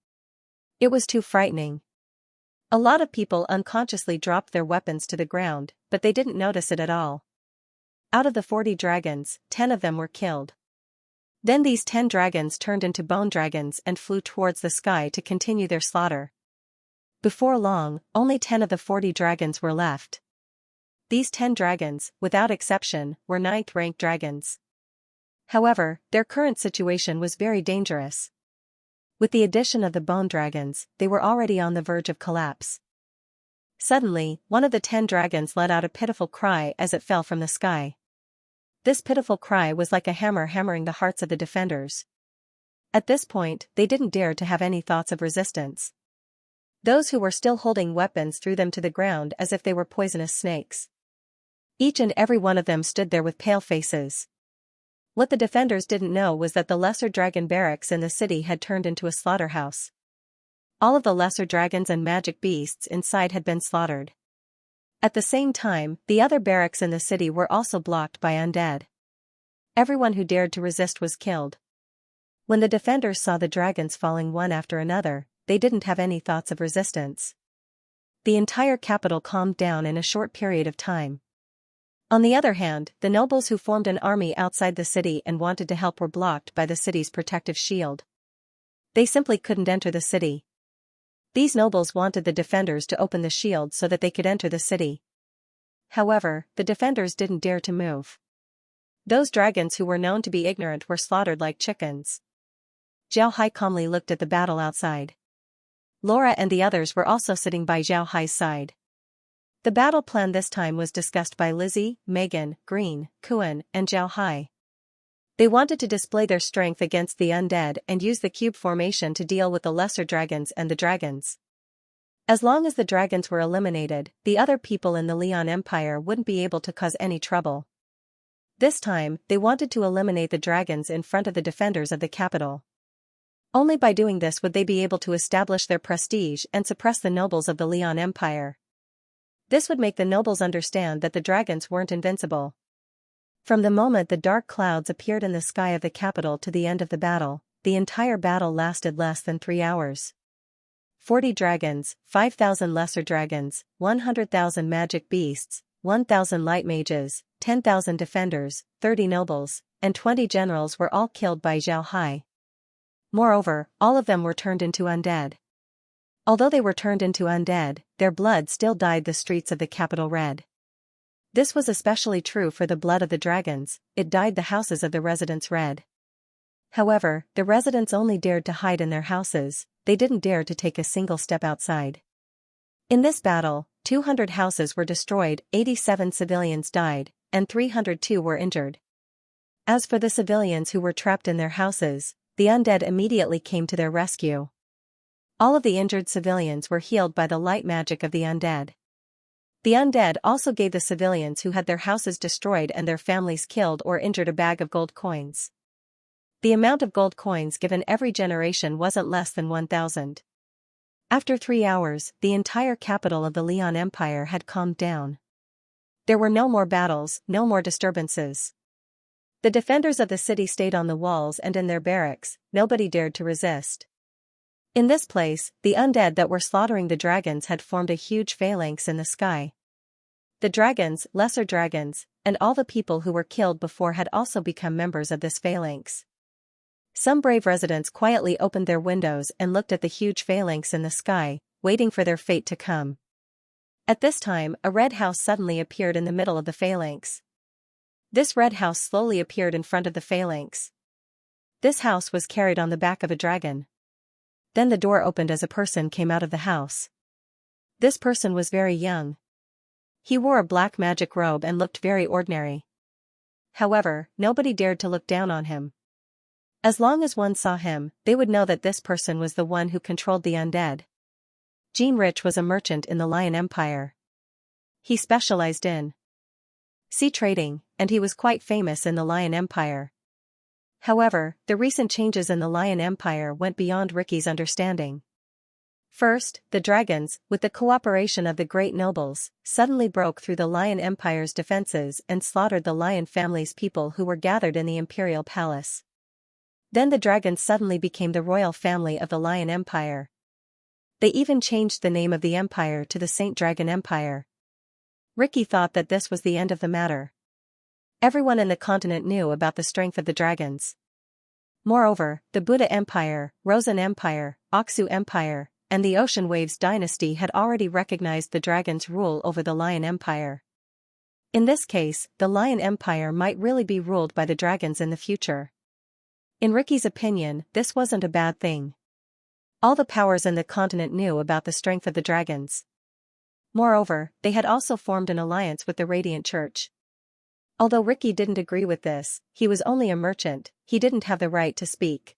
It was too frightening. A lot of people unconsciously dropped their weapons to the ground, but they didn't notice it at all. Out of the 40 dragons, 10 of them were killed. Then these 10 dragons turned into bone dragons and flew towards the sky to continue their slaughter. Before long, only 10 of the 40 dragons were left. These 10 dragons, without exception, were 9th rank dragons. However, their current situation was very dangerous. With the addition of the bone dragons, they were already on the verge of collapse. Suddenly, one of the 10 dragons let out a pitiful cry as it fell from the sky. This pitiful cry was like a hammer hammering the hearts of the defenders. At this point, they didn't dare to have any thoughts of resistance. Those who were still holding weapons threw them to the ground as if they were poisonous snakes. Each and every one of them stood there with pale faces. What the defenders didn't know was that the lesser dragon barracks in the city had turned into a slaughterhouse. All of the lesser dragons and magic beasts inside had been slaughtered. At the same time, the other barracks in the city were also blocked by undead. Everyone who dared to resist was killed. When the defenders saw the dragons falling one after another, they didn't have any thoughts of resistance. The entire capital calmed down in a short period of time. On the other hand, the nobles who formed an army outside the city and wanted to help were blocked by the city's protective shield. They simply couldn't enter the city. These nobles wanted the defenders to open the shield so that they could enter the city. However, the defenders didn't dare to move. Those dragons who were known to be ignorant were slaughtered like chickens. Xiaohai calmly looked at the battle outside. Laura and the others were also sitting by Xiaohai's side. The battle plan this time was discussed by Lizzie, Megan, Green, Kuan, and Xiaohai. They wanted to display their strength against the undead and use the cube formation to deal with the lesser dragons and the dragons. As long as the dragons were eliminated, the other people in the Leon Empire wouldn't be able to cause any trouble. This time, they wanted to eliminate the dragons in front of the defenders of the capital. Only by doing this would they be able to establish their prestige and suppress the nobles of the Leon Empire. This would make the nobles understand that the dragons weren't invincible. From the moment the dark clouds appeared in the sky of the capital to the end of the battle, the entire battle lasted less than 3 hours. 40 dragons, 5,000 lesser dragons, 100,000 magic beasts, 1,000 light mages, 10,000 defenders, 30 nobles, and 20 generals were all killed by Xiaohai. Moreover, all of them were turned into undead. Although they were turned into undead, their blood still dyed the streets of the capital red. This was especially true for the blood of the dragons, it dyed the houses of the residents red. However, the residents only dared to hide in their houses, they didn't dare to take a single step outside. In this battle, 200 houses were destroyed, 87 civilians died, and 302 were injured. As for the civilians who were trapped in their houses, the undead immediately came to their rescue. All of the injured civilians were healed by the light magic of the undead. The undead also gave the civilians who had their houses destroyed and their families killed or injured a bag of gold coins. The amount of gold coins given every generation wasn't less than 1,000. After 3 hours, the entire capital of the Leon Empire had calmed down. There were no more battles, no more disturbances. The defenders of the city stayed on the walls and in their barracks, nobody dared to resist. In this place, the undead that were slaughtering the dragons had formed a huge phalanx in the sky. The dragons, lesser dragons, and all the people who were killed before had also become members of this phalanx. Some brave residents quietly opened their windows and looked at the huge phalanx in the sky, waiting for their fate to come. At this time, a red house suddenly appeared in the middle of the phalanx. This red house slowly appeared in front of the phalanx. This house was carried on the back of a dragon. Then the door opened as a person came out of the house. This person was very young. He wore a black magic robe and looked very ordinary. However, nobody dared to look down on him. As long as one saw him, they would know that this person was the one who controlled the undead. Jean Rich was a merchant in the Lion Empire. He specialized in sea trading, and he was quite famous in the Lion Empire. However, the recent changes in the Lion Empire went beyond Ricky's understanding. First, the dragons, with the cooperation of the great nobles, suddenly broke through the Lion Empire's defenses and slaughtered the Lion family's people who were gathered in the imperial palace. Then the dragons suddenly became the royal family of the Lion Empire. They even changed the name of the empire to the Saint Dragon Empire. Ricky thought that this was the end of the matter. Everyone in the continent knew about the strength of the dragons. Moreover, the Buddha Empire, Rosen Empire, Aksu Empire, and the Ocean Waves dynasty had already recognized the dragon's rule over the Lion Empire. In this case, the Lion Empire might really be ruled by the dragons in the future. In Ricky's opinion, this wasn't a bad thing. All the powers in the continent knew about the strength of the dragons. Moreover, they had also formed an alliance with the Radiant Church. Although Ricky didn't agree with this, he was only a merchant, he didn't have the right to speak.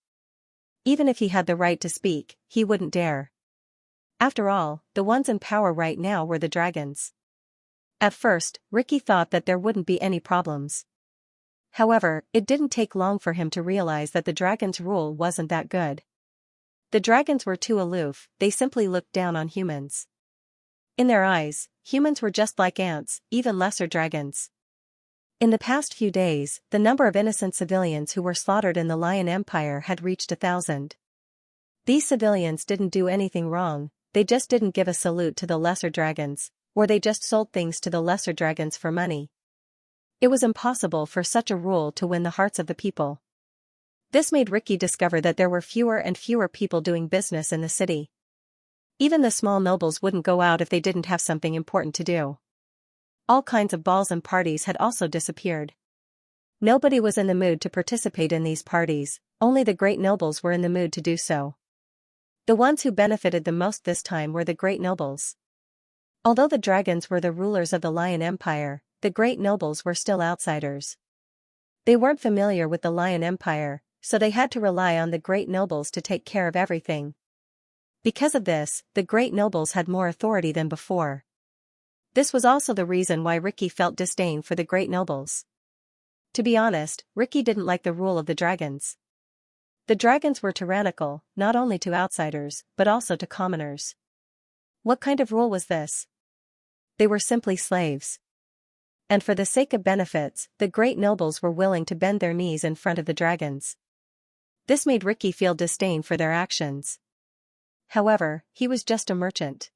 Even if he had the right to speak, he wouldn't dare. After all, the ones in power right now were the dragons. At first, Ricky thought that there wouldn't be any problems. However, it didn't take long for him to realize that the dragons' rule wasn't that good. The dragons were too aloof, they simply looked down on humans. In their eyes, humans were just like ants, even lesser dragons. In the past few days, the number of innocent civilians who were slaughtered in the Lion Empire had reached 1,000. These civilians didn't do anything wrong, they just didn't give a salute to the lesser dragons, or they just sold things to the lesser dragons for money. It was impossible for such a rule to win the hearts of the people. This made Ricky discover that there were fewer and fewer people doing business in the city. Even the small nobles wouldn't go out if they didn't have something important to do. All kinds of balls and parties had also disappeared. Nobody was in the mood to participate in these parties, only the great nobles were in the mood to do so. The ones who benefited the most this time were the great nobles. Although the dragons were the rulers of the Lion Empire, the great nobles were still outsiders. They weren't familiar with the Lion Empire, so they had to rely on the great nobles to take care of everything. Because of this, the great nobles had more authority than before. This was also the reason why Ricky felt disdain for the great nobles. To be honest, Ricky didn't like the rule of the dragons. The dragons were tyrannical, not only to outsiders, but also to commoners. What kind of rule was this? They were simply slaves. And for the sake of benefits, the great nobles were willing to bend their knees in front of the dragons. This made Ricky feel disdain for their actions. However, he was just a merchant.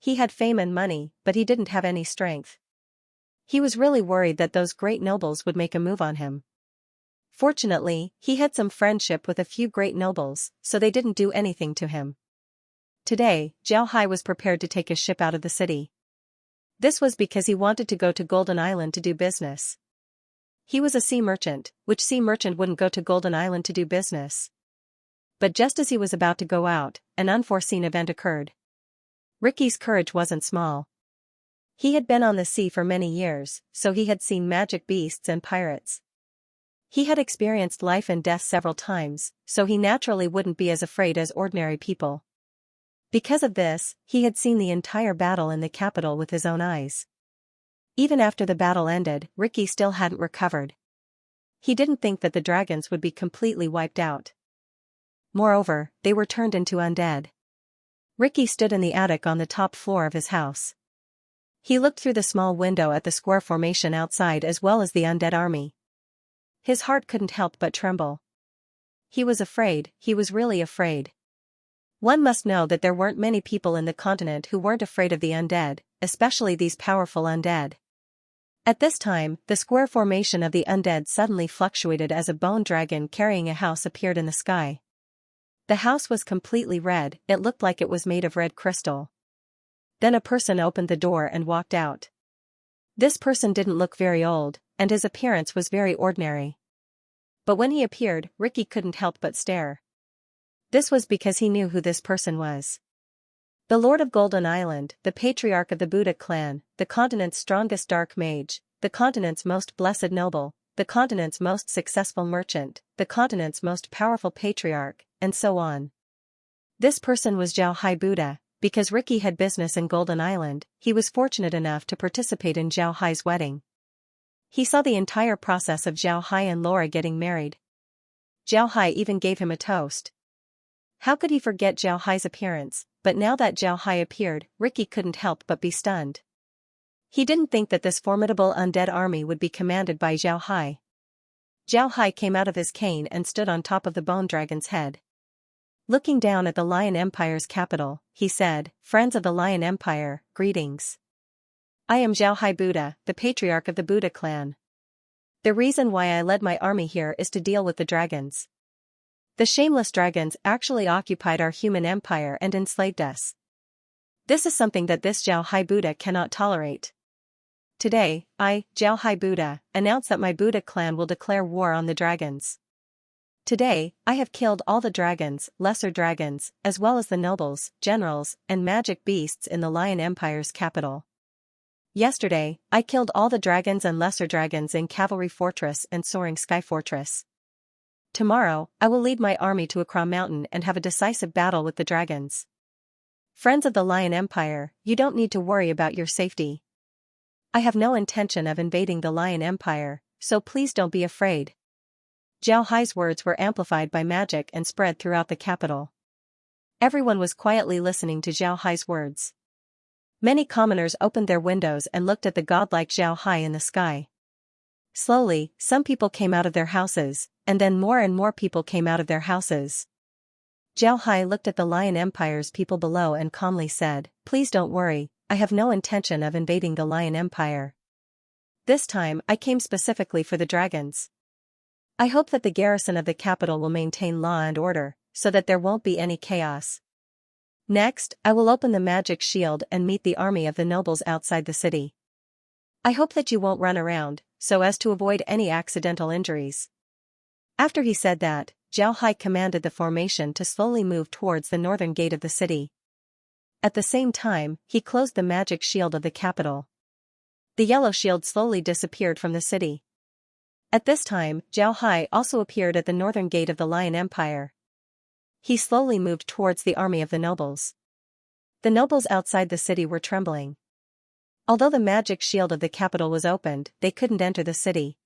He had fame and money, but he didn't have any strength. He was really worried that those great nobles would make a move on him. Fortunately, he had some friendship with a few great nobles, so they didn't do anything to him. Today, Xianxia was prepared to take a ship out of the city. This was because he wanted to go to Golden Island to do business. He was a sea merchant, which sea merchant wouldn't go to Golden Island to do business? But just as he was about to go out, an unforeseen event occurred. Ricky's courage wasn't small. He had been on the sea for many years, so he had seen magic beasts and pirates. He had experienced life and death several times, so he naturally wouldn't be as afraid as ordinary people. Because of this, he had seen the entire battle in the capital with his own eyes. Even after the battle ended, Ricky still hadn't recovered. He didn't think that the dragons would be completely wiped out. Moreover, they were turned into undead. Ricky stood in the attic on the top floor of his house. He looked through the small window at the square formation outside as well as the undead army. His heart couldn't help but tremble. He was afraid, he was really afraid. One must know that there weren't many people in the continent who weren't afraid of the undead, especially these powerful undead. At this time, the square formation of the undead suddenly fluctuated as a bone dragon carrying a house appeared in the sky. The house was completely red, it looked like it was made of red crystal. Then a person opened the door and walked out. This person didn't look very old, and his appearance was very ordinary. But when he appeared, Ricky couldn't help but stare. This was because he knew who this person was. The Lord of Golden Island, the patriarch of the Buddha clan, the continent's strongest dark mage, the continent's most blessed noble, the continent's most successful merchant, the continent's most powerful patriarch, and so on. This person was Xianxia Buddha. Because Ricky had business in Golden Island, he was fortunate enough to participate in Xianxia's wedding. He saw the entire process of Xianxia and Laura getting married. Xianxia even gave him a toast. How could he forget Xianxia's appearance, but now that Xianxia appeared, Ricky couldn't help but be stunned. He didn't think that this formidable undead army would be commanded by Xianxia. Xianxia came out of his cane and stood on top of the bone dragon's head. Looking down at the Lion Empire's capital, he said, "Friends of the Lion Empire, greetings. I am Xianxia Buddha, the patriarch of the Buddha clan. The reason why I led my army here is to deal with the dragons. The shameless dragons actually occupied our human empire and enslaved us. This is something that this Xianxia Buddha cannot tolerate. Today, I, Xianxia Buddha, announce that my Buddha clan will declare war on the dragons. Today, I have killed all the dragons, lesser dragons, as well as the nobles, generals, and magic beasts in the Lion Empire's capital. Yesterday, I killed all the dragons and lesser dragons in Cavalry Fortress and Soaring Sky Fortress. Tomorrow, I will lead my army to Akra Mountain and have a decisive battle with the dragons. Friends of the Lion Empire, you don't need to worry about your safety. I have no intention of invading the Lion Empire, so please don't be afraid. Zhao Hai's words were amplified by magic and spread throughout the capital. Everyone was quietly listening to Zhao Hai's words. Many commoners opened their windows and looked at the godlike Zhao Hai in the sky. Slowly, some people came out of their houses, and then more and more people came out of their houses. Zhao Hai looked at the Lion Empire's people below and calmly said, "Please don't worry, I have no intention of invading the Lion Empire. This time I came specifically for the dragons. I hope that the garrison of the capital will maintain law and order, so that there won't be any chaos. Next, I will open the magic shield and meet the army of the nobles outside the city. I hope that you won't run around, so as to avoid any accidental injuries." After he said that, Zhao Hai commanded the formation to slowly move towards the northern gate of the city. At the same time, he closed the magic shield of the capital. The yellow shield slowly disappeared from the city. At this time, Zhao Hai also appeared at the northern gate of the Lion Empire. He slowly moved towards the army of the nobles. The nobles outside the city were trembling. Although the magic shield of the capital was opened, they couldn't enter the city.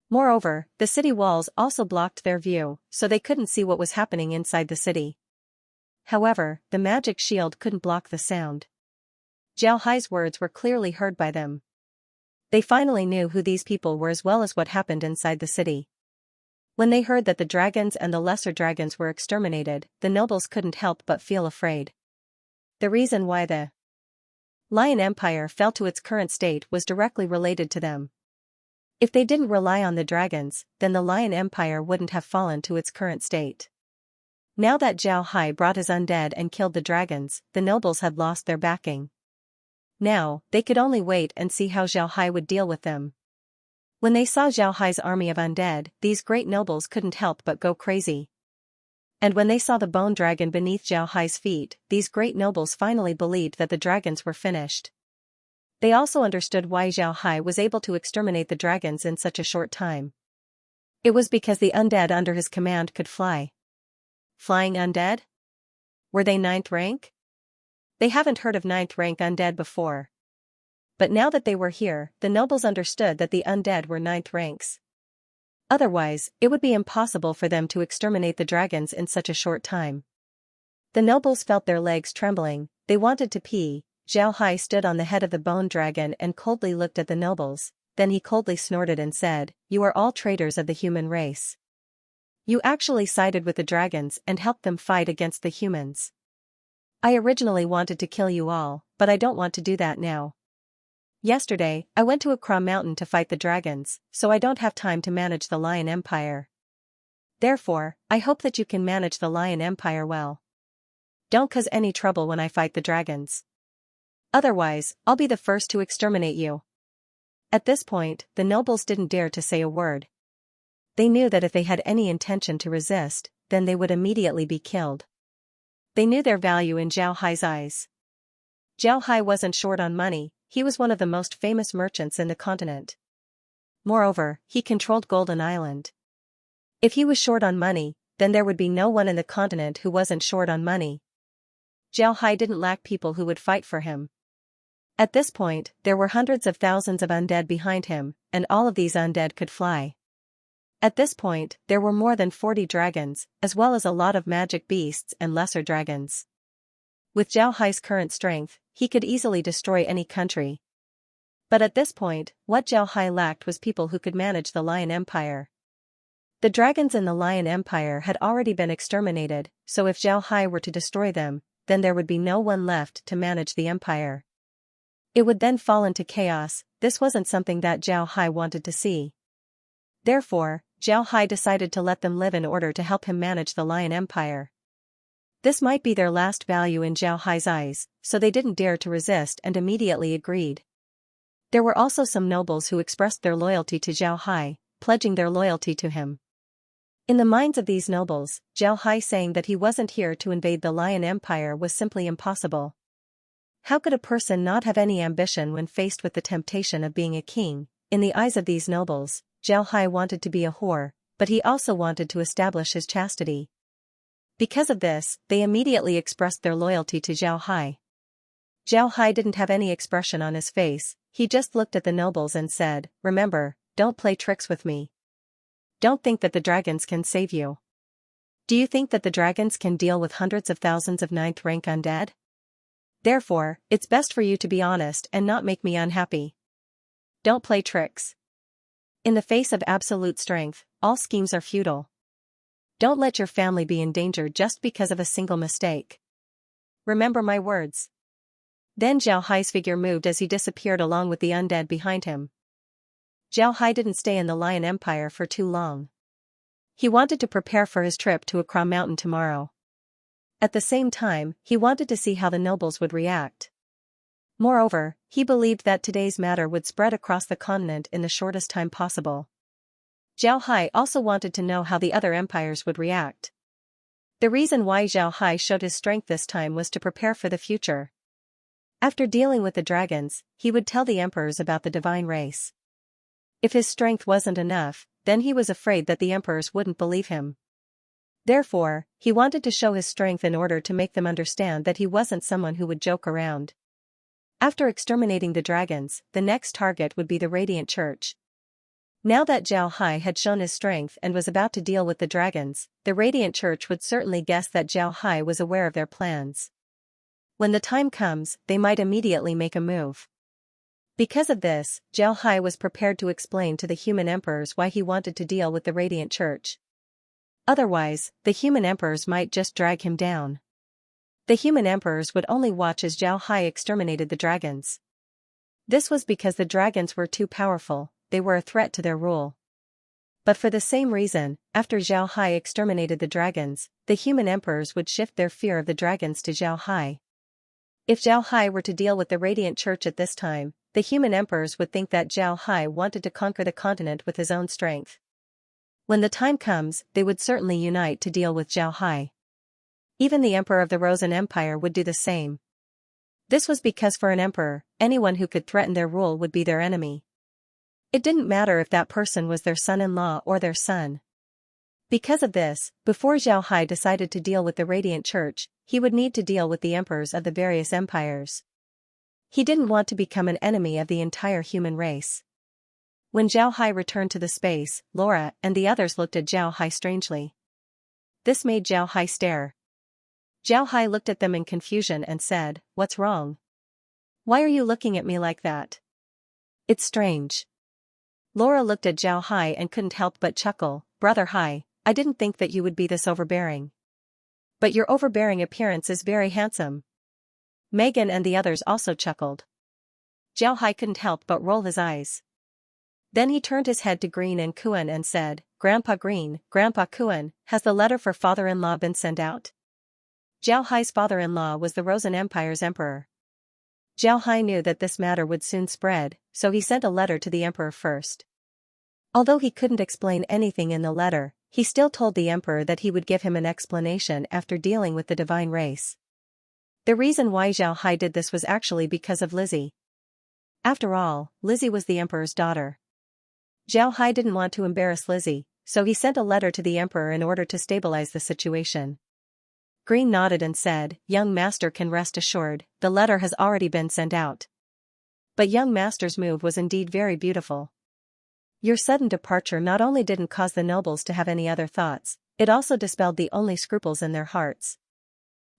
Moreover, the city walls also blocked their view, so they couldn't see what was happening inside the city. However, the magic shield couldn't block the sound. Zhao Hai's words were clearly heard by them. They finally knew who these people were as well as what happened inside the city. When they heard that the dragons and the lesser dragons were exterminated, the nobles couldn't help but feel afraid. The reason why the Lion Empire fell to its current state was directly related to them. If they didn't rely on the dragons, then the Lion Empire wouldn't have fallen to its current state. Now that Zhao Hai brought his undead and killed the dragons, the nobles had lost their backing. Now, they could only wait and see how Zhao Hai would deal with them. When they saw Zhao Hai's army of undead, these great nobles couldn't help but go crazy. And when they saw the bone dragon beneath Zhao Hai's feet, these great nobles finally believed that the dragons were finished. They also understood why Zhao Hai was able to exterminate the dragons in such a short time. It was because the undead under his command could fly. Flying undead? Were they 9th rank? They haven't heard of 9th rank undead before. But now that they were here, the nobles understood that the undead were 9th ranks. Otherwise, it would be impossible for them to exterminate the dragons in such a short time. The nobles felt their legs trembling, they wanted to pee. Zhao Hai stood on the head of the bone dragon and coldly looked at the nobles, then he coldly snorted and said, "You are all traitors of the human race. You actually sided with the dragons and helped them fight against the humans. I originally wanted to kill you all, but I don't want to do that now. Yesterday, I went to Akra Mountain to fight the dragons, so I don't have time to manage the Lion Empire. Therefore, I hope that you can manage the Lion Empire well. Don't cause any trouble when I fight the dragons. Otherwise, I'll be the first to exterminate you." At this point, the nobles didn't dare to say a word. They knew that if they had any intention to resist, then they would immediately be killed. They knew their value in Zhao Hai's eyes. Zhao Hai wasn't short on money, he was one of the most famous merchants in the continent. Moreover, he controlled Golden Island. If he was short on money, then there would be no one in the continent who wasn't short on money. Zhao Hai didn't lack people who would fight for him. At this point, there were hundreds of thousands of undead behind him, and all of these undead could fly. At this point, there were more than 40 dragons, as well as a lot of magic beasts and lesser dragons. With Zhao Hai's current strength, he could easily destroy any country. But at this point, what Zhao Hai lacked was people who could manage the Lion Empire. The dragons in the Lion Empire had already been exterminated, so if Zhao Hai were to destroy them, then there would be no one left to manage the empire. It would then fall into chaos. This wasn't something that Zhao Hai wanted to see. Therefore, Zhao Hai decided to let them live in order to help him manage the Lion Empire. This might be their last value in Zhao Hai's eyes, so they didn't dare to resist and immediately agreed. There were also some nobles who expressed their loyalty to Zhao Hai, pledging their loyalty to him. In the minds of these nobles, Zhao Hai saying that he wasn't here to invade the Lion Empire was simply impossible. How could a person not have any ambition when faced with the temptation of being a king? In the eyes of these nobles, Zhao Hai wanted to be a whore, but he also wanted to establish his chastity. Because of this, they immediately expressed their loyalty to Zhao Hai. Zhao Hai didn't have any expression on his face, he just looked at the nobles and said, "Remember, don't play tricks with me. Don't think that the dragons can save you. Do you think that the dragons can deal with hundreds of thousands of ninth-rank undead? Therefore, it's best for you to be honest and not make me unhappy. Don't play tricks. In the face of absolute strength, all schemes are futile. Don't let your family be in danger just because of a single mistake. Remember my words." Then Zhao Hai's figure moved as he disappeared along with the undead behind him. Zhao Hai didn't stay in the Lion Empire for too long. He wanted to prepare for his trip to Accra Mountain tomorrow. At the same time, he wanted to see how the nobles would react. Moreover, he believed that today's matter would spread across the continent in the shortest time possible. Zhao Hai also wanted to know how the other empires would react. The reason why Zhao Hai showed his strength this time was to prepare for the future. After dealing with the dragons, he would tell the emperors about the divine race. If his strength wasn't enough, then he was afraid that the emperors wouldn't believe him. Therefore, he wanted to show his strength in order to make them understand that he wasn't someone who would joke around. After exterminating the dragons, the next target would be the Radiant Church. Now that Zhao Hai had shown his strength and was about to deal with the dragons, the Radiant Church would certainly guess that Zhao Hai was aware of their plans. When the time comes, they might immediately make a move. Because of this, Zhao Hai was prepared to explain to the human emperors why he wanted to deal with the Radiant Church. Otherwise, the human emperors might just drag him down. The human emperors would only watch as Zhao Hai exterminated the dragons. This was because the dragons were too powerful, they were a threat to their rule. But for the same reason, after Zhao Hai exterminated the dragons, the human emperors would shift their fear of the dragons to Zhao Hai. If Zhao Hai were to deal with the Radiant Church at this time, the human emperors would think that Zhao Hai wanted to conquer the continent with his own strength. When the time comes, they would certainly unite to deal with Zhao Hai. Even the Emperor of the Rosen Empire would do the same. This was because for an emperor, anyone who could threaten their rule would be their enemy. It didn't matter if that person was their son-in-law or their son. Because of this, before Zhao Hai decided to deal with the Radiant Church, he would need to deal with the emperors of the various empires. He didn't want to become an enemy of the entire human race. When Zhao Hai returned to the space, Laura and the others looked at Zhao Hai strangely. This made Zhao Hai stare. Zhao Hai looked at them in confusion and said, "What's wrong? Why are you looking at me like that? It's strange." Laura looked at Zhao Hai and couldn't help but chuckle. "Brother Hai, I didn't think that you would be this overbearing. But your overbearing appearance is very handsome." Megan and the others also chuckled. Zhao Hai couldn't help but roll his eyes. Then he turned his head to Green and Kuan and said, "Grandpa Green, Grandpa Kuan, has the letter for father-in-law been sent out?" Zhao Hai's father-in-law was the Rosen Empire's emperor. Zhao Hai knew that this matter would soon spread, so he sent a letter to the emperor first. Although he couldn't explain anything in the letter, he still told the emperor that he would give him an explanation after dealing with the divine race. The reason why Zhao Hai did this was actually because of Lizzie. After all, Lizzie was the emperor's daughter. Zhao Hai didn't want to embarrass Lizzie, so he sent a letter to the emperor in order to stabilize the situation. Green nodded and said, "Young master can rest assured, the letter has already been sent out." But young master's move was indeed very beautiful. Your sudden departure not only didn't cause the nobles to have any other thoughts, it also dispelled the only scruples in their hearts.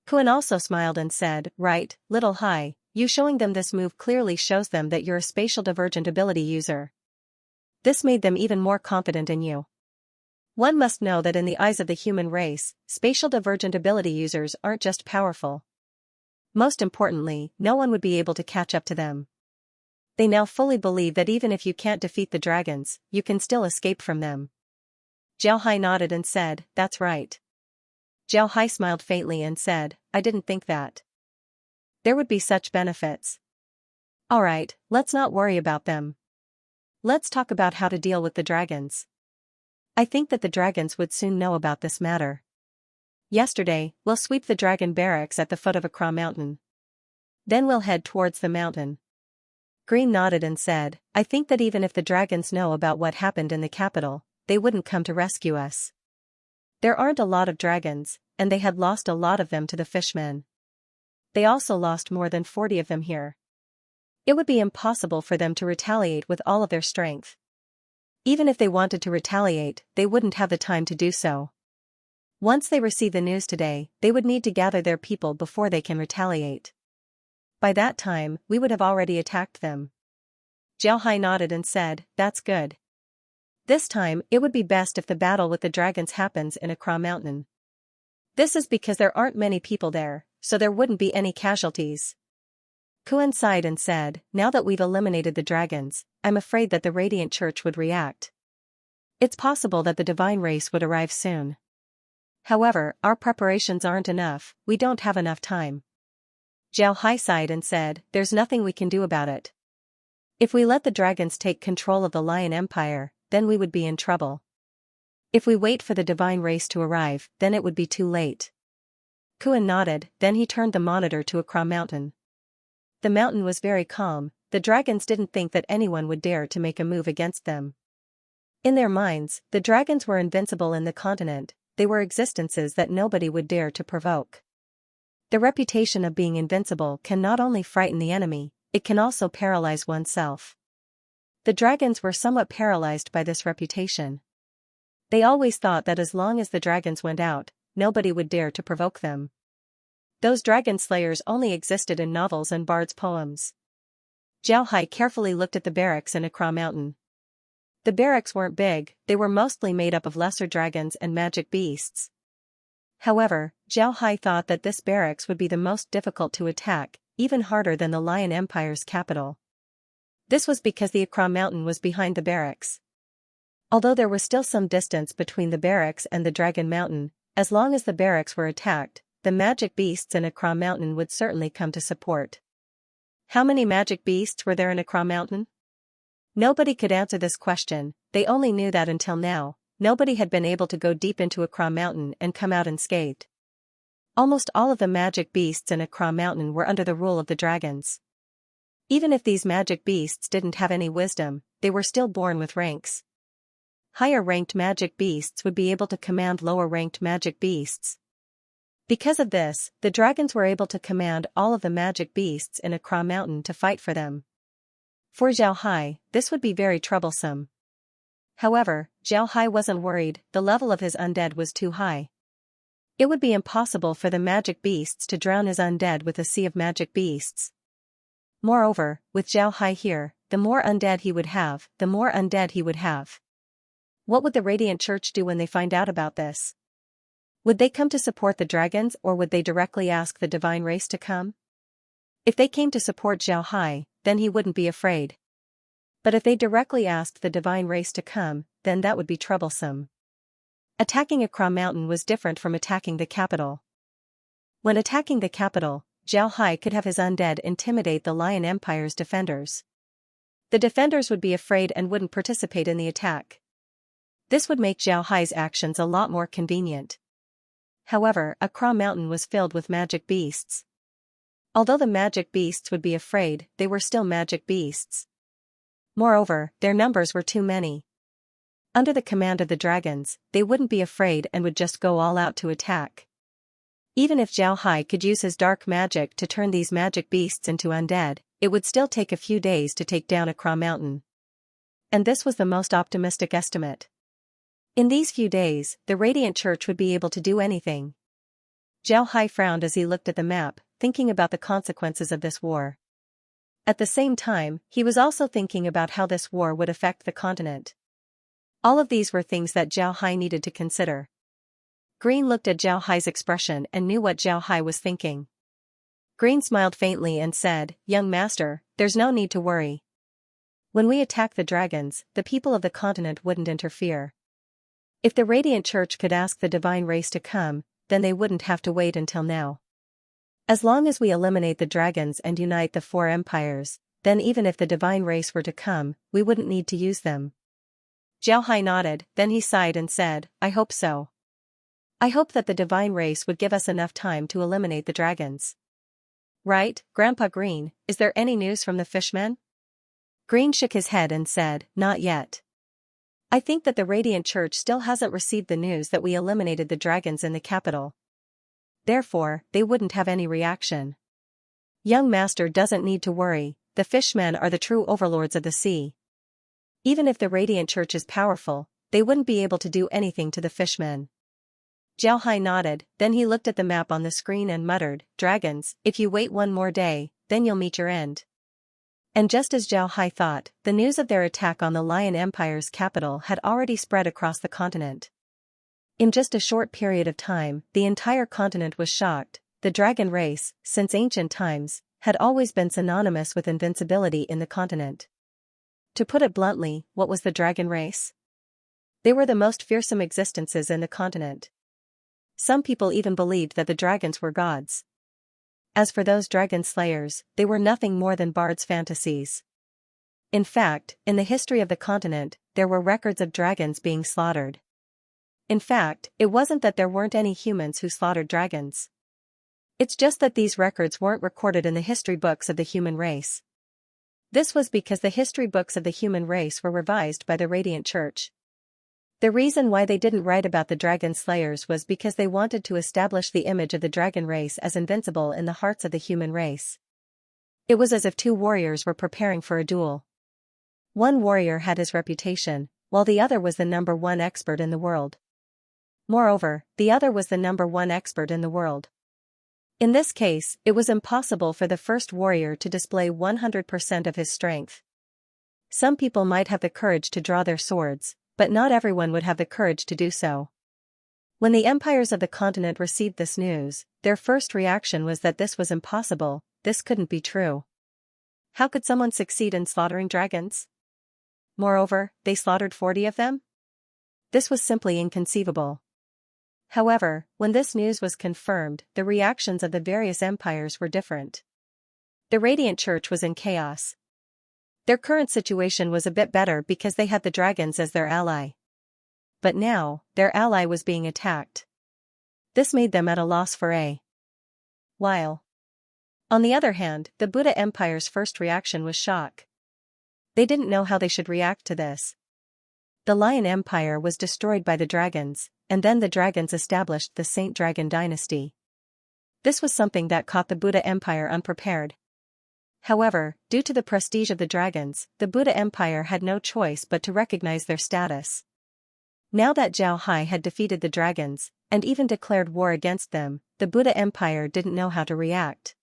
Kuan also smiled and said, "Right, little Hai, you showing them this move clearly shows them that you're a spatial divergent ability user. This made them even more confident in you. One must know that in the eyes of the human race, spatial divergent ability users aren't just powerful. Most importantly, no one would be able to catch up to them. They now fully believe that even if you can't defeat the dragons, you can still escape from them." Zhao Hai nodded and said, "That's right." Zhao Hai smiled faintly and said, "I didn't think that there would be such benefits. Alright, let's not worry about them. Let's talk about how to deal with the dragons. I think that the dragons would soon know about this matter. Yesterday, we'll sweep the dragon barracks at the foot of Accra Mountain. Then we'll head towards the mountain." Green nodded and said, "I think that even if the dragons know about what happened in the capital, they wouldn't come to rescue us. There aren't a lot of dragons, and they had lost a lot of them to the fishmen. They also lost more than 40 of them here. It would be impossible for them to retaliate with all of their strength. Even if they wanted to retaliate, they wouldn't have the time to do so. Once they receive the news today, they would need to gather their people before they can retaliate. By that time, we would have already attacked them. Zhao Hai nodded and said, "That's good. This time, it would be best if the battle with the dragons happens in Accra Mountain. This is because there aren't many people there, so there wouldn't be any casualties." Kuan sighed and said, "Now that we've eliminated the dragons, I'm afraid that the Radiant Church would react. It's possible that the divine race would arrive soon. However, our preparations aren't enough, we don't have enough time." Zhao Hai sighed and said, "There's nothing we can do about it. If we let the dragons take control of the Lion Empire, then we would be in trouble. If we wait for the divine race to arrive, then it would be too late." Kuan nodded, then he turned the monitor to Accra Mountain. The mountain was very calm, the dragons didn't think that anyone would dare to make a move against them. In their minds, the dragons were invincible in the continent, they were existences that nobody would dare to provoke. The reputation of being invincible can not only frighten the enemy, it can also paralyze oneself. The dragons were somewhat paralyzed by this reputation. They always thought that as long as the dragons went out, nobody would dare to provoke them. Those dragon slayers only existed in novels and bards' poems. Zhao Hai carefully looked at the barracks in Accra Mountain. The barracks weren't big, they were mostly made up of lesser dragons and magic beasts. However, Zhao Hai thought that this barracks would be the most difficult to attack, even harder than the Lion Empire's capital. This was because the Accra Mountain was behind the barracks. Although there was still some distance between the barracks and the Dragon Mountain, as long as the barracks were attacked, the magic beasts in Accra Mountain would certainly come to support. How many magic beasts were there in Accra Mountain? Nobody could answer this question, they only knew that until now, nobody had been able to go deep into Accra Mountain and come out unscathed. Almost all of the magic beasts in Accra Mountain were under the rule of the dragons. Even if these magic beasts didn't have any wisdom, they were still born with ranks. Higher-ranked magic beasts would be able to command lower-ranked magic beasts. Because of this, the dragons were able to command all of the magic beasts in Accra Mountain to fight for them. For Zhao Hai, this would be very troublesome. However, Zhao Hai wasn't worried, the level of his undead was too high. It would be impossible for the magic beasts to drown his undead with a sea of magic beasts. Moreover, with Zhao Hai here, the more undead he would have, the more undead he would have. What would the Radiant Church do when they find out about this? Would they come to support the dragons or would they directly ask the divine race to come? If they came to support Zhao Hai, then he wouldn't be afraid. But if they directly asked the divine race to come, then that would be troublesome. Attacking Accra Mountain was different from attacking the capital. When attacking the capital, Zhao Hai could have his undead intimidate the Lion Empire's defenders. The defenders would be afraid and wouldn't participate in the attack. This would make Zhao Hai's actions a lot more convenient. However, Accra Mountain was filled with magic beasts. Although the magic beasts would be afraid, they were still magic beasts. Moreover, their numbers were too many. Under the command of the dragons, they wouldn't be afraid and would just go all out to attack. Even if Zhao Hai could use his dark magic to turn these magic beasts into undead, it would still take a few days to take down Accra Mountain. And this was the most optimistic estimate. In these few days, the Radiant Church would be able to do anything. Zhao Hai frowned as he looked at the map, thinking about the consequences of this war. At the same time, he was also thinking about how this war would affect the continent. All of these were things that Zhao Hai needed to consider. Green looked at Zhao Hai's expression and knew what Zhao Hai was thinking. Green smiled faintly and said, "Young master, there's no need to worry. When we attack the dragons, the people of the continent wouldn't interfere. If the Radiant Church could ask the divine race to come, then they wouldn't have to wait until now. As long as we eliminate the dragons and unite the four empires, then even if the divine race were to come, we wouldn't need to use them." Zhao Hai nodded, then he sighed and said, "I hope so. I hope that the divine race would give us enough time to eliminate the dragons." "Right, Grandpa Green, is there any news from the fishmen?" Green shook his head and said, "Not yet. I think that the Radiant Church still hasn't received the news that we eliminated the dragons in the capital. Therefore, they wouldn't have any reaction. Young master doesn't need to worry, the fishmen are the true overlords of the sea. Even if the Radiant Church is powerful, they wouldn't be able to do anything to the fishmen. Zhao Hai nodded, then he looked at the map on the screen and muttered, "Dragons, if you wait one more day, then you'll meet your end." And just as Zhao Hai thought, the news of their attack on the Lion Empire's capital had already spread across the continent. In just a short period of time, the entire continent was shocked. The dragon race, since ancient times, had always been synonymous with invincibility in the continent. To put it bluntly, what was the dragon race? They were the most fearsome existences in the continent. Some people even believed that the dragons were gods. As for those dragon slayers, they were nothing more than bards' fantasies. In fact, in the history of the continent, there were records of dragons being slaughtered. In fact, it wasn't that there weren't any humans who slaughtered dragons. It's just that these records weren't recorded in the history books of the human race. This was because the history books of the human race were revised by the Radiant Church. The reason why they didn't write about the dragon slayers was because they wanted to establish the image of the dragon race as invincible in the hearts of the human race. It was as if two warriors were preparing for a duel. One warrior had his reputation, while the other was the #1 expert in the world. Moreover, the other was the #1 expert in the world. In this case, it was impossible for the first warrior to display 100% of his strength. Some people might have the courage to draw their swords, but not everyone would have the courage to do so. When the empires of the continent received this news, their first reaction was that this was impossible, this couldn't be true. How could someone succeed in slaughtering dragons? Moreover, they slaughtered 40 of them? This was simply inconceivable. However, when this news was confirmed, the reactions of the various empires were different. The Radiant Church was in chaos. Their current situation was a bit better because they had the dragons as their ally. But now, their ally was being attacked. This made them at a loss for a while. On the other hand, the Buddha Empire's first reaction was shock. They didn't know how they should react to this. The Lion Empire was destroyed by the dragons, and then the dragons established the Saint Dragon dynasty. This was something that caught the Buddha Empire unprepared. However, due to the prestige of the dragons, the Buddha Empire had no choice but to recognize their status. Now that Zhao Hai had defeated the dragons, and even declared war against them, the Buddha Empire didn't know how to react.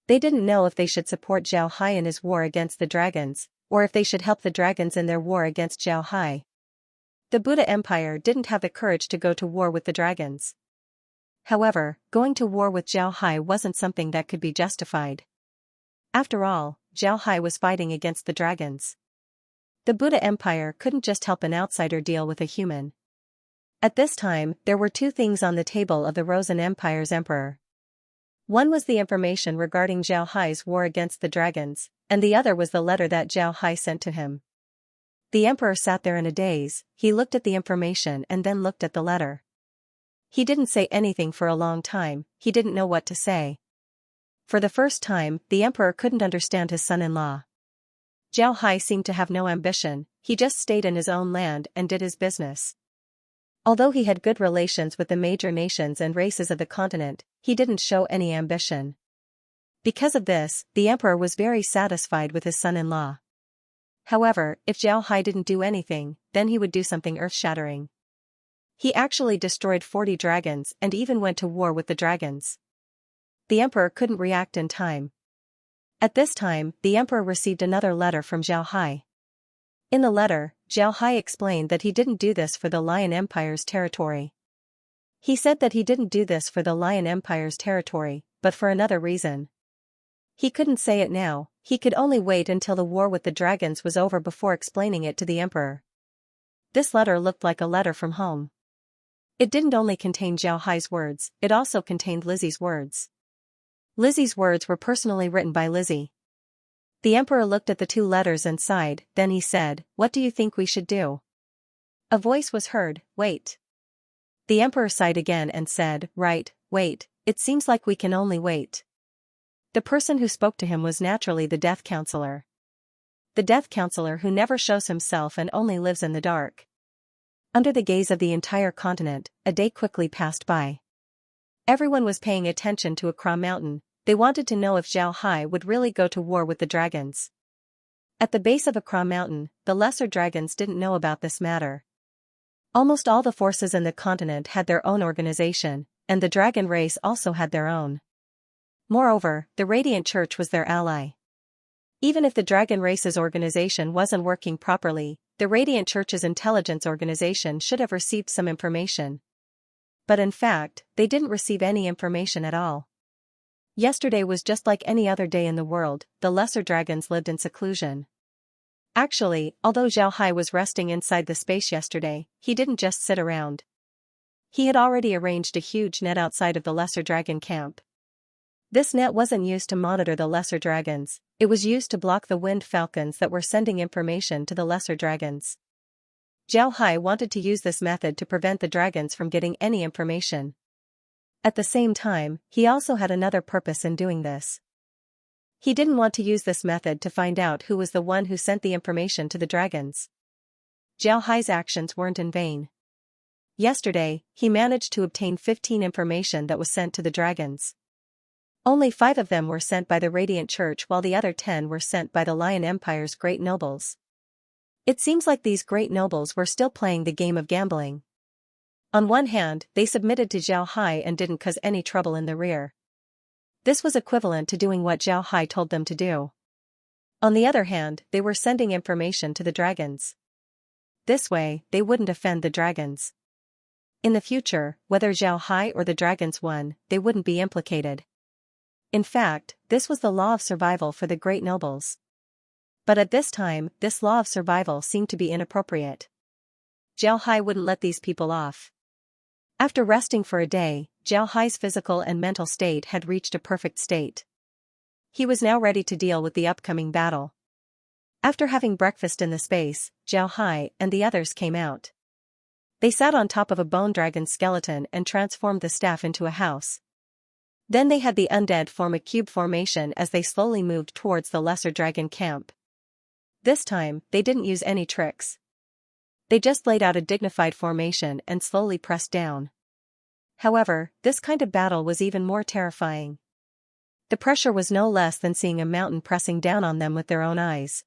They didn't know if they should support Zhao Hai in his war against the dragons, or if they should help the dragons in their war against Zhao Hai. The Buddha Empire didn't have the courage to go to war with the dragons. However, going to war with Zhao Hai wasn't something that could be justified. After all, Zhao Hai was fighting against the dragons. The Buddha Empire couldn't just help an outsider deal with a human. At this time, there were two things on the table of the Rosen Empire's emperor. One was the information regarding Zhao Hai's war against the dragons, and the other was the letter that Zhao Hai sent to him. The emperor sat there in a daze. He looked at the information and then looked at the letter. He didn't say anything for a long time, he didn't know what to say. For the first time, the emperor couldn't understand his son-in-law. Zhao Hai seemed to have no ambition, he just stayed in his own land and did his business. Although he had good relations with the major nations and races of the continent, he didn't show any ambition. Because of this, the emperor was very satisfied with his son-in-law. However, if Zhao Hai didn't do anything, then he would do something earth-shattering. He actually destroyed 40 dragons and even went to war with the dragons. The emperor couldn't react in time. At this time, the emperor received another letter from Zhao Hai. In the letter, Zhao Hai explained that he didn't do this for the Lion Empire's territory. He said that he didn't do this for the Lion Empire's territory, but for another reason. He couldn't say it now, he could only wait until the war with the dragons was over before explaining it to the emperor. This letter looked like a letter from home. It didn't only contain Zhao Hai's words, it also contained Lizzie's words. Lizzie's words were personally written by Lizzie. The emperor looked at the two letters and sighed, then he said, "What do you think we should do?" A voice was heard, "Wait." The emperor sighed again and said, "Right, wait, it seems like we can only wait." The person who spoke to him was naturally the death counselor. the death counselor who never shows himself and only lives in the dark. Under the gaze of the entire continent, a day quickly passed by. Everyone was paying attention to Accra Mountain. They wanted to know if Zhao Hai would really go to war with the dragons. At the base of Accra Mountain, the lesser dragons didn't know about this matter. Almost all the forces in the continent had their own organization, and the dragon race also had their own. Moreover, the Radiant Church was their ally. Even if the dragon race's organization wasn't working properly, the Radiant Church's intelligence organization should have received some information. But in fact, they didn't receive any information at all. Yesterday was just like any other day in the world. The lesser dragons lived in seclusion. Actually, although Zhao Hai was resting inside the space yesterday, he didn't just sit around. He had already arranged a huge net outside of the lesser dragon camp. This net wasn't used to monitor the lesser dragons, it was used to block the wind falcons that were sending information to the lesser dragons. Zhao Hai wanted to use this method to prevent the dragons from getting any information. At the same time, he also had another purpose in doing this. He didn't want to use this method to find out who was the one who sent the information to the dragons. Zhao Hai's actions weren't in vain. Yesterday, he managed to obtain 15 information that was sent to the dragons. Only 5 of them were sent by the Radiant Church while the other 10 were sent by the Lion Empire's great nobles. It seems like these great nobles were still playing the game of gambling. On one hand, they submitted to Zhao Hai and didn't cause any trouble in the rear. This was equivalent to doing what Zhao Hai told them to do. On the other hand, they were sending information to the dragons. This way, they wouldn't offend the dragons. In the future, whether Zhao Hai or the dragons won, they wouldn't be implicated. In fact, this was the law of survival for the great nobles. But at this time, this law of survival seemed to be inappropriate. Zhao Hai wouldn't let these people off. After resting for a day, Zhao Hai's physical and mental state had reached a perfect state. He was now ready to deal with the upcoming battle. After having breakfast in the space, Zhao Hai and the others came out. They sat on top of a bone dragon skeleton and transformed the staff into a house. Then they had the undead form a cube formation as they slowly moved towards the lesser dragon camp. This time, they didn't use any tricks. They just laid out a dignified formation and slowly pressed down. However, this kind of battle was even more terrifying. The pressure was no less than seeing a mountain pressing down on them with their own eyes.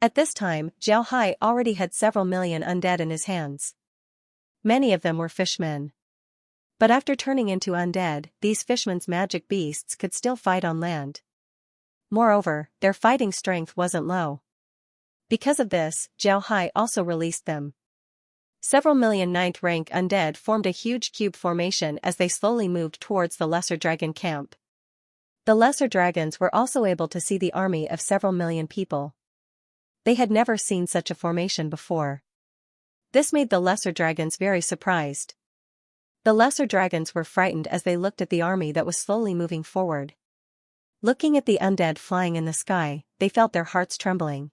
At this time, Zhao Hai already had several million undead in his hands. Many of them were fishmen. But after turning into undead, these fishmen's magic beasts could still fight on land. Moreover, their fighting strength wasn't low. Because of this, Zhao Hai also released them. Several million 9th rank undead formed a huge cube formation as they slowly moved towards the lesser dragon camp. The lesser dragons were also able to see the army of several million people. They had never seen such a formation before. This made the lesser dragons very surprised. The lesser dragons were frightened as they looked at the army that was slowly moving forward. Looking at the undead flying in the sky, they felt their hearts trembling.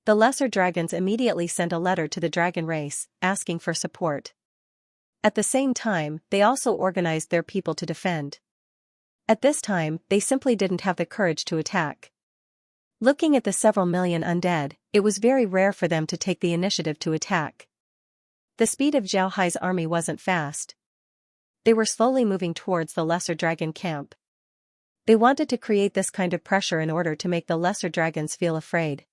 The lesser dragons immediately sent a letter to the dragon race, asking for support. At the same time, they also organized their people to defend. At this time, they simply didn't have the courage to attack. Looking at the several million undead, it was very rare for them to take the initiative to attack. The speed of Zhao Hai's army wasn't fast. They were slowly moving towards the lesser dragon camp. They wanted to create this kind of pressure in order to make the lesser dragons feel afraid.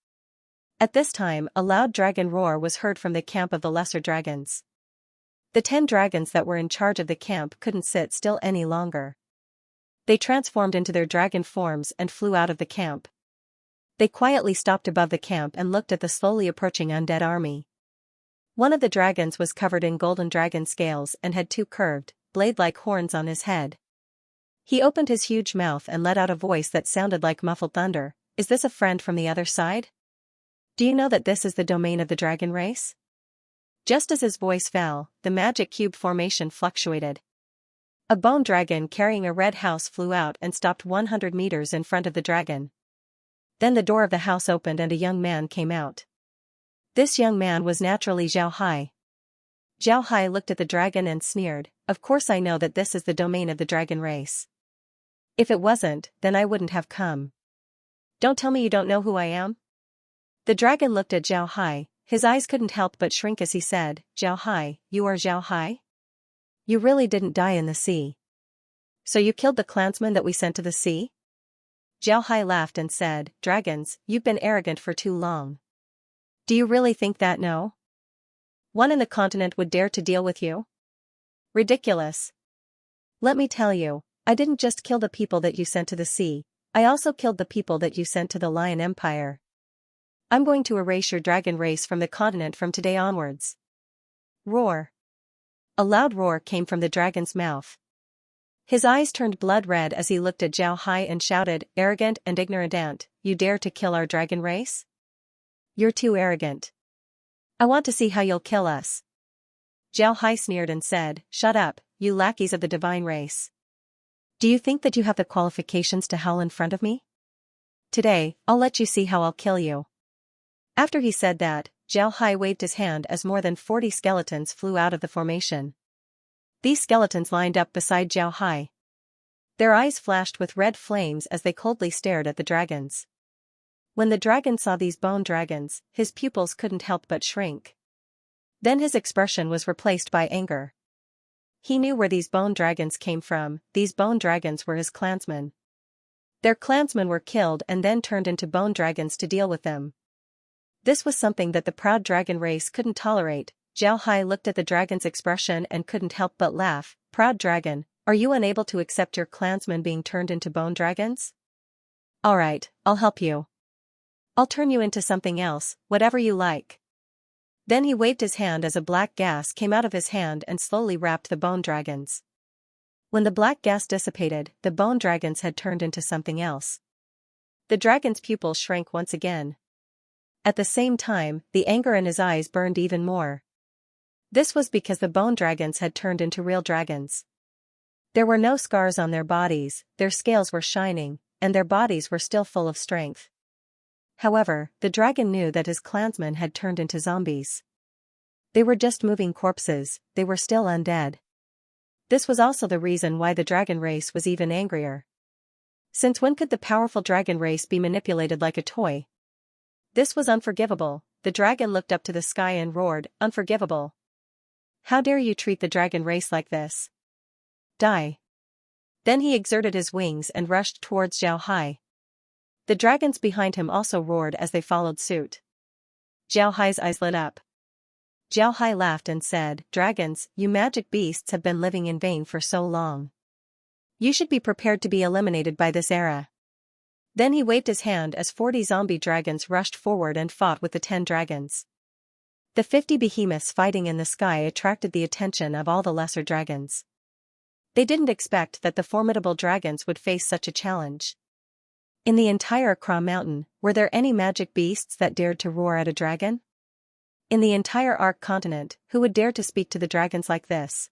At this time, a loud dragon roar was heard from the camp of the lesser dragons. The 10 dragons that were in charge of the camp couldn't sit still any longer. They transformed into their dragon forms and flew out of the camp. They quietly stopped above the camp and looked at the slowly approaching undead army. One of the dragons was covered in golden dragon scales and had 2 curved, blade-like horns on his head. He opened his huge mouth and let out a voice that sounded like muffled thunder. Is this a friend from the other side? Do you know that this is the domain of the dragon race? Just as his voice fell, the magic cube formation fluctuated. A bone dragon carrying a red house flew out and stopped 100 meters in front of the dragon. Then the door of the house opened and a young man came out. This young man was naturally Zhao Hai. Zhao Hai looked at the dragon and sneered, "Of course I know that this is the domain of the dragon race. If it wasn't, then I wouldn't have come. Don't tell me you don't know who I am?" The dragon looked at Zhao Hai, his eyes couldn't help but shrink as he said, Zhao Hai, you are Zhao Hai? You really didn't die in the sea. So you killed the clansman that we sent to the sea? Zhao Hai laughed and said, dragons, you've been arrogant for too long. Do you really think that no one in the continent would dare to deal with you? Ridiculous. Let me tell you, I didn't just kill the people that you sent to the sea, I also killed the people that you sent to the Lion Empire. I'm going to erase your dragon race from the continent from today onwards. Roar. A loud roar came from the dragon's mouth. His eyes turned blood red as he looked at Zhao Hai and shouted, arrogant and ignorant ant, you dare to kill our dragon race? You're too arrogant. I want to see how you'll kill us. Zhao Hai sneered and said, shut up, you lackeys of the divine race. Do you think that you have the qualifications to howl in front of me? Today, I'll let you see how I'll kill you. After he said that, Zhao Hai waved his hand as more than 40 skeletons flew out of the formation. These skeletons lined up beside Zhao Hai. Their eyes flashed with red flames as they coldly stared at the dragons. When the dragon saw these bone dragons, his pupils couldn't help but shrink. Then his expression was replaced by anger. He knew where these bone dragons came from, these bone dragons were his clansmen. Their clansmen were killed and then turned into bone dragons to deal with them. This was something that the proud dragon race couldn't tolerate. Zhao Hai looked at the dragon's expression and couldn't help but laugh. Proud dragon, are you unable to accept your clansmen being turned into bone dragons? Alright, I'll help you. I'll turn you into something else, whatever you like. Then he waved his hand as a black gas came out of his hand and slowly wrapped the bone dragons. When the black gas dissipated, the bone dragons had turned into something else. The dragon's pupils shrank once again. At the same time, the anger in his eyes burned even more. This was because the bone dragons had turned into real dragons. There were no scars on their bodies, their scales were shining, and their bodies were still full of strength. However, the dragon knew that his clansmen had turned into zombies. They were just moving corpses, they were still undead. This was also the reason why the dragon race was even angrier. Since when could the powerful dragon race be manipulated like a toy? This was unforgivable. The dragon looked up to the sky and roared, unforgivable. How dare you treat the dragon race like this? Die. Then he exerted his wings and rushed towards Zhao Hai. The dragons behind him also roared as they followed suit. Zhao Hai's eyes lit up. Zhao Hai laughed and said, dragons, you magic beasts have been living in vain for so long. You should be prepared to be eliminated by this era. Then he waved his hand as 40 zombie dragons rushed forward and fought with the 10 dragons. The 50 behemoths fighting in the sky attracted the attention of all the lesser dragons. They didn't expect that the formidable dragons would face such a challenge. In the entire Kra Mountain, were there any magic beasts that dared to roar at a dragon? In the entire Ark continent, who would dare to speak to the dragons like this?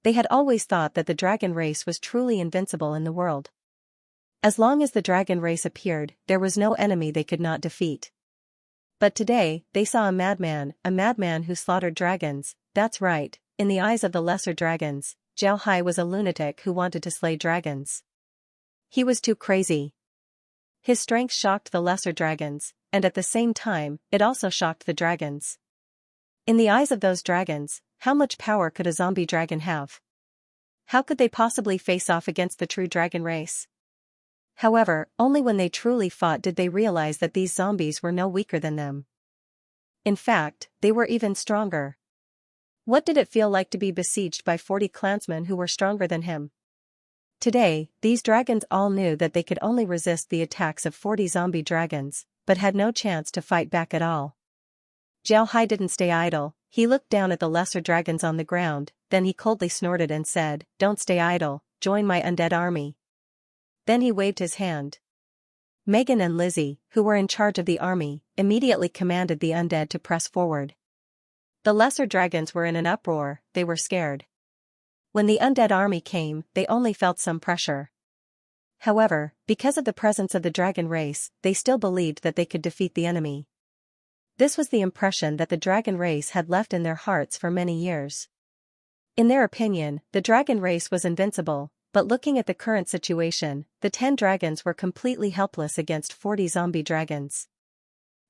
They had always thought that the dragon race was truly invincible in the world. As long as the dragon race appeared, there was no enemy they could not defeat. But today, they saw a madman who slaughtered dragons. That's right, in the eyes of the lesser dragons, Zhao Hai was a lunatic who wanted to slay dragons. He was too crazy. His strength shocked the lesser dragons, and at the same time, it also shocked the dragons. In the eyes of those dragons, how much power could a zombie dragon have? How could they possibly face off against the true dragon race? However, only when they truly fought did they realize that these zombies were no weaker than them. In fact, they were even stronger. What did it feel like to be besieged by 40 clansmen who were stronger than him? Today, these dragons all knew that they could only resist the attacks of 40 zombie dragons, but had no chance to fight back at all. Zhao Hai didn't stay idle. He looked down at the lesser dragons on the ground, then he coldly snorted and said, "Don't stay idle, join my undead army." Then he waved his hand. Megan and Lizzie, who were in charge of the army, immediately commanded the undead to press forward. The lesser dragons were in an uproar, they were scared. When the undead army came, they only felt some pressure. However, because of the presence of the dragon race, they still believed that they could defeat the enemy. This was the impression that the dragon race had left in their hearts for many years. In their opinion, the dragon race was invincible. But looking at the current situation, the 10 dragons were completely helpless against 40 zombie dragons.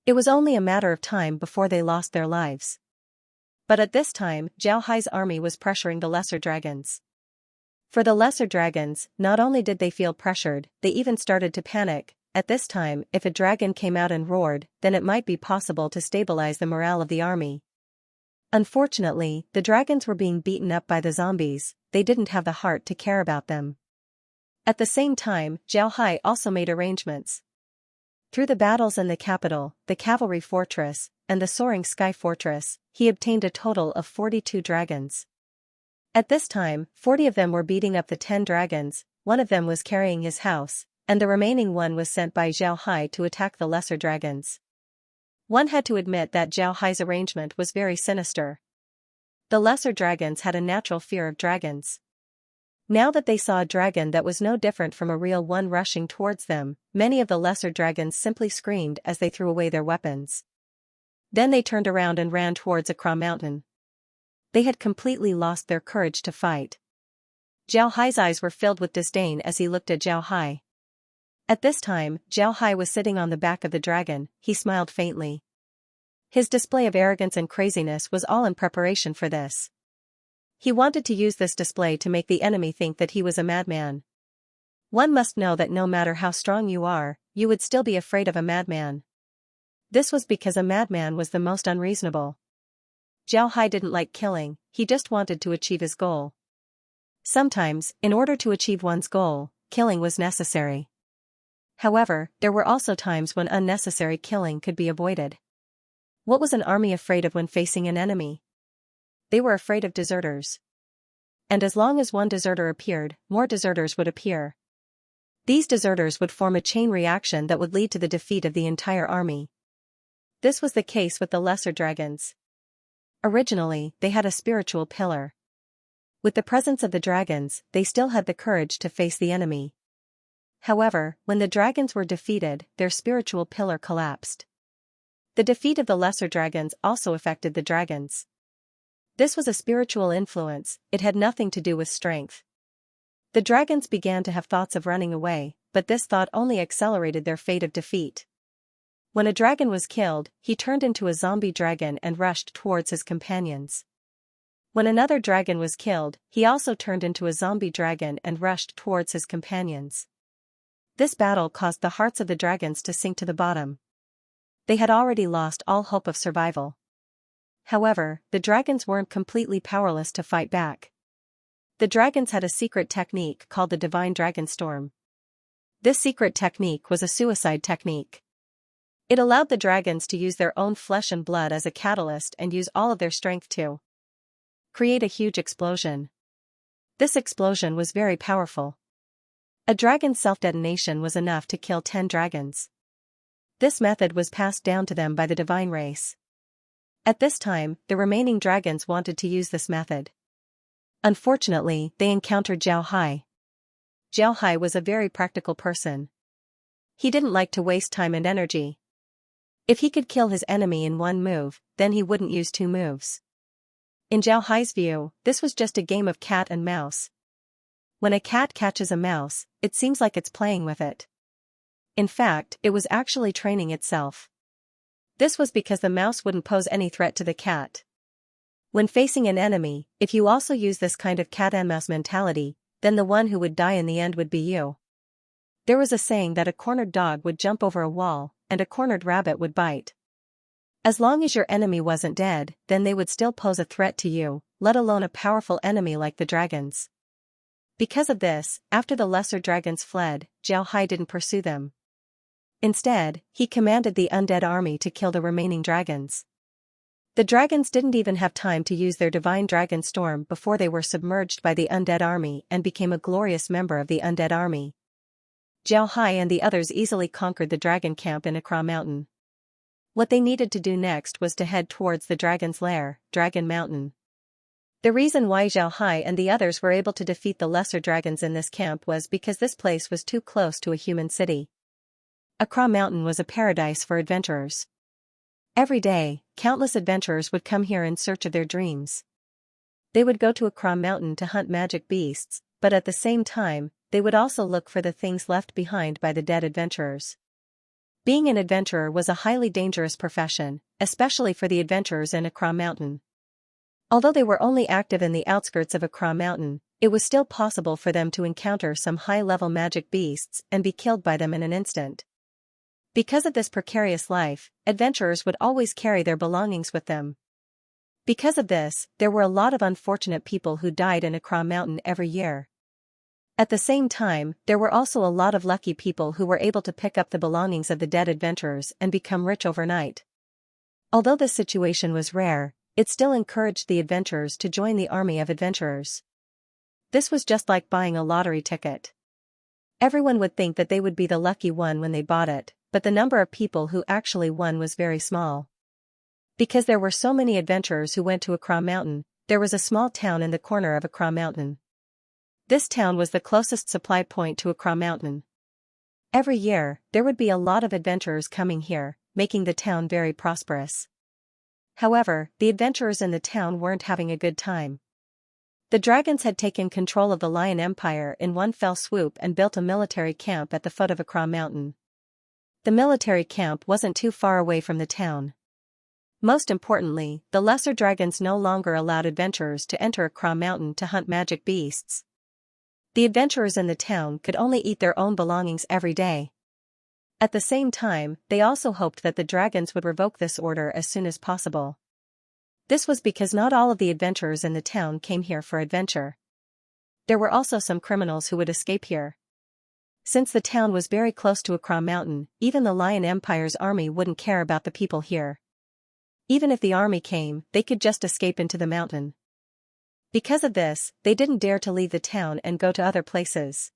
It was only a matter of time before they lost their lives. But at this time, Zhao Hai's army was pressuring the lesser dragons. For the lesser dragons, not only did they feel pressured, they even started to panic. At this time, if a dragon came out and roared, then it might be possible to stabilize the morale of the army. Unfortunately, the dragons were being beaten up by the zombies, they didn't have the heart to care about them. At the same time, Zhao Hai also made arrangements. Through the battles in the capital, the cavalry fortress, and the soaring sky fortress, he obtained a total of 42 dragons. At this time, 40 of them were beating up the 10 dragons, one of them was carrying his house, and the remaining one was sent by Zhao Hai to attack the lesser dragons. One had to admit that Zhao Hai's arrangement was very sinister. The lesser dragons had a natural fear of dragons. Now that they saw a dragon that was no different from a real one rushing towards them, many of the lesser dragons simply screamed as they threw away their weapons. Then they turned around and ran towards Akra Mountain. They had completely lost their courage to fight. Zhao Hai's eyes were filled with disdain as he looked at Zhao Hai. At this time, Zhao Hai was sitting on the back of the dragon, he smiled faintly. His display of arrogance and craziness was all in preparation for this. He wanted to use this display to make the enemy think that he was a madman. One must know that no matter how strong you are, you would still be afraid of a madman. This was because a madman was the most unreasonable. Zhao Hai didn't like killing, he just wanted to achieve his goal. Sometimes, in order to achieve one's goal, killing was necessary. However, there were also times when unnecessary killing could be avoided. What was an army afraid of when facing an enemy? They were afraid of deserters. And as long as one deserter appeared, more deserters would appear. These deserters would form a chain reaction that would lead to the defeat of the entire army. This was the case with the lesser dragons. Originally, they had a spiritual pillar. With the presence of the dragons, they still had the courage to face the enemy. However, when the dragons were defeated, their spiritual pillar collapsed. The defeat of the lesser dragons also affected the dragons. This was a spiritual influence, it had nothing to do with strength. The dragons began to have thoughts of running away, but this thought only accelerated their fate of defeat. When a dragon was killed, he turned into a zombie dragon and rushed towards his companions. When another dragon was killed, he also turned into a zombie dragon and rushed towards his companions. This battle caused the hearts of the dragons to sink to the bottom. They had already lost all hope of survival. However, the dragons weren't completely powerless to fight back. The dragons had a secret technique called the Divine Dragon Storm. This secret technique was a suicide technique. It allowed the dragons to use their own flesh and blood as a catalyst and use all of their strength to create a huge explosion. This explosion was very powerful. A dragon's self-detonation was enough to kill 10 dragons. This method was passed down to them by the divine race. At this time, the remaining dragons wanted to use this method. Unfortunately, they encountered Zhao Hai. Zhao Hai was a very practical person. He didn't like to waste time and energy. If he could kill his enemy in one move, then he wouldn't use 2 moves. In Zhao Hai's view, this was just a game of cat and mouse. When a cat catches a mouse, it seems like it's playing with it. In fact, it was actually training itself. This was because the mouse wouldn't pose any threat to the cat. When facing an enemy, if you also use this kind of cat and mouse mentality, then the one who would die in the end would be you. There was a saying that a cornered dog would jump over a wall, and a cornered rabbit would bite. As long as your enemy wasn't dead, then they would still pose a threat to you, let alone a powerful enemy like the dragons. Because of this, after the lesser dragons fled, Zhao Hai didn't pursue them. Instead, he commanded the undead army to kill the remaining dragons. The dragons didn't even have time to use their divine dragon storm before they were submerged by the undead army and became a glorious member of the undead army. Zhao Hai and the others easily conquered the dragon camp in Akra Mountain. What they needed to do next was to head towards the dragon's lair, Dragon Mountain. The reason why Zhao Hai and the others were able to defeat the lesser dragons in this camp was because this place was too close to a human city. Akra Mountain was a paradise for adventurers. Every day, countless adventurers would come here in search of their dreams. They would go to Akra Mountain to hunt magic beasts, but at the same time, they would also look for the things left behind by the dead adventurers. Being an adventurer was a highly dangerous profession, especially for the adventurers in Accra Mountain. Although they were only active in the outskirts of Accra Mountain, it was still possible for them to encounter some high-level magic beasts and be killed by them in an instant. Because of this precarious life, adventurers would always carry their belongings with them. Because of this, there were a lot of unfortunate people who died in Accra Mountain every year. At the same time, there were also a lot of lucky people who were able to pick up the belongings of the dead adventurers and become rich overnight. Although this situation was rare, it still encouraged the adventurers to join the army of adventurers. This was just like buying a lottery ticket. Everyone would think that they would be the lucky one when they bought it, but the number of people who actually won was very small. Because there were so many adventurers who went to Accra Mountain, there was a small town in the corner of Accra Mountain. This town was the closest supply point to Accra Mountain. Every year, there would be a lot of adventurers coming here, making the town very prosperous. However, the adventurers in the town weren't having a good time. The dragons had taken control of the Lion Empire in one fell swoop and built a military camp at the foot of Accra Mountain. The military camp wasn't too far away from the town. Most importantly, the lesser dragons no longer allowed adventurers to enter Accra Mountain to hunt magic beasts. The adventurers in the town could only eat their own belongings every day. At the same time, they also hoped that the dragons would revoke this order as soon as possible. This was because not all of the adventurers in the town came here for adventure. There were also some criminals who would escape here. Since the town was very close to Accra Mountain, even the Lion Empire's army wouldn't care about the people here. Even if the army came, they could just escape into the mountain. Because of this, they didn't dare to leave the town and go to other places.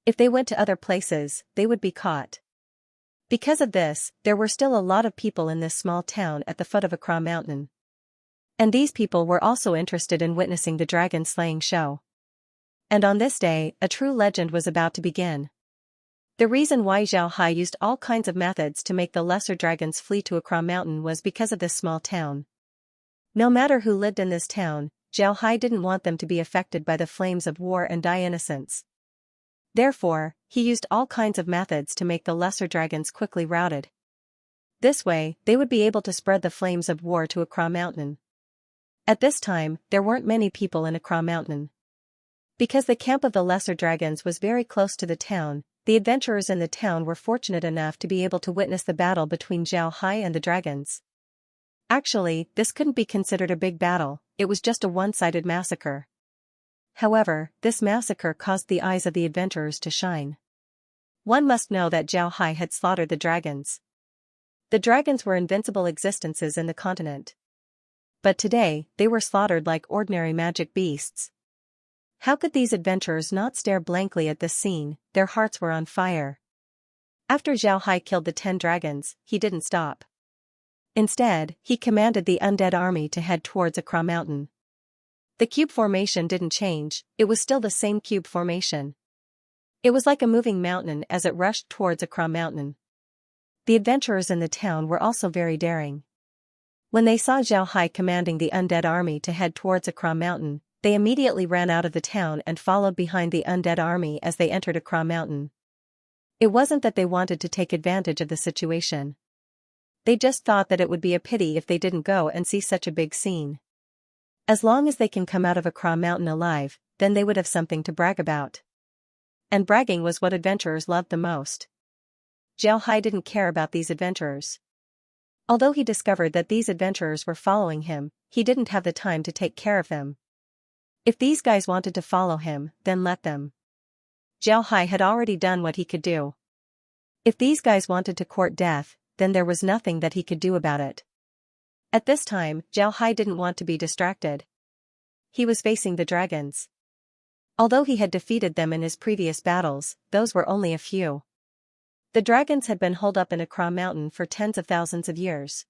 If they went to other places, they would be caught. Because of this, there were still a lot of people in this small town at the foot of Accra Mountain. And these people were also interested in witnessing the dragon slaying show. And on this day, a true legend was about to begin. The reason why Xianxia used all kinds of methods to make the lesser dragons flee to Accra Mountain was because of this small town. No matter who lived in this town, Xianxia didn't want them to be affected by the flames of war and die innocents. Therefore, he used all kinds of methods to make the lesser dragons quickly routed. This way, they would be able to spread the flames of war to Accra Mountain. At this time, there weren't many people in Accra Mountain. Because the camp of the lesser dragons was very close to the town, the adventurers in the town were fortunate enough to be able to witness the battle between Xianxia and the dragons. Actually, this couldn't be considered a big battle, it was just a one-sided massacre. However, this massacre caused the eyes of the adventurers to shine. One must know that Xianxia had slaughtered the dragons. The dragons were invincible existences in the continent. But today, they were slaughtered like ordinary magic beasts. How could these adventurers not stare blankly at this scene? Their hearts were on fire. After Xianxia killed the 10 dragons, he didn't stop. Instead, he commanded the undead army to head towards Accra Mountain. The cube formation didn't change, it was still the same cube formation. It was like a moving mountain as it rushed towards Accra Mountain. The adventurers in the town were also very daring. When they saw Xianxia commanding the undead army to head towards Accra Mountain, they immediately ran out of the town and followed behind the undead army as they entered Accra Mountain. It wasn't that they wanted to take advantage of the situation. They just thought that it would be a pity if they didn't go and see such a big scene. As long as they can come out of Accra Mountain alive, then they would have something to brag about. And bragging was what adventurers loved the most. Xianxia didn't care about these adventurers. Although he discovered that these adventurers were following him, he didn't have the time to take care of them. If these guys wanted to follow him, then let them. Xianxia had already done what he could do. If these guys wanted to court death, then there was nothing that he could do about it. At this time, Xianxia didn't want to be distracted. He was facing the dragons. Although he had defeated them in his previous battles, those were only a few. The dragons had been holed up in Accra Mountain for tens of thousands of years.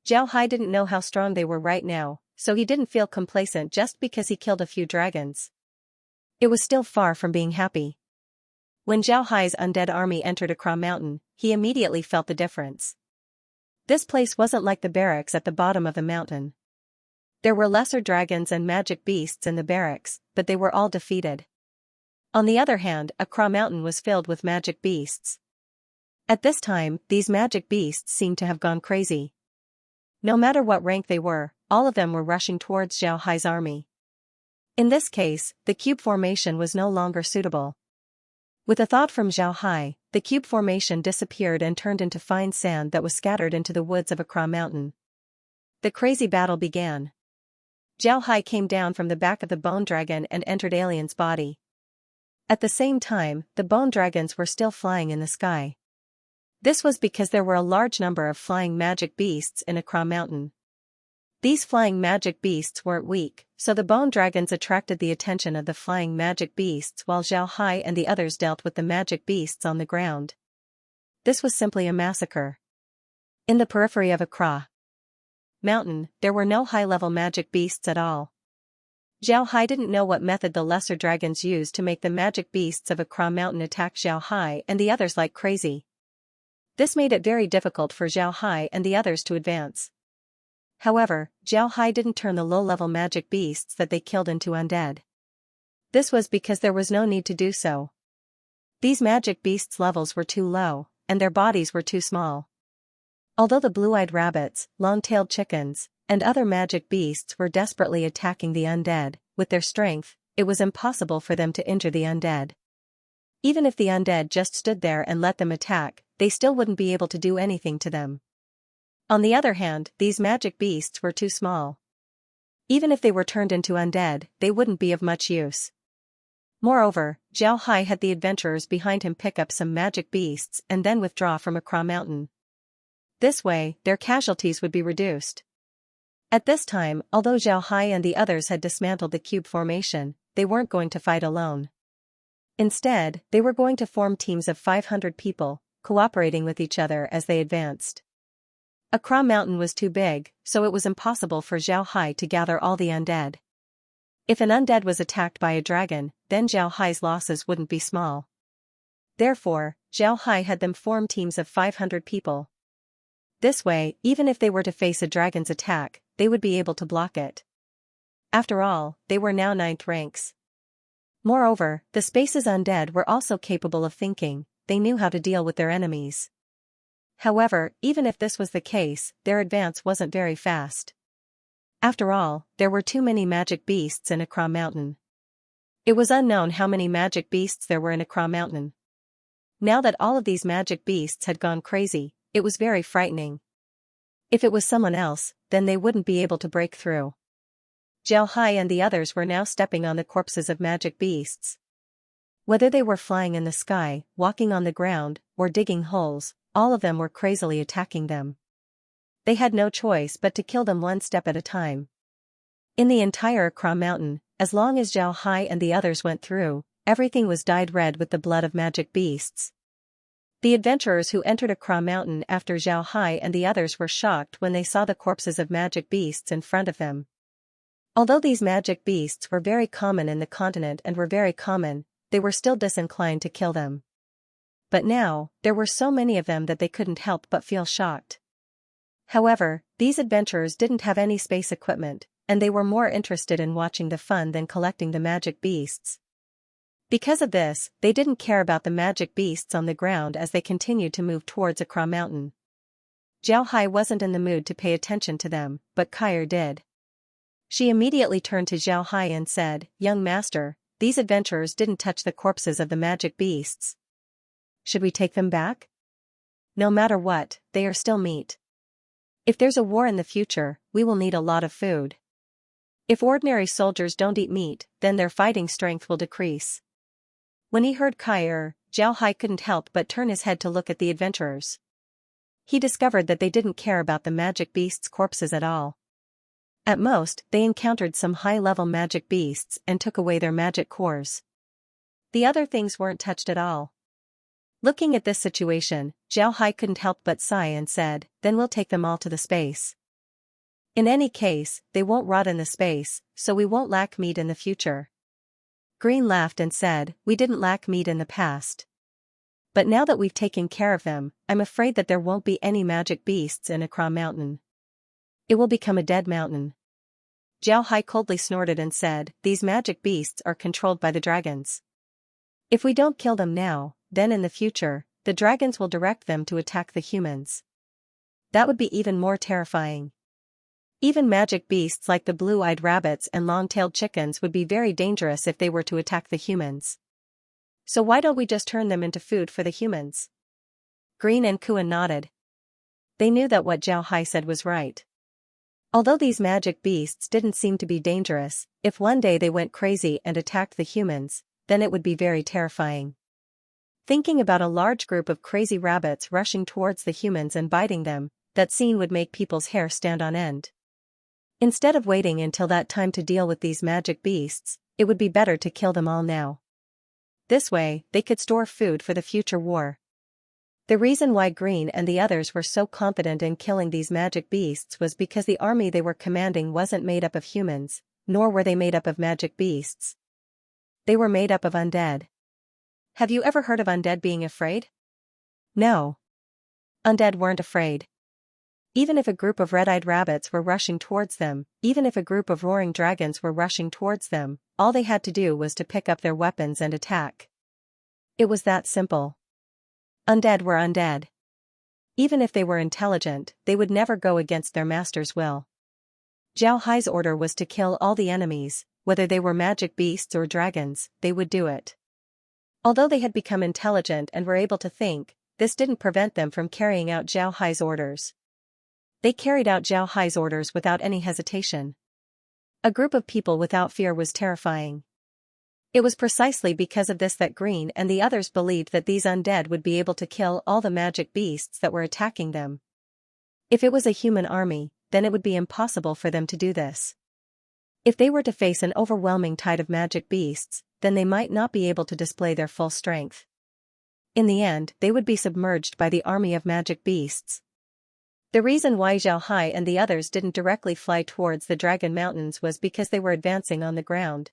Xianxia didn't know how strong they were right now, so he didn't feel complacent just because he killed a few dragons. It was still far from being happy. When Xianxia's undead army entered Accra Mountain, he immediately felt the difference. This place wasn't like the barracks at the bottom of the mountain. There were lesser dragons and magic beasts in the barracks, but they were all defeated. On the other hand, Accra Mountain was filled with magic beasts. At this time, these magic beasts seemed to have gone crazy. No matter what rank they were, all of them were rushing towards Zhao Hai's army. In this case, the cube formation was no longer suitable. With a thought from Zhao Hai, the cube formation disappeared and turned into fine sand that was scattered into the woods of Akra Mountain. The crazy battle began. Zhao Hai came down from the back of the bone dragon and entered Alien's body. At the same time, the bone dragons were still flying in the sky. This was because there were a large number of flying magic beasts in Akra Mountain. These flying magic beasts weren't weak, so the bone dragons attracted the attention of the flying magic beasts while Zhao Hai and the others dealt with the magic beasts on the ground. This was simply a massacre. In the periphery of Akra Mountain, there were no high-level magic beasts at all. Zhao Hai didn't know what method the lesser dragons used to make the magic beasts of Akra Mountain attack Zhao Hai and the others like crazy. This made it very difficult for Zhao Hai and the others to advance. However, Zhao Hai didn't turn the low-level magic beasts that they killed into undead. This was because there was no need to do so. These magic beasts' levels were too low, and their bodies were too small. Although the blue-eyed rabbits, long-tailed chickens, and other magic beasts were desperately attacking the undead, with their strength, it was impossible for them to injure the undead. Even if the undead just stood there and let them attack, they still wouldn't be able to do anything to them. On the other hand, these magic beasts were too small. Even if they were turned into undead, they wouldn't be of much use. Moreover, Zhao Hai had the adventurers behind him pick up some magic beasts and then withdraw from Akra Mountain. This way, their casualties would be reduced. At this time, although Zhao Hai and the others had dismantled the cube formation, they weren't going to fight alone. Instead, they were going to form teams of 500 people, cooperating with each other as they advanced. Akra Mountain was too big, so it was impossible for Zhao Hai to gather all the undead. If an undead was attacked by a dragon, then Zhao Hai's losses wouldn't be small. Therefore, Zhao Hai had them form teams of 500 people. This way, even if they were to face a dragon's attack, they would be able to block it. After all, they were now 9th ranks. Moreover, the Space's undead were also capable of thinking, they knew how to deal with their enemies. However, even if this was the case, their advance wasn't very fast. After all, there were too many magic beasts in Akra Mountain. It was unknown how many magic beasts there were in Akra Mountain. Now that all of these magic beasts had gone crazy, it was very frightening. If it was someone else, then they wouldn't be able to break through. Zhao Hai and the others were now stepping on the corpses of magic beasts. Whether they were flying in the sky, walking on the ground, or digging holes, all of them were crazily attacking them. They had no choice but to kill them one step at a time. In the entire Akra Mountain, as long as Zhao Hai and the others went through, everything was dyed red with the blood of magic beasts. The adventurers who entered Akra Mountain after Zhao Hai and the others were shocked when they saw the corpses of magic beasts in front of them. Although these magic beasts were very common in the continent and were very common, they were still disinclined to kill them. But now, there were so many of them that they couldn't help but feel shocked. However, these adventurers didn't have any space equipment, and they were more interested in watching the fun than collecting the magic beasts. Because of this, they didn't care about the magic beasts on the ground as they continued to move towards Akra Mountain. Zhao Hai wasn't in the mood to pay attention to them, but Kair did. She immediately turned to Zhao Hai and said, "Young master, these adventurers didn't touch the corpses of the magic beasts. Should we take them back? No matter what, they are still meat. If there's a war in the future, we will need a lot of food. If ordinary soldiers don't eat meat, then their fighting strength will decrease." When he heard Kair, Zhao Hai couldn't help but turn his head to look at the adventurers. He discovered that they didn't care about the magic beasts' corpses at all. At most, they encountered some high-level magic beasts and took away their magic cores. The other things weren't touched at all. Looking at this situation, Zhao Hai couldn't help but sigh and said, "Then we'll take them all to the space. In any case, they won't rot in the space, so we won't lack meat in the future." Green laughed and said, "We didn't lack meat in the past. But now that we've taken care of them, I'm afraid that there won't be any magic beasts in Akra Mountain. It will become a dead mountain." Zhao Hai coldly snorted and said, "These magic beasts are controlled by the dragons. If we don't kill them now, then in the future, the dragons will direct them to attack the humans. That would be even more terrifying. Even magic beasts like the blue-eyed rabbits and long-tailed chickens would be very dangerous if they were to attack the humans. So why don't we just turn them into food for the humans? Green and Kuan nodded. They knew that what Zhao Hai said was right. Although these magic beasts didn't seem to be dangerous, if one day they went crazy and attacked the humans, then it would be very terrifying. Thinking about a large group of crazy rabbits rushing towards the humans and biting them, that scene would make people's hair stand on end. Instead of waiting until that time to deal with these magic beasts, it would be better to kill them all now. This way, they could store food for the future war. The reason why Green and the others were so confident in killing these magic beasts was because the army they were commanding wasn't made up of humans, nor were they made up of magic beasts. They were made up of undead. Have you ever heard of undead being afraid? No. Undead weren't afraid. Even if a group of red-eyed rabbits were rushing towards them, even if a group of roaring dragons were rushing towards them, all they had to do was to pick up their weapons and attack. It was that simple. Undead were undead. Even if they were intelligent, they would never go against their master's will. Zhao Hai's order was to kill all the enemies, whether they were magic beasts or dragons, they would do it. Although they had become intelligent and were able to think, this didn't prevent them from carrying out Zhao Hai's orders. They carried out Zhao Hai's orders without any hesitation. A group of people without fear was terrifying. It was precisely because of this that Green and the others believed that these undead would be able to kill all the magic beasts that were attacking them. If it was a human army, then it would be impossible for them to do this. If they were to face an overwhelming tide of magic beasts, then they might not be able to display their full strength. In the end, they would be submerged by the army of magic beasts. The reason why Zhao Hai and the others didn't directly fly towards the Dragon Mountains was because they were advancing on the ground.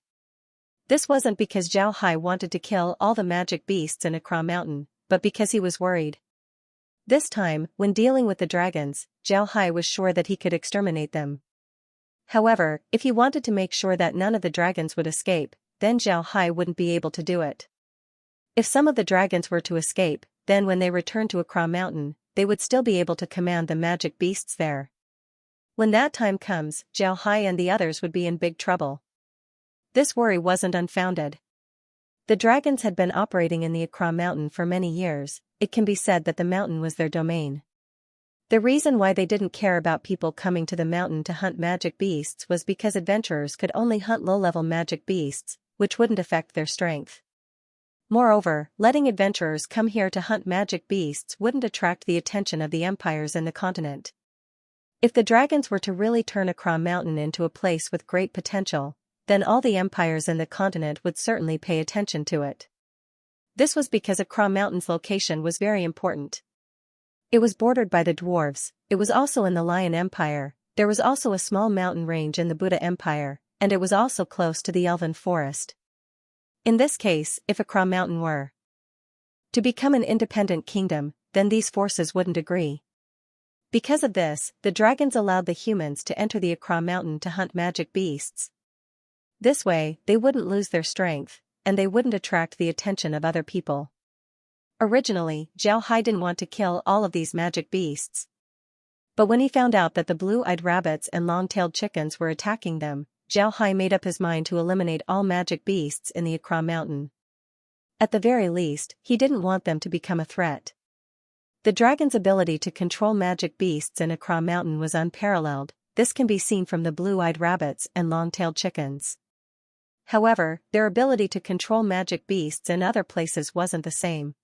This wasn't because Zhao Hai wanted to kill all the magic beasts in Akra Mountain, but because he was worried. This time, when dealing with the dragons, Zhao Hai was sure that he could exterminate them. However, if he wanted to make sure that none of the dragons would escape, then Zhao Hai wouldn't be able to do it. If some of the dragons were to escape, then when they returned to Akra Mountain, they would still be able to command the magic beasts there. When that time comes, Zhao Hai and the others would be in big trouble. This worry wasn't unfounded. The dragons had been operating in the Akra Mountain for many years. It can be said that the mountain was their domain. The reason why they didn't care about people coming to the mountain to hunt magic beasts was because adventurers could only hunt low-level magic beasts, which wouldn't affect their strength. Moreover, letting adventurers come here to hunt magic beasts wouldn't attract the attention of the empires in the continent. If the dragons were to really turn Akra Mountain into a place with great potential, then all the empires in the continent would certainly pay attention to it. This was because Akra Mountain's location was very important. It was bordered by the dwarves, it was also in the Lion Empire, there was also a small mountain range in the Buddha Empire, and it was also close to the Elven Forest. In this case, if Akra Mountain were to become an independent kingdom, then these forces wouldn't agree. Because of this, the dragons allowed the humans to enter the Akra Mountain to hunt magic beasts. This way, they wouldn't lose their strength, and they wouldn't attract the attention of other people. Originally, Zhao Hai didn't want to kill all of these magic beasts. But when he found out that the blue-eyed rabbits and long-tailed chickens were attacking them, Zhao Hai made up his mind to eliminate all magic beasts in the Akra Mountain. At the very least, he didn't want them to become a threat. The dragon's ability to control magic beasts in Akra Mountain was unparalleled. This can be seen from the blue-eyed rabbits and long-tailed chickens. However, their ability to control magic beasts in other places wasn't the same.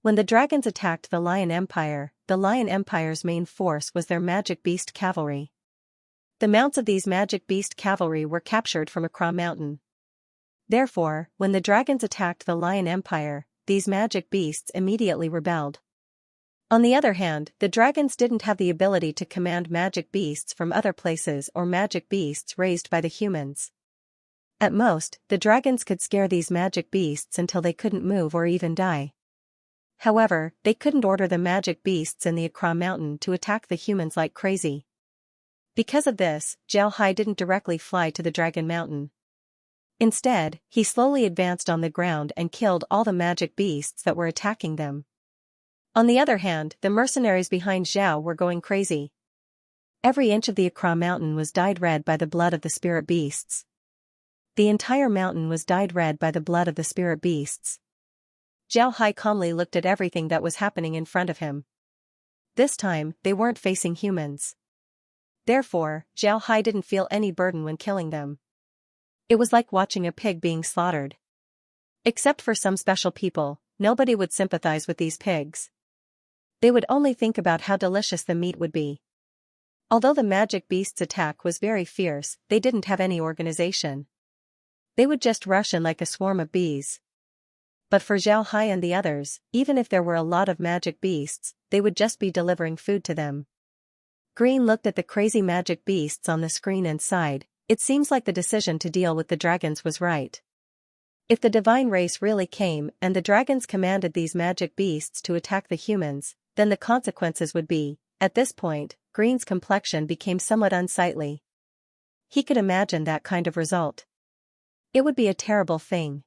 When the dragons attacked the Lion Empire, the Lion Empire's main force was their magic beast cavalry. The mounts of these magic beast cavalry were captured from Akra Mountain. Therefore, when the dragons attacked the Lion Empire, these magic beasts immediately rebelled. On the other hand, the dragons didn't have the ability to command magic beasts from other places or magic beasts raised by the humans. At most, the dragons could scare these magic beasts until they couldn't move or even die. However, they couldn't order the magic beasts in the Akra Mountain to attack the humans like crazy. Because of this, Zhao Hai didn't directly fly to the Dragon Mountain. Instead, he slowly advanced on the ground and killed all the magic beasts that were attacking them. On the other hand, the mercenaries behind Zhao were going crazy. Every inch of the Accra mountain was dyed red by the blood of the spirit beasts. The entire mountain was dyed red by the blood of the spirit beasts. Zhao Hai calmly looked at everything that was happening in front of him. This time, they weren't facing humans. Therefore, Zhao Hai didn't feel any burden when killing them. It was like watching a pig being slaughtered. Except for some special people, nobody would sympathize with these pigs. They would only think about how delicious the meat would be. Although the magic beast's attack was very fierce, they didn't have any organization. They would just rush in like a swarm of bees. But for Zhao Hai and the others, even if there were a lot of magic beasts, they would just be delivering food to them. Green looked at the crazy magic beasts on the screen and sighed. It seems like the decision to deal with the dragons was right. If the divine race really came and the dragons commanded these magic beasts to attack the humans, then the consequences would be, at this point, Green's complexion became somewhat unsightly. He could imagine that kind of result. It would be a terrible thing.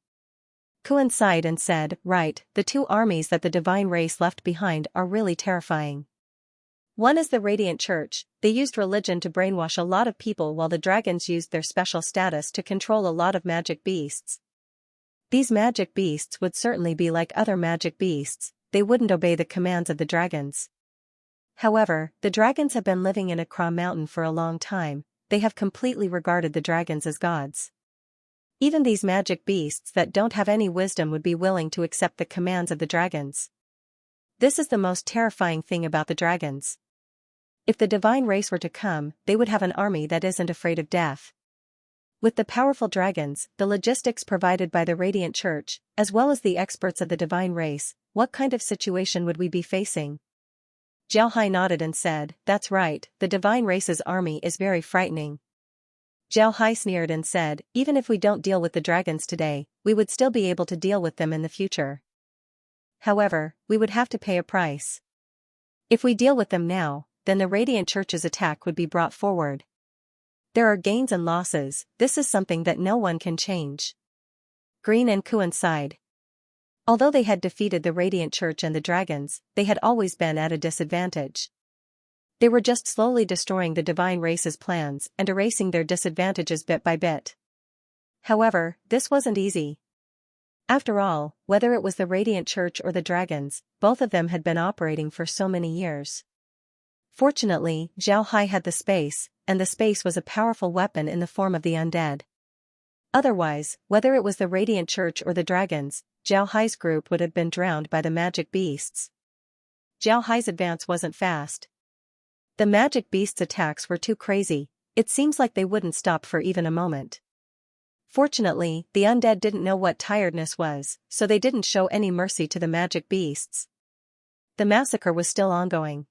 Kuan sighed and said, right, the two armies that the divine race left behind are really terrifying. One is the Radiant Church. They used religion to brainwash a lot of people, while the dragons used their special status to control a lot of magic beasts. These magic beasts would certainly be like other magic beasts, they wouldn't obey the commands of the dragons. However, the dragons have been living in Accra Mountain for a long time. They have completely regarded the dragons as gods. Even these magic beasts that don't have any wisdom would be willing to accept the commands of the dragons. This is the most terrifying thing about the dragons. If the divine race were to come, they would have an army that isn't afraid of death. With the powerful dragons, the logistics provided by the Radiant Church, as well as the experts of the divine race, what kind of situation would we be facing? Zhao Hai nodded and said, that's right, the divine race's army is very frightening. Zhao Hai sneered and said, even if we don't deal with the dragons today, we would still be able to deal with them in the future. However, we would have to pay a price. If we deal with them now, then the Radiant Church's attack would be brought forward. There are gains and losses, this is something that no one can change. Green and Kuan sighed. Although they had defeated the Radiant Church and the dragons, they had always been at a disadvantage. They were just slowly destroying the divine race's plans and erasing their disadvantages bit by bit. However, this wasn't easy. After all, whether it was the Radiant Church or the dragons, both of them had been operating for so many years. Fortunately, Zhao Hai had the space, and the space was a powerful weapon in the form of the undead. Otherwise, whether it was the Radiant Church or the dragons, Zhao Hai's group would have been drowned by the magic beasts. Zhao Hai's advance wasn't fast. The magic beasts' attacks were too crazy, it seems like they wouldn't stop for even a moment. Fortunately, the undead didn't know what tiredness was, so they didn't show any mercy to the magic beasts. The massacre was still ongoing.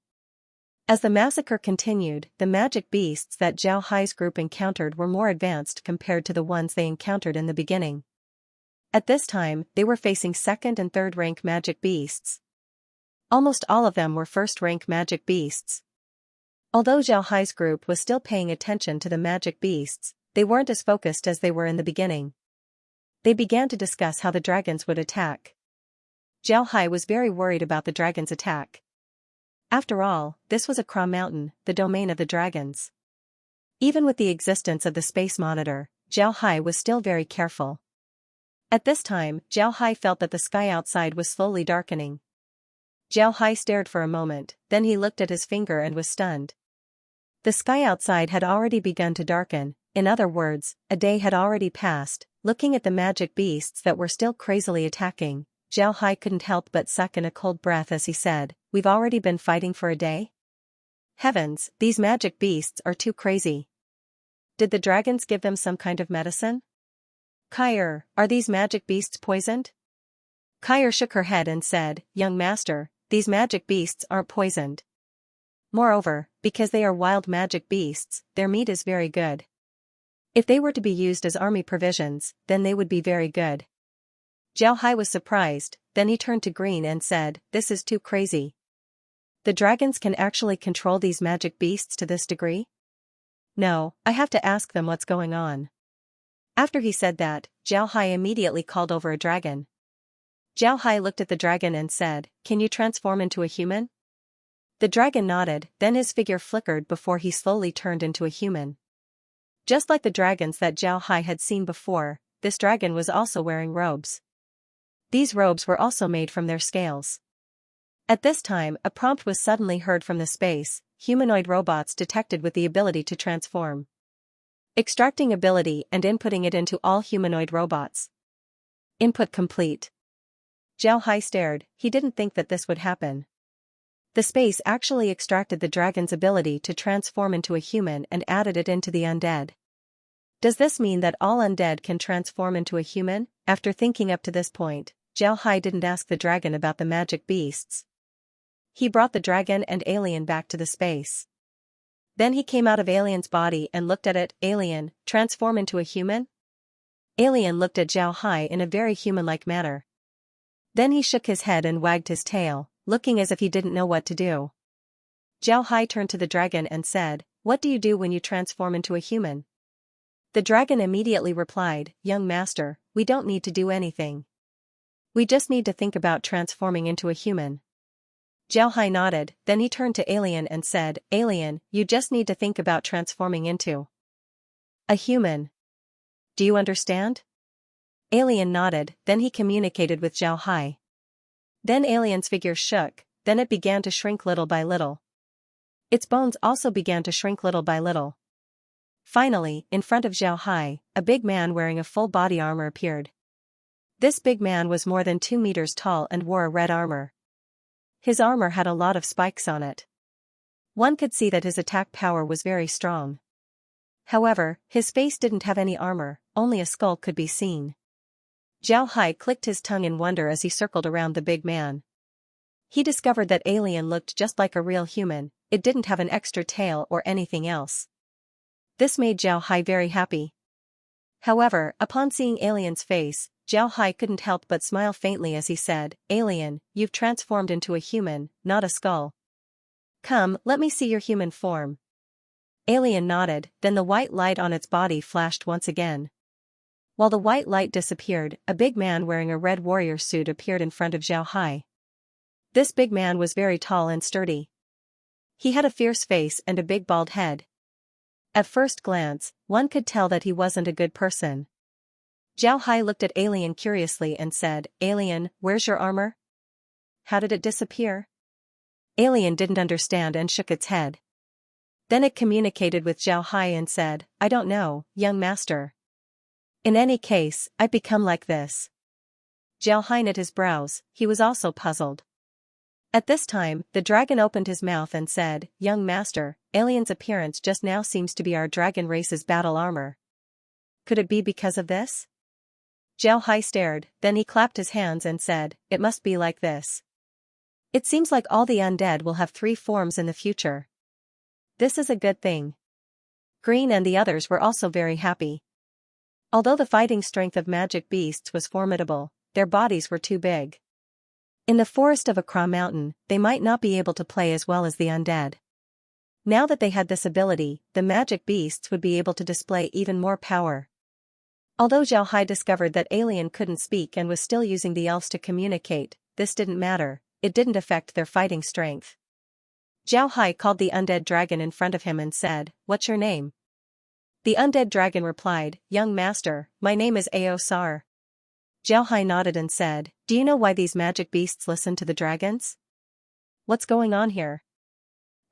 As the massacre continued, the magic beasts that Zhao Hai's group encountered were more advanced compared to the ones they encountered in the beginning. At this time, they were facing second and third rank magic beasts. Almost all of them were first rank magic beasts. Although Zhao Hai's group was still paying attention to the magic beasts, they weren't as focused as they were in the beginning. They began to discuss how the dragons would attack. Zhao Hai was very worried about the dragons' attack. After all, this was Accra Mountain, the domain of the dragons. Even with the existence of the space monitor, Zhao Hai was still very careful. At this time, Zhao Hai felt that the sky outside was slowly darkening. Zhao Hai stared for a moment, then he looked at his finger and was stunned. The sky outside had already begun to darken, in other words, a day had already passed. Looking at the magic beasts that were still crazily attacking, Zhao Hai couldn't help but suck in a cold breath as he said, "We've already been fighting for a day? Heavens, these magic beasts are too crazy. Did the dragons give them some kind of medicine? Kair, are these magic beasts poisoned?" Kair shook her head and said, "Young master, these magic beasts aren't poisoned. Moreover, because they are wild magic beasts, their meat is very good. If they were to be used as army provisions, then they would be very good." Zhao Hai was surprised, then he turned to Green and said, "This is too crazy. The dragons can actually control these magic beasts to this degree? No, I have to ask them what's going on." After he said that, Zhao Hai immediately called over a dragon. Zhao Hai looked at the dragon and said, "Can you transform into a human?" The dragon nodded, then his figure flickered before he slowly turned into a human. Just like the dragons that Zhao Hai had seen before, this dragon was also wearing robes. These robes were also made from their scales. At this time, a prompt was suddenly heard from the space, humanoid robots detected with the ability to transform. Extracting ability and inputting it into all humanoid robots. Input complete. Zhao Hai stared, he didn't think that this would happen. The space actually extracted the dragon's ability to transform into a human and added it into the undead. Does this mean that all undead can transform into a human? After thinking up to this point, Zhao Hai didn't ask the dragon about the magic beasts. He brought the dragon and alien back to the space. Then he came out of alien's body and looked at it. Alien, transform into a human? Alien looked at Zhao Hai in a very human-like manner. Then he shook his head and wagged his tail, looking as if he didn't know what to do. Zhao Hai turned to the dragon and said, "What do you do when you transform into a human?" The dragon immediately replied, "Young master, we don't need to do anything. We just need to think about transforming into a human." Zhao Hai nodded, then he turned to Alien and said, "Alien, you just need to think about transforming into a human. Do you understand?" Alien nodded, then he communicated with Zhao Hai. Then Alien's figure shook, then it began to shrink little by little. Its bones also began to shrink little by little. Finally, in front of Zhao Hai, a big man wearing a full body armor appeared. This big man was more than 2 meters tall and wore a red armor. His armor had a lot of spikes on it. One could see that his attack power was very strong. However, his face didn't have any armor, only a skull could be seen. Zhao Hai clicked his tongue in wonder as he circled around the big man. He discovered that Alien looked just like a real human, it didn't have an extra tail or anything else. This made Zhao Hai very happy. However, upon seeing Alien's face, Zhao Hai couldn't help but smile faintly as he said, "Alien, you've transformed into a human, not a skull. Come, let me see your human form." Alien nodded, then the white light on its body flashed once again. While the white light disappeared, a big man wearing a red warrior suit appeared in front of Zhao Hai. This big man was very tall and sturdy. He had a fierce face and a big bald head. At first glance, one could tell that he wasn't a good person. Zhao Hai looked at Alien curiously and said, "Alien, where's your armor? How did it disappear?" Alien didn't understand and shook its head. Then it communicated with Zhao Hai and said, "I don't know, young master. In any case, I've become like this." Zhao Hai knit his brows, he was also puzzled. At this time, the dragon opened his mouth and said, "Young master, Alien's appearance just now seems to be our dragon race's battle armor. Could it be because of this?" Zhao Hai stared, then he clapped his hands and said, "It must be like this. It seems like all the undead will have 3 forms in the future. This is a good thing." Green and the others were also very happy. Although the fighting strength of magic beasts was formidable, their bodies were too big. In the forest of Accra Mountain, they might not be able to play as well as the undead. Now that they had this ability, the magic beasts would be able to display even more power. Although Zhao Hai discovered that Alien couldn't speak and was still using the elves to communicate, this didn't matter, it didn't affect their fighting strength. Zhao Hai called the undead dragon in front of him and said, "What's your name?" The undead dragon replied, "Young master, my name is Aosar." Zhao Hai nodded and said, "Do you know why these magic beasts listen to the dragons? What's going on here?"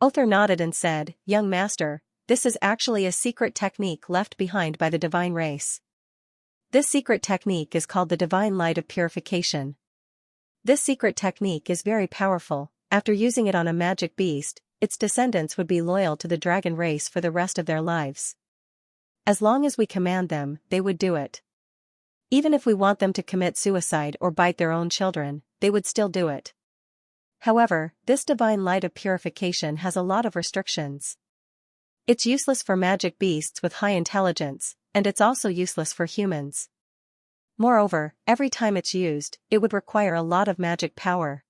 Othar nodded and said, "Young master, this is actually a secret technique left behind by the divine race. This secret technique is called the divine light of purification. This secret technique is very powerful. After using it on a magic beast, its descendants would be loyal to the dragon race for the rest of their lives. As long as we command them, they would do it. Even if we want them to commit suicide or bite their own children, they would still do it. However, this divine light of purification has a lot of restrictions. It's useless for magic beasts with high intelligence, and it's also useless for humans. Moreover, every time it's used, it would require a lot of magic power.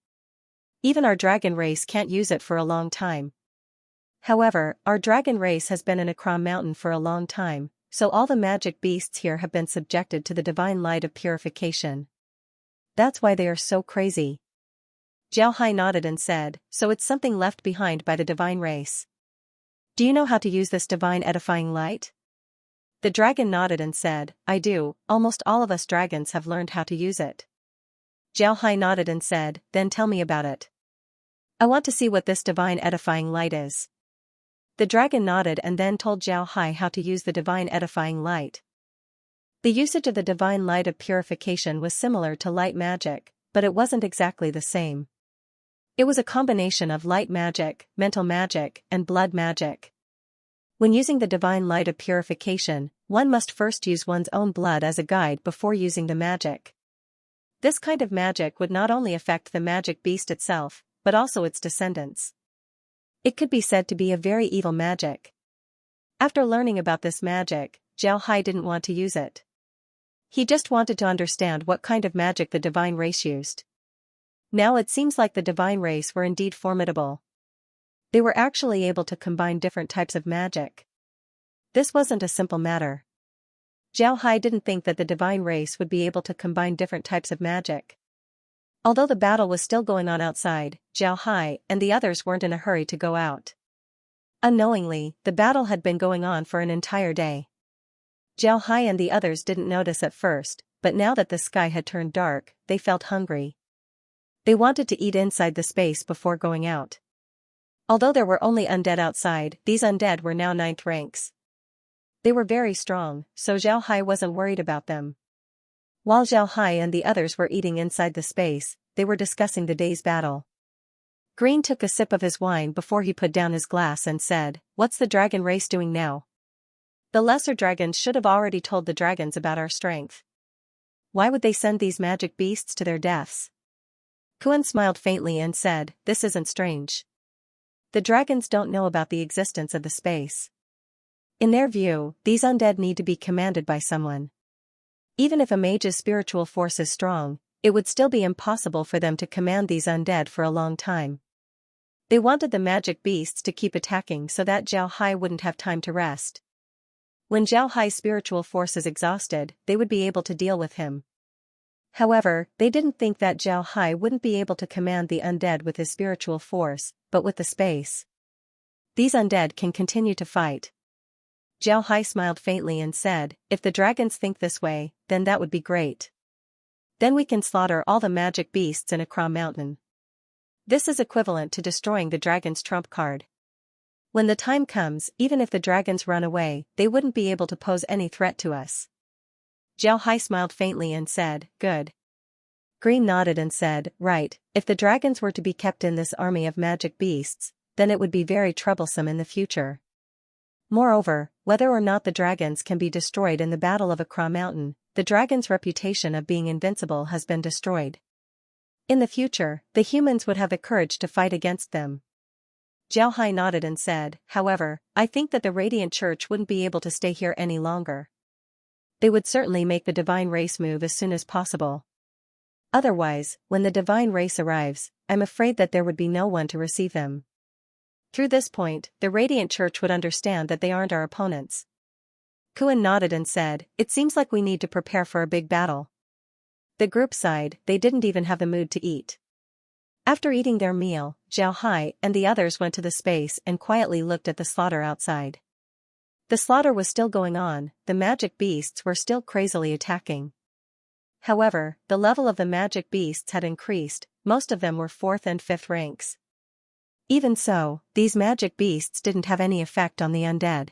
Even our dragon race can't use it for a long time. However, our dragon race has been in Accra Mountain for a long time, so all the magic beasts here have been subjected to the divine light of purification. that's why they are so crazy. Jiao Hai nodded and said, so it's something left behind by the divine race. Do you know how to use this divine edifying light? The dragon nodded and said, I do, almost all of us dragons have learned how to use it. Jiao Hai nodded and said, then tell me about it. I want to see what this divine edifying light is. The dragon nodded and then told Jiao Hai how to use the divine edifying light. The usage of the divine light of purification was similar to light magic, but it wasn't exactly the same. It was a combination of light magic, mental magic, and blood magic. When using the divine light of purification, one must first use one's own blood as a guide before using the magic. This kind of magic would not only affect the magic beast itself, but also its descendants. It could be said to be a very evil magic. After learning about this magic, Jiao Hai didn't want to use it. He just wanted to understand what kind of magic the divine race used. Now it seems like the divine race were indeed formidable. They were actually able to combine different types of magic. This wasn't a simple matter. Jiao Hai didn't think that the divine race would be able to combine different types of magic. Although the battle was still going on outside, Jiao Hai and the others weren't in a hurry to go out. Unknowingly, the battle had been going on for an entire day. Jiao Hai and the others didn't notice at first, but now that the sky had turned dark, they felt hungry. They wanted to eat inside the space before going out. Although there were only undead outside, these undead were now 9th ranks. They were very strong, so Jiao Hai wasn't worried about them. While Jiao Hai and the others were eating inside the space, they were discussing the day's battle. Green took a sip of his wine before he put down his glass and said, what's the dragon race doing now? The lesser dragons should have already told the dragons about our strength. Why would they send these magic beasts to their deaths? Kuan smiled faintly and said, this isn't strange. The dragons don't know about the existence of the space. In their view, these undead need to be commanded by someone. Even if a mage's spiritual force is strong, it would still be impossible for them to command these undead for a long time. They wanted the magic beasts to keep attacking so that Jiao Hai wouldn't have time to rest. When Jiao Hai's spiritual force is exhausted, they would be able to deal with him. However, they didn't think that Jiao Hai wouldn't be able to command the undead with his spiritual force, but with the space. These undead can continue to fight. Jiao Hai smiled faintly and said, if the dragons think this way, then that would be great. Then we can slaughter all the magic beasts in Akra Mountain. This is equivalent to destroying the dragon's trump card. When the time comes, even if the dragons run away, they wouldn't be able to pose any threat to us. Jiao Hai smiled faintly and said, good. Green nodded and said, right, if the dragons were to be kept in this army of magic beasts, then it would be very troublesome in the future. Moreover, whether or not the dragons can be destroyed in the Battle of Akra Mountain, the dragon's reputation of being invincible has been destroyed. In the future, the humans would have the courage to fight against them. Jiao Hai nodded and said, however, I think that the Radiant Church wouldn't be able to stay here any longer. They would certainly make the divine race move as soon as possible. Otherwise, when the divine race arrives, I'm afraid that there would be no one to receive them. Through this point, the Radiant Church would understand that they aren't our opponents. Kuan nodded and said, it seems like we need to prepare for a big battle. The group sighed, they didn't even have the mood to eat. After eating their meal, Jiao Hai and the others went to the space and quietly looked at the slaughter outside. The slaughter was still going on, the magic beasts were still crazily attacking. However, the level of the magic beasts had increased, most of them were 4th and 5th ranks. Even so, these magic beasts didn't have any effect on the undead.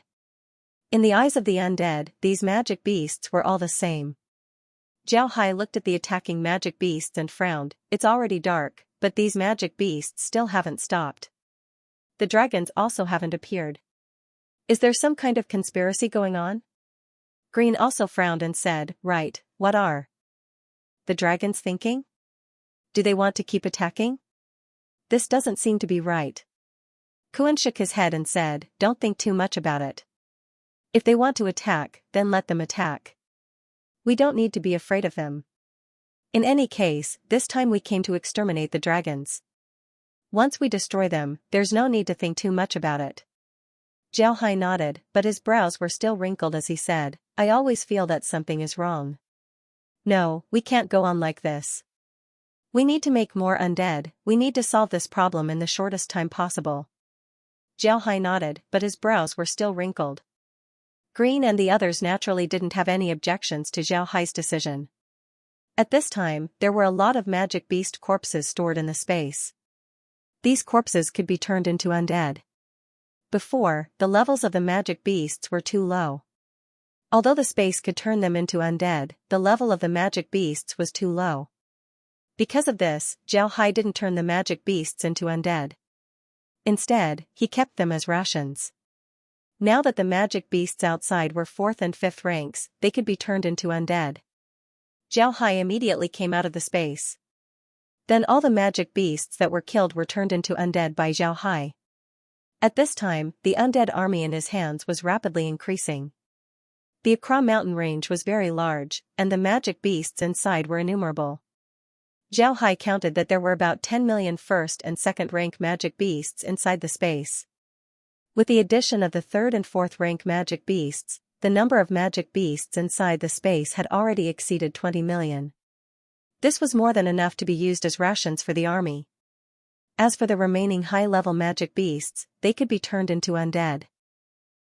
In the eyes of the undead, these magic beasts were all the same. Jiao Hai looked at the attacking magic beasts and frowned, it's already dark, but these magic beasts still haven't stopped. The dragons also haven't appeared. Is there some kind of conspiracy going on? Green also frowned and said, right, what are the dragons thinking? Do they want to keep attacking? This doesn't seem to be right. Kuan shook his head and said, don't think too much about it. If they want to attack, then let them attack. We don't need to be afraid of them. In any case, this time we came to exterminate the dragons. Once we destroy them, there's no need to think too much about it. Jiao Hai nodded, but his brows were still wrinkled as he said, I always feel that something is wrong. No, we can't go on like this. We need to make more undead, we need to solve this problem in the shortest time possible. Xiaohai nodded, but his brows were still wrinkled. Green and the others naturally didn't have any objections to Xiaohai's decision. At this time, there were a lot of magic beast corpses stored in the space. These corpses could be turned into undead. Before, the levels of the magic beasts were too low. Although the space could turn them into undead, the level of the magic beasts was too low. Because of this, Xiaohai didn't turn the magic beasts into undead. Instead, he kept them as rations. Now that the magic beasts outside were 4th and 5th ranks, they could be turned into undead. Xiaohai immediately came out of the space. Then all the magic beasts that were killed were turned into undead by Xiaohai. At this time, the undead army in his hands was rapidly increasing. The Accra mountain range was very large, and the magic beasts inside were innumerable. Xiaohai counted that there were about 10 million 1st and 2nd rank magic beasts inside the space. With the addition of the 3rd and 4th rank magic beasts, the number of magic beasts inside the space had already exceeded 20 million. This was more than enough to be used as rations for the army. As for the remaining high-level magic beasts, they could be turned into undead.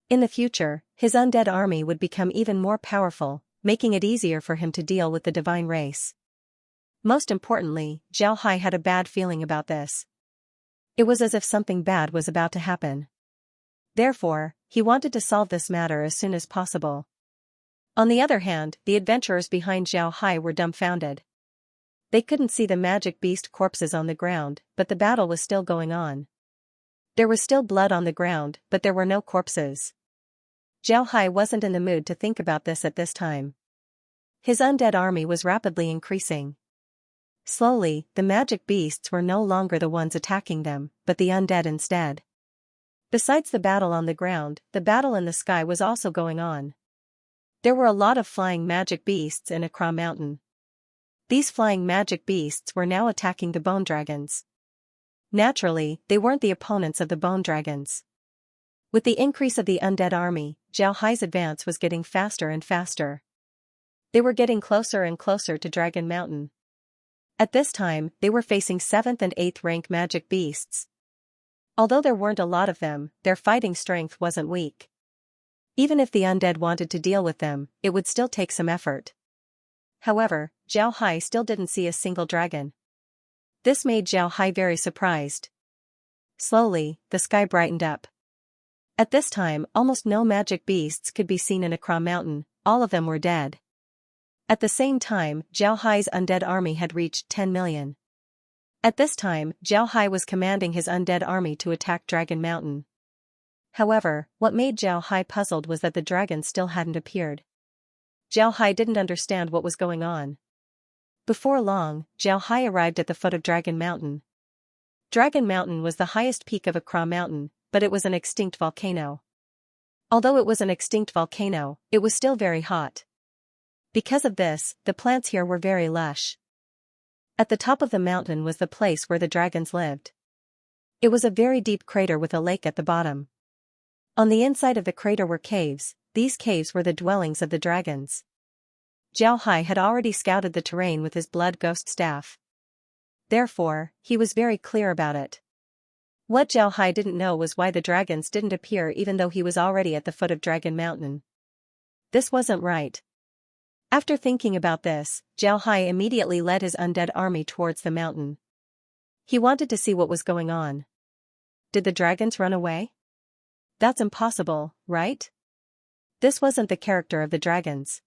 In the future, his undead army would become even more powerful, making it easier for him to deal with the divine race. Most importantly, Xiaohai had a bad feeling about this. It was as if something bad was about to happen. Therefore, he wanted to solve this matter as soon as possible. On the other hand, the adventurers behind Xiaohai were dumbfounded. They couldn't see the magic beast corpses on the ground, but the battle was still going on. There was still blood on the ground, but there were no corpses. Xiaohai wasn't in the mood to think about this at this time. His undead army was rapidly increasing. Slowly, the magic beasts were no longer the ones attacking them, but the undead instead. Besides the battle on the ground, the battle in the sky was also going on. There were a lot of flying magic beasts in Accra Mountain. These flying magic beasts were now attacking the bone dragons. Naturally, they weren't the opponents of the bone dragons. With the increase of the undead army, Xiaohai's advance was getting faster and faster. They were getting closer and closer to Dragon Mountain. At this time, they were facing 7th and 8th rank magic beasts. Although there weren't a lot of them, their fighting strength wasn't weak. Even if the undead wanted to deal with them, it would still take some effort. However, Xiaohai still didn't see a single dragon. This made Xiaohai very surprised. Slowly, the sky brightened up. At this time, almost no magic beasts could be seen in Accra Mountain, all of them were dead. At the same time, Xiaohai's undead army had reached 10 million. At this time, Xiaohai was commanding his undead army to attack Dragon Mountain. However, what made Xiaohai puzzled was that the dragons still hadn't appeared. Xiaohai didn't understand what was going on. Before long, Xiaohai arrived at the foot of Dragon Mountain. Dragon Mountain was the highest peak of Accra Mountain, but it was an extinct volcano. Although it was an extinct volcano, it was still very hot. Because of this, the plants here were very lush. At the top of the mountain was the place where the dragons lived. It was a very deep crater with a lake at the bottom. On the inside of the crater were caves. These caves were the dwellings of the dragons. Xiaohai had already scouted the terrain with his blood ghost staff. Therefore, he was very clear about it. What Xiaohai didn't know was why the dragons didn't appear even though he was already at the foot of Dragon Mountain. This wasn't right. After thinking about this, Xiaohai immediately led his undead army towards the mountain. He wanted to see what was going on. Did the dragons run away? That's impossible, right? This wasn't the character of the dragons.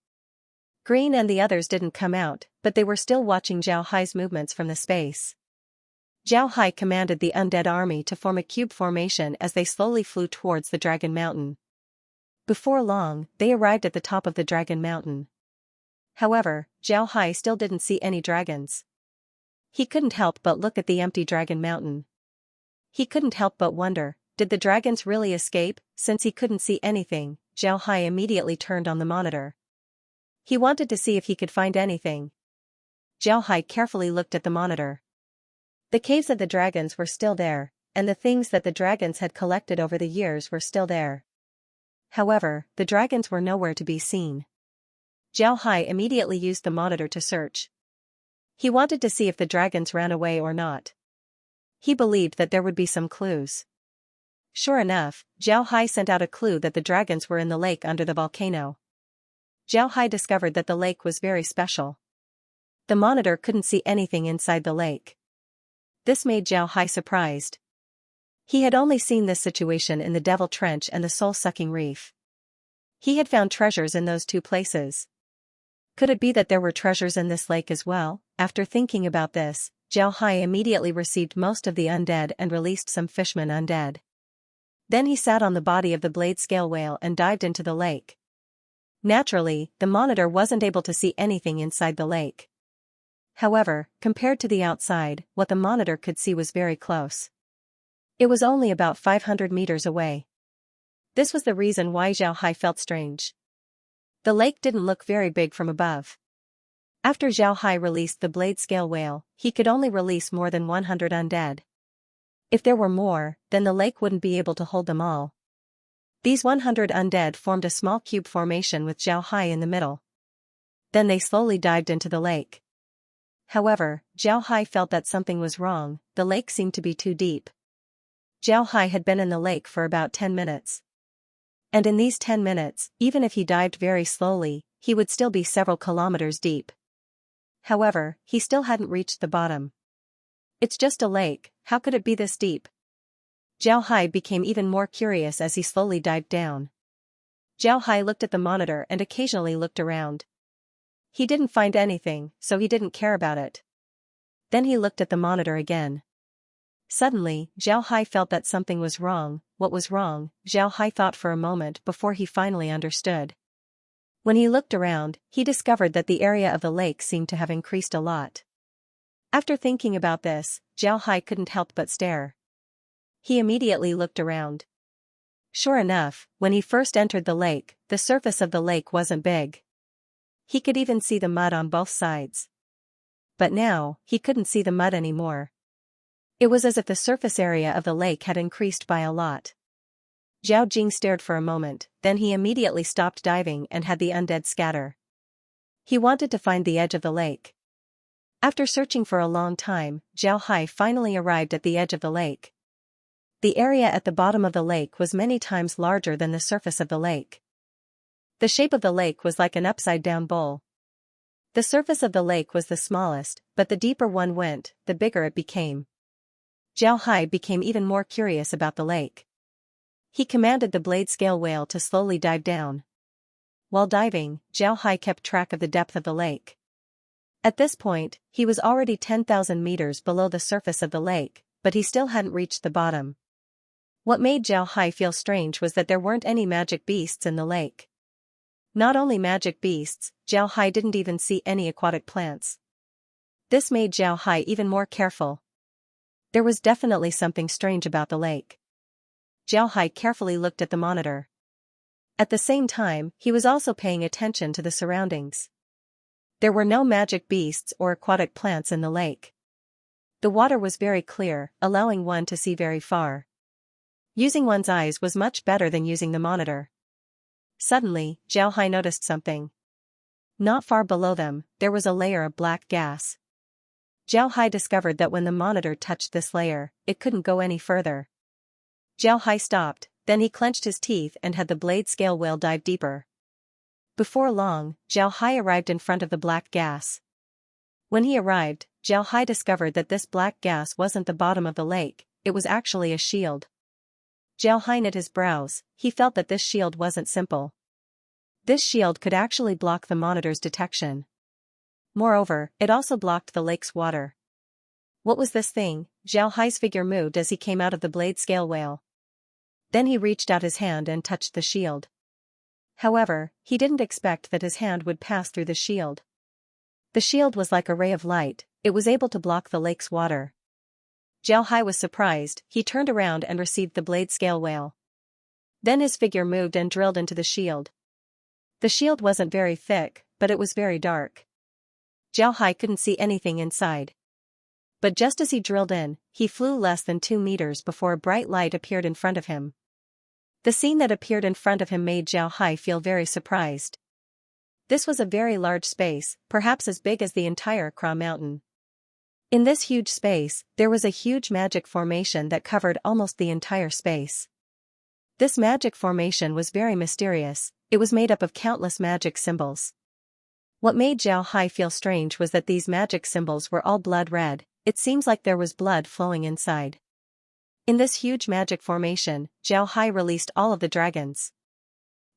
Green and the others didn't come out, but they were still watching Xiaohai's movements from the space. Xiaohai commanded the undead army to form a cube formation as they slowly flew towards the Dragon Mountain. Before long, they arrived at the top of the Dragon Mountain. However, Xiaohai still didn't see any dragons. He couldn't help but look at the empty Dragon Mountain. He couldn't help but wonder, did the dragons really escape? Since he couldn't see anything, Xiaohai immediately turned on the monitor. He wanted to see if he could find anything. Xiaohai carefully looked at the monitor. The caves of the dragons were still there, and the things that the dragons had collected over the years were still there. However, the dragons were nowhere to be seen. Xiaohai immediately used the monitor to search. He wanted to see if the dragons ran away or not. He believed that there would be some clues. Sure enough, Zhao Hai sent out a clue that the dragons were in the lake under the volcano. Zhao Hai discovered that the lake was very special. The monitor couldn't see anything inside the lake. This made Zhao Hai surprised. He had only seen this situation in the Devil Trench and the Soul-Sucking Reef. He had found treasures in those two places. Could it be that there were treasures in this lake as well? After thinking about this, Zhao Hai immediately received most of the undead and released some fishmen undead. Then he sat on the body of the blade scale whale and dived into the lake. Naturally, the monitor wasn't able to see anything inside the lake. However, compared to the outside, what the monitor could see was very close. It was only about 500 meters away. This was the reason why Zhao Hai felt strange. The lake didn't look very big from above. After Zhao Hai released the blade scale whale, he could only release more than 100 undead. If there were more, then the lake wouldn't be able to hold them all. These 100 undead formed a small cube formation with Zhao Hai in the middle. Then they slowly dived into the lake. However, Zhao Hai felt that something was wrong. The lake seemed to be too deep. Zhao Hai had been in the lake for about 10 minutes. And in these 10 minutes, even if he dived very slowly, he would still be several kilometers deep. However, he still hadn't reached the bottom. It's just a lake, how could it be this deep? Zhao Hai became even more curious as he slowly dived down. Zhao Hai looked at the monitor and occasionally looked around. He didn't find anything, so he didn't care about it. Then he looked at the monitor again. Suddenly, Zhao Hai felt that something was wrong. What was wrong? Zhao Hai thought for a moment before he finally understood. When he looked around, he discovered that the area of the lake seemed to have increased a lot. After thinking about this, Zhao Hai couldn't help but stare. He immediately looked around. Sure enough, when he first entered the lake, the surface of the lake wasn't big. He could even see the mud on both sides. But now, he couldn't see the mud anymore. It was as if the surface area of the lake had increased by a lot. Zhao Jing stared for a moment, then he immediately stopped diving and had the undead scatter. He wanted to find the edge of the lake. After searching for a long time, Zhao Hai finally arrived at the edge of the lake. The area at the bottom of the lake was many times larger than the surface of the lake. The shape of the lake was like an upside-down bowl. The surface of the lake was the smallest, but the deeper one went, the bigger it became. Zhao Hai became even more curious about the lake. He commanded the blade scale whale to slowly dive down. While diving, Zhao Hai kept track of the depth of the lake. At this point, he was already 10,000 meters below the surface of the lake, but he still hadn't reached the bottom. What made Zhao Hai feel strange was that there weren't any magic beasts in the lake. Not only magic beasts, Zhao Hai didn't even see any aquatic plants. This made Zhao Hai even more careful. There was definitely something strange about the lake. Zhao Hai carefully looked at the monitor. At the same time, he was also paying attention to the surroundings. There were no magic beasts or aquatic plants in the lake. The water was very clear, allowing one to see very far. Using one's eyes was much better than using the monitor. Suddenly, Zhao Hai noticed something. Not far below them, there was a layer of black gas. Zhao Hai discovered that when the monitor touched this layer, it couldn't go any further. Zhao Hai stopped, then he clenched his teeth and had the blade scale whale dive deeper. Before long, Zhao Hai arrived in front of the black gas. When he arrived, Zhao Hai discovered that this black gas wasn't the bottom of the lake, it was actually a shield. Zhao Hai knit his brows, he felt that this shield wasn't simple. This shield could actually block the monitor's detection. Moreover, it also blocked the lake's water. What was this thing? Zhao Hai's figure moved as he came out of the blade scale whale. Then he reached out his hand and touched the shield. However, he didn't expect that his hand would pass through the shield. The shield was like a ray of light, it was able to block the lake's water. Zhao Hai was surprised, he turned around and received the blade scale whale. Then his figure moved and drilled into the shield. The shield wasn't very thick, but it was very dark. Zhao Hai couldn't see anything inside. But just as he drilled in, he flew less than 2 meters before a bright light appeared in front of him. The scene that appeared in front of him made Zhao Hai feel very surprised. This was a very large space, perhaps as big as the entire Kra Mountain. In this huge space, there was a huge magic formation that covered almost the entire space. This magic formation was very mysterious. It was made up of countless magic symbols. What made Zhao Hai feel strange was that these magic symbols were all blood red. It seems like there was blood flowing inside. In this huge magic formation, Zhao Hai released all of the dragons.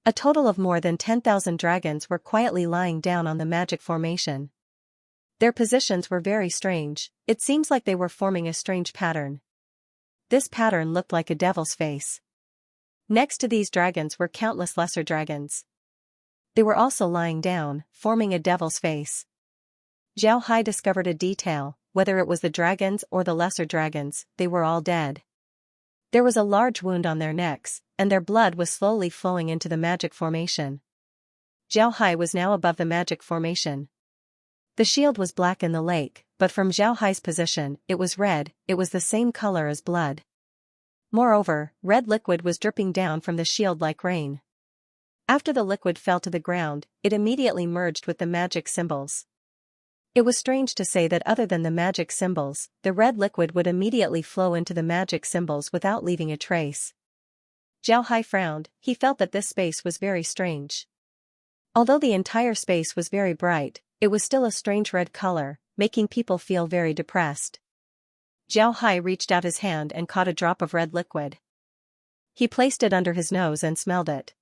A total of more than 10,000 dragons were quietly lying down on the magic formation. Their positions were very strange. It seems like they were forming a strange pattern. This pattern looked like a devil's face. Next to these dragons were countless lesser dragons. They were also lying down, forming a devil's face. Zhao Hai discovered a detail: whether it was the dragons or the lesser dragons, they were all dead. There was a large wound on their necks, and their blood was slowly flowing into the magic formation. Zhao Hai was now above the magic formation. The shield was black in the lake, but from Zhao Hai's position, it was red. It was the same color as blood. Moreover, red liquid was dripping down from the shield like rain. After the liquid fell to the ground, it immediately merged with the magic symbols. It was strange to say that other than the magic symbols, the red liquid would immediately flow into the magic symbols without leaving a trace. Zhao Hai frowned. He felt that this space was very strange. Although the entire space was very bright, it was still a strange red color, making people feel very depressed. Zhao Hai reached out his hand and caught a drop of red liquid. He placed it under his nose and smelled it.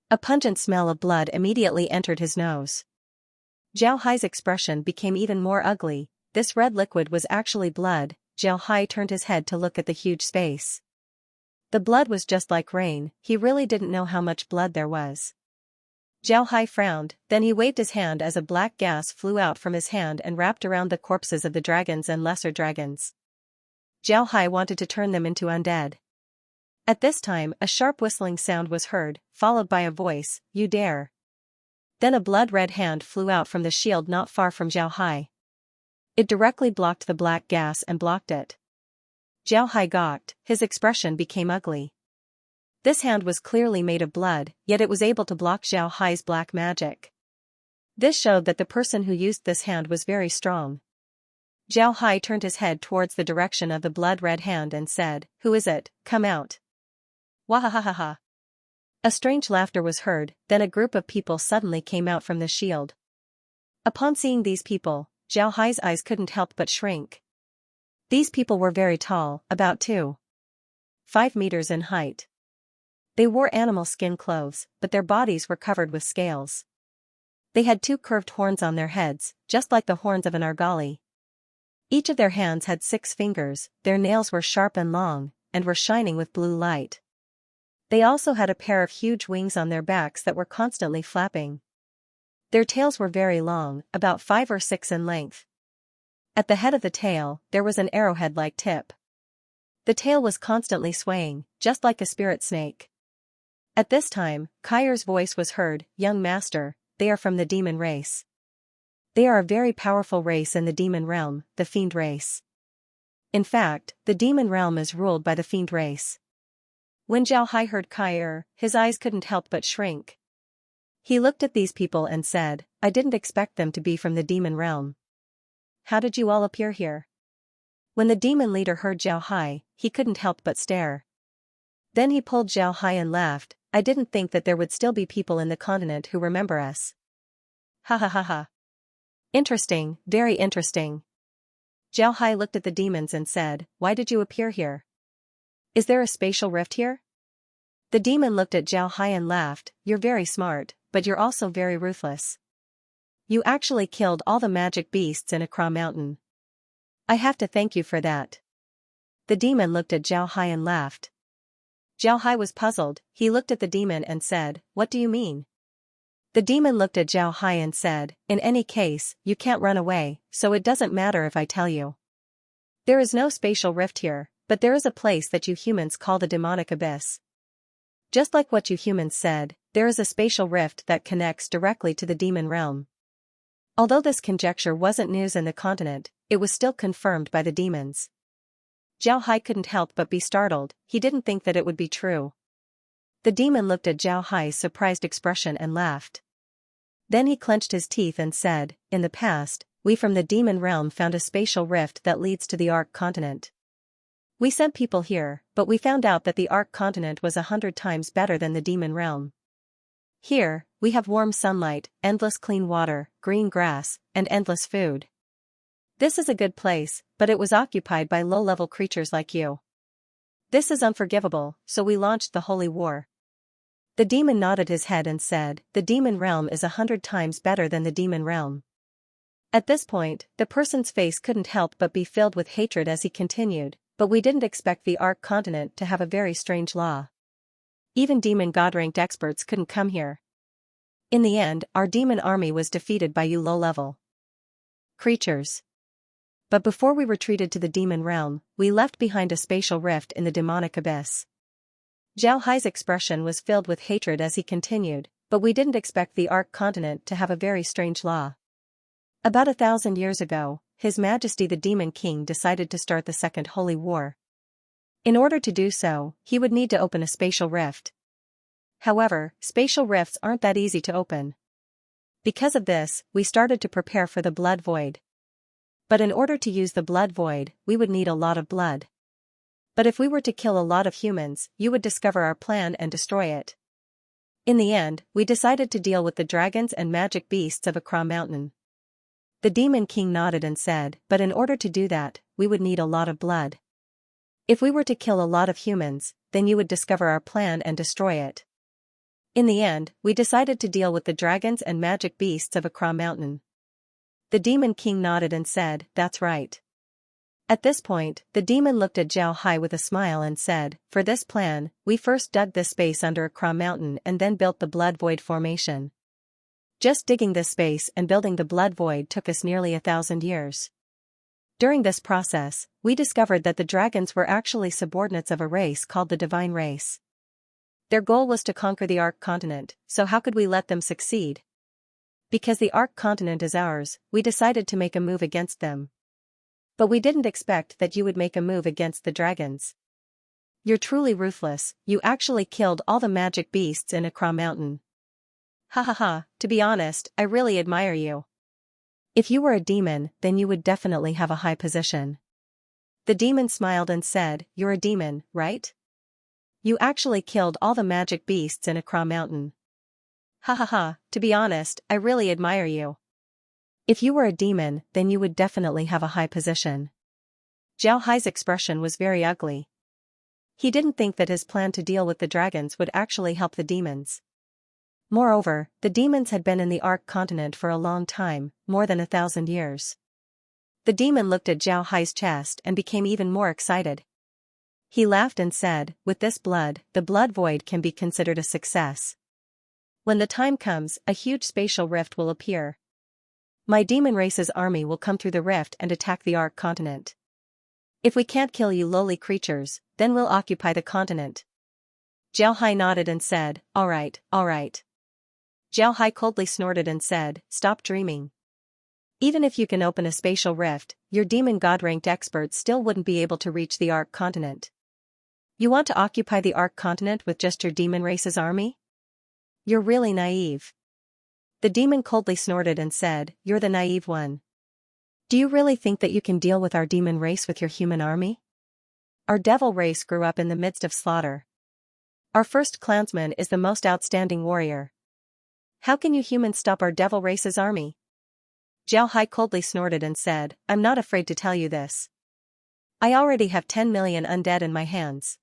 A pungent smell of blood immediately entered his nose. Zhao Hai's expression became even more ugly. This red liquid was actually blood. Zhao Hai turned his head to look at the huge space. The blood was just like rain. He really didn't know how much blood there was. Zhao Hai frowned, then he waved his hand as a black gas flew out from his hand and wrapped around the corpses of the dragons and lesser dragons. Zhao Hai wanted to turn them into undead. At this time, a sharp whistling sound was heard, followed by a voice, "You dare." Then a blood-red hand flew out from the shield not far from Zhao Hai. It directly blocked the black gas and blocked it. Zhao Hai gawked, his expression became ugly. This hand was clearly made of blood, yet it was able to block Zhao Hai's black magic. This showed that the person who used this hand was very strong. Zhao Hai turned his head towards the direction of the blood-red hand and said, "Who is it? Come out." Wahahaha. A strange laughter was heard, then a group of people suddenly came out from the shield. Upon seeing these people, Zhao Hai's eyes couldn't help but shrink. These people were very tall, about 2.5 meters in height. They wore animal skin clothes, but their bodies were covered with scales. They had 2 curved horns on their heads, just like the horns of an argali. Each of their hands had 6 fingers, their nails were sharp and long, and were shining with blue light. They also had a pair of huge wings on their backs that were constantly flapping. Their tails were very long, about 5 or 6 in length. At the head of the tail, there was an arrowhead-like tip. The tail was constantly swaying, just like a spirit snake. At this time, Kair's voice was heard, "Young master, they are from the demon race. They are a very powerful race in the demon realm, the fiend race. In fact, the demon realm is ruled by the fiend race." When Zhao Hai heard Kair, his eyes couldn't help but shrink. He looked at these people and said, "I didn't expect them to be from the demon realm. How did you all appear here?" When the demon leader heard Zhao Hai, he couldn't help but stare. Then he pulled Zhao Hai and laughed, "I didn't think that there would still be people in the continent who remember us. Ha ha ha ha. Interesting, very interesting." Zhao Hai looked at the demons and said, "Why did you appear here? Is there a spatial rift here?" The demon looked at Zhao Hai and laughed, "You're very smart, but you're also very ruthless. You actually killed all the magic beasts in Accra Mountain. I have to thank you for that." The demon looked at Zhao Hai and laughed. Zhao Hai was puzzled. He looked at the demon and said, "What do you mean?" The demon looked at Zhao Hai and said, "In any case, you can't run away, so it doesn't matter if I tell you. There is no spatial rift here, but there is a place that you humans call the demonic abyss. Just like what you humans said, there is a spatial rift that connects directly to the demon realm." Although this conjecture wasn't news in the continent, it was still confirmed by the demons. Zhao Hai couldn't help but be startled. He didn't think that it would be true. The demon looked at Zhao Hai's surprised expression and laughed. Then he clenched his teeth and said, "In the past, we from the demon realm found a spatial rift that leads to the Ark continent. We sent people here, but we found out that the Ark continent was 100 times better than the demon realm. Here, we have warm sunlight, endless clean water, green grass, and endless food. This is a good place, but it was occupied by low-level creatures like you. This is unforgivable, so we launched the holy war. The demon nodded his head and said, the demon realm is 100 times better than the demon realm. At this point, the person's face couldn't help but be filled with hatred as he continued, but we didn't expect the Ark continent to have a very strange law. Even demon god-ranked experts couldn't come here. In the end, our demon army was defeated by you low-level creatures. But before we retreated to the demon realm, we left behind a spatial rift in the demonic abyss. Zhao Hai's expression was filled with hatred as he continued, but we didn't expect the Ark continent to have a very strange law. About 1,000 years ago, His Majesty the Demon King decided to start the Second Holy War. In order to do so, he would need to open a spatial rift. However, spatial rifts aren't that easy to open. Because of this, we started to prepare for the blood void. But in order to use the blood void, we would need a lot of blood. But if we were to kill a lot of humans, you would discover our plan and destroy it. In the end, we decided to deal with the dragons and magic beasts of Accra Mountain. The Demon King nodded and said, but in order to do that, we would need a lot of blood. If we were to kill a lot of humans, then you would discover our plan and destroy it. In the end, we decided to deal with the dragons and magic beasts of Accra Mountain. The Demon King nodded and said, that's right. At this point, the demon looked at Zhao Hai with a smile and said, for this plan, we first dug this space under Accra Mountain and then built the Blood Void formation. Just digging this space and building the Blood Void took us nearly 1,000 years. During this process, we discovered that the dragons were actually subordinates of a race called the Divine Race. Their goal was to conquer the Ark continent, so how could we let them succeed? Because the Ark continent is ours, we decided to make a move against them. But we didn't expect that you would make a move against the dragons. You're truly ruthless, you actually killed all the magic beasts in Accra Mountain. Ha ha ha, to be honest, I really admire you. If you were a demon, then you would definitely have a high position. The demon smiled and said, you're a demon, right? You actually killed all the magic beasts in Accra Mountain. Ha ha ha, to be honest, I really admire you. If you were a demon, then you would definitely have a high position. Zhao Hai's expression was very ugly. He didn't think that his plan to deal with the dragons would actually help the demons. Moreover, the demons had been in the Ark continent for a long time, more than 1,000 years. The demon looked at Zhao Hai's chest and became even more excited. He laughed and said, with this blood, the blood void can be considered a success. When the time comes, a huge spatial rift will appear. My demon race's army will come through the rift and attack the Ark continent. If we can't kill you lowly creatures, then we'll occupy the continent. Zhao Hai nodded and said, all right, all right. Zhao Hai coldly snorted and said, stop dreaming. Even if you can open a spatial rift, your demon god-ranked experts still wouldn't be able to reach the Ark continent. You want to occupy the Ark continent with just your demon race's army? You're really naive. The demon coldly snorted and said, you're the naive one. Do you really think that you can deal with our demon race with your human army? Our devil race grew up in the midst of slaughter. Our first clansman is the most outstanding warrior. How can you humans stop our devil race's army? Zhao Hai coldly snorted and said, I'm not afraid to tell you this. I already have 10 million undead in my hands.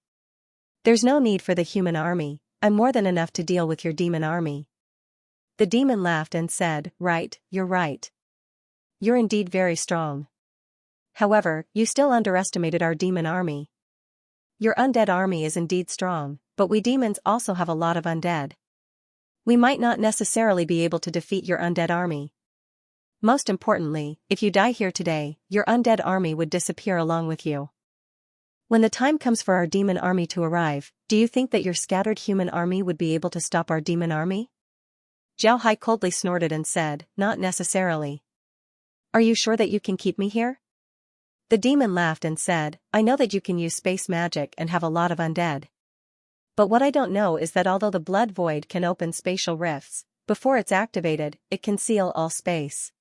There's no need for the human army, I'm more than enough to deal with your demon army. The demon laughed and said, right, you're right. You're indeed very strong. However, you still underestimated our demon army. Your undead army is indeed strong, but we demons also have a lot of undead. We might not necessarily be able to defeat your undead army. Most importantly, if you die here today, your undead army would disappear along with you. When the time comes for our demon army to arrive, do you think that your scattered human army would be able to stop our demon army? Zhao Hai coldly snorted and said, not necessarily. Are you sure that you can keep me here? The demon laughed and said, I know that you can use space magic and have a lot of undead. But what I don't know is that although the blood void can open spatial rifts, before it's activated, it can seal all space.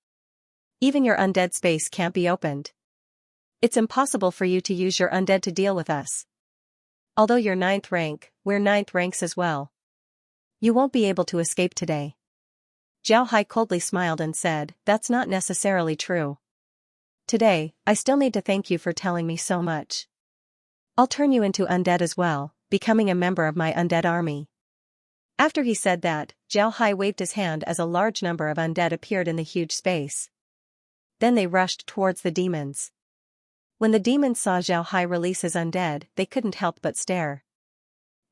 Even your undead space can't be opened. It's impossible for you to use your undead to deal with us. Although you're 9th rank, we're 9th ranks as well. You won't be able to escape today. Zhao Hai coldly smiled and said, that's not necessarily true. Today, I still need to thank you for telling me so much. I'll turn you into undead as well, becoming a member of my undead army. After he said that, Zhao Hai waved his hand as a large number of undead appeared in the huge space. Then they rushed towards the demons. When the demons saw Zhao Hai release his undead, they couldn't help but stare.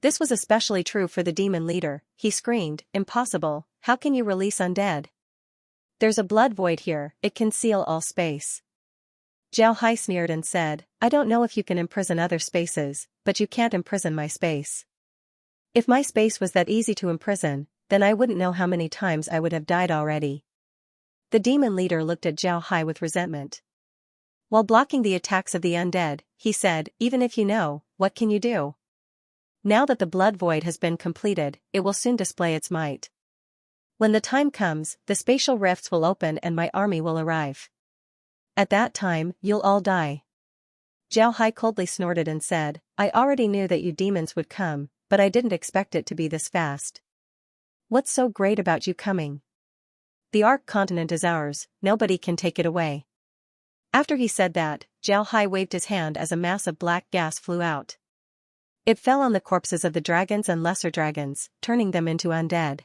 This was especially true for the demon leader. He screamed, impossible, how can you release undead? There's a blood void here, it can seal all space. Zhao Hai sneered and said, I don't know if you can imprison other spaces, but you can't imprison my space. If my space was that easy to imprison, then I wouldn't know how many times I would have died already. The demon leader looked at Zhao Hai with resentment. While blocking the attacks of the undead, he said, even if you know, what can you do? Now that the blood void has been completed, it will soon display its might. When the time comes, the spatial rifts will open and my army will arrive. At that time, you'll all die. Zhao Hai coldly snorted and said, I already knew that you demons would come, but I didn't expect it to be this fast. What's so great about you coming? The Ark continent is ours, nobody can take it away. After he said that, Zhao Hai waved his hand as a mass of black gas flew out. It fell on the corpses of the dragons and lesser dragons, turning them into undead.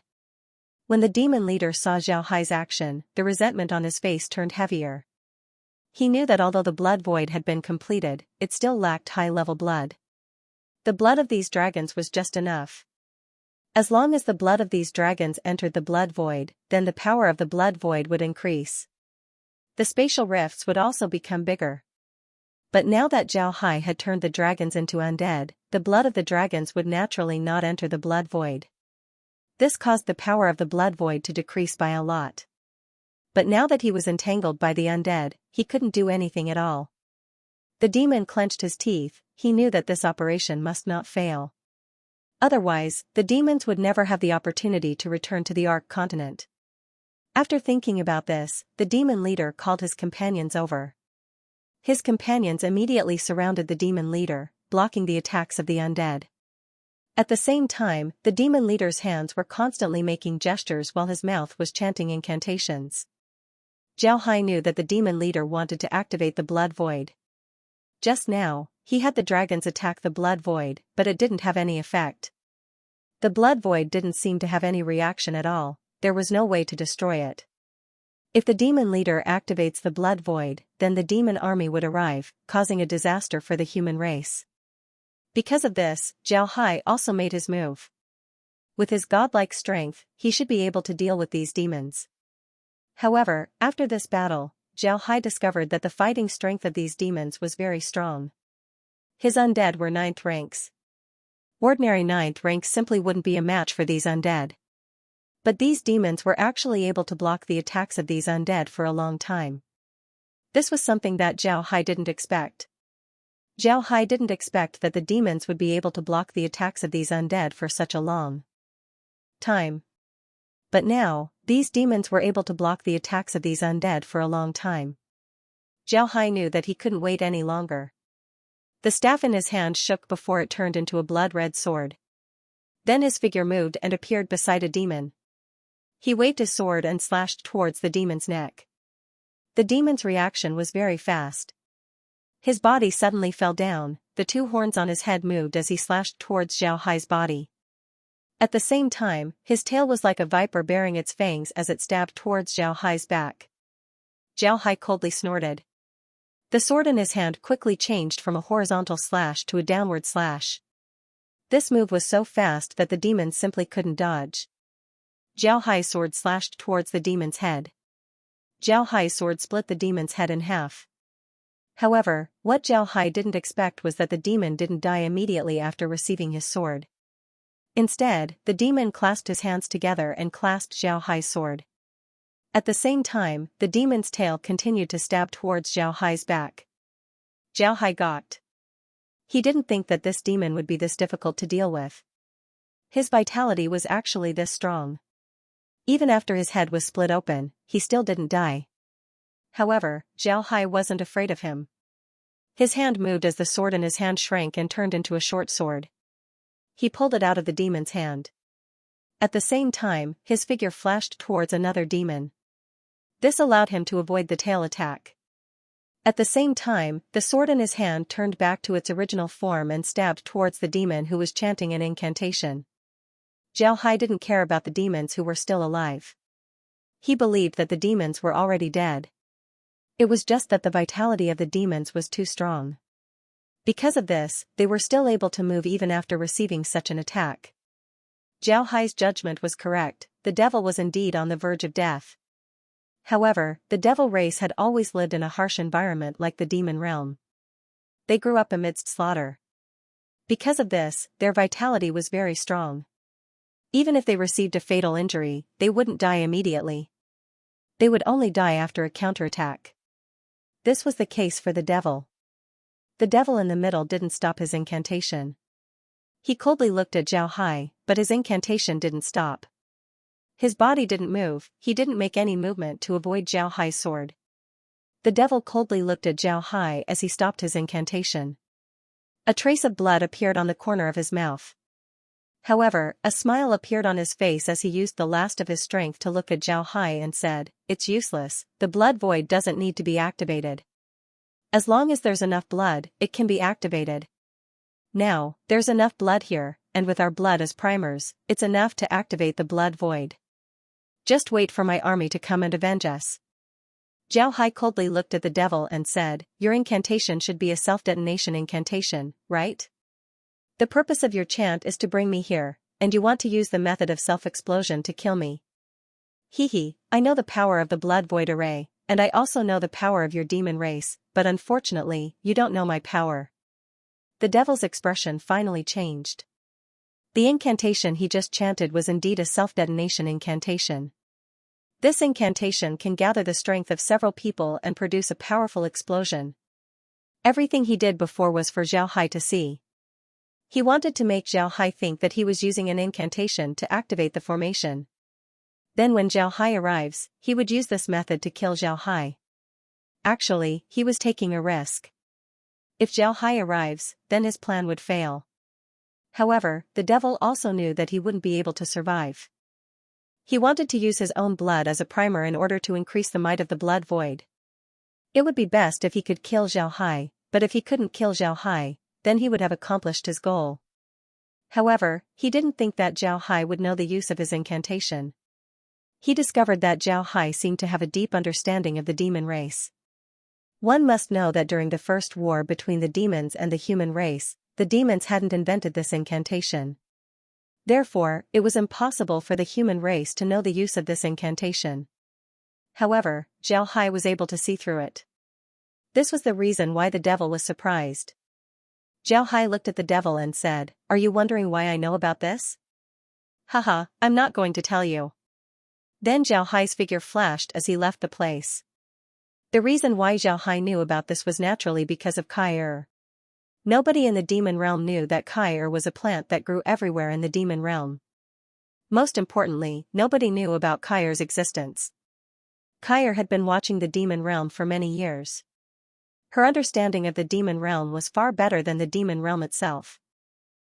When the demon leader saw Zhao Hai's action, the resentment on his face turned heavier. He knew that although the blood void had been completed, it still lacked high-level blood. The blood of these dragons was just enough. As long as the blood of these dragons entered the blood void, then the power of the blood void would increase. The spatial rifts would also become bigger. But now that Zhao Hai had turned the dragons into undead, the blood of the dragons would naturally not enter the blood void. This caused the power of the blood void to decrease by a lot. But now that he was entangled by the undead, he couldn't do anything at all. The demon clenched his teeth, he knew that this operation must not fail. Otherwise, the demons would never have the opportunity to return to the Ark continent. After thinking about this, the demon leader called his companions over. His companions immediately surrounded the demon leader, blocking the attacks of the undead. At the same time, the demon leader's hands were constantly making gestures while his mouth was chanting incantations. Zhao Hai knew that the demon leader wanted to activate the blood void. Just now, he had the dragons attack the blood void, but it didn't have any effect. The blood void didn't seem to have any reaction at all, there was no way to destroy it. If the demon leader activates the blood void, then the demon army would arrive, causing a disaster for the human race. Because of this, Zhao Hai also made his move. With his godlike strength, he should be able to deal with these demons. However, after this battle, Zhao Hai discovered that the fighting strength of these demons was very strong. His undead were 9th ranks. Ordinary 9th ranks simply wouldn't be a match for these undead. But these demons were actually able to block the attacks of these undead for a long time. This was something that Zhao Hai didn't expect. Zhao Hai didn't expect that the demons would be able to block the attacks of these undead for such a long time. But now, these demons were able to block the attacks of these undead for a long time. Zhao Hai knew that he couldn't wait any longer. The staff in his hand shook before it turned into a blood-red sword. Then his figure moved and appeared beside a demon. He waved his sword and slashed towards the demon's neck. The demon's reaction was very fast. His body suddenly fell down, the two horns on his head moved as he slashed towards Zhao Hai's body. At the same time, his tail was like a viper baring its fangs as it stabbed towards Zhao Hai's back. Zhao Hai coldly snorted. The sword in his hand quickly changed from a horizontal slash to a downward slash. This move was so fast that the demon simply couldn't dodge. Zhao Hai's sword slashed towards the demon's head. Zhao Hai's sword split the demon's head in half. However, what Zhao Hai didn't expect was that the demon didn't die immediately after receiving his sword. Instead, the demon clasped his hands together and clasped Zhao Hai's sword. At the same time, the demon's tail continued to stab towards Zhao Hai's back. Zhao Hai gawked. He didn't think that this demon would be this difficult to deal with. His vitality was actually this strong. Even after his head was split open, he still didn't die. However, Zhao Hai wasn't afraid of him. His hand moved as the sword in his hand shrank and turned into a short sword. He pulled it out of the demon's hand. At the same time, his figure flashed towards another demon. This allowed him to avoid the tail attack. At the same time, the sword in his hand turned back to its original form and stabbed towards the demon who was chanting an incantation. Zhao Hai didn't care about the demons who were still alive. He believed that the demons were already dead. It was just that the vitality of the demons was too strong. Because of this, they were still able to move even after receiving such an attack. Zhao Hai's judgment was correct, the devil was indeed on the verge of death. However, the devil race had always lived in a harsh environment like the demon realm. They grew up amidst slaughter. Because of this, their vitality was very strong. Even if they received a fatal injury, they wouldn't die immediately. They would only die after a counterattack. This was the case for the devil. The devil in the middle didn't stop his incantation. He coldly looked at Zhao Hai, but his incantation didn't stop. His body didn't move, he didn't make any movement to avoid Zhao Hai's sword. The devil coldly looked at Zhao Hai as he stopped his incantation. A trace of blood appeared on the corner of his mouth. However, a smile appeared on his face as he used the last of his strength to look at Zhao Hai and said, "It's useless, the blood void doesn't need to be activated. As long as there's enough blood, it can be activated. Now, there's enough blood here, and with our blood as primers, it's enough to activate the blood void. Just wait for my army to come and avenge us." Zhao Hai coldly looked at the devil and said, "Your incantation should be a self-detonation incantation, right? The purpose of your chant is to bring me here, and you want to use the method of self-explosion to kill me. Hehe, I know the power of the blood void array, and I also know the power of your demon race, but unfortunately, you don't know my power." The devil's expression finally changed. The incantation he just chanted was indeed a self-detonation incantation. This incantation can gather the strength of several people and produce a powerful explosion. Everything he did before was for Zhao Hai to see. He wanted to make Zhao Hai think that he was using an incantation to activate the formation. Then when Zhao Hai arrives, he would use this method to kill Zhao Hai. Actually, he was taking a risk. If Zhao Hai arrives, then his plan would fail. However, the devil also knew that he wouldn't be able to survive. He wanted to use his own blood as a primer in order to increase the might of the blood void. It would be best if he could kill Zhao Hai, but if he couldn't kill Zhao Hai, then he would have accomplished his goal. However, he didn't think that Zhao Hai would know the use of his incantation. He discovered that Zhao Hai seemed to have a deep understanding of the demon race. One must know that during the first war between the demons and the human race, the demons hadn't invented this incantation. Therefore, it was impossible for the human race to know the use of this incantation. However, Zhao Hai was able to see through it. This was the reason why the devil was surprised. Zhao Hai looked at the devil and said, "Are you wondering why I know about this? Haha, I'm not going to tell you." Then Zhao Hai's figure flashed as he left the place. The reason why Zhao Hai knew about this was naturally because of Kai. Nobody in the demon realm knew that Kai was a plant that grew everywhere in the demon realm. Most importantly, nobody knew about Kai's existence. Kai had been watching the demon realm for many years. Her understanding of the demon realm was far better than the demon realm itself.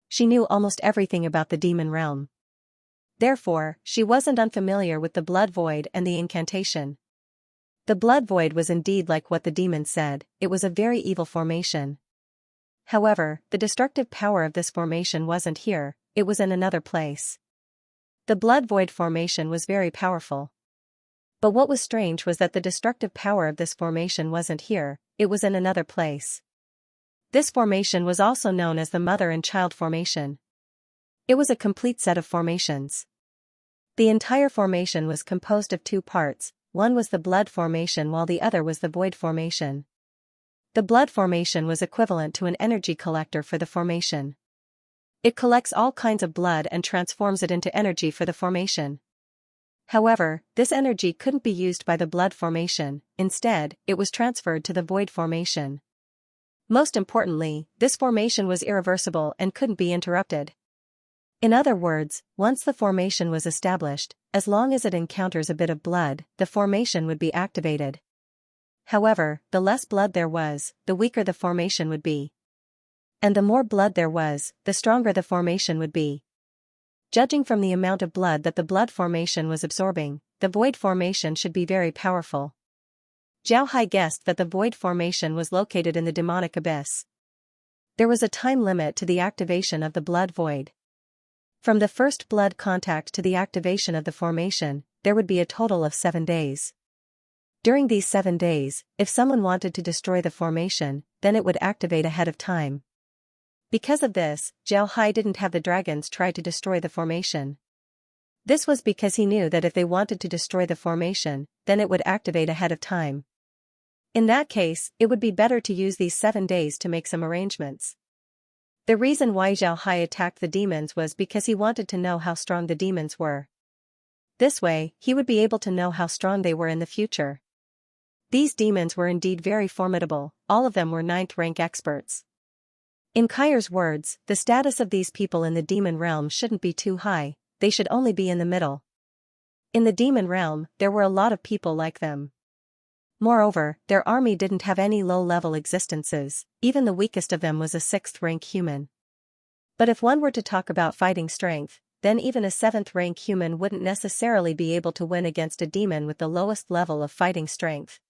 She knew almost everything about the demon realm. Therefore, she wasn't unfamiliar with the blood void and the incantation. The blood void was indeed like what the demon said, it was a very evil formation. However, the destructive power of this formation wasn't here, it was in another place. The blood void formation was very powerful. But what was strange was that the destructive power of this formation wasn't here, it was in another place. This formation was also known as the mother and child formation. It was a complete set of formations. The entire formation was composed of two parts, one was the blood formation while the other was the void formation. The blood formation was equivalent to an energy collector for the formation. It collects all kinds of blood and transforms it into energy for the formation. However, this energy couldn't be used by the blood formation, instead, it was transferred to the void formation. Most importantly, this formation was irreversible and couldn't be interrupted. In other words, once the formation was established, as long as it encounters a bit of blood, the formation would be activated. However, the less blood there was, the weaker the formation would be. And the more blood there was, the stronger the formation would be. Judging from the amount of blood that the blood formation was absorbing, the void formation should be very powerful. Zhao Hai guessed that the void formation was located in the demonic abyss. There was a time limit to the activation of the blood void. From the first blood contact to the activation of the formation, there would be a total of 7 days. During these 7 days, if someone wanted to destroy the formation, then it would activate ahead of time. Because of this, Zhao Hai didn't have the dragons try to destroy the formation. This was because he knew that if they wanted to destroy the formation, then it would activate ahead of time. In that case, it would be better to use these 7 days to make some arrangements. The reason why Zhao Hai attacked the demons was because he wanted to know how strong the demons were. This way, he would be able to know how strong they were in the future. These demons were indeed very formidable, all of them were 9th rank experts. In Kair's words, the status of these people in the demon realm shouldn't be too high, they should only be in the middle. In the demon realm, there were a lot of people like them. Moreover, their army didn't have any low-level existences, even the weakest of them was a 6th rank human. But if one were to talk about fighting strength, then even a 7th rank human wouldn't necessarily be able to win against a demon with the lowest level of fighting strength.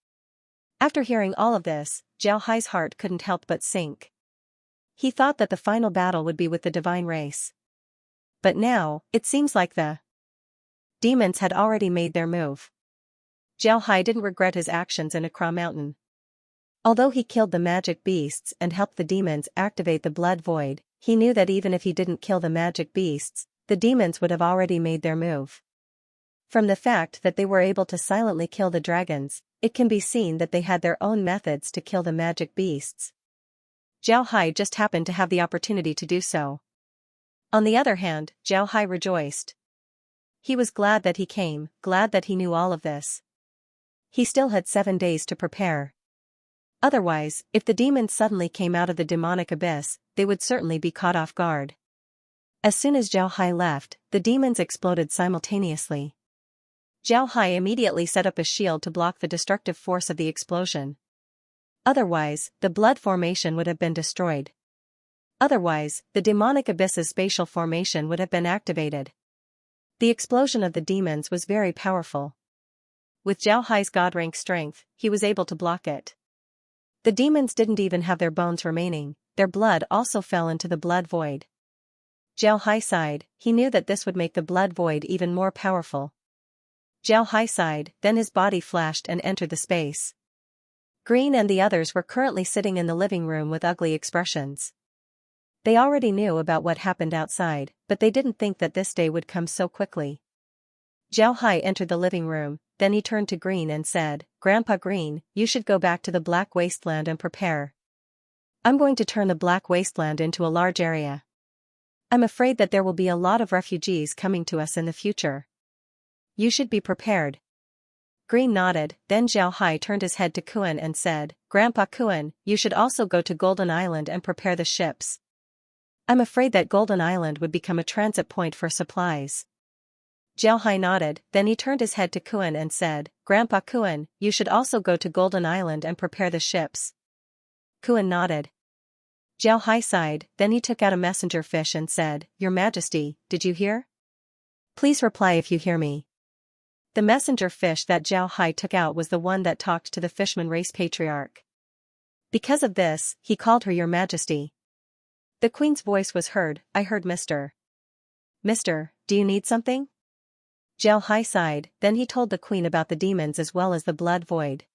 After hearing all of this, Zhao Hai's heart couldn't help but sink. He thought that the final battle would be with the divine race. But now, it seems like the demons had already made their move. Zhao Hai didn't regret his actions in Akra Mountain. Although he killed the magic beasts and helped the demons activate the blood void, he knew that even if he didn't kill the magic beasts, the demons would have already made their move. From the fact that they were able to silently kill the dragons, it can be seen that they had their own methods to kill the magic beasts. Zhao Hai just happened to have the opportunity to do so. On the other hand, Zhao Hai rejoiced. He was glad that he came, glad that he knew all of this. He still had 7 days to prepare. Otherwise, if the demons suddenly came out of the demonic abyss, they would certainly be caught off guard. As soon as Zhao Hai left, the demons exploded simultaneously. Zhao Hai immediately set up a shield to block the destructive force of the explosion. Otherwise, the blood formation would have been destroyed. Otherwise, the demonic abyss's spatial formation would have been activated. The explosion of the demons was very powerful. With Zhao Hai's god-rank strength, he was able to block it. The demons didn't even have their bones remaining, their blood also fell into the blood void. Zhao Hai sighed, he knew that this would make the blood void even more powerful. Zhao Hai sighed, then his body flashed and entered the space. Green and the others were currently sitting in the living room with ugly expressions. They already knew about what happened outside, but they didn't think that this day would come so quickly. Zhao Hai entered the living room, then he turned to Green and said, "Grandpa Green, you should go back to the Black Wasteland and prepare. I'm going to turn the Black Wasteland into a large area. I'm afraid that there will be a lot of refugees coming to us in the future. You should be prepared." Green nodded, then Zhao Hai turned his head to Kuan and said, "Grandpa Kuan, you should also go to Golden Island and prepare the ships. I'm afraid that Golden Island would become a transit point for supplies." Zhao Hai nodded, then he turned his head to Kuan and said, "Grandpa Kuan, you should also go to Golden Island and prepare the ships." Kuan nodded. Zhao Hai sighed, then he took out a messenger fish and said, "Your Majesty, did you hear? Please reply if you hear me." The messenger fish that Zhao Hai took out was the one that talked to the Fishman race patriarch. Because of this, he called her Your Majesty. The Queen's voice was heard, "I heard Mr. Mister, do you need something?" Zhao Hai sighed, then he told the Queen about the demons as well as the blood void.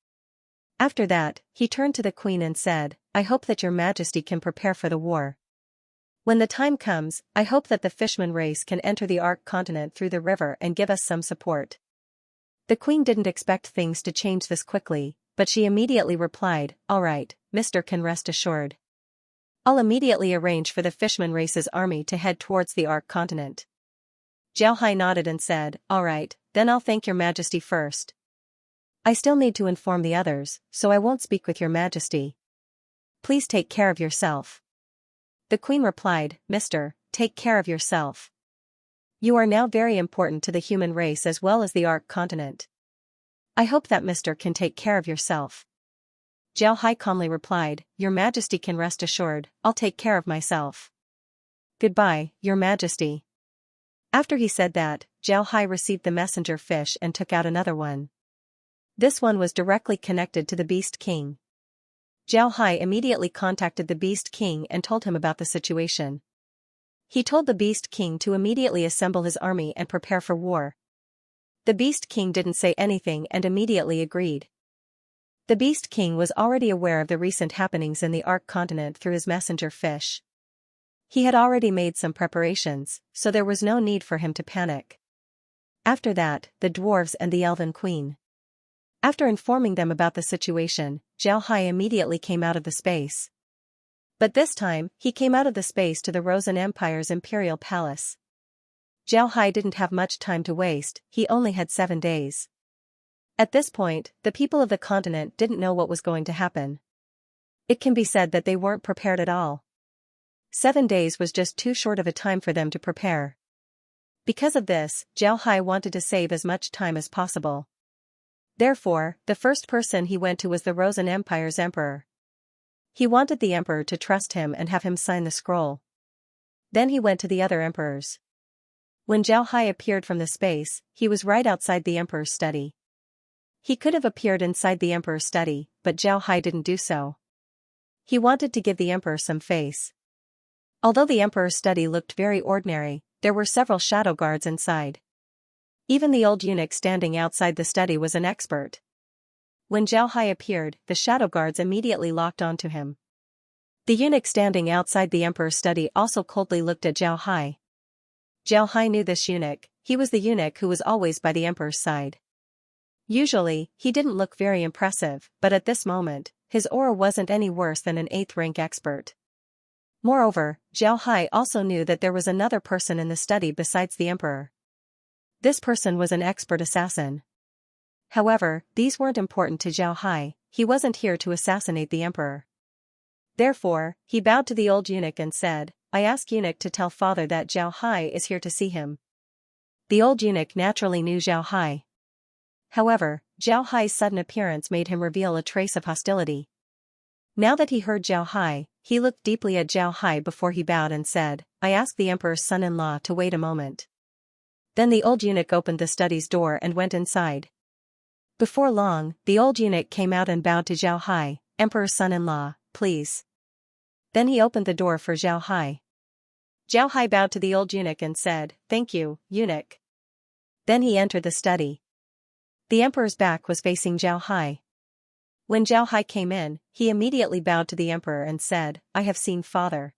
After that, he turned to the Queen and said, "I hope that Your Majesty can prepare for the war. When the time comes, I hope that the Fishman race can enter the Ark continent through the river and give us some support." The Queen didn't expect things to change this quickly, but she immediately replied, "All right, Mr. can rest assured. I'll immediately arrange for the Fishman race's army to head towards the Ark continent." Zhao Hai nodded and said, "All right, then I'll thank Your Majesty first. I still need to inform the others, so I won't speak with Your Majesty. Please take care of yourself." The Queen replied, "Mr. Take care of yourself. You are now very important to the human race as well as the Ark continent. I hope that Mr. can take care of yourself." Zhao Hai calmly replied, Your Majesty can rest assured, I'll take care of myself. Goodbye, Your Majesty. After he said that, Zhao Hai received the messenger fish and took out another one. This one was directly connected to the Beast King. Zhao Hai immediately contacted the Beast King and told him about the situation. He told the Beast King to immediately assemble his army and prepare for war. The Beast King didn't say anything and immediately agreed. The Beast King was already aware of the recent happenings in the Ark continent through his messenger fish. He had already made some preparations, so there was no need for him to panic. After that, the dwarves and the Elven Queen. After informing them about the situation, Zhao Hai immediately came out of the space. But this time, he came out of the space to the Rosen Empire's imperial palace. Zhao Hai didn't have much time to waste, he only had 7 days. At this point, the people of the continent didn't know what was going to happen. It can be said that they weren't prepared at all. 7 days was just too short of a time for them to prepare. Because of this, Zhao Hai wanted to save as much time as possible. Therefore, the first person he went to was the Rosen Empire's emperor. He wanted the emperor to trust him and have him sign the scroll. Then he went to the other emperors. When Zhao Hai appeared from the space, he was right outside the emperor's study. He could have appeared inside the emperor's study, but Zhao Hai didn't do so. He wanted to give the emperor some face. Although the emperor's study looked very ordinary, there were several shadow guards inside. Even the old eunuch standing outside the study was an expert. When Zhao Hai appeared, the shadow guards immediately locked onto him. The eunuch standing outside the emperor's study also coldly looked at Zhao Hai. Zhao Hai knew this eunuch, he was the eunuch who was always by the emperor's side. Usually, he didn't look very impressive, but at this moment, his aura wasn't any worse than an 8th rank expert. Moreover, Zhao Hai also knew that there was another person in the study besides the emperor. This person was an expert assassin. However, these weren't important to Zhao Hai, he wasn't here to assassinate the emperor. Therefore, he bowed to the old eunuch and said, I ask eunuch to tell father that Zhao Hai is here to see him. The old eunuch naturally knew Zhao Hai. However, Zhao Hai's sudden appearance made him reveal a trace of hostility. Now that he heard Zhao Hai, he looked deeply at Zhao Hai before he bowed and said, I ask the emperor's son-in-law to wait a moment. Then the old eunuch opened the study's door and went inside. Before long, the old eunuch came out and bowed to Zhao Hai, Emperor's son-in-law, please. Then he opened the door for Zhao Hai. Zhao Hai bowed to the old eunuch and said, Thank you, eunuch. Then he entered the study. The emperor's back was facing Zhao Hai. When Zhao Hai came in, he immediately bowed to the emperor and said, I have seen father.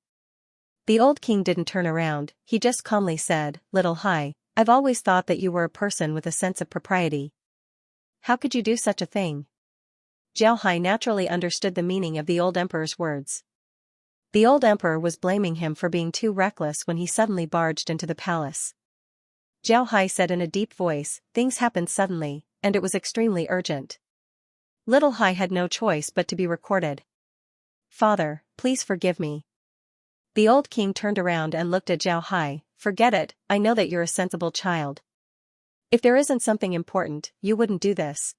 The old king didn't turn around, he just calmly said, Little Hai, I've always thought that you were a person with a sense of propriety. How could you do such a thing? Zhao Hai naturally understood the meaning of the old emperor's words. The old emperor was blaming him for being too reckless when he suddenly barged into the palace. Zhao Hai said in a deep voice, Things happened suddenly, and it was extremely urgent. Little Hai had no choice but to be recorded. Father, please forgive me. The old king turned around and looked at Zhao Hai, Forget it, I know that you're a sensible child. If there isn't something important, you wouldn't do this.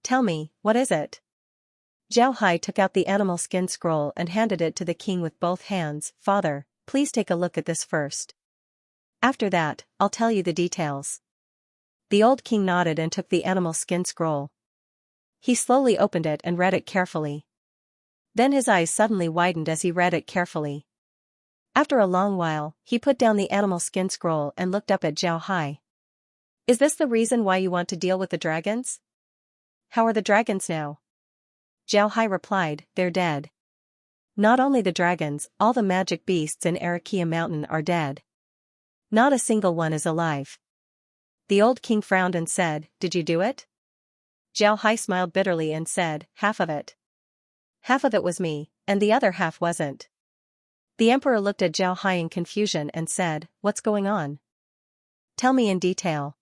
Tell me, what is it? Zhao Hai took out the animal skin scroll and handed it to the king with both hands. Father, please take a look at this first. After that, I'll tell you the details. The old king nodded and took the animal skin scroll. He slowly opened it and read it carefully. Then his eyes suddenly widened as he read it carefully. After a long while, he put down the animal skin scroll and looked up at Zhao Hai. Is this the reason why you want to deal with the dragons? How are the dragons now? Zhao Hai replied, They're dead. Not only the dragons, all the magic beasts in Arakia Mountain are dead. Not a single one is alive. The old king frowned and said, Did you do it? Zhao Hai smiled bitterly and said, Half of it. Half of it was me, and the other half wasn't. The emperor looked at Zhao Hai in confusion and said, What's going on? Tell me in detail.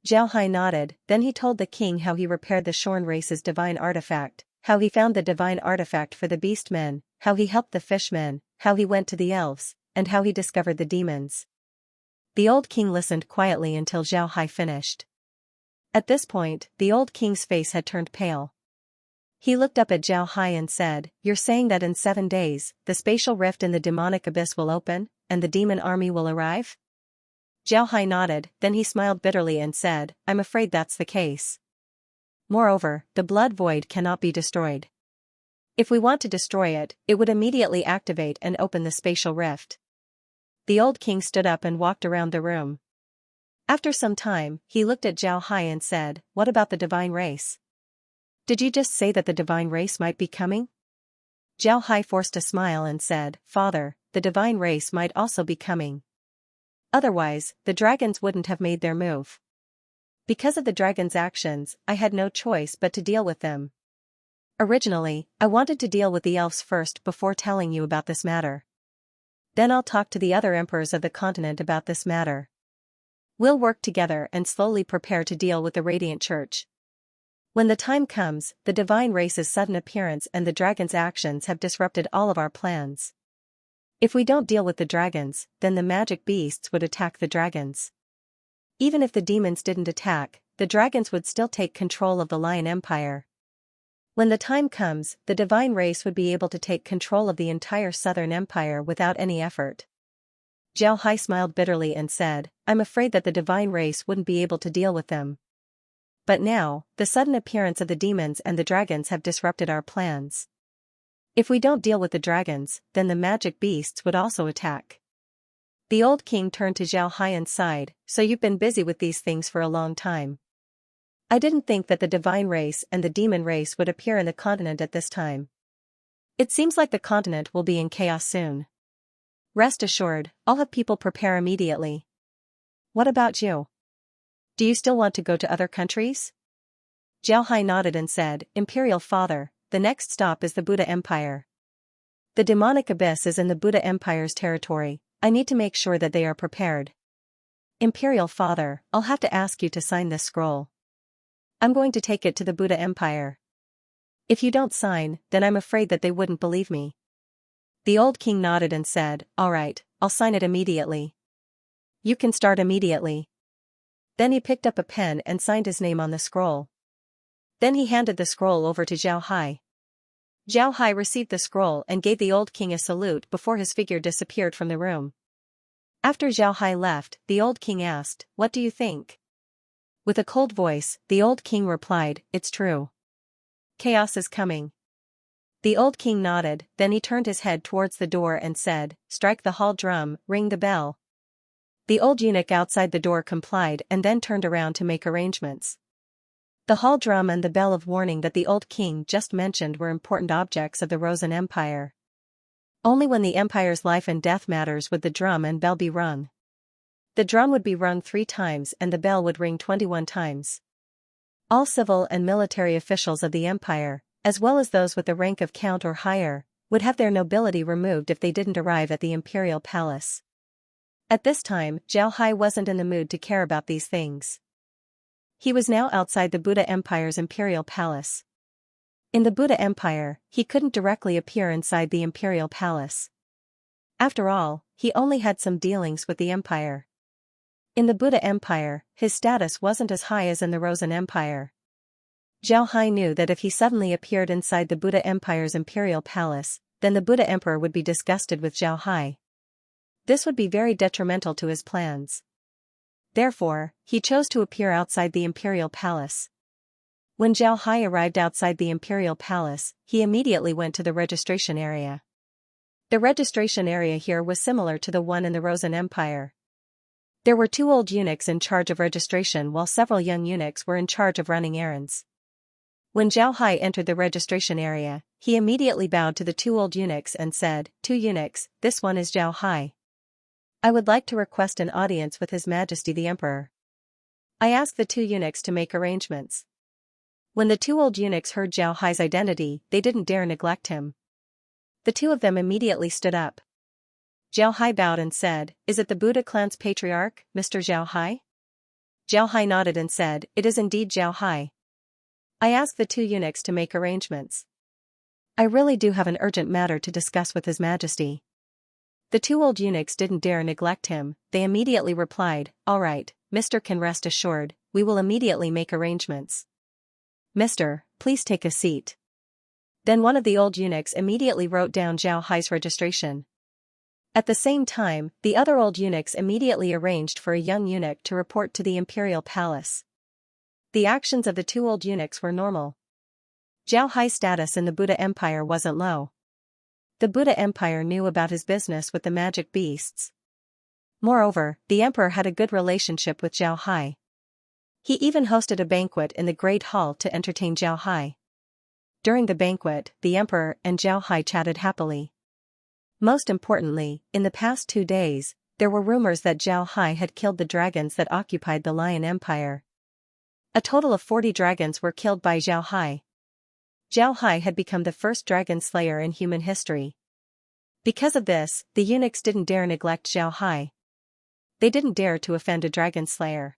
Zhao Hai nodded, then he told the king how he repaired the Shorn race's divine artifact, how he found the divine artifact for the beast men, how he helped the fishmen, how he went to the elves, and how he discovered the demons. The old king listened quietly until Zhao Hai finished. At this point, the old king's face had turned pale. He looked up at Zhao Hai and said, "You're saying that in 7 days, the spatial rift in the demonic abyss will open, and the demon army will arrive?" Zhao Hai nodded, then he smiled bitterly and said, "I'm afraid that's the case. Moreover, the blood void cannot be destroyed. If we want to destroy it, it would immediately activate and open the spatial rift." The old king stood up and walked around the room. After some time, he looked at Zhao Hai and said, "What about the divine race? Did you just say that the divine race might be coming?" Zhao Hai forced a smile and said, "Father, the divine race might also be coming. Otherwise, the dragons wouldn't have made their move. Because of the dragons' actions, I had no choice but to deal with them. Originally, I wanted to deal with the elves first before telling you about this matter. Then I'll talk to the other emperors of the continent about this matter. We'll work together and slowly prepare to deal with the Radiant Church. When the time comes, the divine race's sudden appearance and the dragons' actions have disrupted all of our plans. If we don't deal with the dragons, then the magic beasts would attack the dragons. Even if the demons didn't attack, the dragons would still take control of the Lion Empire. When the time comes, the divine race would be able to take control of the entire Southern Empire without any effort." Zhao Hai smiled bitterly and said, "I'm afraid that the divine race wouldn't be able to deal with them. But now, the sudden appearance of the demons and the dragons have disrupted our plans. If we don't deal with the dragons, then the magic beasts would also attack." The old king turned to Zhao Hai and sighed, "So you've been busy with these things for a long time. I didn't think that the divine race and the demon race would appear in the continent at this time. It seems like the continent will be in chaos soon. Rest assured, I'll have people prepare immediately. What about you? Do you still want to go to other countries?" Zhao Hai nodded and said, "Imperial Father, the next stop is the Buddha Empire. The demonic abyss is in the Buddha Empire's territory. I need to make sure that they are prepared. Imperial Father, I'll have to ask you to sign this scroll. I'm going to take it to the Buddha Empire. If you don't sign, then I'm afraid that they wouldn't believe me." The old king nodded and said, "All right, I'll sign it immediately. You can start immediately." Then he picked up a pen and signed his name on the scroll. Then he handed the scroll over to Zhao Hai. Zhao Hai received the scroll and gave the old king a salute before his figure disappeared from the room. After Zhao Hai left, the old king asked, "What do you think?" With a cold voice, the old king replied, "It's true. Chaos is coming." The old king nodded, then he turned his head towards the door and said, "Strike the hall drum, ring the bell." The old eunuch outside the door complied and then turned around to make arrangements. The hall drum and the bell of warning that the old king just mentioned were important objects of the Rosen Empire. Only when the empire's life and death matters would the drum and bell be rung. The drum would be rung 3 times and the bell would ring 21 times. All civil and military officials of the empire, as well as those with the rank of count or higher, would have their nobility removed if they didn't arrive at the imperial palace. At this time, Zhao Hai wasn't in the mood to care about these things. He was now outside the Buddha Empire's imperial palace. In the Buddha Empire, he couldn't directly appear inside the imperial palace. After all, he only had some dealings with the empire. In the Buddha Empire, his status wasn't as high as in the Rosen Empire. Zhao Hai knew that if he suddenly appeared inside the Buddha Empire's imperial palace, then the Buddha Emperor would be disgusted with Zhao Hai. This would be very detrimental to his plans. Therefore, he chose to appear outside the imperial palace. When Zhao Hai arrived outside the imperial palace, he immediately went to the registration area. The registration area here was similar to the one in the Rosen Empire. There were 2 old eunuchs in charge of registration while several young eunuchs were in charge of running errands. When Zhao Hai entered the registration area, he immediately bowed to the 2 old eunuchs and said, "2 eunuchs, this one is Zhao Hai. I would like to request an audience with His Majesty the Emperor." I asked the 2 eunuchs to make arrangements. When the 2 old eunuchs heard Zhao Hai's identity, they didn't dare neglect him. The 2 of them immediately stood up. Zhao Hai bowed and said, "Is it the Buddha clan's patriarch, Mr. Zhao Hai?" Zhao Hai nodded and said, "It is indeed Zhao Hai." I asked the 2 eunuchs to make arrangements. "I really do have an urgent matter to discuss with His Majesty." The 2 old eunuchs didn't dare neglect him, they immediately replied, "All right, Mr. can rest assured, we will immediately make arrangements. Mister, please take a seat." Then one of the old eunuchs immediately wrote down Zhao Hai's registration. At the same time, the other old eunuchs immediately arranged for a young eunuch to report to the imperial palace. The actions of the two old eunuchs were normal. Zhao Hai's status in the Buddha Empire wasn't low. The Buddha Empire knew about his business with the magic beasts. Moreover, the emperor had a good relationship with Zhao Hai. He even hosted a banquet in the Great Hall to entertain Zhao Hai. During the banquet, the emperor and Zhao Hai chatted happily. Most importantly, in the past 2 days, there were rumors that Zhao Hai had killed the dragons that occupied the Lion Empire. A total of 40 dragons were killed by Zhao Hai. Zhao Hai had become the first dragon slayer in human history. Because of this, the eunuchs didn't dare neglect Zhao Hai. They didn't dare to offend a dragon slayer.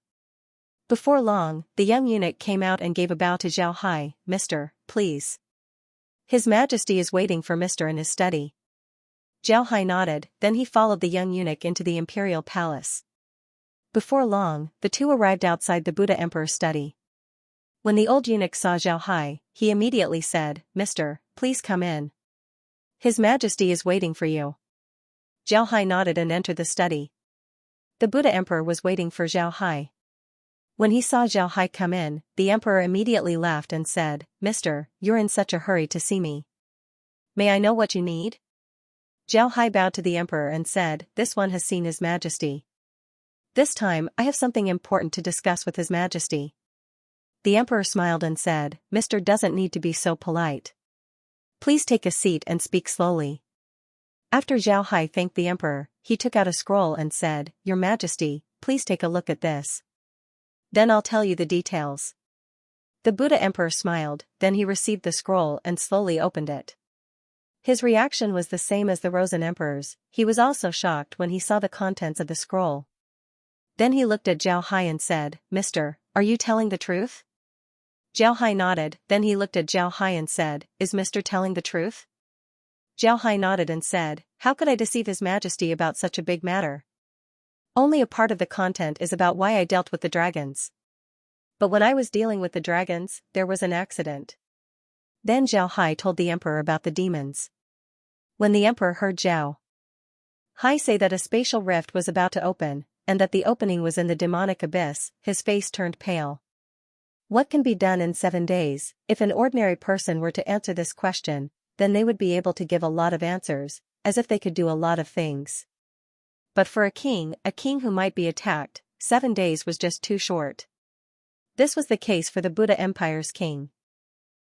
Before long, the young eunuch came out and gave a bow to Zhao Hai. "Mister, please. His Majesty is waiting for Mister in his study." Zhao Hai nodded, then he followed the young eunuch into the imperial palace. Before long, the two arrived outside the Buddha Emperor's study. When the old eunuch saw Zhao Hai, he immediately said, "Mister, please come in. His Majesty is waiting for you." Zhao Hai nodded and entered the study. The Buddha Emperor was waiting for Zhao Hai. When he saw Zhao Hai come in, the emperor immediately laughed and said, "Mister, you're in such a hurry to see me. May I know what you need?" Zhao Hai bowed to the emperor and said, "This one has seen His Majesty. This time, I have something important to discuss with His Majesty." The emperor smiled and said, "Mister doesn't need to be so polite. Please take a seat and speak slowly." After Zhao Hai thanked the emperor, he took out a scroll and said, "Your Majesty, please take a look at this. Then I'll tell you the details." The Buddha Emperor smiled, then he received the scroll and slowly opened it. His reaction was the same as the Rosen Emperor's. He was also shocked when he saw the contents of the scroll. Then he looked at Zhao Hai and said, "Mister, are you telling the truth?" Zhao Hai nodded, then he looked at Zhao Hai and said, "Is Mister telling the truth?" Zhao Hai nodded and said, "How could I deceive His Majesty about such a big matter? Only a part of the content is about why I dealt with the dragons. But when I was dealing with the dragons, there was an accident." Then Zhao Hai told the emperor about the demons. When the emperor heard Zhao Hai say that a spatial rift was about to open, and that the opening was in the demonic abyss, his face turned pale. What can be done in 7 days? If an ordinary person were to answer this question, then they would be able to give a lot of answers, as if they could do a lot of things. But for a king who might be attacked, 7 days was just too short. This was the case for the Buddha Empire's king.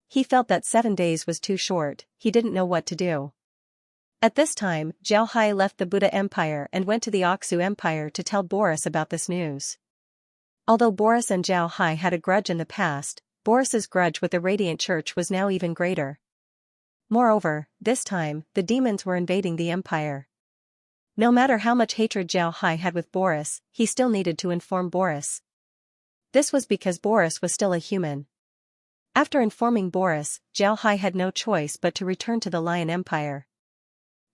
He felt that 7 days was too short, he didn't know what to do. At this time, Zhao Hai left the Buddha Empire and went to the Oxu Empire to tell Boris about this news. Although Boris and Zhao Hai had a grudge in the past, Boris's grudge with the Radiant Church was now even greater. Moreover, this time, the demons were invading the empire. No matter how much hatred Zhao Hai had with Boris, he still needed to inform Boris. This was because Boris was still a human. After informing Boris, Zhao Hai had no choice but to return to the Lion Empire.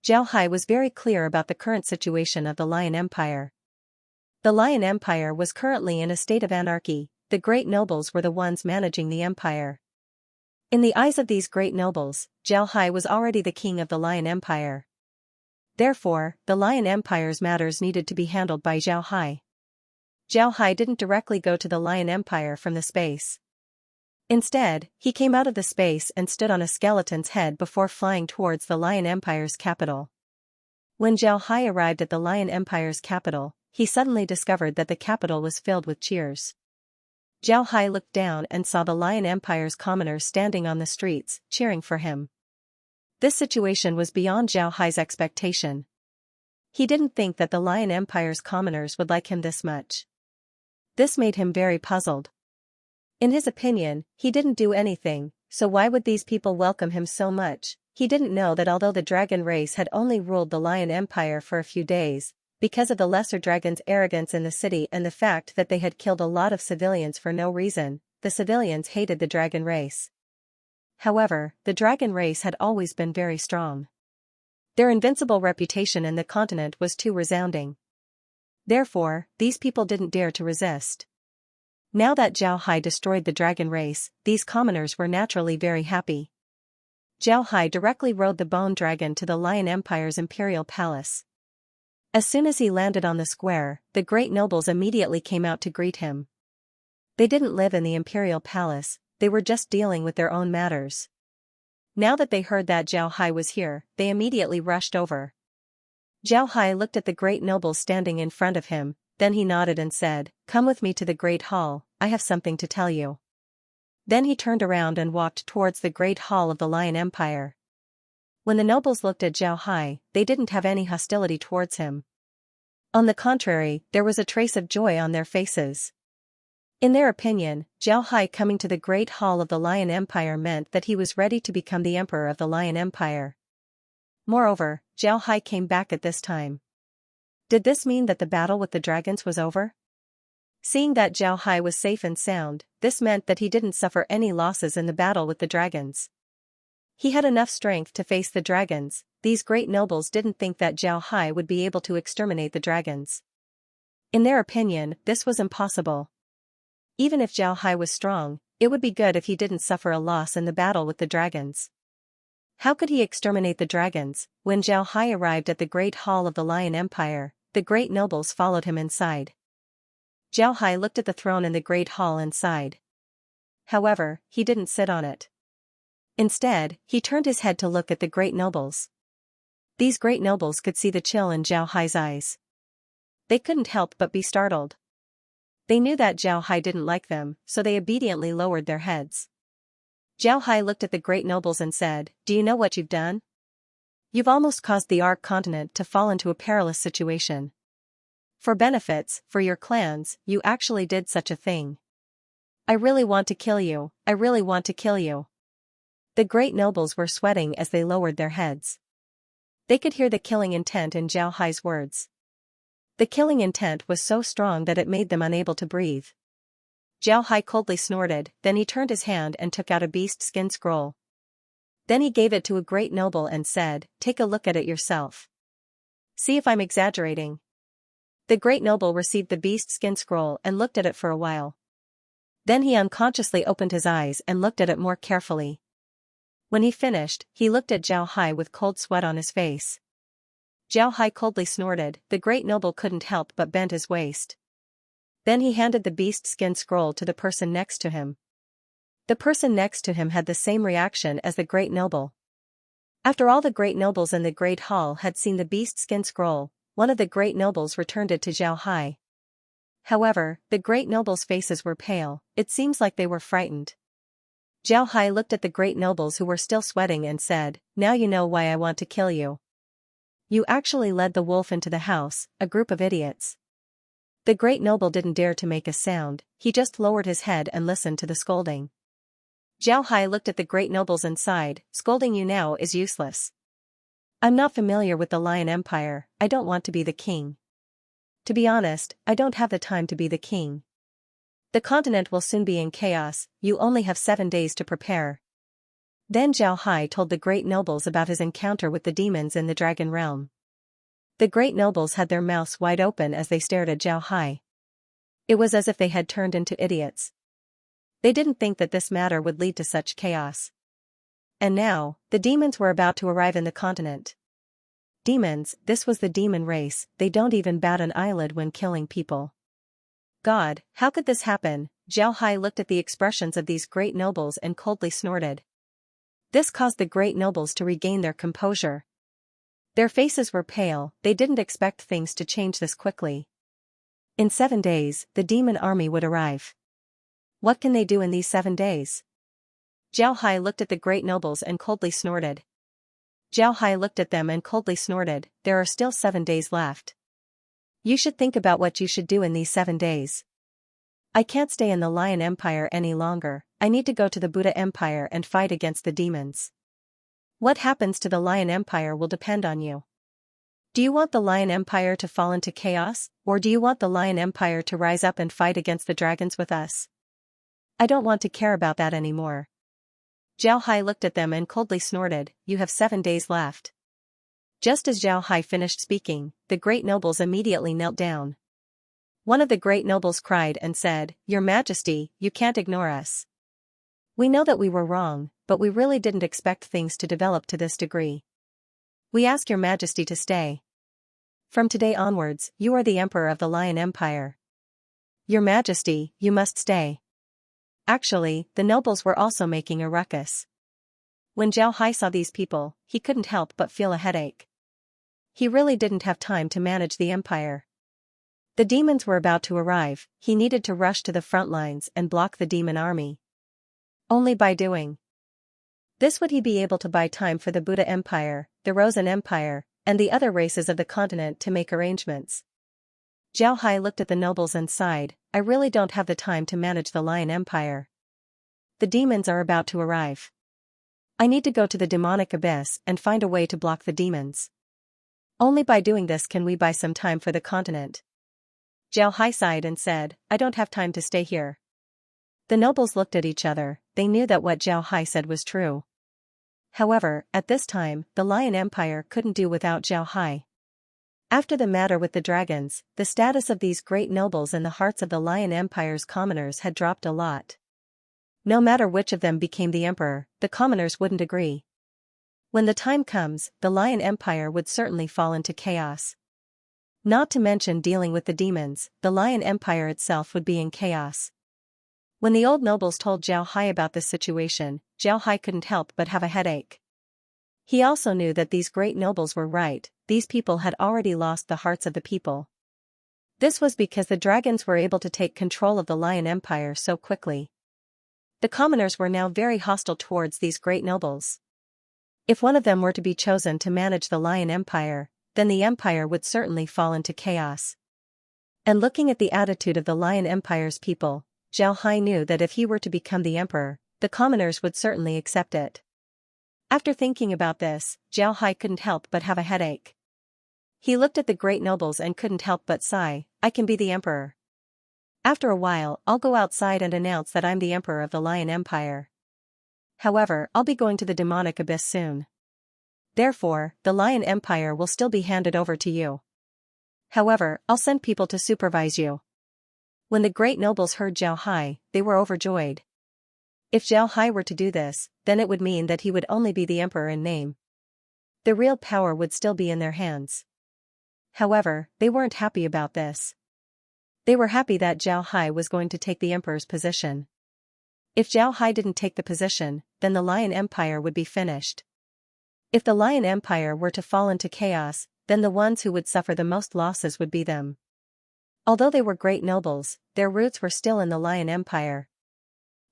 Zhao Hai was very clear about the current situation of the Lion Empire. The Lion Empire was currently in a state of anarchy. The great nobles were the ones managing the empire. In the eyes of these great nobles, Zhao Hai was already the king of the Lion Empire. Therefore, the Lion Empire's matters needed to be handled by Zhao Hai. Zhao Hai didn't directly go to the Lion Empire from the space. Instead, he came out of the space and stood on a skeleton's head before flying towards the Lion Empire's capital. When Zhao Hai arrived at the Lion Empire's capital, he suddenly discovered that the capital was filled with cheers. Zhao Hai looked down and saw the Lion Empire's commoners standing on the streets, cheering for him. This situation was beyond Zhao Hai's expectation. He didn't think that the Lion Empire's commoners would like him this much. This made him very puzzled. In his opinion, he didn't do anything, so why would these people welcome him so much? He didn't know that although the dragon race had only ruled the Lion Empire for a few days, because of the lesser dragon's arrogance in the city and the fact that they had killed a lot of civilians for no reason, the civilians hated the dragon race. However, the dragon race had always been very strong. Their invincible reputation in the continent was too resounding. Therefore, these people didn't dare to resist. Now that Zhao Hai destroyed the dragon race, these commoners were naturally very happy. Zhao Hai directly rode the bone dragon to the Lion Empire's imperial palace. As soon as he landed on the square, the great nobles immediately came out to greet him. They didn't live in the imperial palace, they were just dealing with their own matters. Now that they heard that Zhao Hai was here, they immediately rushed over. Zhao Hai looked at the great nobles standing in front of him, then he nodded and said, "Come with me to the great hall, I have something to tell you." Then he turned around and walked towards the great hall of the Lion Empire. When the nobles looked at Zhao Hai, they didn't have any hostility towards him. On the contrary, there was a trace of joy on their faces. In their opinion, Zhao Hai coming to the great hall of the Lion Empire meant that he was ready to become the emperor of the Lion Empire. Moreover, Zhao Hai came back at this time. Did this mean that the battle with the dragons was over? Seeing that Zhao Hai was safe and sound, this meant that he didn't suffer any losses in the battle with the dragons. He had enough strength to face the dragons. These great nobles didn't think that Zhao Hai would be able to exterminate the dragons. In their opinion, this was impossible. Even if Zhao Hai was strong, it would be good if he didn't suffer a loss in the battle with the dragons. How could he exterminate the dragons? When Zhao Hai arrived at the great hall of the Lion Empire, the great nobles followed him inside. Zhao Hai looked at the throne in the great hall and sighed. However, he didn't sit on it. Instead, he turned his head to look at the great nobles. These great nobles could see the chill in Zhao Hai's eyes. They couldn't help but be startled. They knew that Zhao Hai didn't like them, so they obediently lowered their heads. Zhao Hai looked at the great nobles and said, "Do you know what you've done? You've almost caused the Ark continent to fall into a perilous situation. For benefits, for your clans, you actually did such a thing. I really want to kill you, I really want to kill you." The great nobles were sweating as they lowered their heads. They could hear the killing intent in Zhao Hai's words. The killing intent was so strong that it made them unable to breathe. Zhao Hai coldly snorted, then he turned his hand and took out a beast skin scroll. Then he gave it to a great noble and said, "Take a look at it yourself. See if I'm exaggerating." The great noble received the beast skin scroll and looked at it for a while. Then he unconsciously opened his eyes and looked at it more carefully. When he finished, he looked at Zhao Hai with cold sweat on his face. Zhao Hai coldly snorted, the great noble couldn't help but bend his waist. Then he handed the beast skin scroll to the person next to him. The person next to him had the same reaction as the great noble. After all the great nobles in the great hall had seen the beast skin scroll, one of the great nobles returned it to Zhao Hai. However, the great nobles' faces were pale, it seems like they were frightened. Zhao Hai looked at the great nobles who were still sweating and said, "Now you know why I want to kill you. You actually led the wolf into the house, a group of idiots." The great noble didn't dare to make a sound, he just lowered his head and listened to the scolding. Zhao Hai looked at the great nobles and sighed, "Scolding you now is useless. I'm not familiar with the Lion Empire, I don't want to be the king. To be honest, I don't have the time to be the king. The continent will soon be in chaos, you only have 7 days to prepare." Then Zhao Hai told the great nobles about his encounter with the demons in the dragon realm. The great nobles had their mouths wide open as they stared at Zhao Hai. It was as if they had turned into idiots. They didn't think that this matter would lead to such chaos. And now, the demons were about to arrive in the continent. Demons, this was the demon race, they don't even bat an eyelid when killing people. God, how could this happen? Zhao Hai looked at the expressions of these great nobles and coldly snorted. This caused the great nobles to regain their composure. Their faces were pale, they didn't expect things to change this quickly. In 7 days, the demon army would arrive. What can they do in these 7 days? Zhao Hai looked at the great nobles and coldly snorted. Zhao Hai looked at them and coldly snorted, "There are still 7 days left. You should think about what you should do in these 7 days. I can't stay in the Lion Empire any longer, I need to go to the Buddha Empire and fight against the demons. What happens to the Lion Empire will depend on you. Do you want the Lion Empire to fall into chaos, or do you want the Lion Empire to rise up and fight against the dragons with us? I don't want to care about that anymore." Zhao Hai looked at them and coldly snorted, "You have 7 days left." Just as Zhao Hai finished speaking, the great nobles immediately knelt down. One of the great nobles cried and said, "Your Majesty, you can't ignore us. We know that we were wrong, but we really didn't expect things to develop to this degree. We ask your majesty to stay. From today onwards, you are the emperor of the Lion Empire. Your majesty, you must stay. Actually, the nobles were also making a ruckus. When Zhao Hai saw these people, he couldn't help but feel a headache. He really didn't have time to manage the empire. The demons were about to arrive, he needed to rush to the front lines and block the demon army. Only by doing this would he be able to buy time for the Buddha Empire, the Rosen Empire, and the other races of the continent to make arrangements. Zhao Hai looked at the nobles and sighed, I really don't have the time to manage the Lion Empire. The demons are about to arrive. I need to go to the demonic abyss and find a way to block the demons. Only by doing this can we buy some time for the continent. Zhao Hai sighed and said, I don't have time to stay here. The nobles looked at each other, they knew that what Zhao Hai said was true. However, at this time, the Lion Empire couldn't do without Zhao Hai. After the matter with the dragons, the status of these great nobles in the hearts of the Lion Empire's commoners had dropped a lot. No matter which of them became the emperor, the commoners wouldn't agree. When the time comes, the Lion Empire would certainly fall into chaos. Not to mention dealing with the demons, the Lion Empire itself would be in chaos. When the old nobles told Zhao Hai about this situation, Zhao Hai couldn't help but have a headache. He also knew that these great nobles were right, these people had already lost the hearts of the people. This was because the dragons were able to take control of the Lion Empire so quickly. The commoners were now very hostile towards these great nobles. If one of them were to be chosen to manage the Lion Empire, then the empire would certainly fall into chaos. And looking at the attitude of the Lion Empire's people, Zhao Hai knew that if he were to become the emperor, the commoners would certainly accept it. After thinking about this, Zhao Hai couldn't help but have a headache. He looked at the great nobles and couldn't help but sigh, I can be the emperor. After a while, I'll go outside and announce that I'm the emperor of the Lion Empire. However, I'll be going to the demonic abyss soon. Therefore, the Lion Empire will still be handed over to you. However, I'll send people to supervise you. When the great nobles heard Zhao Hai, they were overjoyed. If Zhao Hai were to do this, then it would mean that he would only be the emperor in name. The real power would still be in their hands. However, they weren't happy about this. They were happy that Zhao Hai was going to take the emperor's position. If Zhao Hai didn't take the position, then the Lion Empire would be finished. If the Lion Empire were to fall into chaos, then the ones who would suffer the most losses would be them. Although they were great nobles, their roots were still in the Lion Empire.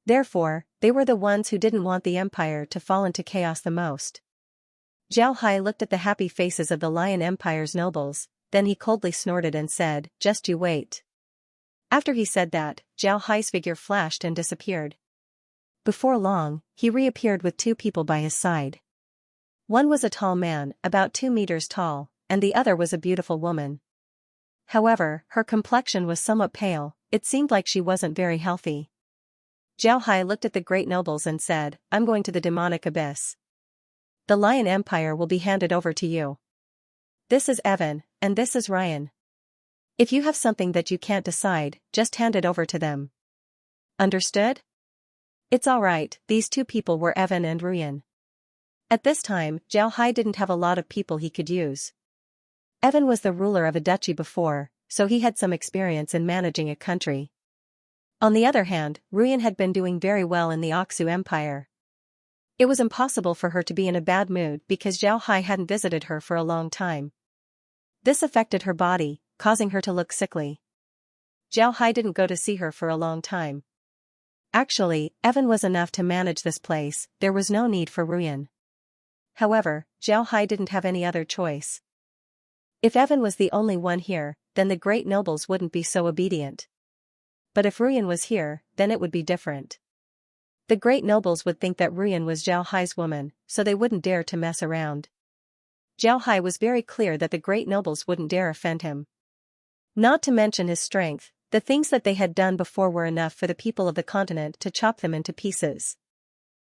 Therefore, they were the ones who didn't want the empire to fall into chaos the most. Zhao Hai looked at the happy faces of the Lion Empire's nobles, then he coldly snorted and said, just you wait. After he said that, Zhao Hai's figure flashed and disappeared. Before long, he reappeared with two people by his side. One was a tall man, about 2 meters tall, and the other was a beautiful woman. However, her complexion was somewhat pale, it seemed like she wasn't very healthy. Zhao Hai looked at the great nobles and said, I'm going to the demonic abyss. The Lion Empire will be handed over to you. This is Evan, and this is Ryan. If you have something that you can't decide, just hand it over to them. Understood? It's alright, these two people were Evan and Ryan. At this time, Zhao Hai didn't have a lot of people he could use. Evan was the ruler of a duchy before, so he had some experience in managing a country. On the other hand, Ryan had been doing very well in the Oxu Empire. It was impossible for her to be in a bad mood because Zhao Hai hadn't visited her for a long time. This affected her body, causing her to look sickly. Zhao Hai didn't go to see her for a long time. Actually, Evan was enough to manage this place, there was no need for Ryan. However, Zhao Hai didn't have any other choice. If Evan was the only one here, then the great nobles wouldn't be so obedient. But if Ryan was here, then it would be different. The great nobles would think that Ryan was Zhao Hai's woman, so they wouldn't dare to mess around. Zhao Hai was very clear that the great nobles wouldn't dare offend him. Not to mention his strength, the things that they had done before were enough for the people of the continent to chop them into pieces.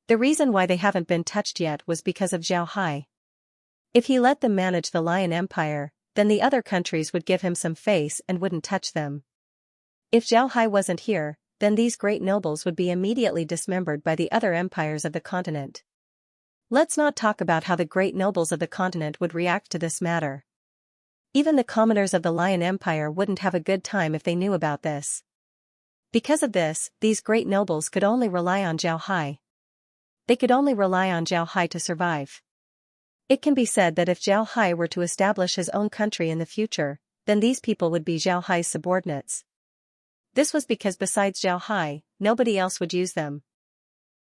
The reason why they haven't been touched yet was because of Zhao Hai. If he let them manage the Lion Empire, then the other countries would give him some face and wouldn't touch them. If Zhao Hai wasn't here, then these great nobles would be immediately dismembered by the other empires of the continent. Let's not talk about how the great nobles of the continent would react to this matter. Even the commoners of the Lion Empire wouldn't have a good time if they knew about this. Because of this, these great nobles could only rely on Zhao Hai. They could only rely on Zhao Hai to survive. It can be said that if Zhao Hai were to establish his own country in the future, then these people would be Zhao Hai's subordinates. This was because besides Zhao Hai, nobody else would use them.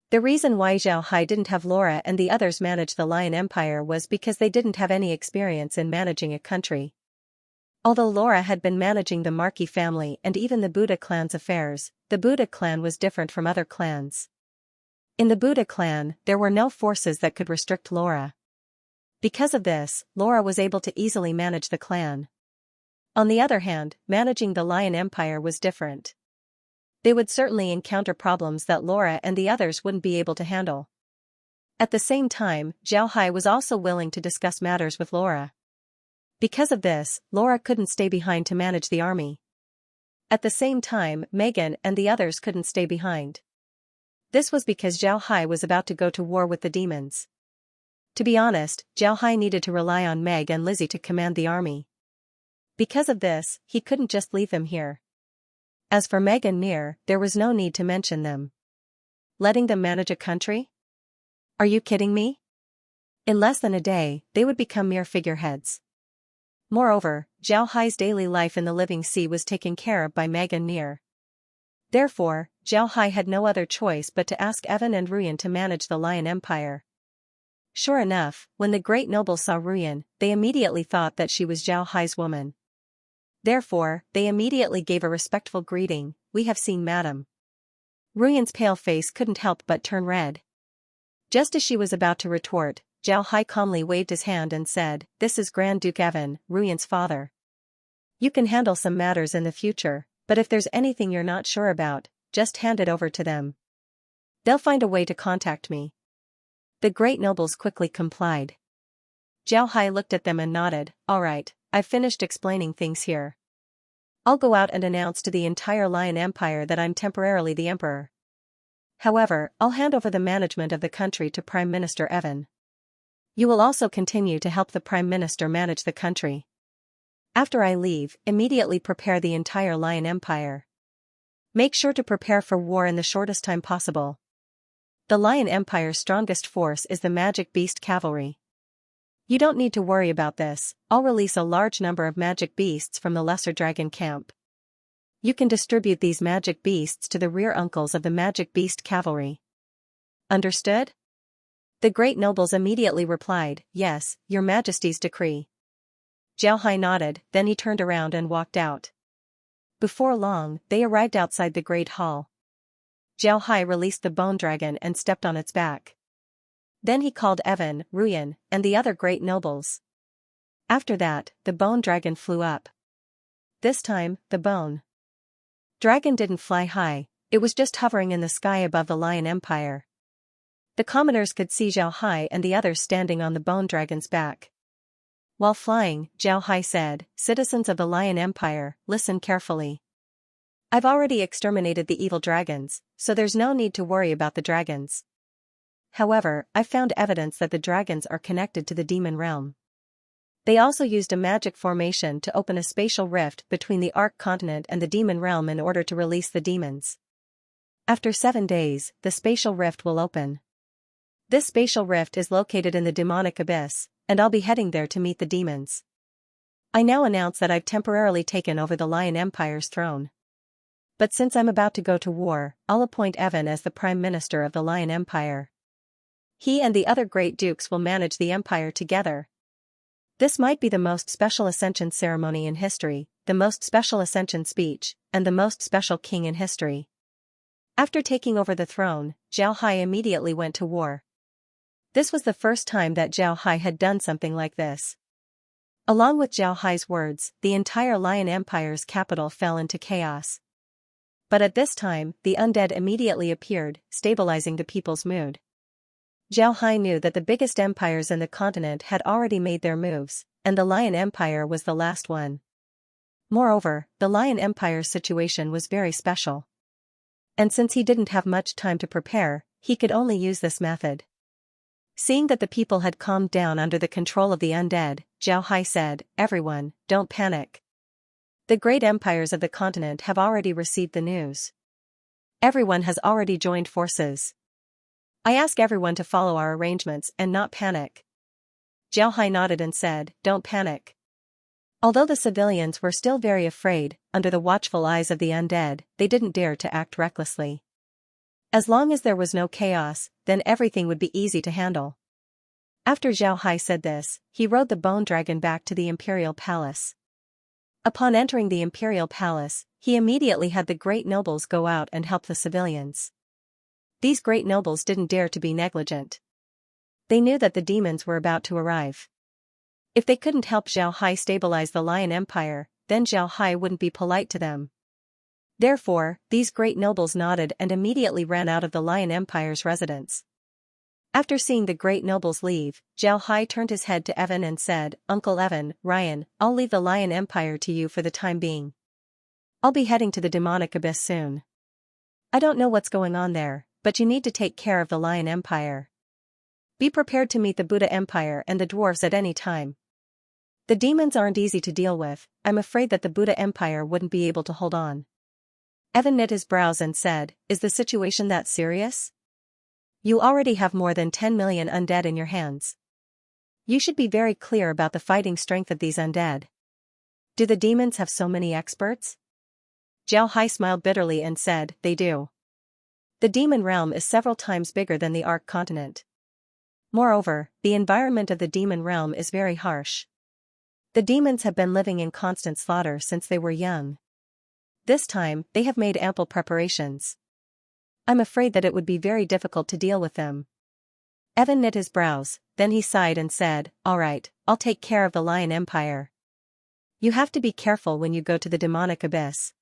The reason why Zhao Hai didn't have Laura and the others manage the Lion Empire was because they didn't have any experience in managing a country. Although Laura had been managing the Marquis family and even the Buddha clan's affairs, the Buddha clan was different from other clans. In the Buddha clan, there were no forces that could restrict Laura. Because of this, Laura was able to easily manage the clan. On the other hand, managing the Lion Empire was different. They would certainly encounter problems that Laura and the others wouldn't be able to handle. At the same time, Zhao Hai was also willing to discuss matters with Laura. Because of this, Laura couldn't stay behind to manage the army. At the same time, Megan and the others couldn't stay behind. This was because Zhao Hai was about to go to war with the demons. To be honest, Zhao Hai needed to rely on Meg and Lizzie to command the army. Because of this, he couldn't just leave them here. As for Meg and Mir, there was no need to mention them. Letting them manage a country? Are you kidding me? In less than a day, they would become mere figureheads. Moreover, Zhao Hai's daily life in the living sea was taken care of by Meg and Mir. Therefore, Zhao Hai had no other choice but to ask Evan and Ruyan to manage the Lion Empire. Sure enough, when the great nobles saw Ruyan, they immediately thought that she was Zhao Hai's woman. Therefore, they immediately gave a respectful greeting, "We have seen Madam." Ruyan's pale face couldn't help but turn red. Just as she was about to retort, Zhao Hai calmly waved his hand and said, "This is Grand Duke Evan, Ruyan's father. You can handle some matters in the future, but if there's anything you're not sure about, just hand it over to them. They'll find a way to contact me." The great nobles quickly complied. Zhao Hai looked at them and nodded, "All right, I've finished explaining things here. I'll go out and announce to the entire Lion Empire that I'm temporarily the emperor. However, I'll hand over the management of the country to Prime Minister Evan. You will also continue to help the Prime Minister manage the country. After I leave, immediately prepare the entire Lion Empire. Make sure to prepare for war in the shortest time possible. The Lion Empire's strongest force is the magic beast cavalry. You don't need to worry about this, I'll release a large number of magic beasts from the Lesser Dragon camp. You can distribute these magic beasts to the rear uncles of the magic beast cavalry. Understood?" The great nobles immediately replied, "Yes, Your Majesty's decree." Zhao Hai nodded, then he turned around and walked out. Before long, they arrived outside the Great Hall. Zhao Hai released the bone dragon and stepped on its back. Then he called Evan, Ruyan, and the other great nobles. After that, the bone dragon flew up. This time, the bone dragon didn't fly high, it was just hovering in the sky above the Lion Empire. The commoners could see Zhao Hai and the others standing on the bone dragon's back. While flying, Zhao Hai said, "Citizens of the Lion Empire, listen carefully. I've already exterminated the evil dragons, so there's no need to worry about the dragons. However, I found evidence that the dragons are connected to the demon realm. They also used a magic formation to open a spatial rift between the Ark continent and the demon realm in order to release the demons. After 7 days, the spatial rift will open. This spatial rift is located in the demonic abyss, and I'll be heading there to meet the demons. I now announce that I've temporarily taken over the Lion Empire's throne. But since I'm about to go to war, I'll appoint Evan as the Prime Minister of the Lion Empire. He and the other great dukes will manage the empire together. This might be the most special ascension ceremony in history, the most special ascension speech, and the most special king in history." After taking over the throne, Zhao Hai immediately went to war. This was the first time that Zhao Hai had done something like this. Along with Zhao Hai's words, the entire Lion Empire's capital fell into chaos. But at this time, the undead immediately appeared, stabilizing the people's mood. Zhao Hai knew that the biggest empires in the continent had already made their moves, and the Lion Empire was the last one. Moreover, the Lion Empire's situation was very special. And since he didn't have much time to prepare, he could only use this method. Seeing that the people had calmed down under the control of the undead, Zhao Hai said, "Everyone, don't panic. The great empires of the continent have already received the news. Everyone has already joined forces. I ask everyone to follow our arrangements and not panic." Zhao Hai nodded and said, "Don't panic." Although the civilians were still very afraid, under the watchful eyes of the undead, they didn't dare to act recklessly. As long as there was no chaos, then everything would be easy to handle. After Zhao Hai said this, he rode the bone dragon back to the imperial palace. Upon entering the imperial palace, he immediately had the great nobles go out and help the civilians. These great nobles didn't dare to be negligent. They knew that the demons were about to arrive. If they couldn't help Zhao Hai stabilize the Lion Empire, then Zhao Hai wouldn't be polite to them. Therefore, these great nobles nodded and immediately ran out of the Lion Empire's residence. After seeing the great nobles leave, Zhao Hai turned his head to Evan and said, "Uncle Evan, Ryan, I'll leave the Lion Empire to you for the time being. I'll be heading to the demonic abyss soon. I don't know what's going on there, but you need to take care of the Lion Empire. Be prepared to meet the Buddha Empire and the dwarves at any time. The demons aren't easy to deal with. I'm afraid that the Buddha Empire wouldn't be able to hold on." Evan knit his brows and said, "Is the situation that serious? You already have more than 10 million undead in your hands. You should be very clear about the fighting strength of these undead. Do the demons have so many experts?" Zhao Hai smiled bitterly and said, "They do. The demon realm is several times bigger than the Ark continent. Moreover, the environment of the demon realm is very harsh. The demons have been living in constant slaughter since they were young. This time, they have made ample preparations. I'm afraid that it would be very difficult to deal with them." Evan knit his brows, then he sighed and said, "All right, I'll take care of the Lion Empire. You have to be careful when you go to the demonic abyss."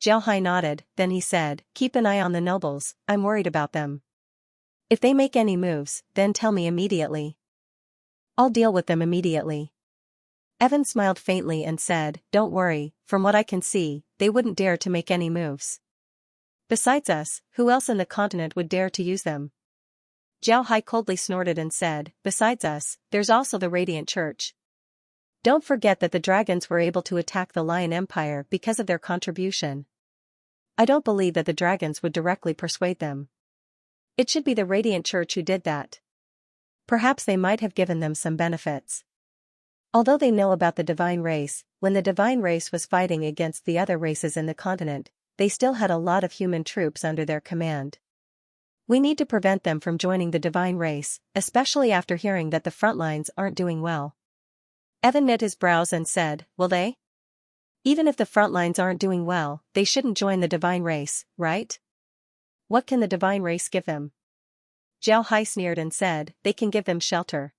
Zhao Hai nodded, then he said, "Keep an eye on the nobles, I'm worried about them. If they make any moves, then tell me immediately. I'll deal with them immediately." Evan smiled faintly and said, "Don't worry, from what I can see, they wouldn't dare to make any moves. Besides us, who else in the continent would dare to use them?" Zhao Hai coldly snorted and said, "Besides us, there's also the Radiant Church. Don't forget that the dragons were able to attack the Lion Empire because of their contribution. I don't believe that the dragons would directly persuade them. It should be the Radiant Church who did that. Perhaps they might have given them some benefits. Although they know about the divine race, when the divine race was fighting against the other races in the continent, they still had a lot of human troops under their command. We need to prevent them from joining the divine race, especially after hearing that the front lines aren't doing well." Evan knit his brows and said, "Will they? Even if the front lines aren't doing well, they shouldn't join the divine race, right? What can the divine race give them?" Zhao Hai sneered and said, "They can give them shelter.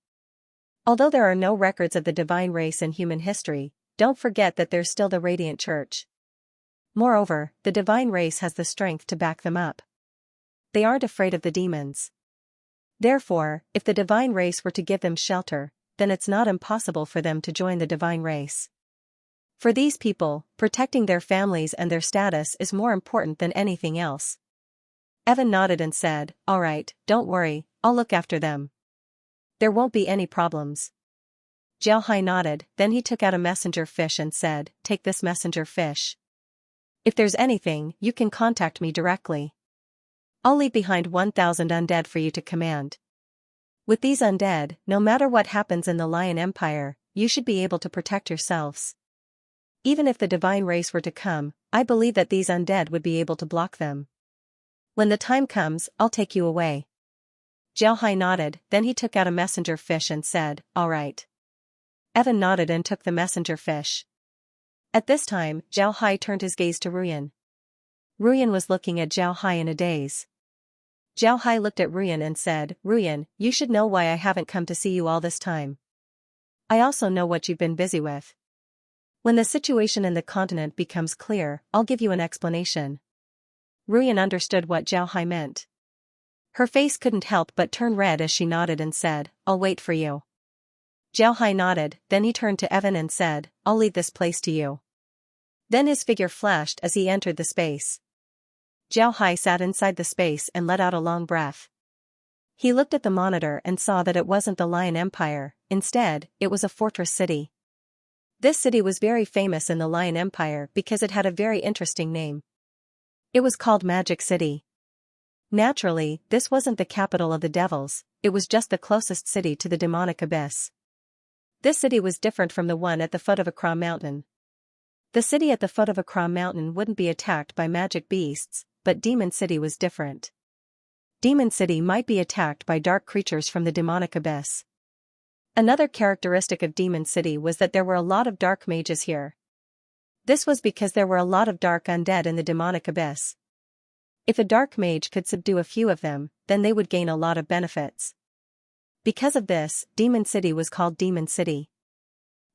Although there are no records of the divine race in human history, don't forget that there's still the Radiant Church. Moreover, the divine race has the strength to back them up. They aren't afraid of the demons. Therefore, if the divine race were to give them shelter, then it's not impossible for them to join the divine race. For these people, protecting their families and their status is more important than anything else." Evan nodded and said, "All right, don't worry, I'll look after them. There won't be any problems." Zhao Hai nodded, then he took out a messenger fish and said, "Take this messenger fish. If there's anything, you can contact me directly. I'll leave behind 1,000 undead for you to command. With these undead, no matter what happens in the Lion Empire, you should be able to protect yourselves. Even if the divine race were to come, I believe that these undead would be able to block them. When the time comes, I'll take you away." Zhao Hai nodded, then he took out a messenger fish and said, "All right." Evan nodded and took the messenger fish. At this time, Zhao Hai turned his gaze to Ruyan. Ruyan was looking at Zhao Hai in a daze. Zhao Hai looked at Ruyan and said, "Ruyan, you should know why I haven't come to see you all this time. I also know what you've been busy with. When the situation in the continent becomes clear, I'll give you an explanation." Ruyan understood what Zhao Hai meant. Her face couldn't help but turn red as she nodded and said, "I'll wait for you." Zhao Hai nodded, then he turned to Evan and said, "I'll leave this place to you." Then his figure flashed as he entered the space. Zhao Hai sat inside the space and let out a long breath. He looked at the monitor and saw that it wasn't the Lion Empire, instead, it was a fortress city. This city was very famous in the Lion Empire because it had a very interesting name. It was called Magic City. Naturally, this wasn't the capital of the devils, it was just the closest city to the demonic abyss. This city was different from the one at the foot of Akra Mountain. The city at the foot of Akra Mountain wouldn't be attacked by magic beasts, but Demon City was different. Demon City might be attacked by dark creatures from the demonic abyss. Another characteristic of Demon City was that there were a lot of dark mages here. This was because there were a lot of dark undead in the demonic abyss. If a dark mage could subdue a few of them, then they would gain a lot of benefits. Because of this, Demon City was called Demon City.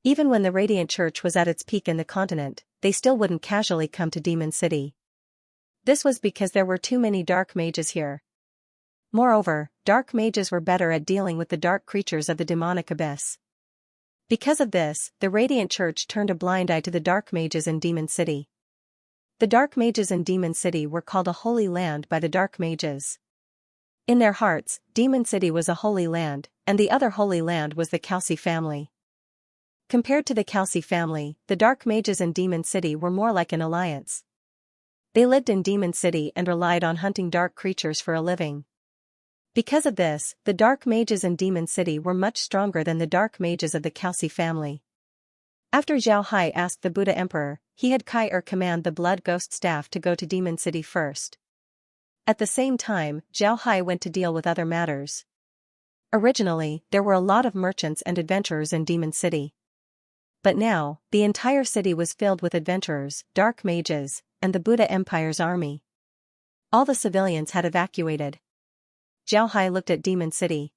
Even when the Radiant Church was at its peak in the continent, they still wouldn't casually come to Demon City. This was because there were too many dark mages here. Moreover, dark mages were better at dealing with the dark creatures of the demonic abyss. Because of this, the Radiant Church turned a blind eye to the dark mages in Demon City. The dark mages in Demon City were called a holy land by the dark mages. In their hearts, Demon City was a holy land, and the other holy land was the Calci family. Compared to the Calci family, the dark mages in Demon City were more like an alliance. They lived in Demon City and relied on hunting dark creatures for a living. Because of this, the dark mages in Demon City were much stronger than the dark mages of the Calci family. After Zhao Hai asked the Buddha Emperor, he had Kai command the Blood Ghost staff to go to Demon City first. At the same time, Zhao Hai went to deal with other matters. Originally, there were a lot of merchants and adventurers in Demon City. But now, the entire city was filled with adventurers, dark mages, and the Buddha Empire's army. All the civilians had evacuated. Zhao Hai looked at Demon City.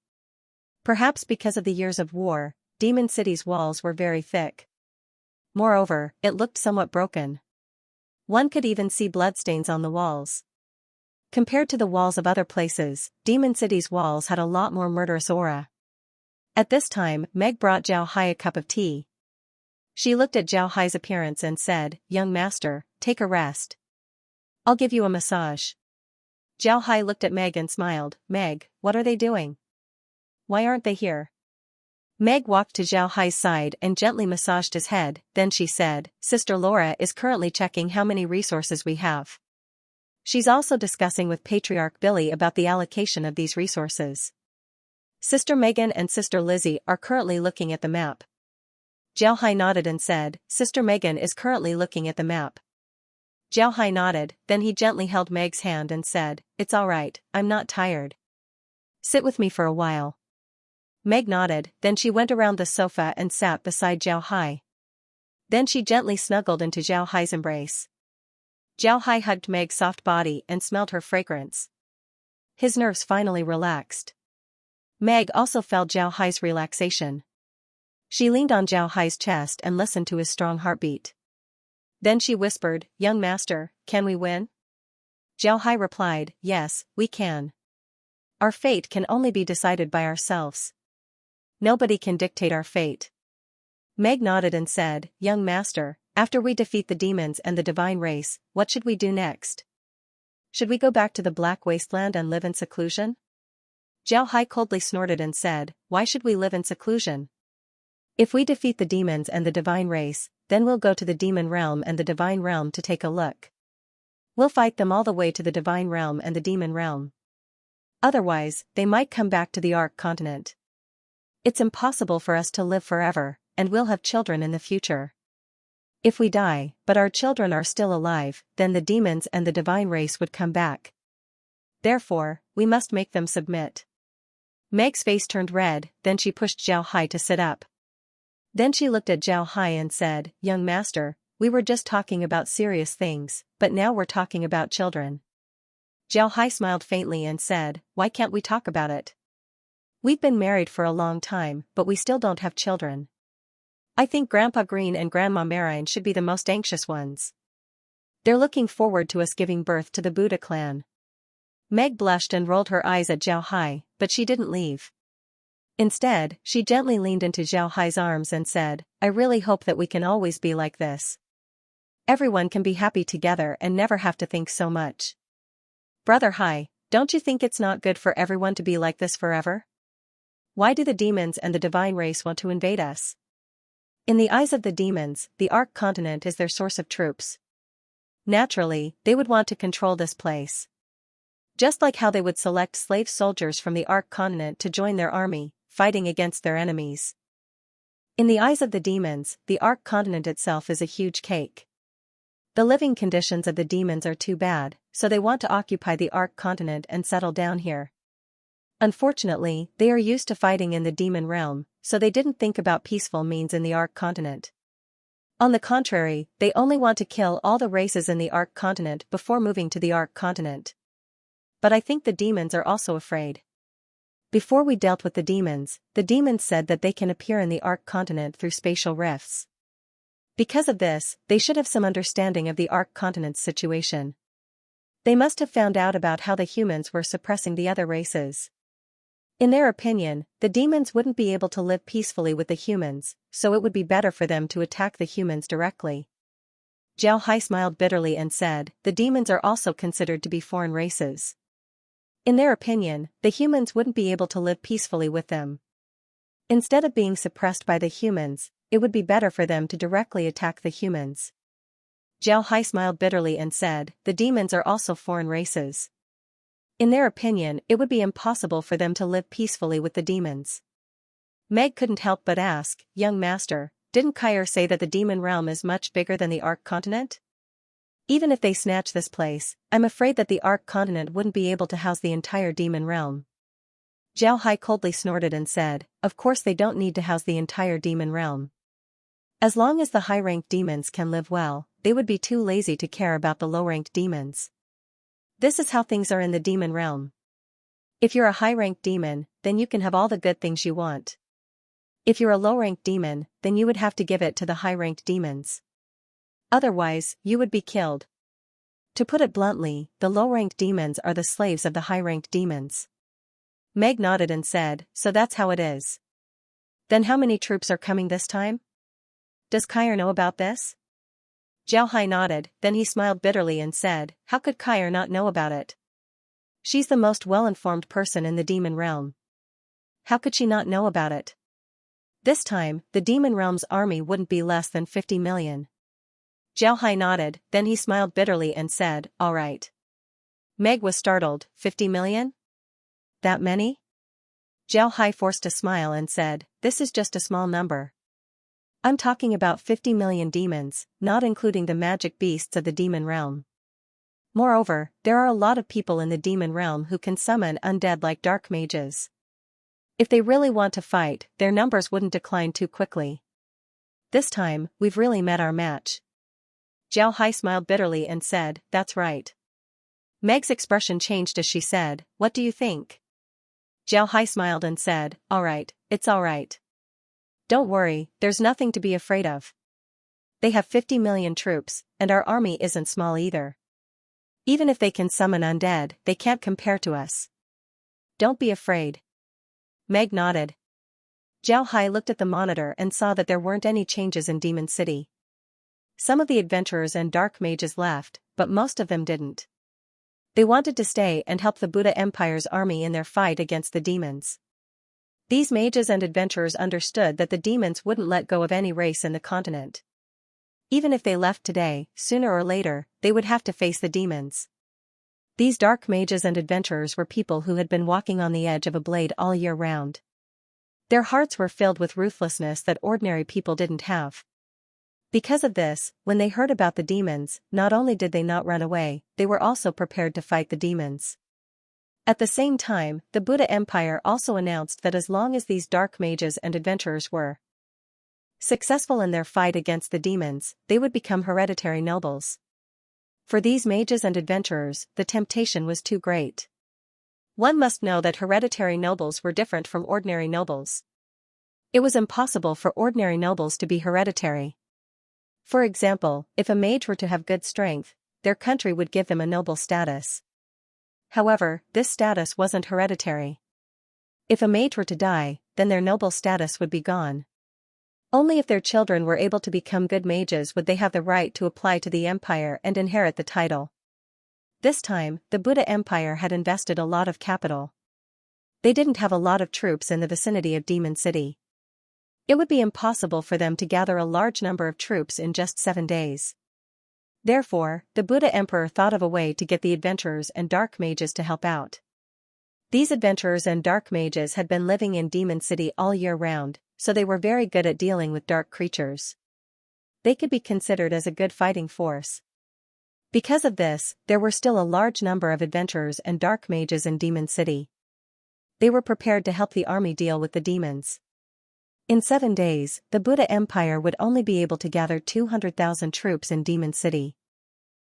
Perhaps because of the years of war, Demon City's walls were very thick. Moreover, it looked somewhat broken. One could even see bloodstains on the walls. Compared to the walls of other places, Demon City's walls had a lot more murderous aura. At this time, Meg brought Zhao Hai a cup of tea. She looked at Zhao Hai's appearance and said, "Young master, take a rest. I'll give you a massage." Zhao Hai looked at Meg and smiled. "Meg, what are they doing? Why aren't they here?" Meg walked to Zhao Hai's side and gently massaged his head, then she said, "Sister Laura is currently checking how many resources we have. She's also discussing with Patriarch Billy about the allocation of these resources. Sister Megan and Sister Lizzie are currently looking at the map." Zhao Hai nodded and said, "Sister Megan is currently looking at the map." Zhao Hai nodded, then he gently held Meg's hand and said, "It's all right, I'm not tired. Sit with me for a while." Meg nodded, then she went around the sofa and sat beside Zhao Hai. Then she gently snuggled into Zhao Hai's embrace. Zhao Hai hugged Meg's soft body and smelled her fragrance. His nerves finally relaxed. Meg also felt Zhao Hai's relaxation. She leaned on Zhao Hai's chest and listened to his strong heartbeat. Then she whispered, "Young master, can we win?" Zhao Hai replied, "Yes, we can. Our fate can only be decided by ourselves. Nobody can dictate our fate." Meg nodded and said, "Young master, after we defeat the demons and the divine race, what should we do next? Should we go back to the Black Wasteland and live in seclusion?" Zhao Hai coldly snorted and said, "Why should we live in seclusion? If we defeat the demons and the divine race, then we'll go to the demon realm and the divine realm to take a look. We'll fight them all the way to the divine realm and the demon realm. Otherwise, they might come back to the Ark continent. It's impossible for us to live forever, and we'll have children in the future. If we die, but our children are still alive, then the demons and the divine race would come back. Therefore, we must make them submit." Meg's face turned red, then she pushed Zhao Hai to sit up. Then she looked at Zhao Hai and said, "Young master, we were just talking about serious things, but now we're talking about children." Zhao Hai smiled faintly and said, "Why can't we talk about it? We've been married for a long time, but we still don't have children. I think Grandpa Green and Grandma Marine should be the most anxious ones. They're looking forward to us giving birth to the Buddha clan." Meg blushed and rolled her eyes at Zhao Hai, but she didn't leave. Instead, she gently leaned into Zhao Hai's arms and said, "I really hope that we can always be like this. Everyone can be happy together and never have to think so much." Brother Hai, don't you think it's not good for everyone to be like this forever? Why do the demons and the divine race want to invade us? In the eyes of the demons, the Ark continent is their source of troops. Naturally, they would want to control this place. Just like how they would select slave soldiers from the Ark continent to join their army, fighting against their enemies. In the eyes of the demons, the Ark continent itself is a huge cake. The living conditions of the demons are too bad, so they want to occupy the Ark continent and settle down here. Unfortunately, they are used to fighting in the demon realm, so they didn't think about peaceful means in the Ark continent. On the contrary, they only want to kill all the races in the Ark continent before moving to the Ark continent. But I think the demons are also afraid. Before we dealt with the demons said that they can appear in the Ark continent through spatial rifts. Because of this, they should have some understanding of the Ark continent's situation. They must have found out about how the humans were suppressing the other races. In their opinion, the demons wouldn't be able to live peacefully with the humans, so it would be better for them to attack the humans directly. Zhao Hai smiled bitterly and said, the demons are also considered to be foreign races. In their opinion, the humans wouldn't be able to live peacefully with them. Instead of being suppressed by the humans, it would be better for them to directly attack the humans. Zhao Hai smiled bitterly and said, the demons are also foreign races. In their opinion, it would be impossible for them to live peacefully with the demons. Meg couldn't help but ask, young master, didn't Kair say that the demon realm is much bigger than the Ark continent? Even if they snatch this place, I'm afraid that the Ark continent wouldn't be able to house the entire demon realm. Zhao Hai coldly snorted and said, of course they don't need to house the entire demon realm. As long as the high-ranked demons can live well, they would be too lazy to care about the low-ranked demons. This is how things are in the demon realm. If you're a high-ranked demon, then you can have all the good things you want. If you're a low-ranked demon, then you would have to give it to the high-ranked demons. Otherwise, you would be killed. To put it bluntly, the low-ranked demons are the slaves of the high-ranked demons. Meg nodded and said, so that's how it is. Then how many troops are coming this time? Does Kair know about this? Zhao Hai nodded, then he smiled bitterly and said, how could Kair not know about it? She's the most well-informed person in the demon realm. How could she not know about it? This time, the demon realm's army wouldn't be less than 50 million. Zhao Hai nodded, then he smiled bitterly and said, all right. Meg was startled, 50 million? That many? Zhao Hai forced a smile and said, this is just a small number. I'm talking about 50 million demons, not including the magic beasts of the demon realm. Moreover, there are a lot of people in the demon realm who can summon undead like dark mages. If they really want to fight, their numbers wouldn't decline too quickly. This time, we've really met our match. Zhao Hai smiled bitterly and said, that's right. Meg's expression changed as she said, what do you think? Zhao Hai smiled and said, all right, it's all right. Don't worry, there's nothing to be afraid of. They have 50 million troops, and our army isn't small either. Even if they can summon undead, they can't compare to us. Don't be afraid. Meg nodded. Zhao Hai looked at the monitor and saw that there weren't any changes in Demon City. Some of the adventurers and dark mages left, but most of them didn't. They wanted to stay and help the Buddha Empire's army in their fight against the demons. These mages and adventurers understood that the demons wouldn't let go of any race in the continent. Even if they left today, sooner or later, they would have to face the demons. These dark mages and adventurers were people who had been walking on the edge of a blade all year round. Their hearts were filled with ruthlessness that ordinary people didn't have. Because of this, when they heard about the demons, not only did they not run away, they were also prepared to fight the demons. At the same time, the Buddha Empire also announced that as long as these dark mages and adventurers were successful in their fight against the demons, they would become hereditary nobles. For these mages and adventurers, the temptation was too great. One must know that hereditary nobles were different from ordinary nobles. It was impossible for ordinary nobles to be hereditary. For example, if a mage were to have good strength, their country would give them a noble status. However, this status wasn't hereditary. If a mage were to die, then their noble status would be gone. Only if their children were able to become good mages would they have the right to apply to the empire and inherit the title. This time, the Buddha Empire had invested a lot of capital. They didn't have a lot of troops in the vicinity of Demon City. It would be impossible for them to gather a large number of troops in just 7 days. Therefore, the Buddha Emperor thought of a way to get the adventurers and dark mages to help out. These adventurers and dark mages had been living in Demon City all year round, so they were very good at dealing with dark creatures. They could be considered as a good fighting force. Because of this, there were still a large number of adventurers and dark mages in Demon City. They were prepared to help the army deal with the demons. In 7 days, the Buddha Empire would only be able to gather 200,000 troops in Demon City.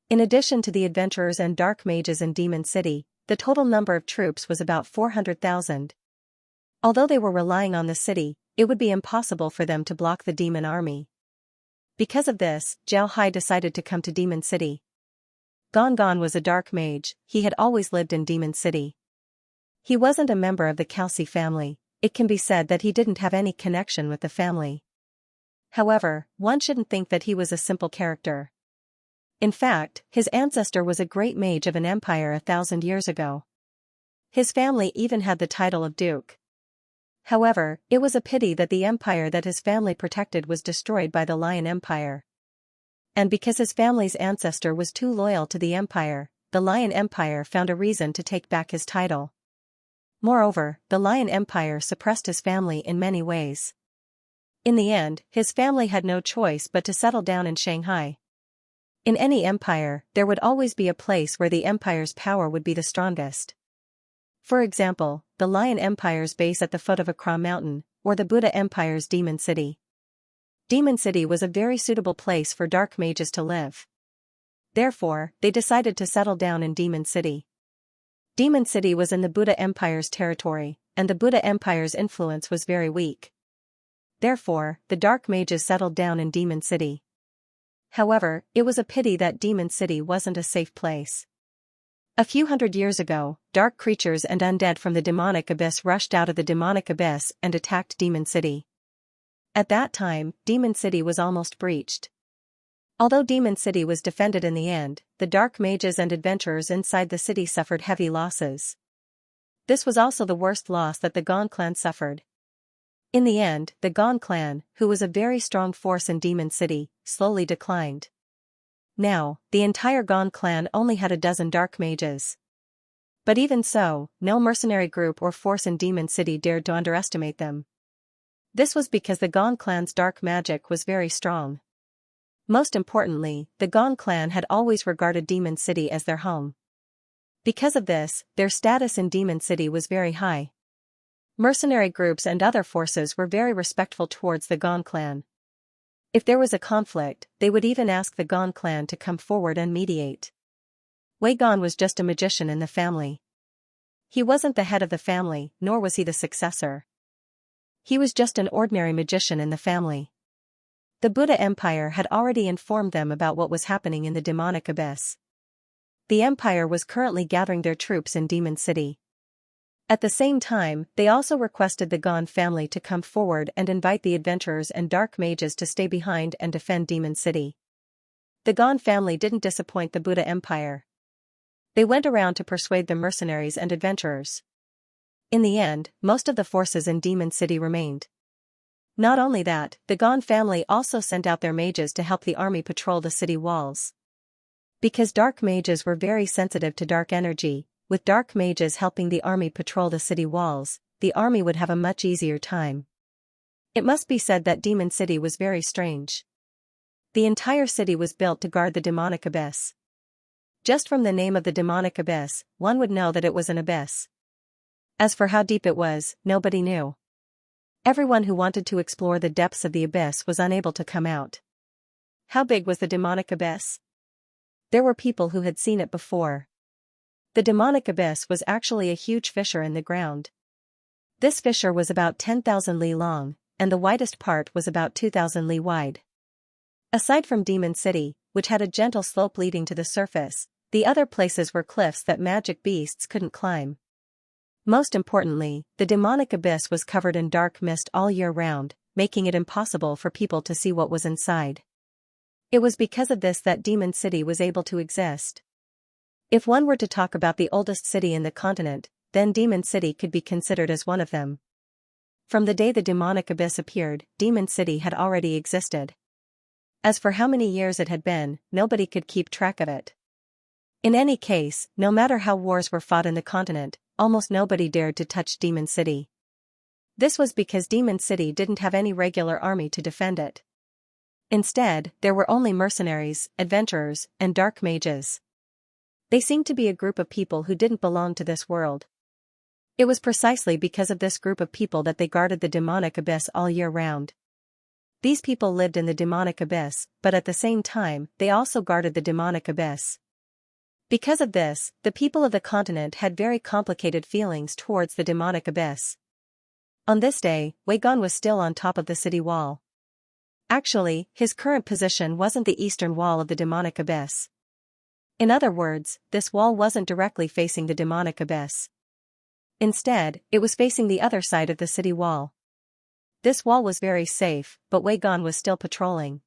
In addition to the adventurers and dark mages in Demon City, the total number of troops was about 400,000. Although they were relying on the city, it would be impossible for them to block the demon army. Because of this, Zhao Hai decided to come to Demon City. Gon Gon was a dark mage. He had always lived in Demon City. He wasn't a member of the Calci family. It can be said that he didn't have any connection with the family. However, one shouldn't think that he was a simple character. In fact, his ancestor was a great mage of an empire 1,000 years ago. His family even had the title of Duke. However, it was a pity that the empire that his family protected was destroyed by the Lion Empire. And because his family's ancestor was too loyal to the empire, the Lion Empire found a reason to take back his title. Moreover, the Lion Empire suppressed his family in many ways. In the end, his family had no choice but to settle down in Shanghai. In any empire, there would always be a place where the empire's power would be the strongest. For example, the Lion Empire's base at the foot of Accra Mountain, or the Buddha Empire's Demon City. Demon City was a very suitable place for dark mages to live. Therefore, they decided to settle down in Demon City. Demon City was in the Buddha Empire's territory, and the Buddha Empire's influence was very weak. Therefore, the dark mages settled down in Demon City. However, it was a pity that Demon City wasn't a safe place. A few hundred years ago, dark creatures and undead from the demonic abyss rushed out of the demonic abyss and attacked Demon City. At that time, Demon City was almost breached. Although Demon City was defended in the end, the dark mages and adventurers inside the city suffered heavy losses. This was also the worst loss that the Gon clan suffered. In the end, the Gon clan, who was a very strong force in Demon City, slowly declined. Now, the entire Gon clan only had 12 dark mages. But even so, no mercenary group or force in Demon City dared to underestimate them. This was because the Gon clan's dark magic was very strong. Most importantly, the Gon clan had always regarded Demon City as their home. Because of this, their status in Demon City was very high. Mercenary groups and other forces were very respectful towards the Gon clan. If there was a conflict, they would even ask the Gon clan to come forward and mediate. Wei Gon was just a magician in the family. He wasn't the head of the family, nor was he the successor. He was just an ordinary magician in the family. The Buddha Empire had already informed them about what was happening in the demonic abyss. The empire was currently gathering their troops in Demon City. At the same time, they also requested the Gon family to come forward and invite the adventurers and dark mages to stay behind and defend Demon City. The Gon family didn't disappoint the Buddha Empire. They went around to persuade the mercenaries and adventurers. In the end, most of the forces in Demon City remained. Not only that, the Gon family also sent out their mages to help the army patrol the city walls. Because dark mages were very sensitive to dark energy, with dark mages helping the army patrol the city walls, the army would have a much easier time. It must be said that Demon City was very strange. The entire city was built to guard the demonic abyss. Just from the name of the demonic abyss, one would know that it was an abyss. As for how deep it was, nobody knew. Everyone who wanted to explore the depths of the abyss was unable to come out. How big was the demonic abyss? There were people who had seen it before. The demonic abyss was actually a huge fissure in the ground. This fissure was about 10,000 li long, and the widest part was about 2,000 li wide. Aside from Demon City, which had a gentle slope leading to the surface, the other places were cliffs that magic beasts couldn't climb. Most importantly, the demonic abyss was covered in dark mist all year round, making it impossible for people to see what was inside. It was because of this that Demon City was able to exist. If one were to talk about the oldest city in the continent, then Demon City could be considered as one of them. From the day the demonic abyss appeared, Demon City had already existed. As for how many years it had been, nobody could keep track of it. In any case, no matter how wars were fought in the continent, almost nobody dared to touch Demon City. This was because Demon City didn't have any regular army to defend it. Instead, there were only mercenaries, adventurers, and dark mages. They seemed to be a group of people who didn't belong to this world. It was precisely because of this group of people that they guarded the demonic abyss all year round. These people lived in the demonic abyss, but at the same time, they also guarded the demonic abyss. Because of this, the people of the continent had very complicated feelings towards the demonic abyss. On this day, Wei Gan was still on top of the city wall. Actually, his current position wasn't the eastern wall of the demonic abyss. In other words, this wall wasn't directly facing the demonic abyss. Instead, it was facing the other side of the city wall. This wall was very safe, but Wei Gan was still patrolling.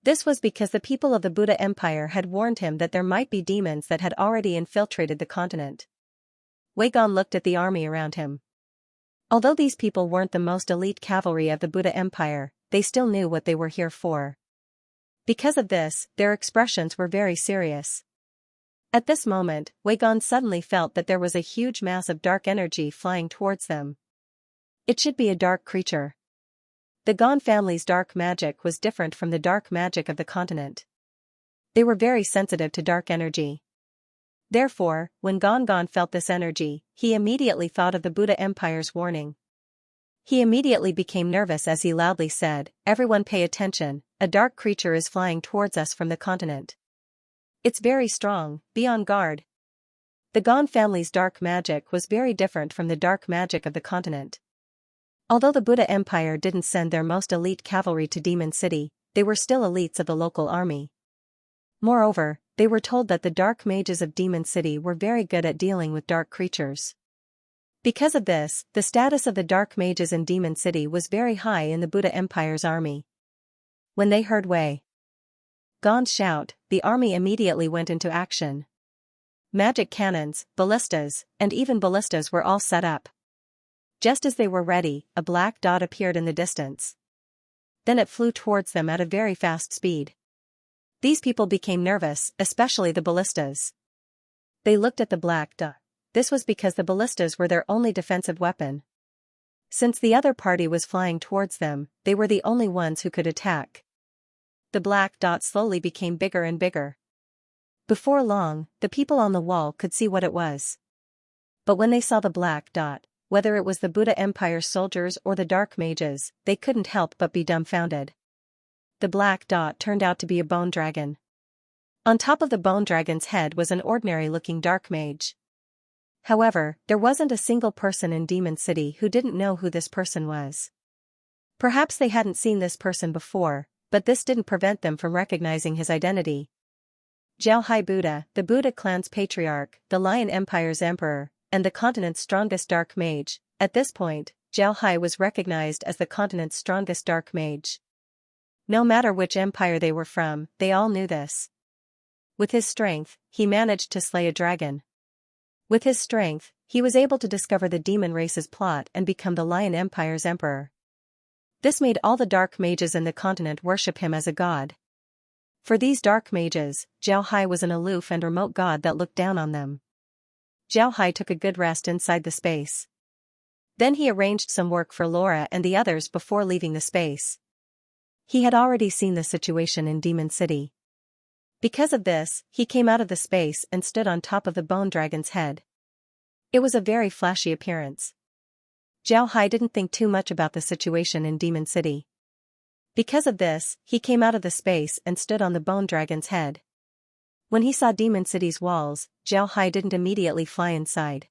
This was because the people of the Buddha Empire had warned him that there might be demons that had already infiltrated the continent. Wei Gan looked at the army around him. Although these people weren't the most elite cavalry of the Buddha Empire, they still knew what they were here for. Because of this, their expressions were very serious. At this moment, Wei Gan suddenly felt that there was a huge mass of dark energy flying towards them. It should be a dark creature. The Gan family's dark magic was different from the dark magic of the continent. They were very sensitive to dark energy. Therefore, when Gan felt this energy, he immediately thought of the Buddha Empire's warning. He immediately became nervous as he loudly said, "Everyone pay attention, a dark creature is flying towards us from the continent. It's very strong, be on guard." The Gan family's dark magic was very different from the dark magic of the continent. Although the Buddha Empire didn't send their most elite cavalry to Demon City, they were still elites of the local army. Moreover, they were told that the dark mages of Demon City were very good at dealing with dark creatures. Because of this, the status of the dark mages in Demon City was very high in the Buddha Empire's army. When they heard Wei Gan's shout, the army immediately went into action. Magic cannons, ballistas, and even ballistas were all set up. Just as they were ready, a black dot appeared in the distance. Then it flew towards them at a very fast speed. These people became nervous, especially the ballistas. They looked at the black dot. This was because the ballistas were their only defensive weapon. Since the other party was flying towards them, they were the only ones who could attack. The black dot slowly became bigger and bigger. Before long, the people on the wall could see what it was. But when they saw the black dot, whether it was the Buddha Empire soldiers or the dark mages, they couldn't help but be dumbfounded. The black dot turned out to be a bone dragon. On top of the bone dragon's head was an ordinary-looking dark mage. However, there wasn't a single person in Demon City who didn't know who this person was. Perhaps they hadn't seen this person before, but this didn't prevent them from recognizing his identity. Xianxia Buddha, the Buddha clan's patriarch, the Lion Empire's emperor, and the continent's strongest dark mage. At this point, Xianxia was recognized as the continent's strongest dark mage. No matter which empire they were from, they all knew this. With his strength, he managed to slay a dragon. With his strength, he was able to discover the demon race's plot and become the Lion Empire's emperor. This made all the dark mages in the continent worship him as a god. For these dark mages, Xianxia was an aloof and remote god that looked down on them. Xianxia took a good rest inside the space. Then he arranged some work for Laura and the others before leaving the space. He had already seen the situation in Demon City. Because of this, he came out of the space and stood on top of the bone dragon's head. It was a very flashy appearance. Xianxia didn't think too much about the situation in Demon City. Because of this, he came out of the space and stood on the bone dragon's head. When he saw Demon City's walls, Xianxia didn't immediately fly inside.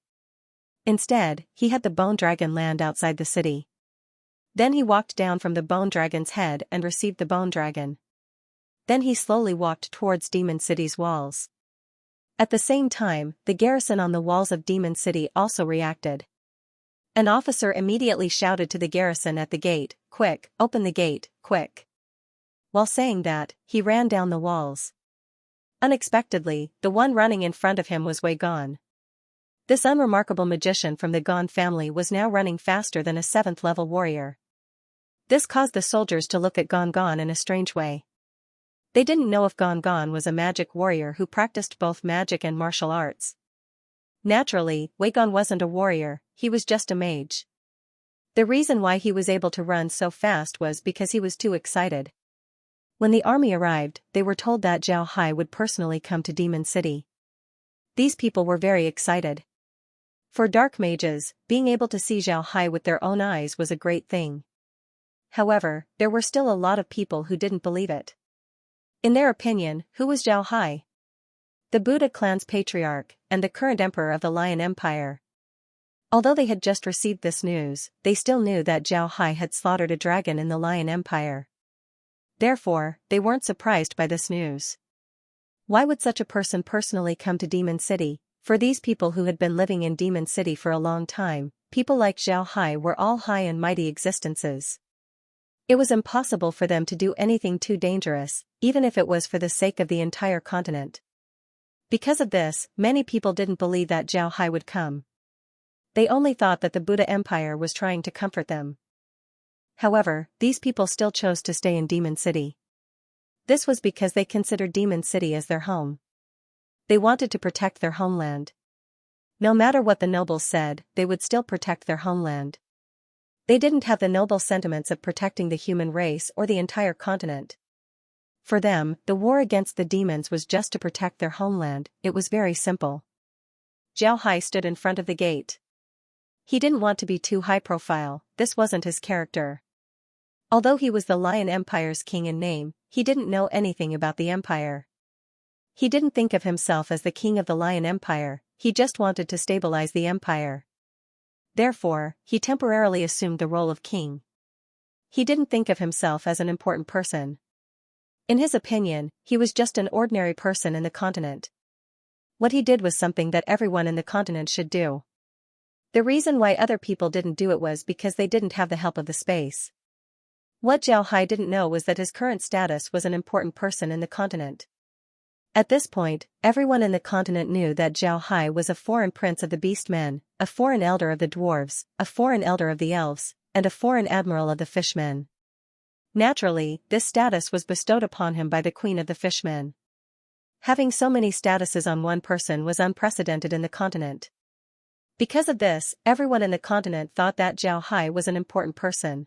Instead, he had the bone dragon land outside the city. Then he walked down from the bone dragon's head and received the bone dragon. Then he slowly walked towards Demon City's walls. At the same time, the garrison on the walls of Demon City also reacted. An officer immediately shouted to the garrison at the gate, "Quick, open the gate, quick." While saying that, he ran down the walls. Unexpectedly, the one running in front of him was Wei Gan. This unremarkable magician from the Gan family was now running faster than a 7th-level warrior. This caused the soldiers to look at Gan Gan in a strange way. They didn't know if Gan Gan was a magic warrior who practiced both magic and martial arts. Naturally, Wei Gan wasn't a warrior, he was just a mage. The reason why he was able to run so fast was because he was too excited. When the army arrived, they were told that Zhao Hai would personally come to Demon City. These people were very excited. For dark mages, being able to see Zhao Hai with their own eyes was a great thing. However, there were still a lot of people who didn't believe it. In their opinion, who was Zhao Hai? The Buddha clan's patriarch, and the current emperor of the Lion Empire. Although they had just received this news, they still knew that Zhao Hai had slaughtered a dragon in the Lion Empire. Therefore, they weren't surprised by this news. Why would such a person personally come to Demon City? For these people who had been living in Demon City for a long time, people like Zhao Hai were all high and mighty existences. It was impossible for them to do anything too dangerous, even if it was for the sake of the entire continent. Because of this, many people didn't believe that Zhao Hai would come. They only thought that the Buddha Empire was trying to comfort them. However, these people still chose to stay in Demon City. This was because they considered Demon City as their home. They wanted to protect their homeland. No matter what the nobles said, they would still protect their homeland. They didn't have the noble sentiments of protecting the human race or the entire continent. For them, the war against the demons was just to protect their homeland. It was very simple. Zhao Hai stood in front of the gate. He didn't want to be too high profile, this wasn't his character. Although he was the Lion Empire's king in name, he didn't know anything about the empire. He didn't think of himself as the king of the Lion Empire, he just wanted to stabilize the empire. Therefore, he temporarily assumed the role of king. He didn't think of himself as an important person. In his opinion, he was just an ordinary person in the continent. What he did was something that everyone in the continent should do. The reason why other people didn't do it was because they didn't have the help of the space. What Zhao Hai didn't know was that his current status was an important person in the continent. At this point, everyone in the continent knew that Zhao Hai was a foreign prince of the beast men, a foreign elder of the dwarves, a foreign elder of the elves, and a foreign admiral of the fishmen. Naturally, this status was bestowed upon him by the queen of the fishmen. Having so many statuses on one person was unprecedented in the continent. Because of this, everyone in the continent thought that Zhao Hai was an important person.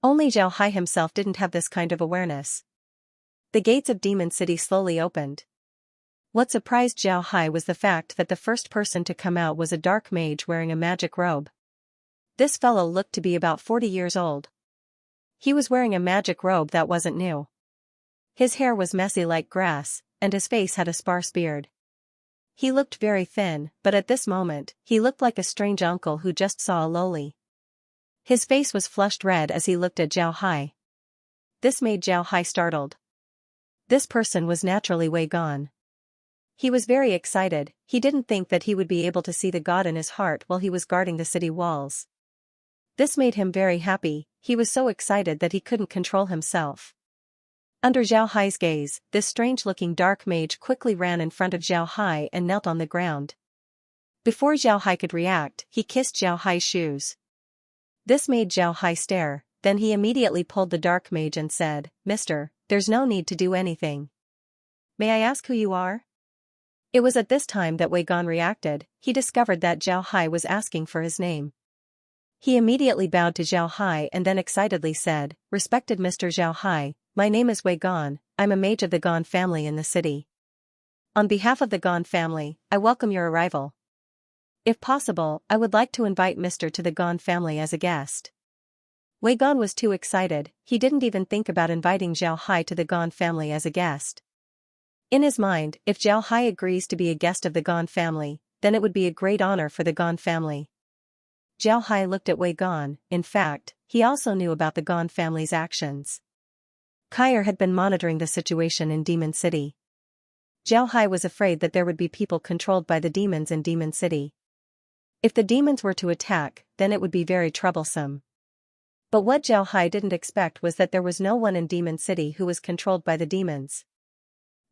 Only Zhao Hai himself didn't have this kind of awareness. The gates of Demon City slowly opened. What surprised Zhao Hai was the fact that the first person to come out was a dark mage wearing a magic robe. This fellow looked to be about 40 years old. He was wearing a magic robe that wasn't new. His hair was messy like grass, and his face had a sparse beard. He looked very thin, but at this moment, he looked like a strange uncle who just saw a loli. His face was flushed red as he looked at Zhao Hai. This made Zhao Hai startled. This person was naturally Wei Gan. He was very excited, he didn't think that he would be able to see the god in his heart while he was guarding the city walls. This made him very happy, he was so excited that he couldn't control himself. Under Zhao Hai's gaze, this strange-looking dark mage quickly ran in front of Zhao Hai and knelt on the ground. Before Zhao Hai could react, he kissed Zhao Hai's shoes. This made Zhao Hai stare, then he immediately pulled the dark mage and said, "Mister, there's no need to do anything. May I ask who you are?" It was at this time that Wei Gan reacted, he discovered that Zhao Hai was asking for his name. He immediately bowed to Zhao Hai and then excitedly said, "Respected Mr. Zhao Hai, my name is Wei Gan, I'm a mage of the Gan family in the city. On behalf of the Gan family, I welcome your arrival. If possible, I would like to invite Mr. to the Gan family as a guest." Wei Gan was too excited, he didn't even think about inviting Zhao Hai to the Gan family as a guest. In his mind, if Zhao Hai agrees to be a guest of the Gan family, then it would be a great honor for the Gan family. Zhao Hai looked at Wei Gan, in fact, he also knew about the Gan family's actions. Kyer had been monitoring the situation in Demon City. Zhao Hai was afraid that there would be people controlled by the demons in Demon City. If the demons were to attack, then it would be very troublesome. But what Zhao Hai didn't expect was that there was no one in Demon City who was controlled by the demons.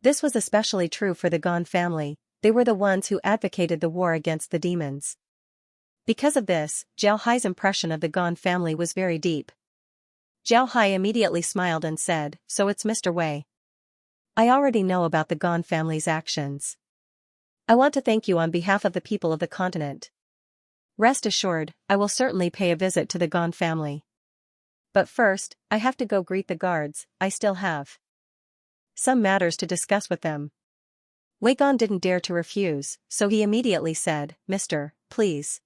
This was especially true for the Gon family. They were the ones who advocated the war against the demons. Because of this, Zhao Hai's impression of the Gon family was very deep. Zhao Hai immediately smiled and said, "So it's Mr. Wei. I already know about the Gon family's actions. I want to thank you on behalf of the people of the continent. Rest assured, I will certainly pay a visit to the Gon family. But first, I have to go greet the guards. I still have some matters to discuss with them." Wei Gon didn't dare to refuse, so he immediately said, "Mr. Please.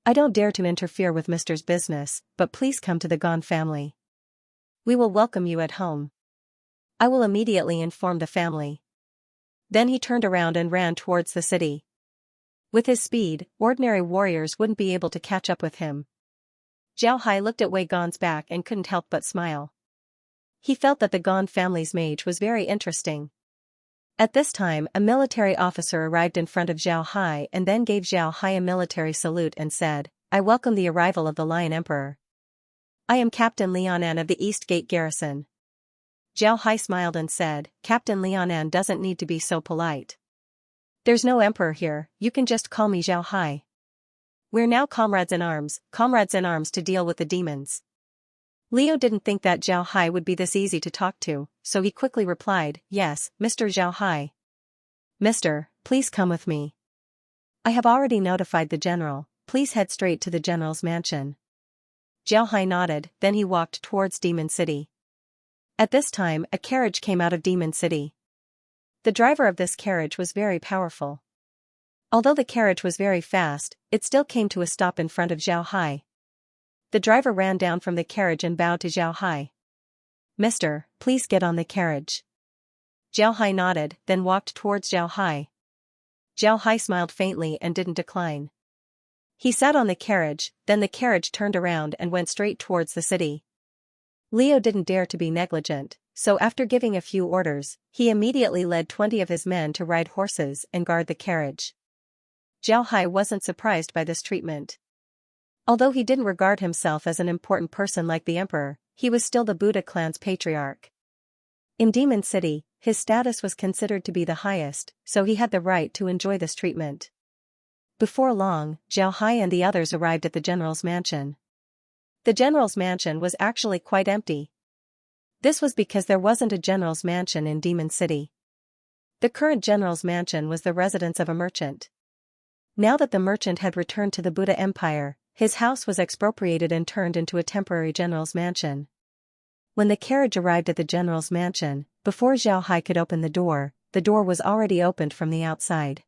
I don't dare to interfere with Mr.'s business, but please come to the Gon family. We will welcome you at home. I will immediately inform the family." Then he turned around and ran towards the city. With his speed, ordinary warriors wouldn't be able to catch up with him. Zhao Hai looked at Wei Gon's back and couldn't help but smile. He felt that the Gon family's mage was very interesting. At this time, a military officer arrived in front of Zhao Hai and then gave Zhao Hai a military salute and said, "I welcome the arrival of the Lion Emperor. I am Captain Lianan of the East Gate Garrison." Zhao Hai smiled and said, "Captain Lianan doesn't need to be so polite. There's no emperor here, you can just call me Zhao Hai. We're now comrades in arms to deal with the demons." Leo didn't think that Zhao Hai would be this easy to talk to, so he quickly replied, "Yes, Mr. Zhao Hai. Mister, please come with me. I have already notified the general, please head straight to the general's mansion." Zhao Hai nodded, then he walked towards Demon City. At this time, a carriage came out of Demon City. The driver of this carriage was very powerful. Although the carriage was very fast, it still came to a stop in front of Zhao Hai. The driver ran down from the carriage and bowed to Zhao Hai. "Mister, please get on the carriage." Zhao Hai nodded, then walked towards Zhao Hai. Zhao Hai smiled faintly and didn't decline. He sat on the carriage, then the carriage turned around and went straight towards the city. Leo didn't dare to be negligent, so after giving a few orders, he immediately led 20 of his men to ride horses and guard the carriage. Zhao Hai wasn't surprised by this treatment. Although he didn't regard himself as an important person like the emperor, he was still the Buddha clan's patriarch. In Demon City, his status was considered to be the highest, so he had the right to enjoy this treatment. Before long, Zhao Hai and the others arrived at the general's mansion. The general's mansion was actually quite empty. This was because there wasn't a general's mansion in Demon City. The current general's mansion was the residence of a merchant. Now that the merchant had returned to the Buddha Empire, his house was expropriated and turned into a temporary general's mansion. When the carriage arrived at the general's mansion, before Zhao Hai could open the door was already opened from the outside.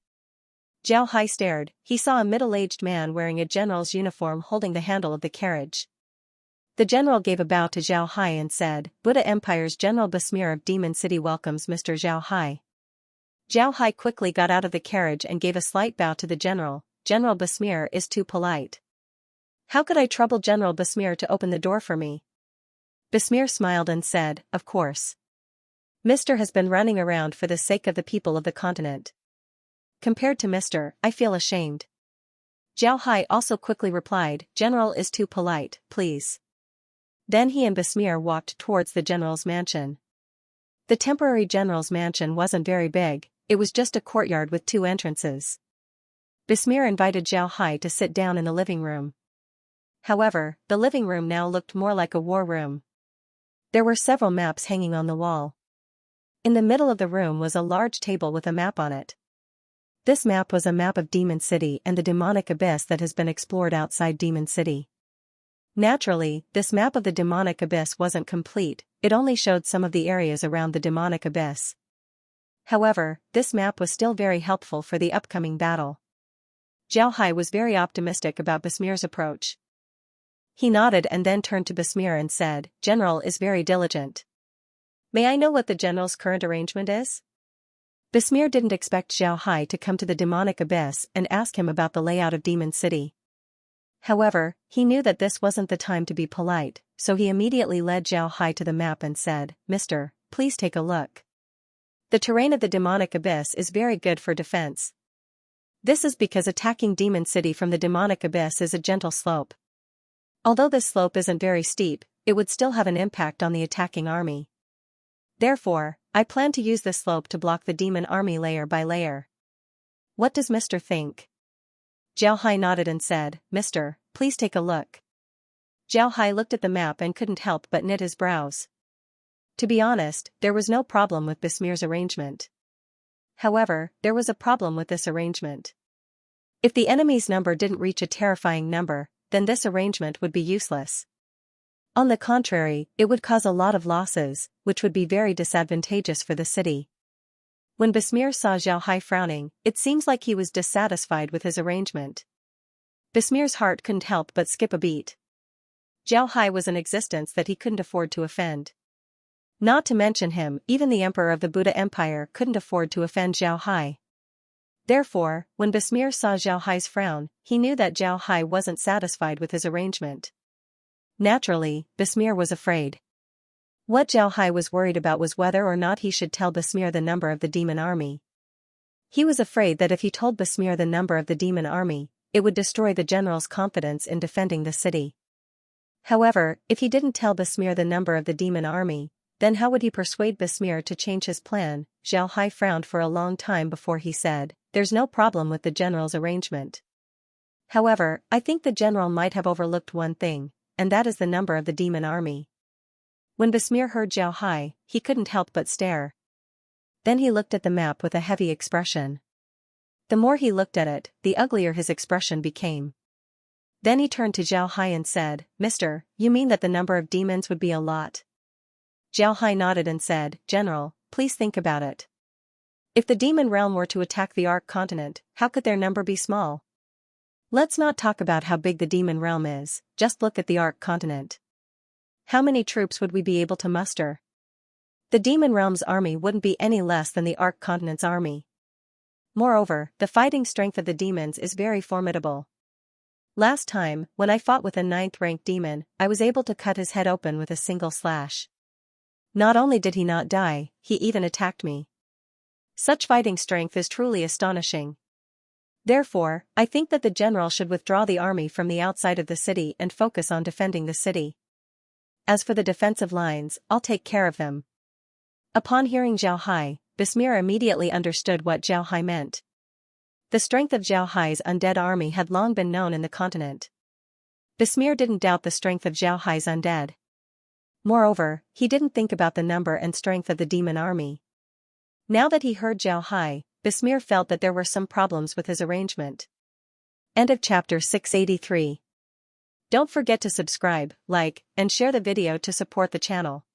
Zhao Hai stared. He saw a middle-aged man wearing a general's uniform holding the handle of the carriage. The general gave a bow to Zhao Hai and said, "Buddha Empire's General Basmir of Demon City welcomes Mr. Zhao Hai." Zhao Hai quickly got out of the carriage and gave a slight bow to the general. "General Basmir is too polite. How could I trouble General Basmir to open the door for me?" Basmir smiled and said, "Of course. Mr. has been running around for the sake of the people of the continent. Compared to Mr., I feel ashamed." Zhao Hai also quickly replied, "General is too polite, please." Then he and Basmir walked towards the general's mansion. The temporary general's mansion wasn't very big, it was just a courtyard with 2 entrances. Basmir invited Zhao Hai to sit down in the living room. However, the living room now looked more like a war room. There were several maps hanging on the wall. In the middle of the room was a large table with a map on it. This map was a map of Demon City and the demonic abyss that has been explored outside Demon City. Naturally, this map of the demonic abyss wasn't complete, it only showed some of the areas around the demonic abyss. However, this map was still very helpful for the upcoming battle. Zhao Hai was very optimistic about Basmir's approach. He nodded and then turned to Basmir and said, "General is very diligent. May I know what the general's current arrangement is?" Basmir didn't expect Zhao Hai to come to the demonic abyss and ask him about the layout of Demon City. However, he knew that this wasn't the time to be polite, so he immediately led Zhao Hai to the map and said, "Mister, please take a look. The terrain of the demonic abyss is very good for defense. This is because attacking Demon City from the demonic abyss is a gentle slope. Although this slope isn't very steep, it would still have an impact on the attacking army. Therefore, I plan to use this slope to block the demon army layer by layer. What does Mr. think? Zhao Hai nodded and said, Mister, please take a look. Zhao Hai looked at the map and couldn't help but knit his brows. To be honest, there was no problem with Besmir's arrangement. However, there was a problem with this arrangement. If the enemy's number didn't reach a terrifying number, then this arrangement would be useless. On the contrary, it would cause a lot of losses, which would be very disadvantageous for the city. When Besmir saw Zhao Hai frowning, it seems like he was dissatisfied with his arrangement. Besmir's heart couldn't help but skip a beat. Zhao Hai was an existence that he couldn't afford to offend. Not to mention him, even the emperor of the Buddha Empire couldn't afford to offend Zhao Hai. Therefore, when Besmir saw Zhao Hai's frown, he knew that Zhao Hai wasn't satisfied with his arrangement. Naturally, Besmir was afraid. What Zhao Hai was worried about was whether or not he should tell Besmir the number of the demon army. He was afraid that if he told Besmir the number of the demon army, it would destroy the general's confidence in defending the city. However, if he didn't tell Besmir the number of the demon army, then how would he persuade Besmir to change his plan? Zhao Hai frowned for a long time before he said, There's no problem with the general's arrangement. However, I think the general might have overlooked one thing, and that is the number of the demon army. When Besmir heard Zhao Hai, he couldn't help but stare. Then he looked at the map with a heavy expression. The more he looked at it, the uglier his expression became. Then he turned to Zhao Hai and said, Mister, you mean that the number of demons would be a lot? Zhao Hai nodded and said, General, please think about it. If the demon realm were to attack the Ark continent, how could their number be small? Let's not talk about how big the demon realm is, just look at the Ark continent. How many troops would we be able to muster? The demon realm's army wouldn't be any less than the Ark continent's army. Moreover, the fighting strength of the demons is very formidable. Last time, when I fought with a 9th-ranked demon, I was able to cut his head open with a single slash. Not only did he not die, he even attacked me. Such fighting strength is truly astonishing. Therefore, I think that the general should withdraw the army from the outside of the city and focus on defending the city. As for the defensive lines, I'll take care of them. Upon hearing Zhao Hai, Besmir immediately understood what Zhao Hai meant. The strength of Zhao Hai's undead army had long been known in the continent. Besmir didn't doubt the strength of Zhao Hai's undead. Moreover, he didn't think about the number and strength of the demon army. Now that he heard Zhao Hai, Besmir felt that there were some problems with his arrangement. End of chapter 683. Don't forget to subscribe, like, and share the video to support the channel.